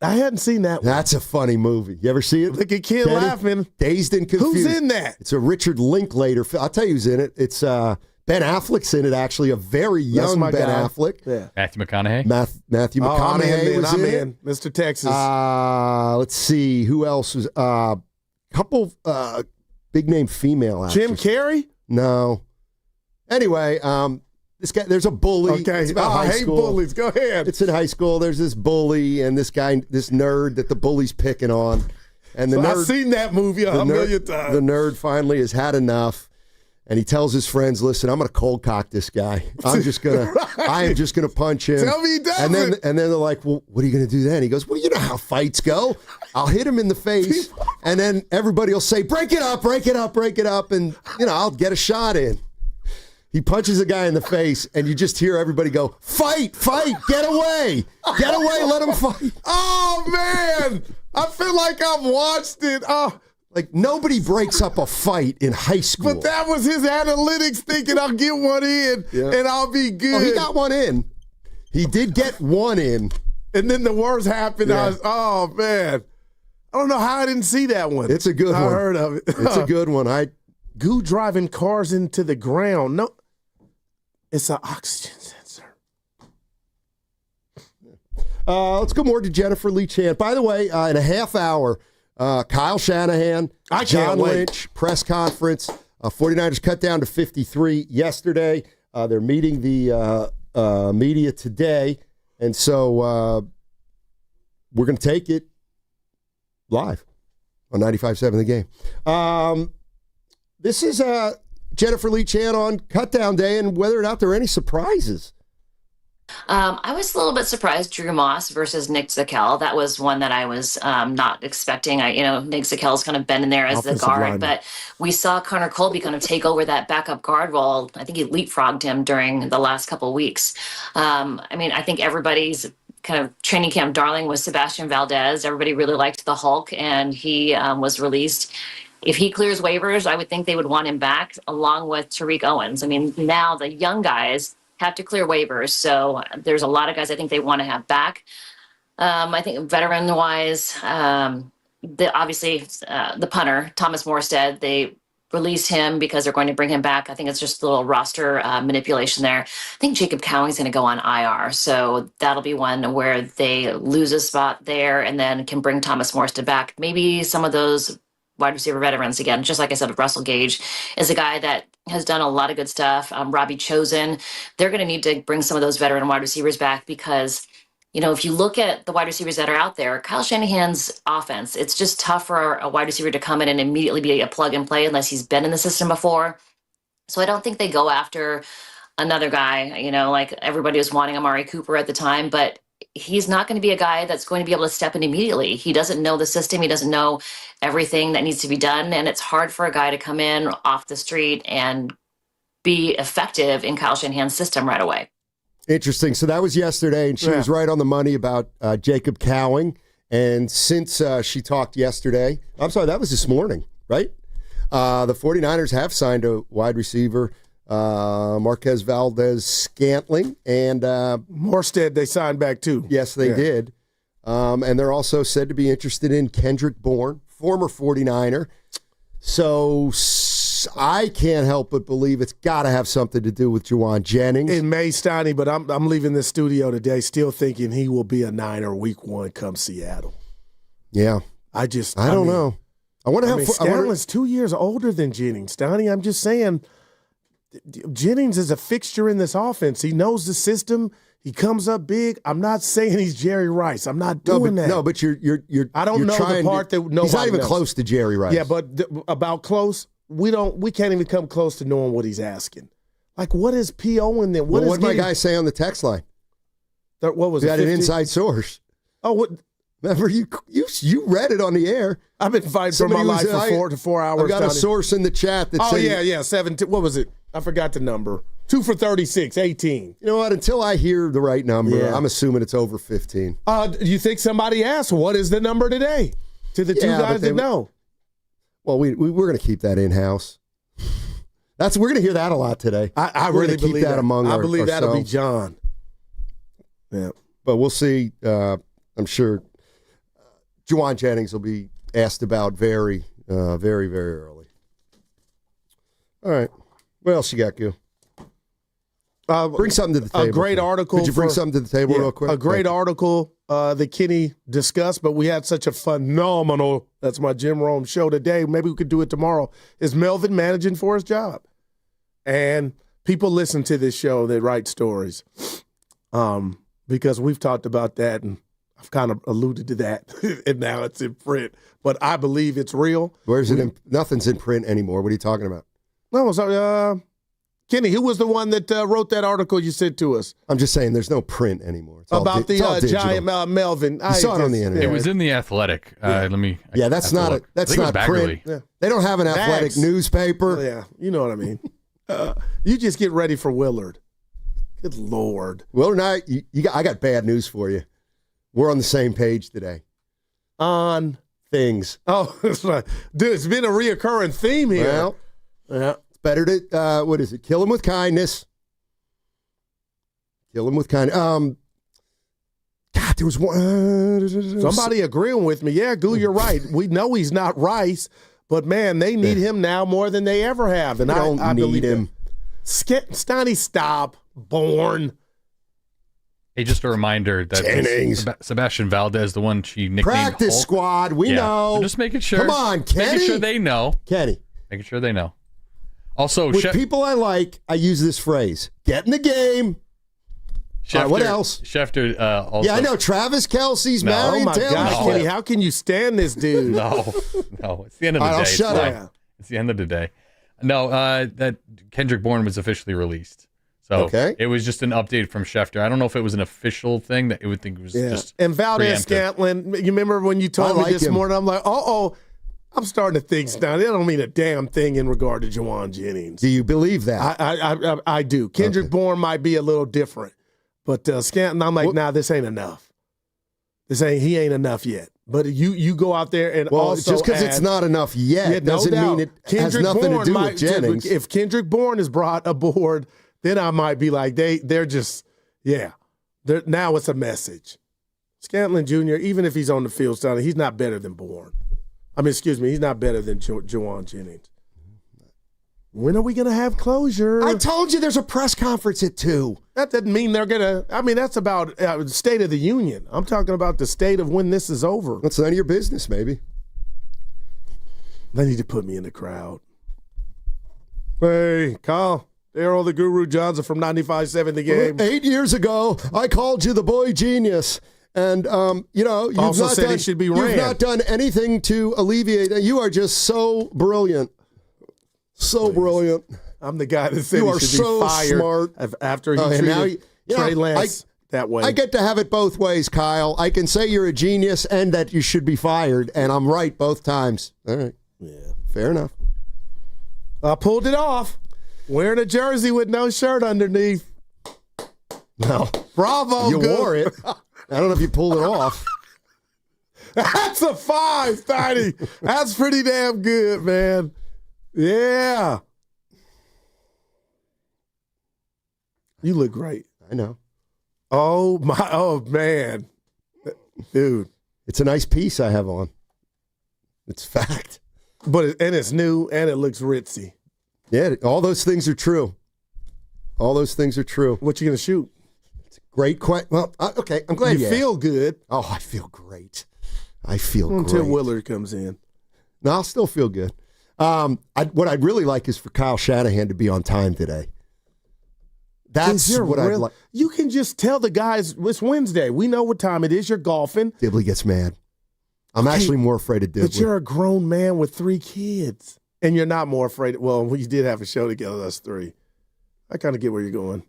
I hadn't seen that one. That's a funny movie. You ever see it? Look at kid laughing. Dazed and Confused. Who's in that? It's a Richard Linklater film. I'll tell you who's in it. It's Ben Affleck's in it, actually, a very young Ben Affleck. Yeah. Matthew McConaughey. Matthew McConaughey was in it. Mr. Texas. Let's see. Who else was? Couple big-name female actors. Jim Carrey? No. Anyway, this guy, there's a bully. Okay. It's about high I hate school. bullies. Go ahead. It's in high school. There's this bully and this guy, this nerd that the bully's picking on. And the nerd, I've seen that movie a million times. The nerd finally has had enough. And he tells his friends, listen, I'm going to cold cock this guy. I am just going to punch him. Tell me he doesn't. And then they're like, well, what are you going to do then? He goes, well, you know how fights go. I'll hit him in the face. And then everybody will say, break it up, break it up, break it up. And, I'll get a shot in. He punches a guy in the face, and you just hear everybody go, fight, fight, get away, let him fight. Oh, man. I feel like I've watched it. Oh. Like, nobody breaks up a fight in high school. But that was his analytics thinking I'll get one in and I'll be good. Oh, he got one in. He did get one in. And then the worst happened. Yeah. Oh, man. I don't know how I didn't see that one. It's a good one. I heard of it. It's a good one. Goo driving cars into the ground. No, it's an oxygen sensor. Let's go more to Jennifer Lee Chan. By the way, in a half hour, Kyle Shanahan, John Lynch, press conference. 49ers cut down to 53 yesterday. They're meeting the media today. And so we're going to take it live on 95.7 The Game. This is Jennifer Lee Chan on Cutdown Day, and whether or not there are any surprises. I was a little bit surprised. Drew Moss versus Nick Zicam. That was one that I was not expecting. Nick Zicam's kind of been in there as the guard, but we saw Connor Colby kind of take over that backup guard role. I think he leapfrogged him during the last couple of weeks. I think everybody's kind of training camp darling was Sebastian Valdez. Everybody really liked the Hulk, and he was released. If he clears waivers, I would think they would want him back along with Tariq Owens. Now the young guys have to clear waivers. So there's a lot of guys I think they want to have back. I think veteran-wise, the punter, Thomas Morstead, they released him because they're going to bring him back. I think it's just a little roster manipulation there. I think Jacob Cowing's going to go on IR. So that'll be one where they lose a spot there and then can bring Thomas Morstead back. Maybe some of those wide receiver veterans again, just like I said, Russell Gage is a guy that has done a lot of good stuff. Robbie Chosen, they're going to need to bring some of those veteran wide receivers back because, if you look at the wide receivers that are out there, Kyle Shanahan's offense, it's just tough for a wide receiver to come in and immediately be a plug and play unless he's been in the system before. So I don't think they go after another guy, like everybody was wanting Amari Cooper at the time, but he's not going to be a guy that's going to be able to step in immediately. He doesn't know the system. He doesn't know everything that needs to be done. And it's hard for a guy to come in off the street and be effective in Kyle Shanahan's system right away. Interesting. So that was yesterday, and she was right on the money about Jacob Cowing. And since she talked yesterday, I'm sorry, that was this morning, right? The 49ers have signed a wide receiver, Marquez Valdez Scantling, and Morstead they signed back too. Yes, they did. And they're also said to be interested in Kendrick Bourne, former 49er. So I can't help but believe it's got to have something to do with Jawan Jennings. It may, Steiny, but I'm leaving the studio today still thinking he will be a Niner week 1 come Seattle. Yeah. I don't know. I wonder how Scanlon's 2 years older than Jennings, Downey. I'm just saying Jennings is a fixture in this offense. He knows the system. He comes up big. I'm not saying he's Jerry Rice. I'm not doing that. No, but you're I don't know the part that nobody he's not even knows. close to Jerry Rice. Yeah, but about close, we can't even come close to knowing what he's asking. Like, what is PO in there? What did my guy say on the text line? What was he it? had an inside source. Oh, what? Remember, you read it on the air. I've been fighting for my life for 4 hours. I've got a source in the chat that said... yeah, 17. What was it? I forgot the number. 2 for 36, 18. You know what? Until I hear the right number, I'm assuming it's over 15. You think somebody asked, what is the number today? To the two guys that know. Well, we're going to keep that in-house. We're going to hear that a lot today. I really believe that among I our, believe that'll be ourselves. John. Yeah. But we'll see. I'm sure Jawan Jennings will be asked about very, very early. All right. What else you got, Gil? Bring something to the table. A great article. Could you bring something to the table real quick? A great article that Kenny discussed, but we had such a phenomenal, that's my Jim Rome show today. Maybe we could do it tomorrow. Is Melvin managing for his job? And people listen to this show that write stories because we've talked about that, and I've kind of alluded to that, and now it's in print. But I believe it's real. Where's it? Nothing's in print anymore. What are you talking about? No, sorry. Kenny, who was the one that wrote that article you sent to us? I'm just saying there's no print anymore. It's about the giant Melvin. I saw it on the internet. It was in the Athletic. That's not print. Yeah. They don't have an athletic newspaper. Yeah, you know what I mean. You just get ready for Willard. Good Lord. Willard and I got bad news for you. We're on the same page today. On things. Oh, that's right. Dude, it's been a reoccurring theme here. Well, yeah. Better to, what is it? Kill him with kindness. Kill him with kindness. God, there was one. Somebody agreeing with me. Yeah, Goo, you're right. We know he's not Rice, but man, they need him now more than they ever have. And I need him. Steiny, stop. Bourne. Hey, just a reminder that Sebastian Valdez, the one she nicknamed Practice Hulk. squad. We know. So just making sure. Come on, Kenny. Making sure they know. Kenny. Making sure they know. Also, with people I like, I use this phrase: "Get in the game." Schefter, what else? Schefter. Also, yeah, I know. Travis Kelce's married. Oh my God, Kenny! How can you stand this dude? No. It's the end of the day. I'll shut up. It's the end of the day. No, that Kendrick Bourne was officially released. So it was just an update from Schefter. I don't know if it was an official thing that it would think it was just. And Valdez Scantlin, you remember when you told me this morning? I'm like, I'm starting to think now. They don't mean a damn thing in regard to Jawan Jennings. Do you believe that? I do. Kendrick Bourne might be a little different, but Scantlin, I'm like, this ain't enough. He ain't enough yet. But you go out there and also just because it's not enough yet doesn't mean it has nothing to do with Jennings. If Kendrick Bourne is brought aboard, then I might be like they're just now it's a message. Scantlin Jr., even if he's on the field, he's not better than Bourne. He's not better than Jawan Jennings. When are we going to have closure? I told you there's a press conference at 2. That doesn't mean they're going to. That's about the State of the Union. I'm talking about the state of when this is over. That's none of your business, maybe. They need to put me in the crowd. Hey, Kyle. Pierol, the Guru Johnson from 95.7 The Game. 8 years ago, I called you the boy genius. And, you've also not said done, he should be you've not done anything to alleviate it. You are just so brilliant. So brilliant. I'm the guy that said you he should so be fired smart. After he treated Trey Lance that way. I get to have it both ways, Kyle. I can say you're a genius and that you should be fired, and I'm right both times. All right. Yeah. Fair enough. I pulled it off. Wearing a jersey with no shirt underneath. No. Bravo. You wore it. I don't know if you pulled it off. That's a 5, Steiny. That's pretty damn good, man. Yeah. You look great. I know. Oh, man. Dude. It's a nice piece I have on. It's fact. And it's new, and it looks ritzy. Yeah, all those things are true. All those things are true. What you going to shoot? It's a great question. Well, okay, I'm glad you feel good. Oh, I feel great. I feel great. Until Willard comes in. No, I'll still feel good. What I'd really like is for Kyle Shanahan to be on time today. That's what I'd like. You can just tell the guys, it's Wednesday. We know what time it is. You're golfing. Dibley gets mad. I'm actually more afraid of Dibley. But you're a grown man with 3 kids. And you're not more afraid. Well, we did have a show together, us 3. I kind of get where you're going.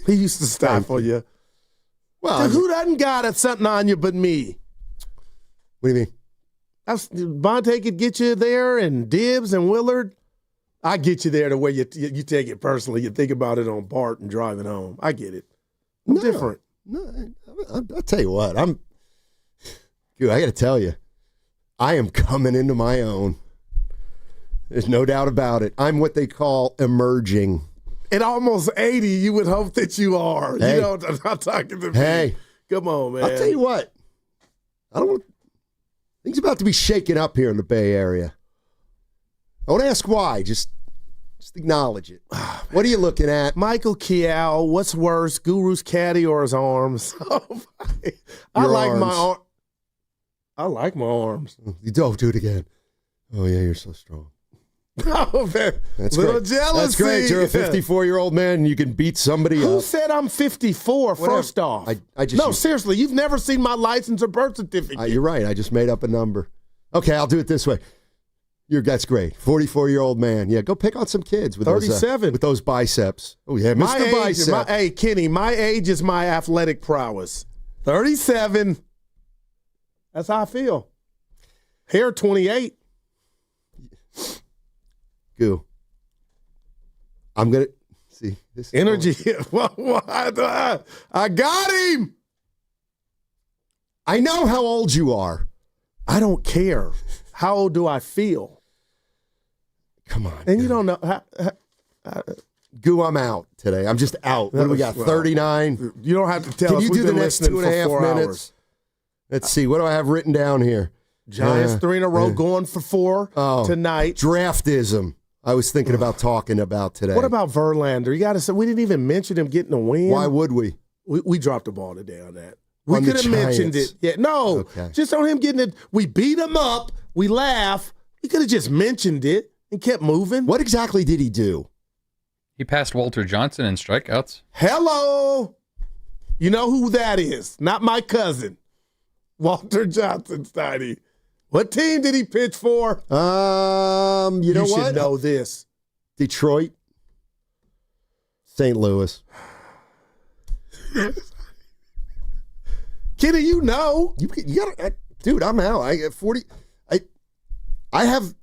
He used to stifle you. Well, who doesn't got something on you but me? What do you mean? Bonte could get you there, and Dibs and Willard. I get you there the way you take it personally. You think about it on BART and driving home. I get it. I'm different. No, I'll tell you what. Dude, I got to tell you, I am coming into my own. There's no doubt about it. I'm what they call emerging. At almost 80, you would hope that you are. Hey. You know, I'm not talking to me. Hey. Come on, man. I'll tell you what. Things about to be shaken up here in the Bay Area. Don't ask why. Just acknowledge it. What are you looking at? Michael Kiao, what's worse, Guru's caddy or his arms? I like my arms. You don't do it again. Oh, yeah, you're so strong. Oh, man. That's little great. jealousy. That's great. You're a 54-year-old man and you can beat somebody Who up. said I'm 54, first off? Seriously, you've never seen my license or birth certificate. You're right. I just made up a number. Okay, I'll do it this way. That's great. 44-year-old man. Yeah, go pick on some kids with 37. With those biceps. Oh, yeah, Mr. Bicep. Hey, Kenny, my age is my athletic prowess. 37. That's how I feel. Hair, 28. Goo. I'm going to see this energy. I got him. I know how old you are. I don't care. How old do I feel? Come on. And Goo. You don't know. Goo, I'm out today. I'm just out. What do we got? 39? You don't have to tell us. Can you do the next 2.5 minutes? Hours. Let's see. What do I have written down here? Giants 3 in a row, going for 4 tonight. Draftism. I was thinking about talking about today. What about Verlander? You got to say, we didn't even mention him getting a win. Why would we? We dropped the ball today on that. We could have mentioned it. Yeah, no. Okay. Just on him getting it. We beat him up. We laugh. We could have just mentioned it and kept moving. What exactly did he do? He passed Walter Johnson in strikeouts. Hello. You know who that is. Not my cousin. Walter Johnson, Steiny. What team did he pitch for? You know what? You should know this. Detroit. St. Louis. Kitty, you know. You got dude, I'm out. I get 40. I have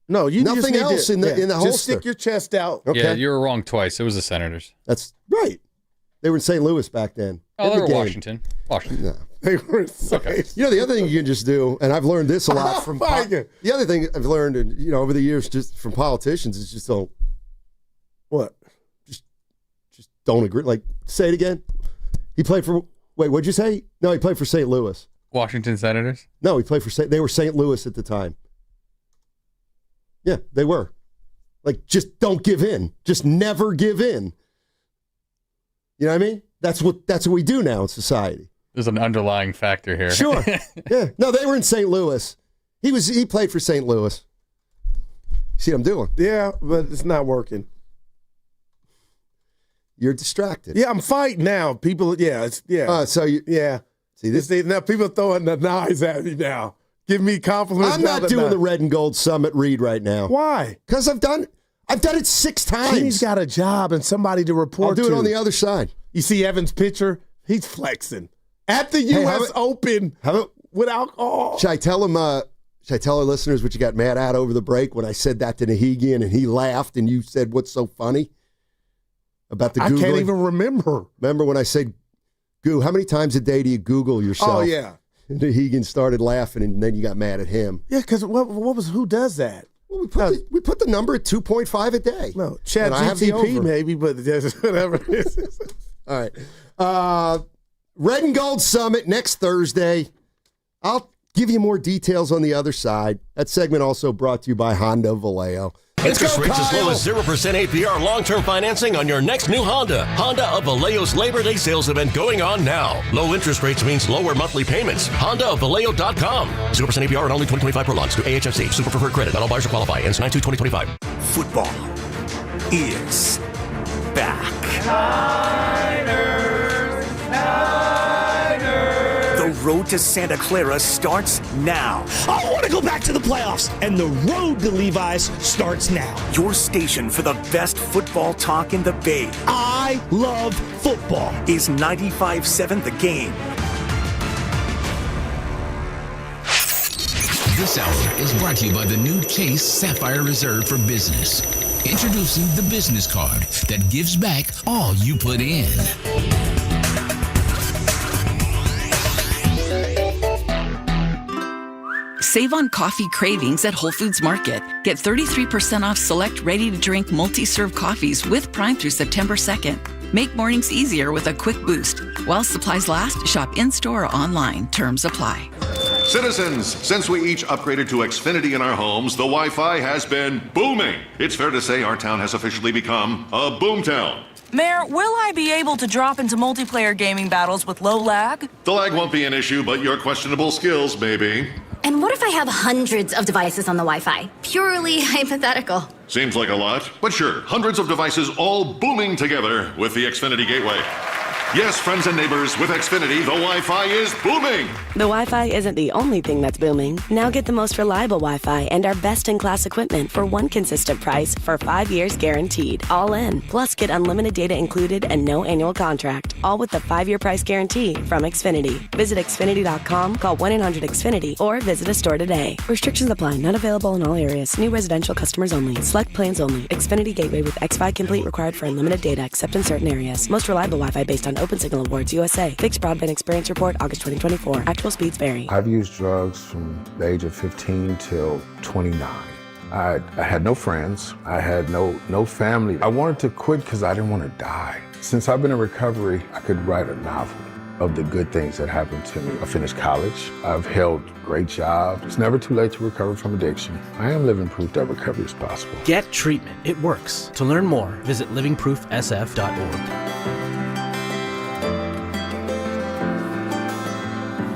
nothing else in the holster. Just stick your chest out. Okay. Yeah, you were wrong twice. It was the Senators. That's right. They were in St. Louis back then. Oh, they were Washington. No. They were okay. You know, the other thing you can just do, and I've learned this a lot from the other thing I've learned, and over the years, just from politicians, is just don't. What? Just don't agree. Like, say it again. He played for. Wait, what'd you say? No, he played for St. Louis. Washington Senators? No, he played for. They were St. Louis at the time. Yeah, they were. Like, just don't give in. Just never give in. You know what I mean? That's what we do now in society. There's an underlying factor here. Sure. Yeah. No, they were in St. Louis. He played for St. Louis. See what I'm doing? Yeah, but it's not working. You're distracted. Yeah, I'm fighting now. People, yeah. See this? Now people throwing the knives at me now. Give me compliments. I'm not doing the Red and Gold Summit read right now. Why? Because I've done it 6 times. He's got a job and somebody to report to. I'll do it on the other side. You see Evan's picture? He's flexing at the U.S. Open with alcohol. Should I tell him? Should I tell our listeners what you got mad at over the break when I said that to Nahigian and he laughed and you said, "What's so funny about the Googling?" I can't even remember. Remember when I said, "Goo, how many times a day do you Google yourself?" Oh yeah. And Nahigian started laughing and then you got mad at him. Yeah, because who does that? Well, we put the number at 2.5 a day. No, Chat GTP maybe, but whatever. All right. Red and Gold Summit next Thursday. I'll give you more details on the other side. That segment also brought to you by Honda Vallejo. Interest rates as low as 0% APR long-term financing on your next new Honda. Honda of Vallejo's Labor Day sales event going on now. Low interest rates means lower monthly payments. HondaofVallejo.com. 0% APR and only 2025 per launch to AHFC. Super preferred credit. Not all buyers will qualify. Ends 9/2/2025. Football is back. The road to Santa Clara starts now. I want to go back to the playoffs, and the road to Levi's starts now. Your station for the best football talk in the Bay. I love football. Is 95.7 The Game. This hour is brought to you by the new Chase Sapphire Reserve for Business. Introducing the business card that gives back all you put in. Save on coffee cravings at Whole Foods Market. Get 33% off select ready-to-drink multi-serve coffees with Prime through September 2nd. Make mornings easier with a quick boost. While supplies last, shop in-store or online. Terms apply. Citizens, since we each upgraded to Xfinity in our homes, the Wi-Fi has been booming. It's fair to say our town has officially become a boomtown. Mayor, will I be able to drop into multiplayer gaming battles with low lag? The lag won't be an issue, but your questionable skills may be. And what if I have hundreds of devices on the Wi-Fi? Purely hypothetical. Seems like a lot, but sure, hundreds of devices all booming together with the Xfinity Gateway. Yes, friends and neighbors, with Xfinity, the Wi-Fi is booming. The Wi-Fi isn't the only thing that's booming. Now get the most reliable Wi-Fi and our best-in-class equipment for one consistent price for 5 years guaranteed. All in. Plus, get unlimited data included and no annual contract. All with the 5-year price guarantee from Xfinity. Visit Xfinity.com, call 1-800-XFINITY, or visit a store today. Restrictions apply. Not available in all areas. New residential customers only. Select plans only. Xfinity Gateway with Xfi Complete required for unlimited data except in certain areas. Most reliable Wi-Fi based on Open Signal Awards USA. Fixed Broadband Experience Report, August 2024. Actual speeds vary. I've used drugs from the age of 15 till 29. I had no friends. I had no family. I wanted to quit because I didn't want to die. Since I've been in recovery, I could write a novel of the good things that happened to me. I finished college. I've held great jobs. It's never too late to recover from addiction. I am living proof that recovery is possible. Get treatment. It works. To learn more, visit livingproofsf.org.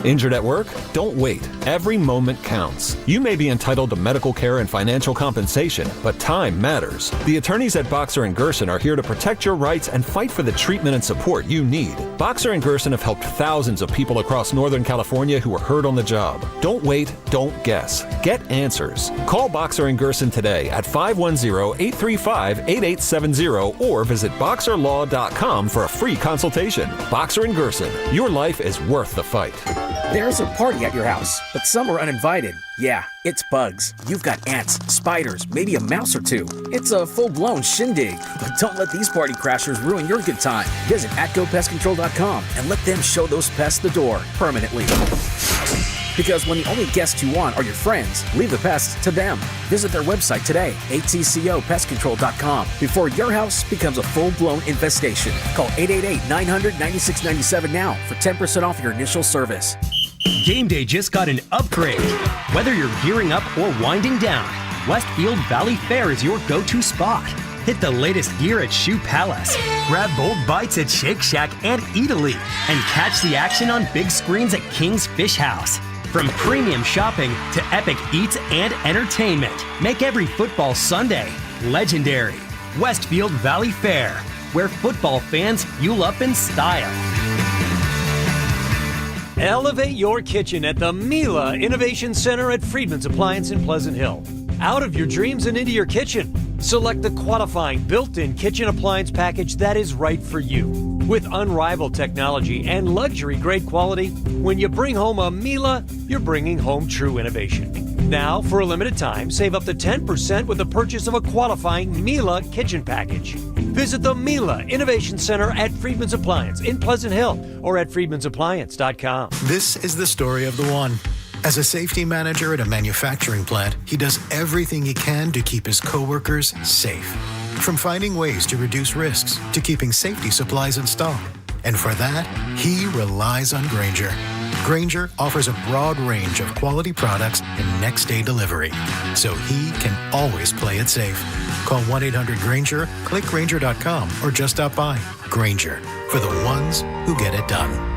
Injured at work? Don't wait. Every moment counts. You may be entitled to medical care and financial compensation, but time matters. The attorneys at Boxer & Gerson are here to protect your rights and fight for the treatment and support you need. Boxer & Gerson have helped thousands of people across Northern California who were hurt on the job. Don't wait, don't guess. Get answers. Call Boxer & Gerson today at 510-835-8870 or visit boxerlaw.com for a free consultation. Boxer & Gerson, your life is worth the fight. There's a party at your house, but some are uninvited. Yeah, it's bugs. You've got ants, spiders, maybe a mouse or two. It's a full-blown shindig. But don't let these party crashers ruin your good time. Visit @GoPestControl.com and let them show those pests the door permanently. Because when the only guests you want are your friends, leave the pests to them. Visit their website today, ATCOPestControl.com, before your house becomes a full-blown infestation. Call 888-900-9697 now for 10% off your initial service. Game day just got an upgrade. Whether you're gearing up or winding down, Westfield Valley Fair is your go-to spot. Hit the latest gear at Shoe Palace. Grab bold bites at Shake Shack and Eataly. And catch the action on big screens at King's Fish House. From premium shopping to epic eats and entertainment, make every football Sunday legendary. Westfield Valley Fair, where football fans fuel up in style. Elevate your kitchen at the Mila Innovation Center at Friedman's Appliance in Pleasant Hill. Out of your dreams and into your kitchen. Select the qualifying built-in kitchen appliance package that is right for you. With unrivaled technology and luxury-grade quality, when you bring home a Mila, you're bringing home true innovation. Now, for a limited time, save up to 10% with the purchase of a qualifying Mila kitchen package. Visit the Mila Innovation Center at Friedman's Appliance in Pleasant Hill or at friedmansappliance.com. This is the story of the one. As a safety manager at a manufacturing plant, he does everything he can to keep his coworkers safe. From finding ways to reduce risks to keeping safety supplies in stock. And for that, he relies on Granger. Granger offers a broad range of quality products and next-day delivery, so he can always play it safe. Call 1-800-GRANGER, click Granger.com, or just stop by. Granger, for the ones who get it done.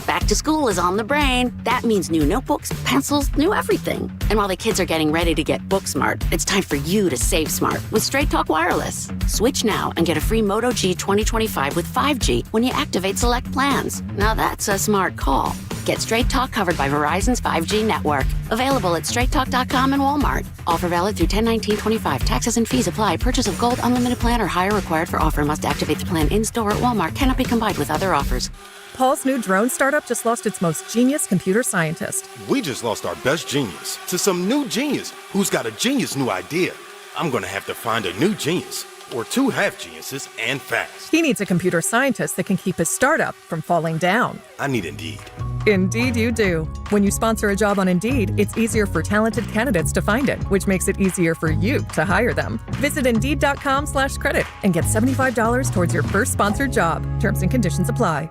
Back to school is on the brain. That means new notebooks, pencils, new everything. And while the kids are getting ready to get book smart, it's time for you to save smart with Straight Talk Wireless. Switch now and get a free Moto G 2025 with 5G when you activate select plans. Now that's a smart call. Get Straight Talk covered by Verizon's 5G network. Available at straighttalk.com and Walmart. Offer valid through 10/19/25. Taxes and fees apply. Purchase of gold unlimited plan or higher required for offer. Must activate the plan in-store at Walmart. Cannot be combined with other offers. Paul's new drone startup just lost its most genius computer scientist. We just lost our best genius to some new genius who's got a genius new idea. I'm going to have to find a new genius, or two half geniuses, and fast. He needs a computer scientist that can keep his startup from falling down. I need Indeed. Indeed you do. When you sponsor a job on Indeed, it's easier for talented candidates to find it, which makes it easier for you to hire them. Visit Indeed.com/credit and get $75 towards your first sponsored job. Terms and conditions apply.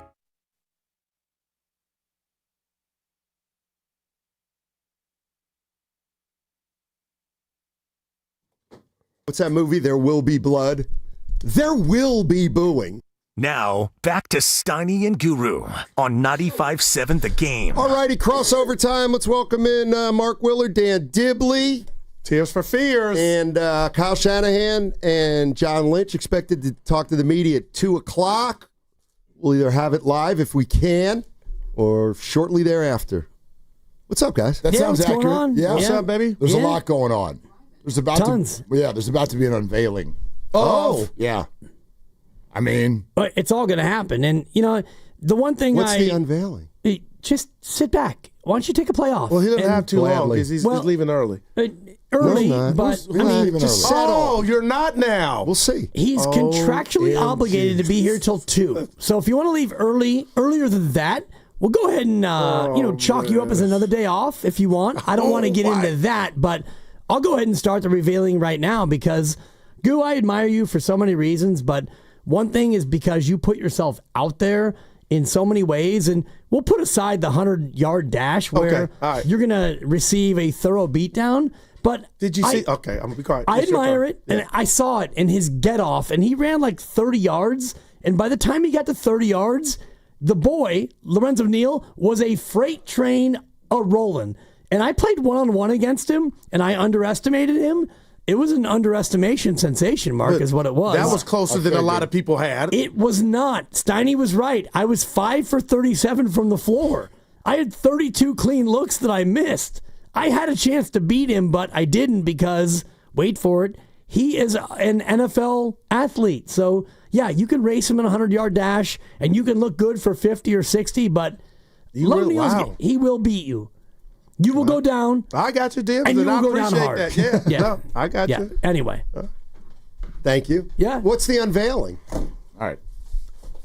What's that movie? There Will Be Blood. There will be booing. Now, back to Steiny and Guru on 95.7 The Game. All righty, crossover time. Let's welcome in Mark Willard, Dan Dibley. Tears for Fears. And Kyle Shanahan and John Lynch expected to talk to the media at 2 o'clock. We'll either have it live if we can or shortly thereafter. What's up, guys? That sounds accurate. Yeah. What's up, baby? There's a lot going on. There's about there's about to be an unveiling. Oh. Yeah. I mean, but it's all going to happen. And, you know, the one thing What's the unveiling? Just sit back. Why don't you take a play off? Well, he doesn't have too long because he's leaving early. Early, No, but I mean, just settle. Oh, You're not now. We'll see. He's contractually obligated to be here till 2. So if you want to leave earlier than that, we'll go ahead and chalk you up as another day off if you want. I don't want to get into that, but I'll go ahead and start the revealing right now because, Goo, I admire you for so many reasons, but one thing is because you put yourself out there in so many ways, and we'll put aside the 100-yard dash where you're going to receive a thorough beatdown. But did you see? Okay, I'm going to be quiet. I admire it, and I saw it in his get-off, and he ran like 30 yards, and by the time he got to 30 yards, the boy, Lorenzo Neal, was a freight train a-rolling. And I played one-on-one against him, and I underestimated him. It was an underestimation sensation, Mark, is what it was. That was closer than a lot of people had. It was not. Steiny was right. I was 5 for 37 from the floor. I had 32 clean looks that I missed. I had a chance to beat him, but I didn't because, wait for it, he is an NFL athlete. So, yeah, you can race him in a 100-yard dash, and you can look good for 50 or 60, but he will beat you. You will go down. I got you, Dibs, and you will I go down appreciate hard. that. Yeah, no, I got you. Anyway. Thank you. Yeah. What's the unveiling? All right.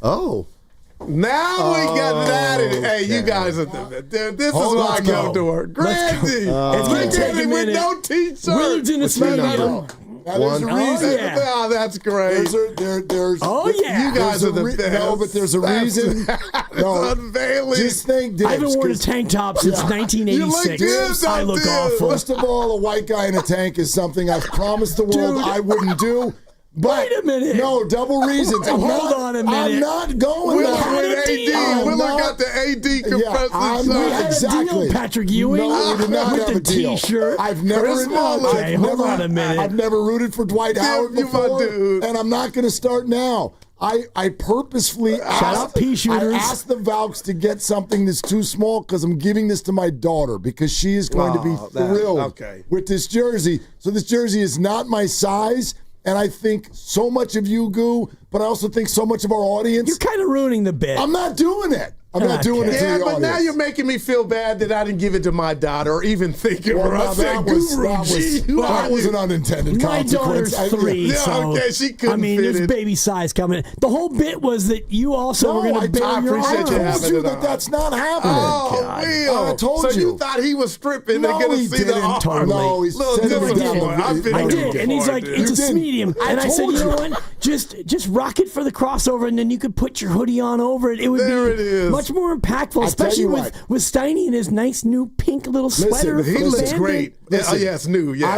Oh. Now we got that in. Hey, you guys are this is why I come to work. Grandy. It's going to take a with minute. no t-shirt. Willard's in the studio. there's a reason. Oh, that's great. There's you guys are the best. No, but there's a reason. No, unveiling. Just think, Dibs, I haven't worn a tank top since 1986. I look awful. First of all, a white guy in a tank is something I've promised the world I wouldn't do. But wait a minute. No, double reasons. Hold on a minute. I'm not going Willard there. with AD. Willard got the AD compressor. We had a deal, Patrick Ewing. No, we did not with have the a deal. T-shirt. I've never hold on a minute. I've never rooted for Dwight Howard before, and I'm not going to start now. I purposefully asked the Valks to get something that's too small because I'm giving this to my daughter because she is going to be thrilled with this jersey. So this jersey is not my size. And I think so much of you, Goo, but I also think so much of our audience. You're kind of ruining the bit. I'm not doing it. I'm not doing it to the audience. Yeah, but now you're making me feel bad that I didn't give it to my daughter or even think of her. I said, that was an unintended consequence. My daughter's 3, so she couldn't there's baby size coming. The whole bit was that you also were going to bear your arm. I told you that's not happening. Oh, Will. I told you. So you thought he was stripping and going to see the arm. No, he's I did, and he's like, it's a medium. And I said, you know what? just rock it for the crossover, and then you could put your hoodie on over it. It would be much more impactful, especially with Steiny and his nice new pink little sweater. He looks great. It's new. Yeah,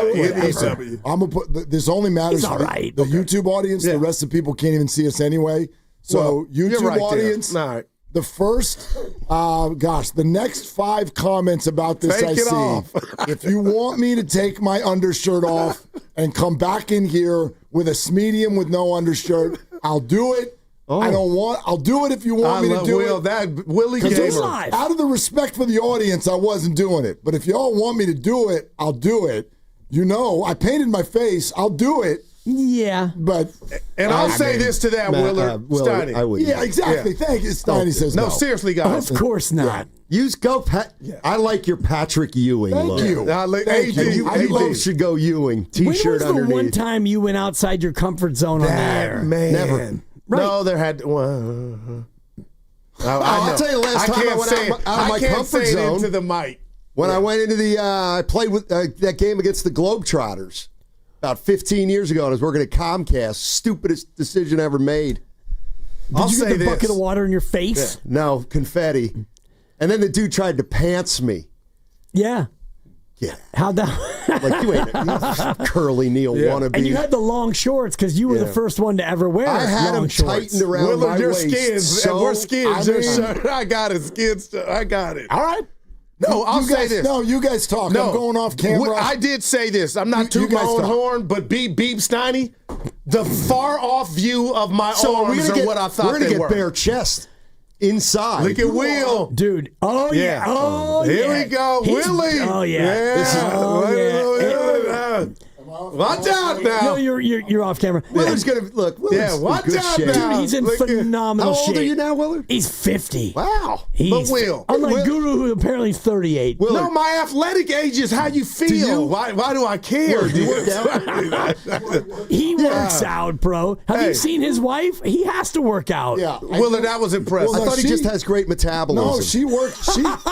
I'm gonna put this. Only matters all right. The YouTube audience. The rest of the people can't even see us anyway. So YouTube audience. All right. The first, the next 5 comments about this Take I it see. off. If you want me to take my undershirt off and come back in here with a medium with no undershirt, I'll do it. I'll do it if you want me to do it. Willie Gamer. Out of the respect for the audience, I wasn't doing it. But if y'all want me to do it, I'll do it. You know, I painted my face. I'll do it. Yeah. But I'll say this to that, Willard. Steiny. I would. Yeah, exactly. Thank you. Steiny says no. No, seriously, guys. Of course not. Use I like your Patrick Ewing look. Thank you. Thank you. You should go Ewing. T-shirt when was underneath. the one time you went outside your comfort zone on there? Man. Never. Right. No, there had. I'll tell you last time I went out of my comfort zone. Into the mic. When I went into I played with that game against the Globetrotters about 15 years ago, and I was working at Comcast. Stupidest decision ever made. Did you get the bucket of water in your face? Yeah. No, confetti. And then the dude tried to pants me. Yeah. Yeah. How'd that? Like you ain't Curly Neal wannabe. And you had the long shorts because you were the first one to ever wear I had long them shorts. tightened around Willard, my your waist. skins. So, we're skins. I got it. Skins. I got it. All right. No, I'll say this. No, you guys talk. No. I'm going off camera. I did say this. I'm not tooting my own horn, but beep Steiny, the far off view of my arms are what I thought we're they gonna were. get bare chest inside. Look at Will. Dude. Oh, yeah. Oh, Here we go. Willie. Oh, yeah. Watch out now. No, you're off camera. Willard's gonna look. Willard's watch in good out shape. now. Dude, he's in phenomenal shape. How old are you now, Willard? He's 50. Wow. But Will. Unlike Guru, who apparently is 38. Willard, no, my athletic age is how you feel. Why do I care? Willard, do you work out? He works out, bro. Have you seen his wife? He has to work out. Yeah. Willard, that was impressive. I thought he just has great metabolism. No, she works.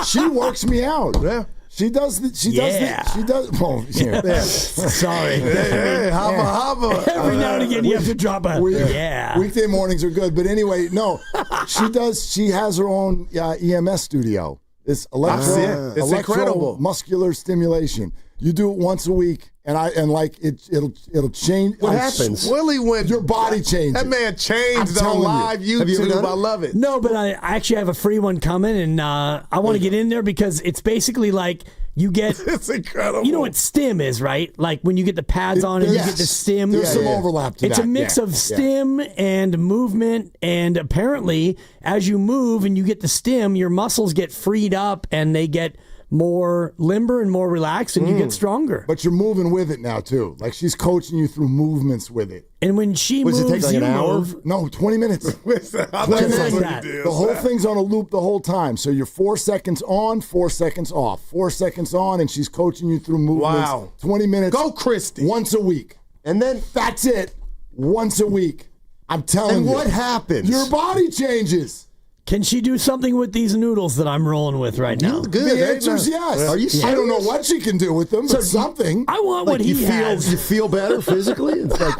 She works me out. Yeah. She does. She does. Oh, yeah. Sorry. Hey, haba. Every now and again, you have to drop a Weekday mornings are good, but anyway, no. She does. She has her own EMS studio. It's incredible. Muscular stimulation. You do it once a week, and it'll change. What happens? Willie went. Your body changes. That man changed on live YouTube. I love it. No, but I actually have a free one coming, and I want to get in there because it's basically like you get. It's incredible. You know what stim is, right? Like when you get the pads on and you get the stim. There's some overlap to It's a mix of stim and movement, and apparently, as you move and you get the stim, your muscles get freed up and they get more limber and more relaxed, and you get stronger. But you're moving with it now too. Like she's coaching you through movements with it. And when she moves, it take like you an hour? move. No, 20 minutes. 20 minutes. The whole thing's on a loop the whole time. So you're 4 seconds on, 4 seconds off, 4 seconds on, and she's coaching you through movements. Wow. 20 minutes. Go, Christy. Once a week. And then that's it. Once a week. I'm telling you. And what happens? Your body changes. Can she do something with these noodles that I'm rolling with right now? The answer is yes. Are you serious? I don't know what she can do with them, but something. I want what he has. You feel better physically? It's like,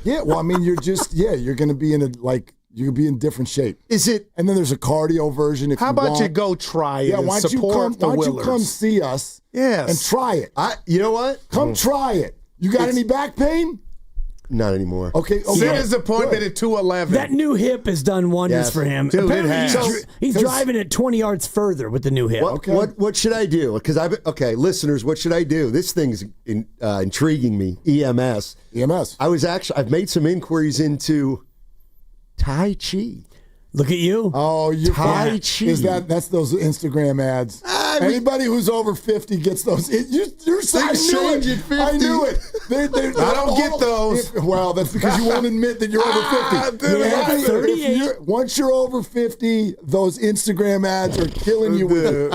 yeah, well, I mean, you're going to be you'll be in different shape. Is it? And then there's a cardio version. If How you about want. you go try it? Yeah, and why don't you come see us? Yes. And try it. You know what? Come try it. You got any back pain? Not anymore. Okay. Sid's appointment at 2:11. That new hip has done wonders for him. Dude, apparently, he's driving it 20 yards further with the new hip. What should I do? Because listeners, what should I do? This thing's intriguing me. EMS. I've made some inquiries into Tai Chi. Look at you. Oh, you're Tai Chi. That's those Instagram ads. Anybody who's over 50 gets those. You're saying change at 50. I knew it. I don't get those. Well, that's because you won't admit that you're over 50. Once you're over 50, those Instagram ads are killing you with it.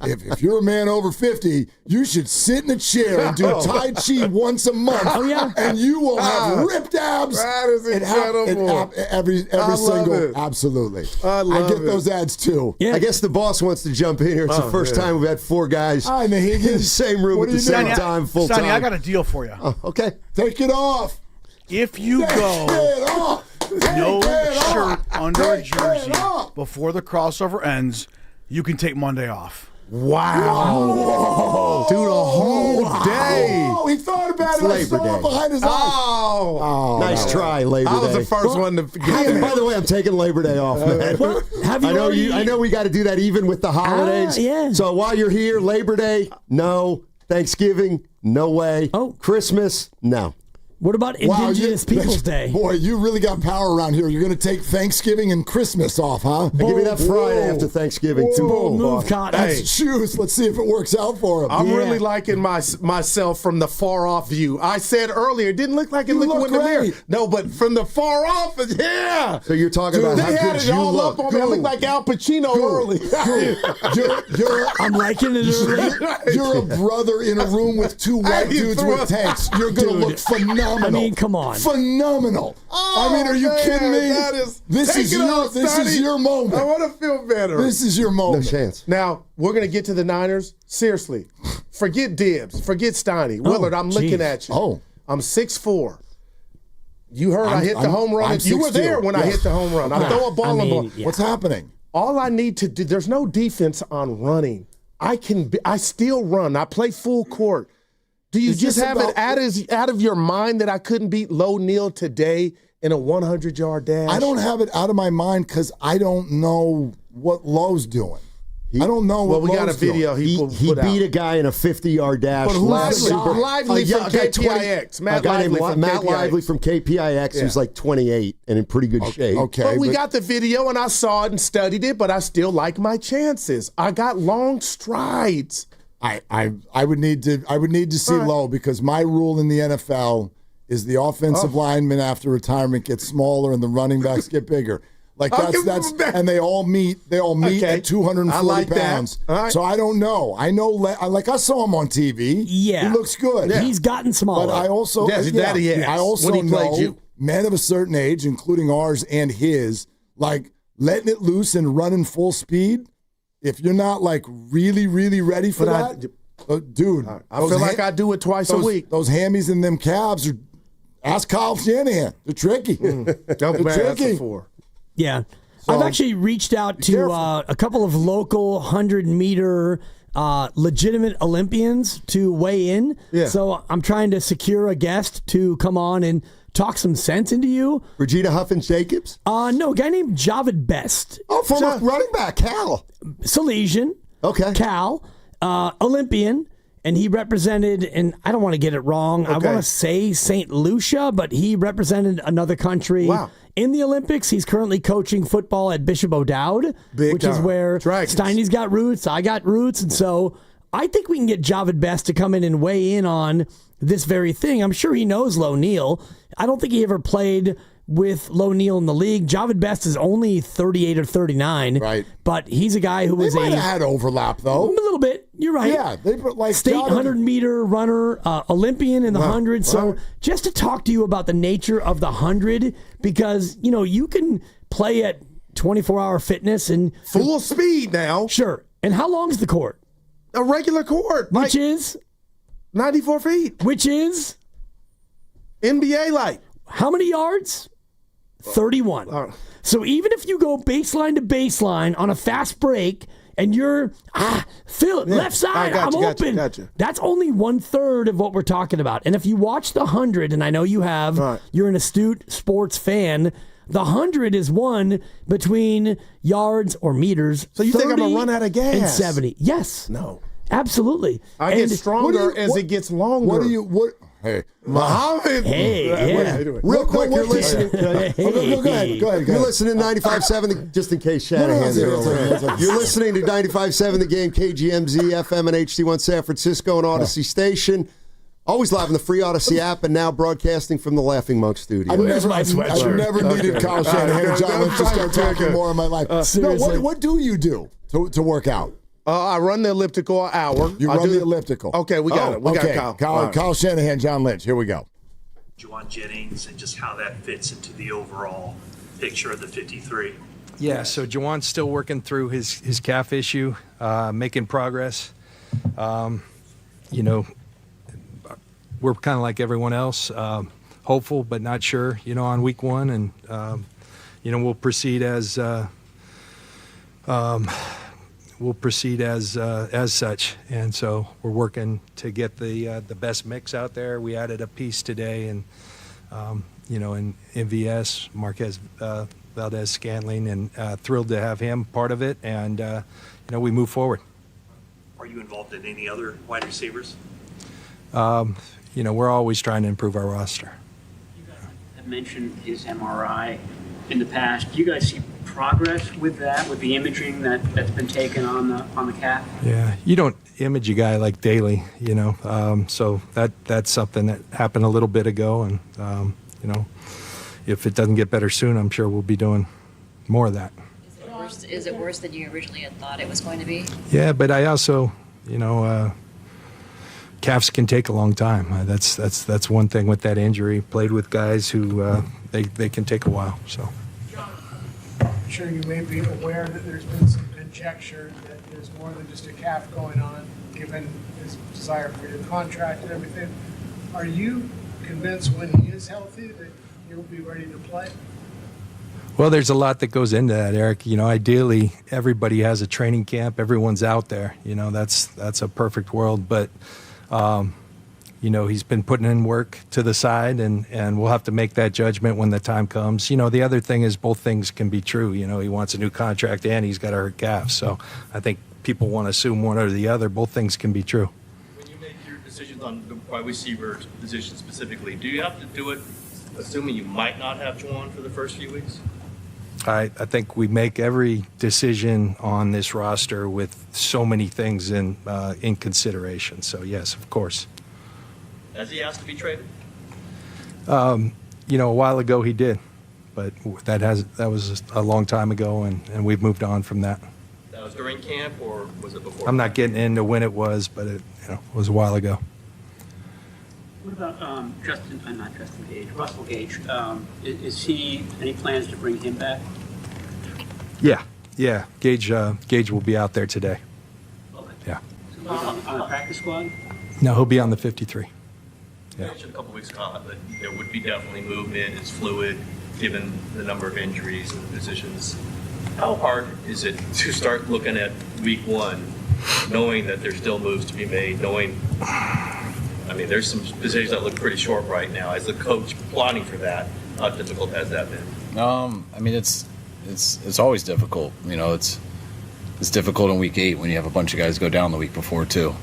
If you're a man over 50, you should sit in a chair and do Tai Chi once a month. Oh, yeah. And you will have ripped abs. That is incredible. Every single. Absolutely. I get those ads too. Yeah. I guess the boss wants to jump in here. It's the first time we've had 4 guys in the same room at the same time, full time. Steiny, I got a deal for you. Oh, okay. Take it off. if you go no shirt under a jersey before the crossover ends, you can take Monday off. Wow. Dude, a whole day. Oh, he thought about it. I saw it behind his eyes. Oh. Nice try, Labor Day. I was the first one to forget. Hey, by the way, I'm taking Labor Day off, man. Well, I know we got to do that even with the holidays. Yeah. So while you're here, Labor Day, no. Thanksgiving, no way. Oh. Christmas, no. What about Indigenous Peoples Day? Boy, you really got power around here. You're going to take Thanksgiving and Christmas off, huh? Give me that Friday after Thanksgiving, too. Move, Cotton. That's shoes. Let's see if it works out for him. I'm really liking myself from the far off view. I said earlier, it didn't look like it looked in the mirror. No, but from the far off, yeah. So you're talking about how good you look. Up on me. I look like Al Pacino early. I'm liking it early. You're a brother in a room with two white dudes with tanks. You're going to look phenomenal. I mean, come on. Phenomenal. I mean, are you kidding me? This is your moment. I want to feel better. This is your moment. No chance. Now, we're going to get to the Niners. Seriously, forget Dibs. Forget Steiny. Willard, I'm looking at you. Oh. I'm 6'4". You heard I hit the home run. You were there when I hit the home run. I throw a ball and ball. What's happening? All I need to do, there's no defense on running. I still run. I play full court. Do you just have it out of your mind that I couldn't beat Lowe Neal today in a 100-yard dash? I don't have it out of my mind because I don't know what Lowe's doing. I don't know what Lowe's doing. Well, we got a video he beat a guy in a 50-yard dash. But Lively from KPIX. Matt Lively from KPIX, who's like 28 and in pretty good shape. Okay, but we got the video, and I saw it and studied it, but I still like my chances. I got long strides. I would need to see Lowe because my rule in the NFL is the offensive lineman after retirement gets smaller and the running backs get bigger. Like that's and they all meet at 240 pounds. Right. So I don't know. I know like I saw him on TV. Yeah. He looks good. Yeah. He's gotten smaller. But I also I also know men of a certain age, including ours and his, like letting it loose and running full speed. If you're not like really, really ready for that, dude, I feel like I do it twice a week. Those hammies and them calves are. Ask Kyle Shanahan. They're tricky. They're tricky. Yeah. So, I've actually reached out to a couple of local 100-meter legitimate Olympians to weigh in. Yeah. So I'm trying to secure a guest to come on and talk some sense into you. Regina Huffins-Jacobs? No, a guy named Javid Best. Oh, former running back, Cal. Salesian. Okay. Cal. Olympian. And he represented, and I don't want to get it wrong, I want to say St. Lucia, but he represented another country in the Olympics. He's currently coaching football at Bishop O'Dowd, which is where Steiny's got roots, I got roots. And so I think we can get Javid Best to come in and weigh in on this very thing. I'm sure he knows Lowe Neal. I don't think he ever played with Lowe Neal in the league. Javid Best is only 38 or 39. Right. But he's a guy who was they might have had overlap, though. A little bit. You're right. Yeah. They put like State 100-meter runner, Olympian in the 100. So right. just to talk to you about the nature of the 100, because, you know, you can play at 24-hour fitness and full speed now. Sure. And how long is the court? A regular court. Which is? 94 feet. Which is? NBA like. How many yards? 31. So even if you go baseline to baseline on a fast break and you're, Phil, left side, I'm open. Gotcha. That's only 1/3 of what we're talking about. And if you watch the 100, and I know you have, you're an astute sports fan, the 100 is won between yards or meters. So you think I'm going to run out of gas? And 70. Yes. No. Absolutely. I get stronger as it gets longer. Hey, Muhammad. Hey, real quick, you're listening. Go ahead. You're listening to 95.7, just in case Shanahan's here. You're listening to 95.7 The Game, KGMZ, FM and HD1 San Francisco and Odyssey Station. Always live in the free Odyssey app and now broadcasting from the Laughing Monk studio. I've never needed Kyle Shanahan and John Lynch to start talking more in my life. What do you do to work out? I run the elliptical an hour. You run the elliptical. Okay, we got it. We got Kyle. Kyle Shanahan, John Lynch. Here we go. Jawan Jennings and just how that fits into the overall picture of the 53. Yeah, so Jawan's still working through his calf issue, making progress. You know, we're kind of like everyone else. hopeful but not sure, on week one, and we'll proceed as such. And so we're working to get the best mix out there. We added a piece today, and in MVS, Marquez Valdez-Scantling, and thrilled to have him part of it. And we move forward. Are you involved in any other wide receivers? We're always trying to improve our roster. You guys have mentioned his MRI in the past. Do you guys see progress with that, with the imaging that's been taken on the calf? Yeah, you don't image a guy like daily, so that's something that happened a little bit ago, and if it doesn't get better soon, I'm sure we'll be doing more of that. Is it worse than you originally had thought it was going to be? Yeah, but I also, calves can take a long time. That's one thing with that injury. Played with guys who they can take a while. So. John, I'm sure you may be aware that there's been some conjecture that there's more than just a calf going on, given his desire for your contract and everything. Are you convinced when he is healthy that he'll be ready to play? Well, there's a lot that goes into that, Eric. Ideally, everybody has a training camp. Everyone's out there. That's a perfect world. But, he's been putting in work to the side, and we'll have to make that judgment when the time comes. The other thing is both things can be true. He wants a new contract and he's got a hurt calf. So I think people want to assume one or the other. Both things can be true. When you make your decisions on the wide receiver position specifically, do you have to do it assuming you might not have Jawan for the first few weeks? I think we make every decision on this roster with so many things in consideration. So, yes, of course. Has he asked to be traded? A while ago he did, but that was a long time ago, and we've moved on from that. That was during camp, or was it before? I'm not getting into when it was, but it was a while ago. What about Russell Gage? Is he any plans to bring him back? Yeah. Gage will be out there today. Okay. Yeah. So on the practice squad? No, he'll be on the 53. You mentioned a couple weeks ago that there would be definitely movement. It's fluid, given the number of injuries and positions. How hard is it to start looking at week one, knowing that there's still moves to be made, there's some positions that look pretty short right now. As the coach plotting for that, how difficult has that been? It's always difficult. It's difficult in week 8 when you have a bunch of guys go down the week before too,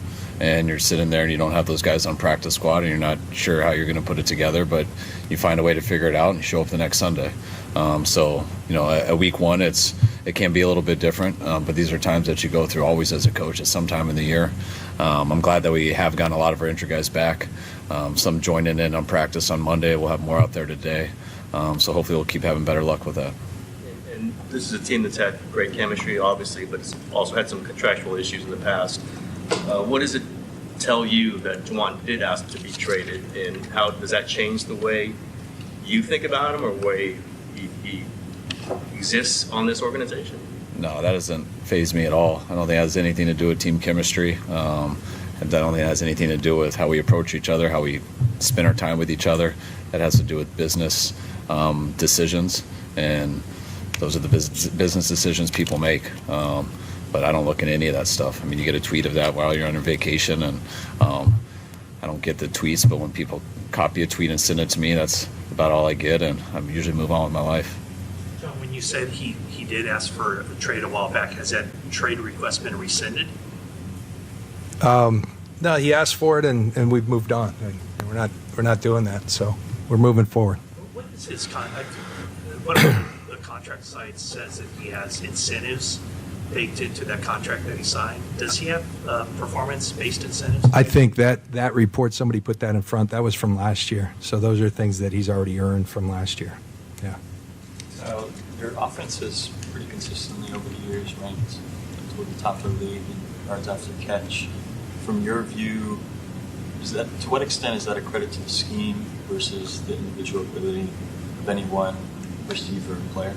and you're sitting there and you don't have those guys on practice squad, and you're not sure how you're going to put it together, but you find a way to figure it out and you show up the next Sunday. At week 1, it can be a little bit different, but these are times that you go through always as a coach at some time in the year. I'm glad that we have gotten a lot of our injured guys back. Some joining in on practice on Monday. We'll have more out there today. So hopefully we'll keep having better luck with that. And this is a team that's had great chemistry, obviously, but it's also had some contractual issues in the past. What does it tell you that Jawan did ask to be traded, and how does that change the way you think about him or the way he exists on this organization? No, that doesn't faze me at all. I don't think it has anything to do with team chemistry. And I don't think it has anything to do with how we approach each other, how we spend our time with each other. That has to do with business decisions, and those are the business decisions people make. But I don't look at any of that stuff. You get a tweet of that while you're on vacation, and I don't get the tweets, but when people copy a tweet and send it to me, that's about all I get, and I usually move on with my life. John, when you said he did ask for a trade a while back, has that trade request been rescinded? No, he asked for it, and we've moved on. And we're not doing that, so we're moving forward. What is his contract? One of the contract sites says that he has incentives baked into that contract that he signed. Does he have performance-based incentives? I think that report, somebody put that in front. That was from last year. So those are things that he's already earned from last year. Yeah. So their offense is pretty consistently over the years ranked toward the top of the league in yards after the catch. From your view, to what extent is that a credit to the scheme versus the individual ability of any one receiver and player?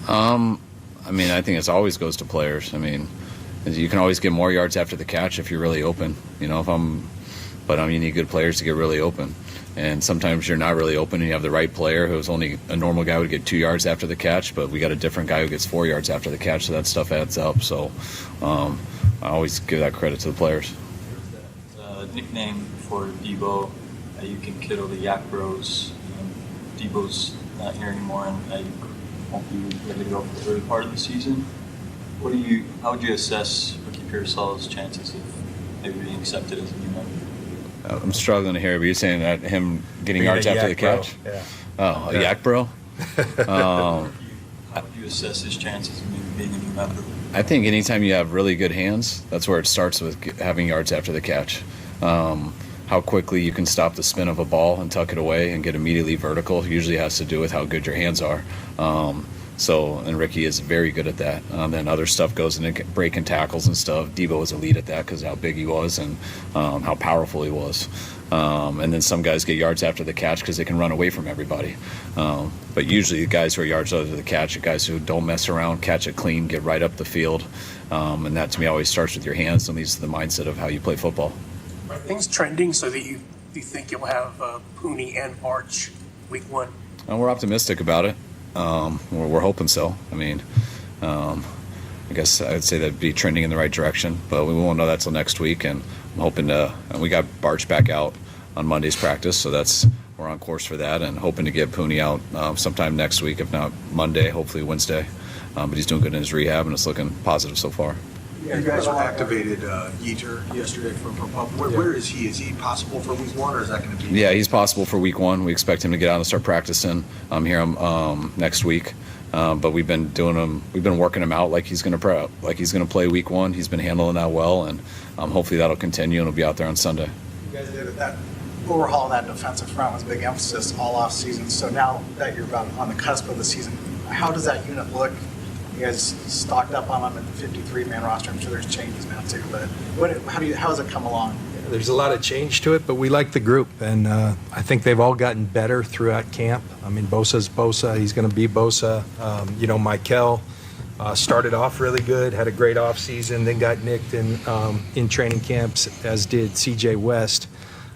I think it always goes to players. You can always get more yards after the catch if you're really open. But you need good players to get really open. And sometimes you're not really open and you have the right player who's only a normal guy would get 2 yards after the catch, but we got a different guy who gets 4 yards after the catch, so that stuff adds up. So I always give that credit to the players. Nickname for Debo, you can kill the Yak Bros. Debo's not here anymore, and I won't be ready to go for the early part of the season. How would you assess Ricky Pierol's chances of maybe being accepted as a new member? I'm struggling to hear, but you're saying that him getting yards after the catch? Yeah. Oh, a Yak Bro? How would you assess his chances of maybe being a new member? I think anytime you have really good hands, that's where it starts with having yards after the catch. How quickly you can stop the spin of a ball and tuck it away and get immediately vertical usually has to do with how good your hands are. And Ricky is very good at that. Then other stuff goes into breaking tackles and stuff. Debo was elite at that because of how big he was and how powerful he was. And then some guys get yards after the catch because they can run away from everybody. But usually the guys who are yards after the catch are guys who don't mess around, catch it clean, get right up the field. And that to me always starts with your hands and leads to the mindset of how you play football. Are things trending so that you think you'll have Pooney and March week 1? We're optimistic about it. We're hoping so. I mean, I guess I'd say that'd be trending in the right direction, but we won't know that till next week. And I'm hoping and we got Barch back out on Monday's practice, so we're on course for that, and hoping to get Pooney out sometime next week, if not Monday, hopefully Wednesday. But he's doing good in his rehab, and it's looking positive so far. You guys activated Yeager yesterday from PUP. Where is he? Is he possible for week 1, or is that going to be? Yeah, he's possible for week 1. We expect him to get out and start practicing here next week. But we've been working him out like he's going to play week 1. He's been handling that well, and hopefully that'll continue, and he'll be out there on Sunday. You guys did that overhaul of that defensive front was a big emphasis all off season. So now that you're about on the cusp of the season, how does that unit look? You guys stocked up on them at the 53-man roster. I'm sure there's changes now too, but how has it come along? There's a lot of change to it, but we like the group, and I think they've all gotten better throughout camp. I mean, Bosa's Bosa. He's going to be Bosa. Michael started off really good, had a great offseason, then got nicked in training camps, as did CJ West.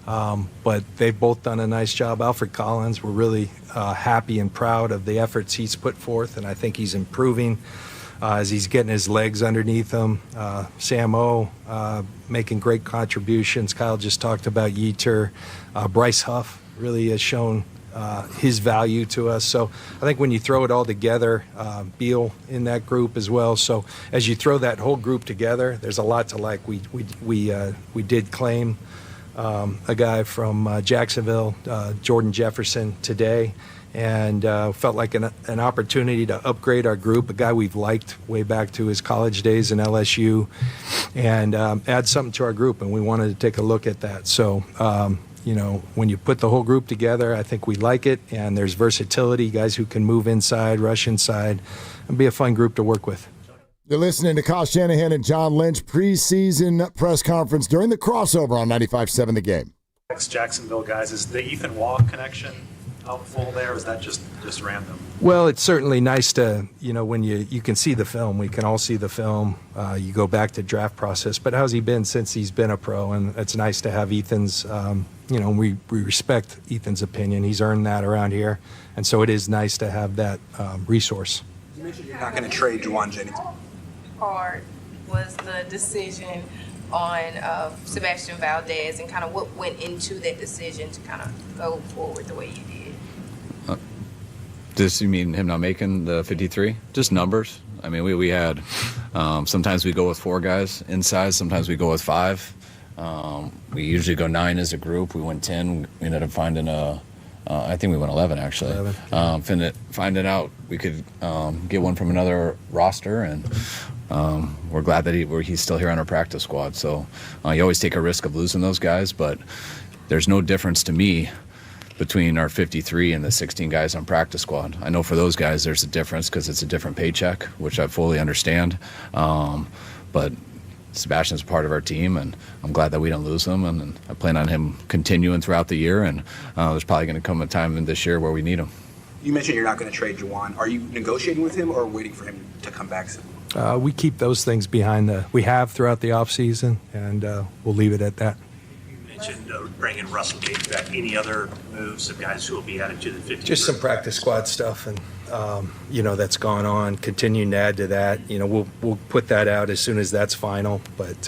But they've both done a nice job. Alfred Collins, we're really happy and proud of the efforts he's put forth, and I think he's improving as he's getting his legs underneath him. Sam O making great contributions. Kyle just talked about Yeater. Bryce Huff really has shown his value to us. So I think when you throw it all together, Beal in that group as well. So as you throw that whole group together, there's a lot to like. We did claim a guy from Jacksonville, Jordan Jefferson, today, and felt like an opportunity to upgrade our group, a guy we've liked way back to his college days in LSU, and add something to our group, and we wanted to take a look at that. So, when you put the whole group together, I think we like it, and there's versatility, guys who can move inside, rush inside, and be a fun group to work with. You're listening to Kyle Shanahan and John Lynch preseason press conference during the crossover on 95.7 The Game. Ex-Jacksonville guys, is the Ethan Walk connection helpful there, or is that just random? Well, it's certainly nice to, when you can see the film. We can all see the film. You go back to draft process. But how's he been since he's been a pro? And it's nice to have Ethan's, we respect Ethan's opinion. He's earned that around here. And so it is nice to have that resource. You mentioned you're not going to trade Jawan Jennings. Hard was the decision on Sebastian Valdez, and kind of what went into that decision to kind of go forward the way you did? Does you mean him not making the 53? Just numbers. I mean, we had sometimes we go with 4 guys inside, sometimes we go with 5. We usually go 9 as a group. We went 10. We ended up finding I think we went 11 actually. 11. Finding out we could get one from another roster, and we're glad that he's still here on our practice squad. So you always take a risk of losing those guys, but there's no difference to me between our 53 and the 16 guys on practice squad. I know for those guys there's a difference because it's a different paycheck, which I fully understand. But Sebastian's part of our team, and I'm glad that we don't lose him, and I plan on him continuing throughout the year, and there's probably going to come a time in this year where we need him. You mentioned you're not going to trade Jawan. Are you negotiating with him or waiting for him to come back soon? We keep those things we have throughout the offseason, and we'll leave it at that. You mentioned bring in Russell Gage back? Any other moves of guys who will be added to the 50? Just some practice squad stuff, and that's gone on. Continuing to add to that. We'll put that out as soon as that's final. But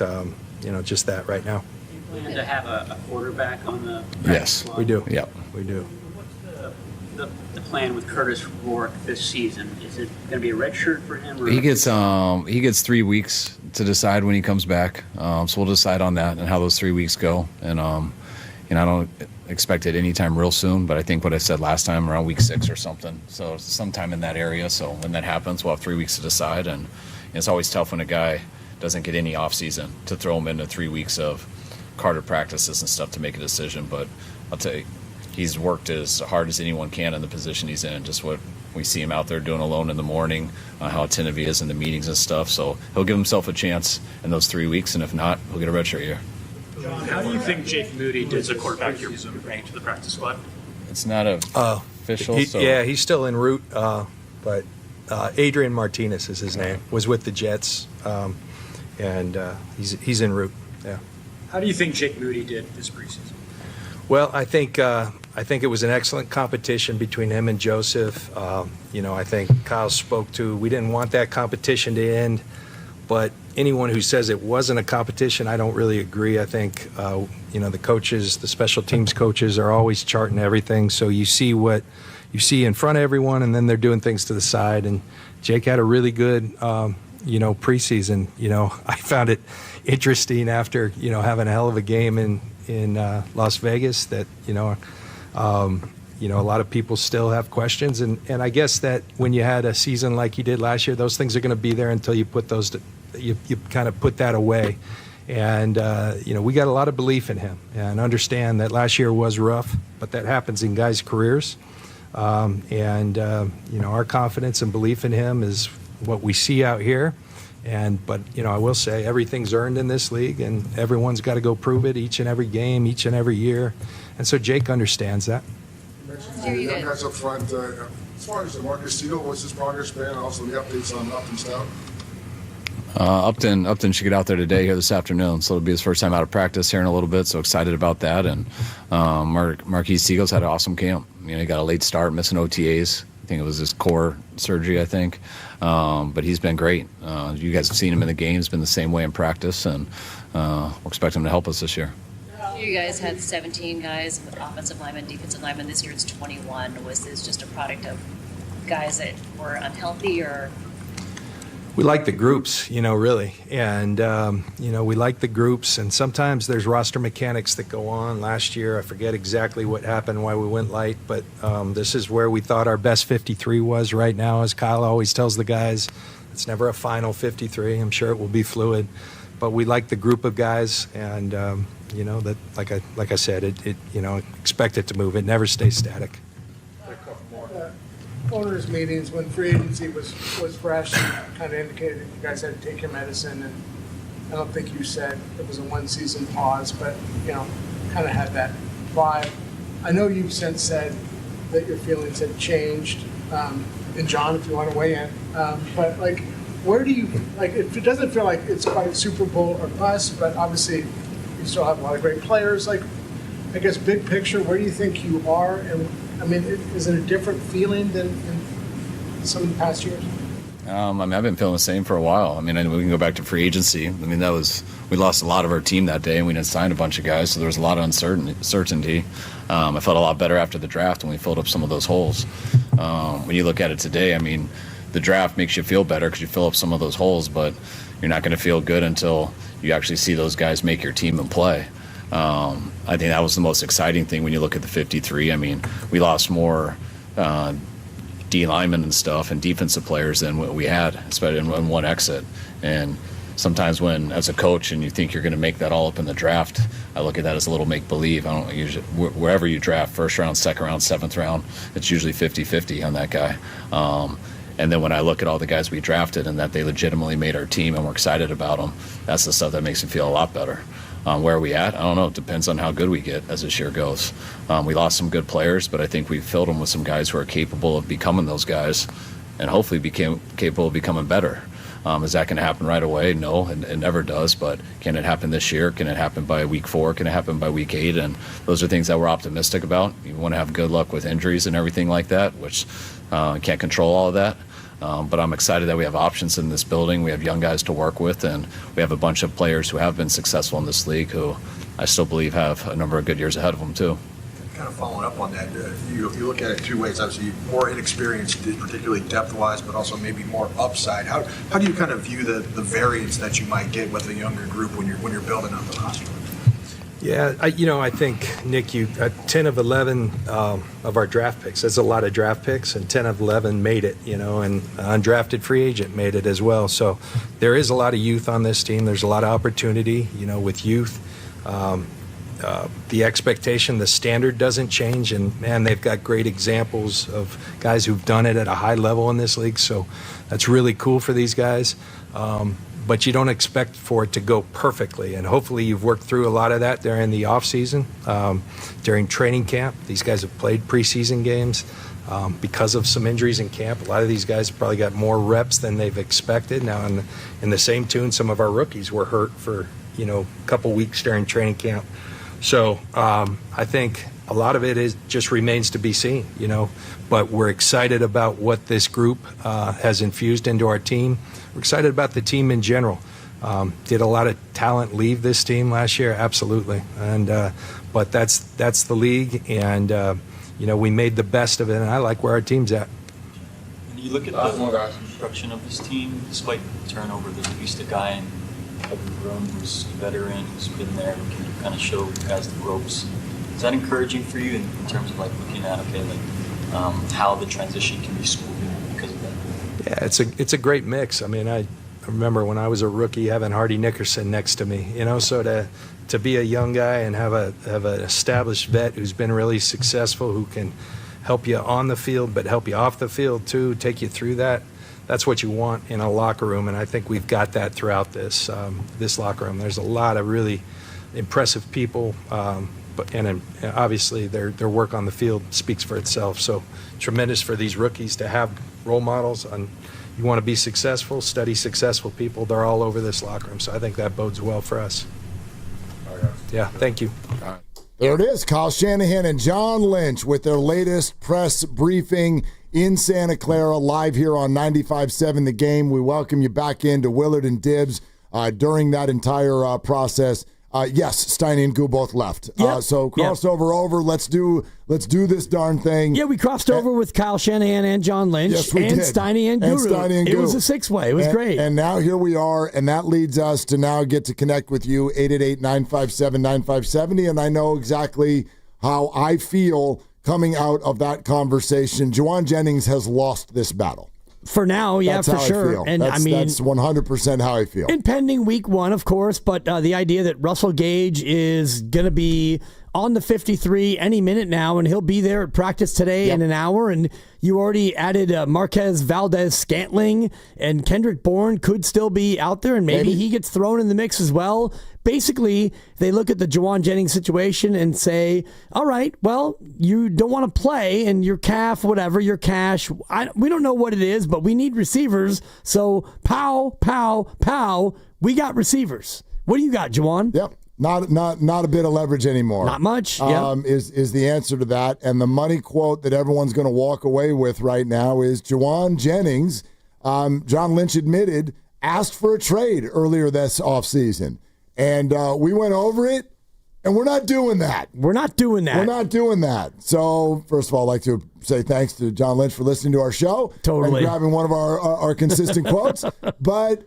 just that right now. You plan to have a quarterback on the Yes, squad? We do. Yep. We do. What's the plan with Curtis Rourke this season? Is it going to be a red shirt for him? Or He gets 3 weeks to decide when he comes back. So we'll decide on that and how those 3 weeks go. And I don't expect it anytime real soon, but I think what I said last time, around week 6 or something. So sometime in that area. So when that happens, we'll have 3 weeks to decide. And it's always tough when a guy doesn't get any off season to throw him into 3 weeks of Carter practices and stuff to make a decision. But I'll tell you, he's worked as hard as anyone can in the position he's in. Just what we see him out there doing alone in the morning, how attentive he is in the meetings and stuff. So he'll give himself a chance in those 3 weeks, and if not, he'll get a redshirt year. John, how do you think Jake Moody did as a quarterback you're bringing to the practice squad? It's not official. He's still en route, but Adrian Martinez is his name. Was with the Jets, and he's en route. Yeah. How do you think Jake Moody did this preseason? Well, I think it was an excellent competition between him and Joseph. I think Kyle spoke to, we didn't want that competition to end, but anyone who says it wasn't a competition, I don't really agree. I think, the coaches, the special teams coaches are always charting everything, so you see what you see in front of everyone, and then they're doing things to the side. And Jake had a really good, preseason. I found it interesting after, having a hell of a game in Las Vegas that, a lot of people still have questions. And I guess that when you had a season like you did last year, those things are going to be there until you put those, you kind of put that away. And, we got a lot of belief in him and understand that last year was rough, but that happens in guys' careers. Our confidence and belief in him is what we see out here. But I will say everything's earned in this league, and everyone's got to go prove it each and every game, each and every year. And so Jake understands that. You mentioned the young guys up front. As far as Marcus Tito, what's his progress been? Also, the updates on Upton Stout. Upton should get out there today here this afternoon, so it'll be his first time out of practice here in a little bit, so excited about that. And Marquise Seagulls had an awesome camp. He got a late start, missing OTAs. I think it was his core surgery, but he's been great. You guys have seen him in the games, been the same way in practice, and we'll expect him to help us this year. You guys had 17 guys, offensive linemen, defensive linemen. This year it's 21. Was this just a product of guys that were unhealthy, or? We like the groups, really. And, we like the groups. And sometimes there's roster mechanics that go on. Last year, I forget exactly what happened, why we went light. But this is where we thought our best 53 was right now. As Kyle always tells the guys, it's never a final 53. I'm sure it will be fluid. But we like the group of guys. And, that, like I said, expect it to move. It never stays static. Owners' meetings when free agency was fresh, you kind of indicated that you guys had to take your medicine, and I don't think you said it was a one-season pause, but kind of had that vibe. I know you've since said that your feelings had changed, and John, if you want to weigh in, but where do you it doesn't feel like it's quite Super Bowl or bust, but obviously you still have a lot of great players. I guess big picture, where do you think you are, and is it a different feeling than in some of the past years? I've been feeling the same for a while. We can go back to free agency. We lost a lot of our team that day, and we didn't sign a bunch of guys, so there was a lot of uncertainty. I felt a lot better after the draft when we filled up some of those holes. When you look at it today, the draft makes you feel better because you fill up some of those holes, but you're not going to feel good until you actually see those guys make your team and play. I think that was the most exciting thing when you look at the 53. We lost more D linemen and stuff and defensive players than what we had, especially in one exit. And sometimes when, as a coach, and you think you're going to make that all up in the draft, I look at that as a little make-believe. I don't usually, wherever you draft, first round, second round, seventh round, it's usually 50-50 on that guy. And then when I look at all the guys we drafted and that they legitimately made our team and we're excited about them, that's the stuff that makes me feel a lot better. Where are we at? I don't know. It depends on how good we get as this year goes. We lost some good players, but I think we filled them with some guys who are capable of becoming those guys and hopefully became capable of becoming better. Is that going to happen right away? No, and it never does. But can it happen this year? Can it happen by week 4? Can it happen by week 8? And those are things that we're optimistic about. You want to have good luck with injuries and everything like that, which can't control all of that. But I'm excited that we have options in this building. We have young guys to work with, and we have a bunch of players who have been successful in this league who I still believe have a number of good years ahead of them, too. Kind of following up on that, you look at it two ways. Obviously, more inexperienced, particularly depth-wise, but also maybe more upside. How do you kind of view the variance that you might get with a younger group when you're building up the roster? Yeah, I think, Nick, 10 of 11 of our draft picks, that's a lot of draft picks, and 10 of 11 made it, and undrafted free agent made it as well. So there is a lot of youth on this team. There's a lot of opportunity, with youth. The expectation, the standard doesn't change, and, man, they've got great examples of guys who've done it at a high level in this league, so that's really cool for these guys. But you don't expect for it to go perfectly, and hopefully you've worked through a lot of that during the offseason, during training camp. These guys have played preseason games because of some injuries in camp. A lot of these guys have probably got more reps than they've expected. Now, in the same tune, some of our rookies were hurt for a couple weeks during training camp. So I think a lot of it just remains to be seen, but we're excited about what this group has infused into our team. We're excited about the team in general. Did a lot of talent leave this team last year? Absolutely. And but that's the league, and we made the best of it, and I like where our team's at. When you look at the construction of this team, despite the turnover, there's at least a guy in every room who's a veteran, who's been there, who can kind of show who has the ropes. Is that encouraging for you in terms of looking at how the transition can be smooth because of that? Yeah, it's a great mix. I mean, I remember when I was a rookie having Hardy Nickerson next to me, so to be a young guy and have an established vet who's been really successful, who can help you on the field but help you off the field too, take you through that. That's what you want in a locker room, and I think we've got that throughout this locker room. There's a lot of really impressive people, and obviously their work on the field speaks for itself. So tremendous for these rookies to have role models. And you want to be successful, study successful people. They're all over this locker room, so I think that bodes well for us. Yeah, thank you. All right. There it is, Kyle Shanahan and John Lynch with their latest press briefing in Santa Clara, live here on 95.7 The Game. We welcome you back into Willard and Dibs during that entire process. Yes, Steiny and Guru both left. Yep. So crossover over. Let's do this darn thing. Yeah, we crossed over with Kyle Shanahan and John Lynch. Yes, we and did. Steiny and Guru. It was a six-way. It was great. And now here we are, and that leads us to now get to connect with you, 888-957-9570, and I know exactly how I feel coming out of that conversation. Jawan Jennings has lost this battle. For now, yeah, that's for how sure. I feel. And that's 100% how I feel. Impending week 1, of course, but the idea that Russell Gage is going to be on the 53 any minute now, and he'll be there at practice today in an hour, and you already added Marquez Valdez-Scantling, and Kendrick Bourne could still be out there, and maybe he gets thrown in the mix as well. Basically, they look at the Jawan Jennings situation and say, all right, well, you don't want to play, and your calf, whatever, your cash, we don't know what it is, but we need receivers, so pow, pow, pow, we got receivers. What do you got, Jawan? Yep. Not a bit of leverage anymore. Not much. Is the answer to that. And the money quote that everyone's going to walk away with right now is Jawan Jennings. John Lynch admitted asked for a trade earlier this offseason. And we went over it, and we're not doing that. We're not doing that. So, first of all, I'd like to say thanks to John Lynch for listening to our show. Totally. And grabbing one of our consistent quotes. But,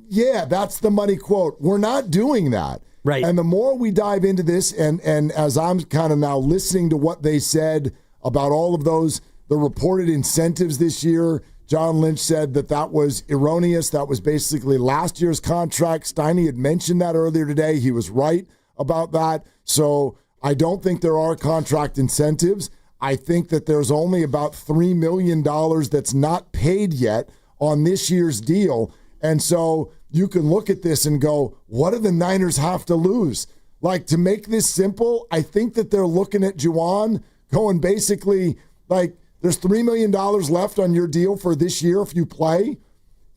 yeah, that's the money quote. We're not doing that. Right. And the more we dive into this, and as I'm kind of now listening to what they said about all of the reported incentives this year, John Lynch said that was erroneous. That was basically last year's contract. Steiny had mentioned that earlier today. He was right about that. So I don't think there are contract incentives. I think that there's only about $3 million that's not paid yet on this year's deal. And so you can look at this and go, what do the Niners have to lose? Like, to make this simple, I think that they're looking at Jawan going basically like, there's $3 million left on your deal for this year if you play,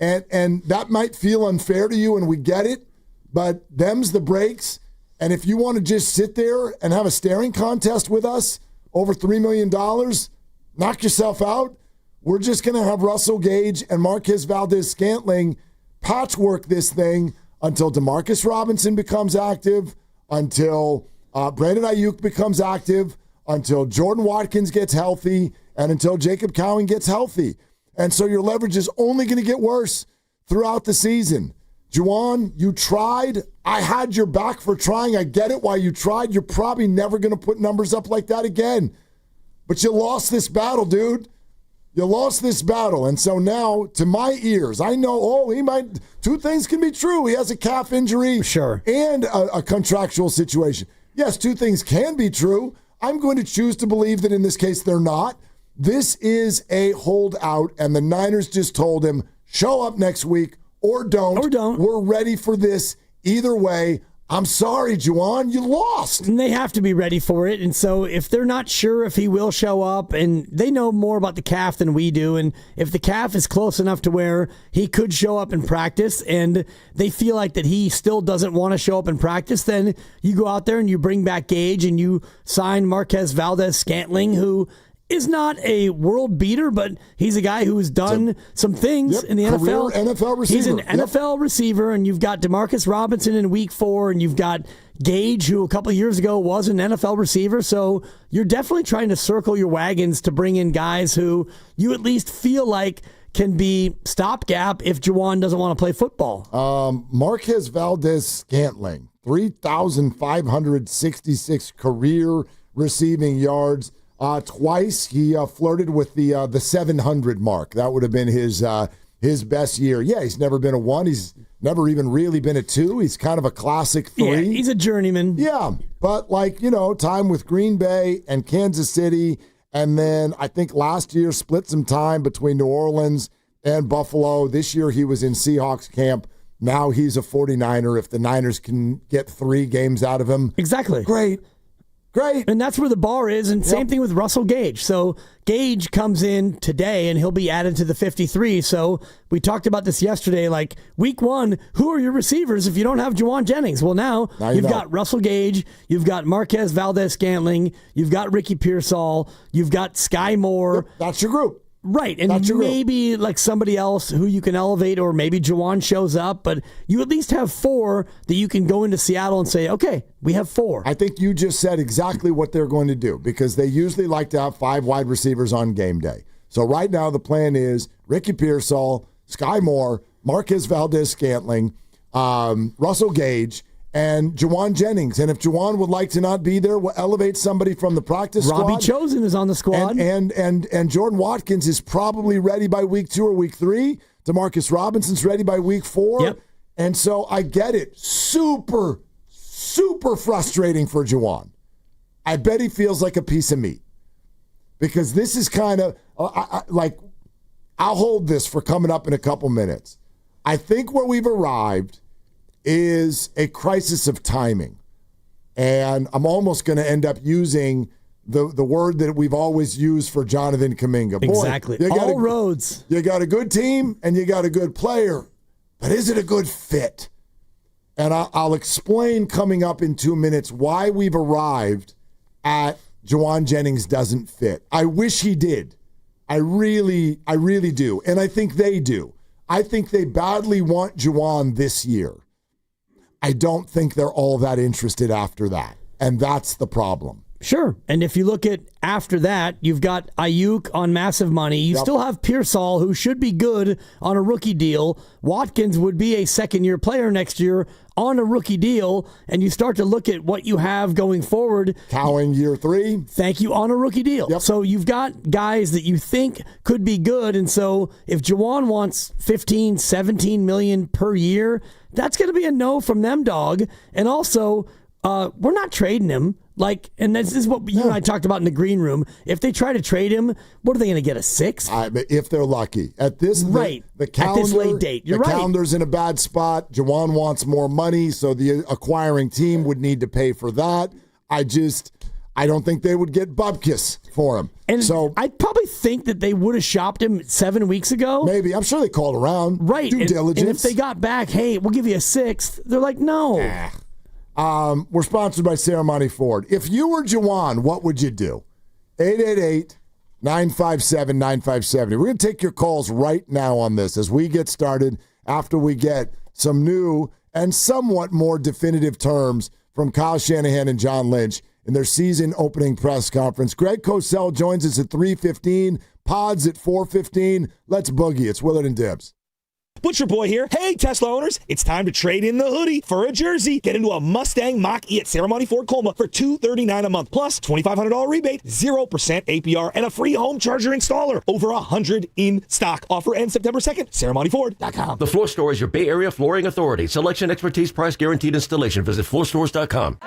And that might feel unfair to you, and we get it, but them's the breaks. And if you want to just sit there and have a staring contest with us over $3 million, knock yourself out. We're just going to have Russell Gage and Marquez Valdez-Scantling patchwork this thing until Demarcus Robinson becomes active, until Brandon Ayuk becomes active, until Jordan Watkins gets healthy, and until Jacob Cowing gets healthy. And so your leverage is only going to get worse throughout the season. Jawan, you tried. I had your back for trying. I get it why you tried. You're probably never going to put numbers up like that again. But you lost this battle, dude. You lost this battle. And so now, to my ears, I know, two things can be true. He has a calf injury and a contractual situation. Yes, two things can be true. I'm going to choose to believe that in this case they're not. This is a holdout, and the Niners just told him, show up next week or don't. Or don't. We're ready for this either way. I'm sorry, Jawan, you lost. And they have to be ready for it. And so if they're not sure if he will show up, and they know more about the calf than we do, and if the calf is close enough to where he could show up in practice and they feel like that he still doesn't want to show up in practice, then you go out there and you bring back Gage and you sign Marquez Valdez-Scantling, who is not a world beater, but he's a guy who has done some things in the NFL. NFL receiver. He's an NFL receiver, and you've got Demarcus Robinson in week 4, and you've got Gage, who a couple of years ago was an NFL receiver. So you're definitely trying to circle your wagons to bring in guys who you at least feel like can be stopgap if Jawan doesn't want to play football. Marquez Valdez-Scantling, 3,566 career receiving yards. Twice he flirted with the 700 mark. That would have been his best year. Yeah, he's never been a 1. He's never even really been a 2. He's kind of a classic 3. Yeah, he's a journeyman. Yeah, but time with Green Bay and Kansas City, and then I think last year split some time between New Orleans and Buffalo. This year he was in Seahawks camp. Now he's a 49er. If the Niners can get 3 games out of him. Exactly. Great. And that's where the bar is, and same thing with Russell Gage. So Gage comes in today, and he'll be added to the 53. So we talked about this yesterday, like week 1, who are your receivers if you don't have Jawan Jennings? Well, now you've got Russell Gage, you've got Marquez Valdez-Scantling, you've got Ricky Pierol, you've got Sky Moore. Yep, that's your group. Right, and maybe like somebody else who you can elevate, or maybe Jawan shows up, but you at least have 4 that you can go into Seattle and say, okay, we have 4. I think you just said exactly what they're going to do, because they usually like to have 5 wide receivers on game day. So right now the plan is Ricky Pierol, Sky Moore, Marquez Valdez-Scantling, Russell Gage, and Jawan Jennings. And if Jawan would like to not be there, we'll elevate somebody from the practice squad. Robbie Chosen is on the squad. And Jordan Watkins is probably ready by week 2 or week 3. DeMarcus Robinson's ready by week 4. Yep. And so I get it. Super, super frustrating for Jawan. I bet he feels like a piece of meat. Because this is kind of, I'll hold this for coming up in a couple minutes. I think where we've arrived is a crisis of timing. And I'm almost going to end up using the word that we've always used for Jonathan Kuminga. Boy, exactly. All roads. You got a good team and you got a good player, but is it a good fit? And I'll explain coming up in 2 minutes why we've arrived at Jawan Jennings doesn't fit. I wish he did. I really do. And I think they do. I think they badly want Jawan this year. I don't think they're all that interested after that. And that's the problem. Sure. And if you look at after that, you've got Ayuk on massive money. You still have Pierol, who should be good on a rookie deal. Watkins would be a second-year player next year on a rookie deal. And you start to look at what you have going forward. Cowing year 3. Thank you, on a rookie deal. Yep. So you've got guys that you think could be good. And so if Jawan wants $15, $17 million per year, that's going to be a no from them, dog. And also, we're not trading him. And this is what you and I talked about in the green room. If they try to trade him, what are they going to get, a 6? If they're lucky. At this the calendar, at this late date. You're the right. calendar's in a bad spot. Jawan wants more money, so the acquiring team would need to pay for that. I don't think they would get Bupkis for him. And so I probably think that they would have shopped him 7 weeks ago. Maybe. I'm sure they called around. Right. Due diligence. And if they got back, hey, we'll give you a 6th, they're like, no. We're sponsored by Ceremony Ford. If you were Jawan, what would you do? 888-957-9570. We're going to take your calls right now on this as we get started after we get some new and somewhat more definitive terms from Kyle Shanahan and John Lynch in their season opening press conference. Greg Cosell joins us at 3:15, Pods at 4:15. Let's boogie. It's Willard and Dibs. Butcher Boy here. Hey, Tesla owners, it's time to trade in the hoodie for a jersey. Get into a Mustang Mach-E at Ceremony Ford Colma for $239 a month, plus $2,500 rebate, 0% APR, and a free home charger installer. Over 100 in stock. Offer ends September 2nd. CeremonyFord.com. The Floor Store is your Bay Area flooring authority. Selection, expertise, price, guaranteed installation. Visit floorstores.com.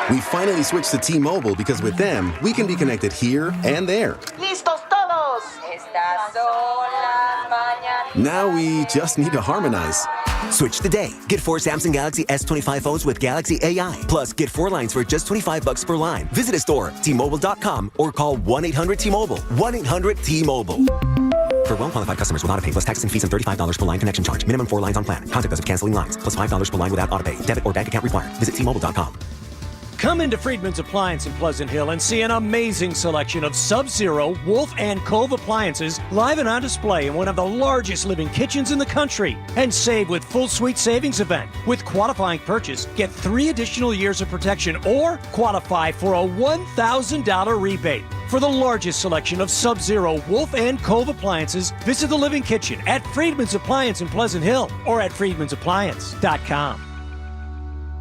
We finally switched to T-Mobile because with them, we can be connected here and there. Listos todos. Estas son las mañanas. Now we just need to harmonize. Switch today. Get 4 Samsung Galaxy S25 phones with Galaxy AI. Plus, get 4 lines for just $25 per line. Visit a store, T-Mobile.com, or call 1-800-T-Mobile. 1-800-T-Mobile. For well-qualified customers with autopay plus tax and fees and $35 per line connection charge. Minimum 4 lines on plan. Contact us if canceling lines. Plus $5 per line without autopay. Debit or bank account required. Visit T-Mobile.com. Come into Friedman's Appliance in Pleasant Hill and see an amazing selection of Sub-Zero, Wolf, and Cove appliances live and on display in one of the largest living kitchens in the country. And save with full suite savings event. With qualifying purchase, get 3 additional years of protection or qualify for a $1,000 rebate. For the largest selection of Sub-Zero, Wolf, and Cove appliances, visit the Living Kitchen at Friedman's Appliance in Pleasant Hill or at friedmansappliance.com.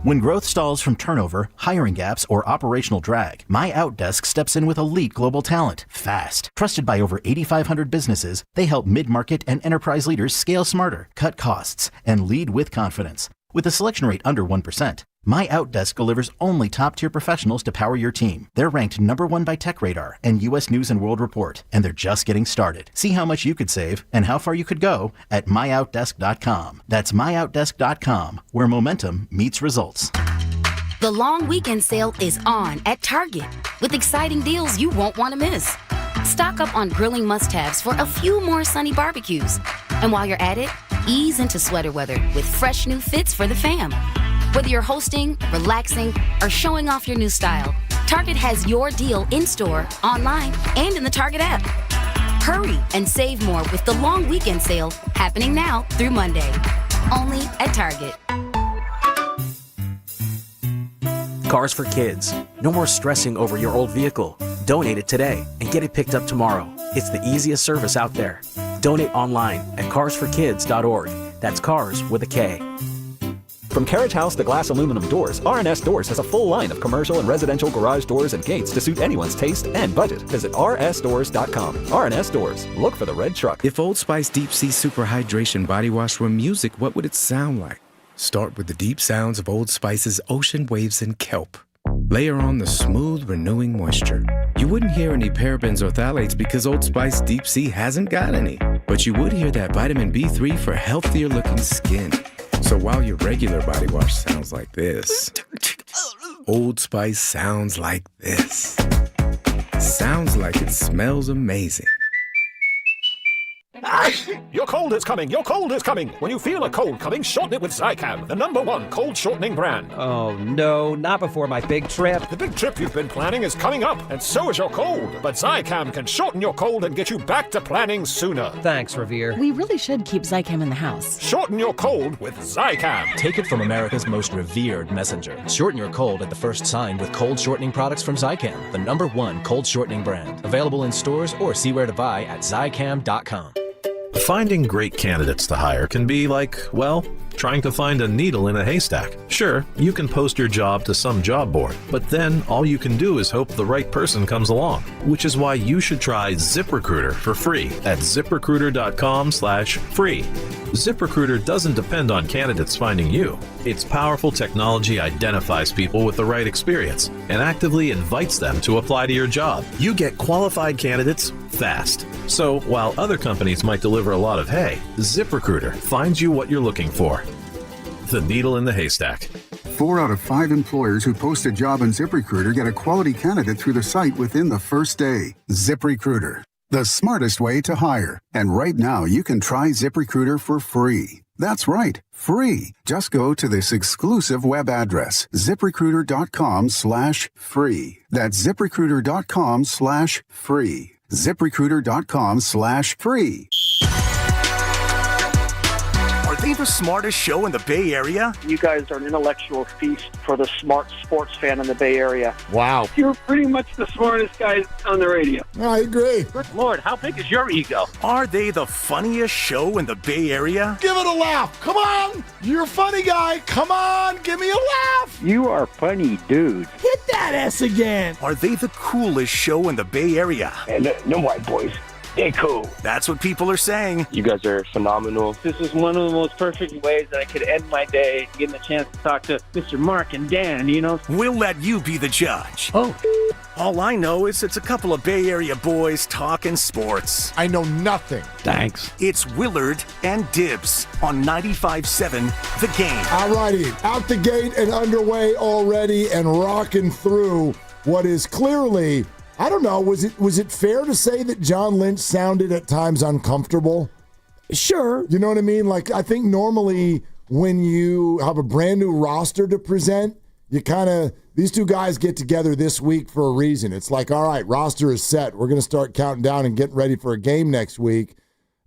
When growth stalls from turnover, hiring gaps, or operational drag, My Outdesk steps in with elite global talent, fast. Trusted by over 8,500 businesses, they help mid-market and enterprise leaders scale smarter, cut costs, and lead with confidence. With a selection rate under 1%, My Outdesk delivers only top-tier professionals to power your team. They're ranked #1 by TechRadar and U.S. News & World Report, and they're just getting started. See how much you could save and how far you could go at myoutdesk.com. That's myoutdesk.com, where momentum meets results. The long weekend sale is on at Target with exciting deals you won't want to miss. Stock up on grilling must-haves for a few more sunny barbecues. And while you're at it, ease into sweater weather with fresh new fits for the fam. Whether you're hosting, relaxing, or showing off your new style, Target has your deal in-store, online, and in the Target app. Hurry and save more with the long weekend sale happening now through Monday. Only at Target. Cars for Kids. No more stressing over your old vehicle. Donate it today and get it picked up tomorrow. It's the easiest service out there. Donate online at carsforkids.org. That's cars with a K. From Carriage House to glass aluminum doors, R&S Doors has a full line of commercial and residential garage doors and gates to suit anyone's taste and budget. Visit rsdoors.com. R&S Doors. Look for the red truck. If Old Spice Deep Sea Super Hydration Body Wash were music, what would it sound like? Start with the deep sounds of Old Spice's ocean waves and kelp. Layer on the smooth, renewing moisture. You wouldn't hear any parabens or phthalates because Old Spice Deep Sea hasn't got any. But you would hear that vitamin B3 for healthier looking skin. So while your regular body wash sounds like this, Old Spice sounds like this. Sounds like it smells amazing. Your cold is coming, your cold is coming. When you feel a cold coming, shorten it with Zicam, the #1 cold shortening brand. Oh no, not before my big trip. The big trip you've been planning is coming up, and so is your cold. But Zicam can shorten your cold and get you back to planning sooner. Thanks, Revere. We really should keep Zicam in the house. Shorten your cold with Zicam. Take it from America's most revered messenger. Shorten your cold at the first sign with cold shortening products from Zicam, the #1 cold shortening brand. Available in stores or see where to buy at Zicam.com. Finding great candidates to hire can be like, well, trying to find a needle in a haystack. Sure, you can post your job to some job board, but then all you can do is hope the right person comes along, which is why you should try ZipRecruiter for free at ziprecruiter.com/free. ZipRecruiter doesn't depend on candidates finding you. Its powerful technology identifies people with the right experience and actively invites them to apply to your job. You get qualified candidates fast. So while other companies might deliver a lot of hay, ZipRecruiter finds you what you're looking for. The needle in the haystack. 4 out of 5 employers who post a job on ZipRecruiter get a quality candidate through the site within the first day. ZipRecruiter, the smartest way to hire. And right now, you can try ZipRecruiter for free. That's right, free. Just go to this exclusive web address, ZipRecruiter.com/free. That's ZipRecruiter.com/free. ZipRecruiter.com/free. Are they the smartest show in the Bay Area? You guys are an intellectual feast for the smart sports fan in the Bay Area. Wow. You're pretty much the smartest guys on the radio. I agree. Good Lord, how big is your ego? Are they the funniest show in the Bay Area? Give it a laugh. Come on. You're a funny guy. Come on. Give me a laugh. You are funny, dude. Hit that S again. Are they the coolest show in the Bay Area? And no white boys. They're cool. That's what people are saying. You guys are phenomenal. This is one of the most perfect ways that I could end my day, getting a chance to talk to Mr. Mark and Dan, you know? We'll let you be the judge. Oh. All I know is it's a couple of Bay Area boys talking sports. I know nothing. Thanks. It's Willard and Dibs on 95.7 The Game. All righty. Out the gate and underway already and rocking through what is clearly... I don't know. Was it fair to say that John Lynch sounded at times uncomfortable? Sure. You know what I mean? Like, I think normally when you have a brand new roster to present, you kind of, these two guys get together this week for a reason. It's like, all right, roster is set. We're going to start counting down and getting ready for a game next week.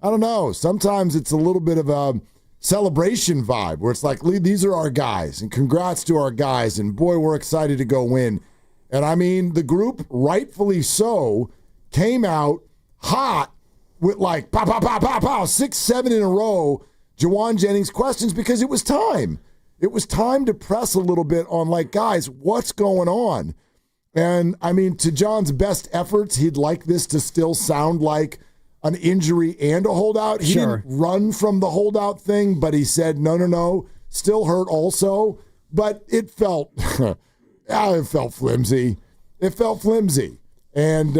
I don't know. Sometimes it's a little bit of a celebration vibe where it's like, these are our guys and congrats to our guys. And boy, we're excited to go win. And I mean, the group, rightfully so, came out hot with like, pow, pow, pow, pow, pow, 6, 7 in a row, Jawan Jennings questions because it was time. It was time to press a little bit on like, guys, what's going on? And I mean, to John's best efforts, he'd like this to still sound like an injury and a holdout. He didn't run from the holdout thing, but he said, no, still hurt also. But it felt... it felt flimsy. And,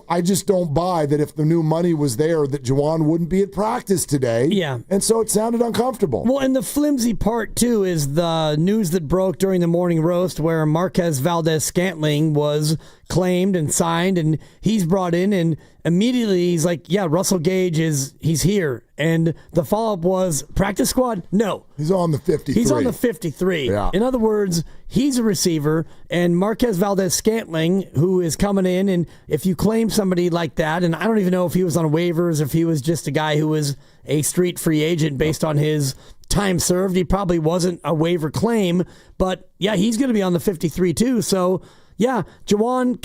I just don't buy that if the new money was there that Jawan wouldn't be at practice today. Yeah. And so it sounded uncomfortable. Well, and the flimsy part, too, is the news that broke during the morning roast where Marquez Valdez-Scantling was claimed and signed, and he's brought in, and immediately he's like, yeah, Russell Gage he's here. And the follow-up was, practice squad? No. He's on the 53. He's on the 53. Yeah. In other words, he's a receiver, and Marquez Valdez-Scantling, who is coming in, and if you claim somebody like that, and I don't even know if he was on waivers, if he was just a guy who was a street free agent based on his time served, he probably wasn't a waiver claim, but yeah, he's going to be on the 53 too. So yeah, Jawan,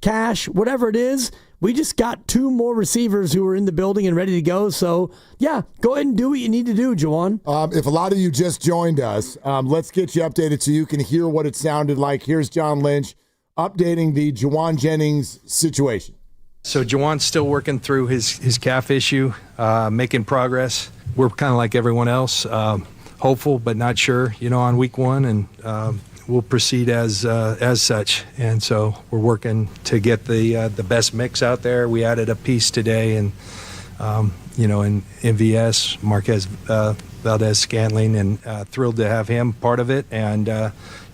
Cash, whatever it is, we just got 2 more receivers who are in the building and ready to go. So, yeah, go ahead and do what you need to do, Jawan. If a lot of you just joined us, let's get you updated so you can hear what it sounded like. Here's John Lynch updating the Jawan Jennings situation. So Jawan's still working through his calf issue, making progress. We're kind of like everyone else, hopeful but not sure, on week 1, and we'll proceed as such. And so we're working to get the best mix out there. We added a piece today, and in MVS, Marquez Valdez-Scantling, and thrilled to have him part of it. And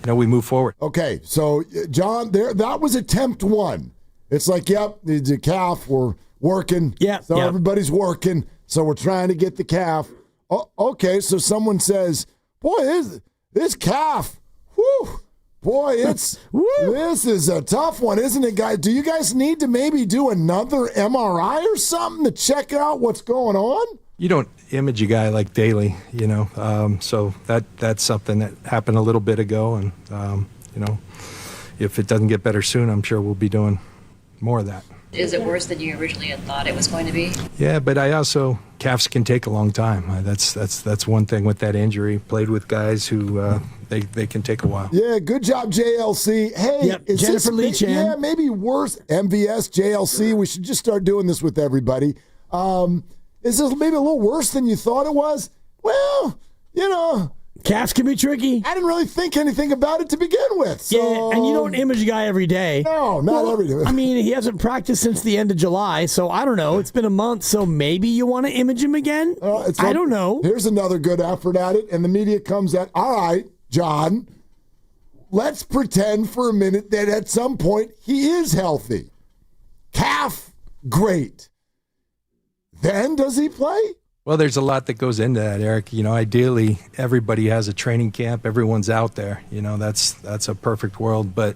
we move forward. Okay, so John, that was attempt 1. It's like, yep, the calf, we're working. Yeah. So everybody's working. So we're trying to get the calf. Oh, okay, so someone says, boy, this calf, whew, boy, this is a tough one, isn't it, guys? Do you guys need to maybe do another MRI or something to check out what's going on? You don't image a guy like daily, so that's something that happened a little bit ago. And, if it doesn't get better soon, I'm sure we'll be doing more of that. Is it worse than you originally had thought it was going to be? Yeah, but calves can take a long time. That's one thing with that injury. Played with guys who they can take a while. Yeah, good job, JLC. Hey, is Jennifer Lee Chan. Yeah, maybe worse. MVS, JLC. We should just start doing this with everybody. Is this maybe a little worse than you thought it was? Well, calves can be tricky. I didn't really think anything about it to begin with. So. Yeah, and you don't image a guy every day. No, not every day. I mean, he hasn't practiced since the end of July, so I don't know. It's been a month, so maybe you want to image him again? I don't know. Here's another good effort at it, and the media comes at, all right, John, let's pretend for a minute that at some point he is healthy. Calf, great. Then does he play? Well, there's a lot that goes into that, Eric. Ideally, everybody has a training camp. Everyone's out there. That's a perfect world. But,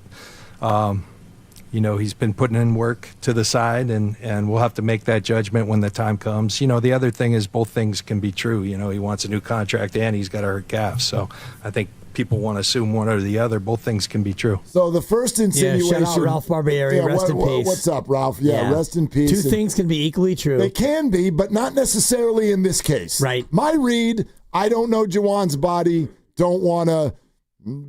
he's been putting in work to the side, and we'll have to make that judgment when the time comes. The other thing is both things can be true. He wants a new contract and he's got a hurt calf. So I think people want to assume one or the other. Both things can be true. So the first insinuation... shout out Ralph Barbieri, rest in peace. What's up, Ralph? Yeah, rest in peace. Two things can be equally true. They can be, but not necessarily in this case. Right. My read, I don't know Jawan's body, don't want to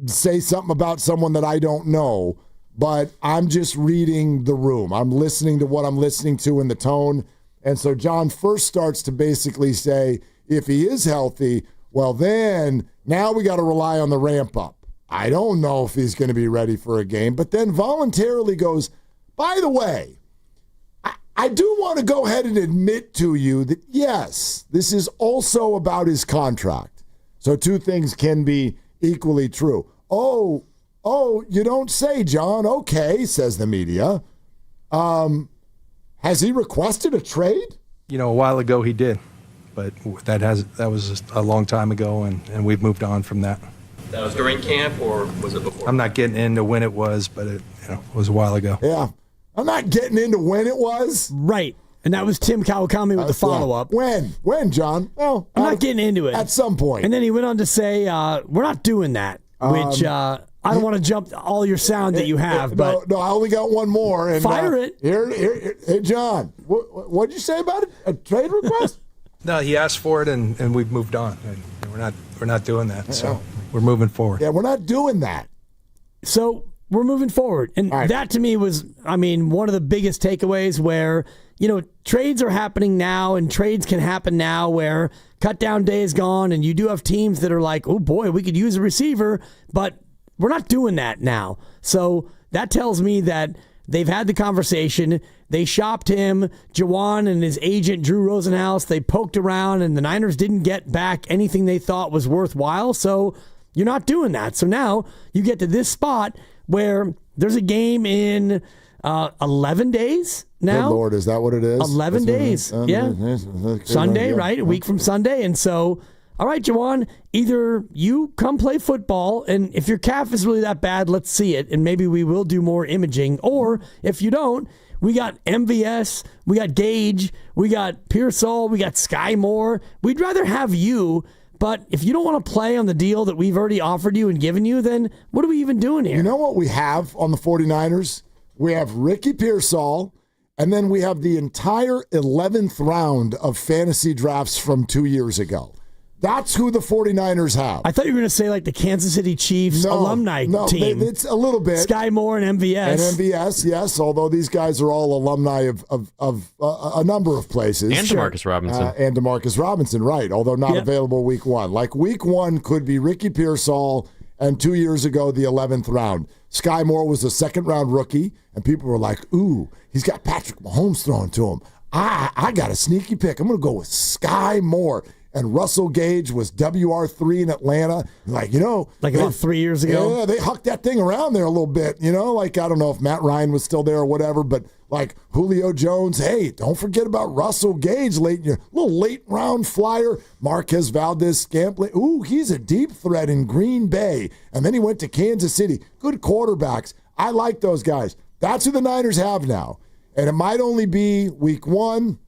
say something about someone that I don't know, but I'm just reading the room. I'm listening to what I'm listening to in the tone. And so John first starts to basically say, if he is healthy, well then... Now we got to rely on the ramp up. I don't know if he's going to be ready for a game, but then voluntarily goes, by the way, I do want to go ahead and admit to you that, yes, this is also about his contract. So two things can be equally true. Oh, you don't say, John. Okay, says the media. Has he requested a trade? A while ago he did. But that was a long time ago, and we've moved on from that. That was during camp, or was it before? I'm not getting into when it was, but it was a while ago. Yeah. I'm not getting into when it was. Right. And that was Tim Kawakami with the follow-up. When, John? Well, I'm not getting into it. At some point. And then he went on to say, we're not doing that, which I don't want to jump all your sound that you have. But no, I only got one more. And, fire it. Here, hey, John, what did you say about it? A trade request? No, he asked for it, and we've moved on. And we're not doing that. So we're moving forward. Yeah, we're not doing that. So we're moving forward, and that to me was, one of the biggest takeaways. Where trades are happening now, and trades can happen now. Where cut down day is gone, and you do have teams that are like, oh boy, we could use a receiver, but we're not doing that now. So that tells me that they've had the conversation. They shopped him, Jawan and his agent, Drew Rosenhaus. They poked around, and the Niners didn't get back anything they thought was worthwhile. So you're not doing that. So now you get to this spot where there's a game in 11 days now. Good Lord, is that what it is? 11 days. Yeah. Sunday, right? A week from Sunday. And so, all right, Jawan, either you come play football, and if your calf is really that bad, let's see it, and maybe we will do more imaging. Or if you don't, we got MVS, we got Gage, we got Pierol, we got Sky Moore. We'd rather have you, but if you don't want to play on the deal that we've already offered you and given you, then what are we even doing here? You know what we have on the 49ers? We have Ricky Pierol, and then we have the entire 11th round of fantasy drafts from 2 years ago. That's who the 49ers have. I thought you were going to say like the Kansas City Chiefs alumni team. It's a little bit. Sky Moore and MVS. And MVS, yes, although these guys are all alumni of a number of places. And DeMarcus Robinson. And DeMarcus Robinson, right, although not available week one. Like week one could be Ricky Pierol, and 2 years ago, the 11th round. Sky Moore was a second-round rookie, and people were like, ooh, he's got Patrick Mahomes thrown to him. I got a sneaky pick. I'm going to go with Sky Moore. And Russell Gage was WR3 in Atlanta. Like about 3 years ago? Yeah, they hucked that thing around there a little bit. I don't know if Matt Ryan was still there or whatever, but like Julio Jones, hey, don't forget about Russell Gage late in your little late round flyer. Marquez Valdez-Scantling. Ooh, he's a deep threat in Green Bay. And then he went to Kansas City. Good quarterbacks. I like those guys. That's who the Niners have now. And it might only be week one.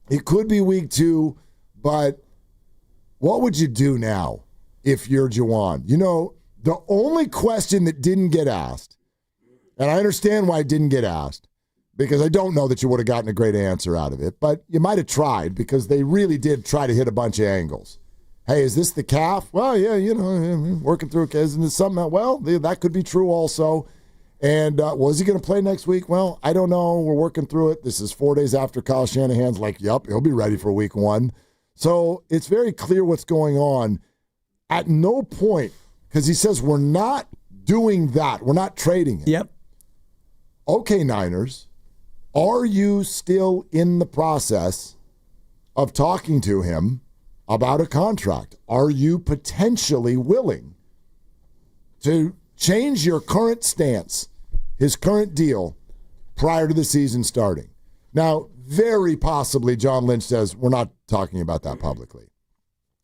It could be week two, but what would you do now if you're Jawan? The only question that didn't get asked, and I understand why it didn't get asked, because I don't know that you would have gotten a great answer out of it, but you might have tried because they really did try to hit a bunch of angles. Hey, is this the calf? Well, yeah, working through it. Isn't it something? Well, that could be true also. And was he going to play next week? Well, I don't know. We're working through it. This is 4 days after Kyle Shanahan's like, yep, he'll be ready for week one. So it's very clear what's going on. At no point, because he says we're not doing that. We're not trading it. Yep. Okay, Niners, are you still in the process of talking to him about a contract? Are you potentially willing to change your current stance, his current deal, prior to the season starting. Now, very possibly, John Lynch says, we're not talking about that publicly.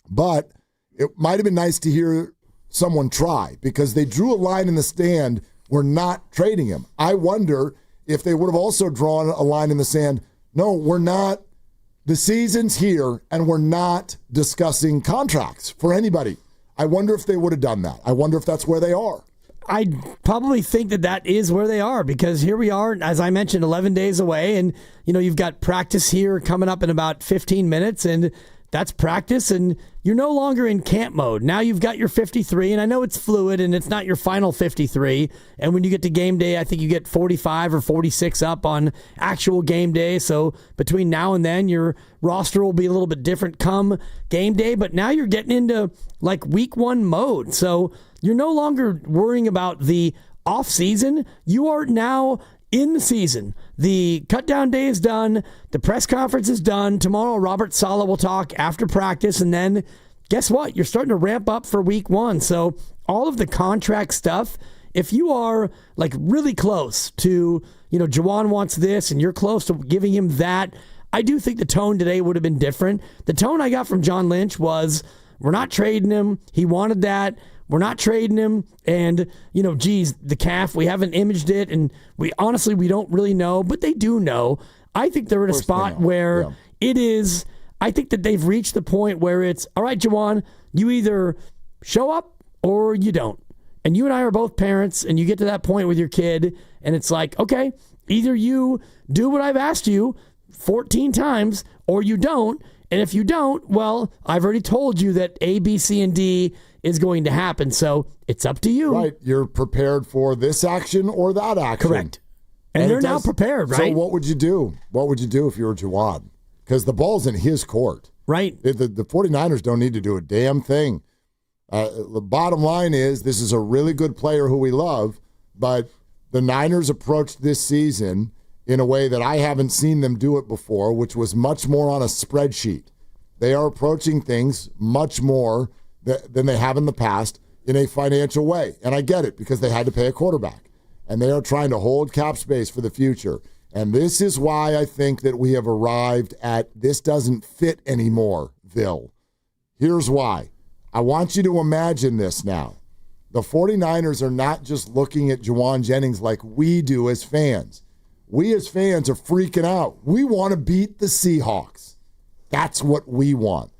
But it might have been nice to hear someone try, because they drew a line in the sand, we're not trading him. I wonder if they would have also drawn a line in the sand, no, we're not. The season's here, and we're not discussing contracts for anybody. I wonder if they would have done that. I wonder if that's where they are. I probably think that is where they are, because here we are, as I mentioned, 11 days away, and you've got practice here coming up in about 15 minutes, and that's practice, and you're no longer in camp mode. Now you've got your 53, and I know it's fluid, and it's not your final 53, and when you get to game day, I think you get 45 or 46 up on actual game day, so between now and then, your roster will be a little bit different come game day, but now you're getting into like week one mode, so you're no longer worrying about the off-season. You are now in the season. The cut-down day is done. The press conference is done. Tomorrow, Robert Saleh will talk after practice, and then guess what? You're starting to ramp up for week one. So all of the contract stuff, if you are like really close to, Jawan wants this, and you're close to giving him that, I do think the tone today would have been different. The tone I got from John Lynch was, we're not trading him. He wanted that. We're not trading him, and, geez, the calf, we haven't imaged it, and we don't really know, but they do know. I think they're at a spot where it is, I think that they've reached the point where it's, all right, Jawan, you either show up or you don't. And you and I are both parents, and you get to that point with your kid, and it's like, okay, either you do what I've asked you 14 times, or you don't, and if you don't, well, I've already told you that A, B, C, and D is going to happen, so it's up to you. Right, you're prepared for this action or that action. Correct. And they're now prepared, right? So what would you do? What would you do if you were Jawan? Because the ball's in his court. Right. The 49ers don't need to do a damn thing. The bottom line is, this is a really good player who we love, but the Niners approached this season in a way that I haven't seen them do it before, which was much more on a spreadsheet. They are approaching things much more than they have in the past in a financial way. And I get it, because they had to pay a quarterback. And they are trying to hold cap space for the future. And this is why I think that we have arrived at this doesn't fit anymore, Vil. Here's why. I want you to imagine this now. The 49ers are not just looking at Jawan Jennings like we do as fans. We as fans are freaking out. We want to beat the Seahawks. That's what we want.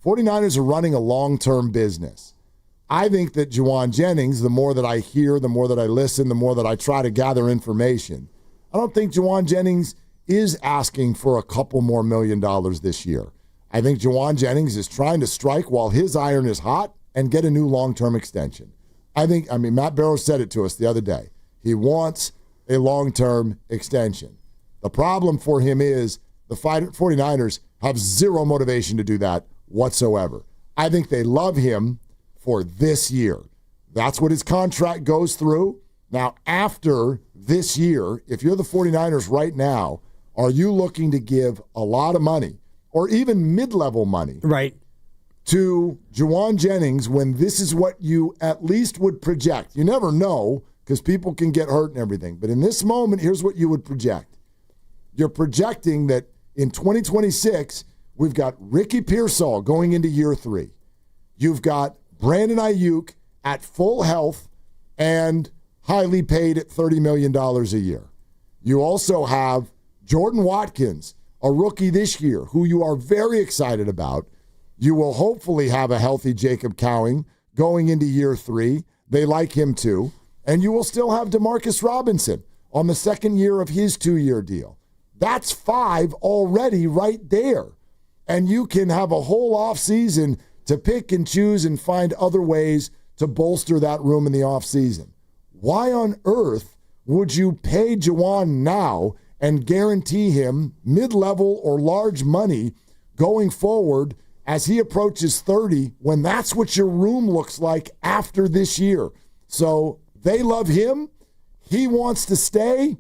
49ers are running a long-term business. I think that Jawan Jennings, the more that I hear, the more that I listen, the more that I try to gather information, I don't think Jawan Jennings is asking for a couple more $1 million this year. I think Jawan Jennings is trying to strike while his iron is hot and get a new long-term extension. Matt Barrow said it to us the other day. He wants a long-term extension. The problem for him is the 49ers have zero motivation to do that whatsoever. I think they love him for this year. That's what his contract goes through. Now, after this year, if you're the 49ers right now, are you looking to give a lot of money or even mid-level money to Jawan Jennings when this is what you at least would project? You never know, because people can get hurt and everything. But in this moment, here's what you would project. You're projecting that in 2026, we've got Ricky Pierol going into year 3. You've got Brandon Ayuk at full health and highly paid at $30 million a year. You also have Jordan Watkins, a rookie this year, who you are very excited about. You will hopefully have a healthy Jacob Cowing going into year 3. They like him too. And you will still have Demarcus Robinson on the second year of his 2-year deal. That's 5 already right there. And you can have a whole offseason to pick and choose and find other ways to bolster that room in the offseason. Why on earth would you pay Jawan now and guarantee him mid-level or large money going forward as he approaches 30 when that's what your room looks like after this year? So they love him. He wants to stay.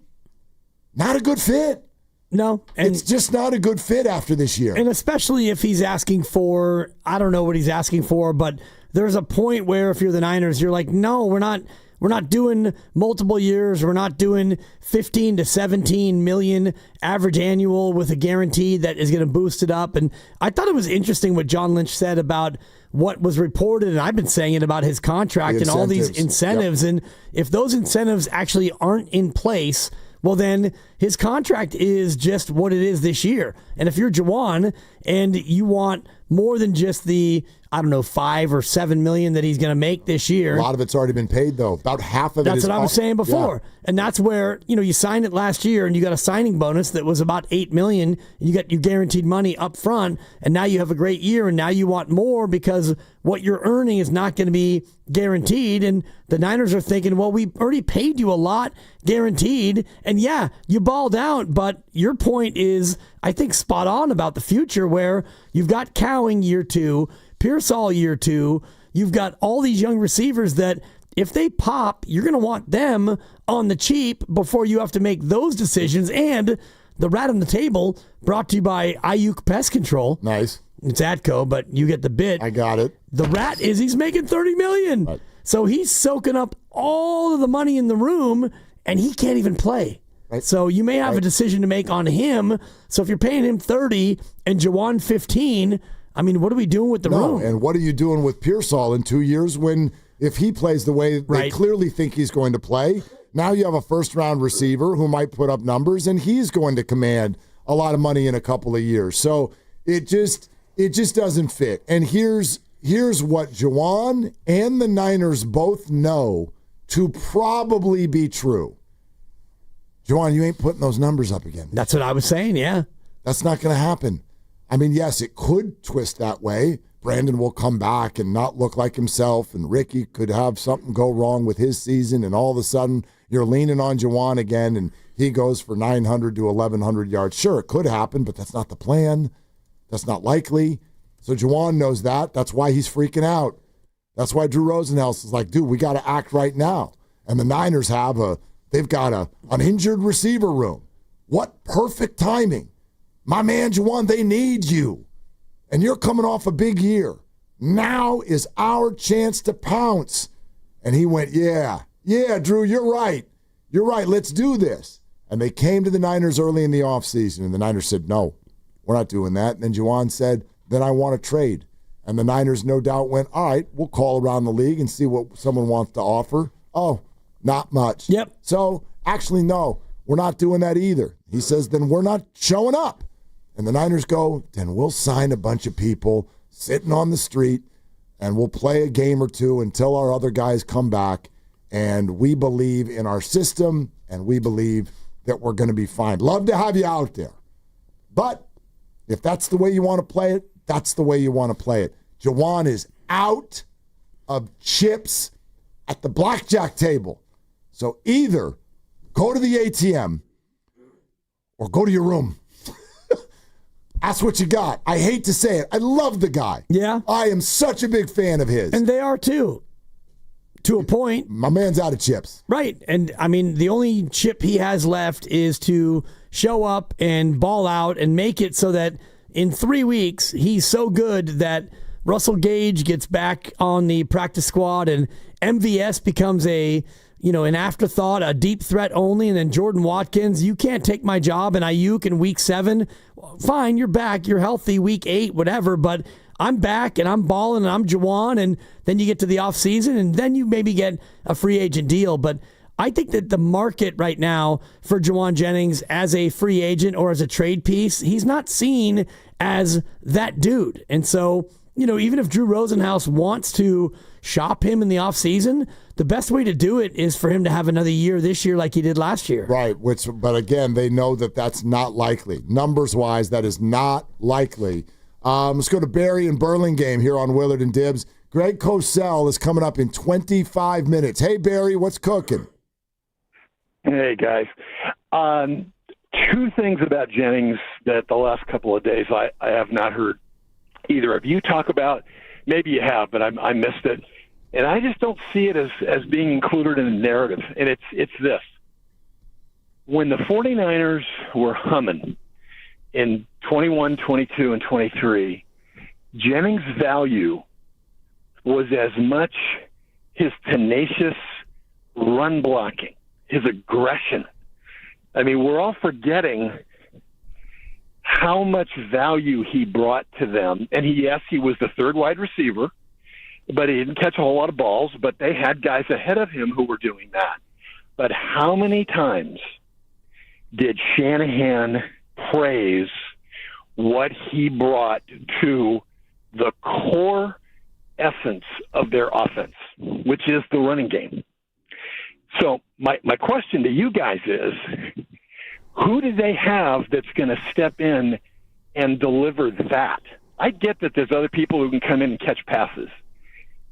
Not a good fit. No. And it's just not a good fit after this year. And especially if he's asking for, I don't know what he's asking for, but there's a point where if you're the Niners, you're like, no, we're not doing multiple years. We're not doing 15 to 17 million average annual with a guarantee that is going to boost it up. And I thought it was interesting what John Lynch said about what was reported, and I've been saying it about his contract and all these incentives. Yep. And if those incentives actually aren't in place, well, then his contract is just what it is this year. And if you're Jawan and you want more than just the, I don't know, 5 or 7 million that he's going to make this year. A lot of it's already been paid, though. About half of it is. That's what I was saying before. Yeah. And that's where, you signed it last year and you got a signing bonus that was about 8 million. And you got your guaranteed money up front. And now you have a great year. And now you want more because what you're earning is not going to be guaranteed. And the Niners are thinking, well, we already paid you a lot guaranteed. And yeah, you balled out. But your point is, I think, spot on about the future where you've got Cowing year 2, Pierol year 2. You've got all these young receivers that if they pop, you're going to want them on the cheap before you have to make those decisions. And the rat on the table brought to you by Ayuk Pest Control. Nice. It's Atco, but you get the bit. I got it. The rat is he's making $30 million. Right. So he's soaking up all of the money in the room, and he can't even play. Right. So you may have a decision to make on him. So if you're paying him 30 and Jawan 15, I mean, what are we doing with the room? And what are you doing with Pierol in 2 years when, if he plays the way they clearly think he's going to play, now you have a first-round receiver who might put up numbers, and he's going to command a lot of money in a couple of years. So it just doesn't fit. And here's what Jawan and the Niners both know to probably be true. Jawan, you ain't putting those numbers up again. That's what I was saying, yeah. That's not going to happen. I mean, yes, it could twist that way. Brandon will come back and not look like himself, and Ricky could have something go wrong with his season, and all of a sudden you're leaning on Jawan again, and he goes for 900 to 1,100 yards. Sure, it could happen, but that's not the plan. That's not likely. So Jawan knows that. That's why he's freaking out. That's why Drew Rosenhaus is like, dude, we got to act right now. And the Niners they've got an injured receiver room. What perfect timing. My man, Jawan, they need you. And you're coming off a big year. Now is our chance to pounce. And he went, yeah, Drew, you're right. You're right. Let's do this. And they came to the Niners early in the offseason, and the Niners said, no, we're not doing that. And then Jawan said, then I want to trade. And the Niners no doubt went, all right, we'll call around the league and see what someone wants to offer. Oh, not much. Yep. So, actually, no, we're not doing that either. He says, then we're not showing up. And the Niners go, then we'll sign a bunch of people sitting on the street, and we'll play a game or two until our other guys come back. And we believe in our system, and we believe that we're going to be fine. Love to have you out there. But if that's the way you want to play it, that's the way you want to play it. Jawan is out of chips at the blackjack table. So either go to the ATM or go to your room. That's what you got. I hate to say it. I love the guy. Yeah. I am such a big fan of his. And they are too. To a point. My man's out of chips. Right. And, I mean, the only chip he has left is to show up and ball out and make it so that in 3 weeks he's so good that Russell Gage gets back on the practice squad and MVS becomes an afterthought, a deep threat only, and then Jordan Watkins, you can't take my job, and Ayuk in week 7. Fine, you're back, you're healthy, week 8, whatever, but I'm back, and I'm balling, and I'm Jawan, and then you get to the offseason, and then you maybe get a free agent deal. But I think that the market right now for Jawan Jennings as a free agent or as a trade piece, he's not seen as that dude. And so, even if Drew Rosenhaus wants to shop him in the offseason, the best way to do it is for him to have another year this year like he did last year. Right, but again, they know that that's not likely. Numbers-wise, that is not likely. Let's go to Barry and Burlingame here on Willard and Dibs. Greg Cosell is coming up in 25 minutes. Hey, Barry, what's cooking? Hey, guys. 2 things about Jennings that the last couple of days I have not heard either of you talk about. Maybe you have, but I missed it. And I just don't see it as being included in the narrative. And it's this. When the 49ers were humming in 21, 22, and 23, Jennings' value was as much his tenacious run blocking, his aggression. I mean, we're all forgetting how much value he brought to them. And he was the third wide receiver, but he didn't catch a whole lot of balls, but they had guys ahead of him who were doing that. But how many times did Shanahan praise what he brought to the core essence of their offense, which is the running game? So my question to you guys is, who do they have that's going to step in and deliver that? I get that there's other people who can come in and catch passes,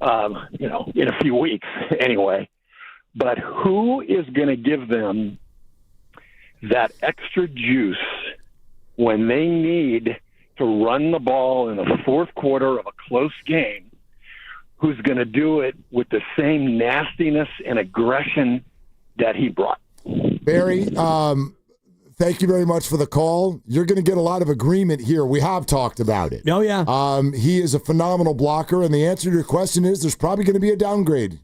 in a few weeks anyway. But who is going to give them that extra juice when they need to run the ball in the fourth quarter of a close game? Who's going to do it with the same nastiness and aggression that he brought? Barry, thank you very much for the call. You're going to get a lot of agreement here. We have talked about it. Oh, yeah. He is a phenomenal blocker, and the answer to your question is there's probably going to be a downgrade.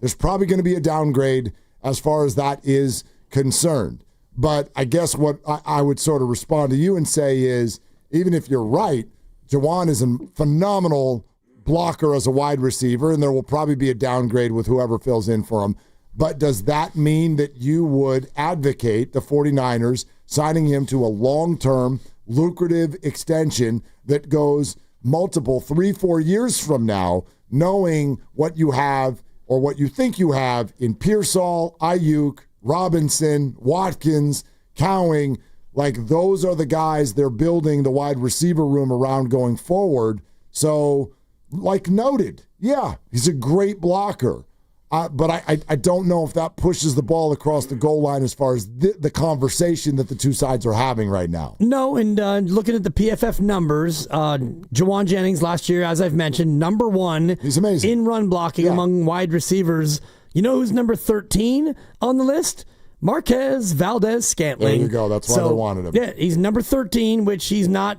There's probably going to be a downgrade as far as that is concerned. But I guess what I would sort of respond to you and say is, even if you're right, Jawan is a phenomenal blocker as a wide receiver, and there will probably be a downgrade with whoever fills in for him. But does that mean that you would advocate the 49ers signing him to a long-term, lucrative extension that goes multiple 3-4 years from now, knowing what you have or what you think you have in Pierol, Ayuk, Robinson, Watkins, Cowing? Like, those are the guys they're building the wide receiver room around going forward. So, like noted, yeah, he's a great blocker. But I don't know if that pushes the ball across the goal line as far as the conversation that the two sides are having right now. No, and looking at the PFF numbers, Jawan Jennings last year, as I've mentioned, number one He's amazing. in run blocking among wide receivers. You know who's number 13 on the list? Marquez Valdes-Scantling. There you go. That's why they wanted him. Yeah, he's number 13, which he's not,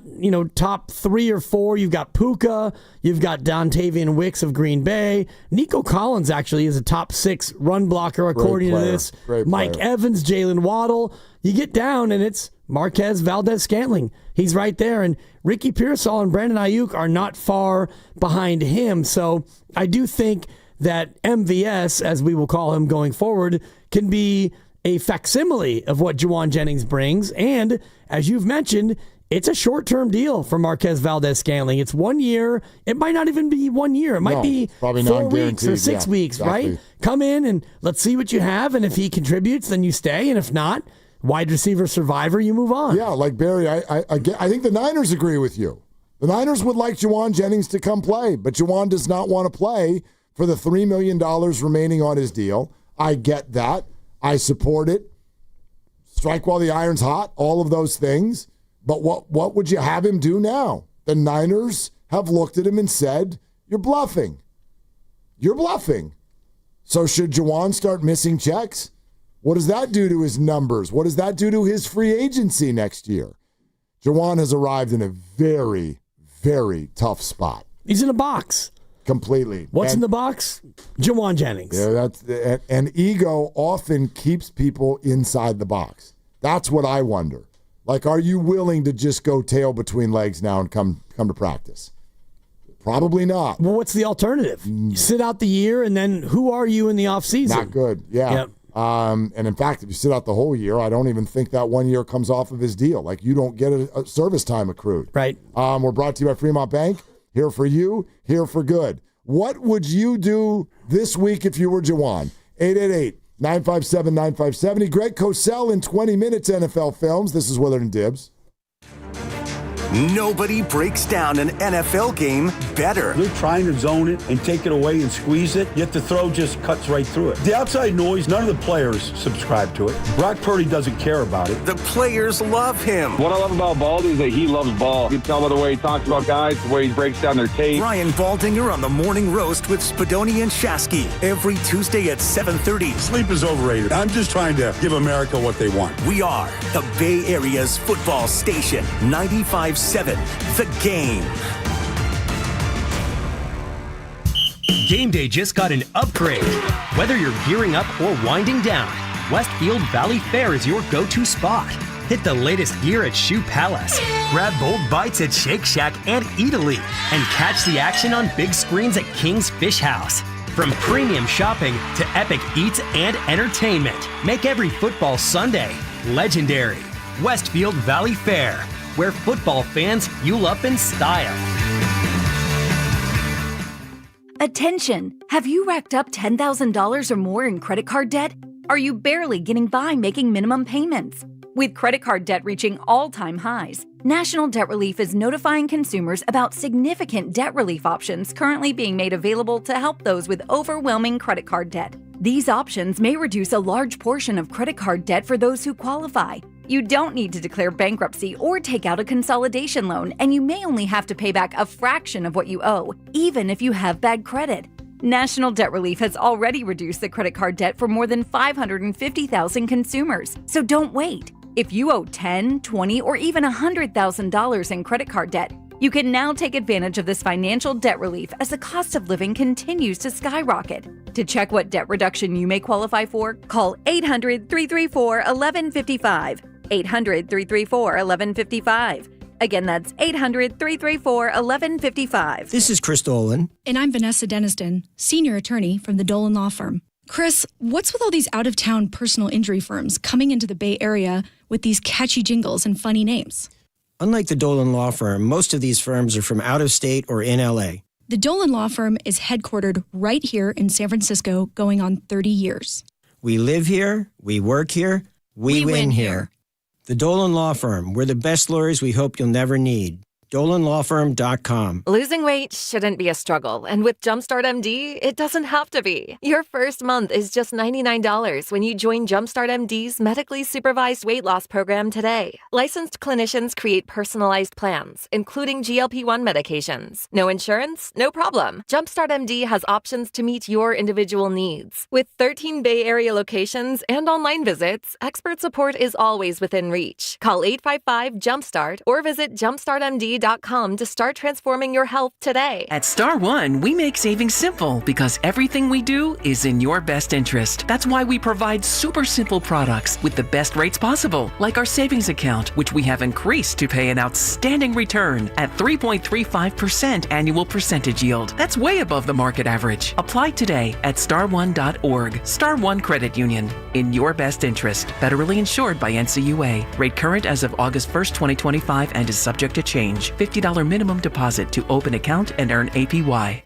top 3 or 4. You've got Puka. You've got Dontavian Wicks of Green Bay. Nico Collins actually is a top 6 run blocker according to this. Great Mike player. Evans, Jalen Waddle. You get down and it's Marquez Valdes-Scantling. He's right there. And Ricky Pierol and Brandon Ayuk are not far behind him. So I do think that MVS, as we will call him going forward, can be a facsimile of what Jawan Jennings brings. And as you've mentioned, it's a short-term deal for Marquez Valdes-Scantling. It's 1 year. It might not even be 1 year. It might be 4 weeks or 6 weeks, exactly. right? Come in and let's see what you have. And if he contributes, then you stay. And if not, wide receiver survivor, you move on. Yeah, like Barry, I think the Niners agree with you. The Niners would like Jawan Jennings to come play, but Jawan does not want to play for the $3 million remaining on his deal. I get that. I support it. Strike while the iron's hot, all of those things. But what would you have him do now? The Niners have looked at him and said, you're bluffing. You're bluffing. So should Jawan start missing checks? What does that do to his numbers? What does that do to his free agency next year? Jawan has arrived in a very, very tough spot. He's in a box. Completely. What's in the box? Jawan Jennings. Yeah, and ego often keeps people inside the box. That's what I wonder. Like, are you willing to just go tail between legs now and come to practice? Probably not. Well, what's the alternative? You sit out the year, and then who are you in the offseason? Not good. Yeah. Yep. And in fact, if you sit out the whole year, I don't even think that 1 year comes off of his deal. Like, you don't get a service time accrued. Right. We're brought to you by Fremont Bank. Here for you, here for good. What would you do this week if you were Jawan? 888-957-9570. Greg Cosell in 20 minutes, NFL Films. This is Willard and Dibs. Nobody breaks down an NFL game better. They're trying to zone it and take it away and squeeze it, yet the throw just cuts right through it. The outside noise, none of the players subscribe to it. Brock Purdy doesn't care about it. The players love him. What I love about Baldy is that he loves ball. You can tell by the way he talks about guys, the way he breaks down their tape. Ryan Baldinger on the Morning Roast with Spadoni and Shasky every Tuesday at 7:30. Sleep is overrated. I'm just trying to give America what they want. We are the Bay Area's football station, 95.7 The Game. Game day just got an upgrade. Whether you're gearing up or winding down, Westfield Valley Fair is your go-to spot. Hit the latest gear at Shoe Palace, grab bold bites at Shake Shack and Eataly, and catch the action on big screens at King's Fish House. From premium shopping to epic eats and entertainment, make every football Sunday legendary. Westfield Valley Fair, where football fans fuel up in style. Attention! Have you racked up $10,000 or more in credit card debt? Are you barely getting by making minimum payments? With credit card debt reaching all-time highs, National Debt Relief is notifying consumers about significant debt relief options currently being made available to help those with overwhelming credit card debt. These options may reduce a large portion of credit card debt for those who qualify. You don't need to declare bankruptcy or take out a consolidation loan, and you may only have to pay back a fraction of what you owe, even if you have bad credit. National Debt Relief has already reduced the credit card debt for more than 550,000 consumers, so don't wait. If you owe $10,000, $20,000, or even $100,000 in credit card debt, you can now take advantage of this financial debt relief as the cost of living continues to skyrocket. To check what debt reduction you may qualify for, call 800-334-1155. 800-334-1155. Again, that's 800-334-1155. This is Chris Dolan. And I'm Vanessa Deniston, senior attorney from the Dolan Law Firm. Chris, what's with all these out-of-town personal injury firms coming into the Bay Area with these catchy jingles and funny names? Unlike the Dolan Law Firm, most of these firms are from out of state or in L.A. The Dolan Law Firm is headquartered right here in San Francisco, going on 30 years. We live here, we work here, we win here. The Dolan Law Firm. We're the best lawyers we hope you'll never need. DolanLawFirm.com. Losing weight shouldn't be a struggle, and with Jumpstart MD, it doesn't have to be. Your first month is just $99 when you join Jumpstart MD's medically supervised weight loss program today. Licensed clinicians create personalized plans, including GLP-1 medications. No insurance? No problem. Jumpstart MD has options to meet your individual needs. With 13 Bay Area locations and online visits, expert support is always within reach. Call 855-JUMPSTART or visit jumpstartmd.com to start transforming your health today. At Star One, we make saving simple because everything we do is in your best interest. That's why we provide super simple products with the best rates possible, like our savings account, which we have increased to pay an outstanding return at 3.35% annual percentage yield. That's way above the market average. Apply today at starone.org. Star One Credit Union. In your best interest. Federally insured by NCUA. Rate current as of August 1st, 2025 and is subject to change. $50 minimum deposit to open account and earn APY.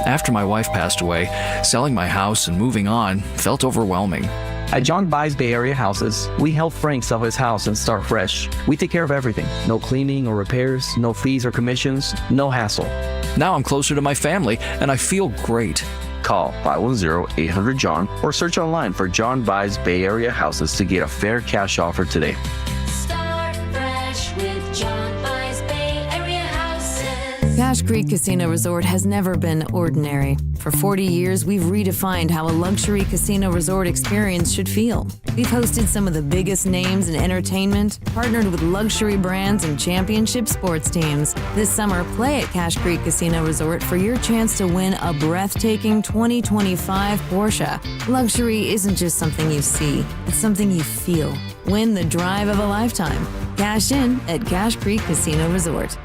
After my wife passed away, selling my house and moving on felt overwhelming. At John Buys Bay Area Houses, we help Frank sell his house and start fresh. We take care of everything. No cleaning or repairs, no fees or commissions, no hassle. Now I'm closer to my family and I feel great. Call 510-800-JOHN or search online for John Buys Bay Area Houses to get a fair cash offer today. Start fresh with John Buys Bay Area Houses. Cache Creek Casino Resort has never been ordinary. For 40 years, we've redefined how a luxury casino resort experience should feel. We've hosted some of the biggest names in entertainment, partnered with luxury brands and championship sports teams. This summer, play at Cache Creek Casino Resort for your chance to win a breathtaking 2025 Porsche. Luxury isn't just something you see, it's something you feel. Win the drive of a lifetime. Cash in at Cache Creek Casino Resort.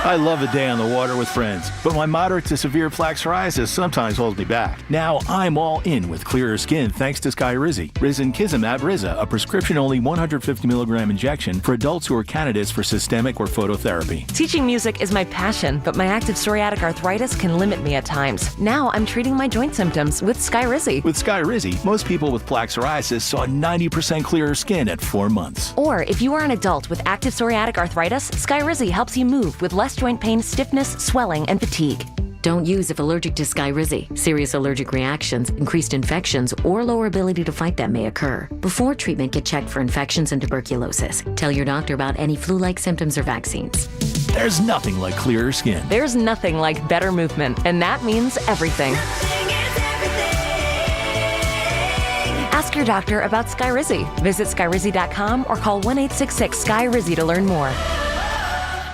I love a day on the water with friends, but my moderate to severe plaque psoriasis sometimes holds me back. Now I'm all in with clearer skin thanks to Skyrizi. Risankizumab Riza, a prescription-only 150 milligram injection for adults who are candidates for systemic or phototherapy. Teaching music is my passion, but my active psoriatic arthritis can limit me at times. Now I'm treating my joint symptoms with Skyrizi. With Skyrizi, most people with plaque psoriasis saw 90% clearer skin at 4 months. Or if you are an adult with active psoriatic arthritis, Skyrizi helps you move with less joint pain, stiffness, swelling, and fatigue. Don't use if allergic to Skyrizi. Serious allergic reactions, increased infections, or lower ability to fight them may occur. Before treatment, get checked for infections and tuberculosis. Tell your doctor about any flu-like symptoms or vaccines. There's nothing like clearer skin. There's nothing like better movement, and that means everything. Ask your doctor about Skyrizi. Visit Skyrizi.com or call 1-866-SKY-RIZZI to learn more.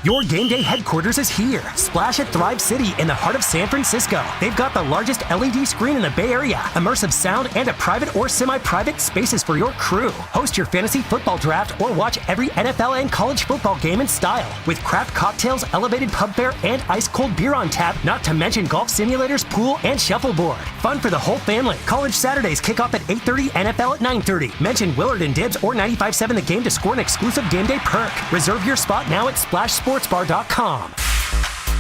Your game day headquarters is here. Splash at Thrive City in the heart of San Francisco. They've got the largest LED screen in the Bay Area, immersive sound, and a private or semi-private spaces for your crew. Host your fantasy football draft or watch every NFL and college football game in style. With craft cocktails, elevated pub fare, and ice-cold beer on tap, not to mention golf simulators, pool, and shuffleboard. Fun for the whole family. College Saturdays kick off at 8:30, NFL at 9:30. Mention Willard and Dibs or 95.7 The Game to score an exclusive game day perk. Reserve your spot now at splashsportsbar.com.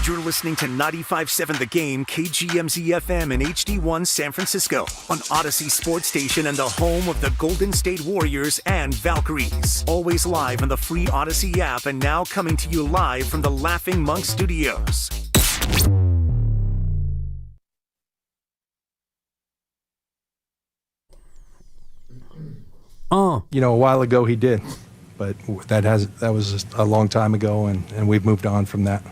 You're listening to 95.7 The Game, KGMZ FM and HD1 San Francisco on Odyssey Sports Station and the home of the Golden State Warriors and Valkyries. Always live on the free Odyssey app and now coming to you live from the Laughing Monk Studios. A while ago he did, but that was a long time ago, and we've moved on from that.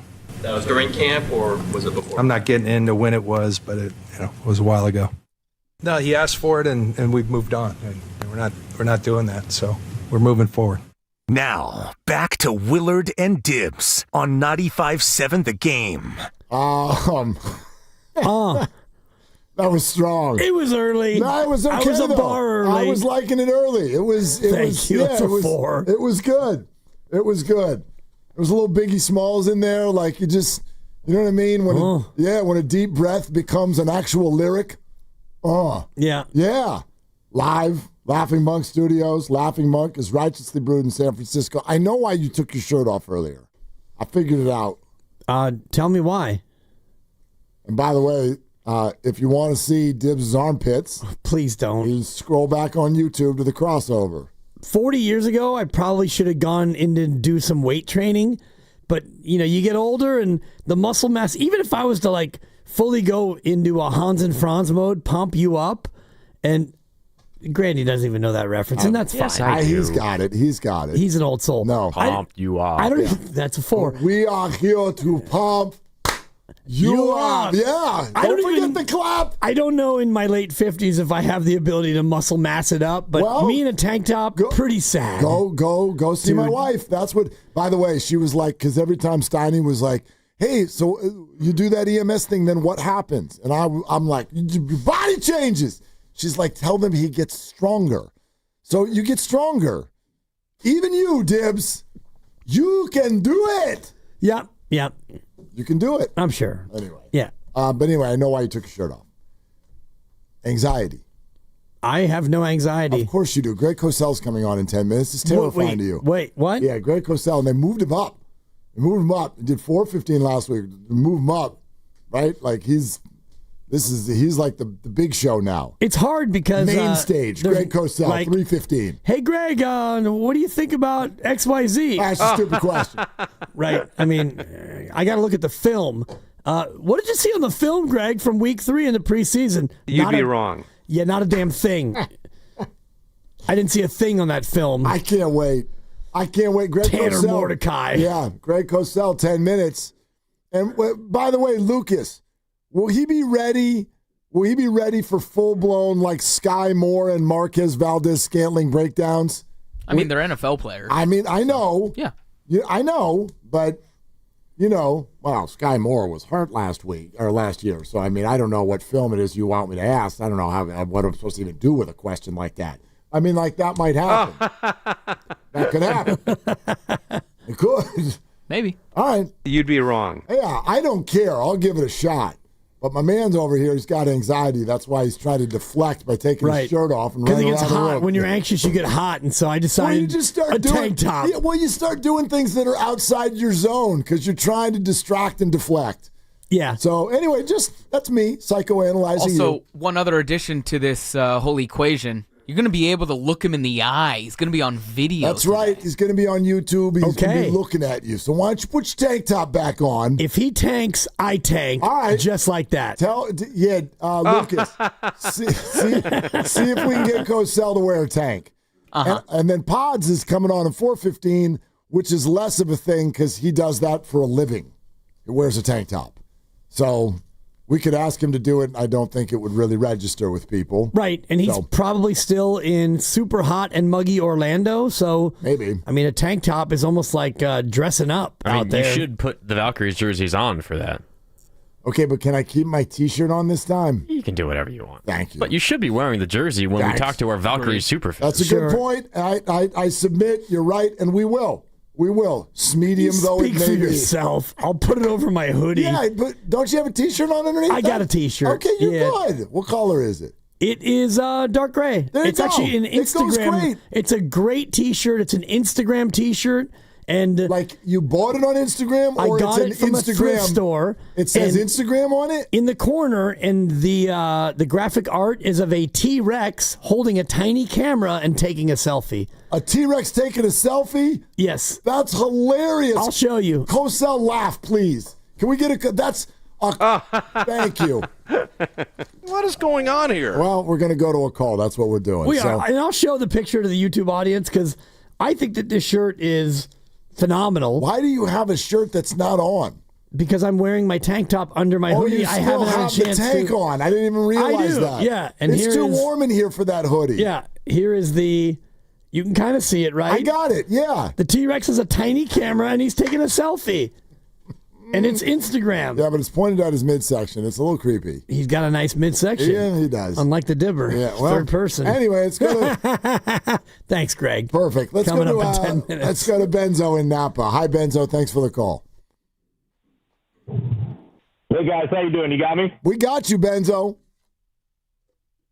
That was during camp, or was it before? I'm not getting into when it was, but it was a while ago. No, he asked for it, and we've moved on, and we're not doing that, so we're moving forward. Now back to Willard and Dibs on 95.7 The Game. That was strong. It was early. No, it was okay. I was a bar early. I was liking it early. It was. Thank you. It's a 4. It was good. It was good. There was a little Biggie Smalls in there, like you know what I mean? When a deep breath becomes an actual lyric. Yeah. Live, Laughing Monk Studios. Laughing Monk is righteously brewed in San Francisco. I know why you took your shirt off earlier. I figured it out. Tell me why. And by the way, if you want to see Dibs' armpits, please don't. You scroll back on YouTube to the crossover. 40 years ago, I probably should have gone in to do some weight training. But, you get older and the muscle mass, even if I was to fully go into a Hans and Franz mode, pump you up, and Grandy doesn't even know that reference, and that's fine. He's got it. He's an old soul. No. Pump you up. I don't. That's a 4. We are here to pump you up. Yeah. Don't forget the clap. I don't know in my late 50s if I have the ability to muscle mass it up, but me in a tank top, pretty sad. Go see my wife. That's what, by the way, she was like, because every time Steiny was like, hey, so you do that EMS thing, then what happens? And I'm like, your body changes. She's like, tell them he gets stronger. So you get stronger. Even you, Dibs, you can do it. Yeah. You can do it. I'm sure. Anyway. Yeah. But anyway, I know why you took your shirt off. Anxiety. I have no anxiety. Of course you do. Greg Cosell's coming on in 10 minutes. It's terrifying to you. Wait, what? Yeah, Greg Cosell, and they moved him up. He did 4:15 last week. Move him up, right? Like he's like the big show now. It's hard because main stage. Greg Cosell, 3:15. Hey, Greg, what do you think about XYZ? That's a stupid question. Right. I mean, I got to look at the film. What did you see on the film, Greg, from week 3 in the preseason? You'd be wrong. Yeah, not a damn thing. I didn't see a thing on that film. I can't wait. Greg Tanner Cosell. Mordecai. Yeah, Greg Cosell, 10 minutes. And by the way, Lucas, will he be ready? Will he be ready for full-blown Sky Moore and Marquez Valdez-Scantling breakdowns? I mean, they're NFL players. I mean, I know. Yeah. I know, but, Sky Moore was hurt last year. So, I mean, I don't know what film it is you want me to ask. I don't know what I'm supposed to even do with a question like that. I mean, that might happen. That could happen. It could. Maybe. All right. You'd be wrong. Yeah, I don't care. I'll give it a shot. But my man's over here, he's got anxiety. That's why he's trying to deflect by taking his shirt off and running Because it around gets the hot. room. When you're anxious, you get hot. And so I decided Well, you just start a doing, tank top. Yeah, well, you start doing things that are outside your zone because you're trying to distract and deflect. Yeah. So anyway, that's me psychoanalyzing Also, you. one other addition to this whole equation, you're going to be able to look him in the eye. He's going to be on video. That's right. He's going to be on YouTube. He's going to be looking at you. So why don't you put your tank top back on? If he tanks, I tank. All right. Just like that. Lucas, see if we can get Cosell to wear a tank. And then Pods is coming on at 4:15, which is less of a thing because he does that for a living. He wears a tank top. So we could ask him to do it, and I don't think it would really register with people. Right, and he's probably still in super hot and muggy Orlando, so maybe. I mean, a tank top is almost like dressing up out there. You should put the Valkyries jerseys on for that. Okay, but can I keep my T-shirt on this time? You can do whatever you want. Thank you. But you should be wearing the jersey when we talk to our Valkyries super fans. That's a good point. I submit. You're right, and we will. We will. Medium, though it may be. Speak for yourself. I'll put it over my hoodie. Yeah, but don't you have a T-shirt on underneath? I got a T-shirt. Okay, you're good. What color is it? It is dark gray. There you it's go. actually an It goes Instagram. great. It's a great T-shirt. It's an Instagram T-shirt, and like you bought it on Instagram, or I got it's it from an a thrift Instagram store. It says and Instagram on it in the corner, and the graphic art is of a T-Rex holding a tiny camera and taking a selfie. A T-Rex taking a selfie? Yes. That's hilarious. I'll show you. Cosell, laugh, please. Can we get a... That's... thank you. What is going on here? Well, we're going to go to a call. That's what we're doing. We are, and I'll show the picture to the YouTube audience because I think that this shirt is phenomenal. Why do you have a shirt that's not on? Because I'm wearing my tank top under my hoodie. You I still haven't had have a chance the tank to. on. I didn't even realize I do. that. Yeah, and it's here too is- warm in here for that hoodie. Yeah, here is the. You can kind of see it, right? I got it. Yeah. The T-Rex has a tiny camera and he's taking a selfie, and it's Instagram. Yeah, but it's pointed at his midsection. It's a little creepy. He's got a nice midsection. Yeah, he does. Unlike the Dibber. Yeah, well, third person. Anyway, it's gonna. Thanks, Greg. Perfect. Let's Coming go to up in 10 minutes. Let's go to Benzo in Napa. Hi, Benzo. Thanks for the call. Hey guys, how you doing? You got me? We got you, Benzo.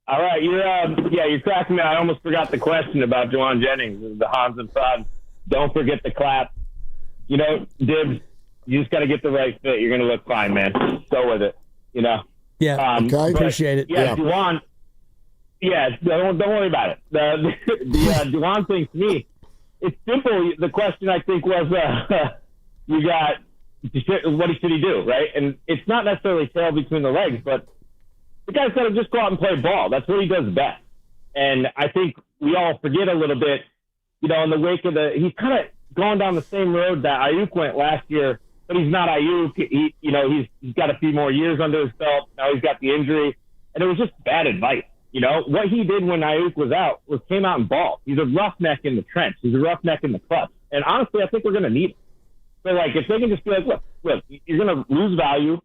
All right, you're cracking me. I almost forgot the question about Jawan Jennings, the Hans and Fraud. Don't forget the clap. You know, Dibs, you just got to get the right fit. You're going to look fine, man. Go with it. You know. Yeah. Okay. Appreciate it. Yeah, Jawan. Yeah, don't worry about it. The Jawan thing to me, it's simple. The question I think was, you got what should he do, right? And it's not necessarily tail between the legs, but the guy's got to just go out and play ball. That's what he does best. And I think we all forget a little bit, you know, in the wake of he's kind of going down the same road that Ayuk went last year, but he's not Ayuk. He's got a few more years under his belt. Now he's got the injury, and it was just bad advice. You know, what he did when Ayuk was out was came out and balled. He's a roughneck in the trench. He's a roughneck in the clutch. And honestly, I think we're going to need him. So, like, if they can just be like, look, you're going to lose value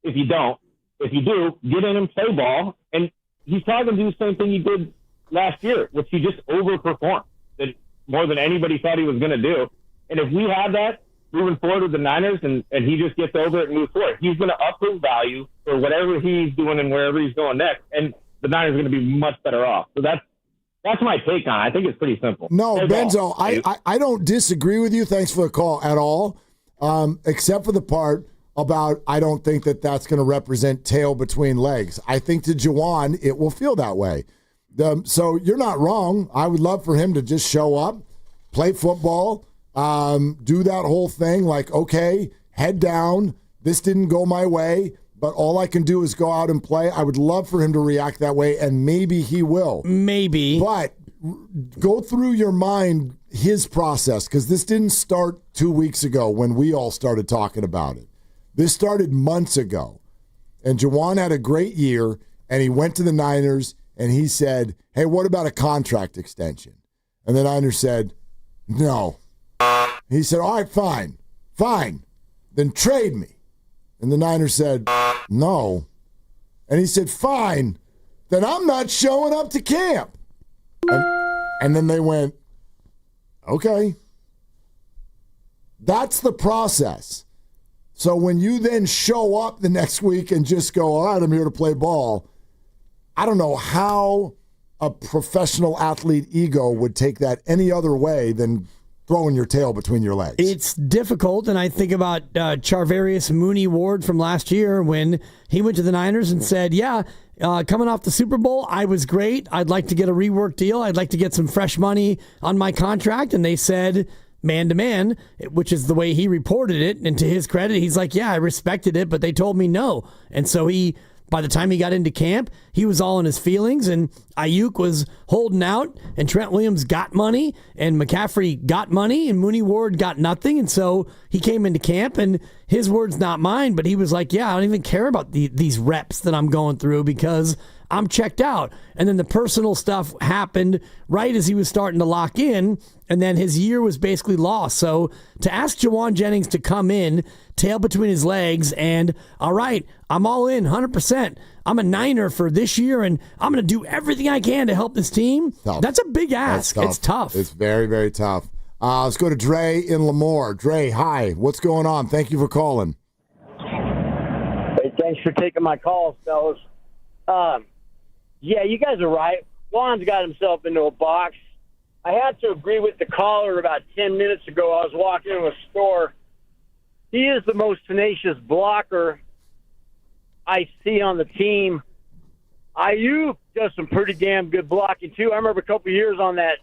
if you don't. If you do, get in and play ball. And he's probably going to do the same thing he did last year, which he just overperformed more than anybody thought he was going to do. And if we have that moving forward with the Niners and he just gets over it and moves forward, he's going to up his value for whatever he's doing and wherever he's going next. And the Niners are going to be much better off. So that's my take on it. I think it's pretty simple. No, Benzo, I don't disagree with you. Thanks for the call at all, except for the part about I don't think that that's going to represent tail between legs. I think to Jawan, it will feel that way. So you're not wrong. I would love for him to just show up, play football, do that whole thing like, okay, head down. This didn't go my way, but all I can do is go out and play. I would love for him to react that way, and maybe he will. Maybe. But go through your mind his process, because this didn't start 2 weeks ago when we all started talking about it. This started months ago. And Jawan had a great year, and he went to the Niners, and he said, hey, what about a contract extension? And the Niners said, no. He said, all right, fine. Then trade me. And the Niners said, no. And he said, fine, then I'm not showing up to camp. And then they went, okay. That's the process. So when you then show up the next week and just go, all right, I'm here to play ball, I don't know how a professional athlete ego would take that any other way than throwing your tail between your legs. It's difficult, and I think about Charvarius Mooney Ward from last year when he went to the Niners and said, coming off the Super Bowl, I was great. I'd like to get a rework deal. I'd like to get some fresh money on my contract. And they said, man-to-man, which is the way he reported it. And to his credit, he's like, I respected it, but they told me no. And so by the time he got into camp, he was all in his feelings, and Ayuk was holding out, and Trent Williams got money, and McCaffrey got money, and Mooney Ward got nothing. And so he came into camp, and his words, not mine, but he was like, I don't even care about these reps that I'm going through because I'm checked out. And then the personal stuff happened right as he was starting to lock in, and then his year was basically lost. So to ask Jawan Jennings to come in, tail between his legs, and all right, I'm all in 100%. I'm a Niner for this year, and I'm going to do everything I can to help this team. Tough. That's a big ask. It's tough. It's very, very tough. Let's go to Dre in Lemoore. Dre, hi. What's going on? Thank you for calling. Hey, thanks for taking my calls, fellas. You guys are right. Juan's got himself into a box. I had to agree with the caller about 10 minutes ago. I was walking into a store. He is the most tenacious blocker I see on the team. Ayuk does some pretty damn good blocking, too. I remember a couple of years on that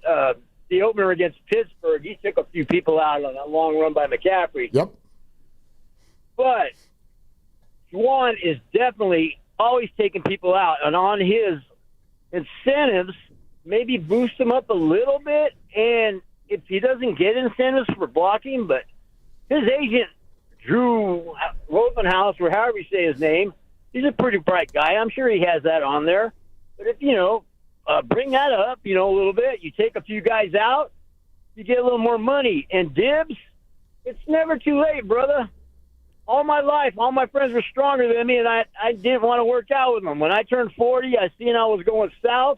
the opener against Pittsburgh. He took a few people out on that long run by McCaffrey. Yep. But Juwan is definitely always taking people out. And on his incentives, maybe boost him up a little bit. And if he doesn't get incentives for blocking, but his agent, Drew Wolfenhaus, or however you say his name, he's a pretty bright guy. I'm sure he has that on there. But if, bring that up, a little bit. You take a few guys out, you get a little more money. And Dibs, it's never too late, brother. All my life, all my friends were stronger than me, and I didn't want to work out with them. When I turned 40, I seen I was going south.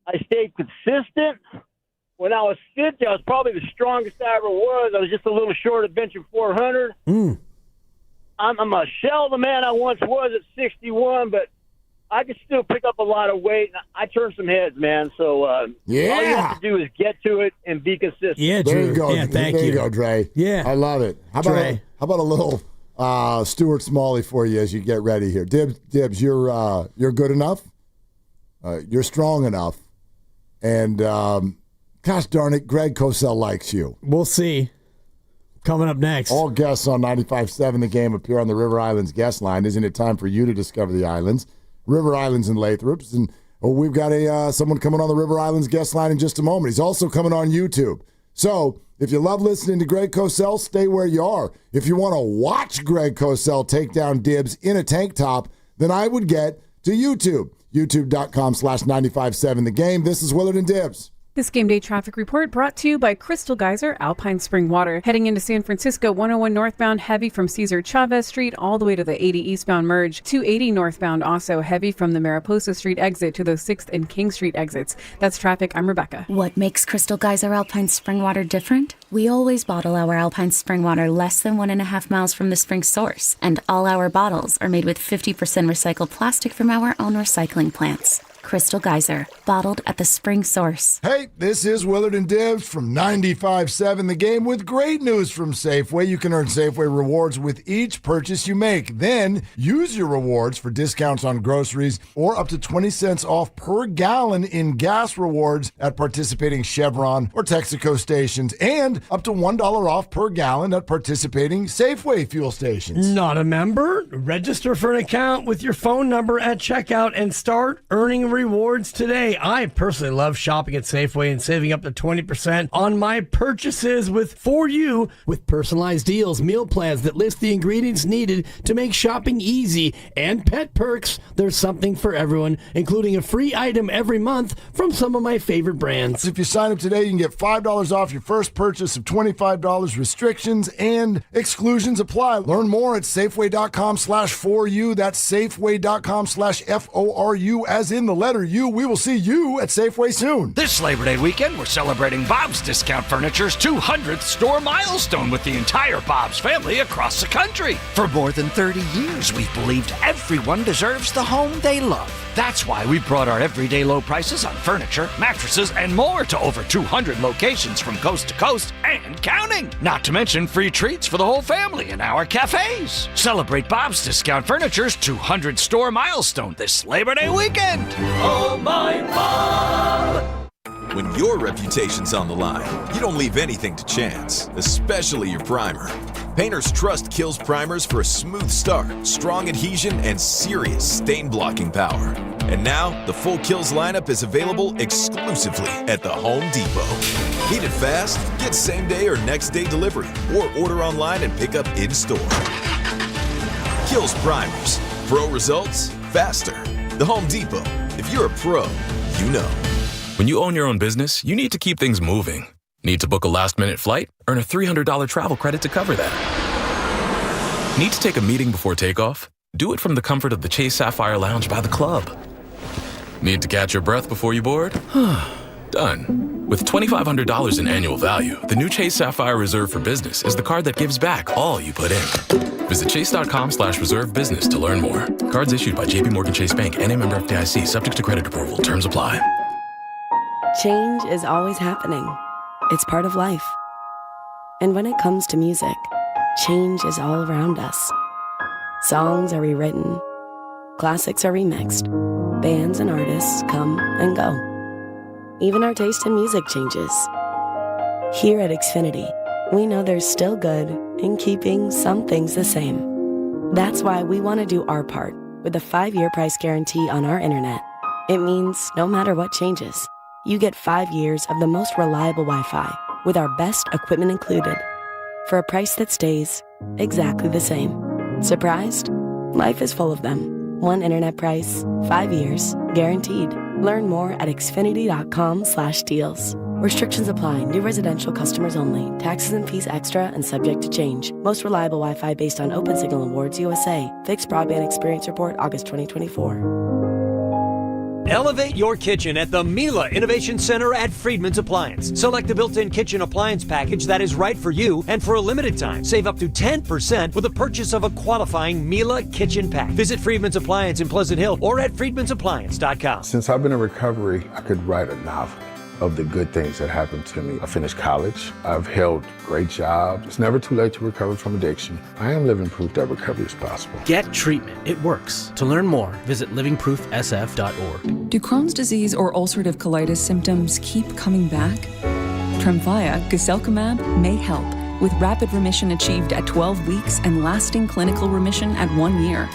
I stayed consistent. When I was 50, I was probably the strongest I ever was. I was just a little short of benching 400. I'm a shell of the man I once was at 61, but I can still pick up a lot of weight. And I turned some heads, man. So all you have to do is get to it and be consistent. Yeah, there Drew. you go. Yeah, thank there you. you go, Dre. Yeah. I love it. How about a little Stuart Smalley for you as you get ready here? Dibs, you're good enough. You're strong enough. And gosh darn it, Greg Cosell likes you. We'll see. Coming up next. All guests on 95.7 The Game appear on the River Islands guest line. Isn't it time for you to discover the islands? River Islands and Lathrop's. And we've got someone coming on the River Islands guest line in just a moment. He's also coming on YouTube. So if you love listening to Greg Cosell, stay where you are. If you want to watch Greg Cosell take down Dibs in a tank top, then I would get to YouTube. YouTube.com/957 The Game. This is Willard and Dibs. This game day traffic report brought to you by Crystal Geyser Alpine Spring Water. Heading into San Francisco, 101 northbound heavy from Cesar Chavez Street all the way to the 80 eastbound merge. 280 northbound also heavy from the Mariposa Street exit to those 6th and King Street exits. That's traffic. I'm Rebecca. What makes Crystal Geyser Alpine Spring Water different? We always bottle our Alpine Spring Water less than 1.5 miles from the spring source. And all our bottles are made with 50% recycled plastic from our own recycling plants. Crystal Geyser, bottled at the spring source. Hey, this is Willard and Dibs from 95.7 The Game with great news from Safeway. You can earn Safeway rewards with each purchase you make. Then use your rewards for discounts on groceries or up to 20 cents off per gallon in gas rewards at participating Chevron or Texaco stations and up to $1 off per gallon at participating Safeway fuel stations. Not a member? Register for an account with your phone number at checkout and start earning rewards today. I personally love shopping at Safeway and saving up to 20% on my purchases with personalized deals, meal plans that list the ingredients needed to make shopping easy, and pet perks. There's something for everyone, including a free item every month from some of my favorite brands. If you sign up today, you can get $5 off your first purchase of $25. Restrictions and exclusions apply. Learn more at Safeway.com/4U. That's Safeway.com/FORU, as in the letter U. We will see you at Safeway soon. This Labor Day weekend, we're celebrating Bob's Discount Furniture's 200th store milestone with the entire Bob's family across the country. For more than 30 years, we've believed everyone deserves the home they love. That's why we brought our everyday low prices on furniture, mattresses, and more to over 200 locations from coast to coast and counting. Not to mention free treats for the whole family in our cafes. Celebrate Bob's Discount Furniture's 200 store milestone this Labor Day weekend. Oh, my Bob! When your reputation's on the line, you don't leave anything to chance, especially your primer. Painters trust Kills primers for a smooth start, strong adhesion, and serious stain-blocking power. And now, the full Kills lineup is available exclusively at the Home Depot. Need it fast? Get same-day or next-day delivery, or order online and pick up in-store. Kills primers. Pro results, faster. The Home Depot. If you're a pro, you know. When you own your own business, you need to keep things moving. Need to book a last-minute flight? Earn a $300 travel credit to cover that. Need to take a meeting before takeoff? Do it from the comfort of the Chase Sapphire Lounge by the club. Need to catch your breath before you board? Done. With $2,500 in annual value, the new Chase Sapphire Reserve for Business is the card that gives back all you put in. Visit chase.com/reserve business to learn more. Cards issued by JPMorgan Chase Bank and a member FDIC, subject to credit approval. Terms apply. Change is always happening. It's part of life. And when it comes to music, change is all around us. Songs are rewritten. Classics are remixed. Bands and artists come and go. Even our taste in music changes. Here at Xfinity, we know there's still good in keeping some things the same. That's why we want to do our part with a 5-year price guarantee on our internet. It means no matter what changes, you get 5 years of the most reliable Wi-Fi with our best equipment included for a price that stays exactly the same. Surprised? Life is full of them. One internet price, 5 years, guaranteed. Learn more at xfinity.com/deals. Restrictions apply. New residential customers only. Taxes and fees extra and subject to change. Most reliable Wi-Fi based on Open Signal Awards USA. Fixed Broadband Experience Report, August 2024. Elevate your kitchen at the Mila Innovation Center at Friedman's Appliance. Select the built-in kitchen appliance package that is right for you, and for a limited time, save up to 10% with the purchase of a qualifying Mila kitchen pack. Visit Friedman's Appliance in Pleasant Hill or at friedmansappliance.com. Since I've been in recovery, I could write a novel of the good things that happened to me. I finished college. I've held great jobs. It's never too late to recover from addiction. I am living proof that recovery is possible. Get treatment. It works. To learn more, visit livingproofsf.org. Do Crohn's disease or ulcerative colitis symptoms keep coming back? Tremfya, guselkumab, may help, with rapid remission achieved at 12 weeks and lasting clinical remission at 1 year.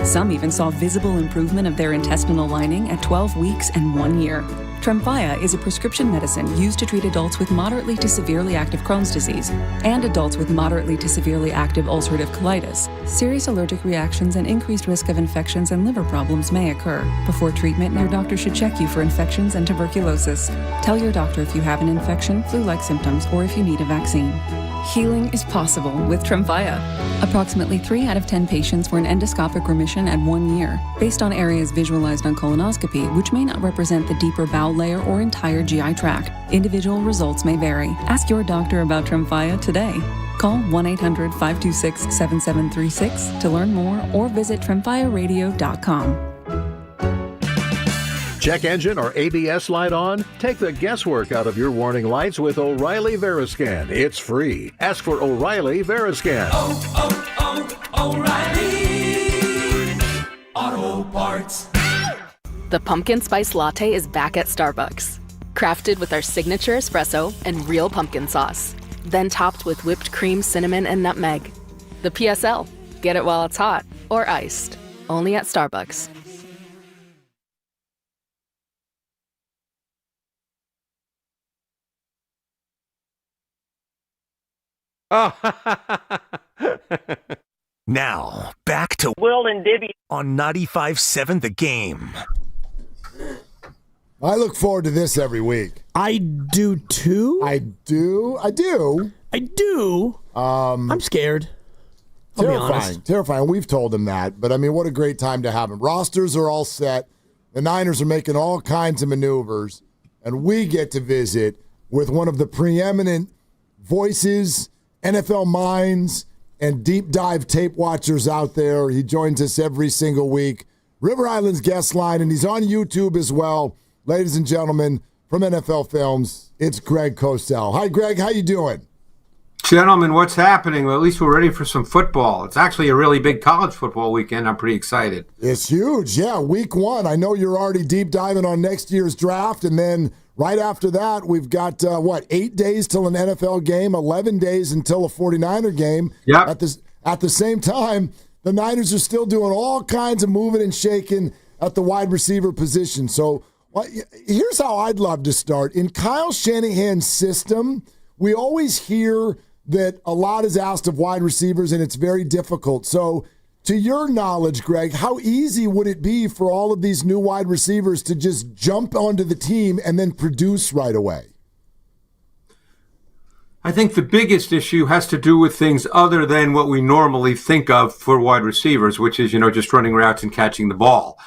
Some even saw visible improvement of their intestinal lining at 12 weeks and 1 year. Tremfya is a prescription medicine used to treat adults with moderately to severely active Crohn's disease and adults with moderately to severely active ulcerative colitis. Serious allergic reactions and increased risk of infections and liver problems may occur. Before treatment, your doctor should check you for infections and tuberculosis. Tell your doctor if you have an infection, flu-like symptoms, or if you need a vaccine. Healing is possible with Tremfya. Approximately 3 out of 10 patients were in endoscopic remission at 1 year, based on areas visualized on colonoscopy, which may not represent the deeper bowel layer or entire GI tract. Individual results may vary. Ask your doctor about Tremfya today. Call 1-800-526-7736 to learn more or visit tremfyaradio.com. Check engine or ABS light on? Take the guesswork out of your warning lights with O'Reilly Veriscan. It's free. Ask for O'Reilly Veriscan. O'Reilly Auto Parts. The pumpkin spice latte is back at Starbucks. Crafted with our signature espresso and real pumpkin sauce. Then topped with whipped cream, cinnamon, and nutmeg. The PSL. Get it while it's hot or iced. Only at Starbucks. Now, back to Will and Dibby on 95.7 The Game. I look forward to this every week. I do too. I do. I'm scared. I'll be honest. Terrifying. We've told them that, but I mean, what a great time to have them. Rosters are all set. the Niners are making all kinds of maneuvers, and we get to visit with one of the preeminent voices, NFL minds, and deep dive tape watchers out there. He joins us every single week. River Island's guest line, and he's on YouTube as well. Ladies and gentlemen, from NFL Films, it's Greg Cosell. Hi, Greg. How you doing? Gentlemen, what's happening? Well, at least we're ready for some football. It's actually a really big college football weekend. I'm pretty excited. It's huge. Yeah, week one. I know you're already deep diving on next year's draft, and then right after that, we've got, 8 days till an NFL game, 11 days until a 49er game. Yep. At the same time, the Niners are still doing all kinds of moving and shaking at the wide receiver position. So here's how I'd love to start. In Kyle Shanahan's system, we always hear that a lot is asked of wide receivers, and it's very difficult. So to your knowledge, Greg, how easy would it be for all of these new wide receivers to just jump onto the team and then produce right away? I think the biggest issue has to do with things other than what we normally think of for wide receivers, which is, just running routes and catching the ball.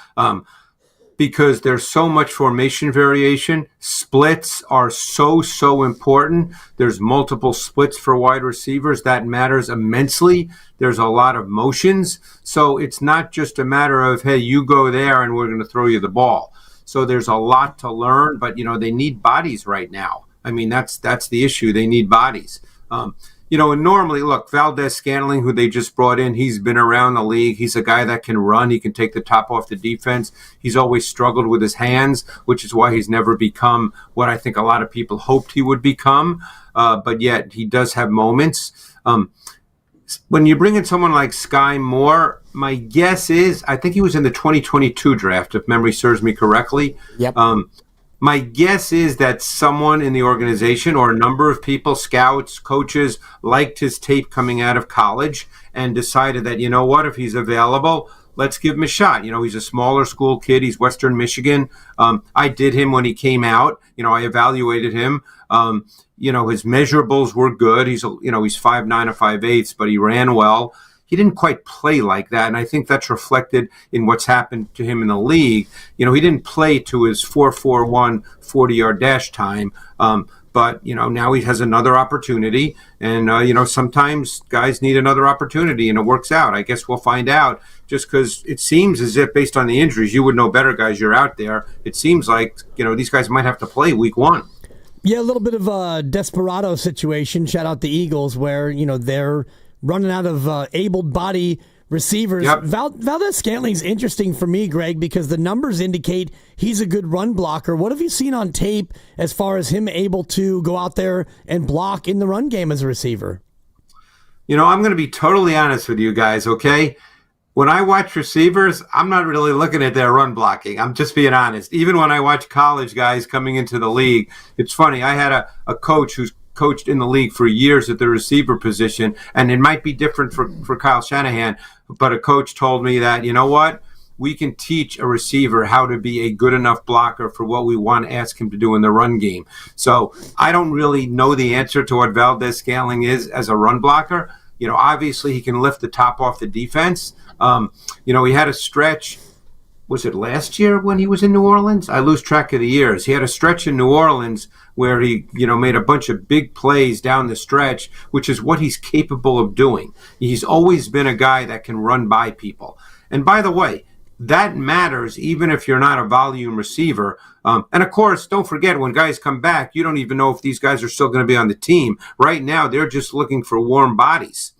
Because there's so much formation variation. Splits are so important. There's multiple splits for wide receivers. That matters immensely. There's a lot of motions. So it's not just a matter of, hey, you go there and we're going to throw you the ball. So there's a lot to learn, but, they need bodies right now. I mean, that's the issue. They need bodies. And normally, look, Valdez-Scantling, who they just brought in, he's been around the league. He's a guy that can run. He can take the top off the defense. He's always struggled with his hands, which is why he's never become what I think a lot of people hoped he would become. But yet he does have moments. When you bring in someone like Sky Moore, my guess is, I think he was in the 2022 draft, if memory serves me correctly. Yep. My guess is that someone in the organization or a number of people, scouts, coaches, liked his tape coming out of college and decided that, if he's available, let's give him a shot. He's a smaller school kid. He's Western Michigan. I did him when he came out. I evaluated him. His measurables were good. He's 5'9" or 5'8", but he ran well. He didn't quite play like that, and I think that's reflected in what's happened to him in the league. He didn't play to his 4.41 40-yard dash time, but, now he has another opportunity, and, sometimes guys need another opportunity, and it works out. I guess we'll find out, just because it seems as if, based on the injuries, you would know better, guys, you're out there. It seems like, these guys might have to play week one. Yeah, a little bit of a desperado situation. Shout out the Eagles, where, they're running out of able body receivers. Yep. Valdez-Scantling's interesting for me, Greg, because the numbers indicate he's a good run blocker. What have you seen on tape as far as him able to go out there and block in the run game as a receiver? I'm going to be totally honest with you guys, okay? When I watch receivers, I'm not really looking at their run blocking. I'm just being honest. Even when I watch college guys coming into the league, it's funny. I had a coach who's coached in the league for years at the receiver position, and it might be different for Kyle Shanahan, but a coach told me that, we can teach a receiver how to be a good enough blocker for what we want to ask him to do in the run game. So I don't really know the answer to what Valdez-Scantling is as a run blocker. Obviously he can lift the top off the defense. He had a stretch. Was it last year when he was in New Orleans? I lose track of the years. He had a stretch in New Orleans where he, made a bunch of big plays down the stretch, which is what he's capable of doing. He's always been a guy that can run by people. And by the way, that matters even if you're not a volume receiver. And of course, don't forget, when guys come back, you don't even know if these guys are still going to be on the team. Right now, they're just looking for warm bodies.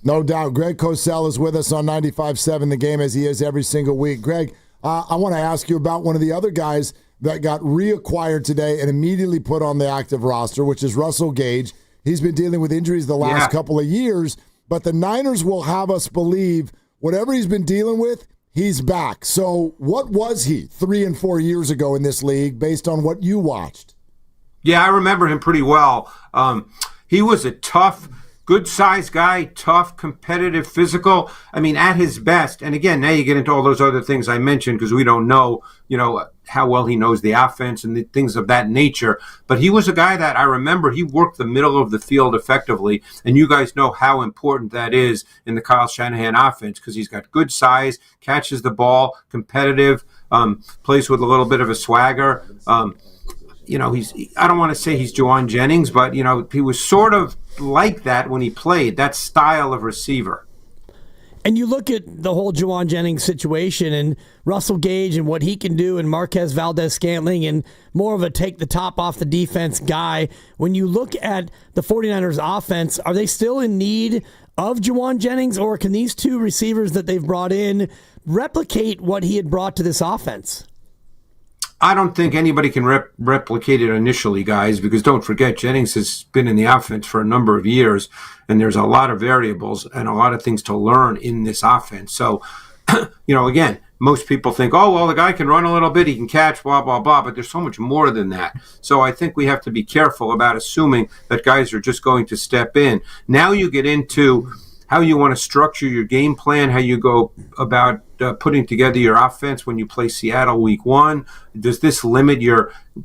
No doubt. Greg Cosell is with us on 95.7 The Game, as he is every single week. Greg, I want to ask you about one of the other guys that got reacquired today and immediately put on the active roster, which is Russell Gage. He's been dealing with injuries the last couple of years, but the Niners will have us believe whatever he's been dealing with, he's back. So what was he 3 and 4 years ago in this league based on what you watched? Yeah, I remember him pretty well. He was a tough good size guy, tough, competitive, physical. I mean, at his best. And again, now you get into all those other things I mentioned because we don't know, how well he knows the offense and the things of that nature. But he was a guy that I remember he worked the middle of the field effectively. And you guys know how important that is in the Kyle Shanahan offense because he's got good size, catches the ball, competitive, plays with a little bit of a swagger. I don't want to say he's Jawan Jennings, but, he was sort of like that when he played, that style of receiver. And you look at the whole Jawan Jennings situation and Russell Gage and what he can do and Marquez Valdez-Scantling and more of a take the top off the defense guy. When you look at the 49ers offense, are they still in need of Jawan Jennings, or can these two receivers that they've brought in replicate what he had brought to this offense? I don't think anybody can replicate it initially, guys, because don't forget, Jennings has been in the offense for a number of years, and there's a lot of variables and a lot of things to learn in this offense. So, again, most people think, oh, well, the guy can run a little bit, he can catch, blah, blah, blah, but there's so much more than that. So I think we have to be careful about assuming that guys are just going to step in. Now you get into how you want to structure your game plan, how you go about putting together your offense when you play Seattle week 1. Does this limit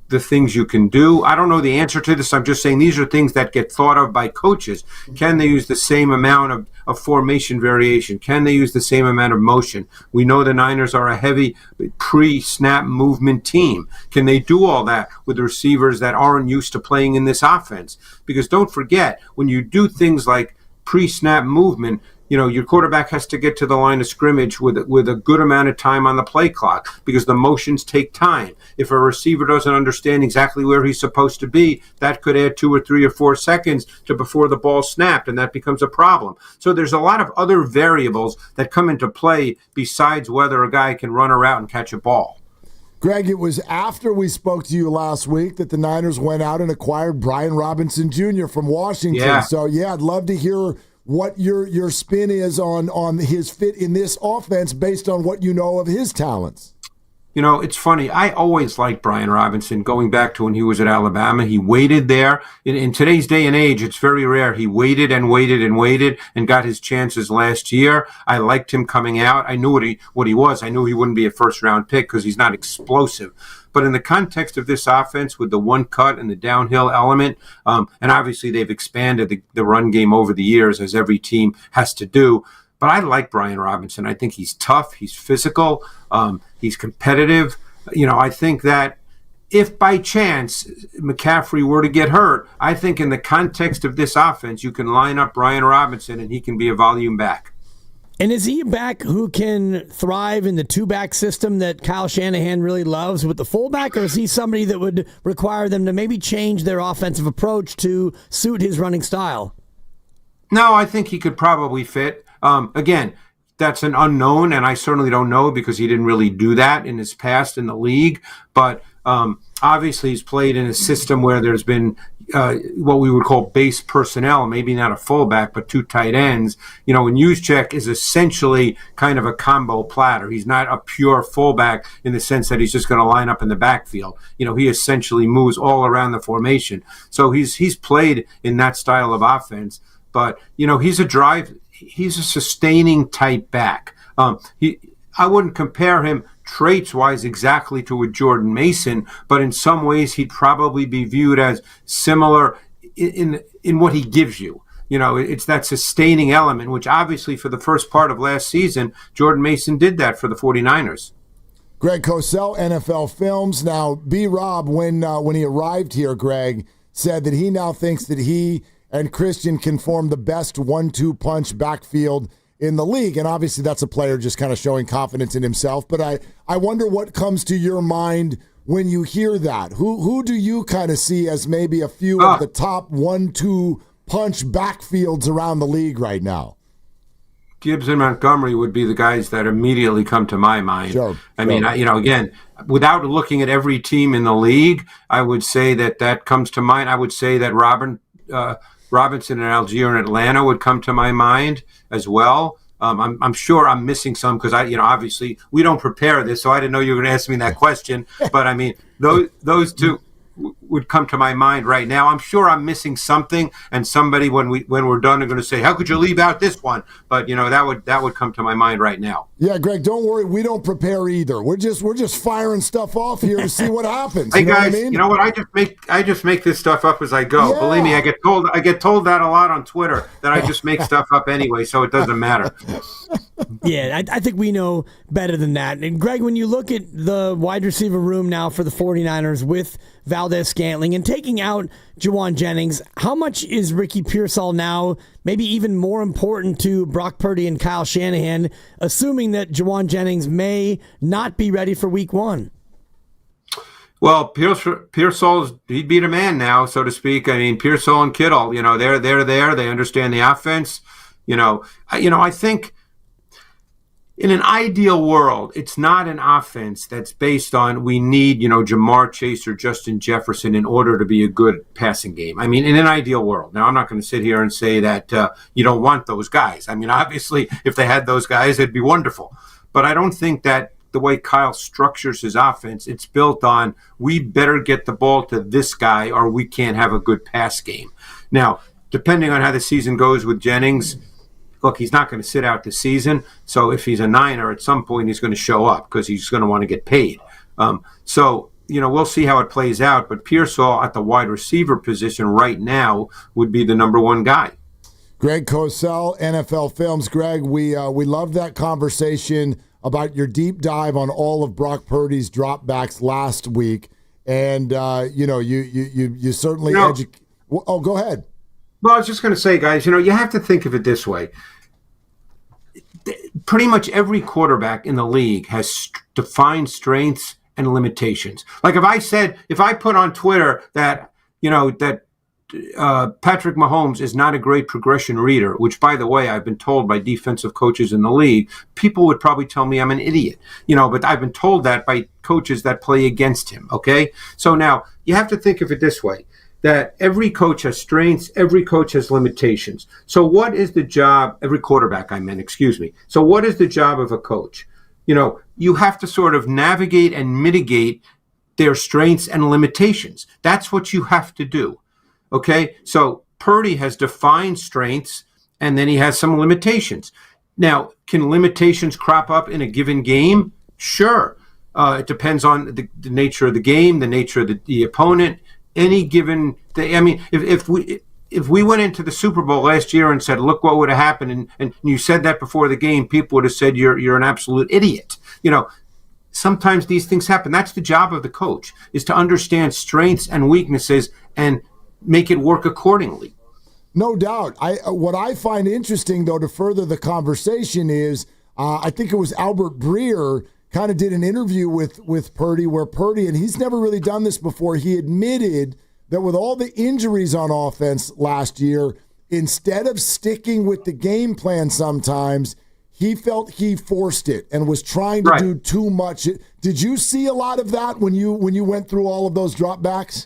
the things you can do? I don't know the answer to this. I'm just saying these are things that get thought of by coaches. Can they use the same amount of formation variation? Can they use the same amount of motion? We know the Niners are a heavy pre-snap movement team. Can they do all that with receivers that aren't used to playing in this offense? Because don't forget, when you do things like pre-snap movement, your quarterback has to get to the line of scrimmage with a good amount of time on the play clock because the motions take time. If a receiver doesn't understand exactly where he's supposed to be, that could add 2 or 3 or 4 seconds to before the ball snapped, and that becomes a problem. So there's a lot of other variables that come into play besides whether a guy can run a route and catch a ball. Greg, it was after we spoke to you last week that the Niners went out and acquired Brian Robinson Jr. from Washington. Yeah. So, I'd love to hear what your spin is on his fit in this offense based on what you know of his talents. It's funny. I always liked Brian Robinson going back to when he was at Alabama. He waited there. In today's day and age, it's very rare. He waited and waited and waited and got his chances last year. I liked him coming out. I knew what he was. I knew he wouldn't be a first-round pick because he's not explosive. But in the context of this offense with the one cut and the downhill element, and obviously they've expanded the run game over the years as every team has to do. But I like Brian Robinson. I think he's tough. He's physical. He's competitive. I think that if by chance McCaffrey were to get hurt, I think in the context of this offense, you can line up Brian Robinson and he can be a volume back. And is he a back who can thrive in the two-back system that Kyle Shanahan really loves with the fullback, or is he somebody that would require them to maybe change their offensive approach to suit his running style? No, I think he could probably fit. Again, that's an unknown, and I certainly don't know because he didn't really do that in his past in the league. But obviously he's played in a system where there's been what we would call base personnel, maybe not a fullback, but 2 tight ends. And Juszczyk is essentially kind of a combo platter. He's not a pure fullback in the sense that he's just going to line up in the backfield. He essentially moves all around the formation. So he's played in that style of offense. But, he's a sustaining type back. I wouldn't compare him traits-wise exactly to a Jordan Mason, but in some ways he'd probably be viewed as similar in what he gives you. It's that sustaining element, which obviously for the first part of last season, Jordan Mason did that for the 49ers. Greg Cosell, NFL Films. Now, B-Rob, when he arrived here, Greg, said that he now thinks that he and Christian can form the best 1-2 punch backfield in the league. And obviously that's a player just kind of showing confidence in himself. But I wonder what comes to your mind when you hear that. Who do you kind of see as maybe a few of the top 1-2 punch backfields around the league right now? Gibbs and Montgomery would be the guys that immediately come to my mind. Sure, I mean, again, without looking at every team in the league, I would say that comes to mind. I would say that Robinson and Algier in Atlanta would come to my mind as well. I'm sure I'm missing some because obviously we don't prepare this, so I didn't know you were going to ask me that question. But I mean, those two. would come to my mind right now. I'm sure I'm missing something, and somebody when we're done are going to say, "How could you leave out this one?" But that would come to my mind right now. Yeah, Greg, don't worry. We don't prepare either. We're just firing stuff off here to see what happens. Hey you know guys, what I mean? you know what? I just make this stuff up as I go. Yeah. Believe me, I get told that a lot on Twitter, that I just make stuff up anyway, so it doesn't matter. Yeah, I think we know better than that. And Greg, when you look at the wide receiver room now for the 49ers with Valdez-Scantling and taking out Jawan Jennings, how much is Ricky Pierol now maybe even more important to Brock Purdy and Kyle Shanahan, assuming that Jawan Jennings may not be ready for week 1? Well, Pierol, he'd be the man now, so to speak. I mean, Pierol and Kittle, they're there. They understand the offense. I think in an ideal world, it's not an offense that's based on we need, Jamar Chase or Justin Jefferson in order to be a good passing game. I mean, in an ideal world. Now, I'm not going to sit here and say that you don't want those guys. I mean, obviously, if they had those guys, it'd be wonderful. But I don't think that the way Kyle structures his offense, it's built on we better get the ball to this guy or we can't have a good pass game. Now, depending on how the season goes with Jennings, look, he's not going to sit out the season. So if he's a Niner, at some point he's going to show up because he's going to want to get paid. We'll see how it plays out. But Pierol at the wide receiver position right now would be the number one guy. Greg Cosell, NFL Films. Greg, we loved that conversation about your deep dive on all of Brock Purdy's dropbacks last week. And, you certainly Oh, go ahead. Well, I was just going to say, guys, you have to think of it this way. Pretty much every quarterback in the league has defined strengths and limitations. Like if I put on Twitter that, Patrick Mahomes is not a great progression reader, which, by the way, I've been told by defensive coaches in the league, people would probably tell me I'm an idiot, but I've been told that by coaches that play against him. Okay. So now you have to think of it this way, that every coach has strengths, every coach has limitations. So what is the job, every quarterback So what is the job of a coach? You have to sort of navigate and mitigate their strengths and limitations. That's what you have to do. Okay, so Purdy has defined strengths, and then he has some limitations. Now, can limitations crop up in a given game? Sure. It depends on the nature of the game, the nature of the opponent, any given day. I mean, if we went into the Super Bowl last year and said, look what would have happened, and you said that before the game, people would have said you're an absolute idiot. Sometimes these things happen. That's the job of the coach, is to understand strengths and weaknesses and make it work accordingly. No doubt. What I find interesting, though, to further the conversation is I think it was Albert Breer kind of did an interview with Purdy where Purdy, and he's never really done this before, he admitted that with all the injuries on offense last year, instead of sticking with the game plan sometimes, he felt he forced it and was trying to do too much. Did you see a lot of that when you went through all of those dropbacks?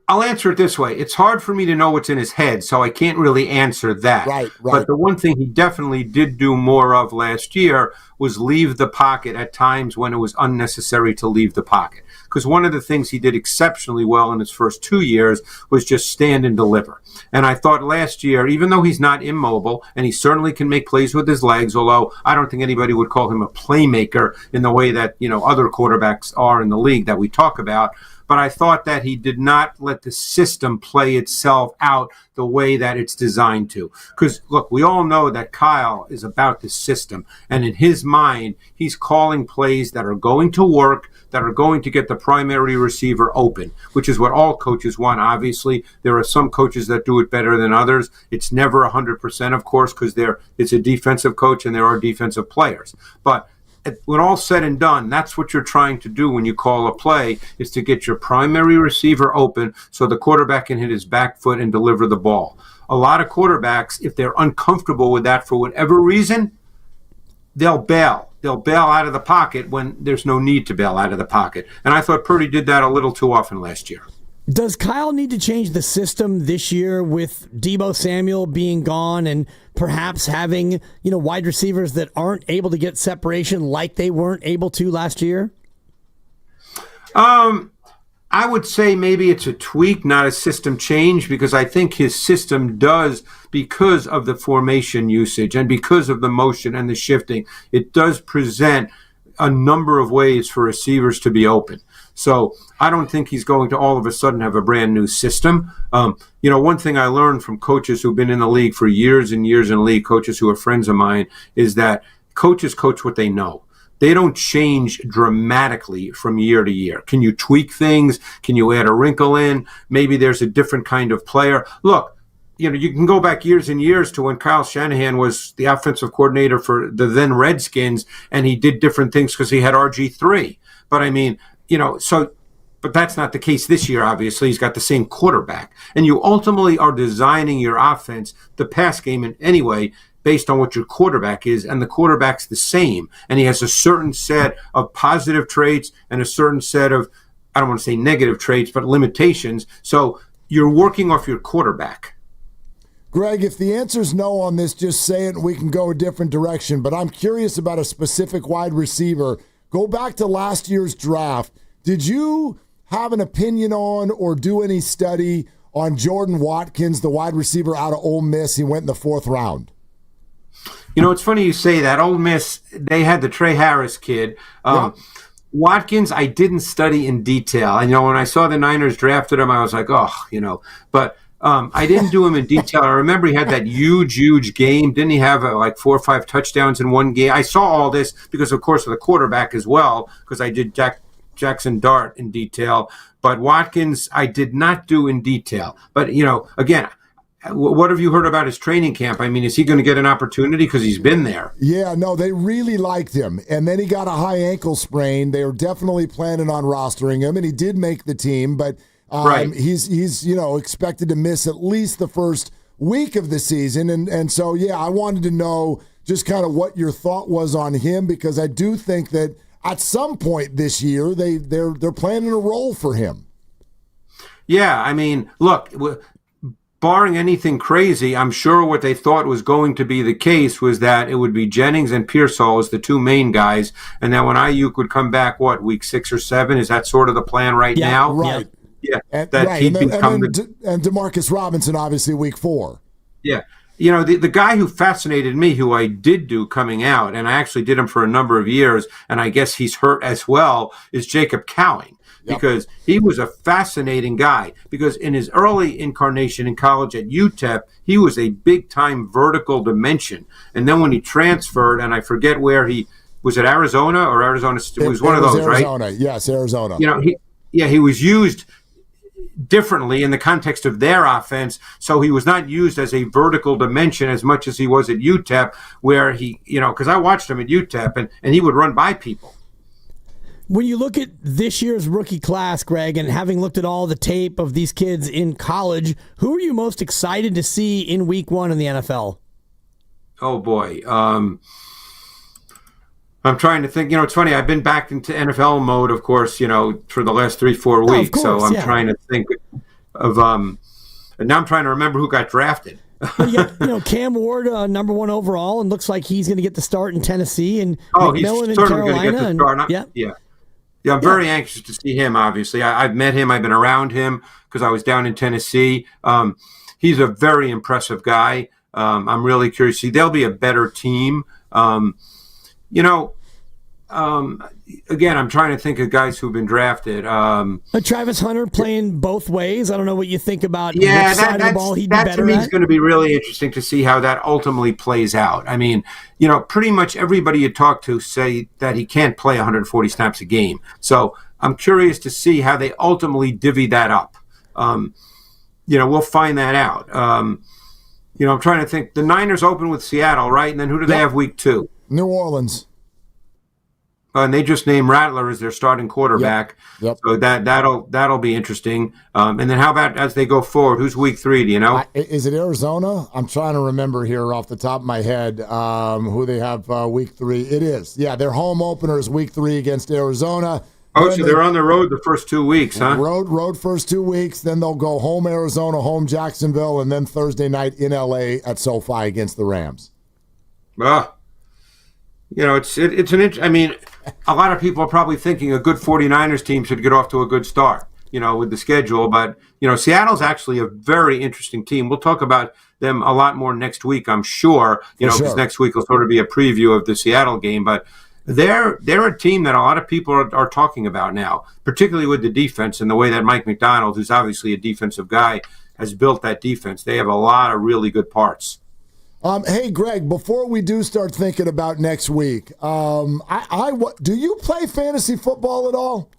I'll answer it this way. It's hard for me to know what's in his head, so I can't really answer that. Right. But the one thing he definitely did do more of last year was leave the pocket at times when it was unnecessary to leave the pocket. Because one of the things he did exceptionally well in his first 2 years was just stand and deliver. And I thought last year, even though he's not immobile, and he certainly can make plays with his legs, although I don't think anybody would call him a playmaker in the way that, other quarterbacks are in the league that we talk about, but I thought that he did not let the system play itself out the way that it's designed to. Because, look, we all know that Kyle is about the system. And in his mind, he's calling plays that are going to work, that are going to get the primary receiver open, which is what all coaches want, obviously. There are some coaches that do it better than others. It's never 100%, of course, because it's a defensive coach and there are defensive players. But when all said and done, that's what you're trying to do when you call a play, is to get your primary receiver open so the quarterback can hit his back foot and deliver the ball. A lot of quarterbacks, if they're uncomfortable with that for whatever reason, they'll bail. They'll bail out of the pocket when there's no need to bail out of the pocket. And I thought Purdy did that a little too often last year. Does Kyle need to change the system this year with Deebo Samuel being gone and perhaps having, wide receivers that aren't able to get separation like they weren't able to last year? I would say maybe it's a tweak, not a system change, because I think his system does, because of the formation usage and because of the motion and the shifting, it does present a number of ways for receivers to be open. So I don't think he's going to all of a sudden have a brand new system. One thing I learned from coaches who've been in the league for years and years in the league, coaches who are friends of mine, is that coaches coach what they know. They don't change dramatically from year to year. Can you tweak things? Can you add a wrinkle in? Maybe there's a different kind of player. Look, you can go back years and years to when Kyle Shanahan was the offensive coordinator for the then Redskins, and he did different things because he had RG3. But I mean, but that's not the case this year, obviously. He's got the same quarterback. And you ultimately are designing your offense, the pass game in any way, based on what your quarterback is, and the quarterback's the same. And he has a certain set of positive traits and a certain set of, I don't want to say negative traits, but limitations. So you're working off your quarterback. Greg, if the answer's no on this, just say it and we can go a different direction. But I'm curious about a specific wide receiver. Go back to last year's draft. Did you have an opinion on or do any study on Jordan Watkins, the wide receiver out of Ole Miss? He went in the 4th round. It's funny you say that. Ole Miss, they had the Trey Harris kid. Watkins, I didn't study in detail. And, when I saw the Niners drafted him, I was like, but I didn't do him in detail. I remember he had that huge game. Didn't he have like 4 or 5 touchdowns in one game? I saw all this because, of course, of the quarterback as well, because I did Jackson Dart in detail. But Watkins, I did not do in detail. But, again, what have you heard about his training camp? I mean, is he going to get an opportunity because he's been there? Yeah, no, they really liked him. And then he got a high ankle sprain. They were definitely planning on rostering him, and he did make the team. But he's expected to miss at least the first week of the season. And so, I wanted to know just kind of what your thought was on him, because I do think that at some point this year they're planning a role for him. Yeah, I mean, look, barring anything crazy, I'm sure what they thought was going to be the case was that it would be Jennings and Pierol as the 2 main guys, and then when Ayuk would come back, week 6 or 7? Is that sort of the plan now? Right. Yeah, and DeMarcus Robinson, obviously, week 4. Yeah. The guy who fascinated me, who I did do coming out, and I actually did him for a number of years, and I guess he's hurt as well, is Jacob Cowing. Because he was a fascinating guy. Because in his early incarnation in college at UTEP, he was a big-time vertical dimension. And then when he transferred, and I forget where he was, at Arizona or Arizona? It was one of those, Arizona. right? Yes, Arizona. He was used differently in the context of their offense. So he was not used as a vertical dimension as much as he was at UTEP, where he, because I watched him at UTEP, and he would run by people. When you look at this year's rookie class, Greg, and having looked at all the tape of these kids in college, who are you most excited to see in week 1 in the NFL? Oh, boy. I'm trying to think. It's funny. I've been back into NFL mode, of course, for the last 3-4 weeks. So I'm trying to think of and now I'm trying to remember who got drafted. Well, you got, Cam Ward, number 1 overall, and looks like he's going to get the start in Tennessee, and McMillan in Carolina. Yeah, I'm very anxious to see him, obviously. I've met him. I've been around him because I was down in Tennessee. He's a very impressive guy. I'm really curious. See, they'll be a better team. Again, I'm trying to think of guys who've been drafted. Travis Hunter playing both ways. I don't know what you think about which side of the ball he'd be better at. That to me is going to be really interesting to see how that ultimately plays out. I mean, pretty much everybody you talk to say that he can't play 140 snaps a game. So I'm curious to see how they ultimately divvy that up. We'll find that out. I'm trying to think. The Niners open with Seattle, right? And then who do they have week 2? New Orleans. And they just named Rattler as their starting quarterback. Yep. So that'll be interesting. And then how about as they go forward? Who's week 3? Do you know? Is it Arizona? I'm trying to remember here off the top of my head who they have week 3. It is. Yeah, their home opener is week 3 against Arizona. Oh, so they're on the road the first 2 weeks, huh? Road first 2 weeks. Then they'll go home Arizona, home Jacksonville, and then Thursday night in L.A. at SoFi against the Rams. It's an I mean, a lot of people are probably thinking a good 49ers team should get off to a good start, with the schedule. But, Seattle's actually a very interesting team. We'll talk about them a lot more next week, I'm sure, because next week will sort of be a preview of the Seattle game. But they're a team that a lot of people are talking about now, particularly with the defense and the way that Mike McDonald, who's obviously a defensive guy, has built that defense. They have a lot of really good parts. Hey, Greg, before we do start thinking about next week, do you play fantasy football at all?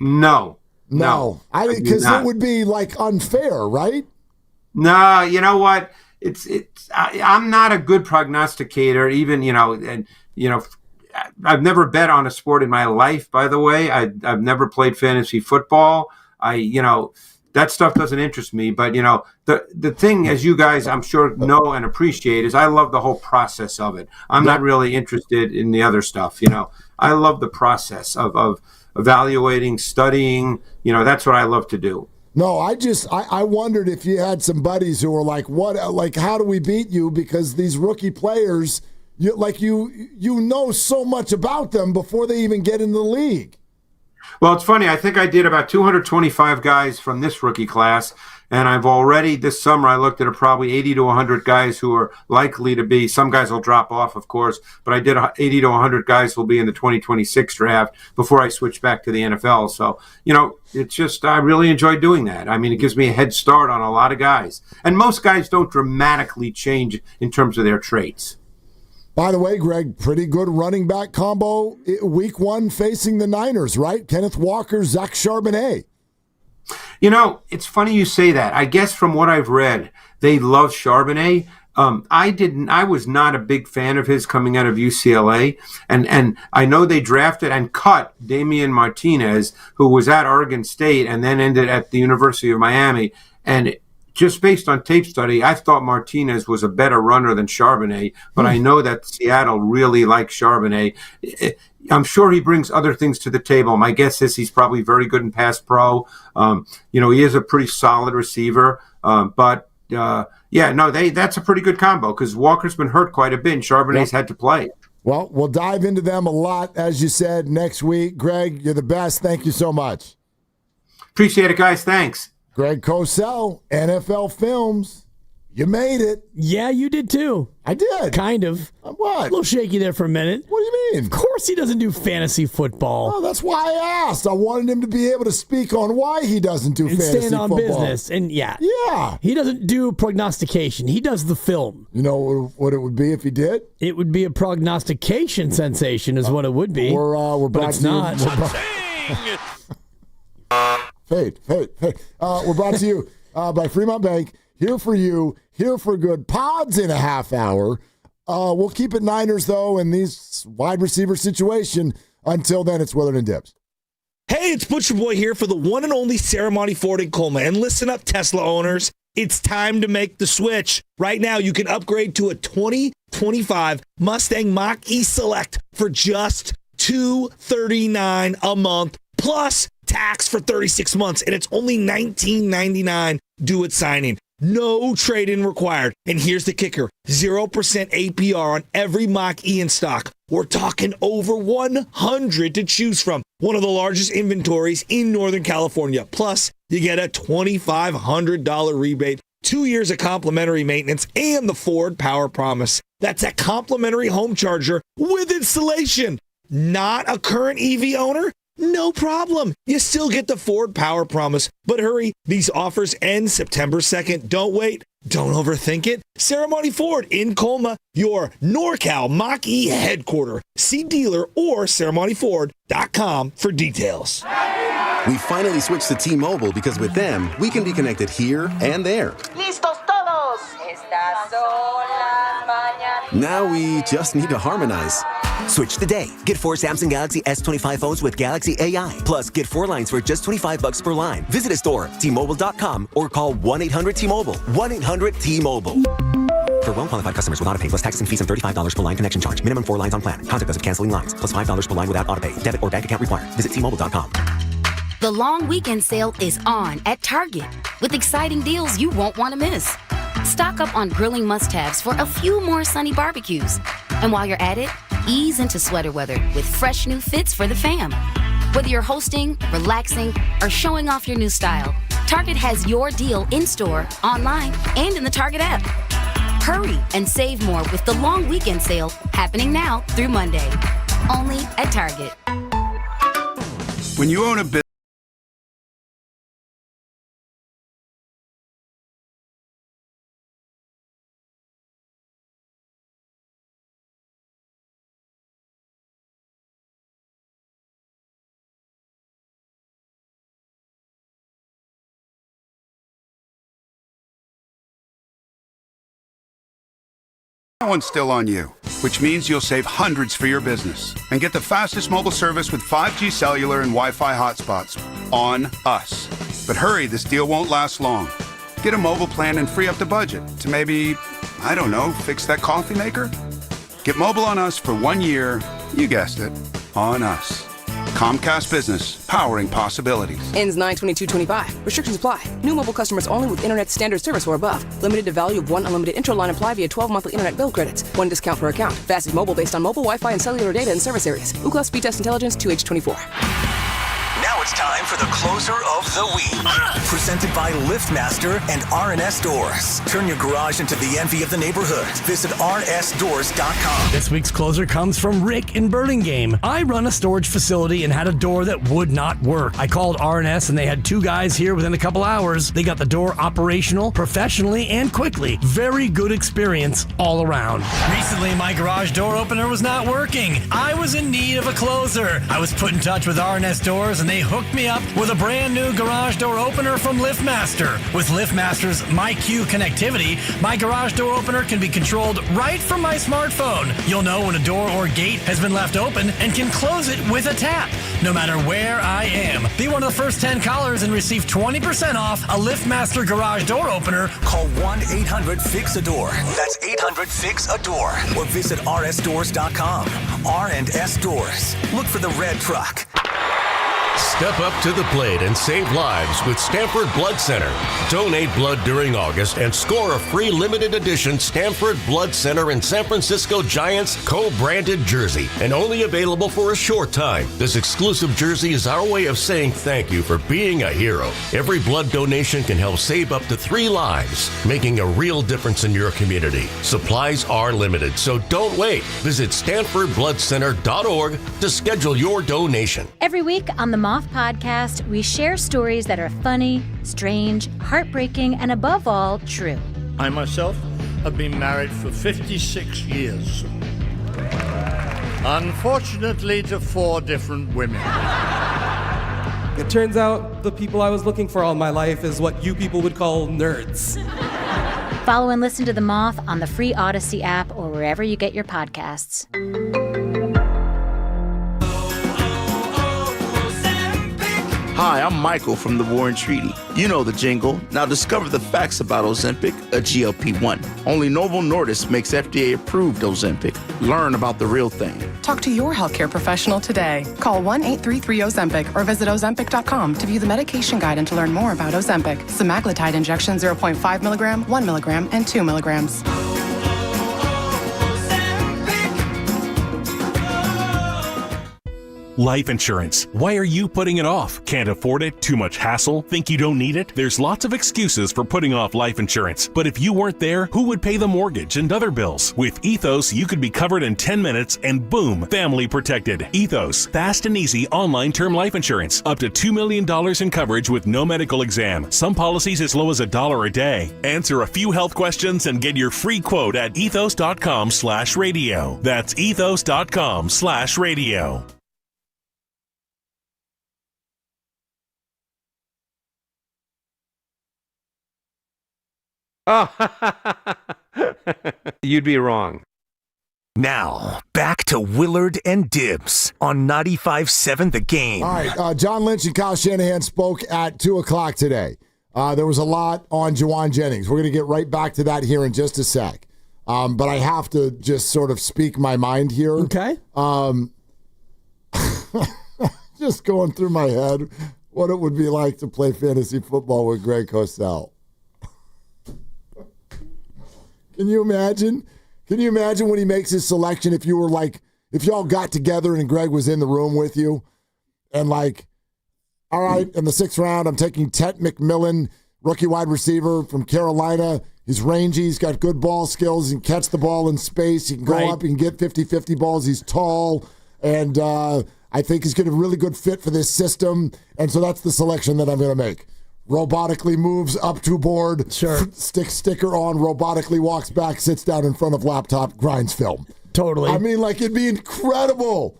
No. Because it would be like unfair, right? No, you know what? I'm not a good prognosticator, even, I've never bet on a sport in my life, by the way. I've never played fantasy football. That stuff doesn't interest me. But, the thing, as you guys, I'm sure, know and appreciate, is I love the whole process of it. I'm not really interested in the other stuff. I love the process of evaluating, studying. That's what I love to do. No, I wondered if you had some buddies who were like, how do we beat you? Because these rookie players, you know so much about them before they even get in the league. Well, it's funny. I think I did about 225 guys from this rookie class, and I've already this summer I looked at probably 80 to 100 guys who are likely to be. Some guys will drop off, of course, but I did 80 to 100 guys who will be in the 2026 draft before I switch back to the NFL. So, it's just I really enjoy doing that. I mean, it gives me a head start on a lot of guys, and most guys don't dramatically change in terms of their traits. By the way, Greg, pretty good running back combo week 1 facing the Niners, right? Kenneth Walker, Zach Charbonnet. It's funny you say that. I guess from what I've read, they love Charbonnet. I was not a big fan of his coming out of UCLA. And I know they drafted and cut Damian Martinez, who was at Oregon State and then ended at the University of Miami. And just based on tape study, I thought Martinez was a better runner than Charbonnet, but I know that Seattle really likes Charbonnet. I'm sure he brings other things to the table. My guess is he's probably very good in pass pro. He is a pretty solid receiver. That's a pretty good combo because Walker's been hurt quite a bit and Charbonnet's had to play. Well, we'll dive into them a lot, as you said, next week. Greg, you're the best. Thank you so much. Appreciate it, guys. Thanks. Greg Cosell, NFL Films. You made it. Yeah, you did too. I did. Kind of. What? A little shaky there for a minute. What do you mean? Of course he doesn't do fantasy football. Oh, that's why I asked. I wanted him to be able to speak on why he doesn't do fantasy stand on football. Business. And yeah. He doesn't do prognostication. He does the film. You know what it would be if he did? It would be a prognostication sensation is what it would be. We're but it's not. Hey. We're brought to you by Fremont Bank. Here for you. Here for good. Pods in a half hour. We'll keep it Niners, though, in these wide receiver situation. Until then, it's Willard and Dibs. Hey, it's Butcher Boy here for the one and only Ceremony Ford in Colma. And listen up, Tesla owners. It's time to make the switch. Right now, you can upgrade to a 2025 Mustang Mach-E Select for just $239 a month, plus tax for 36 months, and it's only $19.99 due at signing. No trade-in required. And here's the kicker. 0% APR on every Mach-E in stock. We're talking over 100 to choose from. One of the largest inventories in Northern California. Plus, you get a $2,500 rebate, 2 years of complimentary maintenance, and the Ford Power Promise. That's a complimentary home charger with installation. Not a current EV owner? No problem. You still get the Ford Power Promise. But hurry, these offers end September 2nd. Don't wait. Don't overthink it. Ceremony Ford in Colma, your NorCal Mach-E headquarter. See dealer or ceremonyford.com for details. We finally switched to T-Mobile because with them, we can be connected here and there. ¡Listos todos! Estas son las mañanas. Now we just need to harmonize. Switch today. Get 4 Samsung Galaxy S25 phones with Galaxy AI. Plus, get 4 lines for just $25 per line. Visit a store, T-Mobile.com, or call 1-800-T-Mobile. 1-800-T-Mobile. For well-qualified customers with autopay plus taxes and fees and $35 per line connection charge. Minimum 4 lines on plan. Contact us if canceling lines. Plus $5 per line without autopay. Debit or bank account required. Visit T-Mobile.com. The long weekend sale is on at Target with exciting deals you won't want to miss. Stock up on grilling must-haves for a few more sunny barbecues. And while you're at it, Ease into sweater weather with fresh new fits for the fam. Whether you're hosting, relaxing, or showing off your new style, Target has your deal in-store, online, and in the Target app. Hurry and save more with the long weekend sale happening now through Monday. Only at Target. When you own a business, that one's still on you, which means you'll save hundreds for your business and get the fastest mobile service with 5G cellular and Wi-Fi hotspots on us. But hurry, this deal won't last long. Get a mobile plan and free up the budget to maybe, I don't know, fix that coffee maker? Get mobile on us for 1 year, you guessed it, on us. Comcast Business, powering possibilities. Ends 9/22/25. Restrictions apply. New mobile customers only with internet standard service or above. Limited to value of 1 unlimited intro-line apply via 12 monthly internet bill credits. 1 discount per account. Fastest mobile based on mobile, Wi-Fi, and cellular data in service areas. Ookla Speed Test Intelligence 2H24. Now it's time for the closer of the week. Presented by LiftMaster and R&S Doors. Turn your garage into the envy of the neighborhood. Visit rnsdoors.com. This week's closer comes from Rick in Burlingame. I run a storage facility and had a door that would not work. I called R&S and they had 2 guys here within a couple hours. They got the door operational, professionally, and quickly. Very good experience all around. Recently, my garage door opener was not working. I was in need of a closer. I was put in touch with R&S Doors and they hooked me up with a brand new garage door opener from LiftMaster. With LiftMaster's MyQ connectivity, my garage door opener can be controlled right from my smartphone. You'll know when a door or gate has been left open and can close it with a tap, no matter where I am. Be one of the first 10 callers and receive 20% off a LiftMaster garage door opener. Call 1-800-FIX-A-DOOR. That's 800-FIX-A-DOOR. Or visit rsdoors.com. R&S Doors. Look for the red truck. Step up to the plate and save lives with Stamford Blood Center. Donate blood during August and score a free limited edition Stamford Blood Center and San Francisco Giants co-branded jersey, and only available for a short time. This exclusive jersey is our way of saying thank you for being a hero. Every blood donation can help save up to 3 lives, making a real difference in your community. Supplies are limited, so don't wait. Visit StanfordBloodCenter.org to schedule your donation. Every week on the Moth Podcast, we share stories that are funny, strange, heartbreaking, and above all, true. I myself have been married for 56 years. Unfortunately, to 4 different women. It turns out the people I was looking for all my life is what you people would call nerds. Follow and listen to The Moth on the free Odyssey app or wherever you get your podcasts. Hi, I'm Michael from the War and Treaty. You know the jingle. Now discover the facts about Ozempic, a GLP-1. Only Novo Nordisk makes FDA-approved Ozempic. Learn about the real thing. Talk to your healthcare professional today. Call 1-833-OZEMPIC or visit Ozempic.com to view the medication guide and to learn more about Ozempic. Semaglutide injection 0.5 milligram, 1 milligram, and 2 milligrams. Life insurance. Why are you putting it off? Can't afford it? Too much hassle? Think you don't need it? There's lots of excuses for putting off life insurance. But if you weren't there, who would pay the mortgage and other bills? With Ethos, you could be covered in 10 minutes and boom, family protected. Ethos, fast and easy online term life insurance. Up to $2 million in coverage with no medical exam. Some policies as low as $1 a day. Answer a few health questions and get your free quote at ethos.com/radio. That's ethos.com/radio. Oh, you'd be wrong. Now, back to Willard and Dibs on 95.7 The Game. All right, John Lynch and Kyle Shanahan spoke at 2 o'clock today. There was a lot on Jawan Jennings. We're going to get right back to that here in just a sec. But I have to just sort of speak my mind here. Okay. Just going through my head what it would be like to play fantasy football with Greg Cosell. Can you imagine? Can you imagine when he makes his selection if you were like if y'all got together and Greg was in the room with you and like, all right, in the 6th round, I'm taking Tet McMillan, rookie wide receiver from Carolina. He's rangy. He's got good ball skills. He can catch the ball in space. He can go up. He can get 50-50 balls. He's tall. And I think he's going to be a really good fit for this system. And so that's the selection that I'm going to make. Robotically moves up to board. Sure. Sticker on. Robotically walks back, sits down in front of laptop, grinds film. Totally. I mean, like, it'd be incredible.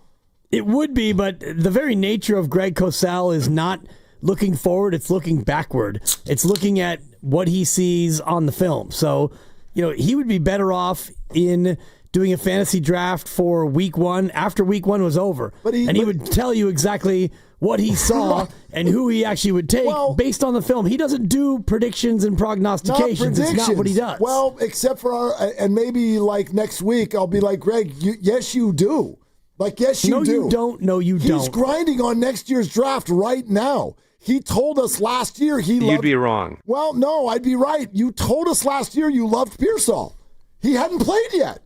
It would be, but the very nature of Greg Cosell is not looking forward. It's looking backward. It's looking at what he sees on the film. So, he would be better off in doing a fantasy draft for week 1 after week 1 was over. He would tell you exactly what he saw and who he actually would take based on the film. He doesn't do predictions and prognostications. It's not what he does. Well, except for and maybe like next week, I'll be like, Greg, yes, you do. Like, yes, you do. No, you don't. No, you don't. He's grinding on next year's draft right now. He told us last year he loved... You'd be wrong. Well, no, I'd be right. You told us last year you loved Pierol. He hadn't played yet.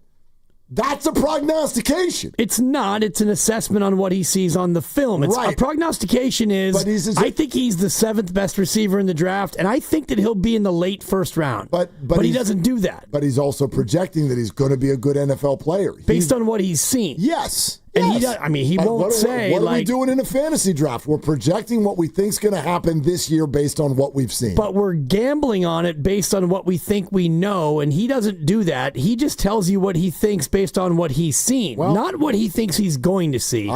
That's a prognostication. It's not. It's an assessment on what he sees on the film. A prognostication is, I think he's the 7th best receiver in the draft, and I think that he'll be in the late 1st round. But he doesn't do that. But he's also projecting that he's going to be a good NFL player. Based on what he's seen. Yes. And he does, he won't say, what are we doing in a fantasy draft? We're projecting what we think's going to happen this year based on what we've seen. But we're gambling on it based on what we think we know, and he doesn't do that. He just tells you what he thinks based on what he's seen, not what he thinks he's going to see.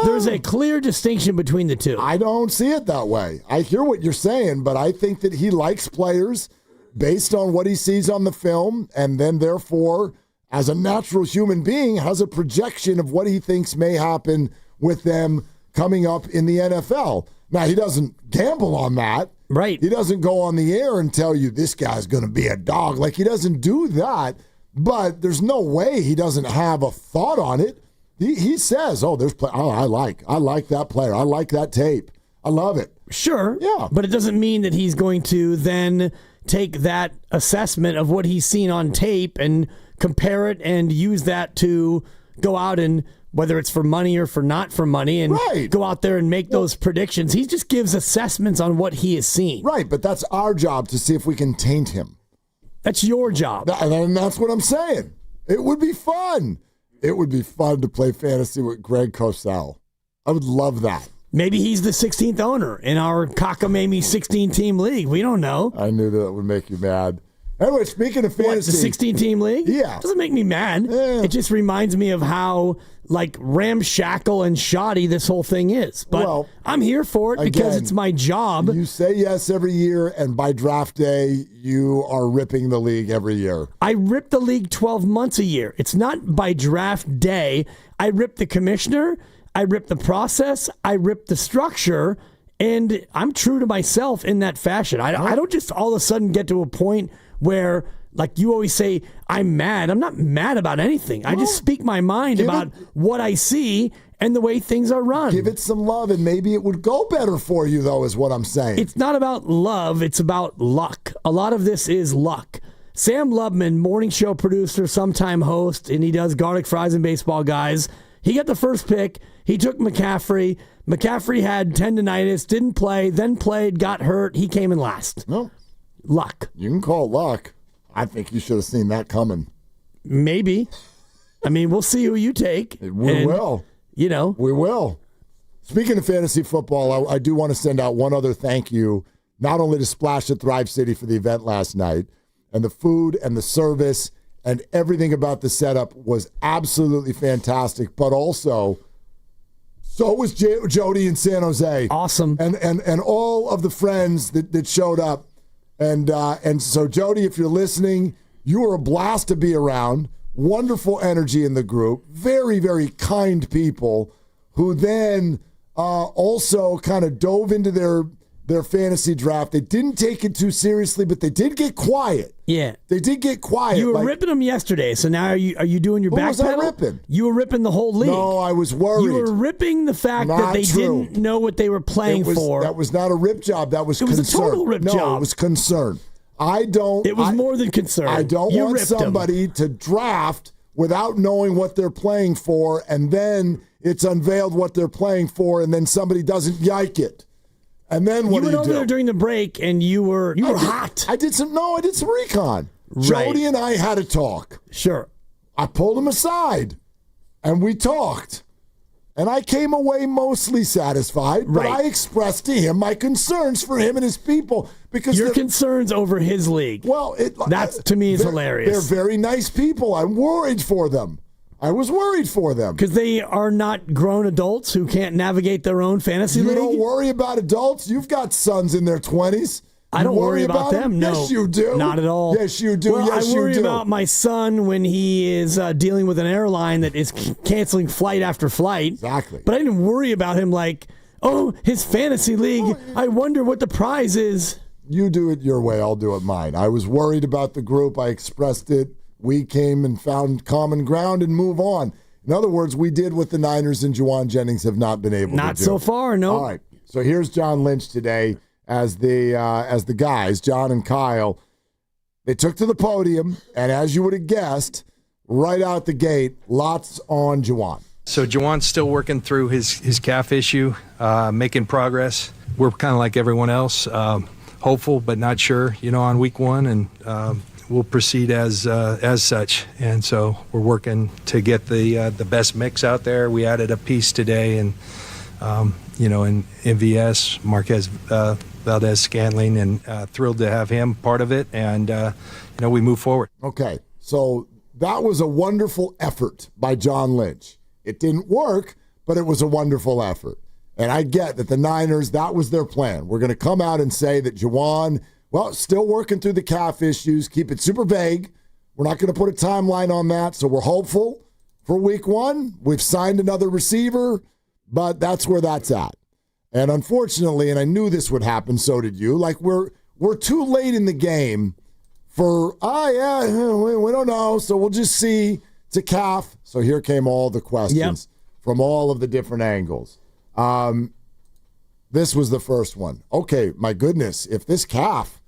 There's a clear distinction between the two. I don't see it that way. I hear what you're saying, but I think that he likes players based on what he sees on the film, and then therefore, as a natural human being, has a projection of what he thinks may happen with them coming up in the NFL. Now, he doesn't gamble on that. Right. He doesn't go on the air and tell you this guy's going to be a dog. Like, he doesn't do that, but there's no way he doesn't have a thought on it. He says, I like that player. I like that tape. I love it. Sure. Yeah. But it doesn't mean that he's going to then take that assessment of what he's seen on tape and compare it and use that to go out and, whether it's for money or for not for money, and go out there and make those predictions. He just gives assessments on what he has seen. Right, but that's our job to see if we can taint him. That's your job. And that's what I'm saying. It would be fun. It would be fun to play fantasy with Greg Cosell. I would love that. Maybe he's the 16th owner in our cockamamie 16-team league. We don't know. I knew that would make you mad. Anyway, speaking of fantasy. The 16-team league? Yeah. It doesn't make me mad. It just reminds me of how, ramshackle and shoddy this whole thing is. But I'm here for it because it's my job. You say yes every year, and by draft day, you are ripping the league every year. I rip the league 12 months a year. It's not by draft day. I rip the commissioner. I rip the process. I rip the structure. And I'm true to myself in that fashion. I don't just all of a sudden get to a point where, like you always say, I'm mad. I'm not mad about anything. I just speak my mind about what I see and the way things are run. Give it some love, and maybe it would go better for you, though, is what I'm saying. It's not about love. It's about luck. A lot of this is luck. Sam Lubman, morning show producer, sometime host, and he does garlic fries and baseball guys. He got the first pick. He took McCaffrey. McCaffrey had tendinitis, didn't play, then played, got hurt. He came in last. No. Luck. You can call it luck. I think you should have seen that coming. Maybe. I mean, we'll see who you take. We will. We will. Speaking of fantasy football, I do want to send out one other thank you, not only to Splash at Thrive City for the event last night, and the food and the service and everything about the setup was absolutely fantastic, but also so was Jody in San Jose. Awesome. And all of the friends that showed up. And so, Jody, if you're listening, you were a blast to be around. Wonderful energy in the group. Very, very kind people who then also kind of dove into their fantasy draft. They didn't take it too seriously, but they did get quiet. Yeah. They did get quiet. You were ripping them yesterday, so now are you doing your backpedal? Was I ripping? You were ripping the whole league. No, I was worried. You were ripping the fact that they didn't know what they were playing for. That was not a rip job. That was concern. It was a total rip job. No, it was concern. It was more than concern. I don't want somebody to draft without knowing what they're playing for, and then it's unveiled what they're playing for, and then somebody doesn't yike it. And then what do you do? You went over there during the break, and you were hot. I did some recon. Right. Jody and I had a talk. Sure. I pulled him aside, and we talked. And I came away mostly satisfied, but I expressed to him my concerns for him and his people. Because your concerns over his league. Well, that to me is hilarious. They're very nice people. I'm worried for them. I was worried for them. Because they are not grown adults who can't navigate their own fantasy league? You don't worry about adults? You've got sons in their 20s. I don't worry about them. No, yes, you do. Not at all. Yes, you do. Well, yes, I worry you do. about my son when he is dealing with an airline that is canceling flight after flight. Exactly. But I didn't worry about him like, his fantasy league. I wonder what the prize is. You do it your way. I'll do it mine. I was worried about the group. I expressed it. We came and found common ground and move on. In other words, we did what the Niners and Jawan Jennings have not been able to do. Not so far, no. All right. So here's John Lynch today. As the guys, John and Kyle, they took to the podium, and as you would have guessed, right out the gate, lots on Jawan. So Jawan's still working through his calf issue, making progress. We're kind of like everyone else, hopeful but not sure, on week one, and we'll proceed as such. And so we're working to get the best mix out there. We added a piece today, and in MVS, Marquez Valdez-Scantling, and thrilled to have him part of it, and we move forward. Okay, so that was a wonderful effort by John Lynch. It didn't work, but it was a wonderful effort. And I get that the Niners, that was their plan. We're going to come out and say that Jawan, still working through the calf issues, keep it super vague. We're not going to put a timeline on that, so we're hopeful for week one. We've signed another receiver, but that's where that's at. And unfortunately, and I knew this would happen, so did you, we're too late in the game for, we don't know, so we'll just see. It's a calf. So here came all the questions from all of the different angles. This was the first one. Okay, my goodness, if this calf,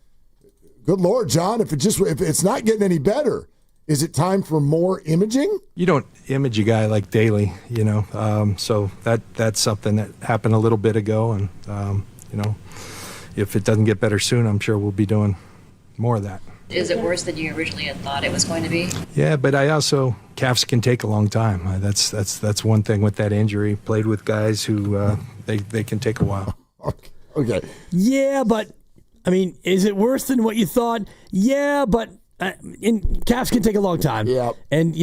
good Lord, John, if it's not getting any better, is it time for more imaging? You don't image a guy like daily, so that's something that happened a little bit ago. And, if it doesn't get better soon, I'm sure we'll be doing more of that. Is it worse than you originally had thought it was going to be? Yeah, but calves can take a long time. That's one thing with that injury. Played with guys who they can take a while. Okay. Yeah, but, is it worse than what you thought? Yeah, but calves can take a long time. Yeah. And,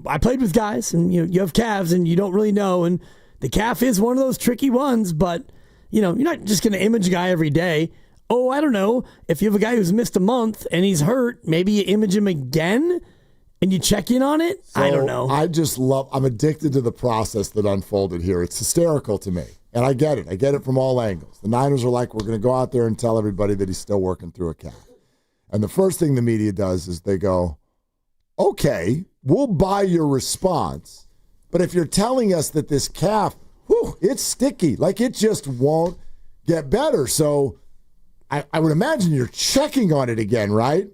I played with guys, and, you have calves, and you don't really know. And the calf is one of those tricky ones, but, you're not just going to image a guy every day. Oh, I don't know. If you have a guy who's missed a month and he's hurt, maybe you image him again and you check in on it? So I don't know. I'm addicted to the process that unfolded here. It's hysterical to me. And I get it. I get it from all angles. The Niners are like, we're going to go out there and tell everybody that he's still working through a calf. And the first thing the media does is they go, okay, we'll buy your response. But if you're telling us that this calf, it's sticky, it just won't get better. So I would imagine you're checking on it again, right?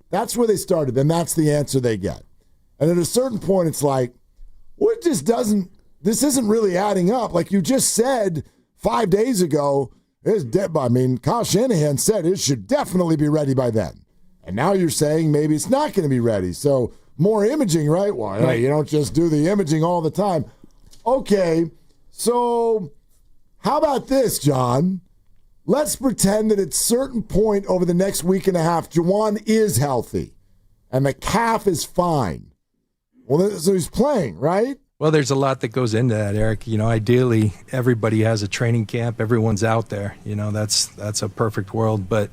That's where they started, and that's the answer they get. And at a certain point, it's like, this isn't really adding up. Like you just said 5 days ago, Kyle Shanahan said it should definitely be ready by then. And now you're saying maybe it's not going to be ready. So more imaging, right? Well, right. You don't just do the imaging all the time. Okay, so how about this, John? Let's pretend that at a certain point over the next week and a half, Jawan is healthy and the calf is fine. Well, so he's playing, right? Well, there's a lot that goes into that, Eric. Ideally, everybody has a training camp. Everyone's out there. That's a perfect world. But,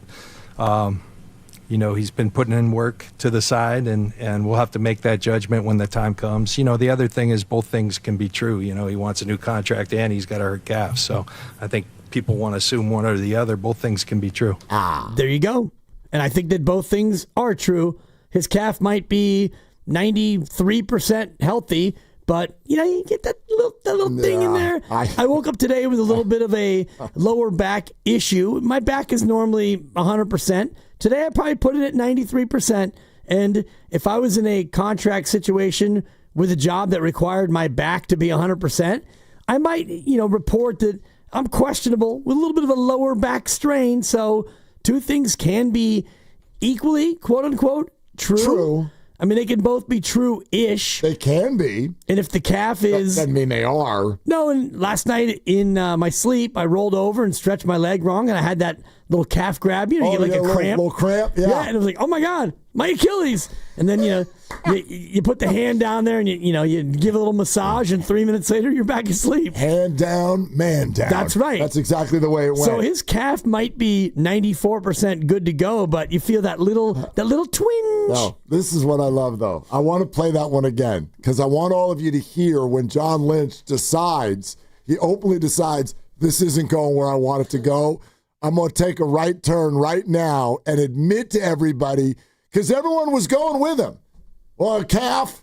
he's been putting in work to the side, and we'll have to make that judgment when the time comes. The other thing is both things can be true. He wants a new contract and he's got a hurt calf. So I think people want to assume one or the other. Both things can be true. There you go. And I think that both things are true. His calf might be 93% healthy, but, you get that little thing in there. I woke up today with a little bit of a lower back issue. My back is normally 100%. Today I probably put it at 93%. And if I was in a contract situation with a job that required my back to be 100%, I might, report that I'm questionable with a little bit of a lower back strain. So two things can be equally, quote unquote, true. I mean, they can both be true-ish. They can be. And if the calf is... Doesn't mean they are. No, and last night in my sleep, I rolled over and stretched my leg wrong, and I had that little calf grab. You get like a cramp. Little cramp, yeah. And I was like, oh, my God, my Achilles. And then, you put the hand down there, and, you give a little massage, and 3 minutes later, you're back asleep. Hand down, man down. That's right. That's exactly the way it went. So his calf might be 94% good to go, but you feel that little twinge. No, this is what I love, though. I want to play that one again because I want all of you to hear when John Lynch he openly decides, this isn't going where I want it to go. I'm going to take a right turn right now and admit to everybody, because everyone was going with him. Well, a calf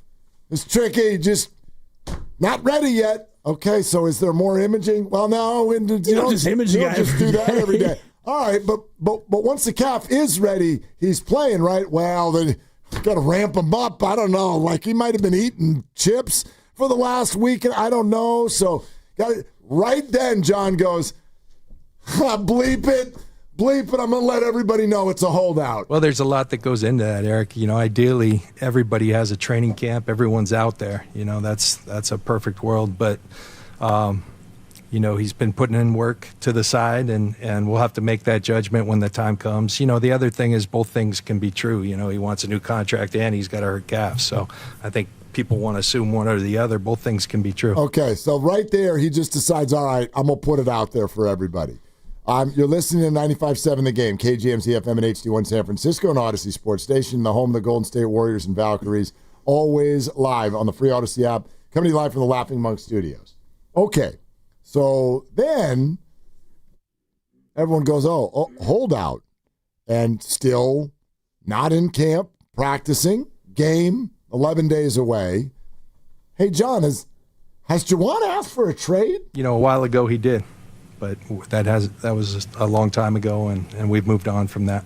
is tricky, just not ready yet. Okay, so is there more imaging? Well, no, you don't just image you don't just do that every day. All right, but once the calf is ready, he's playing, right? Well, then got to ramp him up. I don't know. Like he might have been eating chips for the last week. I don't know. So right then, John goes, bleep it. I'm going to let everybody know it's a holdout. Well, there's a lot that goes into that, Eric. Ideally, everybody has a training camp. Everyone's out there. That's a perfect world. But, he's been putting in work to the side, and we'll have to make that judgment when the time comes. The other thing is both things can be true. He wants a new contract and he's got a hurt calf. So I think people want to assume one or the other. Both things can be true. Okay, so right there, he just decides, all right, I'm going to put it out there for everybody. You're listening to 95.7 The Game, KGMZ FM and HD1 San Francisco and Odyssey Sports Station, the home of the Golden State Warriors and Valkyries, always live on the free Odyssey app, coming to you live from the Laughing Monk Studios. Okay, so then everyone goes, holdout, and still not in camp, practicing, game, 11 days away. Hey, John, has Jawan asked for a trade? A while ago he did. But that was a long time ago, and we've moved on from that.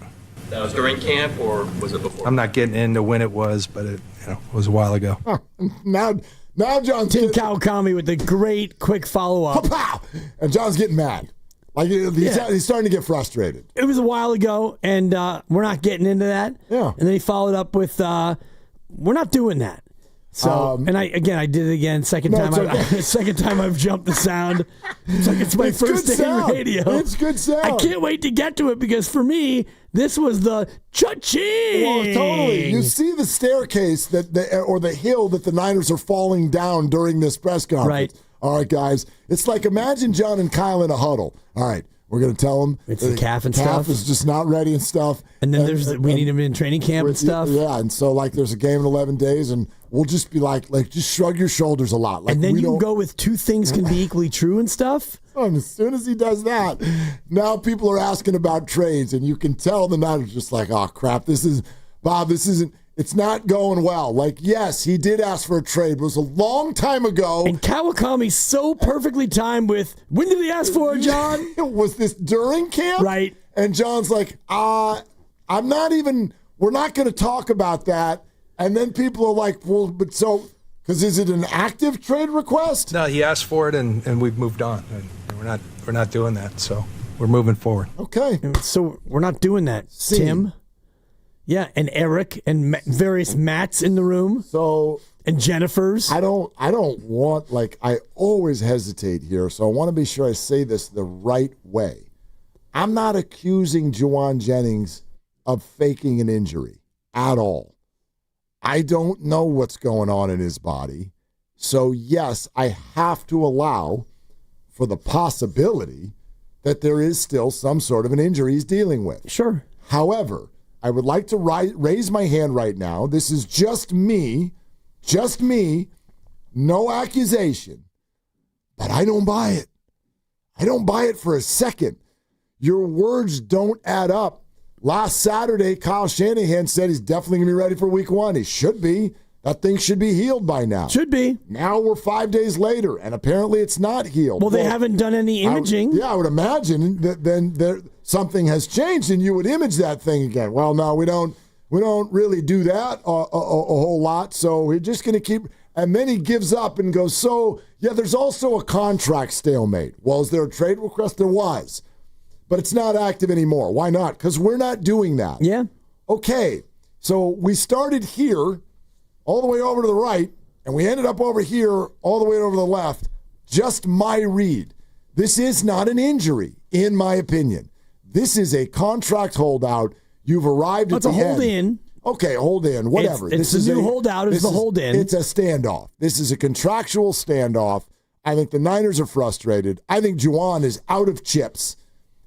That was during camp, or was it before? I'm not getting into when it was, but it was a while ago. Now, John Tim Kawakami with the great quick follow-up. And John's getting mad. Like he's starting to get frustrated. It was a while ago, and we're not getting into that. Yeah. And then he followed up with, we're not doing that. So, and I did it again. Second time I've jumped the sound. It's like it's my first day in radio. It's good sound. I can't wait to get to it because for me, this was the cha-ching. Well, totally. You see the staircase or the hill that the Niners are falling down during this press conference. Right. All right, guys. It's like imagine John and Kyle in a huddle. All right. We're going to tell them it's the calf and stuff. stuff. Is just not ready and stuff. And then we need him in training camp and stuff. Yeah, and so there's a game in 11 days, and we'll just be like just shrug your shoulders a lot. And then you go with two things can be equally true and stuff. And as soon as he does that, now people are asking about trades, and you can tell the Niners just like, oh crap, this isn't. It's not going well. Yes, he did ask for a trade. It was a long time ago. And Kawakami's so perfectly timed with, when did he ask for it, John? Was this during camp? Right. And John's like, we're not going to talk about that. And then people are like, well, but so, because is it an active trade request? No, he asked for it, and we've moved on. And we're not doing that, so we're moving forward. Okay. So we're not doing that, Tim. Yeah, and Eric and various Matts in the room. So and Jennifer's. I don't want I always hesitate here, so I want to be sure I say this the right way. I'm not accusing Jawan Jennings of faking an injury at all. I don't know what's going on in his body. So yes, I have to allow for the possibility that there is still some sort of an injury he's dealing with. Sure. However, I would like to raise my hand right now. This is just me, no accusation, but I don't buy it. I don't buy it for a second. Your words don't add up. Last Saturday, Kyle Shanahan said he's definitely going to be ready for week 1. He should be. That thing should be healed by now. Should be. Now we're 5 days later, and apparently it's not healed. Well, they haven't done any imaging. I would imagine that then something has changed, and you would image that thing again. Well, no, we don't really do that a whole lot, so we're just going to keep. And then he gives up and goes, so, yeah, there's also a contract stalemate. Well, is there a trade request? There was. But it's not active anymore. Why not? Because we're not doing that. Yeah. Okay, so we started here all the way over to the right, and we ended up over here all the way over to the left. Just my read. This is not an injury, in my opinion. This is a contract holdout. You've arrived at the end. It's a hold in. Okay, hold in, whatever. It's the new holdout is the hold in. It's a standoff. This is a contractual standoff. I think the Niners are frustrated. I think Jawan is out of chips.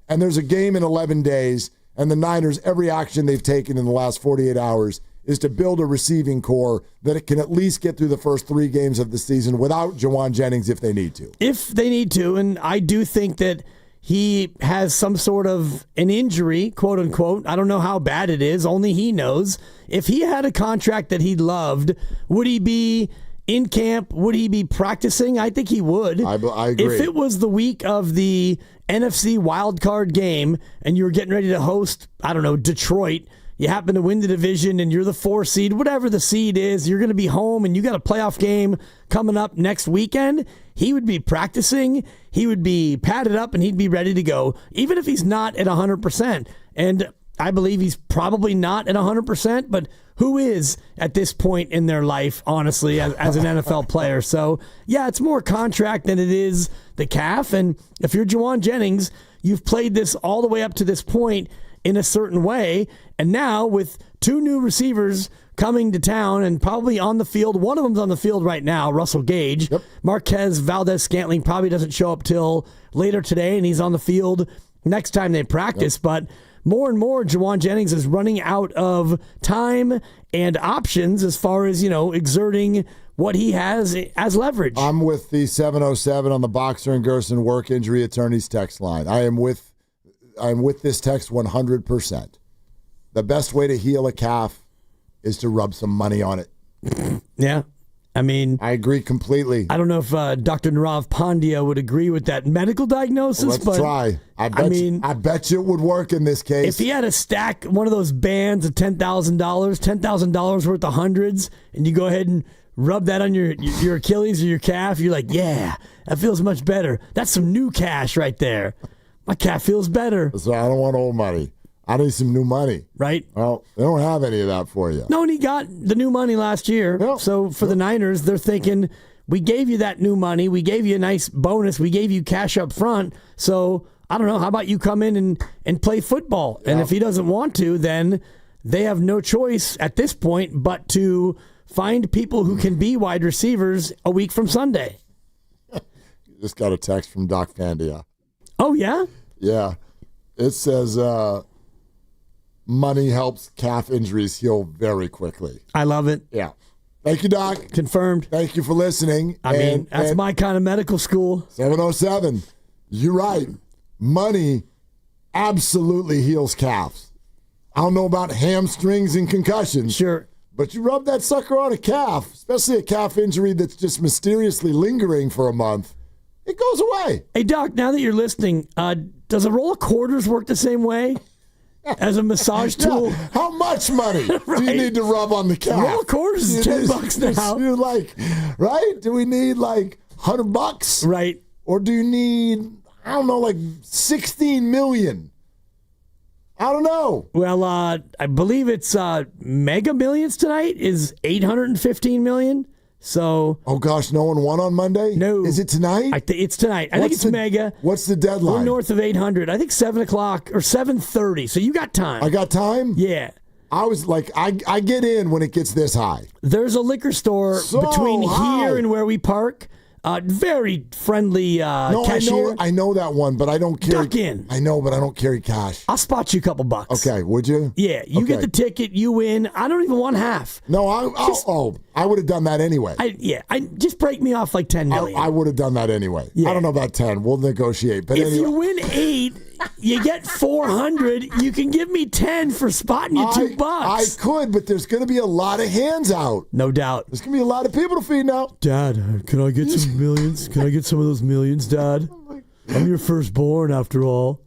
And there's a game in 11 days, and the Niners, every action they've taken in the last 48 hours is to build a receiving core that it can at least get through the first 3 games of the season without Jawan Jennings if they need to. If they need to, and I do think that he has some sort of an injury, quote unquote. I don't know how bad it is. Only he knows. If he had a contract that he loved, would he be in camp? Would he be practicing? I think he would. I agree. If it was the week of the NFC wildcard game and you were getting ready to host, I don't know, Detroit, you happen to win the division and you're the 4 seed, whatever the seed is, you're going to be home and you got a playoff game coming up next weekend, he would be practicing, he would be padded up, and he'd be ready to go, even if he's not at 100%. And I believe he's probably not at 100%, but who is at this point in their life, honestly, as an NFL player? So, yeah, it's more contract than it is the calf. And if you're Jawan Jennings, you've played this all the way up to this point in a certain way. And now with 2 new receivers coming to town and probably on the field, one of them's on the field right now, Russell Gage. Yep. Marquez Valdez-Scantling probably doesn't show up till later today, and he's on the field next time they practice. Yep. But more and more, Jawan Jennings is running out of time and options as far as, exerting what he has as leverage. I'm with the 707 on the Boxer and Gerson work injury attorneys text line. I'm with this text 100%. The best way to heal a calf is to rub some money on it. Yeah. I mean, I agree completely. I don't know if Dr. Nirav Pandya would agree with that medical diagnosis. Well, let's try. I bet you it would work in this case. If he had to stack one of those bands of $10,000 worth of hundreds, and you go ahead and rub that on your Achilles or your calf, you're like, yeah, that feels much better. That's some new cash right there. My calf feels better. So I don't want old money. I need some new money. Right. Well, they don't have any of that for you. No, and he got the new money last year. Yep. So for the Niners, they're thinking, we gave you that new money. We gave you a nice bonus. We gave you cash up front. So, I don't know, how about you come in and play football? Yep. And if he doesn't want to, then they have no choice at this point but to find people who can be wide receivers a week from Sunday. Just got a text from Doc Pandya. Oh, yeah? Yeah. It says... money helps calf injuries heal very quickly. I love it. Yeah. Thank you, Doc. Confirmed. Thank you for listening. I mean, that's my kind of medical school. 707. You're right. Money absolutely heals calves. I don't know about hamstrings and concussions. Sure. But you rub that sucker on a calf, especially a calf injury that's just mysteriously lingering for a month, it goes away. Hey, Doc, now that you're listening, does a roll of quarters work the same way? As a massage tool. Yeah. How much money right. do you need to rub on the calf? Roll of quarters is $10 now. You're like, right? Do we need like $100? Right. Or do you need, I don't know, like 16 million? I don't know. Well, I believe it's Mega Millions tonight is $815 million. So, oh gosh, no one won on Monday? No. Is it tonight? It's tonight. I think it's Mega. What's the deadline? We're north of 800. I think 7 o'clock or 7:30. So you got time. I got time? Yeah. I was like, I get in when it gets this high. There's a liquor store between high. Here and where we park. Very friendly cashier. I know that one, but I don't carry. Duck in. I know, but I don't carry cash. I'll spot you a couple bucks. Okay, would you? Yeah, you get the ticket, you win. I don't even want half. No, I would have done that anyway. I just break me off like 10 million. I would have done that anyway. Yeah. I don't know about 10. We'll negotiate. But if anyway. you win 8, you get 400. You can give me 10 for spotting you $2. I could, but there's going to be a lot of hands out. No doubt. There's going to be a lot of people to feed now. Dad, can I get some millions? Can I get some of those millions, Dad? I'm your firstborn, after all.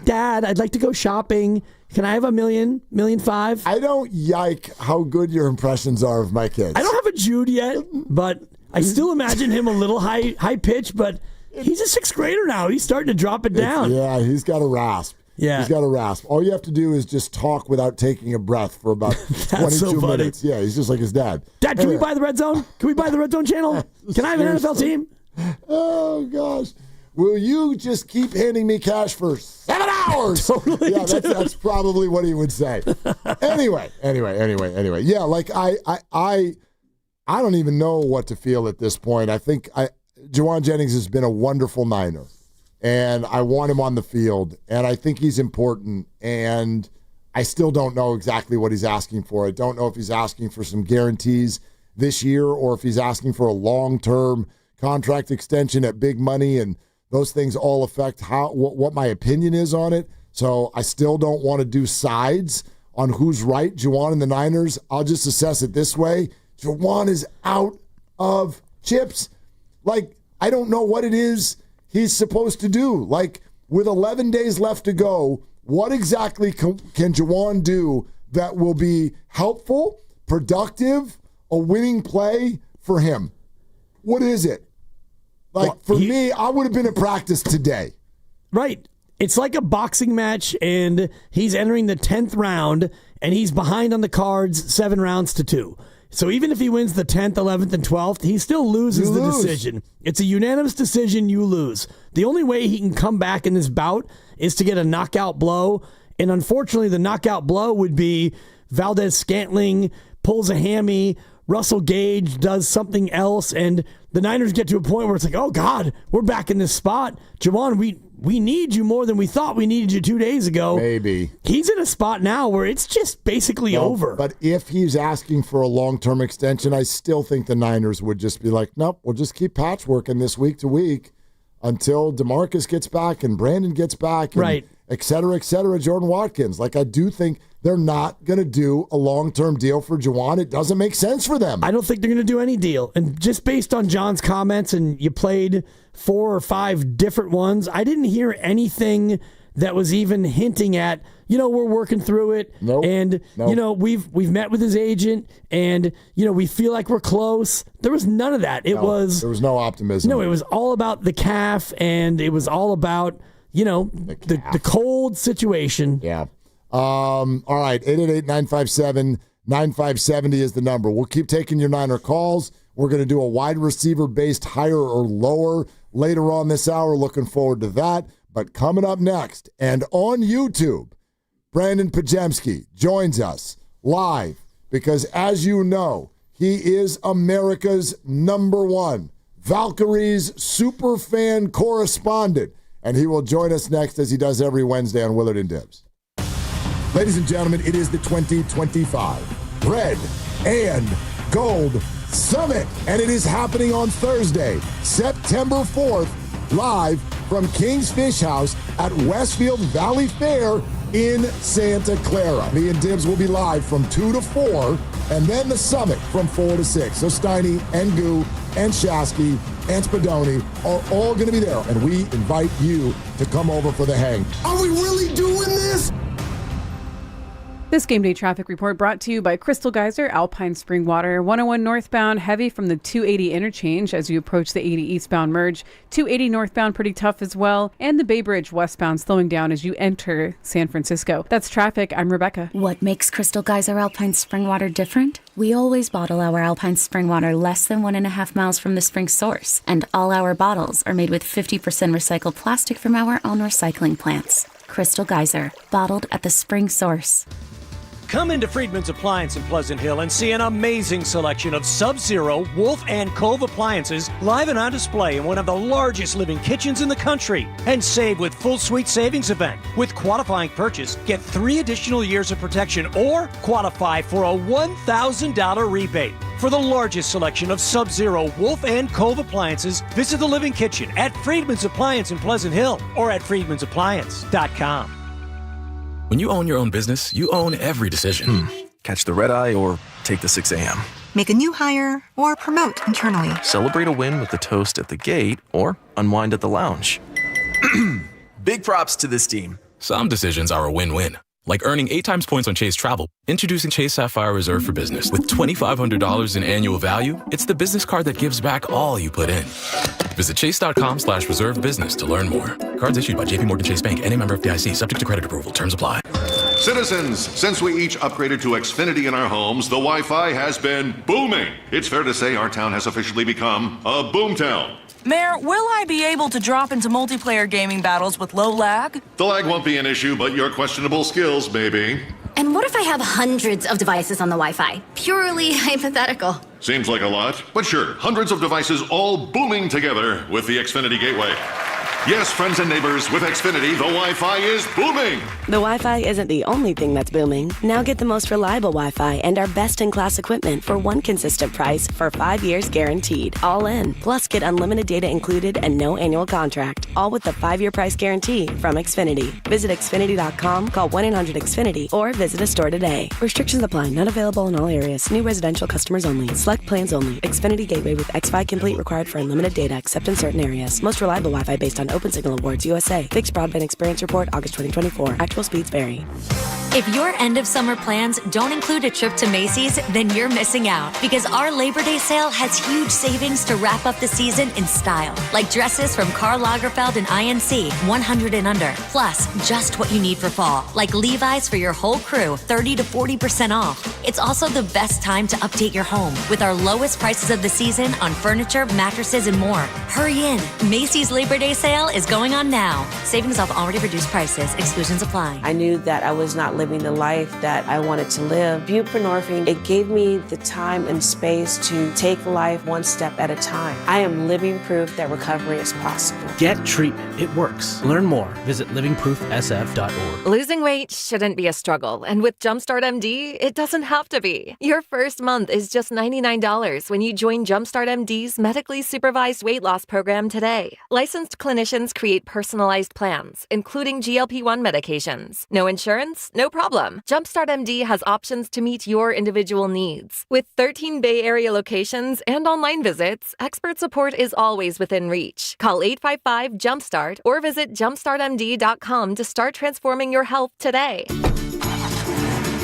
Dad, I'd like to go shopping. Can I have $1 million, $1.5 million? I don't yike how good your impressions are of my kids. I don't have a Jude yet, but I still imagine him a little high pitch, but he's a sixth grader now. He's starting to drop it down. Yeah, he's got a rasp. Yeah. He's got a rasp. All you have to do is just talk without taking a breath for about 22 minutes. Yeah, he's just like his dad. Dad, can we buy the Red Zone? Can we buy the Red Zone channel? Can I have an NFL team? Oh, gosh. Will you just keep handing me cash for 7 hours? Totally. Yeah, that's probably what he would say. Anyway. Yeah, like I don't even know what to feel at this point. I think Jawan Jennings has been a wonderful Niner, and I want him on the field, and I think he's important, and I still don't know exactly what he's asking for. I don't know if he's asking for some guarantees this year or if he's asking for a long-term contract extension at big money, and those things all affect what my opinion is on it. So I still don't want to do sides on who's right, Jawan and the Niners. I'll just assess it this way. Jawan is out of chips. Like, I don't know what it is he's supposed to do. Like, with 11 days left to go, what exactly can Jawan do that will be helpful, productive, a winning play for him? What is it? Like, for me, I would have been at practice today. Right. It's like a boxing match, and he's entering the 10th round, and he's behind on the cards 7 rounds to 2. So even if he wins the 10th, 11th, and 12th, he still loses the decision. It's a unanimous decision, you lose. The only way he can come back in this bout is to get a knockout blow, and unfortunately the knockout blow would be Valdez-Scantling pulls a hammy, Russell Gage does something else, and the Niners get to a point where it's like, oh, God, we're back in this spot. Jawan, we need you more than we thought we needed you 2 days ago. Maybe. He's in a spot now where it's just basically over. But if he's asking for a long-term extension, I still think the Niners would just be like, nope, we'll just keep patchworking this week to week until DeMarcus gets back and Brandon gets back, and right, et cetera, Jordan Watkins. Like, I do think they're not going to do a long-term deal for Jawan. It doesn't make sense for them. I don't think they're going to do any deal. And just based on John's comments, and you played 4 or 5 different ones, I didn't hear anything that was even hinting at, we're working through it. Nope. And, we've met with his agent, and, we feel like we're close. There was none of that. There was no optimism. No, it was all about the calf, and it was all about, the cold situation. Yeah. All right, 888-957-9570 is the number. We'll keep taking your Niner calls. We're going to do a wide receiver-based higher or lower later on this hour. Looking forward to that. But coming up next, and on YouTube, Brandon Pajemski joins us live because, as you know, he is America's #1 Valkyries superfan correspondent, and he will join us next as he does every Wednesday on Willard and Dibs. Ladies and gentlemen, it is the 2025 Red and Gold Summit, and it is happening on Thursday, September 4th, live from King's Fish House at Westfield Valley Fair in Santa Clara. Me and Dibs will be live from 2 to 4, and then the Summit from 4 to 6. So Steiny and Goo and Shasky and Spadoni are all going to be there, and we invite you to come over for the hang. Are we really doing this? This game day traffic report brought to you by Crystal Geyser, Alpine Spring Water. 101 northbound, heavy from the 280 interchange as you approach the 80 eastbound merge. 280 northbound, pretty tough as well. And the Bay Bridge westbound slowing down as you enter San Francisco. That's traffic. I'm Rebecca. What makes Crystal Geyser Alpine Spring Water different? We always bottle our Alpine Spring Water less than 1.5 miles from the spring source. And all our bottles are made with 50% recycled plastic from our own recycling plants. Crystal Geyser, bottled at the spring source. Come into Friedman's Appliance in Pleasant Hill and see an amazing selection of Sub-Zero, Wolf, and Cove appliances live and on display in one of the largest living kitchens in the country. And save with full suite savings event. With qualifying purchase, get 3 additional years of protection or qualify for a $1,000 rebate. For the largest selection of Sub-Zero, Wolf, and Cove appliances, visit the Living Kitchen at Friedman's Appliance in Pleasant Hill or at friedmansappliance.com. When you own your own business, you own every decision. Catch the red eye or take the 6 a.m. Make a new hire or promote internally. Celebrate a win with the toast at the gate or unwind at the lounge. Big props to this team. Some decisions are a win-win. Like earning 8 times points on Chase Travel. Introducing Chase Sapphire Reserve for Business. With $2,500 in annual value, it's the business card that gives back all you put in. Visit chase.com/reserve business to learn more. Cards issued by JPMorgan Chase Bank and a member of FDIC, subject to credit approval. Terms apply. Citizens, since we each upgraded to Xfinity in our homes, the Wi-Fi has been booming. It's fair to say our town has officially become a boomtown. Mayor, will I be able to drop into multiplayer gaming battles with low lag? The lag won't be an issue, but your questionable skills may be. And what if I have hundreds of devices on the Wi-Fi? Purely hypothetical. Seems like a lot, but sure, hundreds of devices all booming together with the Xfinity Gateway. Yes, friends and neighbors, with Xfinity, the Wi-Fi is booming. The Wi-Fi isn't the only thing that's booming. Now get the most reliable Wi-Fi and our best-in-class equipment for one consistent price for 5 years guaranteed. All in. Plus, get unlimited data included and no annual contract. All with the 5-year price guarantee from Xfinity. Visit Xfinity.com, call 1-800-XFINITY, or visit a store today. Restrictions apply. Not available in all areas. New residential customers only. Select plans only. Xfinity Gateway with X5 Complete required for unlimited data except in certain areas. Most reliable Wi-Fi based on Open Signal Awards USA. Fixed Broadband Experience Report, August 2024. Actual speeds vary. If your end of summer plans don't include a trip to Macy's, then you're missing out because our Labor Day sale has huge savings to wrap up the season in style. Like dresses from Karl Lagerfeld and INC, 100 and under. Plus, just what you need for fall, like Levi's for your whole crew, 30 to 40% off. It's also the best time to update your home with our lowest prices of the season on furniture, mattresses, and more. Hurry in. Macy's Labor Day sale is going on now. Savings off already reduced prices. Exclusions apply. I knew that I was not living the life that I wanted to live. Buprenorphine, it gave me the time and space to take life one step at a time. I am living proof that recovery is possible. Get treatment. It works. Learn more. Visit livingproofsf.org. Losing weight shouldn't be a struggle, and with Jumpstart MD, it doesn't have to be. Your first month is just $99 when you join Jumpstart MD's medically supervised weight loss program today. Licensed clinicians create personalized plans, including GLP-1 medications. No insurance? No problem. Jumpstart MD has options to meet your individual needs. With 13 Bay Area locations and online visits, expert support is always within reach. Call 855-JUMPSTART or visit jumpstartmd.com to start transforming your health today.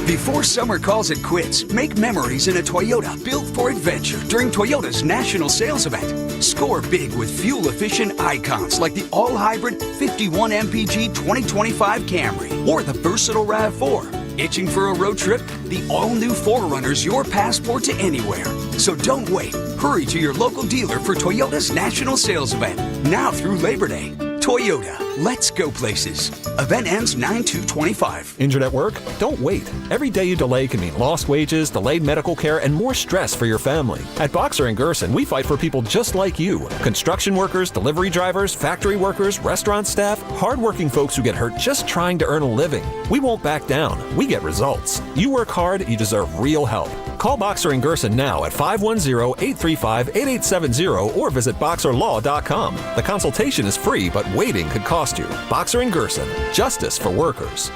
Before summer calls it quits, make memories in a Toyota built for adventure during Toyota's national sales event. Score big with fuel-efficient icons like the all-hybrid 51 MPG 2025 Camry or the versatile RAV4. Itching for a road trip? The all-new 4Runner's your passport to anywhere. So don't wait. Hurry to your local dealer for Toyota's national sales event, now through Labor Day. Toyota, let's go places. Event ends 9/2/25. Injured at work? Don't wait. Every day you delay can mean lost wages, delayed medical care, and more stress for your family. At Boxer and Gerson, we fight for people just like you. Construction workers, delivery drivers, factory workers, restaurant staff, hardworking folks who get hurt just trying to earn a living. We won't back down. We get results. You work hard, you deserve real help. Call Boxer and Gerson now at 510-835-8870 or visit boxerlaw.com. The consultation is free, but waiting could cost you. Boxer and Gerson, justice for workers.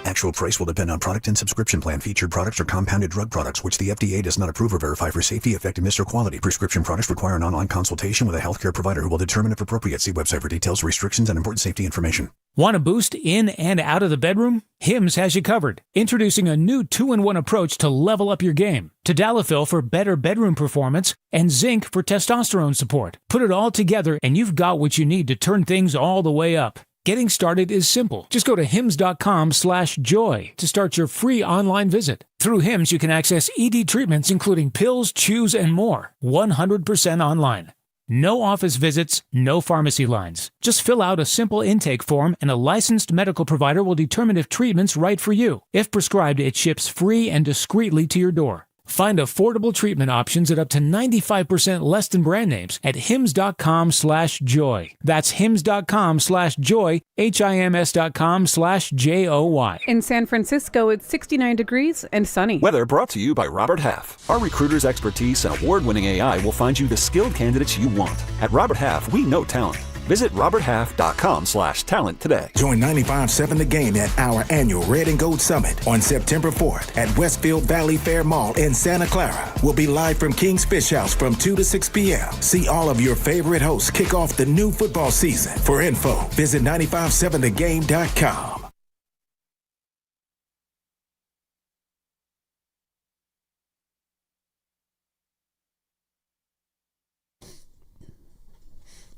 Actual price will depend on product and subscription plan. Featured products are compounded drug products, which the FDA does not approve or verify for safety, effectiveness, or quality. Prescription products require an online consultation with a healthcare provider who will determine if appropriate. See website for details, restrictions, and important safety information. Want a boost in and out of the bedroom? Hims has you covered. Introducing a new 2-in-1 approach to level up your game. Tadalafil for better bedroom performance and zinc for testosterone support. Put it all together and you've got what you need to turn things all the way up. Getting started is simple. Just go to hims.com/joy to start your free online visit. Through Hims, you can access ED treatments including pills, chews, and more. 100% online. No office visits, no pharmacy lines. Just fill out a simple intake form and a licensed medical provider will determine if treatment's right for you. If prescribed, it ships free and discreetly to your door. Find affordable treatment options at up to 95% less than brand names at hims.com/joy. That's hims.com/joy, HIMS.com/JOY. In San Francisco, it's 69 degrees and sunny. Weather brought to you by Robert Half. Our recruiters' expertise and award-winning AI will find you the skilled candidates you want. At Robert Half, we know talent. Visit roberthalf.com/talent today. Join 95.7 The Game at our annual Red and Gold Summit on September 4th at Westfield Valley Fair Mall in Santa Clara. We'll be live from King's Fish House from 2 to 6 p.m. See all of your favorite hosts kick off the new football season. For info, visit 957thegame.com.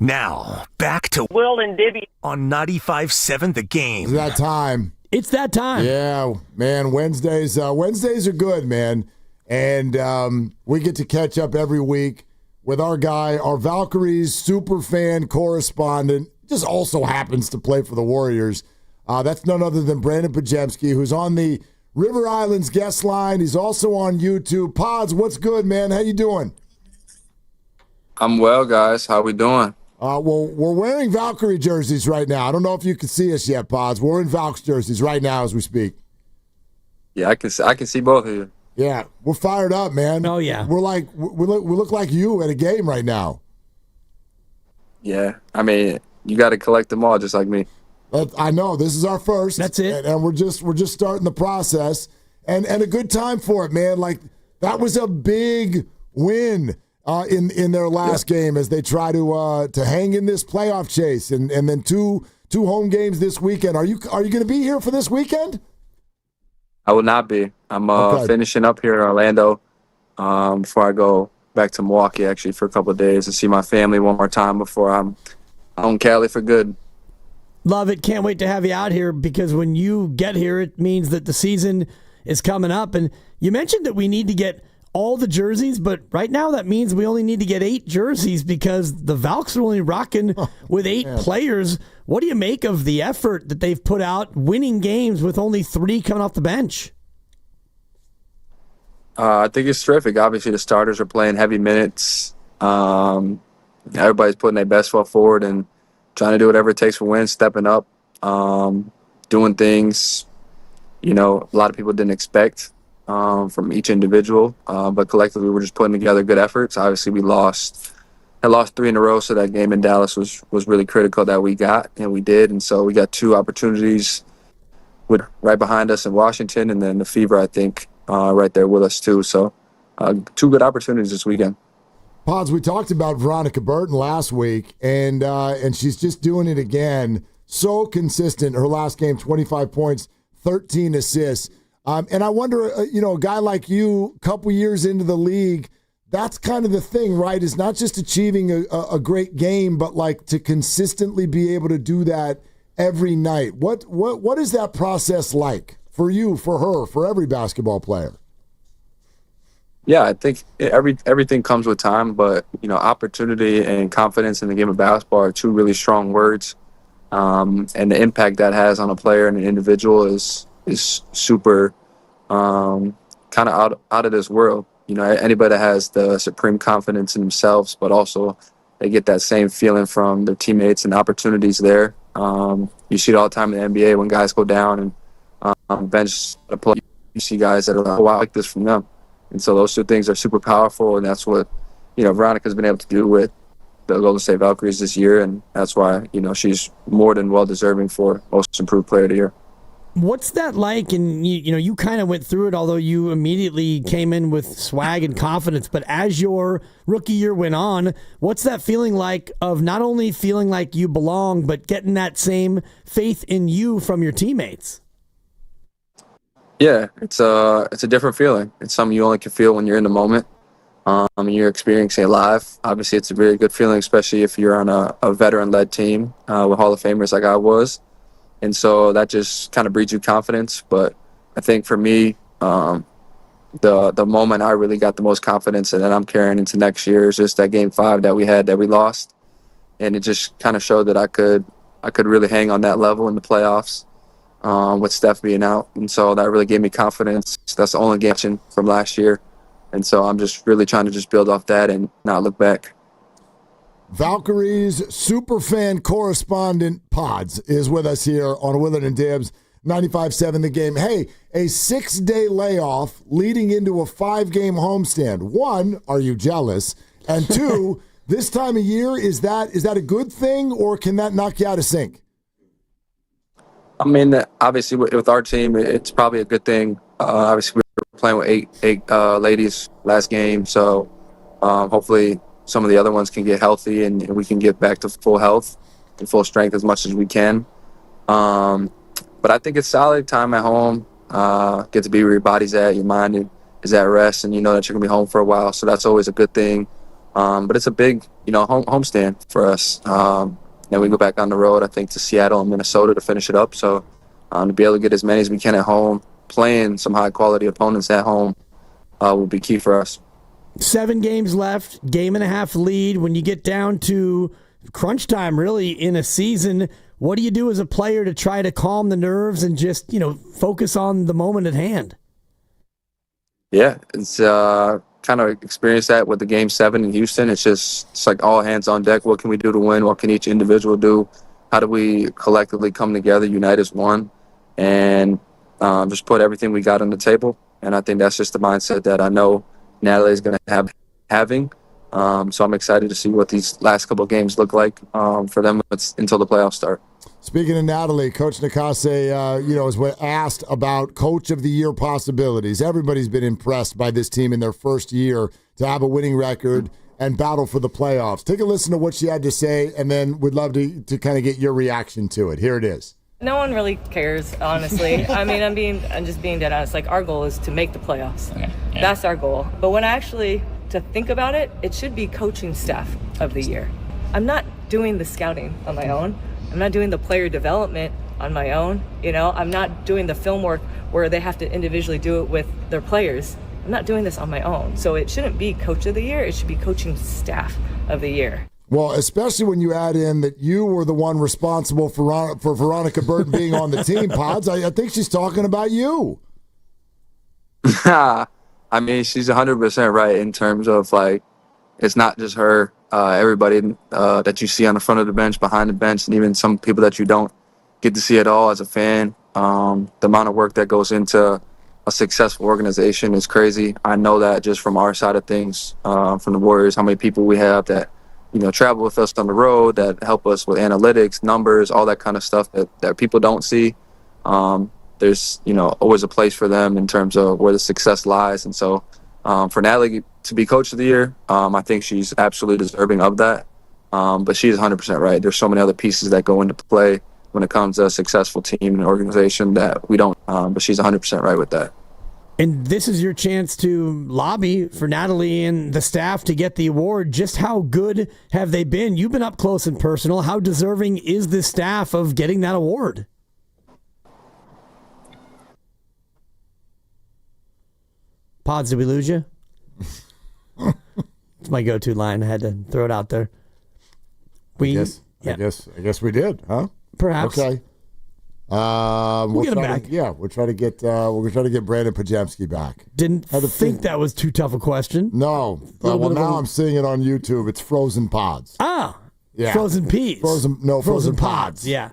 Now, back to Will and Dibby on 95.7 The Game. It's that time. It's that time. Yeah, man. Wednesdays are good, man. And we get to catch up every week with our guy, our Valkyries super fan correspondent. Just also happens to play for the Warriors. That's none other than Brandon Pajemski, who's on the River Islands guest line. He's also on YouTube. Pods, what's good, man? How you doing? I'm well, guys. How we doing? Well, we're wearing Valkyrie jerseys right now. I don't know if you can see us yet, Pods. We're in Valks jerseys right now as we speak. Yeah, I can see both of you. Yeah, we're fired up, man. Oh yeah, we look like you at a game right now. Yeah, I mean, you got to collect them all just like me. I know this is our first. That's it, and we're just starting the process, and a good time for it, man. Like that was a big win. In their last game as they try to hang in this playoff chase and then two home games this weekend. Are you going to be here for this weekend? I will not be. I'm finishing up here in Orlando before I go back to Milwaukee actually for a couple of days to see my family one more time before I'm on Cali for good. Love it. Can't wait to have you out here because when you get here, it means that the season is coming up. And you mentioned that we need to get all the jerseys, but right now that means we only need to get 8 jerseys because the Valks are only rocking with 8 players. What do you make of the effort that they've put out winning games with only 3 coming off the bench? I think it's terrific. Obviously, the starters are playing heavy minutes. Everybody's putting their best foot forward and trying to do whatever it takes for wins, stepping up, doing things, a lot of people didn't expect. From each individual, but collectively we're just putting together good efforts. Obviously, we lost 3 in a row, so that game in Dallas was really critical that we got, and we did. And so we got 2 opportunities right behind us in Washington, and then the Fever, I think, right there with us too. So 2 good opportunities this weekend. Pods, we talked about Veronica Burton last week, and she's just doing it again. So consistent. Her last game, 25 points, 13 assists. And I wonder, a guy like you, a couple years into the league, that's kind of the thing, right? Is not just achieving a great game, but like to consistently be able to do that every night. What is that process like for you, for her, for every basketball player? Yeah, I think everything comes with time, but opportunity and confidence in the game of basketball are 2 really strong words, and the impact that has on a player and an individual is super kind of out of this world. Anybody that has the supreme confidence in themselves, but also they get that same feeling from their teammates and opportunities there. You see it all the time in the NBA when guys go down and bench a play. You see guys that are like, oh, wow, I like this from them. And so those 2 things are super powerful, and that's what Veronica's been able to do with the Golden State Valkyries this year, and that's why she's more than well deserving for Most Improved Player of the Year. What's that like? And you kind of went through it, although you immediately came in with swag and confidence. But as your rookie year went on, what's that feeling like of not only feeling like you belong, but getting that same faith in you from your teammates? Yeah, it's a different feeling. It's something you only can feel when you're in the moment. You're experiencing it live. Obviously, it's a really good feeling, especially if you're on a veteran-led team with Hall of Famers like I was. And so that just kind of breeds you confidence. But I think for me, the moment I really got the most confidence and that I'm carrying into next year is just that Game 5 that we had that we lost. And it just kind of showed that I could really hang on that level in the playoffs with Steph being out. And so that really gave me confidence. That's the only game from last year. And so I'm just really trying to just build off that and not look back. Valkyries superfan correspondent Pods is with us here on Willard and Dibs, 95.7 The Game. Hey, a 6-day layoff leading into a 5-game homestand. 1, are you jealous? And 2, This time of year, is that a good thing, or can that knock you out of sync? I mean, obviously with our team, it's probably a good thing. Obviously, we were playing with eight ladies last game, so hopefully some of the other ones can get healthy and we can get back to full health and full strength as much as we can. But I think it's solid time at home. Get to be where your body's at, your mind is at rest, and you know that you're gonna be home for a while. So that's always a good thing. But it's a big, homestand for us. Then we go back on the road, I think, to Seattle and Minnesota to finish it up. So to be able to get as many as we can at home, playing some high-quality opponents at home will be key for us. 7 games left, game and a half lead. When you get down to crunch time, really, in a season, what do you do as a player to try to calm the nerves and just, focus on the moment at hand? Yeah, it's kind of experienced that with the Game 7 in Houston. It's like all hands on deck. What can we do to win? What can each individual do? How do we collectively come together, unite as one, and just put everything we got on the table? And I think that's just the mindset that I know Natalie is going to having. So I'm excited to see what these last couple of games look like for them until the playoffs start. Speaking of Natalie, Coach Nakase, was asked about Coach of the Year possibilities. Everybody's been impressed by this team in their first year to have a winning record and battle for the playoffs. Take a listen to what she had to say, and then we'd love to kind of get your reaction to it. Here it is. No one really cares, honestly. I mean, I'm just being dead honest. Like, our goal is to make the playoffs. Okay. Yeah. That's our goal. But when to think about it, it should be coaching staff of the year. I'm not doing the scouting on my own. I'm not doing the player development on my own. I'm not doing the film work where they have to individually do it with their players. I'm not doing this on my own. So it shouldn't be coach of the year. It should be coaching staff of the year. Well, especially when you add in that you were the one responsible for Veronica Burton being on the team, Pods. I think she's talking about you. I mean, she's 100% right in terms of, it's not just her. Everybody that you see on the front of the bench, behind the bench, and even some people that you don't get to see at all as a fan. The amount of work that goes into a successful organization is crazy. I know that just from our side of things, from the Warriors, how many people we have that travel with us on the road, that help us with analytics, numbers, all that kind of stuff that people don't see. There's, always a place for them in terms of where the success lies. And so for Natalie to be Coach of the Year, I think she's absolutely deserving of that. But she's 100% right. There's so many other pieces that go into play when it comes to a successful team and organization that we don't. But she's 100% right with that. And this is your chance to lobby for Natalie and the staff to get the award. Just how good have they been? You've been up close and personal. How deserving is the staff of getting that award? Pods, did we lose you? It's my go-to line. I had to throw it out there. I guess we did, huh? Perhaps. Okay. We'll get him back. We'll try to get Brandon Pajemski back. Didn't think that was too tough a question. No. Well, now I'm seeing it on YouTube. It's Frozen Pods. Ah. Yeah. Frozen peas. Frozen pods. Yeah.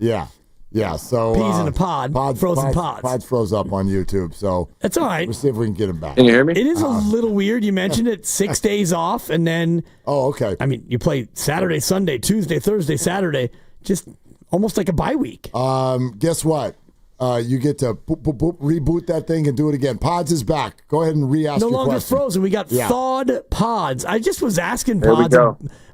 Yeah. So peas in a pod. Frozen pods. Pods froze up on YouTube. So that's all right. We'll see if we can get him back. Can you hear me? It is a little weird. You mentioned it. 6 days off, and then. Oh, okay. I mean, you play Saturday, Sunday, Tuesday, Thursday, Saturday. Just almost like a bye week. Guess what? You get to reboot that thing and do it again. Pods is back. Go ahead and re-ask your question. No longer frozen. We got thawed Pods. I just was asking Pods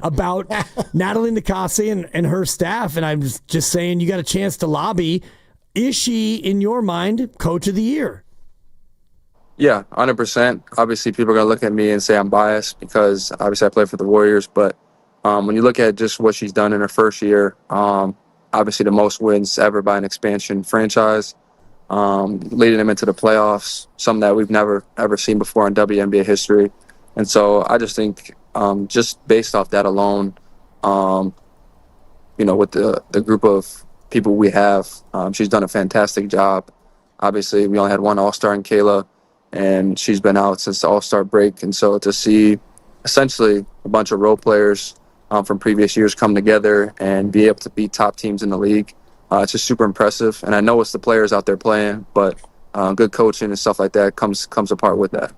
about Natalie Nakase and her staff, and I'm just saying you got a chance to lobby. Is she, in your mind, Coach of the Year? Yeah, 100%. Obviously, people are going to look at me and say I'm biased because obviously I play for the Warriors, but when you look at just what she's done in her first year, obviously the most wins ever by an expansion franchise, leading them into the playoffs, something that we've never, ever seen before in WNBA history. And so I just think just based off that alone, with the group of people we have, she's done a fantastic job. Obviously, we only had one All-Star in Kayla, and she's been out since the All-Star break. And so to see essentially a bunch of role players from previous years come together and be able to beat top teams in the league, it's just super impressive. And I know it's the players out there playing, but good coaching and stuff like that comes apart with that.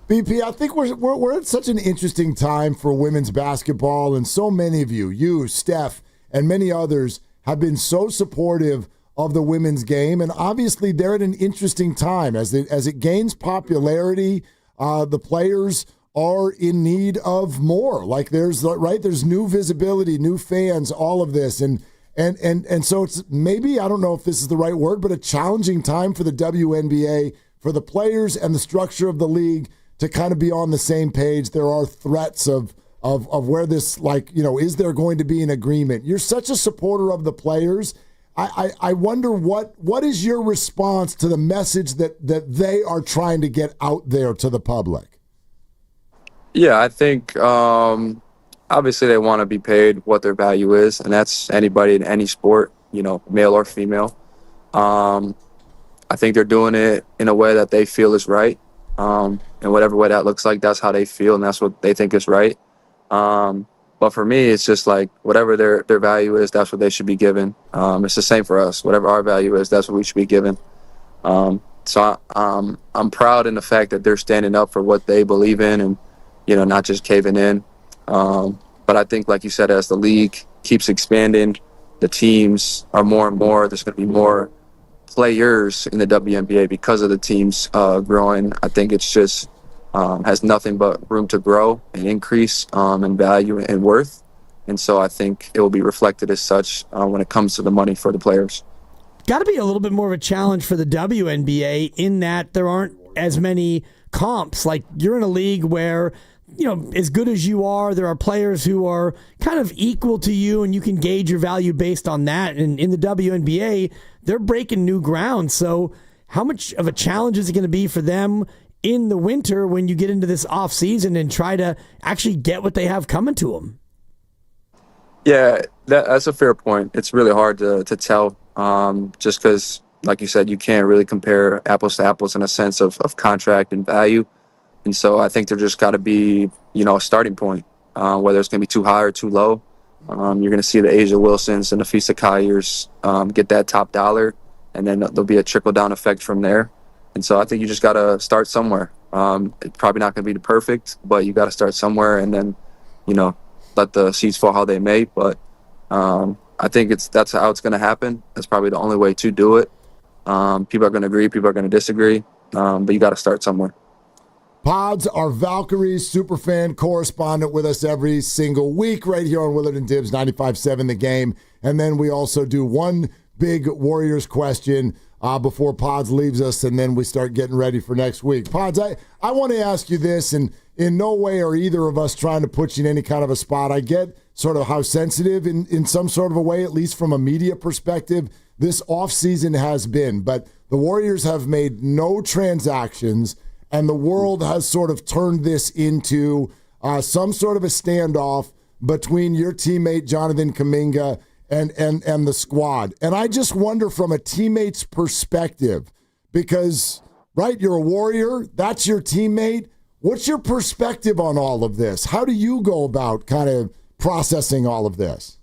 BP, I think we're at such an interesting time for women's basketball, and so many of you, Steph, and many others have been so supportive of the women's game, and obviously they're at an interesting time as it gains popularity. The players are in need of more. Like there's new visibility, new fans, all of this, and so it's maybe, I don't know if this is the right word, but a challenging time for the WNBA, for the players and the structure of the league to kind of be on the same page. There are threats of where this, is there going to be an agreement? You're such a supporter of the players. I wonder what is your response to the message that they are trying to get out there to the public? Yeah, I think obviously they want to be paid what their value is, and that's anybody in any sport, male or female. I think they're doing it in a way that they feel is right. And whatever way that looks like, that's how they feel, and that's what they think is right. But for me, it's just like whatever their value is, that's what they should be given. It's the same for us. Whatever our value is, that's what we should be given. So I'm proud in the fact that they're standing up for what they believe in and, not just caving in. But I think, like you said, as the league keeps expanding, the teams are more and more, there's going to be more players in the WNBA because of the teams growing. I think it's just has nothing but room to grow and increase in value and worth. And so I think it will be reflected as such when it comes to the money for the players. Got to be a little bit more of a challenge for the WNBA in that there aren't as many comps. Like, you're in a league where, as good as you are, there are players who are kind of equal to you, and you can gauge your value based on that. And in the WNBA, they're breaking new ground. So how much of a challenge is it going to be for them in the winter when you get into this off season and try to actually get what they have coming to them? Yeah, that's a fair point. It's really hard to tell just because, like you said, you can't really compare apples to apples in a sense of contract and value. And so I think there just got to be, a starting point, whether it's going to be too high or too low. You're going to see the Asia Wilsons and the Fisa Colliers get that top dollar, and then there'll be a trickle-down effect from there. And so I think you just got to start somewhere. It's probably not going to be the perfect, but you got to start somewhere and then, let the seeds fall how they may. But I think that's how it's going to happen. That's probably the only way to do it. People are going to agree. People are going to disagree. But you got to start somewhere. Pods, our Valkyries superfan correspondent with us every single week right here on Willard and Dibs 95.7 The Game. And then we also do one big Warriors question before Pods leaves us, and then we start getting ready for next week. Pods, I want to ask you this, and in no way are either of us trying to put you in any kind of a spot. I get sort of how sensitive in some sort of a way, at least from a media perspective, this offseason has been. But the Warriors have made no transactions, and the world has sort of turned this into some sort of a standoff between your teammate, Jonathan Kuminga, and the squad. And I just wonder from a teammate's perspective, because, right, you're a Warrior, that's your teammate. What's your perspective on all of this? How do you go about kind of processing all of this?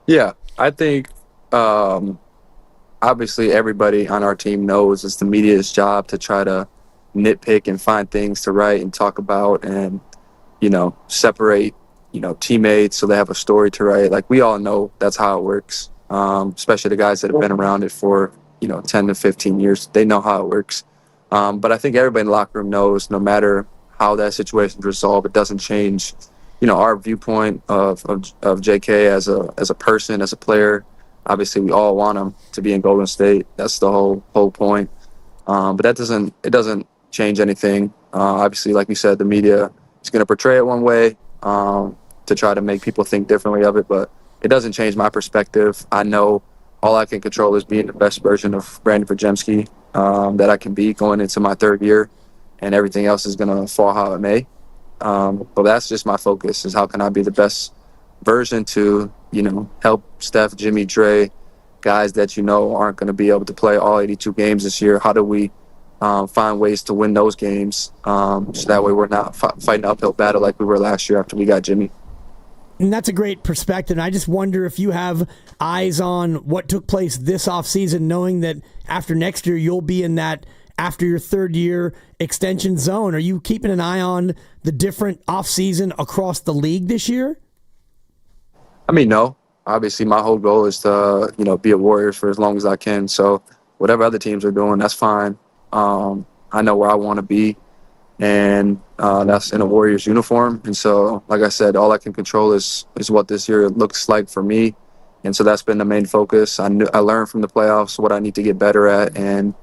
Yeah, I think obviously everybody on our team knows it's the media's job to try to nitpick and find things to write and talk about and, separate, teammates so they have a story to write. Like, we all know that's how it works, especially the guys that have been around it for, 10 to 15 years. They know how it works. But I think everybody in the locker room knows no matter how that situation is resolved, it doesn't change, our viewpoint of JK as a person, as a player. Obviously, we all want him to be in Golden State. That's the whole point. But it doesn't change anything. Obviously, like you said, the media is going to portray it one way to try to make people think differently of it, but it doesn't change my perspective. I know all I can control is being the best version of Brandon Podziemski that I can be going into my third year, and everything else is going to fall how it may. But that's just my focus, is how can I be the best version to, help Steph, Jimmy, Dre, guys that aren't going to be able to play all 82 games this year. How do we find ways to win those games so that way we're not fighting an uphill battle like we were last year after we got Jimmy. And that's a great perspective. And I just wonder if you have eyes on what took place this offseason, knowing that after next year you'll be in that after your third-year extension zone. Are you keeping an eye on the different offseason across the league this year? I mean, no. Obviously, my whole goal is to, be a Warriors for as long as I can. So whatever other teams are doing, that's fine. I know where I want to be, and that's in a Warriors uniform. And so, like I said, all I can control is what this year looks like for me. And so that's been the main focus. I learned from the playoffs what I need to get better at and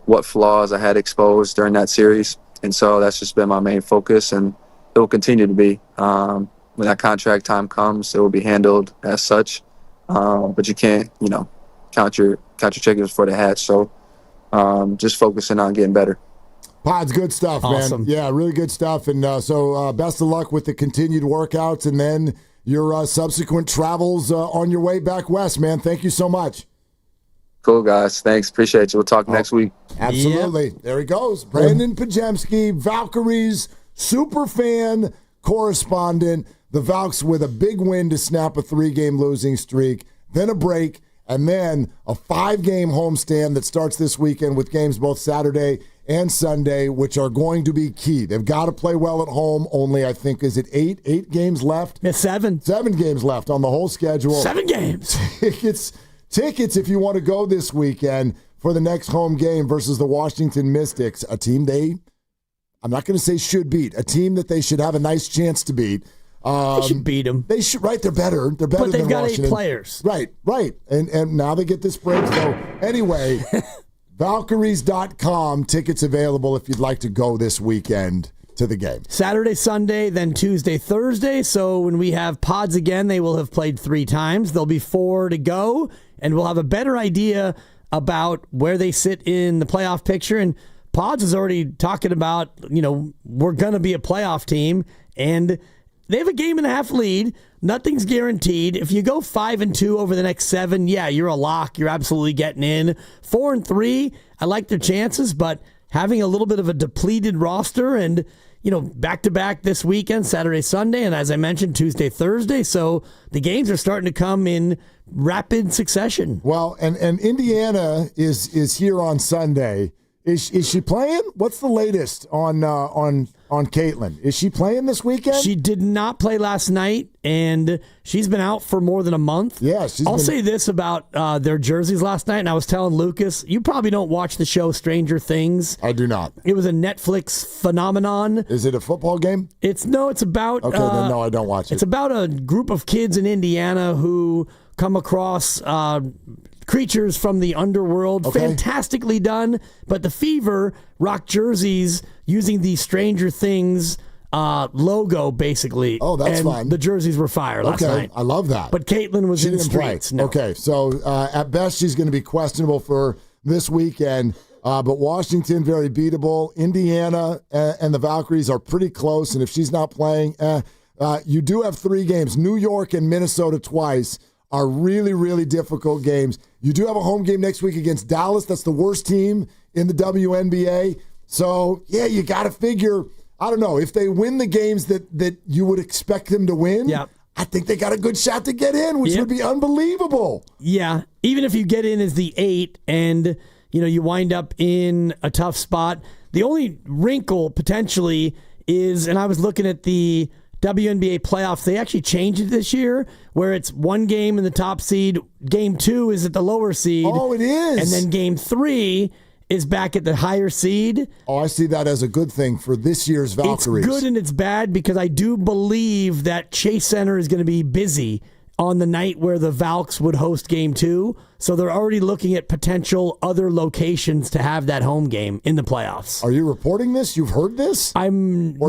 what flaws I had exposed during that series. And so that's just been my main focus, and it will continue to be. When that contract time comes, it will be handled as such. But you can't, count your chickens before they hatch. So just focusing on getting better. Pod's good stuff, awesome, man. Yeah, really good stuff. And so best of luck with the continued workouts and then your subsequent travels on your way back west, man. Thank you so much. Cool, guys. Thanks. Appreciate you. We'll talk next week. Absolutely. Yep. There he goes. Brandon Pajemski, Valkyries super fan correspondent. The Valks with a big win to snap a 3-game losing streak, then a break, and then a 5-game homestand that starts this weekend with games both Saturday and Sunday, which are going to be key. They've got to play well at home. Only, I think, is it 8 games left? Yeah, 7. 7 games left on the whole schedule. 7 games. Tickets if you want to go this weekend for the next home game versus the Washington Mystics, a team I'm not going to say should beat, a team that they should have a nice chance to beat. They should beat them. They should, right? They're better. They're better but they've than got Washington. 8 players. Right. And now they get this break. So anyway, Valkyries.com, tickets available if you'd like to go this weekend to the game. Saturday, Sunday, then Tuesday, Thursday. So when we have pods again, they will have played 3 times. There'll be 4 to go, and we'll have a better idea about where they sit in the playoff picture. And Pods is already talking about, we're going to be a playoff team, and they have a 1.5 lead. Nothing's guaranteed. If you go 5-2 over the next 7, yeah, you're a lock. You're absolutely getting in. 4-3, I like their chances, but having a little bit of a depleted roster and, back-to-back this weekend, Saturday, Sunday, and as I mentioned, Tuesday, Thursday. So the games are starting to come in rapid succession. Well, and Indiana is here on Sunday. Is she playing? What's the latest on Caitlin? Is she playing this weekend? She did not play last night, and she's been out for more than a month. Yeah, I'll say this about their jerseys last night, and I was telling Lucas, you probably don't watch the show Stranger Things. I do not. It was a Netflix phenomenon. Is it a football game? It's about... Okay, then no, I don't watch it. It's about a group of kids in Indiana who come across... creatures from the underworld. Okay. Fantastically done, but the Fever rock jerseys using the Stranger Things logo, basically. Oh, that's fun. The jerseys were fire last night. I love that. But Caitlin was in streets. No. Okay, so at best she's going to be questionable for this weekend, but Washington, very beatable. Indiana and the Valkyries are pretty close, and if she's not playing, you do have 3 games. New York and Minnesota twice are really, really difficult games. You do have a home game next week against Dallas. That's the worst team in the WNBA. So, yeah, you got to figure, I don't know, if they win the games that you would expect them to win, I think they got a good shot to get in, which would be unbelievable. Yeah, even if you get in as the 8 and, you wind up in a tough spot, the only wrinkle potentially is, and I was looking at the WNBA playoffs, they actually changed it this year where it's 1 game in the top seed, game 2 is at the lower seed. Oh, it is. And then game 3 is back at the higher seed. Oh, I see that as a good thing for this year's Valkyries. It's good and it's bad because I do believe that Chase Center is going to be busy on the night where the Valks would host game 2. So they're already looking at potential other locations to have that home game in the playoffs. Are you reporting this? You've heard this? Or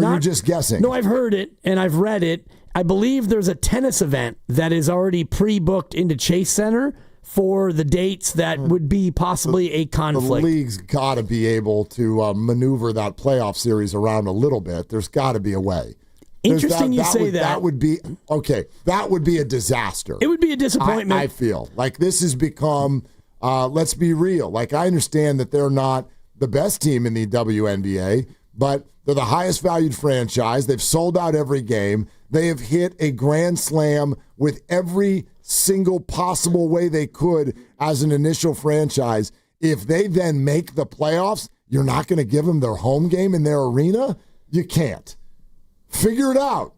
you're just guessing? No, I've heard it and I've read it. I believe there's a tennis event that is already pre-booked into Chase Center for the dates that would be possibly a conflict. The league's got to be able to maneuver that playoff series around a little bit. There's got to be a way. Interesting you say that. That would be, okay, that would be a disaster. It would be a disappointment. I feel like this has become, let's be real. Like, I understand that they're not the best team in the WNBA, but they're the highest valued franchise. They've sold out every game. They have hit a grand slam with every single possible way they could as an initial franchise. If they then make the playoffs, you're not going to give them their home game in their arena? You can't. Figure it out.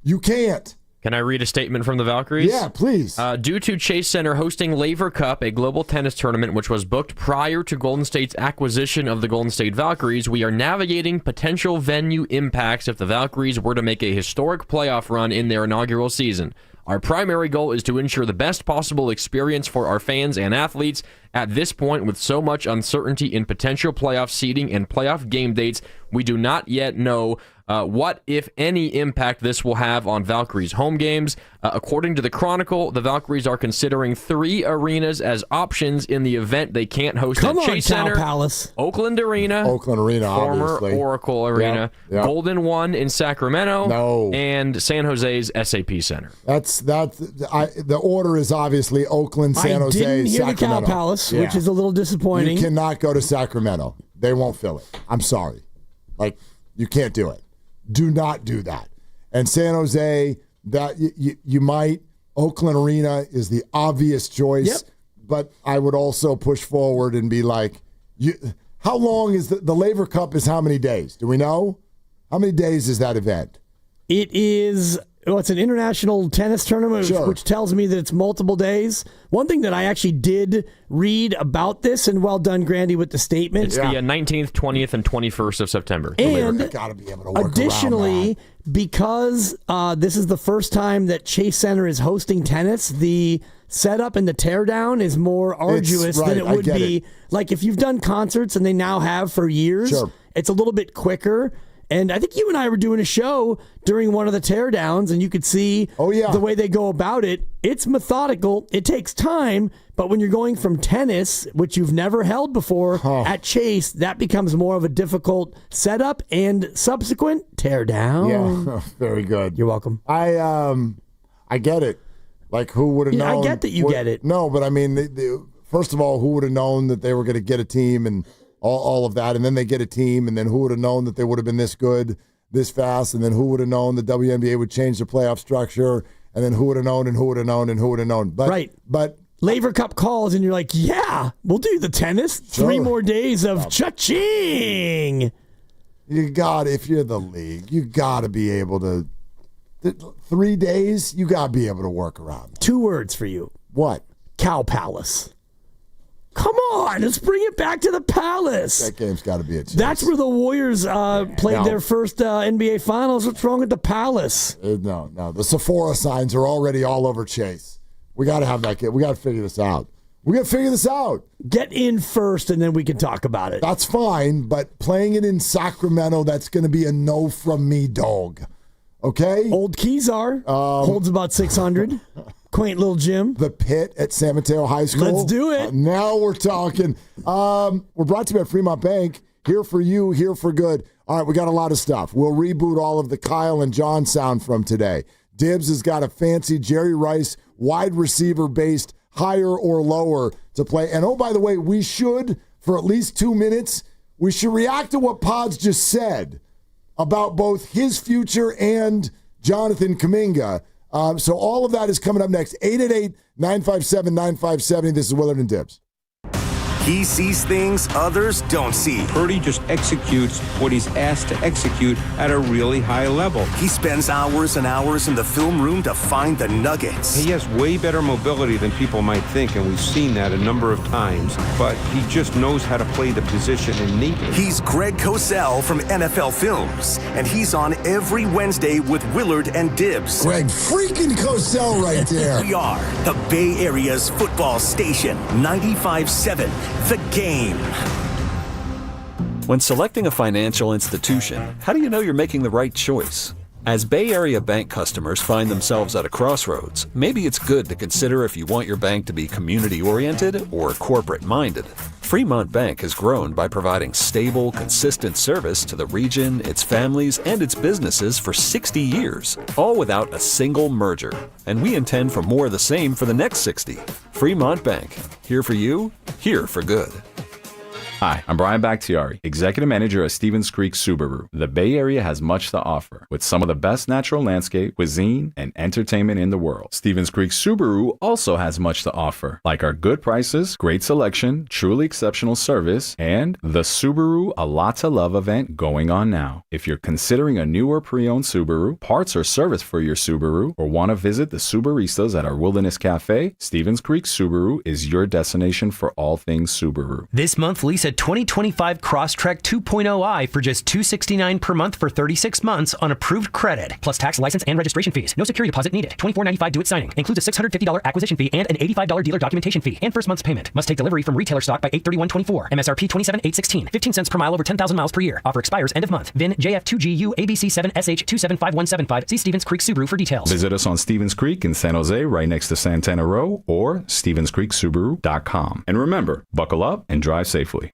You can't. Can I read a statement from the Valkyries? Yeah, please. Due to Chase Center hosting Laver Cup, a global tennis tournament which was booked prior to Golden State's acquisition of the Golden State Valkyries, we are navigating potential venue impacts if the Valkyries were to make a historic playoff run in their inaugural season. Our primary goal is to ensure the best possible experience for our fans and athletes. At this point, with so much uncertainty in potential playoff seeding and playoff game dates, we do not yet know what, if any, impact this will have on Valkyries' home games. According to the Chronicle, the Valkyries are considering 3 arenas as options in the event they can't host at Chase Center. Palace. Oakland Arena, former obviously. Oracle Arena, Yep. Golden One in Sacramento, and San Jose's SAP Center. The order is obviously Oakland, San Jose, I didn't hear Sacramento. the Cow Palace, which is a little disappointing. You cannot go to Sacramento. They won't fill it. I'm sorry. You can't do it. Do not do that. And San Jose, that you might. Oakland Arena is the obvious choice, but I would also push forward and be like, how long is the Laver Cup is how many days? Do we know? How many days is that event? It is, it's an international tennis tournament, which tells me that it's multiple days. One thing that I actually did read about this, and well done, Grandy, with the statement. It's the 19th, 20th, and 21st of September. And got to be able to work additionally, because this is the first time that Chase Center is hosting tennis, the setup and the teardown is more arduous than it would be. Like if you've done concerts, and they now have for years, it's a little bit quicker. And I think you and I were doing a show during one of the teardowns, and you could see the way they go about it. It's methodical. It takes time. But when you're going from tennis, which you've never held before, at Chase, that becomes more of a difficult setup and subsequent teardown. Yeah, very good. You're welcome. I get it. Like, who would have known? I get that you get it. No, but I mean, first of all, who would have known that they were going to get a team and all of that, and then they get a team, and then who would have known that they would have been this good, this fast, and then who would have known the WNBA would change the playoff structure, and then who would have known, and who would have known, and who would have known. But Laver Cup calls, and you're like, yeah, we'll do the tennis. 3 more days of cha-ching. You got, if you're the league, you got to be able to, 3 days, you got to be able to work around. 2 words for you. What? Cow Palace. Come on, let's bring it back to the Palace. That game's got to be a chance. That's where the Warriors played their first NBA Finals. What's wrong with the Palace? No. The Sephora signs are already all over Chase. We got to have that game. We got to figure this out. Get in first, and then we can talk about it. That's fine, but playing it in Sacramento, that's going to be a no from me, dog. Okay? Old Kezar holds about 600. Quaint little gym. The Pit at San Mateo High School. Let's do it. Now we're talking. We're brought to you by Fremont Bank. Here for you, here for good. All right, we got a lot of stuff. We'll reboot all of the Kyle and John sound from today. Dibs has got a fancy Jerry Rice wide receiver-based higher or lower to play. And, oh, by the way, we should, for at least 2 minutes, we should react to what Pods just said about both his future and Jonathan Kuminga. So all of that is coming up next. 888-957-9570. This is Willard and Dibs. He sees things others don't see. Purdy just executes what he's asked to execute at a really high level. He spends hours and hours in the film room to find the nuggets. He has way better mobility than people might think, and we've seen that a number of times, but he just knows how to play the position and neatly. He's Greg Cosell from NFL Films, and he's on every Wednesday with Willard and Dibs. Greg freaking Cosell right there. We are the Bay Area's football station, 95.7 The Game. When selecting a financial institution, how do you know you're making the right choice? As Bay Area bank customers find themselves at a crossroads, maybe it's good to consider if you want your bank to be community-oriented or corporate-minded. Fremont Bank has grown by providing stable, consistent service to the region, its families, and its businesses for 60 years, all without a single merger. And we intend for more of the same for the next 60. Fremont Bank, here for you, here for good. Hi, I'm Brian Bakhtiari, Executive Manager at Stevens Creek Subaru. The Bay Area has much to offer, with some of the best natural landscape, cuisine, and entertainment in the world. Stevens Creek Subaru also has much to offer, like our good prices, great selection, truly exceptional service, and the Subaru A Lot to Love event going on now. If you're considering a new or pre-owned Subaru, parts or service for your Subaru, or want to visit the Subaristas at our Wilderness Cafe, Stevens Creek Subaru is your destination for all things Subaru. This month, lease a 2025 Crosstrek 2.0i for just $269 per month for 36 months on approved credit, plus tax, license, and registration fees. No security deposit needed. $24.95 due at signing. Includes a $650 acquisition fee and an $85 dealer documentation fee and first month's payment. Must take delivery from retailer stock by 8/31/24. MSRP $27,816. 15 cents per mile over 10,000 miles per year. Offer expires end of month. VIN JF2GU ABC7SH275175. See Stevens Creek Subaru for details. Visit us on Stevens Creek in San Jose, right next to Santana Row, or StevensCreekSubaru.com. And remember, buckle up and drive safely.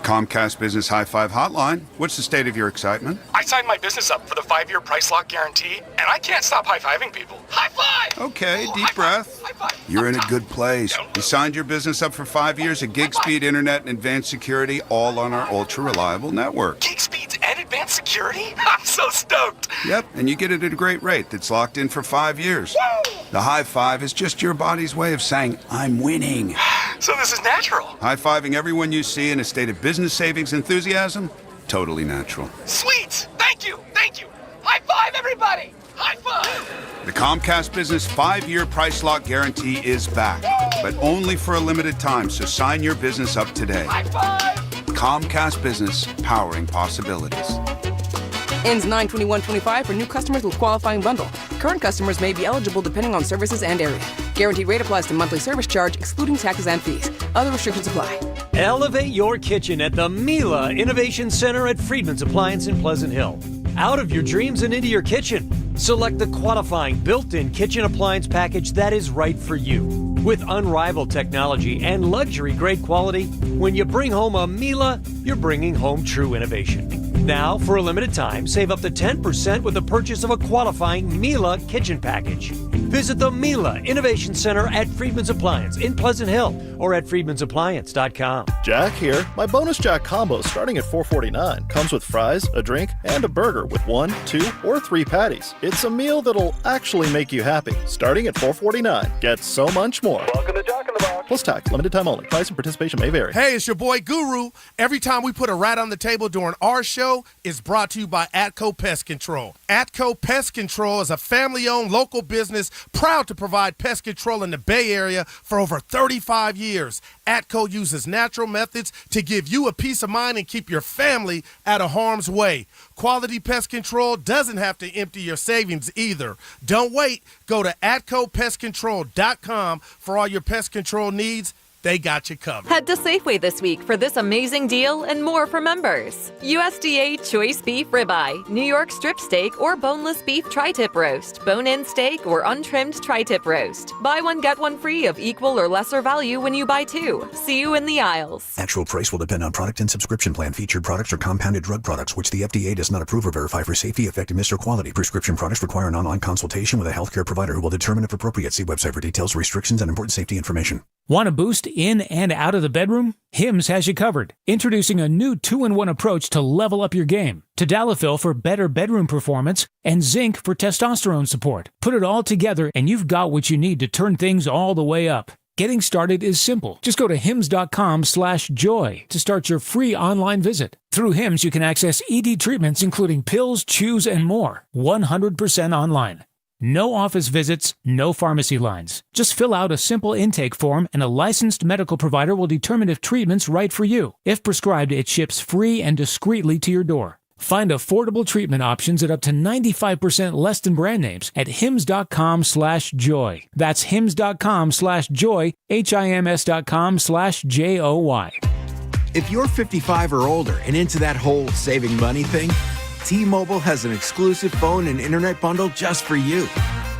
Comcast Business High Five Hotline. What's the state of your excitement? I signed my business up for the 5-year price lock guarantee, and I can't stop high-fiving people. High five! Okay, deep breath. You're in a good place. You signed your business up for 5 years of gig speed internet and advanced security, all on our ultra-reliable network. Gig speeds and advanced security? I'm so stoked! Yep, and you get it at a great rate that's locked in for 5 years. Woo! The high five is just your body's way of saying, I'm winning. So this is natural. High-fiving everyone you see in a state of business savings enthusiasm, totally natural. Sweet! Thank you! Thank you! High five, everybody! High five! The Comcast Business 5-year price lock guarantee is back, but only for a limited time, so sign your business up today. High five! Comcast Business, powering possibilities. Ends 9/21/25 for new customers with qualifying bundle. Current customers may be eligible depending on services and area. Guaranteed rate applies to monthly service charge, excluding taxes and fees. Other restrictions apply. Elevate your kitchen at the Mila Innovation Center at Friedman's Appliance in Pleasant Hill. Out of your dreams and into your kitchen. Select the qualifying built-in kitchen appliance package that is right for you. With unrivaled technology and luxury-grade quality, when you bring home a Mila, you're bringing home true innovation. Now, for a limited time, save up to 10% with the purchase of a qualifying Mila kitchen package. Visit the Mila Innovation Center at Friedman's Appliance in Pleasant Hill or at friedmansappliance.com. Jack here. My bonus Jack combo starting at $4.49 comes with fries, a drink, and a burger with 1, 2, or 3 patties. It's a meal that'll actually make you happy. Starting at $4.49. Get so much more. Welcome to Jack in the Box. Plus tax. Limited time only. Price and participation may vary. Hey, it's your boy Guru. Every time we put a rat on the table during our show, it's brought to you by Atco Pest Control. Atco Pest Control is a family-owned local business proud to provide pest control in the Bay Area for over 35 years. Atco uses natural methods to give you a peace of mind and keep your family out of harm's way. Quality pest control doesn't have to empty your savings either. Don't wait. Go to atcopestcontrol.com for all your pest control needs. They got you covered. Head to Safeway this week for this amazing deal and more for members. USDA choice beef ribeye, New York strip steak or boneless beef tri-tip roast, bone-in steak or untrimmed tri-tip roast. Buy one, get one free of equal or lesser value when you buy 2. See you in the aisles. Actual price will depend on product and subscription plan. Featured products are compounded drug products, which the FDA does not approve or verify for safety, effectiveness, or quality. Prescription products require an online consultation with a healthcare provider who will determine if appropriate. See website for details, restrictions, and important safety information. Want to boost in and out of the bedroom? Hims has you covered. Introducing a new 2-in-1 approach to level up your game. Tadalafil for better bedroom performance and zinc for testosterone support. Put it all together and you've got what you need to turn things all the way up. Getting started is simple. Just go to hims.com/joy to start your free online visit. Through Hims, you can access ED treatments including pills, chews, and more. 100% online. No office visits, no pharmacy lines. Just fill out a simple intake form and a licensed medical provider will determine if treatment's right for you. If prescribed, it ships free and discreetly to your door. Find affordable treatment options at up to 95% less than brand names at hims.com/joy. That's hims.com/joy, hims.com/joy. If you're 55 or older and into that whole saving money thing, T-Mobile has an exclusive phone and internet bundle just for you.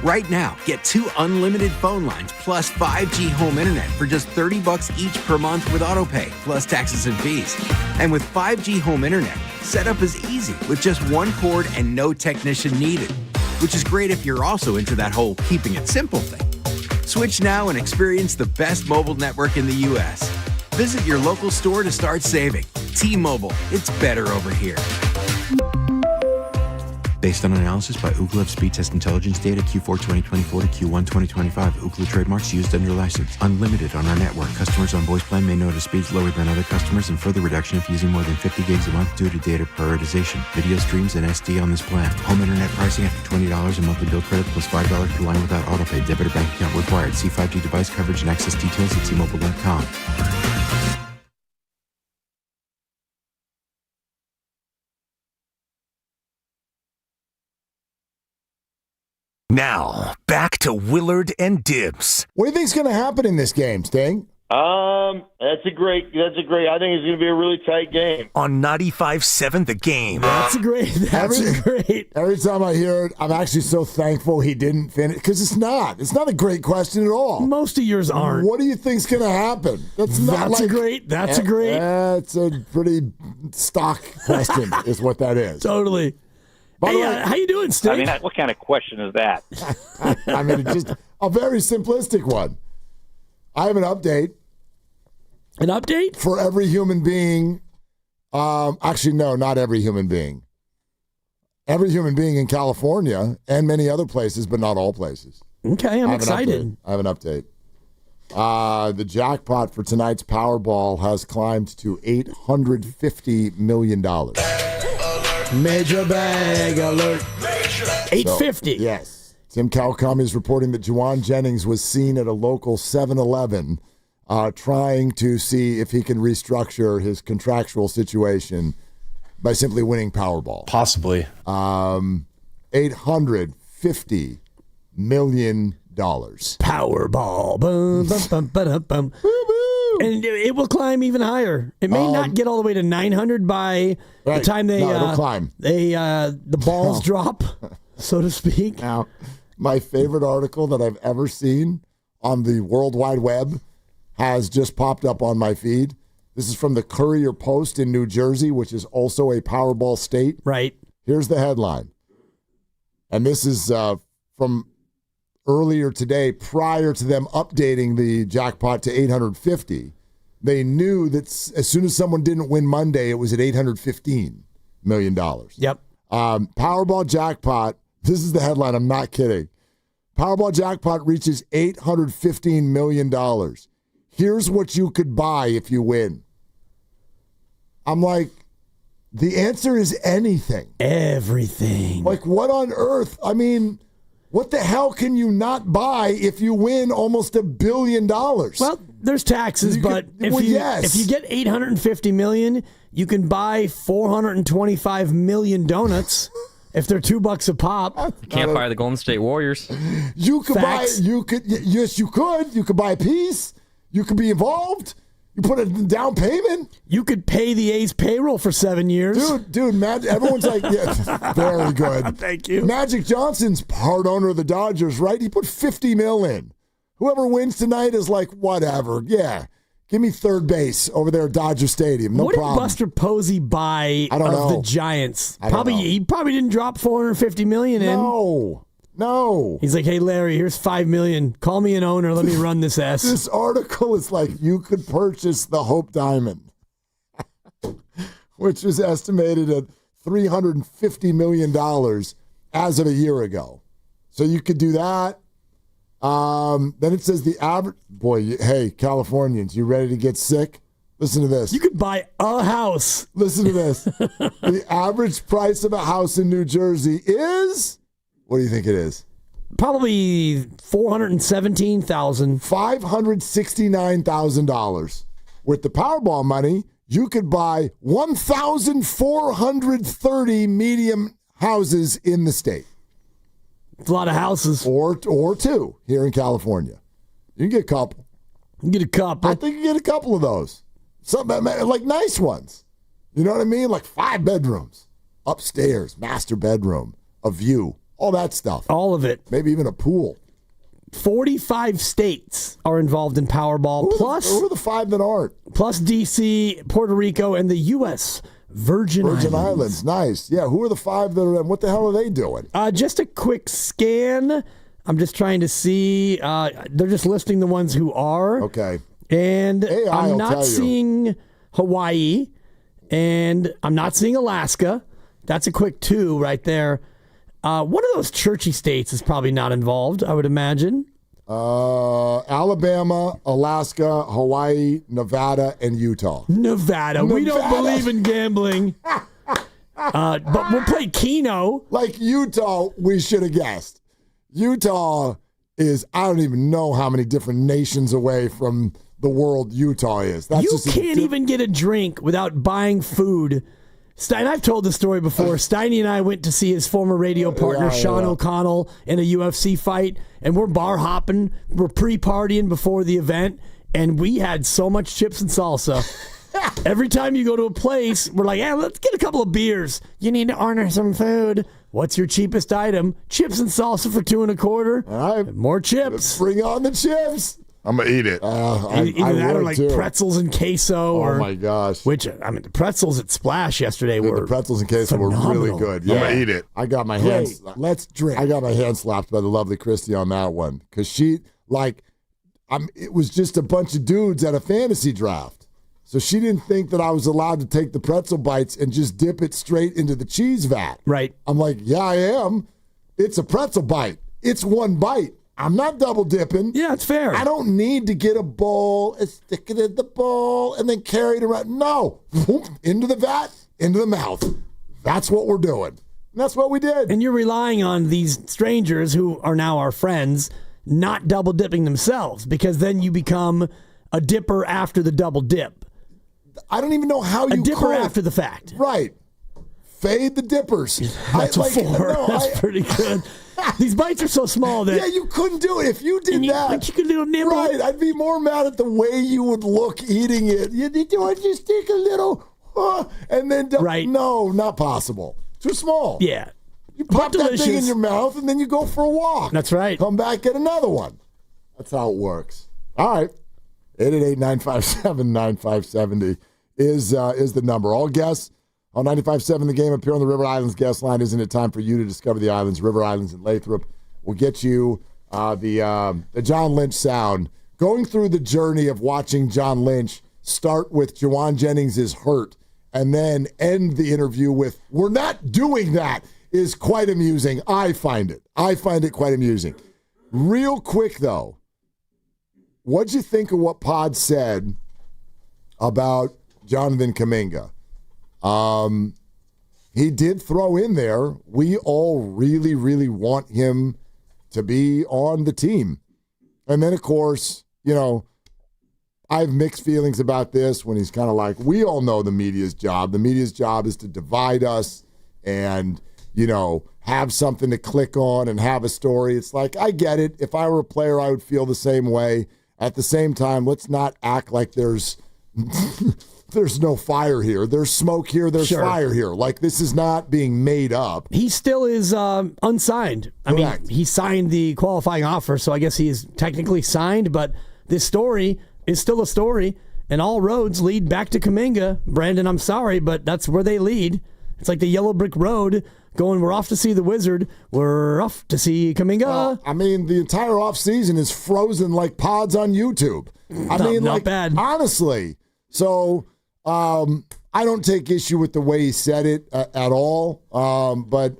Right now, get 2 unlimited phone lines plus 5G home internet for just $30 each per month with autopay, plus taxes and fees. And with 5G home internet, setup is easy with just one cord and no technician needed, which is great if you're also into that whole keeping it simple thing. Switch now and experience the best mobile network in the U.S. Visit your local store to start saving. T-Mobile, it's better over here. Based on analysis by Ookla of Speed Test Intelligence data Q4 2024 to Q1 2025. Ookla trademarks used under license. Unlimited on our network. Customers on voice plan may notice speeds lower than other customers and further reduction if using more than 50 gigs a month due to data prioritization. Video streams and SD on this plan. Home internet pricing after $20 a monthly bill credit plus $5 per line without autopay. Debit or bank account required. See 5G device coverage and access details at T-Mobile.com. Now, back to Willard and Dibs. What do you think's going to happen in this game, Sting? That's a great. I think it's going to be a really tight game. On 95.7 The Game. That's great. Every time I hear it, I'm actually so thankful he didn't finish, because it's not a great question at all. Most of yours aren't. What do you think's going to happen? That's a great. That's a pretty stock question, is what that is. Totally. Hey, how you doing, Sting? I mean, what kind of question is that? I mean, it's just a very simplistic one. I have an update. An update? For every human being. Actually, no, not every human being. Every human being in California and many other places, but not all places. Okay, I'm excited. I have an update. The jackpot for tonight's Powerball has climbed to $850 million. Major bag alert. 850. So, yes. Tim Kawakami is reporting that Jawan Jennings was seen at a local 7-Eleven trying to see if he can restructure his contractual situation by simply winning Powerball. Possibly. $850 million. Powerball. Bum, bum, bum, ba-dum, bum. And it will climb even higher. It may not get all the way to 900 by the time it'll climb. The balls drop, so to speak. Now, my favorite article that I've ever seen on the World Wide Web has just popped up on my feed. This is from the Courier Post in New Jersey, which is also a Powerball state. Right. Here's the headline. And this is from earlier today, prior to them updating the jackpot to 850, they knew that as soon as someone didn't win Monday, it was at $815 million. Yep. Powerball jackpot, this is the headline, I'm not kidding. Powerball jackpot reaches $815 million. Here's what you could buy if you win. I'm like, the answer is anything. Everything. Like, what on earth? I mean, what the hell can you not buy if you win almost $1 billion? Well, there's taxes, but if you get $850 million, you can buy 425 million donuts if they're $2 a pop. You can't buy the Golden State Warriors. You could yes, you could. You could buy a piece. You could be involved. You put a down payment. You could pay the A's payroll for 7 years. Dude, everyone's like, yeah, very good. Thank you. Magic Johnson's part owner of the Dodgers, right? He put $50 million in. Whoever wins tonight is like, whatever. Yeah. Give me third base over there at Dodger Stadium. No problem. What did Buster Posey buy of the Giants? He probably didn't drop $450 million in. No. He's like, hey, Larry, here's $5 million. Call me an owner. Let me run this ass. This article is like, you could purchase the Hope Diamond, which was estimated at $350 million as of a year ago. So you could do that. Then it says the average... Boy, hey, Californians, you ready to get sick? Listen to this. You could buy a house. Listen to this. The average price of a house in New Jersey is... What do you think it is? Probably $417,000. $569,000. With the Powerball money, you could buy 1,430 medium houses in the state. It's a lot of houses. Or two here in California. You can get a couple. You can get a couple. I think you can get a couple of those. Some like nice ones. You know what I mean? Like 5 bedrooms. Upstairs, master bedroom, a view. All that stuff. All of it. Maybe even a pool. 45 states are involved in Powerball. Who are the 5 that aren't? Plus D.C., Puerto Rico, and the U.S. Virgin Islands. Nice. Yeah, who are the 5 that are in? What the hell are they doing? Just a quick scan. I'm just trying to see. They're just listing the ones who are. Okay. And AI I'm will not tell you. seeing Hawaii, and I'm not seeing Alaska. That's a quick 2 right there. One of those churchy states is probably not involved, I would imagine. Alabama, Alaska, Hawaii, Nevada, and Utah. Nevada. We don't believe in gambling. But we'll play Keno. Like Utah, we should have guessed. Utah is, I don't even know how many different nations away from the world Utah is. That's You can't even get a drink without buying food. Stein, I've told the story before. Steiny and I went to see his former radio partner, Sean O'Connell, in a UFC fight, and we're bar hopping. We're pre-partying before the event, and we had so much chips and salsa. Every time you go to a place, we're like, hey, let's get a couple of beers. You need to order some food. What's your cheapest item? Chips and salsa for $2.25. All right. More chips. Let's bring on the chips. I'm going to eat it. Either that or like pretzels and queso. Oh, my gosh. Which, I mean, the pretzels at Splash yesterday were the pretzels and queso phenomenal. were really good. I'm going to eat it. I got my Great. hands. Let's drink. I got my hand slapped by the lovely Christy on that one because she, it was just a bunch of dudes at a fantasy draft. So she didn't think that I was allowed to take the pretzel bites and just dip it straight into the cheese vat. Right. I'm like, yeah, I am. It's a pretzel bite. It's one bite. I'm not double dipping. Yeah, it's fair. I don't need to get a bowl and stick it in the bowl and then carry it around. No. Into the vat, into the mouth. That's what we're doing. And that's what we did. And you're relying on these strangers who are now our friends not double dipping themselves, because then you become a dipper after the double dip. I don't even know how you a dipper could. After the fact. Right. Fade the dippers. That's a 4. That's pretty good. These bites are so small that... Yeah, you couldn't do it. If you did that... Like you could do a nibble. Right, I'd be more mad at the way you would look eating it. You want to just take a little... and then... Right. No, not possible. Too small. Yeah. You pop that thing in your mouth, and then you go for a walk. That's right. Come back, get another one. That's how it works. All right. 888-957-9570 is the number. All guests on 95.7 The Game appear on the River Islands guest line. Isn't it time for you to discover the islands? River Islands and Lathrop will get you the John Lynch sound. Going through the journey of watching John Lynch start with Jawan Jennings is hurt and then end the interview with, we're not doing that, is quite amusing. I find it quite amusing. Real quick, though, what'd you think of what Pod said about Jonathan Kuminga? He did throw in there, we all really, really want him to be on the team. And then, of course, I have mixed feelings about this when he's kind of like, we all know the media's job. The media's job is to divide us and, have something to click on and have a story. It's like, I get it. If I were a player, I would feel the same way. At the same time, let's not act like there's no fire here. There's smoke here. There's fire here. Like, this is not being made up. He still is unsigned. Correct. I mean, he signed the qualifying offer, so I guess he is technically signed, but this story is still a story, and all roads lead back to Kuminga. Brandon, I'm sorry, but that's where they lead. It's like the yellow brick road going, we're off to see the Wizard. We're off to see Kuminga. The entire offseason is frozen like pods on YouTube. Not bad. Honestly. So I don't take issue with the way he said it at all. But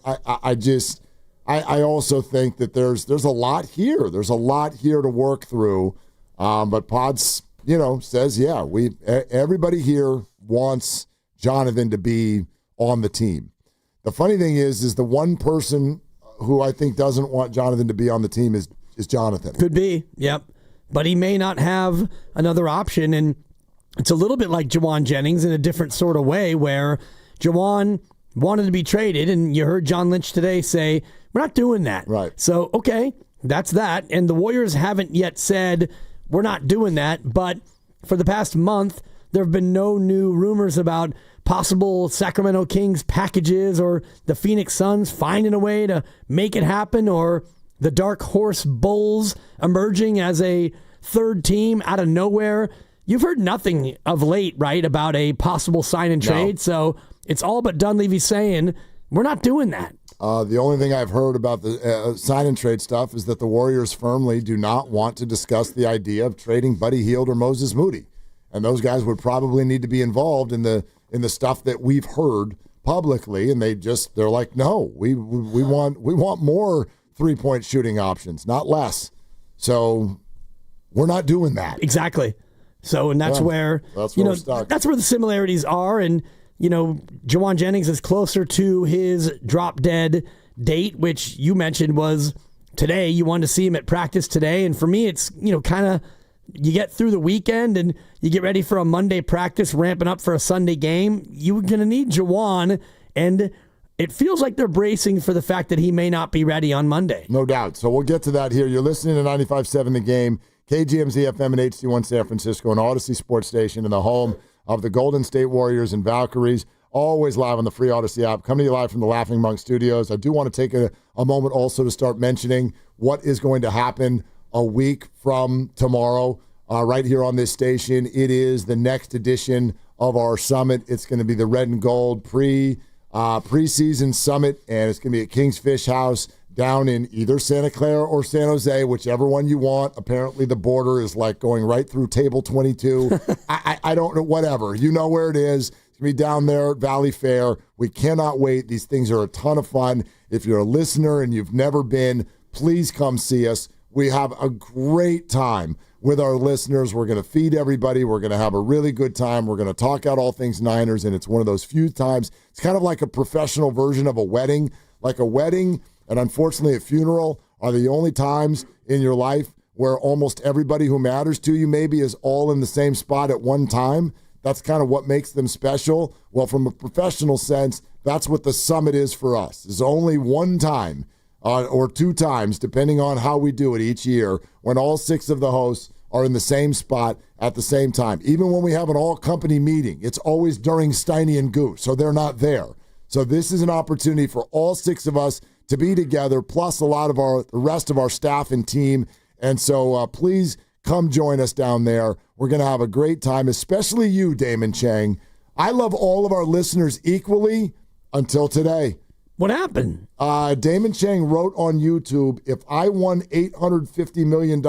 I also think that there's a lot here. There's a lot here to work through. But Pods, says, everybody here wants Jonathan to be on the team. The funny thing is the one person who I think doesn't want Jonathan to be on the team is Jonathan. Could be, yep. But he may not have another option, and it's a little bit like Jawan Jennings in a different sort of way, where Jawan wanted to be traded, and you heard John Lynch today say, we're not doing that. Right. So, okay, that's that. And the Warriors haven't yet said, we're not doing that, but for the past month, there have been no new rumors about possible Sacramento Kings packages or the Phoenix Suns finding a way to make it happen, or the Dark Horse Bulls emerging as a third team out of nowhere. You've heard nothing of late, right, about a possible sign and trade. So it's all but Dunleavy saying, we're not doing that. The only thing I've heard about the sign and trade stuff is that the Warriors firmly do not want to discuss the idea of trading Buddy Hield or Moses Moody. And those guys would probably need to be involved in the stuff that we've heard publicly, and they're like, no, we want more 3-point shooting options, not less. So we're not doing that. Exactly. So, and that's where we're stuck. That's where the similarities are. And, Jawan Jennings is closer to his drop dead date, which you mentioned was today. You wanted to see him at practice today. And for me, it's, kind of, you get through the weekend and you get ready for a Monday practice, ramping up for a Sunday game. You're going to need Jawan, and it feels like they're bracing for the fact that he may not be ready on Monday. No doubt. So we'll get to that here. You're listening to 95.7 The Game, KGMZ FM and HD1 San Francisco, and Odyssey Sports Station, in the home of the Golden State Warriors and Valkyries. Always live on the free Odyssey app. Coming to you live from the Laughing Monk Studios. I do want to take a moment also to start mentioning what is going to happen a week from tomorrow right here on this station. It is the next edition of our summit. It's going to be the Red and Gold preseason summit, and it's going to be at King's Fish House down in either Santa Clara or San Jose, whichever one you want. Apparently the border is like going right through Table 22. I don't know, whatever. You know where it is. It's going to be down there at Valley Fair. We cannot wait. These things are a ton of fun. If you're a listener and you've never been, please come see us. We have a great time with our listeners. We're going to feed everybody. We're going to have a really good time. We're going to talk out all things Niners, and it's one of those few times. It's kind of like a professional version of a wedding. Like a wedding and unfortunately a funeral are the only times in your life where almost everybody who matters to you maybe is all in the same spot at one time. That's kind of what makes them special. Well, from a professional sense, that's what the summit is for us. There's only one time or two times, depending on how we do it each year, when all 6 of the hosts are in the same spot at the same time. Even when we have an all-company meeting, it's always during Steiny and Guru, so they're not there. So this is an opportunity for all 6 of us to be together, plus a lot of the rest of our staff and team. And so please come join us down there. We're going to have a great time, especially you, Damon Chang. I love all of our listeners equally until today. What happened? Damon Chang wrote on YouTube, if I won $850 million,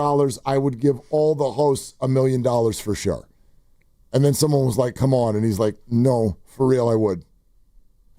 I would give all the hosts $1 million for sure. And then someone was like, come on. And he's like, no, for real, I would.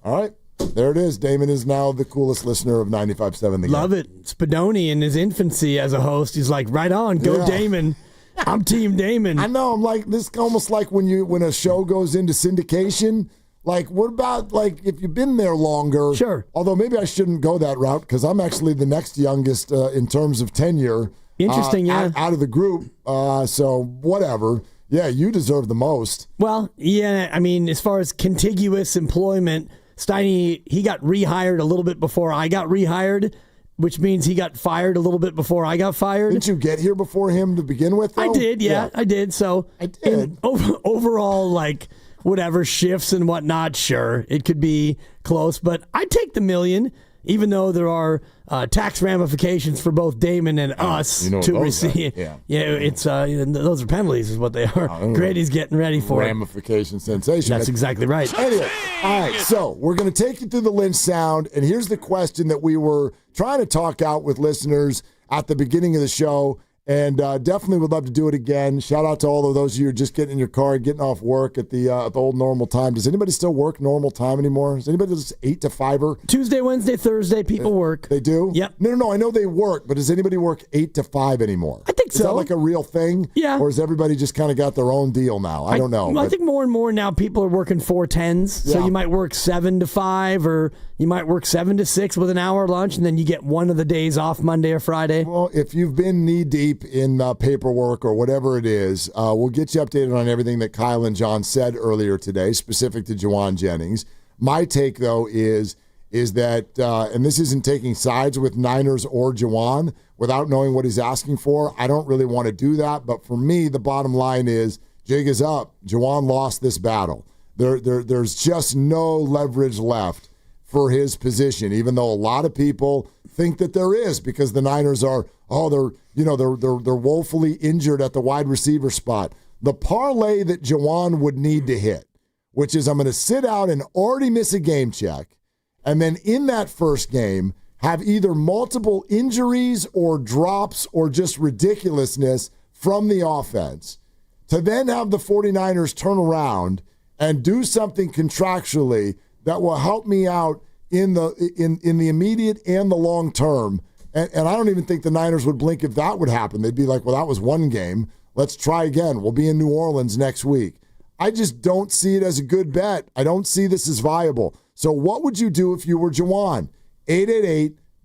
All right. There it is. Damon is now the coolest listener of 95.7 The Game. Love it. Spadoni in his infancy as a host, he's like, right on, go Damon. I'm Team Damon. I know. I'm like, this is almost like when a show goes into syndication. Like, what about, like, if you've been there longer? Sure. Although maybe I shouldn't go that route because I'm actually the next youngest in terms of tenure. Interesting, yeah. Out of the group. So, whatever. Yeah, you deserve the most. Well, yeah, I mean, as far as contiguous employment, Steiny, he got rehired a little bit before I got rehired, which means he got fired a little bit before I got fired. Didn't you get here before him to begin with, though? I did, yeah. I did. So, I did. Overall, like, whatever shifts and whatnot, sure, it could be close, but I'd take the $1 million, even though there are tax ramifications for both Damon and us to receive. It's those are penalties, is what they are. Grady's getting ready for ramification sensation. That's exactly right. Anyway, all right, so we're going to take you through the Lynch sound, and here's the question that we were trying to talk out with listeners at the beginning of the show. And definitely would love to do it again. Shout out to all of those of you who are just getting in your car, getting off work at the old normal time. Does anybody still work normal time anymore? Is anybody just 8 to 5-er? Tuesday, Wednesday, Thursday, people work. They do? Yep. No, I know they work, but does anybody work 8 to 5 anymore? I think so. Is that like a real thing? Yeah. Or has everybody just kind of got their own deal now? I don't know. I think more and more now people are working 4-10s. So you might work 7 to 5, or you might work 7 to 6 with an hour lunch, and then you get one of the days off, Monday or Friday. Well, if you've been knee deep in paperwork or whatever it is, we'll get you updated on everything that Kyle and John said earlier today, specific to Jawan Jennings. My take, though, is that, and this isn't taking sides with Niners or Jawan without knowing what he's asking for. I don't really want to do that, but for me, the bottom line is jig is up. Jawan lost this battle. There's just no leverage left for his position, even though a lot of people think that there is, because the Niners are, they're woefully injured at the wide receiver spot. The parlay that Jawan would need to hit, which is I'm going to sit out and already miss a game check, and then in that first game have either multiple injuries or drops or just ridiculousness from the offense, to then have the 49ers turn around and do something contractually that will help me out in the immediate and the long term. And I don't even think the Niners would blink if that would happen. They'd be like, well, that was one game. Let's try again. We'll be in New Orleans next week. I just don't see it as a good bet. I don't see this as viable. So what would you do if you were Jawan?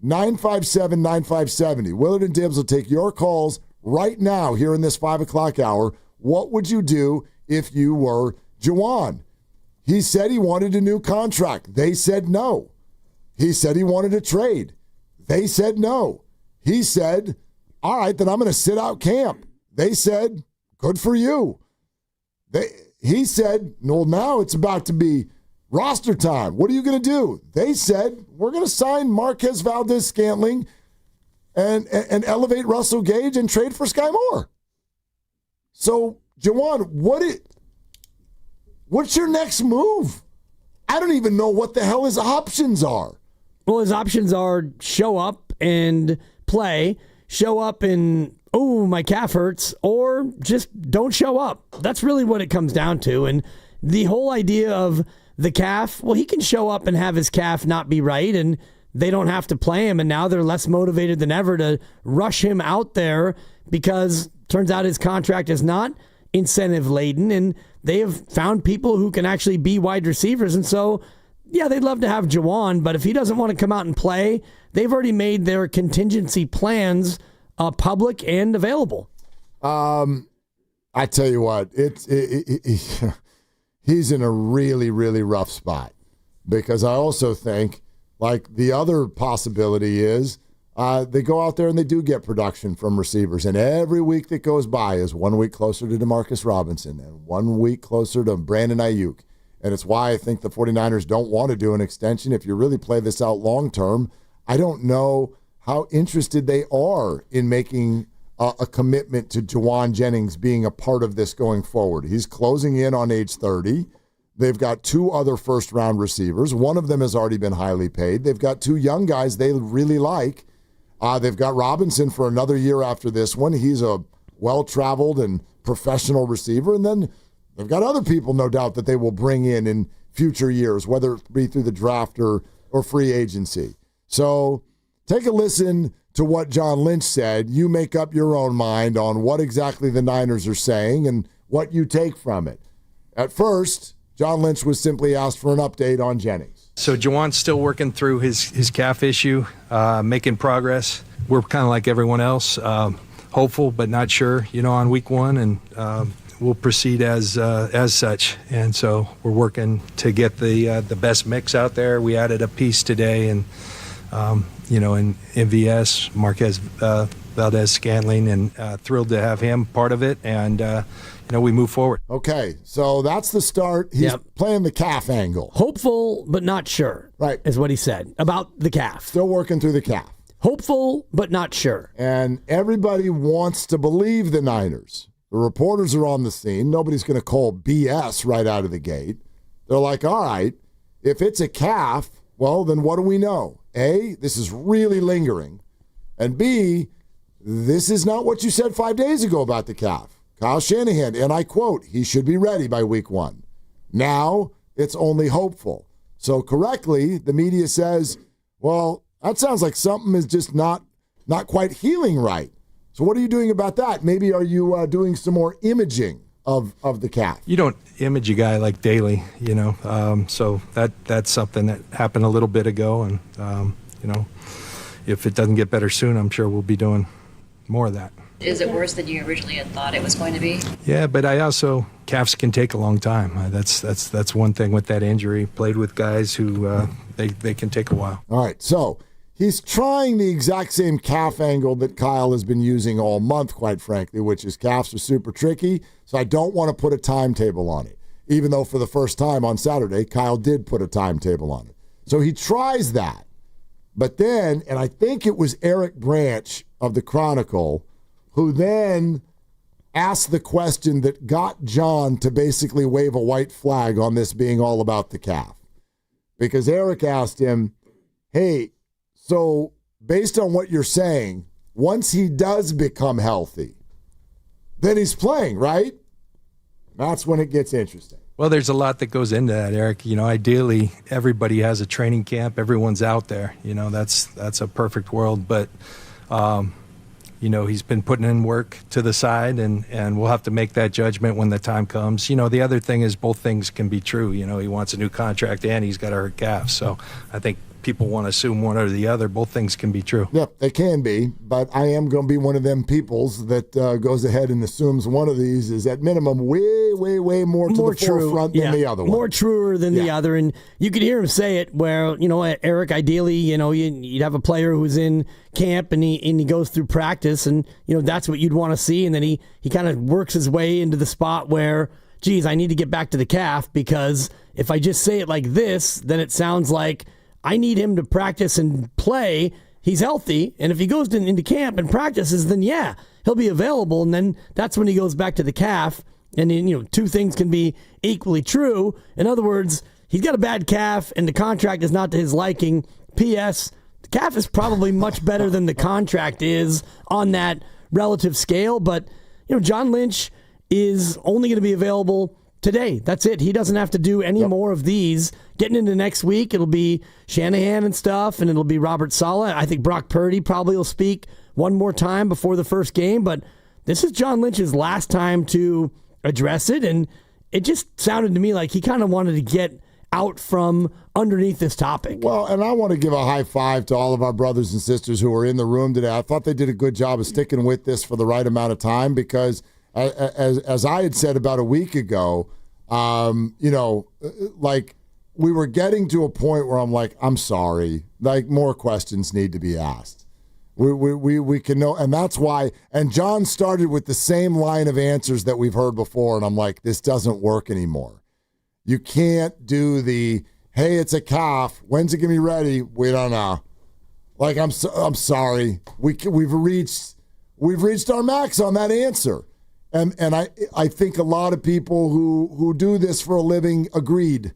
888-957-9570. Willard and Dibs will take your calls right now here in this 5 o'clock hour. What would you do if you were Jawan? He said he wanted a new contract. They said no. He said he wanted a trade. They said no. He said, all right, then I'm going to sit out camp. They said, good for you. He said, well, now it's about to be roster time. What are you going to do? They said, we're going to sign Marquez Valdez-Scantling and elevate Russell Gage and trade for Sky Moore. So, Jawan, what's your next move? I don't even know what the hell his options are. Well, his options are show up and play, show up and, oh, my calf hurts, or just don't show up. That's really what it comes down to. And the whole idea of the calf, well, he can show up and have his calf not be right, and they don't have to play him, and now they're less motivated than ever to rush him out there because turns out his contract is not incentive-laden, and they have found people who can actually be wide receivers. And so, yeah, they'd love to have Jawan, but if he doesn't want to come out and play, they've already made their contingency plans public and available. I tell you what, he's in a really, really rough spot, because I also think, like, the other possibility is they go out there and they do get production from receivers, and every week that goes by is 1 week closer to Demarcus Robinson and 1 week closer to Brandon Ayuk. And it's why I think the 49ers don't want to do an extension. If you really play this out long term, I don't know how interested they are in making a commitment to Jawan Jennings being a part of this going forward. He's closing in on age 30. They've got 2 other first-round receivers. One of them has already been highly paid. They've got 2 young guys they really like. They've got Robinson for another year after this one. He's a well-traveled and professional receiver. And then they've got other people, no doubt, that they will bring in future years, whether it be through the draft or free agency. So take a listen to what John Lynch said. You make up your own mind on what exactly the Niners are saying and what you take from it. At first, John Lynch was simply asked for an update on Jennings. So Jawan's still working through his calf issue, making progress. We're kind of like everyone else, hopeful but not sure, on week 1, and we'll proceed as such. And so we're working to get the best mix out there. We added a piece today, and in MVS, Marquez Valdez-Scantling, and thrilled to have him part of it. And we move forward. Okay, so that's the start. He's playing the calf angle. Hopeful, but not sure. Right. Is what he said about the calf. Still working through the calf. Hopeful, but not sure. And everybody wants to believe the Niners. The reporters are on the scene. Nobody's going to call BS right out of the gate. They're like, all right, if it's a calf, well, then what do we know? A, this is really lingering. And B, this is not what you said 5 days ago about the calf. Kyle Shanahan, and I quote, he should be ready by week 1. Now, it's only hopeful. So correctly, the media says, well, that sounds like something is just not quite healing right. So what are you doing about that? Maybe are you doing some more imaging of the calf? You don't image a guy like daily, so that's something that happened a little bit ago. And, if it doesn't get better soon, I'm sure we'll be doing more of that. Is it worse than you originally had thought it was going to be? Yeah, but calves can take a long time. That's one thing with that injury. Played with guys who they can take a while. All right, so he's trying the exact same calf angle that Kyle has been using all month, quite frankly, which is calves are super tricky, so I don't want to put a timetable on it, even though for the first time on Saturday, Kyle did put a timetable on it. So he tries that. But then, and I think it was Eric Branch of the Chronicle who then asked the question that got John to basically wave a white flag on this being all about the calf. because Eric asked him, hey, so based on what you're saying, once he does become healthy, then he's playing, right? That's when it gets interesting. Well, there's a lot that goes into that, Eric. Ideally, everybody has a training camp. Everyone's out there. That's a perfect world. But, he's been putting in work to the side, and we'll have to make that judgment when the time comes. The other thing is both things can be true. He wants a new contract and he's got a hurt calf. So I think people want to assume one or the other. Both things can be true. Yep, they can be, but I am going to be one of them peoples that goes ahead and assumes one of these is at minimum way, way, way more to the forefront than the other one. More truer than the other, and you could hear him say it where, Eric, ideally, you'd have a player who's in camp and he goes through practice and, that's what you'd want to see, and then he kind of works his way into the spot where, geez, I need to get back to the calf because if I just say it like this, then it sounds like I need him to practice and play. He's healthy, and if he goes into camp and practices, then yeah, he'll be available, and then that's when he goes back to the calf. And then, two things can be equally true. In other words, he's got a bad calf, and the contract is not to his liking. P.S. The calf is probably much better than the contract is on that relative scale. But John Lynch is only going to be available today. That's it. He doesn't have to do any more of these. Getting into next week, it'll be Shanahan and stuff, and it'll be Robert Saleh. I think Brock Purdy probably will speak one more time before the first game, but this is John Lynch's last time to address it, and it just sounded to me like he kind of wanted to get out from underneath this topic. Well, and I want to give a high five to all of our brothers and sisters who are in the room today. I thought they did a good job of sticking with this for the right amount of time because as I had said about a week ago, we were getting to a point where I'm like, I'm sorry, more questions need to be asked. We can know, and that's why. And John started with the same line of answers that we've heard before, and I'm like, this doesn't work anymore. You can't do the, hey, it's a calf. When's it gonna be ready? We don't know. I'm sorry. We've reached our max on that answer. And I think a lot of people who do this for a living agreed.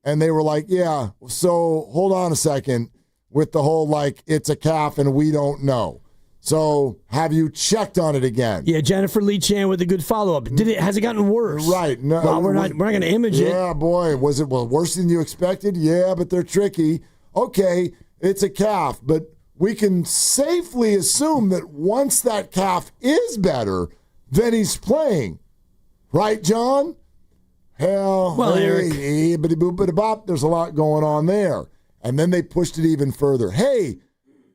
And they were like, yeah, so hold on a second with the whole, it's a calf and we don't know. So have you checked on it again? Yeah, Jennifer Lee Chan with a good follow-up. Has it gotten worse? Right. No, well, we're not going to image it. Yeah, boy. Was it worse than you expected? Yeah, but they're tricky. Okay, it's a calf. But we can safely assume that once that calf is better, then he's playing. Right, John? Hell, well, Eric. There's a lot going on there. And then they pushed it even further. Hey,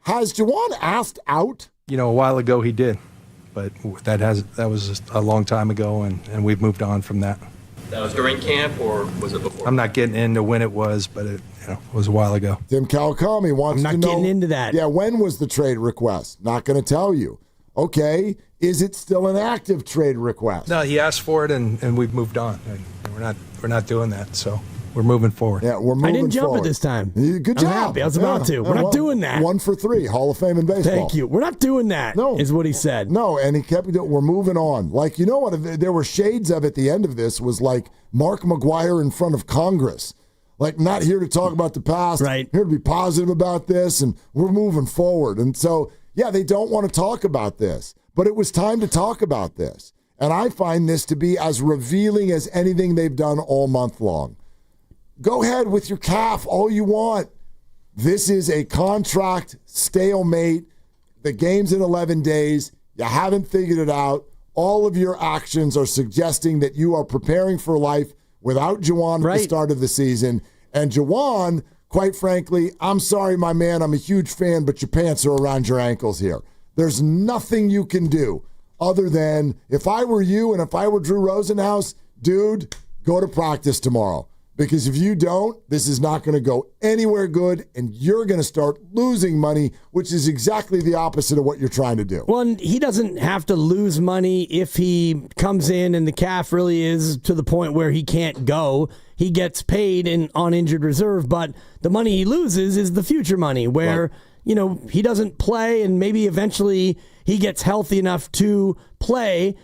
has Jawan asked out? A while ago he did, but that was a long time ago, and we've moved on from that. That was during camp, or was it before? I'm not getting into when it was, but it was a while ago. Tim Kawakami wants to know. I'm not getting into that. Yeah, when was the trade request? Not going to tell you. Okay, is it still an active trade request? No, he asked for it, and we've moved on. And we're not doing that, so we're moving forward. Yeah, we're moving forward. I didn't jump it this time. Good job. I'm happy. I was about to. We're not doing that. 1 for 3, Hall of Fame in baseball. Thank you. We're not doing that, is what he said. No, and he kept it. We're moving on. You know what? There were shades of at the end of this was like Mark McGuire in front of Congress. Not here to talk about the past. Right. Here to be positive about this, and we're moving forward. And so, yeah, they don't want to talk about this. But it was time to talk about this. And I find this to be as revealing as anything they've done all month long. Go ahead with your calf all you want. This is a contract stalemate. The game's in 11 days. You haven't figured it out. All of your actions are suggesting that you are preparing for life without Jawan at the start of the season. And Jawan, quite frankly, I'm sorry, my man, I'm a huge fan, but your pants are around your ankles here. There's nothing you can do other than, if I were you and if I were Drew Rosenhaus, dude, go to practice tomorrow. Because if you don't, this is not going to go anywhere good, and you're going to start losing money, which is exactly the opposite of what you're trying to do. Well, and he doesn't have to lose money if he comes in and the calf really is to the point where he can't go. He gets paid on injured reserve, but the money he loses is the future money where, he doesn't play and maybe eventually he gets healthy enough to play.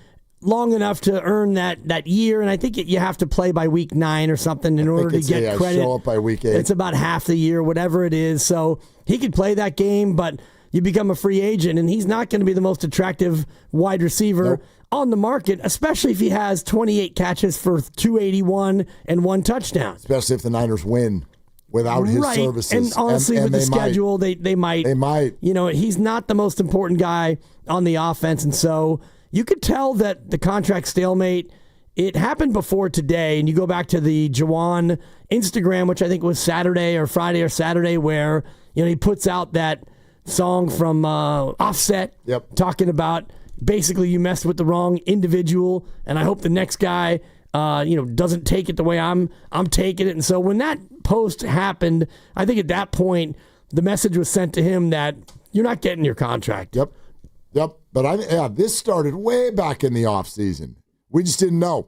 long enough to earn that year, and I think you have to play by week 9 or something in order to get credit. Show up by week 8. It's about half the year, whatever it is. So he could play that game, but you become a free agent, and he's not going to be the most attractive wide receiver on the market, especially if he has 28 catches for 281 and 1 touchdown. Especially if the Niners win without his services. And honestly, and with the they schedule, they might. They might. He's not the most important guy on the offense, and so you could tell that the contract stalemate, it happened before today, and you go back to the Jawan Instagram, which I think was Saturday or Friday or Saturday, where he puts out that song from Offset talking about basically you messed with the wrong individual, and I hope the next guy doesn't take it the way I'm taking it. And so when that post happened, I think at that point the message was sent to him that you're not getting your contract. Yep. But this started way back in the offseason. We just didn't know.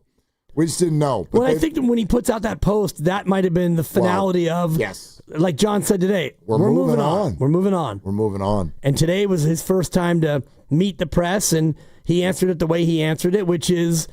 But I think that when he puts out that post, that might have been the finality of, like John said today, we're moving on. We're moving on. And today was his first time to meet the press, and he answered it the way he answered it, which is,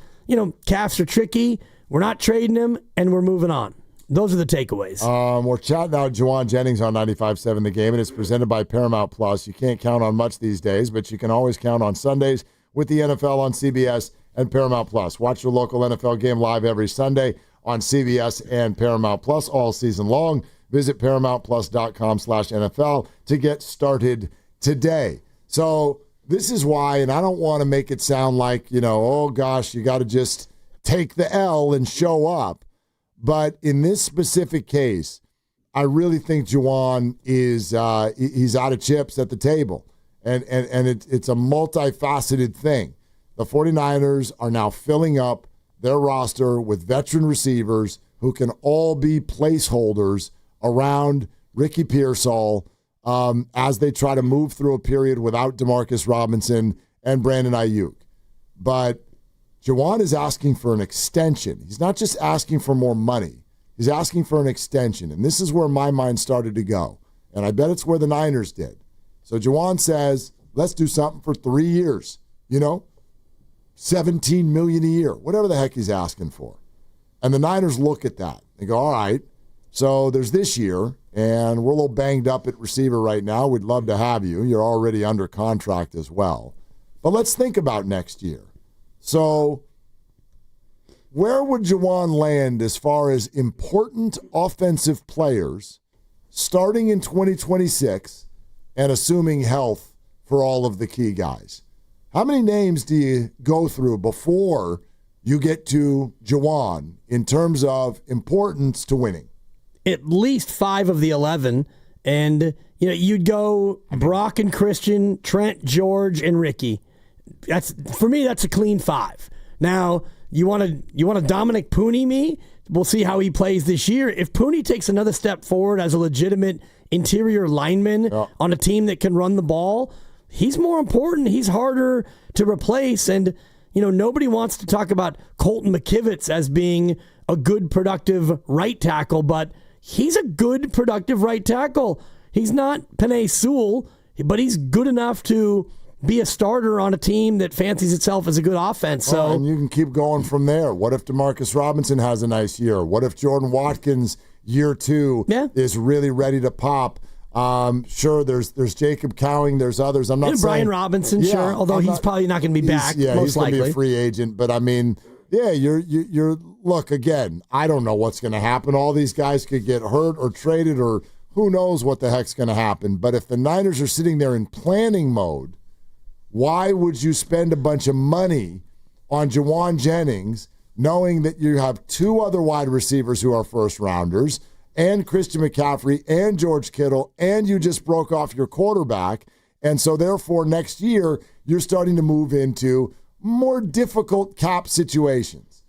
calves are tricky, we're not trading him, and we're moving on. Those are the takeaways. We're chatting out Jawan Jennings on 95.7 The Game, and it's presented by Paramount Plus. You can't count on much these days, but you can always count on Sundays with the NFL on CBS and Paramount Plus. Watch your local NFL game live every Sunday on CBS and Paramount Plus all season long. Visit ParamountPlus.com/NFL to get started today. So this is why, and I don't want to make it sound like, oh gosh, you got to just take the L and show up. But in this specific case, I really think Jawan is he's out of chips at the table. And it's a multifaceted thing. The 49ers are now filling up their roster with veteran receivers who can all be placeholders around Ricky Pierol as they try to move through a period without Demarcus Robinson and Brandon Ayuk. But Jawan is asking for an extension. He's not just asking for more money. He's asking for an extension. And this is where my mind started to go. And I bet it's where the Niners did. So Jawan says, let's do something for 3 years. $17 million a year, whatever the heck he's asking for. And the Niners look at that. They go, all right, so there's this year, and we're a little banged up at receiver right now. We'd love to have you. You're already under contract as well. But let's think about next year. So where would Jawan land as far as important offensive players starting in 2026 and assuming health for all of the key guys? How many names do you go through before you get to Jawan in terms of importance to winning? At least 5 of the 11. And, you'd go Brock and Christian, Trent, George, and Ricky. For me, that's a clean 5. Now, you want to Dominic Pooney me? We'll see how he plays this year. If Pooney takes another step forward as a legitimate interior lineman on a team that can run the ball, he's more important. He's harder to replace. And, nobody wants to talk about Colton McKivitz as being a good, productive right tackle, but he's a good, productive right tackle. He's not Penei Sewell, but he's good enough to be a starter on a team that fancies itself as a good offense. So and you can keep going from there. What if Demarcus Robinson has a nice year? What if Jordan Watkins year 2 is really ready to pop? Sure, there's Jacob Cowing, there's others. I'm not saying Brian Robinson, sure, although he's probably not going to be back. Most likely, he's going to be a free agent. But I mean, you're look again. I don't know what's going to happen. All these guys could get hurt or traded, or who knows what the heck's going to happen. But if the Niners are sitting there in planning mode, why would you spend a bunch of money on Jawan Jennings, knowing that you have 2 other wide receivers who are first rounders, and Christian McCaffrey and George Kittle, and you just broke off your quarterback? And so therefore next year you're starting to move into more difficult cap situations.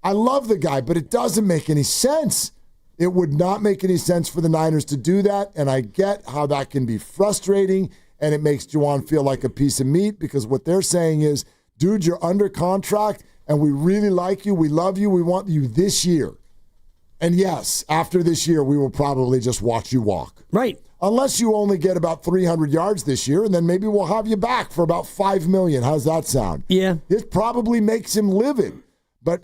I love the guy, but it doesn't make any sense. It would not make any sense for the Niners to do that, and I get how that can be frustrating, and it makes Jawan feel like a piece of meat, because what they're saying is, dude, you're under contract, and we really like you, we love you, we want you this year. And yes, after this year, we will probably just watch you walk. Right. unless you only get about 300 yards this year, and then maybe we'll have you back for about $5 million. How's that sound? Yeah. It probably makes him livid, but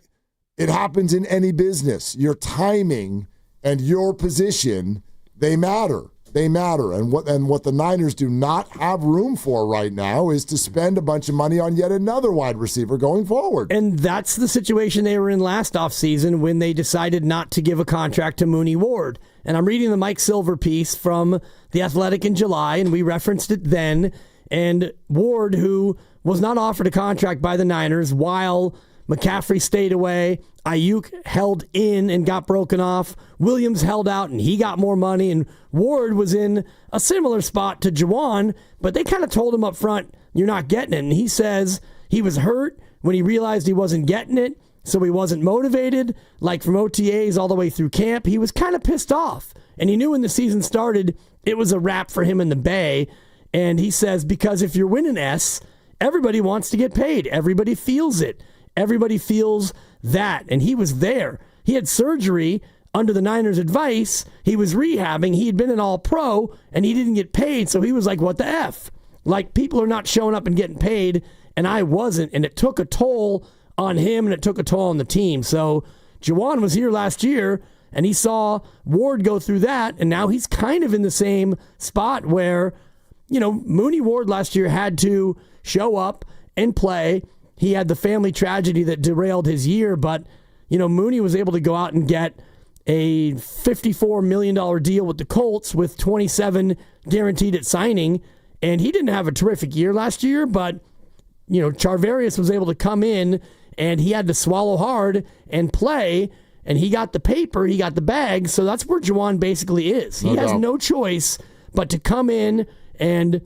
it happens in any business. Your timing and your position, they matter. They matter. And what the Niners do not have room for right now is to spend a bunch of money on yet another wide receiver going forward. And that's the situation they were in last offseason when they decided not to give a contract to Mooney Ward. And I'm reading the Mike Silver piece from The Athletic in July, and we referenced it then. And Ward, who was not offered a contract by the Niners while McCaffrey stayed away, Ayuk held in and got broken off, Williams held out and he got more money, and Ward was in a similar spot to Jawan, but they kind of told him up front, you're not getting it. And he says he was hurt when he realized he wasn't getting it, so he wasn't motivated. Like from OTAs all the way through camp, he was kind of pissed off. And he knew when the season started, it was a wrap for him in the Bay. And he says, because if you're winning S, everybody wants to get paid. Everybody feels it. Everybody feels that. And he was there. He had surgery under the Niners' advice. He was rehabbing. He had been an all-pro, and he didn't get paid. So he was like, what the F? Like, people are not showing up and getting paid, and I wasn't. And it took a toll on him, and it took a toll on the team. So Jawan was here last year, and he saw Ward go through that, and now he's kind of in the same spot where, you know, Mooney Ward last year had to show up and play. He had the family tragedy that derailed his year, but, you know, Mooney was able to go out and get a $54 million deal with the Colts with 27 guaranteed at signing, and he didn't have a terrific year last year, but, you know, Charvarius was able to come in, and he had to swallow hard and play, and he got the paper, he got the bag, so that's where Jawan basically is. He has no choice but to come in and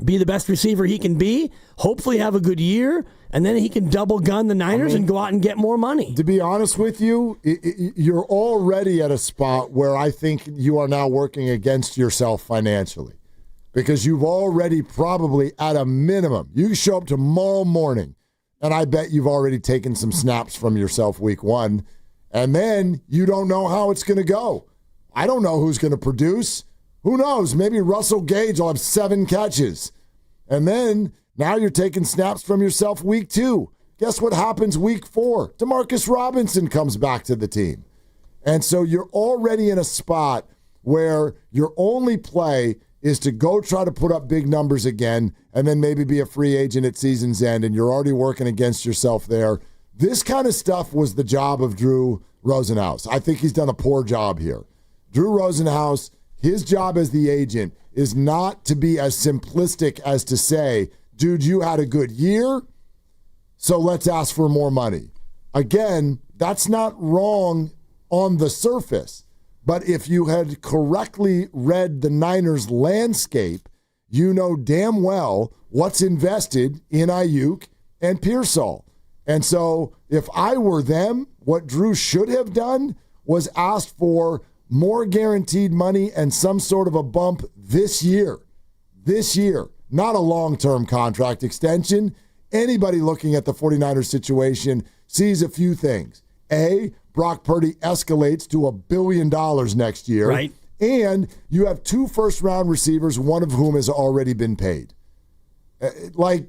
be the best receiver he can be, hopefully have a good year, and then he can double gun the Niners and go out and get more money. To be honest with you, you're already at a spot where I think you are now working against yourself financially, because you've already probably, at a minimum, you show up tomorrow morning, and I bet you've already taken some snaps from yourself week one, and then you don't know how it's going to go. I don't know who's going to produce. Who knows? Maybe Russell Gage will have 7 catches. And then now you're taking snaps from yourself week 2. Guess what happens week 4? DeMarcus Robinson comes back to the team. And so you're already in a spot where your only play is to go try to put up big numbers again and then maybe be a free agent at season's end, and you're already working against yourself there. This kind of stuff was the job of Drew Rosenhaus. I think he's done a poor job here. Drew Rosenhaus, his job as the agent is not to be as simplistic as to say, dude, you had a good year, so let's ask for more money. Again, that's not wrong on the surface, but if you had correctly read the Niners landscape, you know damn well what's invested in Ayuk and Pierol. And so if I were them, what Drew should have done was asked for more guaranteed money and some sort of a bump this year. This year. Not a long-term contract extension. Anybody looking at the 49ers situation sees a few things. A, Brock Purdy escalates to $1 billion next year. Right. And you have 2 first-round receivers, one of whom has already been paid. Like,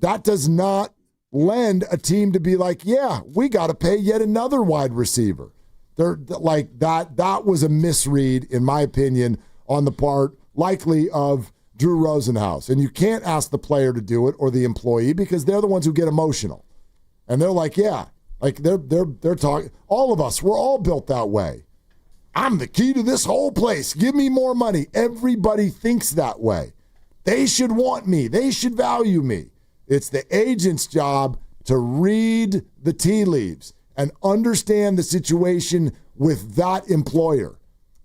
that does not lend a team to be like, yeah, we got to pay yet another wide receiver. They're like that was a misread, in my opinion, on the part likely of Drew Rosenhaus. And you can't ask the player to do it or the employee, because they're the ones who get emotional. And they're like, yeah, like they're talking. All of us, we're all built that way. I'm the key to this whole place. Give me more money. Everybody thinks that way. They should want me. They should value me. It's the agent's job to read the tea leaves and understand the situation with that employer.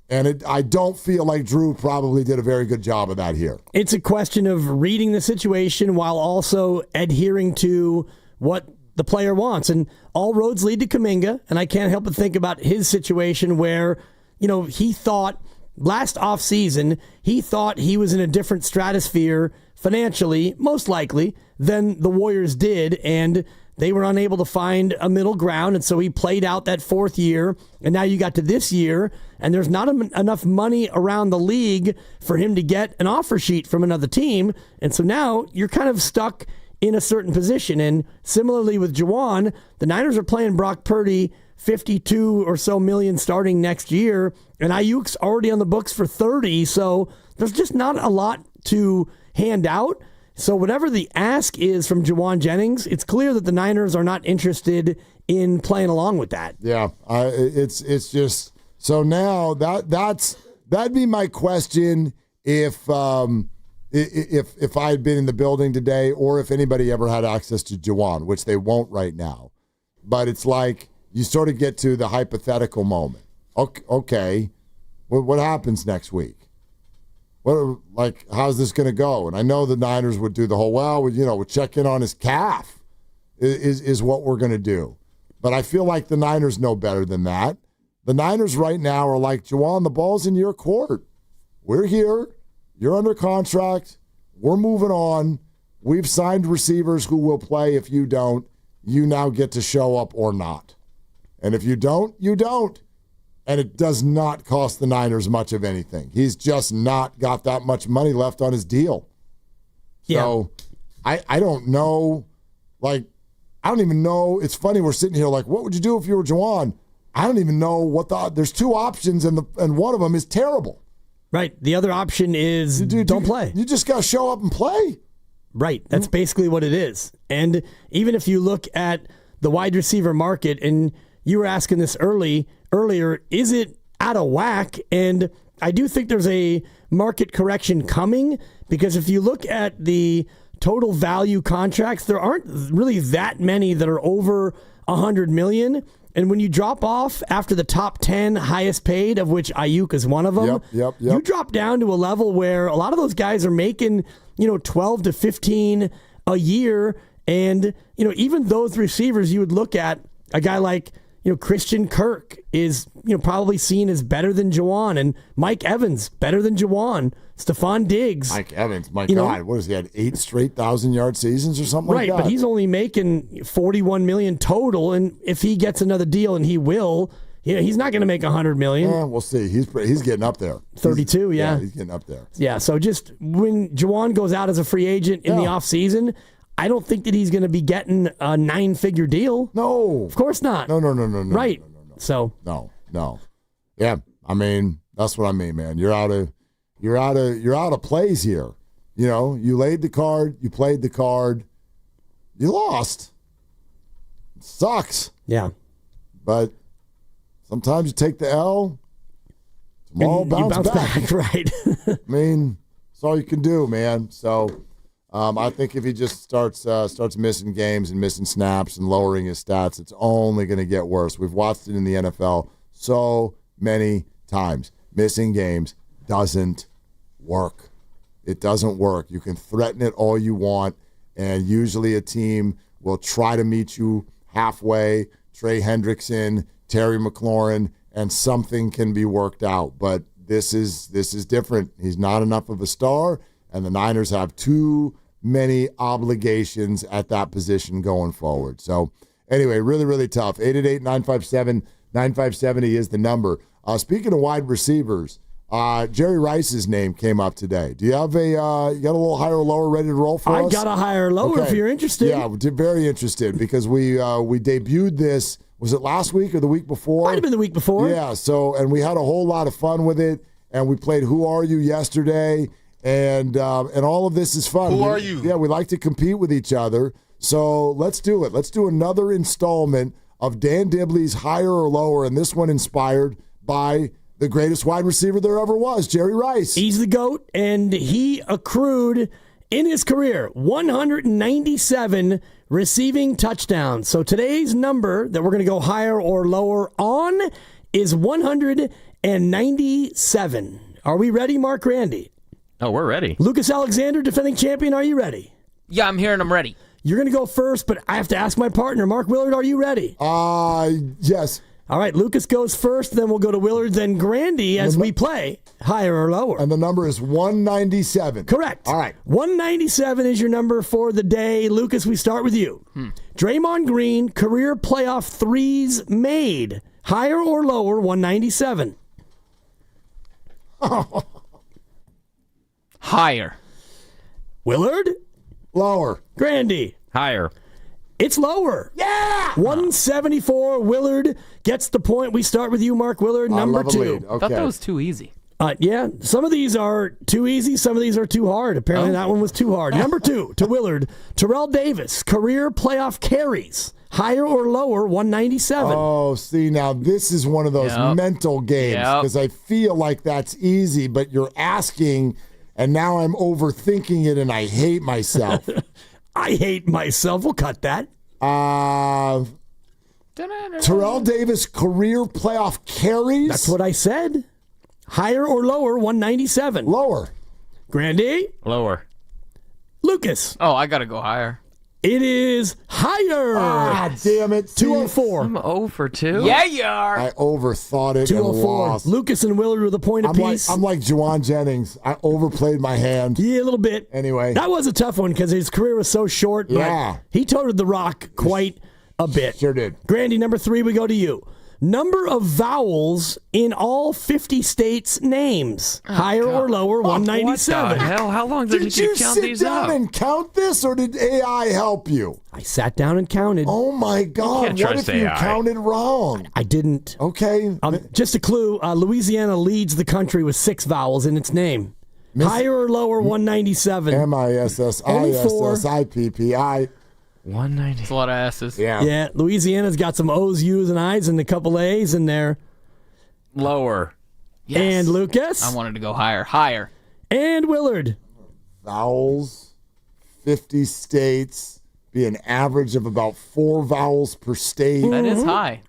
And I don't feel like Drew probably did a very good job of that here. It's a question of reading the situation while also adhering to what the player wants. And all roads lead to Kuminga, and I can't help but think about his situation where, you know, he thought last offseason, he thought he was in a different stratosphere financially, most likely, than the Warriors did, and they were unable to find a middle ground, and so he played out that 4th year, and now you got to this year, and there's not enough money around the league for him to get an offer sheet from another team, and so now you're kind of stuck in a certain position. And similarly with Jawan, the Niners are playing Brock Purdy $52 or so million starting next year, and Ayuk's already on the books for $30, so there's just not a lot to hand out. So whatever the ask is from Jawan Jennings, it's clear that the Niners are not interested in playing along with that. Yeah, it's just so now that'd be my question if I had been in the building today, or if anybody ever had access to Jawan, which they won't right now. But it's like you sort of get to the hypothetical moment. Okay, what happens next week? How's this going to go? And I know the Niners would do the whole, we'll check in on his calf is what we're going to do. But I feel like the Niners know better than that. The Niners right now are like, Jawan, the ball's in your court. We're here. You're under contract. We're moving on. We've signed receivers who will play. If you don't, you now get to show up or not. And if you don't, you don't. And it does not cost the Niners much of anything. He's just not got that much money left on his deal. So I don't know. I don't even know. It's funny, we're sitting here like, what would you do if you were Jawan? I don't even know there's 2 options, and one of them is terrible. Right. The other option is don't play. You just got to show up and play. Right. That's basically what it is. And even if you look at the wide receiver market, and you were asking this earlier, is it out of whack? And I do think there's a market correction coming, because if you look at the total value contracts, there aren't really that many that are over $100 million. And when you drop off after the top 10 highest paid, of which Ayuk is one of them, you drop down to a level where a lot of those guys are making, 12 to 15 a year. And, even those receivers, you would look at a guy like, Christian Kirk is, probably seen as better than Jawan, and Mike Evans better than Jawan. Stephon Diggs. Mike Evans, my God, what has he had, 8 straight 1,000-yard seasons or something like that? Right, but he's only making $41 million total, and if he gets another deal, and he will, he's not going to make $100 million. Yeah, we'll see. He's getting up there. 32, he's getting up there. Yeah, so just when Jawan goes out as a free agent in the offseason, I don't think that he's going to be getting a 9-figure deal. No. Of course not. No. Right. No. So. No. Yeah, I mean, that's what I mean, man. You're out of plays here. You laid the card, you played the card, you lost. It sucks. Yeah. But sometimes you take the L, tomorrow bounce back. Right. I mean, that's all you can do, man. So I think if he just starts missing games and missing snaps and lowering his stats, it's only going to get worse. We've watched it in the NFL so many times. Missing games doesn't work. It doesn't work. You can threaten it all you want, and usually a team will try to meet you halfway. Trey Hendrickson, Terry McLaurin, and something can be worked out. But this is different. He's not enough of a star, and the Niners have too many obligations at that position going forward. So anyway, really, really tough. 888-957-9570 is the number. Speaking of wide receivers, Jerry Rice's name came up today. Do you have you got a little higher or lower ready to roll for us? I got a higher or lower if you're interested. Yeah, we're very interested, because we debuted this, was it last week or the week before? Might have been the week before. Yeah, and we had a whole lot of fun with it, and we played Who Are You yesterday, and all of this is fun. Who are you? Yeah, we like to compete with each other, so let's do it. Let's do another installment of Dan Dibley's Higher or Lower, and this one inspired by the greatest wide receiver there ever was, Jerry Rice. He's the GOAT, and he accrued in his career 197 receiving touchdowns. So today's number that we're going to go higher or lower on is 197. Are we ready, Mark Randy? Oh, we're ready. Lucas Alexander, defending champion, are you ready? Yeah, I'm here and I'm ready. You're going to go first, but I have to ask my partner, Mark Willard, are you ready? Yes. All right, Lucas goes first, then we'll go to Willard, then Grandy as we play higher or lower. And the number is 197. Correct. All right. 197 is your number for the day. Lucas, we start with you. Draymond Green, career playoff threes made. Higher or lower, 197? Higher. Willard? Lower. Grandy? Higher. It's lower. Yeah! 174. Willard gets the point. We start with you, Mark Willard, number 2. I thought that was too easy. Yeah, some of these are too easy. Some of these are too hard. Apparently that one was too hard. Number 2 to Willard. Terrell Davis, career playoff carries. Higher or lower, 197. Oh, see, now this is one of those mental games because I feel like that's easy, but you're asking, and now I'm overthinking it, and I hate myself. I hate myself. We'll cut that. Terrell Davis, career playoff carries? That's what I said. Higher or lower, 197. Lower. Grandy? Lower. Lucas? Oh, I got to go higher. It is higher. Ah, damn it. 204. I'm 0 for 2. Yeah, you are. I overthought it 204. and lost. Lucas and Willard with a point apiece. I'm like Jawan Jennings. I overplayed my hand. Yeah, a little bit. Anyway. That was a tough one because his career was so short. Yeah. But he toted the rock quite a bit. Sure did. Grandy, number 3, we go to you. Number of vowels in all 50 states' names. Higher or lower, 197. What the hell? How long did it take you to count these Did you sit down up? and count this, or did AI help you? I sat down and counted. Oh, my God. can't What trust if you AI. counted wrong? I didn't. Okay. Just a clue, Louisiana leads the country with 6 vowels in its name. Higher or lower, 197. MISSISSIPPI. 190. That's a lot of S's. Yeah, Louisiana's got some O's, U's, and I's and a couple A's in there. Lower. Yes. And Lucas? I wanted to go higher. Higher. And Willard? Vowels, 50 states, be an average of about 4 vowels per state. That is high.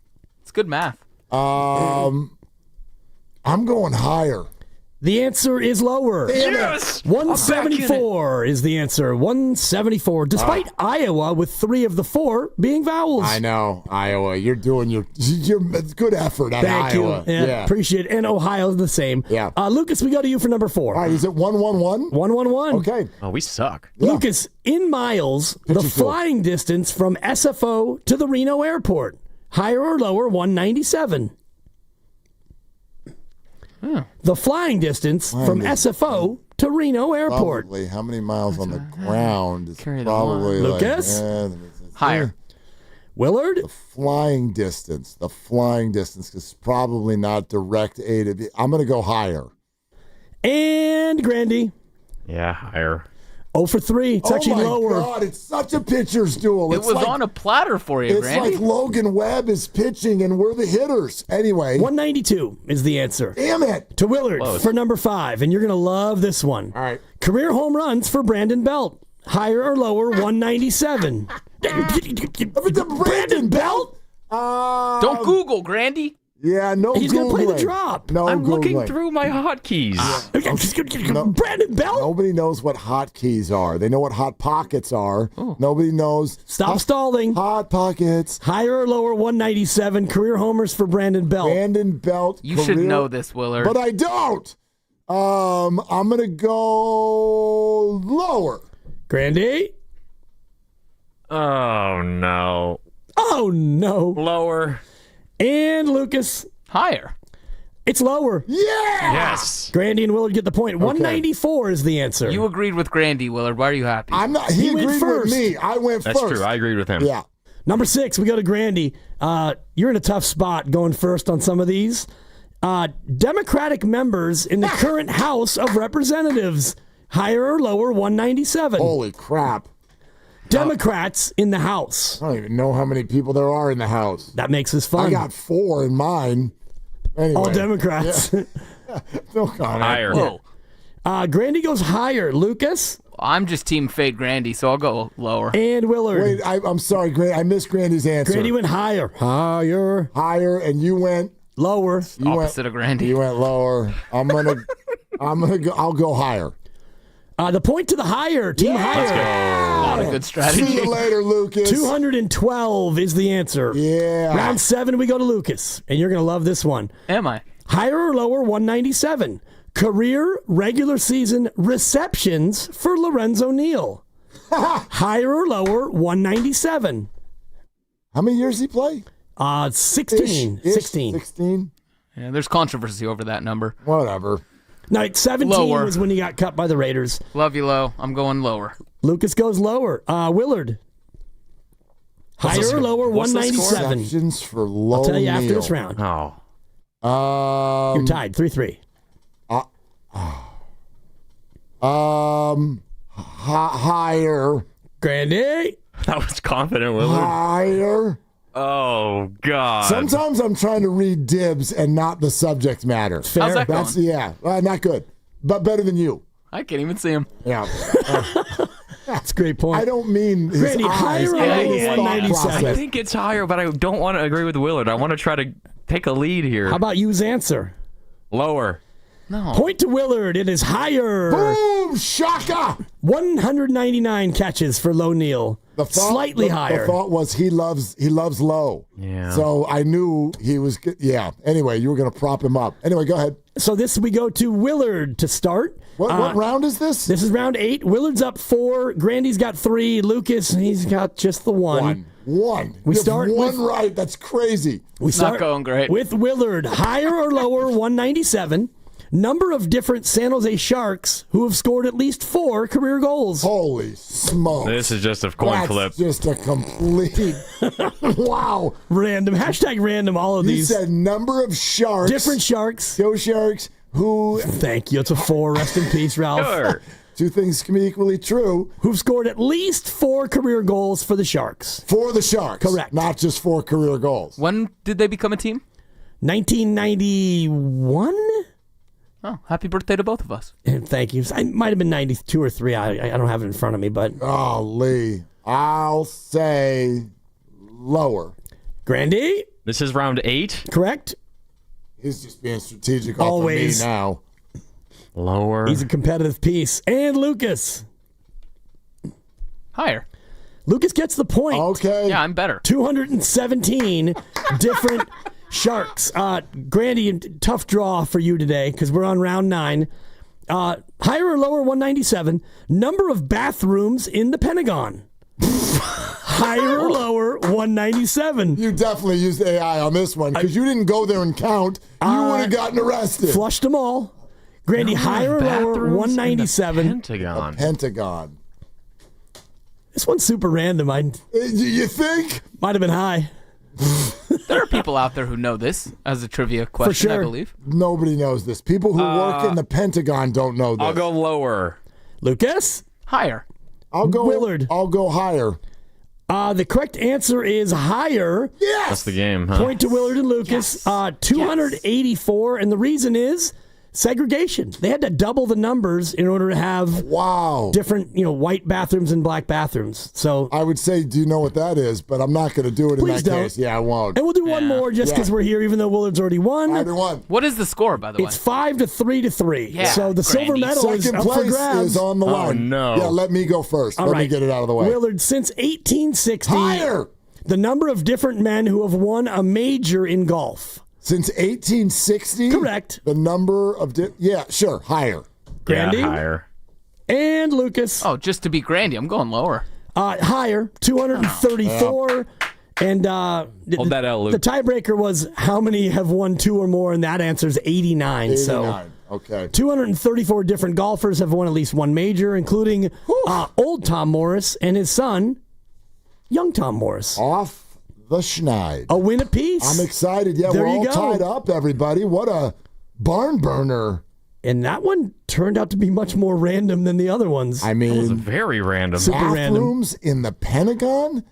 It's good math. I'm going higher. The answer is lower. Yes! 174 is the answer. 174, despite Iowa with 3 of the 4 being vowels. I know, Iowa. You're doing your good effort on Thank Iowa. you. Yeah, appreciate it. And Ohio's the same. Yeah. Lucas, we go to you for number 4. All right, is it 111? 111. Okay. Oh, we suck. Yeah. Lucas, in miles, the flying distance from SFO to the Reno airport. Higher or lower, 197. The flying distance from SFO to Reno Airport. Probably. How many miles on the ground is Carry the probably one. like... Lucas? Higher. Willard? The flying distance, is probably not direct A to B. I'm going to go higher. And Grandy? Yeah, higher. 0 for 3. It's actually lower. Oh, my God. It's such a pitcher's duel. It was on a platter for you, It's Grandy. like Logan Webb is pitching and we're the hitters. Anyway. 192 is the answer. Damn it. To Willard for number 5, and you're going to love this one. All right. Career home runs for Brandon Belt. Higher or lower, 197. Brandon Belt? Don't Google, Grandy. Yeah, no He's going to play the Googling. drop. No I'm looking Googling. through my hotkeys. Brandon Belt? Nobody knows what hotkeys are. They know what hot pockets are. Nobody knows. Stop stalling. Hot pockets. Higher or lower, 197. Career homers for Brandon Belt. Brandon Belt. You should know this, Willard. But I don't. I'm going to go lower. Grandy? Oh, no. Oh, no. Lower. And Lucas? Higher. It's lower. Yeah! Yes. Grandy and Willard get the point. 194 is the answer. You agreed with Grandy, Willard. Why are you happy? I'm not. He went agreed first. with me. I went That's first. true. I agreed with him. Yeah. Number 6, we go to Grandy. You're in a tough spot going first on some of these. Democratic members in the current House of Representatives. Higher or lower, 197. Holy crap. Democrats in the House. I don't even know how many people there are in the House. That makes this fun. I got 4 in mine. Anyway. All Democrats. Yeah. No comment. Higher. Whoa. Grandy goes higher. Lucas? I'm just team fade Grandy, so I'll go lower. And Willard. Wait, I'm sorry, I missed Grandy's answer. Grandy went higher. Higher. Higher, and you went lower. Opposite of Grandy. You went lower. I'll go higher. The point to the higher. Team higher. Not a good strategy. See you later, Lucas. 212 is the answer. Yeah. Round 7, we go to Lucas, and you're going to love this one. Am I? Higher or lower, 197. Career regular season receptions for Lorenzo Neal. Higher or lower, 197. How many years did he play? 16. 16. Yeah, there's controversy over that number. Whatever. No, 17 Lower. was when he got cut by the Raiders. Love you, Lowe. I'm going lower. Lucas goes lower. Willard. Higher or lower, 197. Receptions for Lowe. I'll tell you after Neal. this round. Oh. You're tied, 3-3. Higher. Grandy. That was confident, Willard. Higher. Oh, God. Sometimes I'm trying to read Dibs and not the subject matter. Fair. How's that That's going? Yeah, not good, but better than you. I can't even see him. Yeah. That's a great point. I don't mean his Grandy, eyes. higher or I lower, mean his thought 197. I process. think it's higher, but I don't want to agree with Willard. I want to try to take a lead here. How about you's answer? Lower. No. Point to Willard. It is higher. Boom! Shaka! 199 catches for Lowe Neal. Slightly higher. The thought was he loves Lowe. Yeah. So I knew he was good. Yeah. Anyway, you were going to prop him up. Anyway, go ahead. So we go to Willard to start. What round is this? This is round 8. Willard's up 4. Grandy's got 3. Lucas, he's got just the 1. One. We You have start one with- right. That's crazy. We start Not going great. with Willard. Higher or lower, 197. Number of different San Jose Sharks who have scored at least 4 career goals. Holy smokes. This is just a coin flip. Just a complete wow. Random. Hashtag random, all of He these. said number of sharks. Different Sharks. Joe Sharks who Thank you. It's a 4. Rest in peace, Ralph. Sure. two things can be equally true. Who've scored at least 4 career goals for the Sharks. For the Sharks. Correct. Not just 4 career goals. When did they become a team? 1991? Oh, happy birthday to both of us. Thank you. I might have been 92 or 3. I don't have it in front of me, but. Oh, Lee. I'll say lower. Grandy? This is round 8. Correct. He's just being strategic Always. off of me now. Lower. He's a competitive piece. And Lucas. Higher. Lucas gets the point. Okay. Yeah, I'm better. 217 different Sharks. Grandy, tough draw for you today because we're on round 9. Higher or lower, 197. Number of bathrooms in the Pentagon. Higher or lower, 197. You definitely used AI on this one because you didn't go there and count. You would have gotten arrested. Flushed them all. Grandy, higher or lower, 197. Pentagon. Pentagon. This one's super random. You think? Might have been high. There are people out there who know this as a trivia question, sure. I believe. Nobody knows this. People who work in the Pentagon don't know this. I'll go lower. Lucas? Higher. I'll go Willard. I'll go higher. The correct answer is higher. Yes. That's the game, huh? Point to Willard and Lucas. 284, and the reason is segregation. They had to double the numbers in order to have different, white bathrooms and black bathrooms. So I would say, do you know what that is? But I'm not going to do it in Please that don't. case. Yeah, I won't. And we'll do one more just because we're here, even though Willard's already won. I already won. What is the score, by the way? It's 5-3. Yeah, So the silver Grandy. medal is Second up for place grabs. is on the line. Oh, no. Yeah, let me go first. All Let right. me get it out of the way. Willard, since 1860, Higher. the number of different men who have won a major in golf. Since 1860? Correct. The number of... yeah, sure. Higher. Grandy? Yeah, higher. And Lucas. Oh, just to be Grandy, I'm going lower. Higher, 234. And Hold that L, Luke. the tiebreaker was how many have won 2 or more, and that answer is 89. 89. So Okay. 234 different golfers have won at least one major, including old Tom Morris and his son, young Tom Morris. Off the schneid. A win apiece. I'm excited. Yeah, There we're you all go. tied up, everybody. What a barn burner. And that one turned out to be much more random than the other ones. I It was mean, very random. Super random. bathrooms in the Pentagon?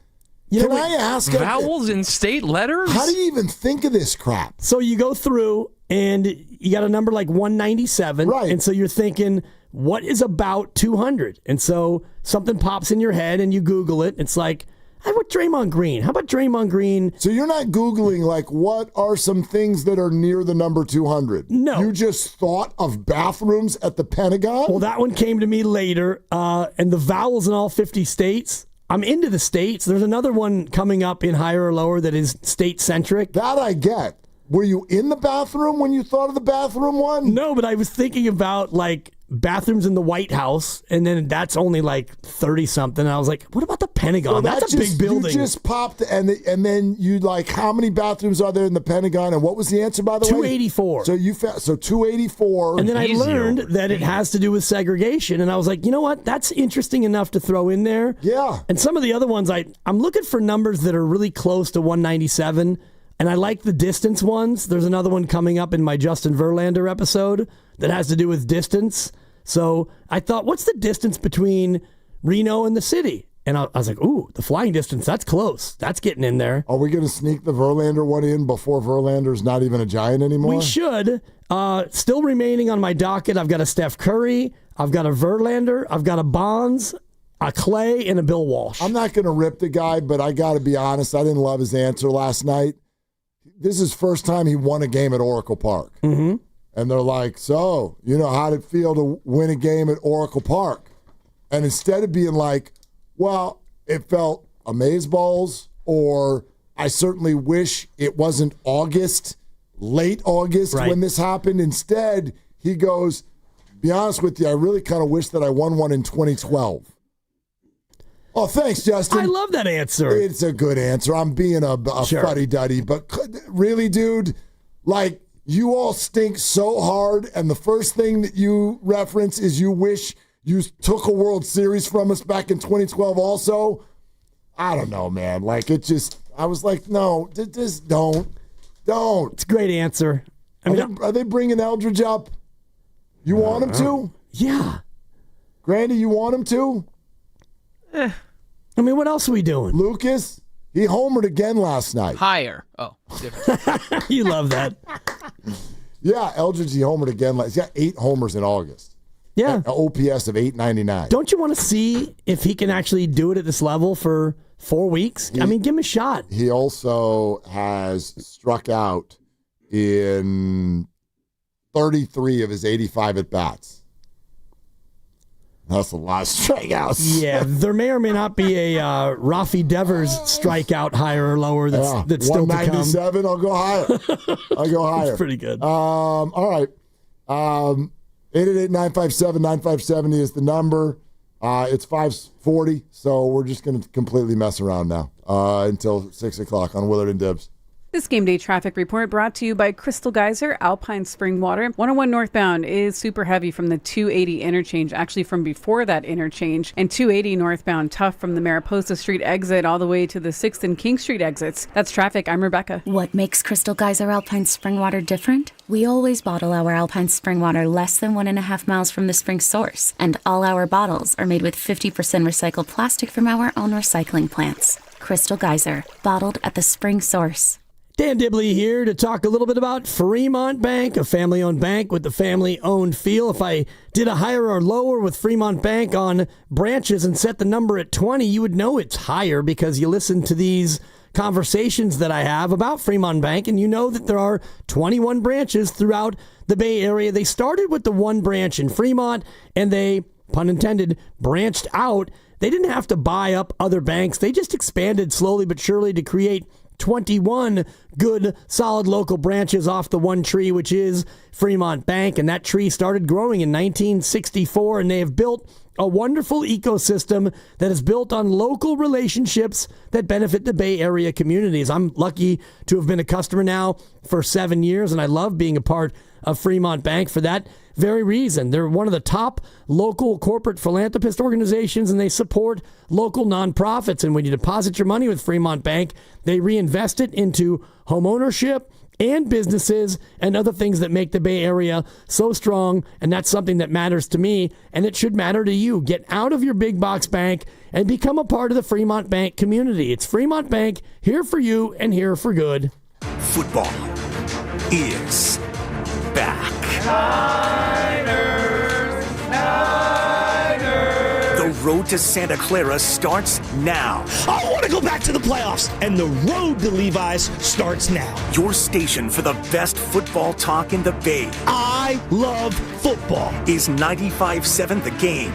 You know Can what? I ask? Vowels in state letters? How do you even think of this crap? So you go through and you got a number like 197. Right. And so you're thinking, what is about 200? And so something pops in your head and you Google it. It's like, I would Draymond Green. How about Draymond Green? So you're not Googling, like, what are some things that are near the number 200? No. You just thought of bathrooms at the Pentagon? Well, that one came to me later. And the vowels in all 50 states. I'm into the states. There's another one coming up in higher or lower that is state-centric. That I get. Were you in the bathroom when you thought of the bathroom one? No, but I was thinking about, like, bathrooms in the White House, and then that's only like 30-something. And I was like, what about the Pentagon? So that's a big building. You just popped, and then you like, how many bathrooms are there in the Pentagon? And what was the answer, by the way? 284. So you found 284. And then I learned that it has to do with segregation, and I was like, you know what? That's interesting enough to throw in there. Yeah. And some of the other ones, I'm looking for numbers that are really close to 197. And I like the distance ones. There's another one coming up in my Justin Verlander episode that has to do with distance. So I thought, what's the distance between Reno and the city? And I was like, ooh, the flying distance, that's close. That's getting in there. Are we going to sneak the Verlander one in before Verlander's not even a Giant anymore? We should. Still remaining on my docket, I've got a Steph Curry, I've got a Verlander, I've got a Bonds, a Clay, and a Bill Walsh. I'm not going to rip the guy, but I got to be honest, I didn't love his answer last night. This is first time he won a game at Oracle Park. Mm-hmm. And they're like, so, how did it feel to win a game at Oracle Park? And instead of being like, well, it felt amazeballs, or I certainly wish it wasn't late August when this happened. Instead, he goes, be honest with you, I really kind of wish that I won one in 2012. Oh, thanks, Justin. I love that answer. It's a good answer. I'm being a fuddy-duddy. But really, dude, like, you all stink so hard, and the first thing that you reference is you wish you took a World Series from us back in 2012 also. I don't know, man. Like, I was like, no, just don't. It's a great answer. Are they bringing Eldridge up? You want him to? Yeah. Grandy, you want him to? What else are we doing? Lucas, he homered again last night. Higher. Oh, different. You love that. Yeah, Eldridge, he homered again. He's got 8 homers in August. Yeah. An OPS of 899. Don't you want to see if he can actually do it at this level for 4 weeks? Give him a shot. He also has struck out in 33 of his 85 at-bats. That's a lot of strikeouts. Yeah, there may or may not be a Rafi Devers strikeout higher or lower that's still to come. 197, I'll go higher. That's pretty good. All right. 888-957-9570 is the number. It's 5:40, so we're just going to completely mess around now until 6 o'clock on Willard and Dibs. This game day traffic report brought to you by Crystal Geyser, Alpine Spring Water. 101 northbound is super heavy from the 280 interchange, actually from before that interchange, and 280 northbound tough from the Mariposa Street exit all the way to the 6th and King Street exits. That's traffic. I'm Rebecca. What makes Crystal Geyser Alpine Spring Water different? We always bottle our Alpine Spring Water less than 1.5 miles from the spring source, and all our bottles are made with 50% recycled plastic from our own recycling plants. Crystal Geyser, bottled at the spring source. Dan Dibley here to talk a little bit about Fremont Bank, a family-owned bank with the family-owned feel. If I did a higher or lower with Fremont Bank on branches and set the number at 20, you would know it's higher because you listen to these conversations that I have about Fremont Bank, and you know that there are 21 branches throughout the Bay Area. They started with the one branch in Fremont, and they, pun intended, branched out. They didn't have to buy up other banks. They just expanded slowly but surely to create 21 good, solid local branches off the one tree, which is Fremont Bank. And that tree started growing in 1964, and they have built a wonderful ecosystem that is built on local relationships that benefit the Bay Area communities. I'm lucky to have been a customer now for 7 years, and I love being a part of Fremont Bank for that very reason. They're one of the top local corporate philanthropist organizations, and they support local nonprofits. And when you deposit your money with Fremont Bank, they reinvest it into home ownership and businesses and other things that make the Bay Area so strong. And that's something that matters to me, and it should matter to you. Get out of your big box bank and become a part of the Fremont Bank community. It's Fremont Bank, here for you and here for good. Football is back. The road to Santa Clara starts now. I want to go back to the playoffs, and the road to Levi's starts now. Your station for the best football talk in the Bay. I love football. Is 95.7 The Game.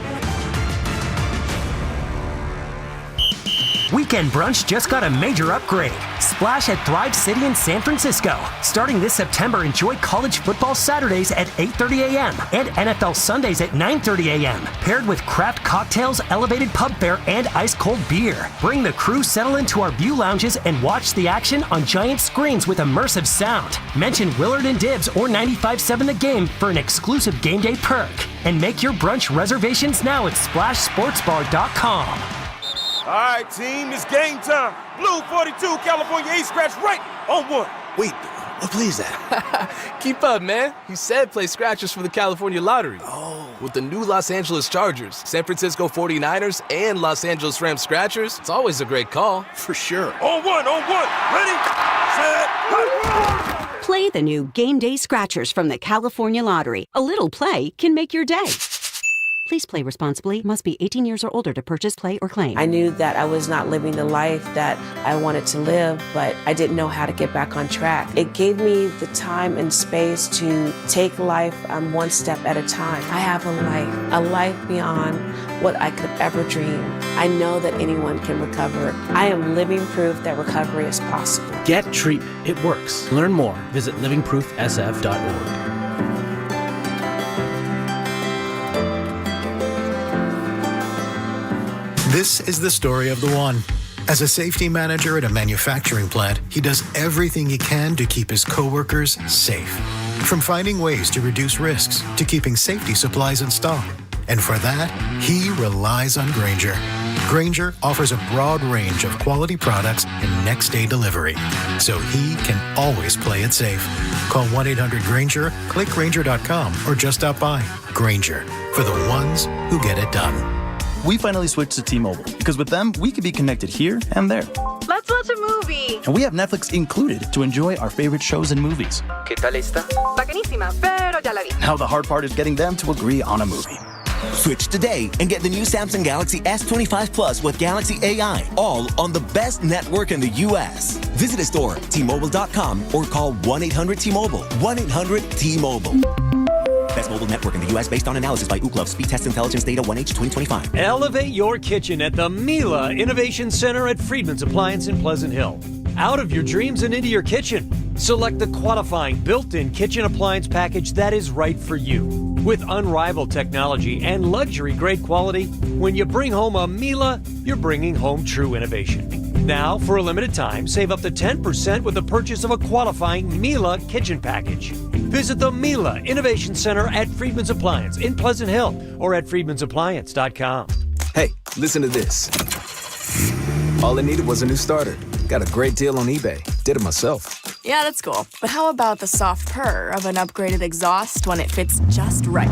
Weekend Brunch just got a major upgrade. Splash at Thrive City in San Francisco. Starting this September, enjoy college football Saturdays at 8:30 a.m. and NFL Sundays at 9:30 a.m. Paired with craft cocktails, elevated pub fare, and ice-cold beer. Bring the crew, settle into our view lounges, and watch the action on giant screens with immersive sound. Mention Willard and Dibs or 95.7 The Game for an exclusive game day perk. And make your brunch reservations now at splashsportsbar.com. All right, team, it's game time. Blue 42, California Ace scratch right on one. Wait, what play is that? Keep up, man. He said play scratchers for the California Lottery. Oh. With the new Los Angeles Chargers, San Francisco 49ers, and Los Angeles Rams scratchers, it's always a great call. For sure. On one. Ready, set, hut. Play the new Game Day Scratchers from the California Lottery. A little play can make your day. Please play responsibly. Must be 18 years or older to purchase, play, or claim. I knew that I was not living the life that I wanted to live, but I didn't know how to get back on track. It gave me the time and space to take life one step at a time. I have a life beyond what I could ever dream. I know that anyone can recover. I am living proof that recovery is possible. Get treatment. It works. Learn more. Visit livingproofsf.org. This is the story of the one. As a safety manager at a manufacturing plant, he does everything he can to keep his coworkers safe. From finding ways to reduce risks to keeping safety supplies in stock. And for that, he relies on Granger. Granger offers a broad range of quality products and next-day delivery, so he can always play it safe. Call 1-800-GRANGER, click Granger.com, or just stop by. Granger, for the ones who get it done. We finally switched to T-Mobile because with them, we can be connected here and there. Let's watch a movie. And we have Netflix included to enjoy our favorite shows and movies. ¿Qué tal esta? Bacanísima, pero ya la vi. Now the hard part is getting them to agree on a movie. Switch today and get the new Samsung Galaxy S25 Plus with Galaxy AI, all on the best network in the U.S. Visit a store, T-Mobile.com, or call 1-800-T-Mobile. 1-800-T-Mobile. Best mobile network in the U.S. based on analysis by Ookla. Speed Test Intelligence Data 1H 2025. Elevate your kitchen at the Mila Innovation Center at Friedman's Appliance in Pleasant Hill. Out of your dreams and into your kitchen. Select the qualifying built-in kitchen appliance package that is right for you. With unrivaled technology and luxury-grade quality, when you bring home a Mila, you're bringing home true innovation. Now, for a limited time, save up to 10% with the purchase of a qualifying Mila kitchen package. Visit the Mila Innovation Center at Friedman's Appliance in Pleasant Hill or at friedmansappliance.com. Hey, listen to this. All I needed was a new starter. Got a great deal on eBay. Did it myself. Yeah, that's cool. But how about the soft purr of an upgraded exhaust when it fits just right?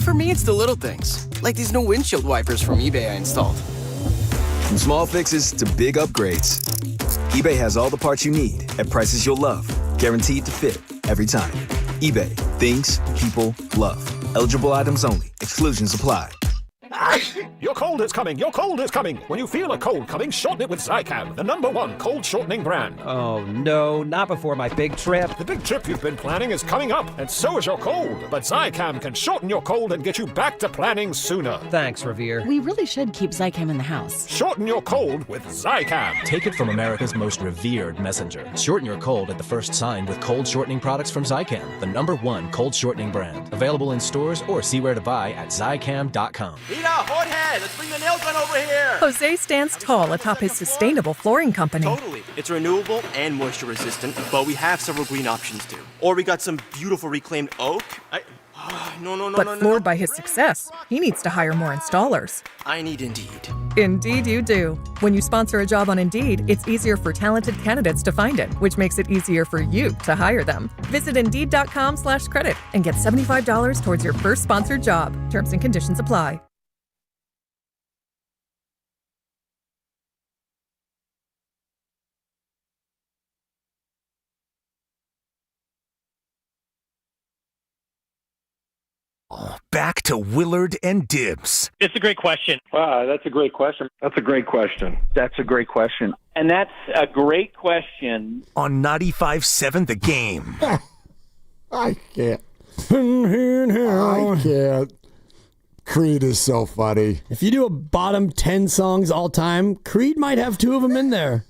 For me, it's the little things. Like these new windshield wipers from eBay I installed. From small fixes to big upgrades, eBay has all the parts you need at prices you'll love. Guaranteed to fit every time. eBay. Things people love. Eligible items only. Exclusions apply. Your cold is coming. Your cold is coming. When you feel a cold coming, shorten it with Zicam, the #1 cold shortening brand. Oh, no, not before my big trip. The big trip you've been planning is coming up, and so is your cold. But Zicam can shorten your cold and get you back to planning sooner. Thanks, Revere. We really should keep Zicam in the house. Shorten your cold with Zicam. Take it from America's most revered messenger. Shorten your cold at the first sign with cold shortening products from Zicam, the #1 cold shortening brand. Available in stores or see where to buy at Zicam.com. Jorge, let's bring the nail gun over here. Jose stands tall atop his sustainable flooring company. Totally. It's renewable and moisture resistant, but we have several green options too. Or we got some beautiful reclaimed oak. But floored by his success, he needs to hire more installers. I need Indeed. Indeed you do. When you sponsor a job on Indeed, it's easier for talented candidates to find it, which makes it easier for you to hire them. Visit Indeed.com/credit and get $75 towards your first sponsored job. Terms and conditions apply. back to Willard and Dibs. It's a great question. Wow, that's a great question. That's a great question. That's a great question. And that's a great question. On 95.7 The Game. I can't. I can't. Creed is so funny. If you do a bottom 10 songs all time, Creed might have 2 of them in there.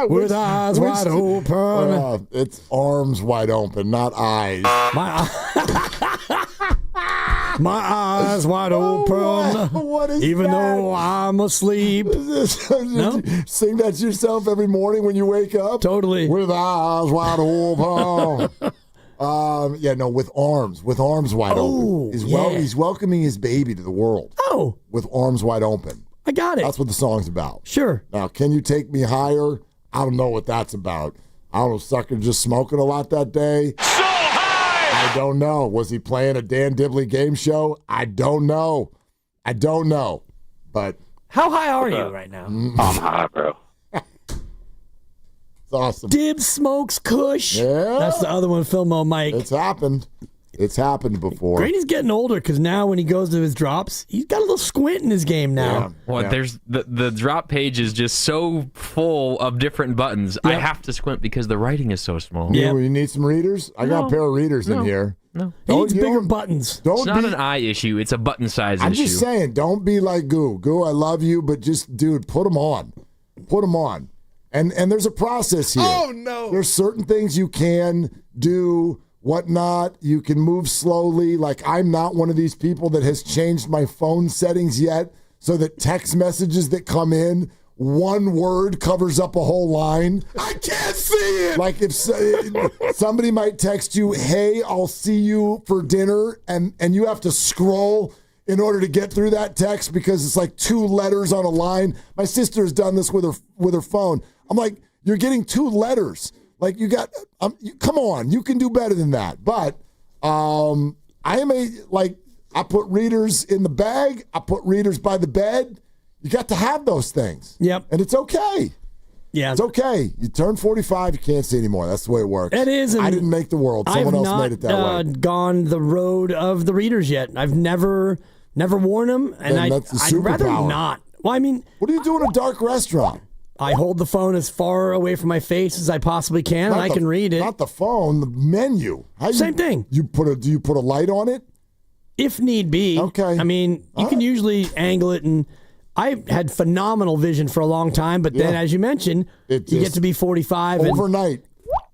With eyes wide open. It's arms wide open, not eyes. My eyes wide open. What is even that? though I'm asleep. No? Sing that to yourself every morning when you wake up? Totally. With eyes wide open. With arms wide open. He's welcoming his baby to the world. Oh. With arms wide open. I got it. That's what the song's about. Sure. Now, Can You Take Me Higher? I don't know what that's about. I don't know, sucker just smoking a lot that day. So high! I don't know. Was he playing a Dan Dibley game show? I don't know. But how high are you right now? I'm high, bro. It's awesome. Dibs smokes Kush. Yeah. That's the other one, Filmo Mike. It's happened. It's happened before. Grady's getting older because now when he goes to his drops, he's got a little squint in his game now. There's the drop page is just so full of different buttons. I have to squint because the writing is so small. Yeah, you need some readers? I got a pair of readers in here. No. He needs bigger buttons. It's not an eye issue. It's a button size issue. I'm just saying, don't be like Goo. Goo, I love you, but just, dude, put them on. Put them on. And there's a process here. Oh, no. There's certain things you can do, whatnot. You can move slowly. Like, I'm not one of these people that has changed my phone settings yet so that text messages that come in, one word covers up a whole line. I can't see it. Like if somebody might text you, hey, I'll see you for dinner, and you have to scroll in order to get through that text because it's like 2 letters on a line. My sister's done this with her phone. I'm like, you're getting 2 letters. Like come on, you can do better than that. But I put readers in the bag. I put readers by the bed. You got to have those things. Yep. And it's okay. Yeah. It's okay. You turn 45, you can't see anymore. That's the way it works. It is. I didn't make the world. Someone else made it that way. I've not gone the road of the readers yet. I've never worn them, and I'd rather not. Well, I mean, what do you do in a dark restaurant? I hold the phone as far away from my face as I possibly can, and I can read it. Not the phone, the menu. Same thing. Do you put a light on it? If need be. Okay. I mean, you can usually angle it, and I had phenomenal vision for a long time, but then, as you mentioned, you get to be 45 overnight.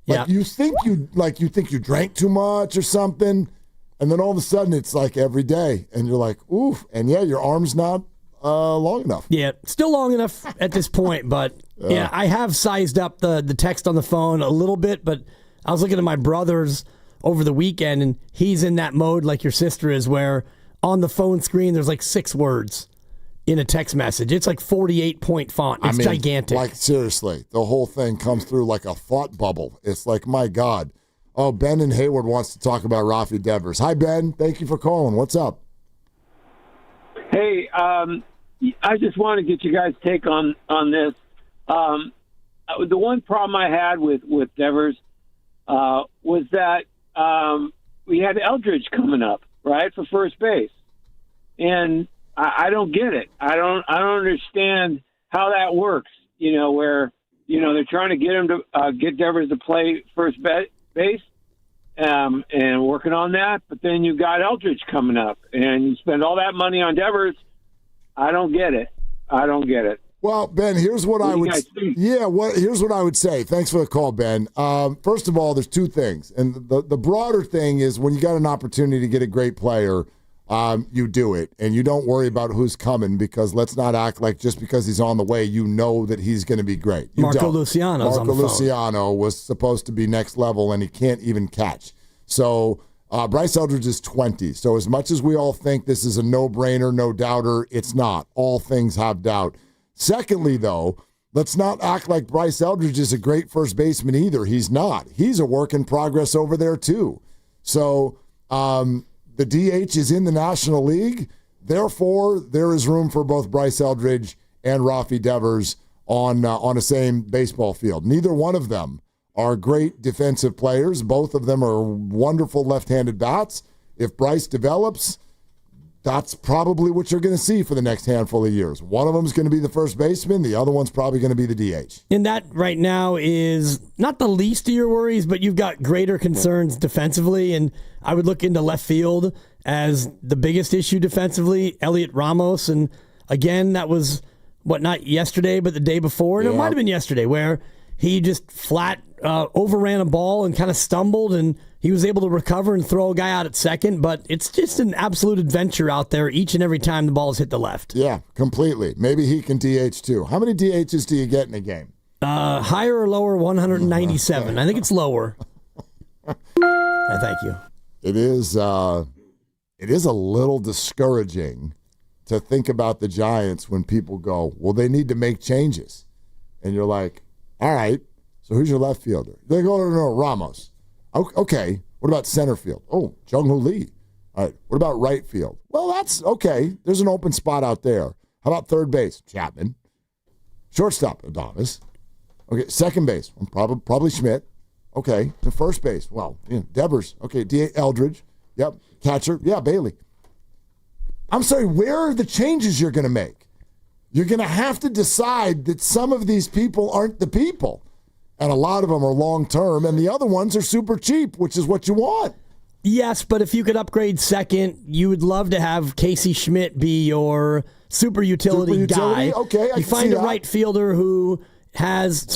You think you drank too much or something, and then all of a sudden it's like every day, and you're like, oof, and your arm's not long enough. Yeah, still long enough at this point, but I have sized up the text on the phone a little bit, but I was looking at my brother's over the weekend, and he's in that mode like your sister is, where on the phone screen there's like 6 words in a text message. It's like 48-point font. It's gigantic. Like, seriously, the whole thing comes through like a thought bubble. It's like, my God. Oh, Ben in Hayward wants to talk about Rafi Devers. Hi, Ben. Thank you for calling. What's up? Hey, I just want to get you guys' take on this. The one problem I had with Devers was that we had Eldridge coming up, right, for first base. And I don't get it. I don't understand how that works, where, they're trying to get him to get Devers to play first base and working on that. But then you got Eldridge coming up and you spend all that money on Devers. I don't get it. Well, Ben, here's what I would say. Thanks for the call, Ben. First of all, there's 2 things. And the broader thing is when you got an opportunity to get a great player, you do it. And you don't worry about who's coming, because let's not act like just because he's on the way, you know that he's going to be great. Marco Luciano was supposed to be next level, and he can't even catch. So Bryce Eldridge is 20. So as much as we all think this is a no-brainer, no doubter, it's not. All things have doubt. Secondly, though, let's not act like Bryce Eldridge is a great first baseman either. He's not. He's a work in progress over there, too. So the DH is in the National League. Therefore, there is room for both Bryce Eldridge and Rafi Devers on the same baseball field. Neither one of them are great defensive players. Both of them are wonderful left-handed bats. If Bryce develops, that's probably what you're going to see for the next handful of years. One of them is going to be the first baseman. The other one's probably going to be the DH. And that right now is not the least of your worries, but you've got greater concerns defensively. And I would look into left field as the biggest issue defensively. Elliot Ramos. And again, that was, not yesterday, but the day before. And it might have been yesterday where he just flat overran a ball and kind of stumbled, and he was able to recover and throw a guy out at second. But it's just an absolute adventure out there each and every time the ball's hit the left. Yeah, completely. Maybe he can DH too. How many DHs do you get in a game? Higher or lower, 197. I think it's lower. Thank you. It is a little discouraging to think about the Giants when people go, well, they need to make changes. And you're like, all right, so who's your left fielder? They go, no, Ramos. Okay, what about center field? Oh, Jung-Hoo Lee. All right, what about right field? Well, that's okay. There's an open spot out there. How about third base? Chapman. Shortstop, Adonis. Okay, second base, probably Schmidt. Okay, the first base, Devers. Okay, D.A. Eldridge. Yep, catcher. Yeah, Bailey. I'm sorry, where are the changes you're going to make? You're going to have to decide that some of these people aren't the people. And a lot of them are long-term, and the other ones are super cheap, which is what you want. Yes, but if you could upgrade second, you would love to have Casey Schmidt be your super utility guy. Okay, you find a right fielder who has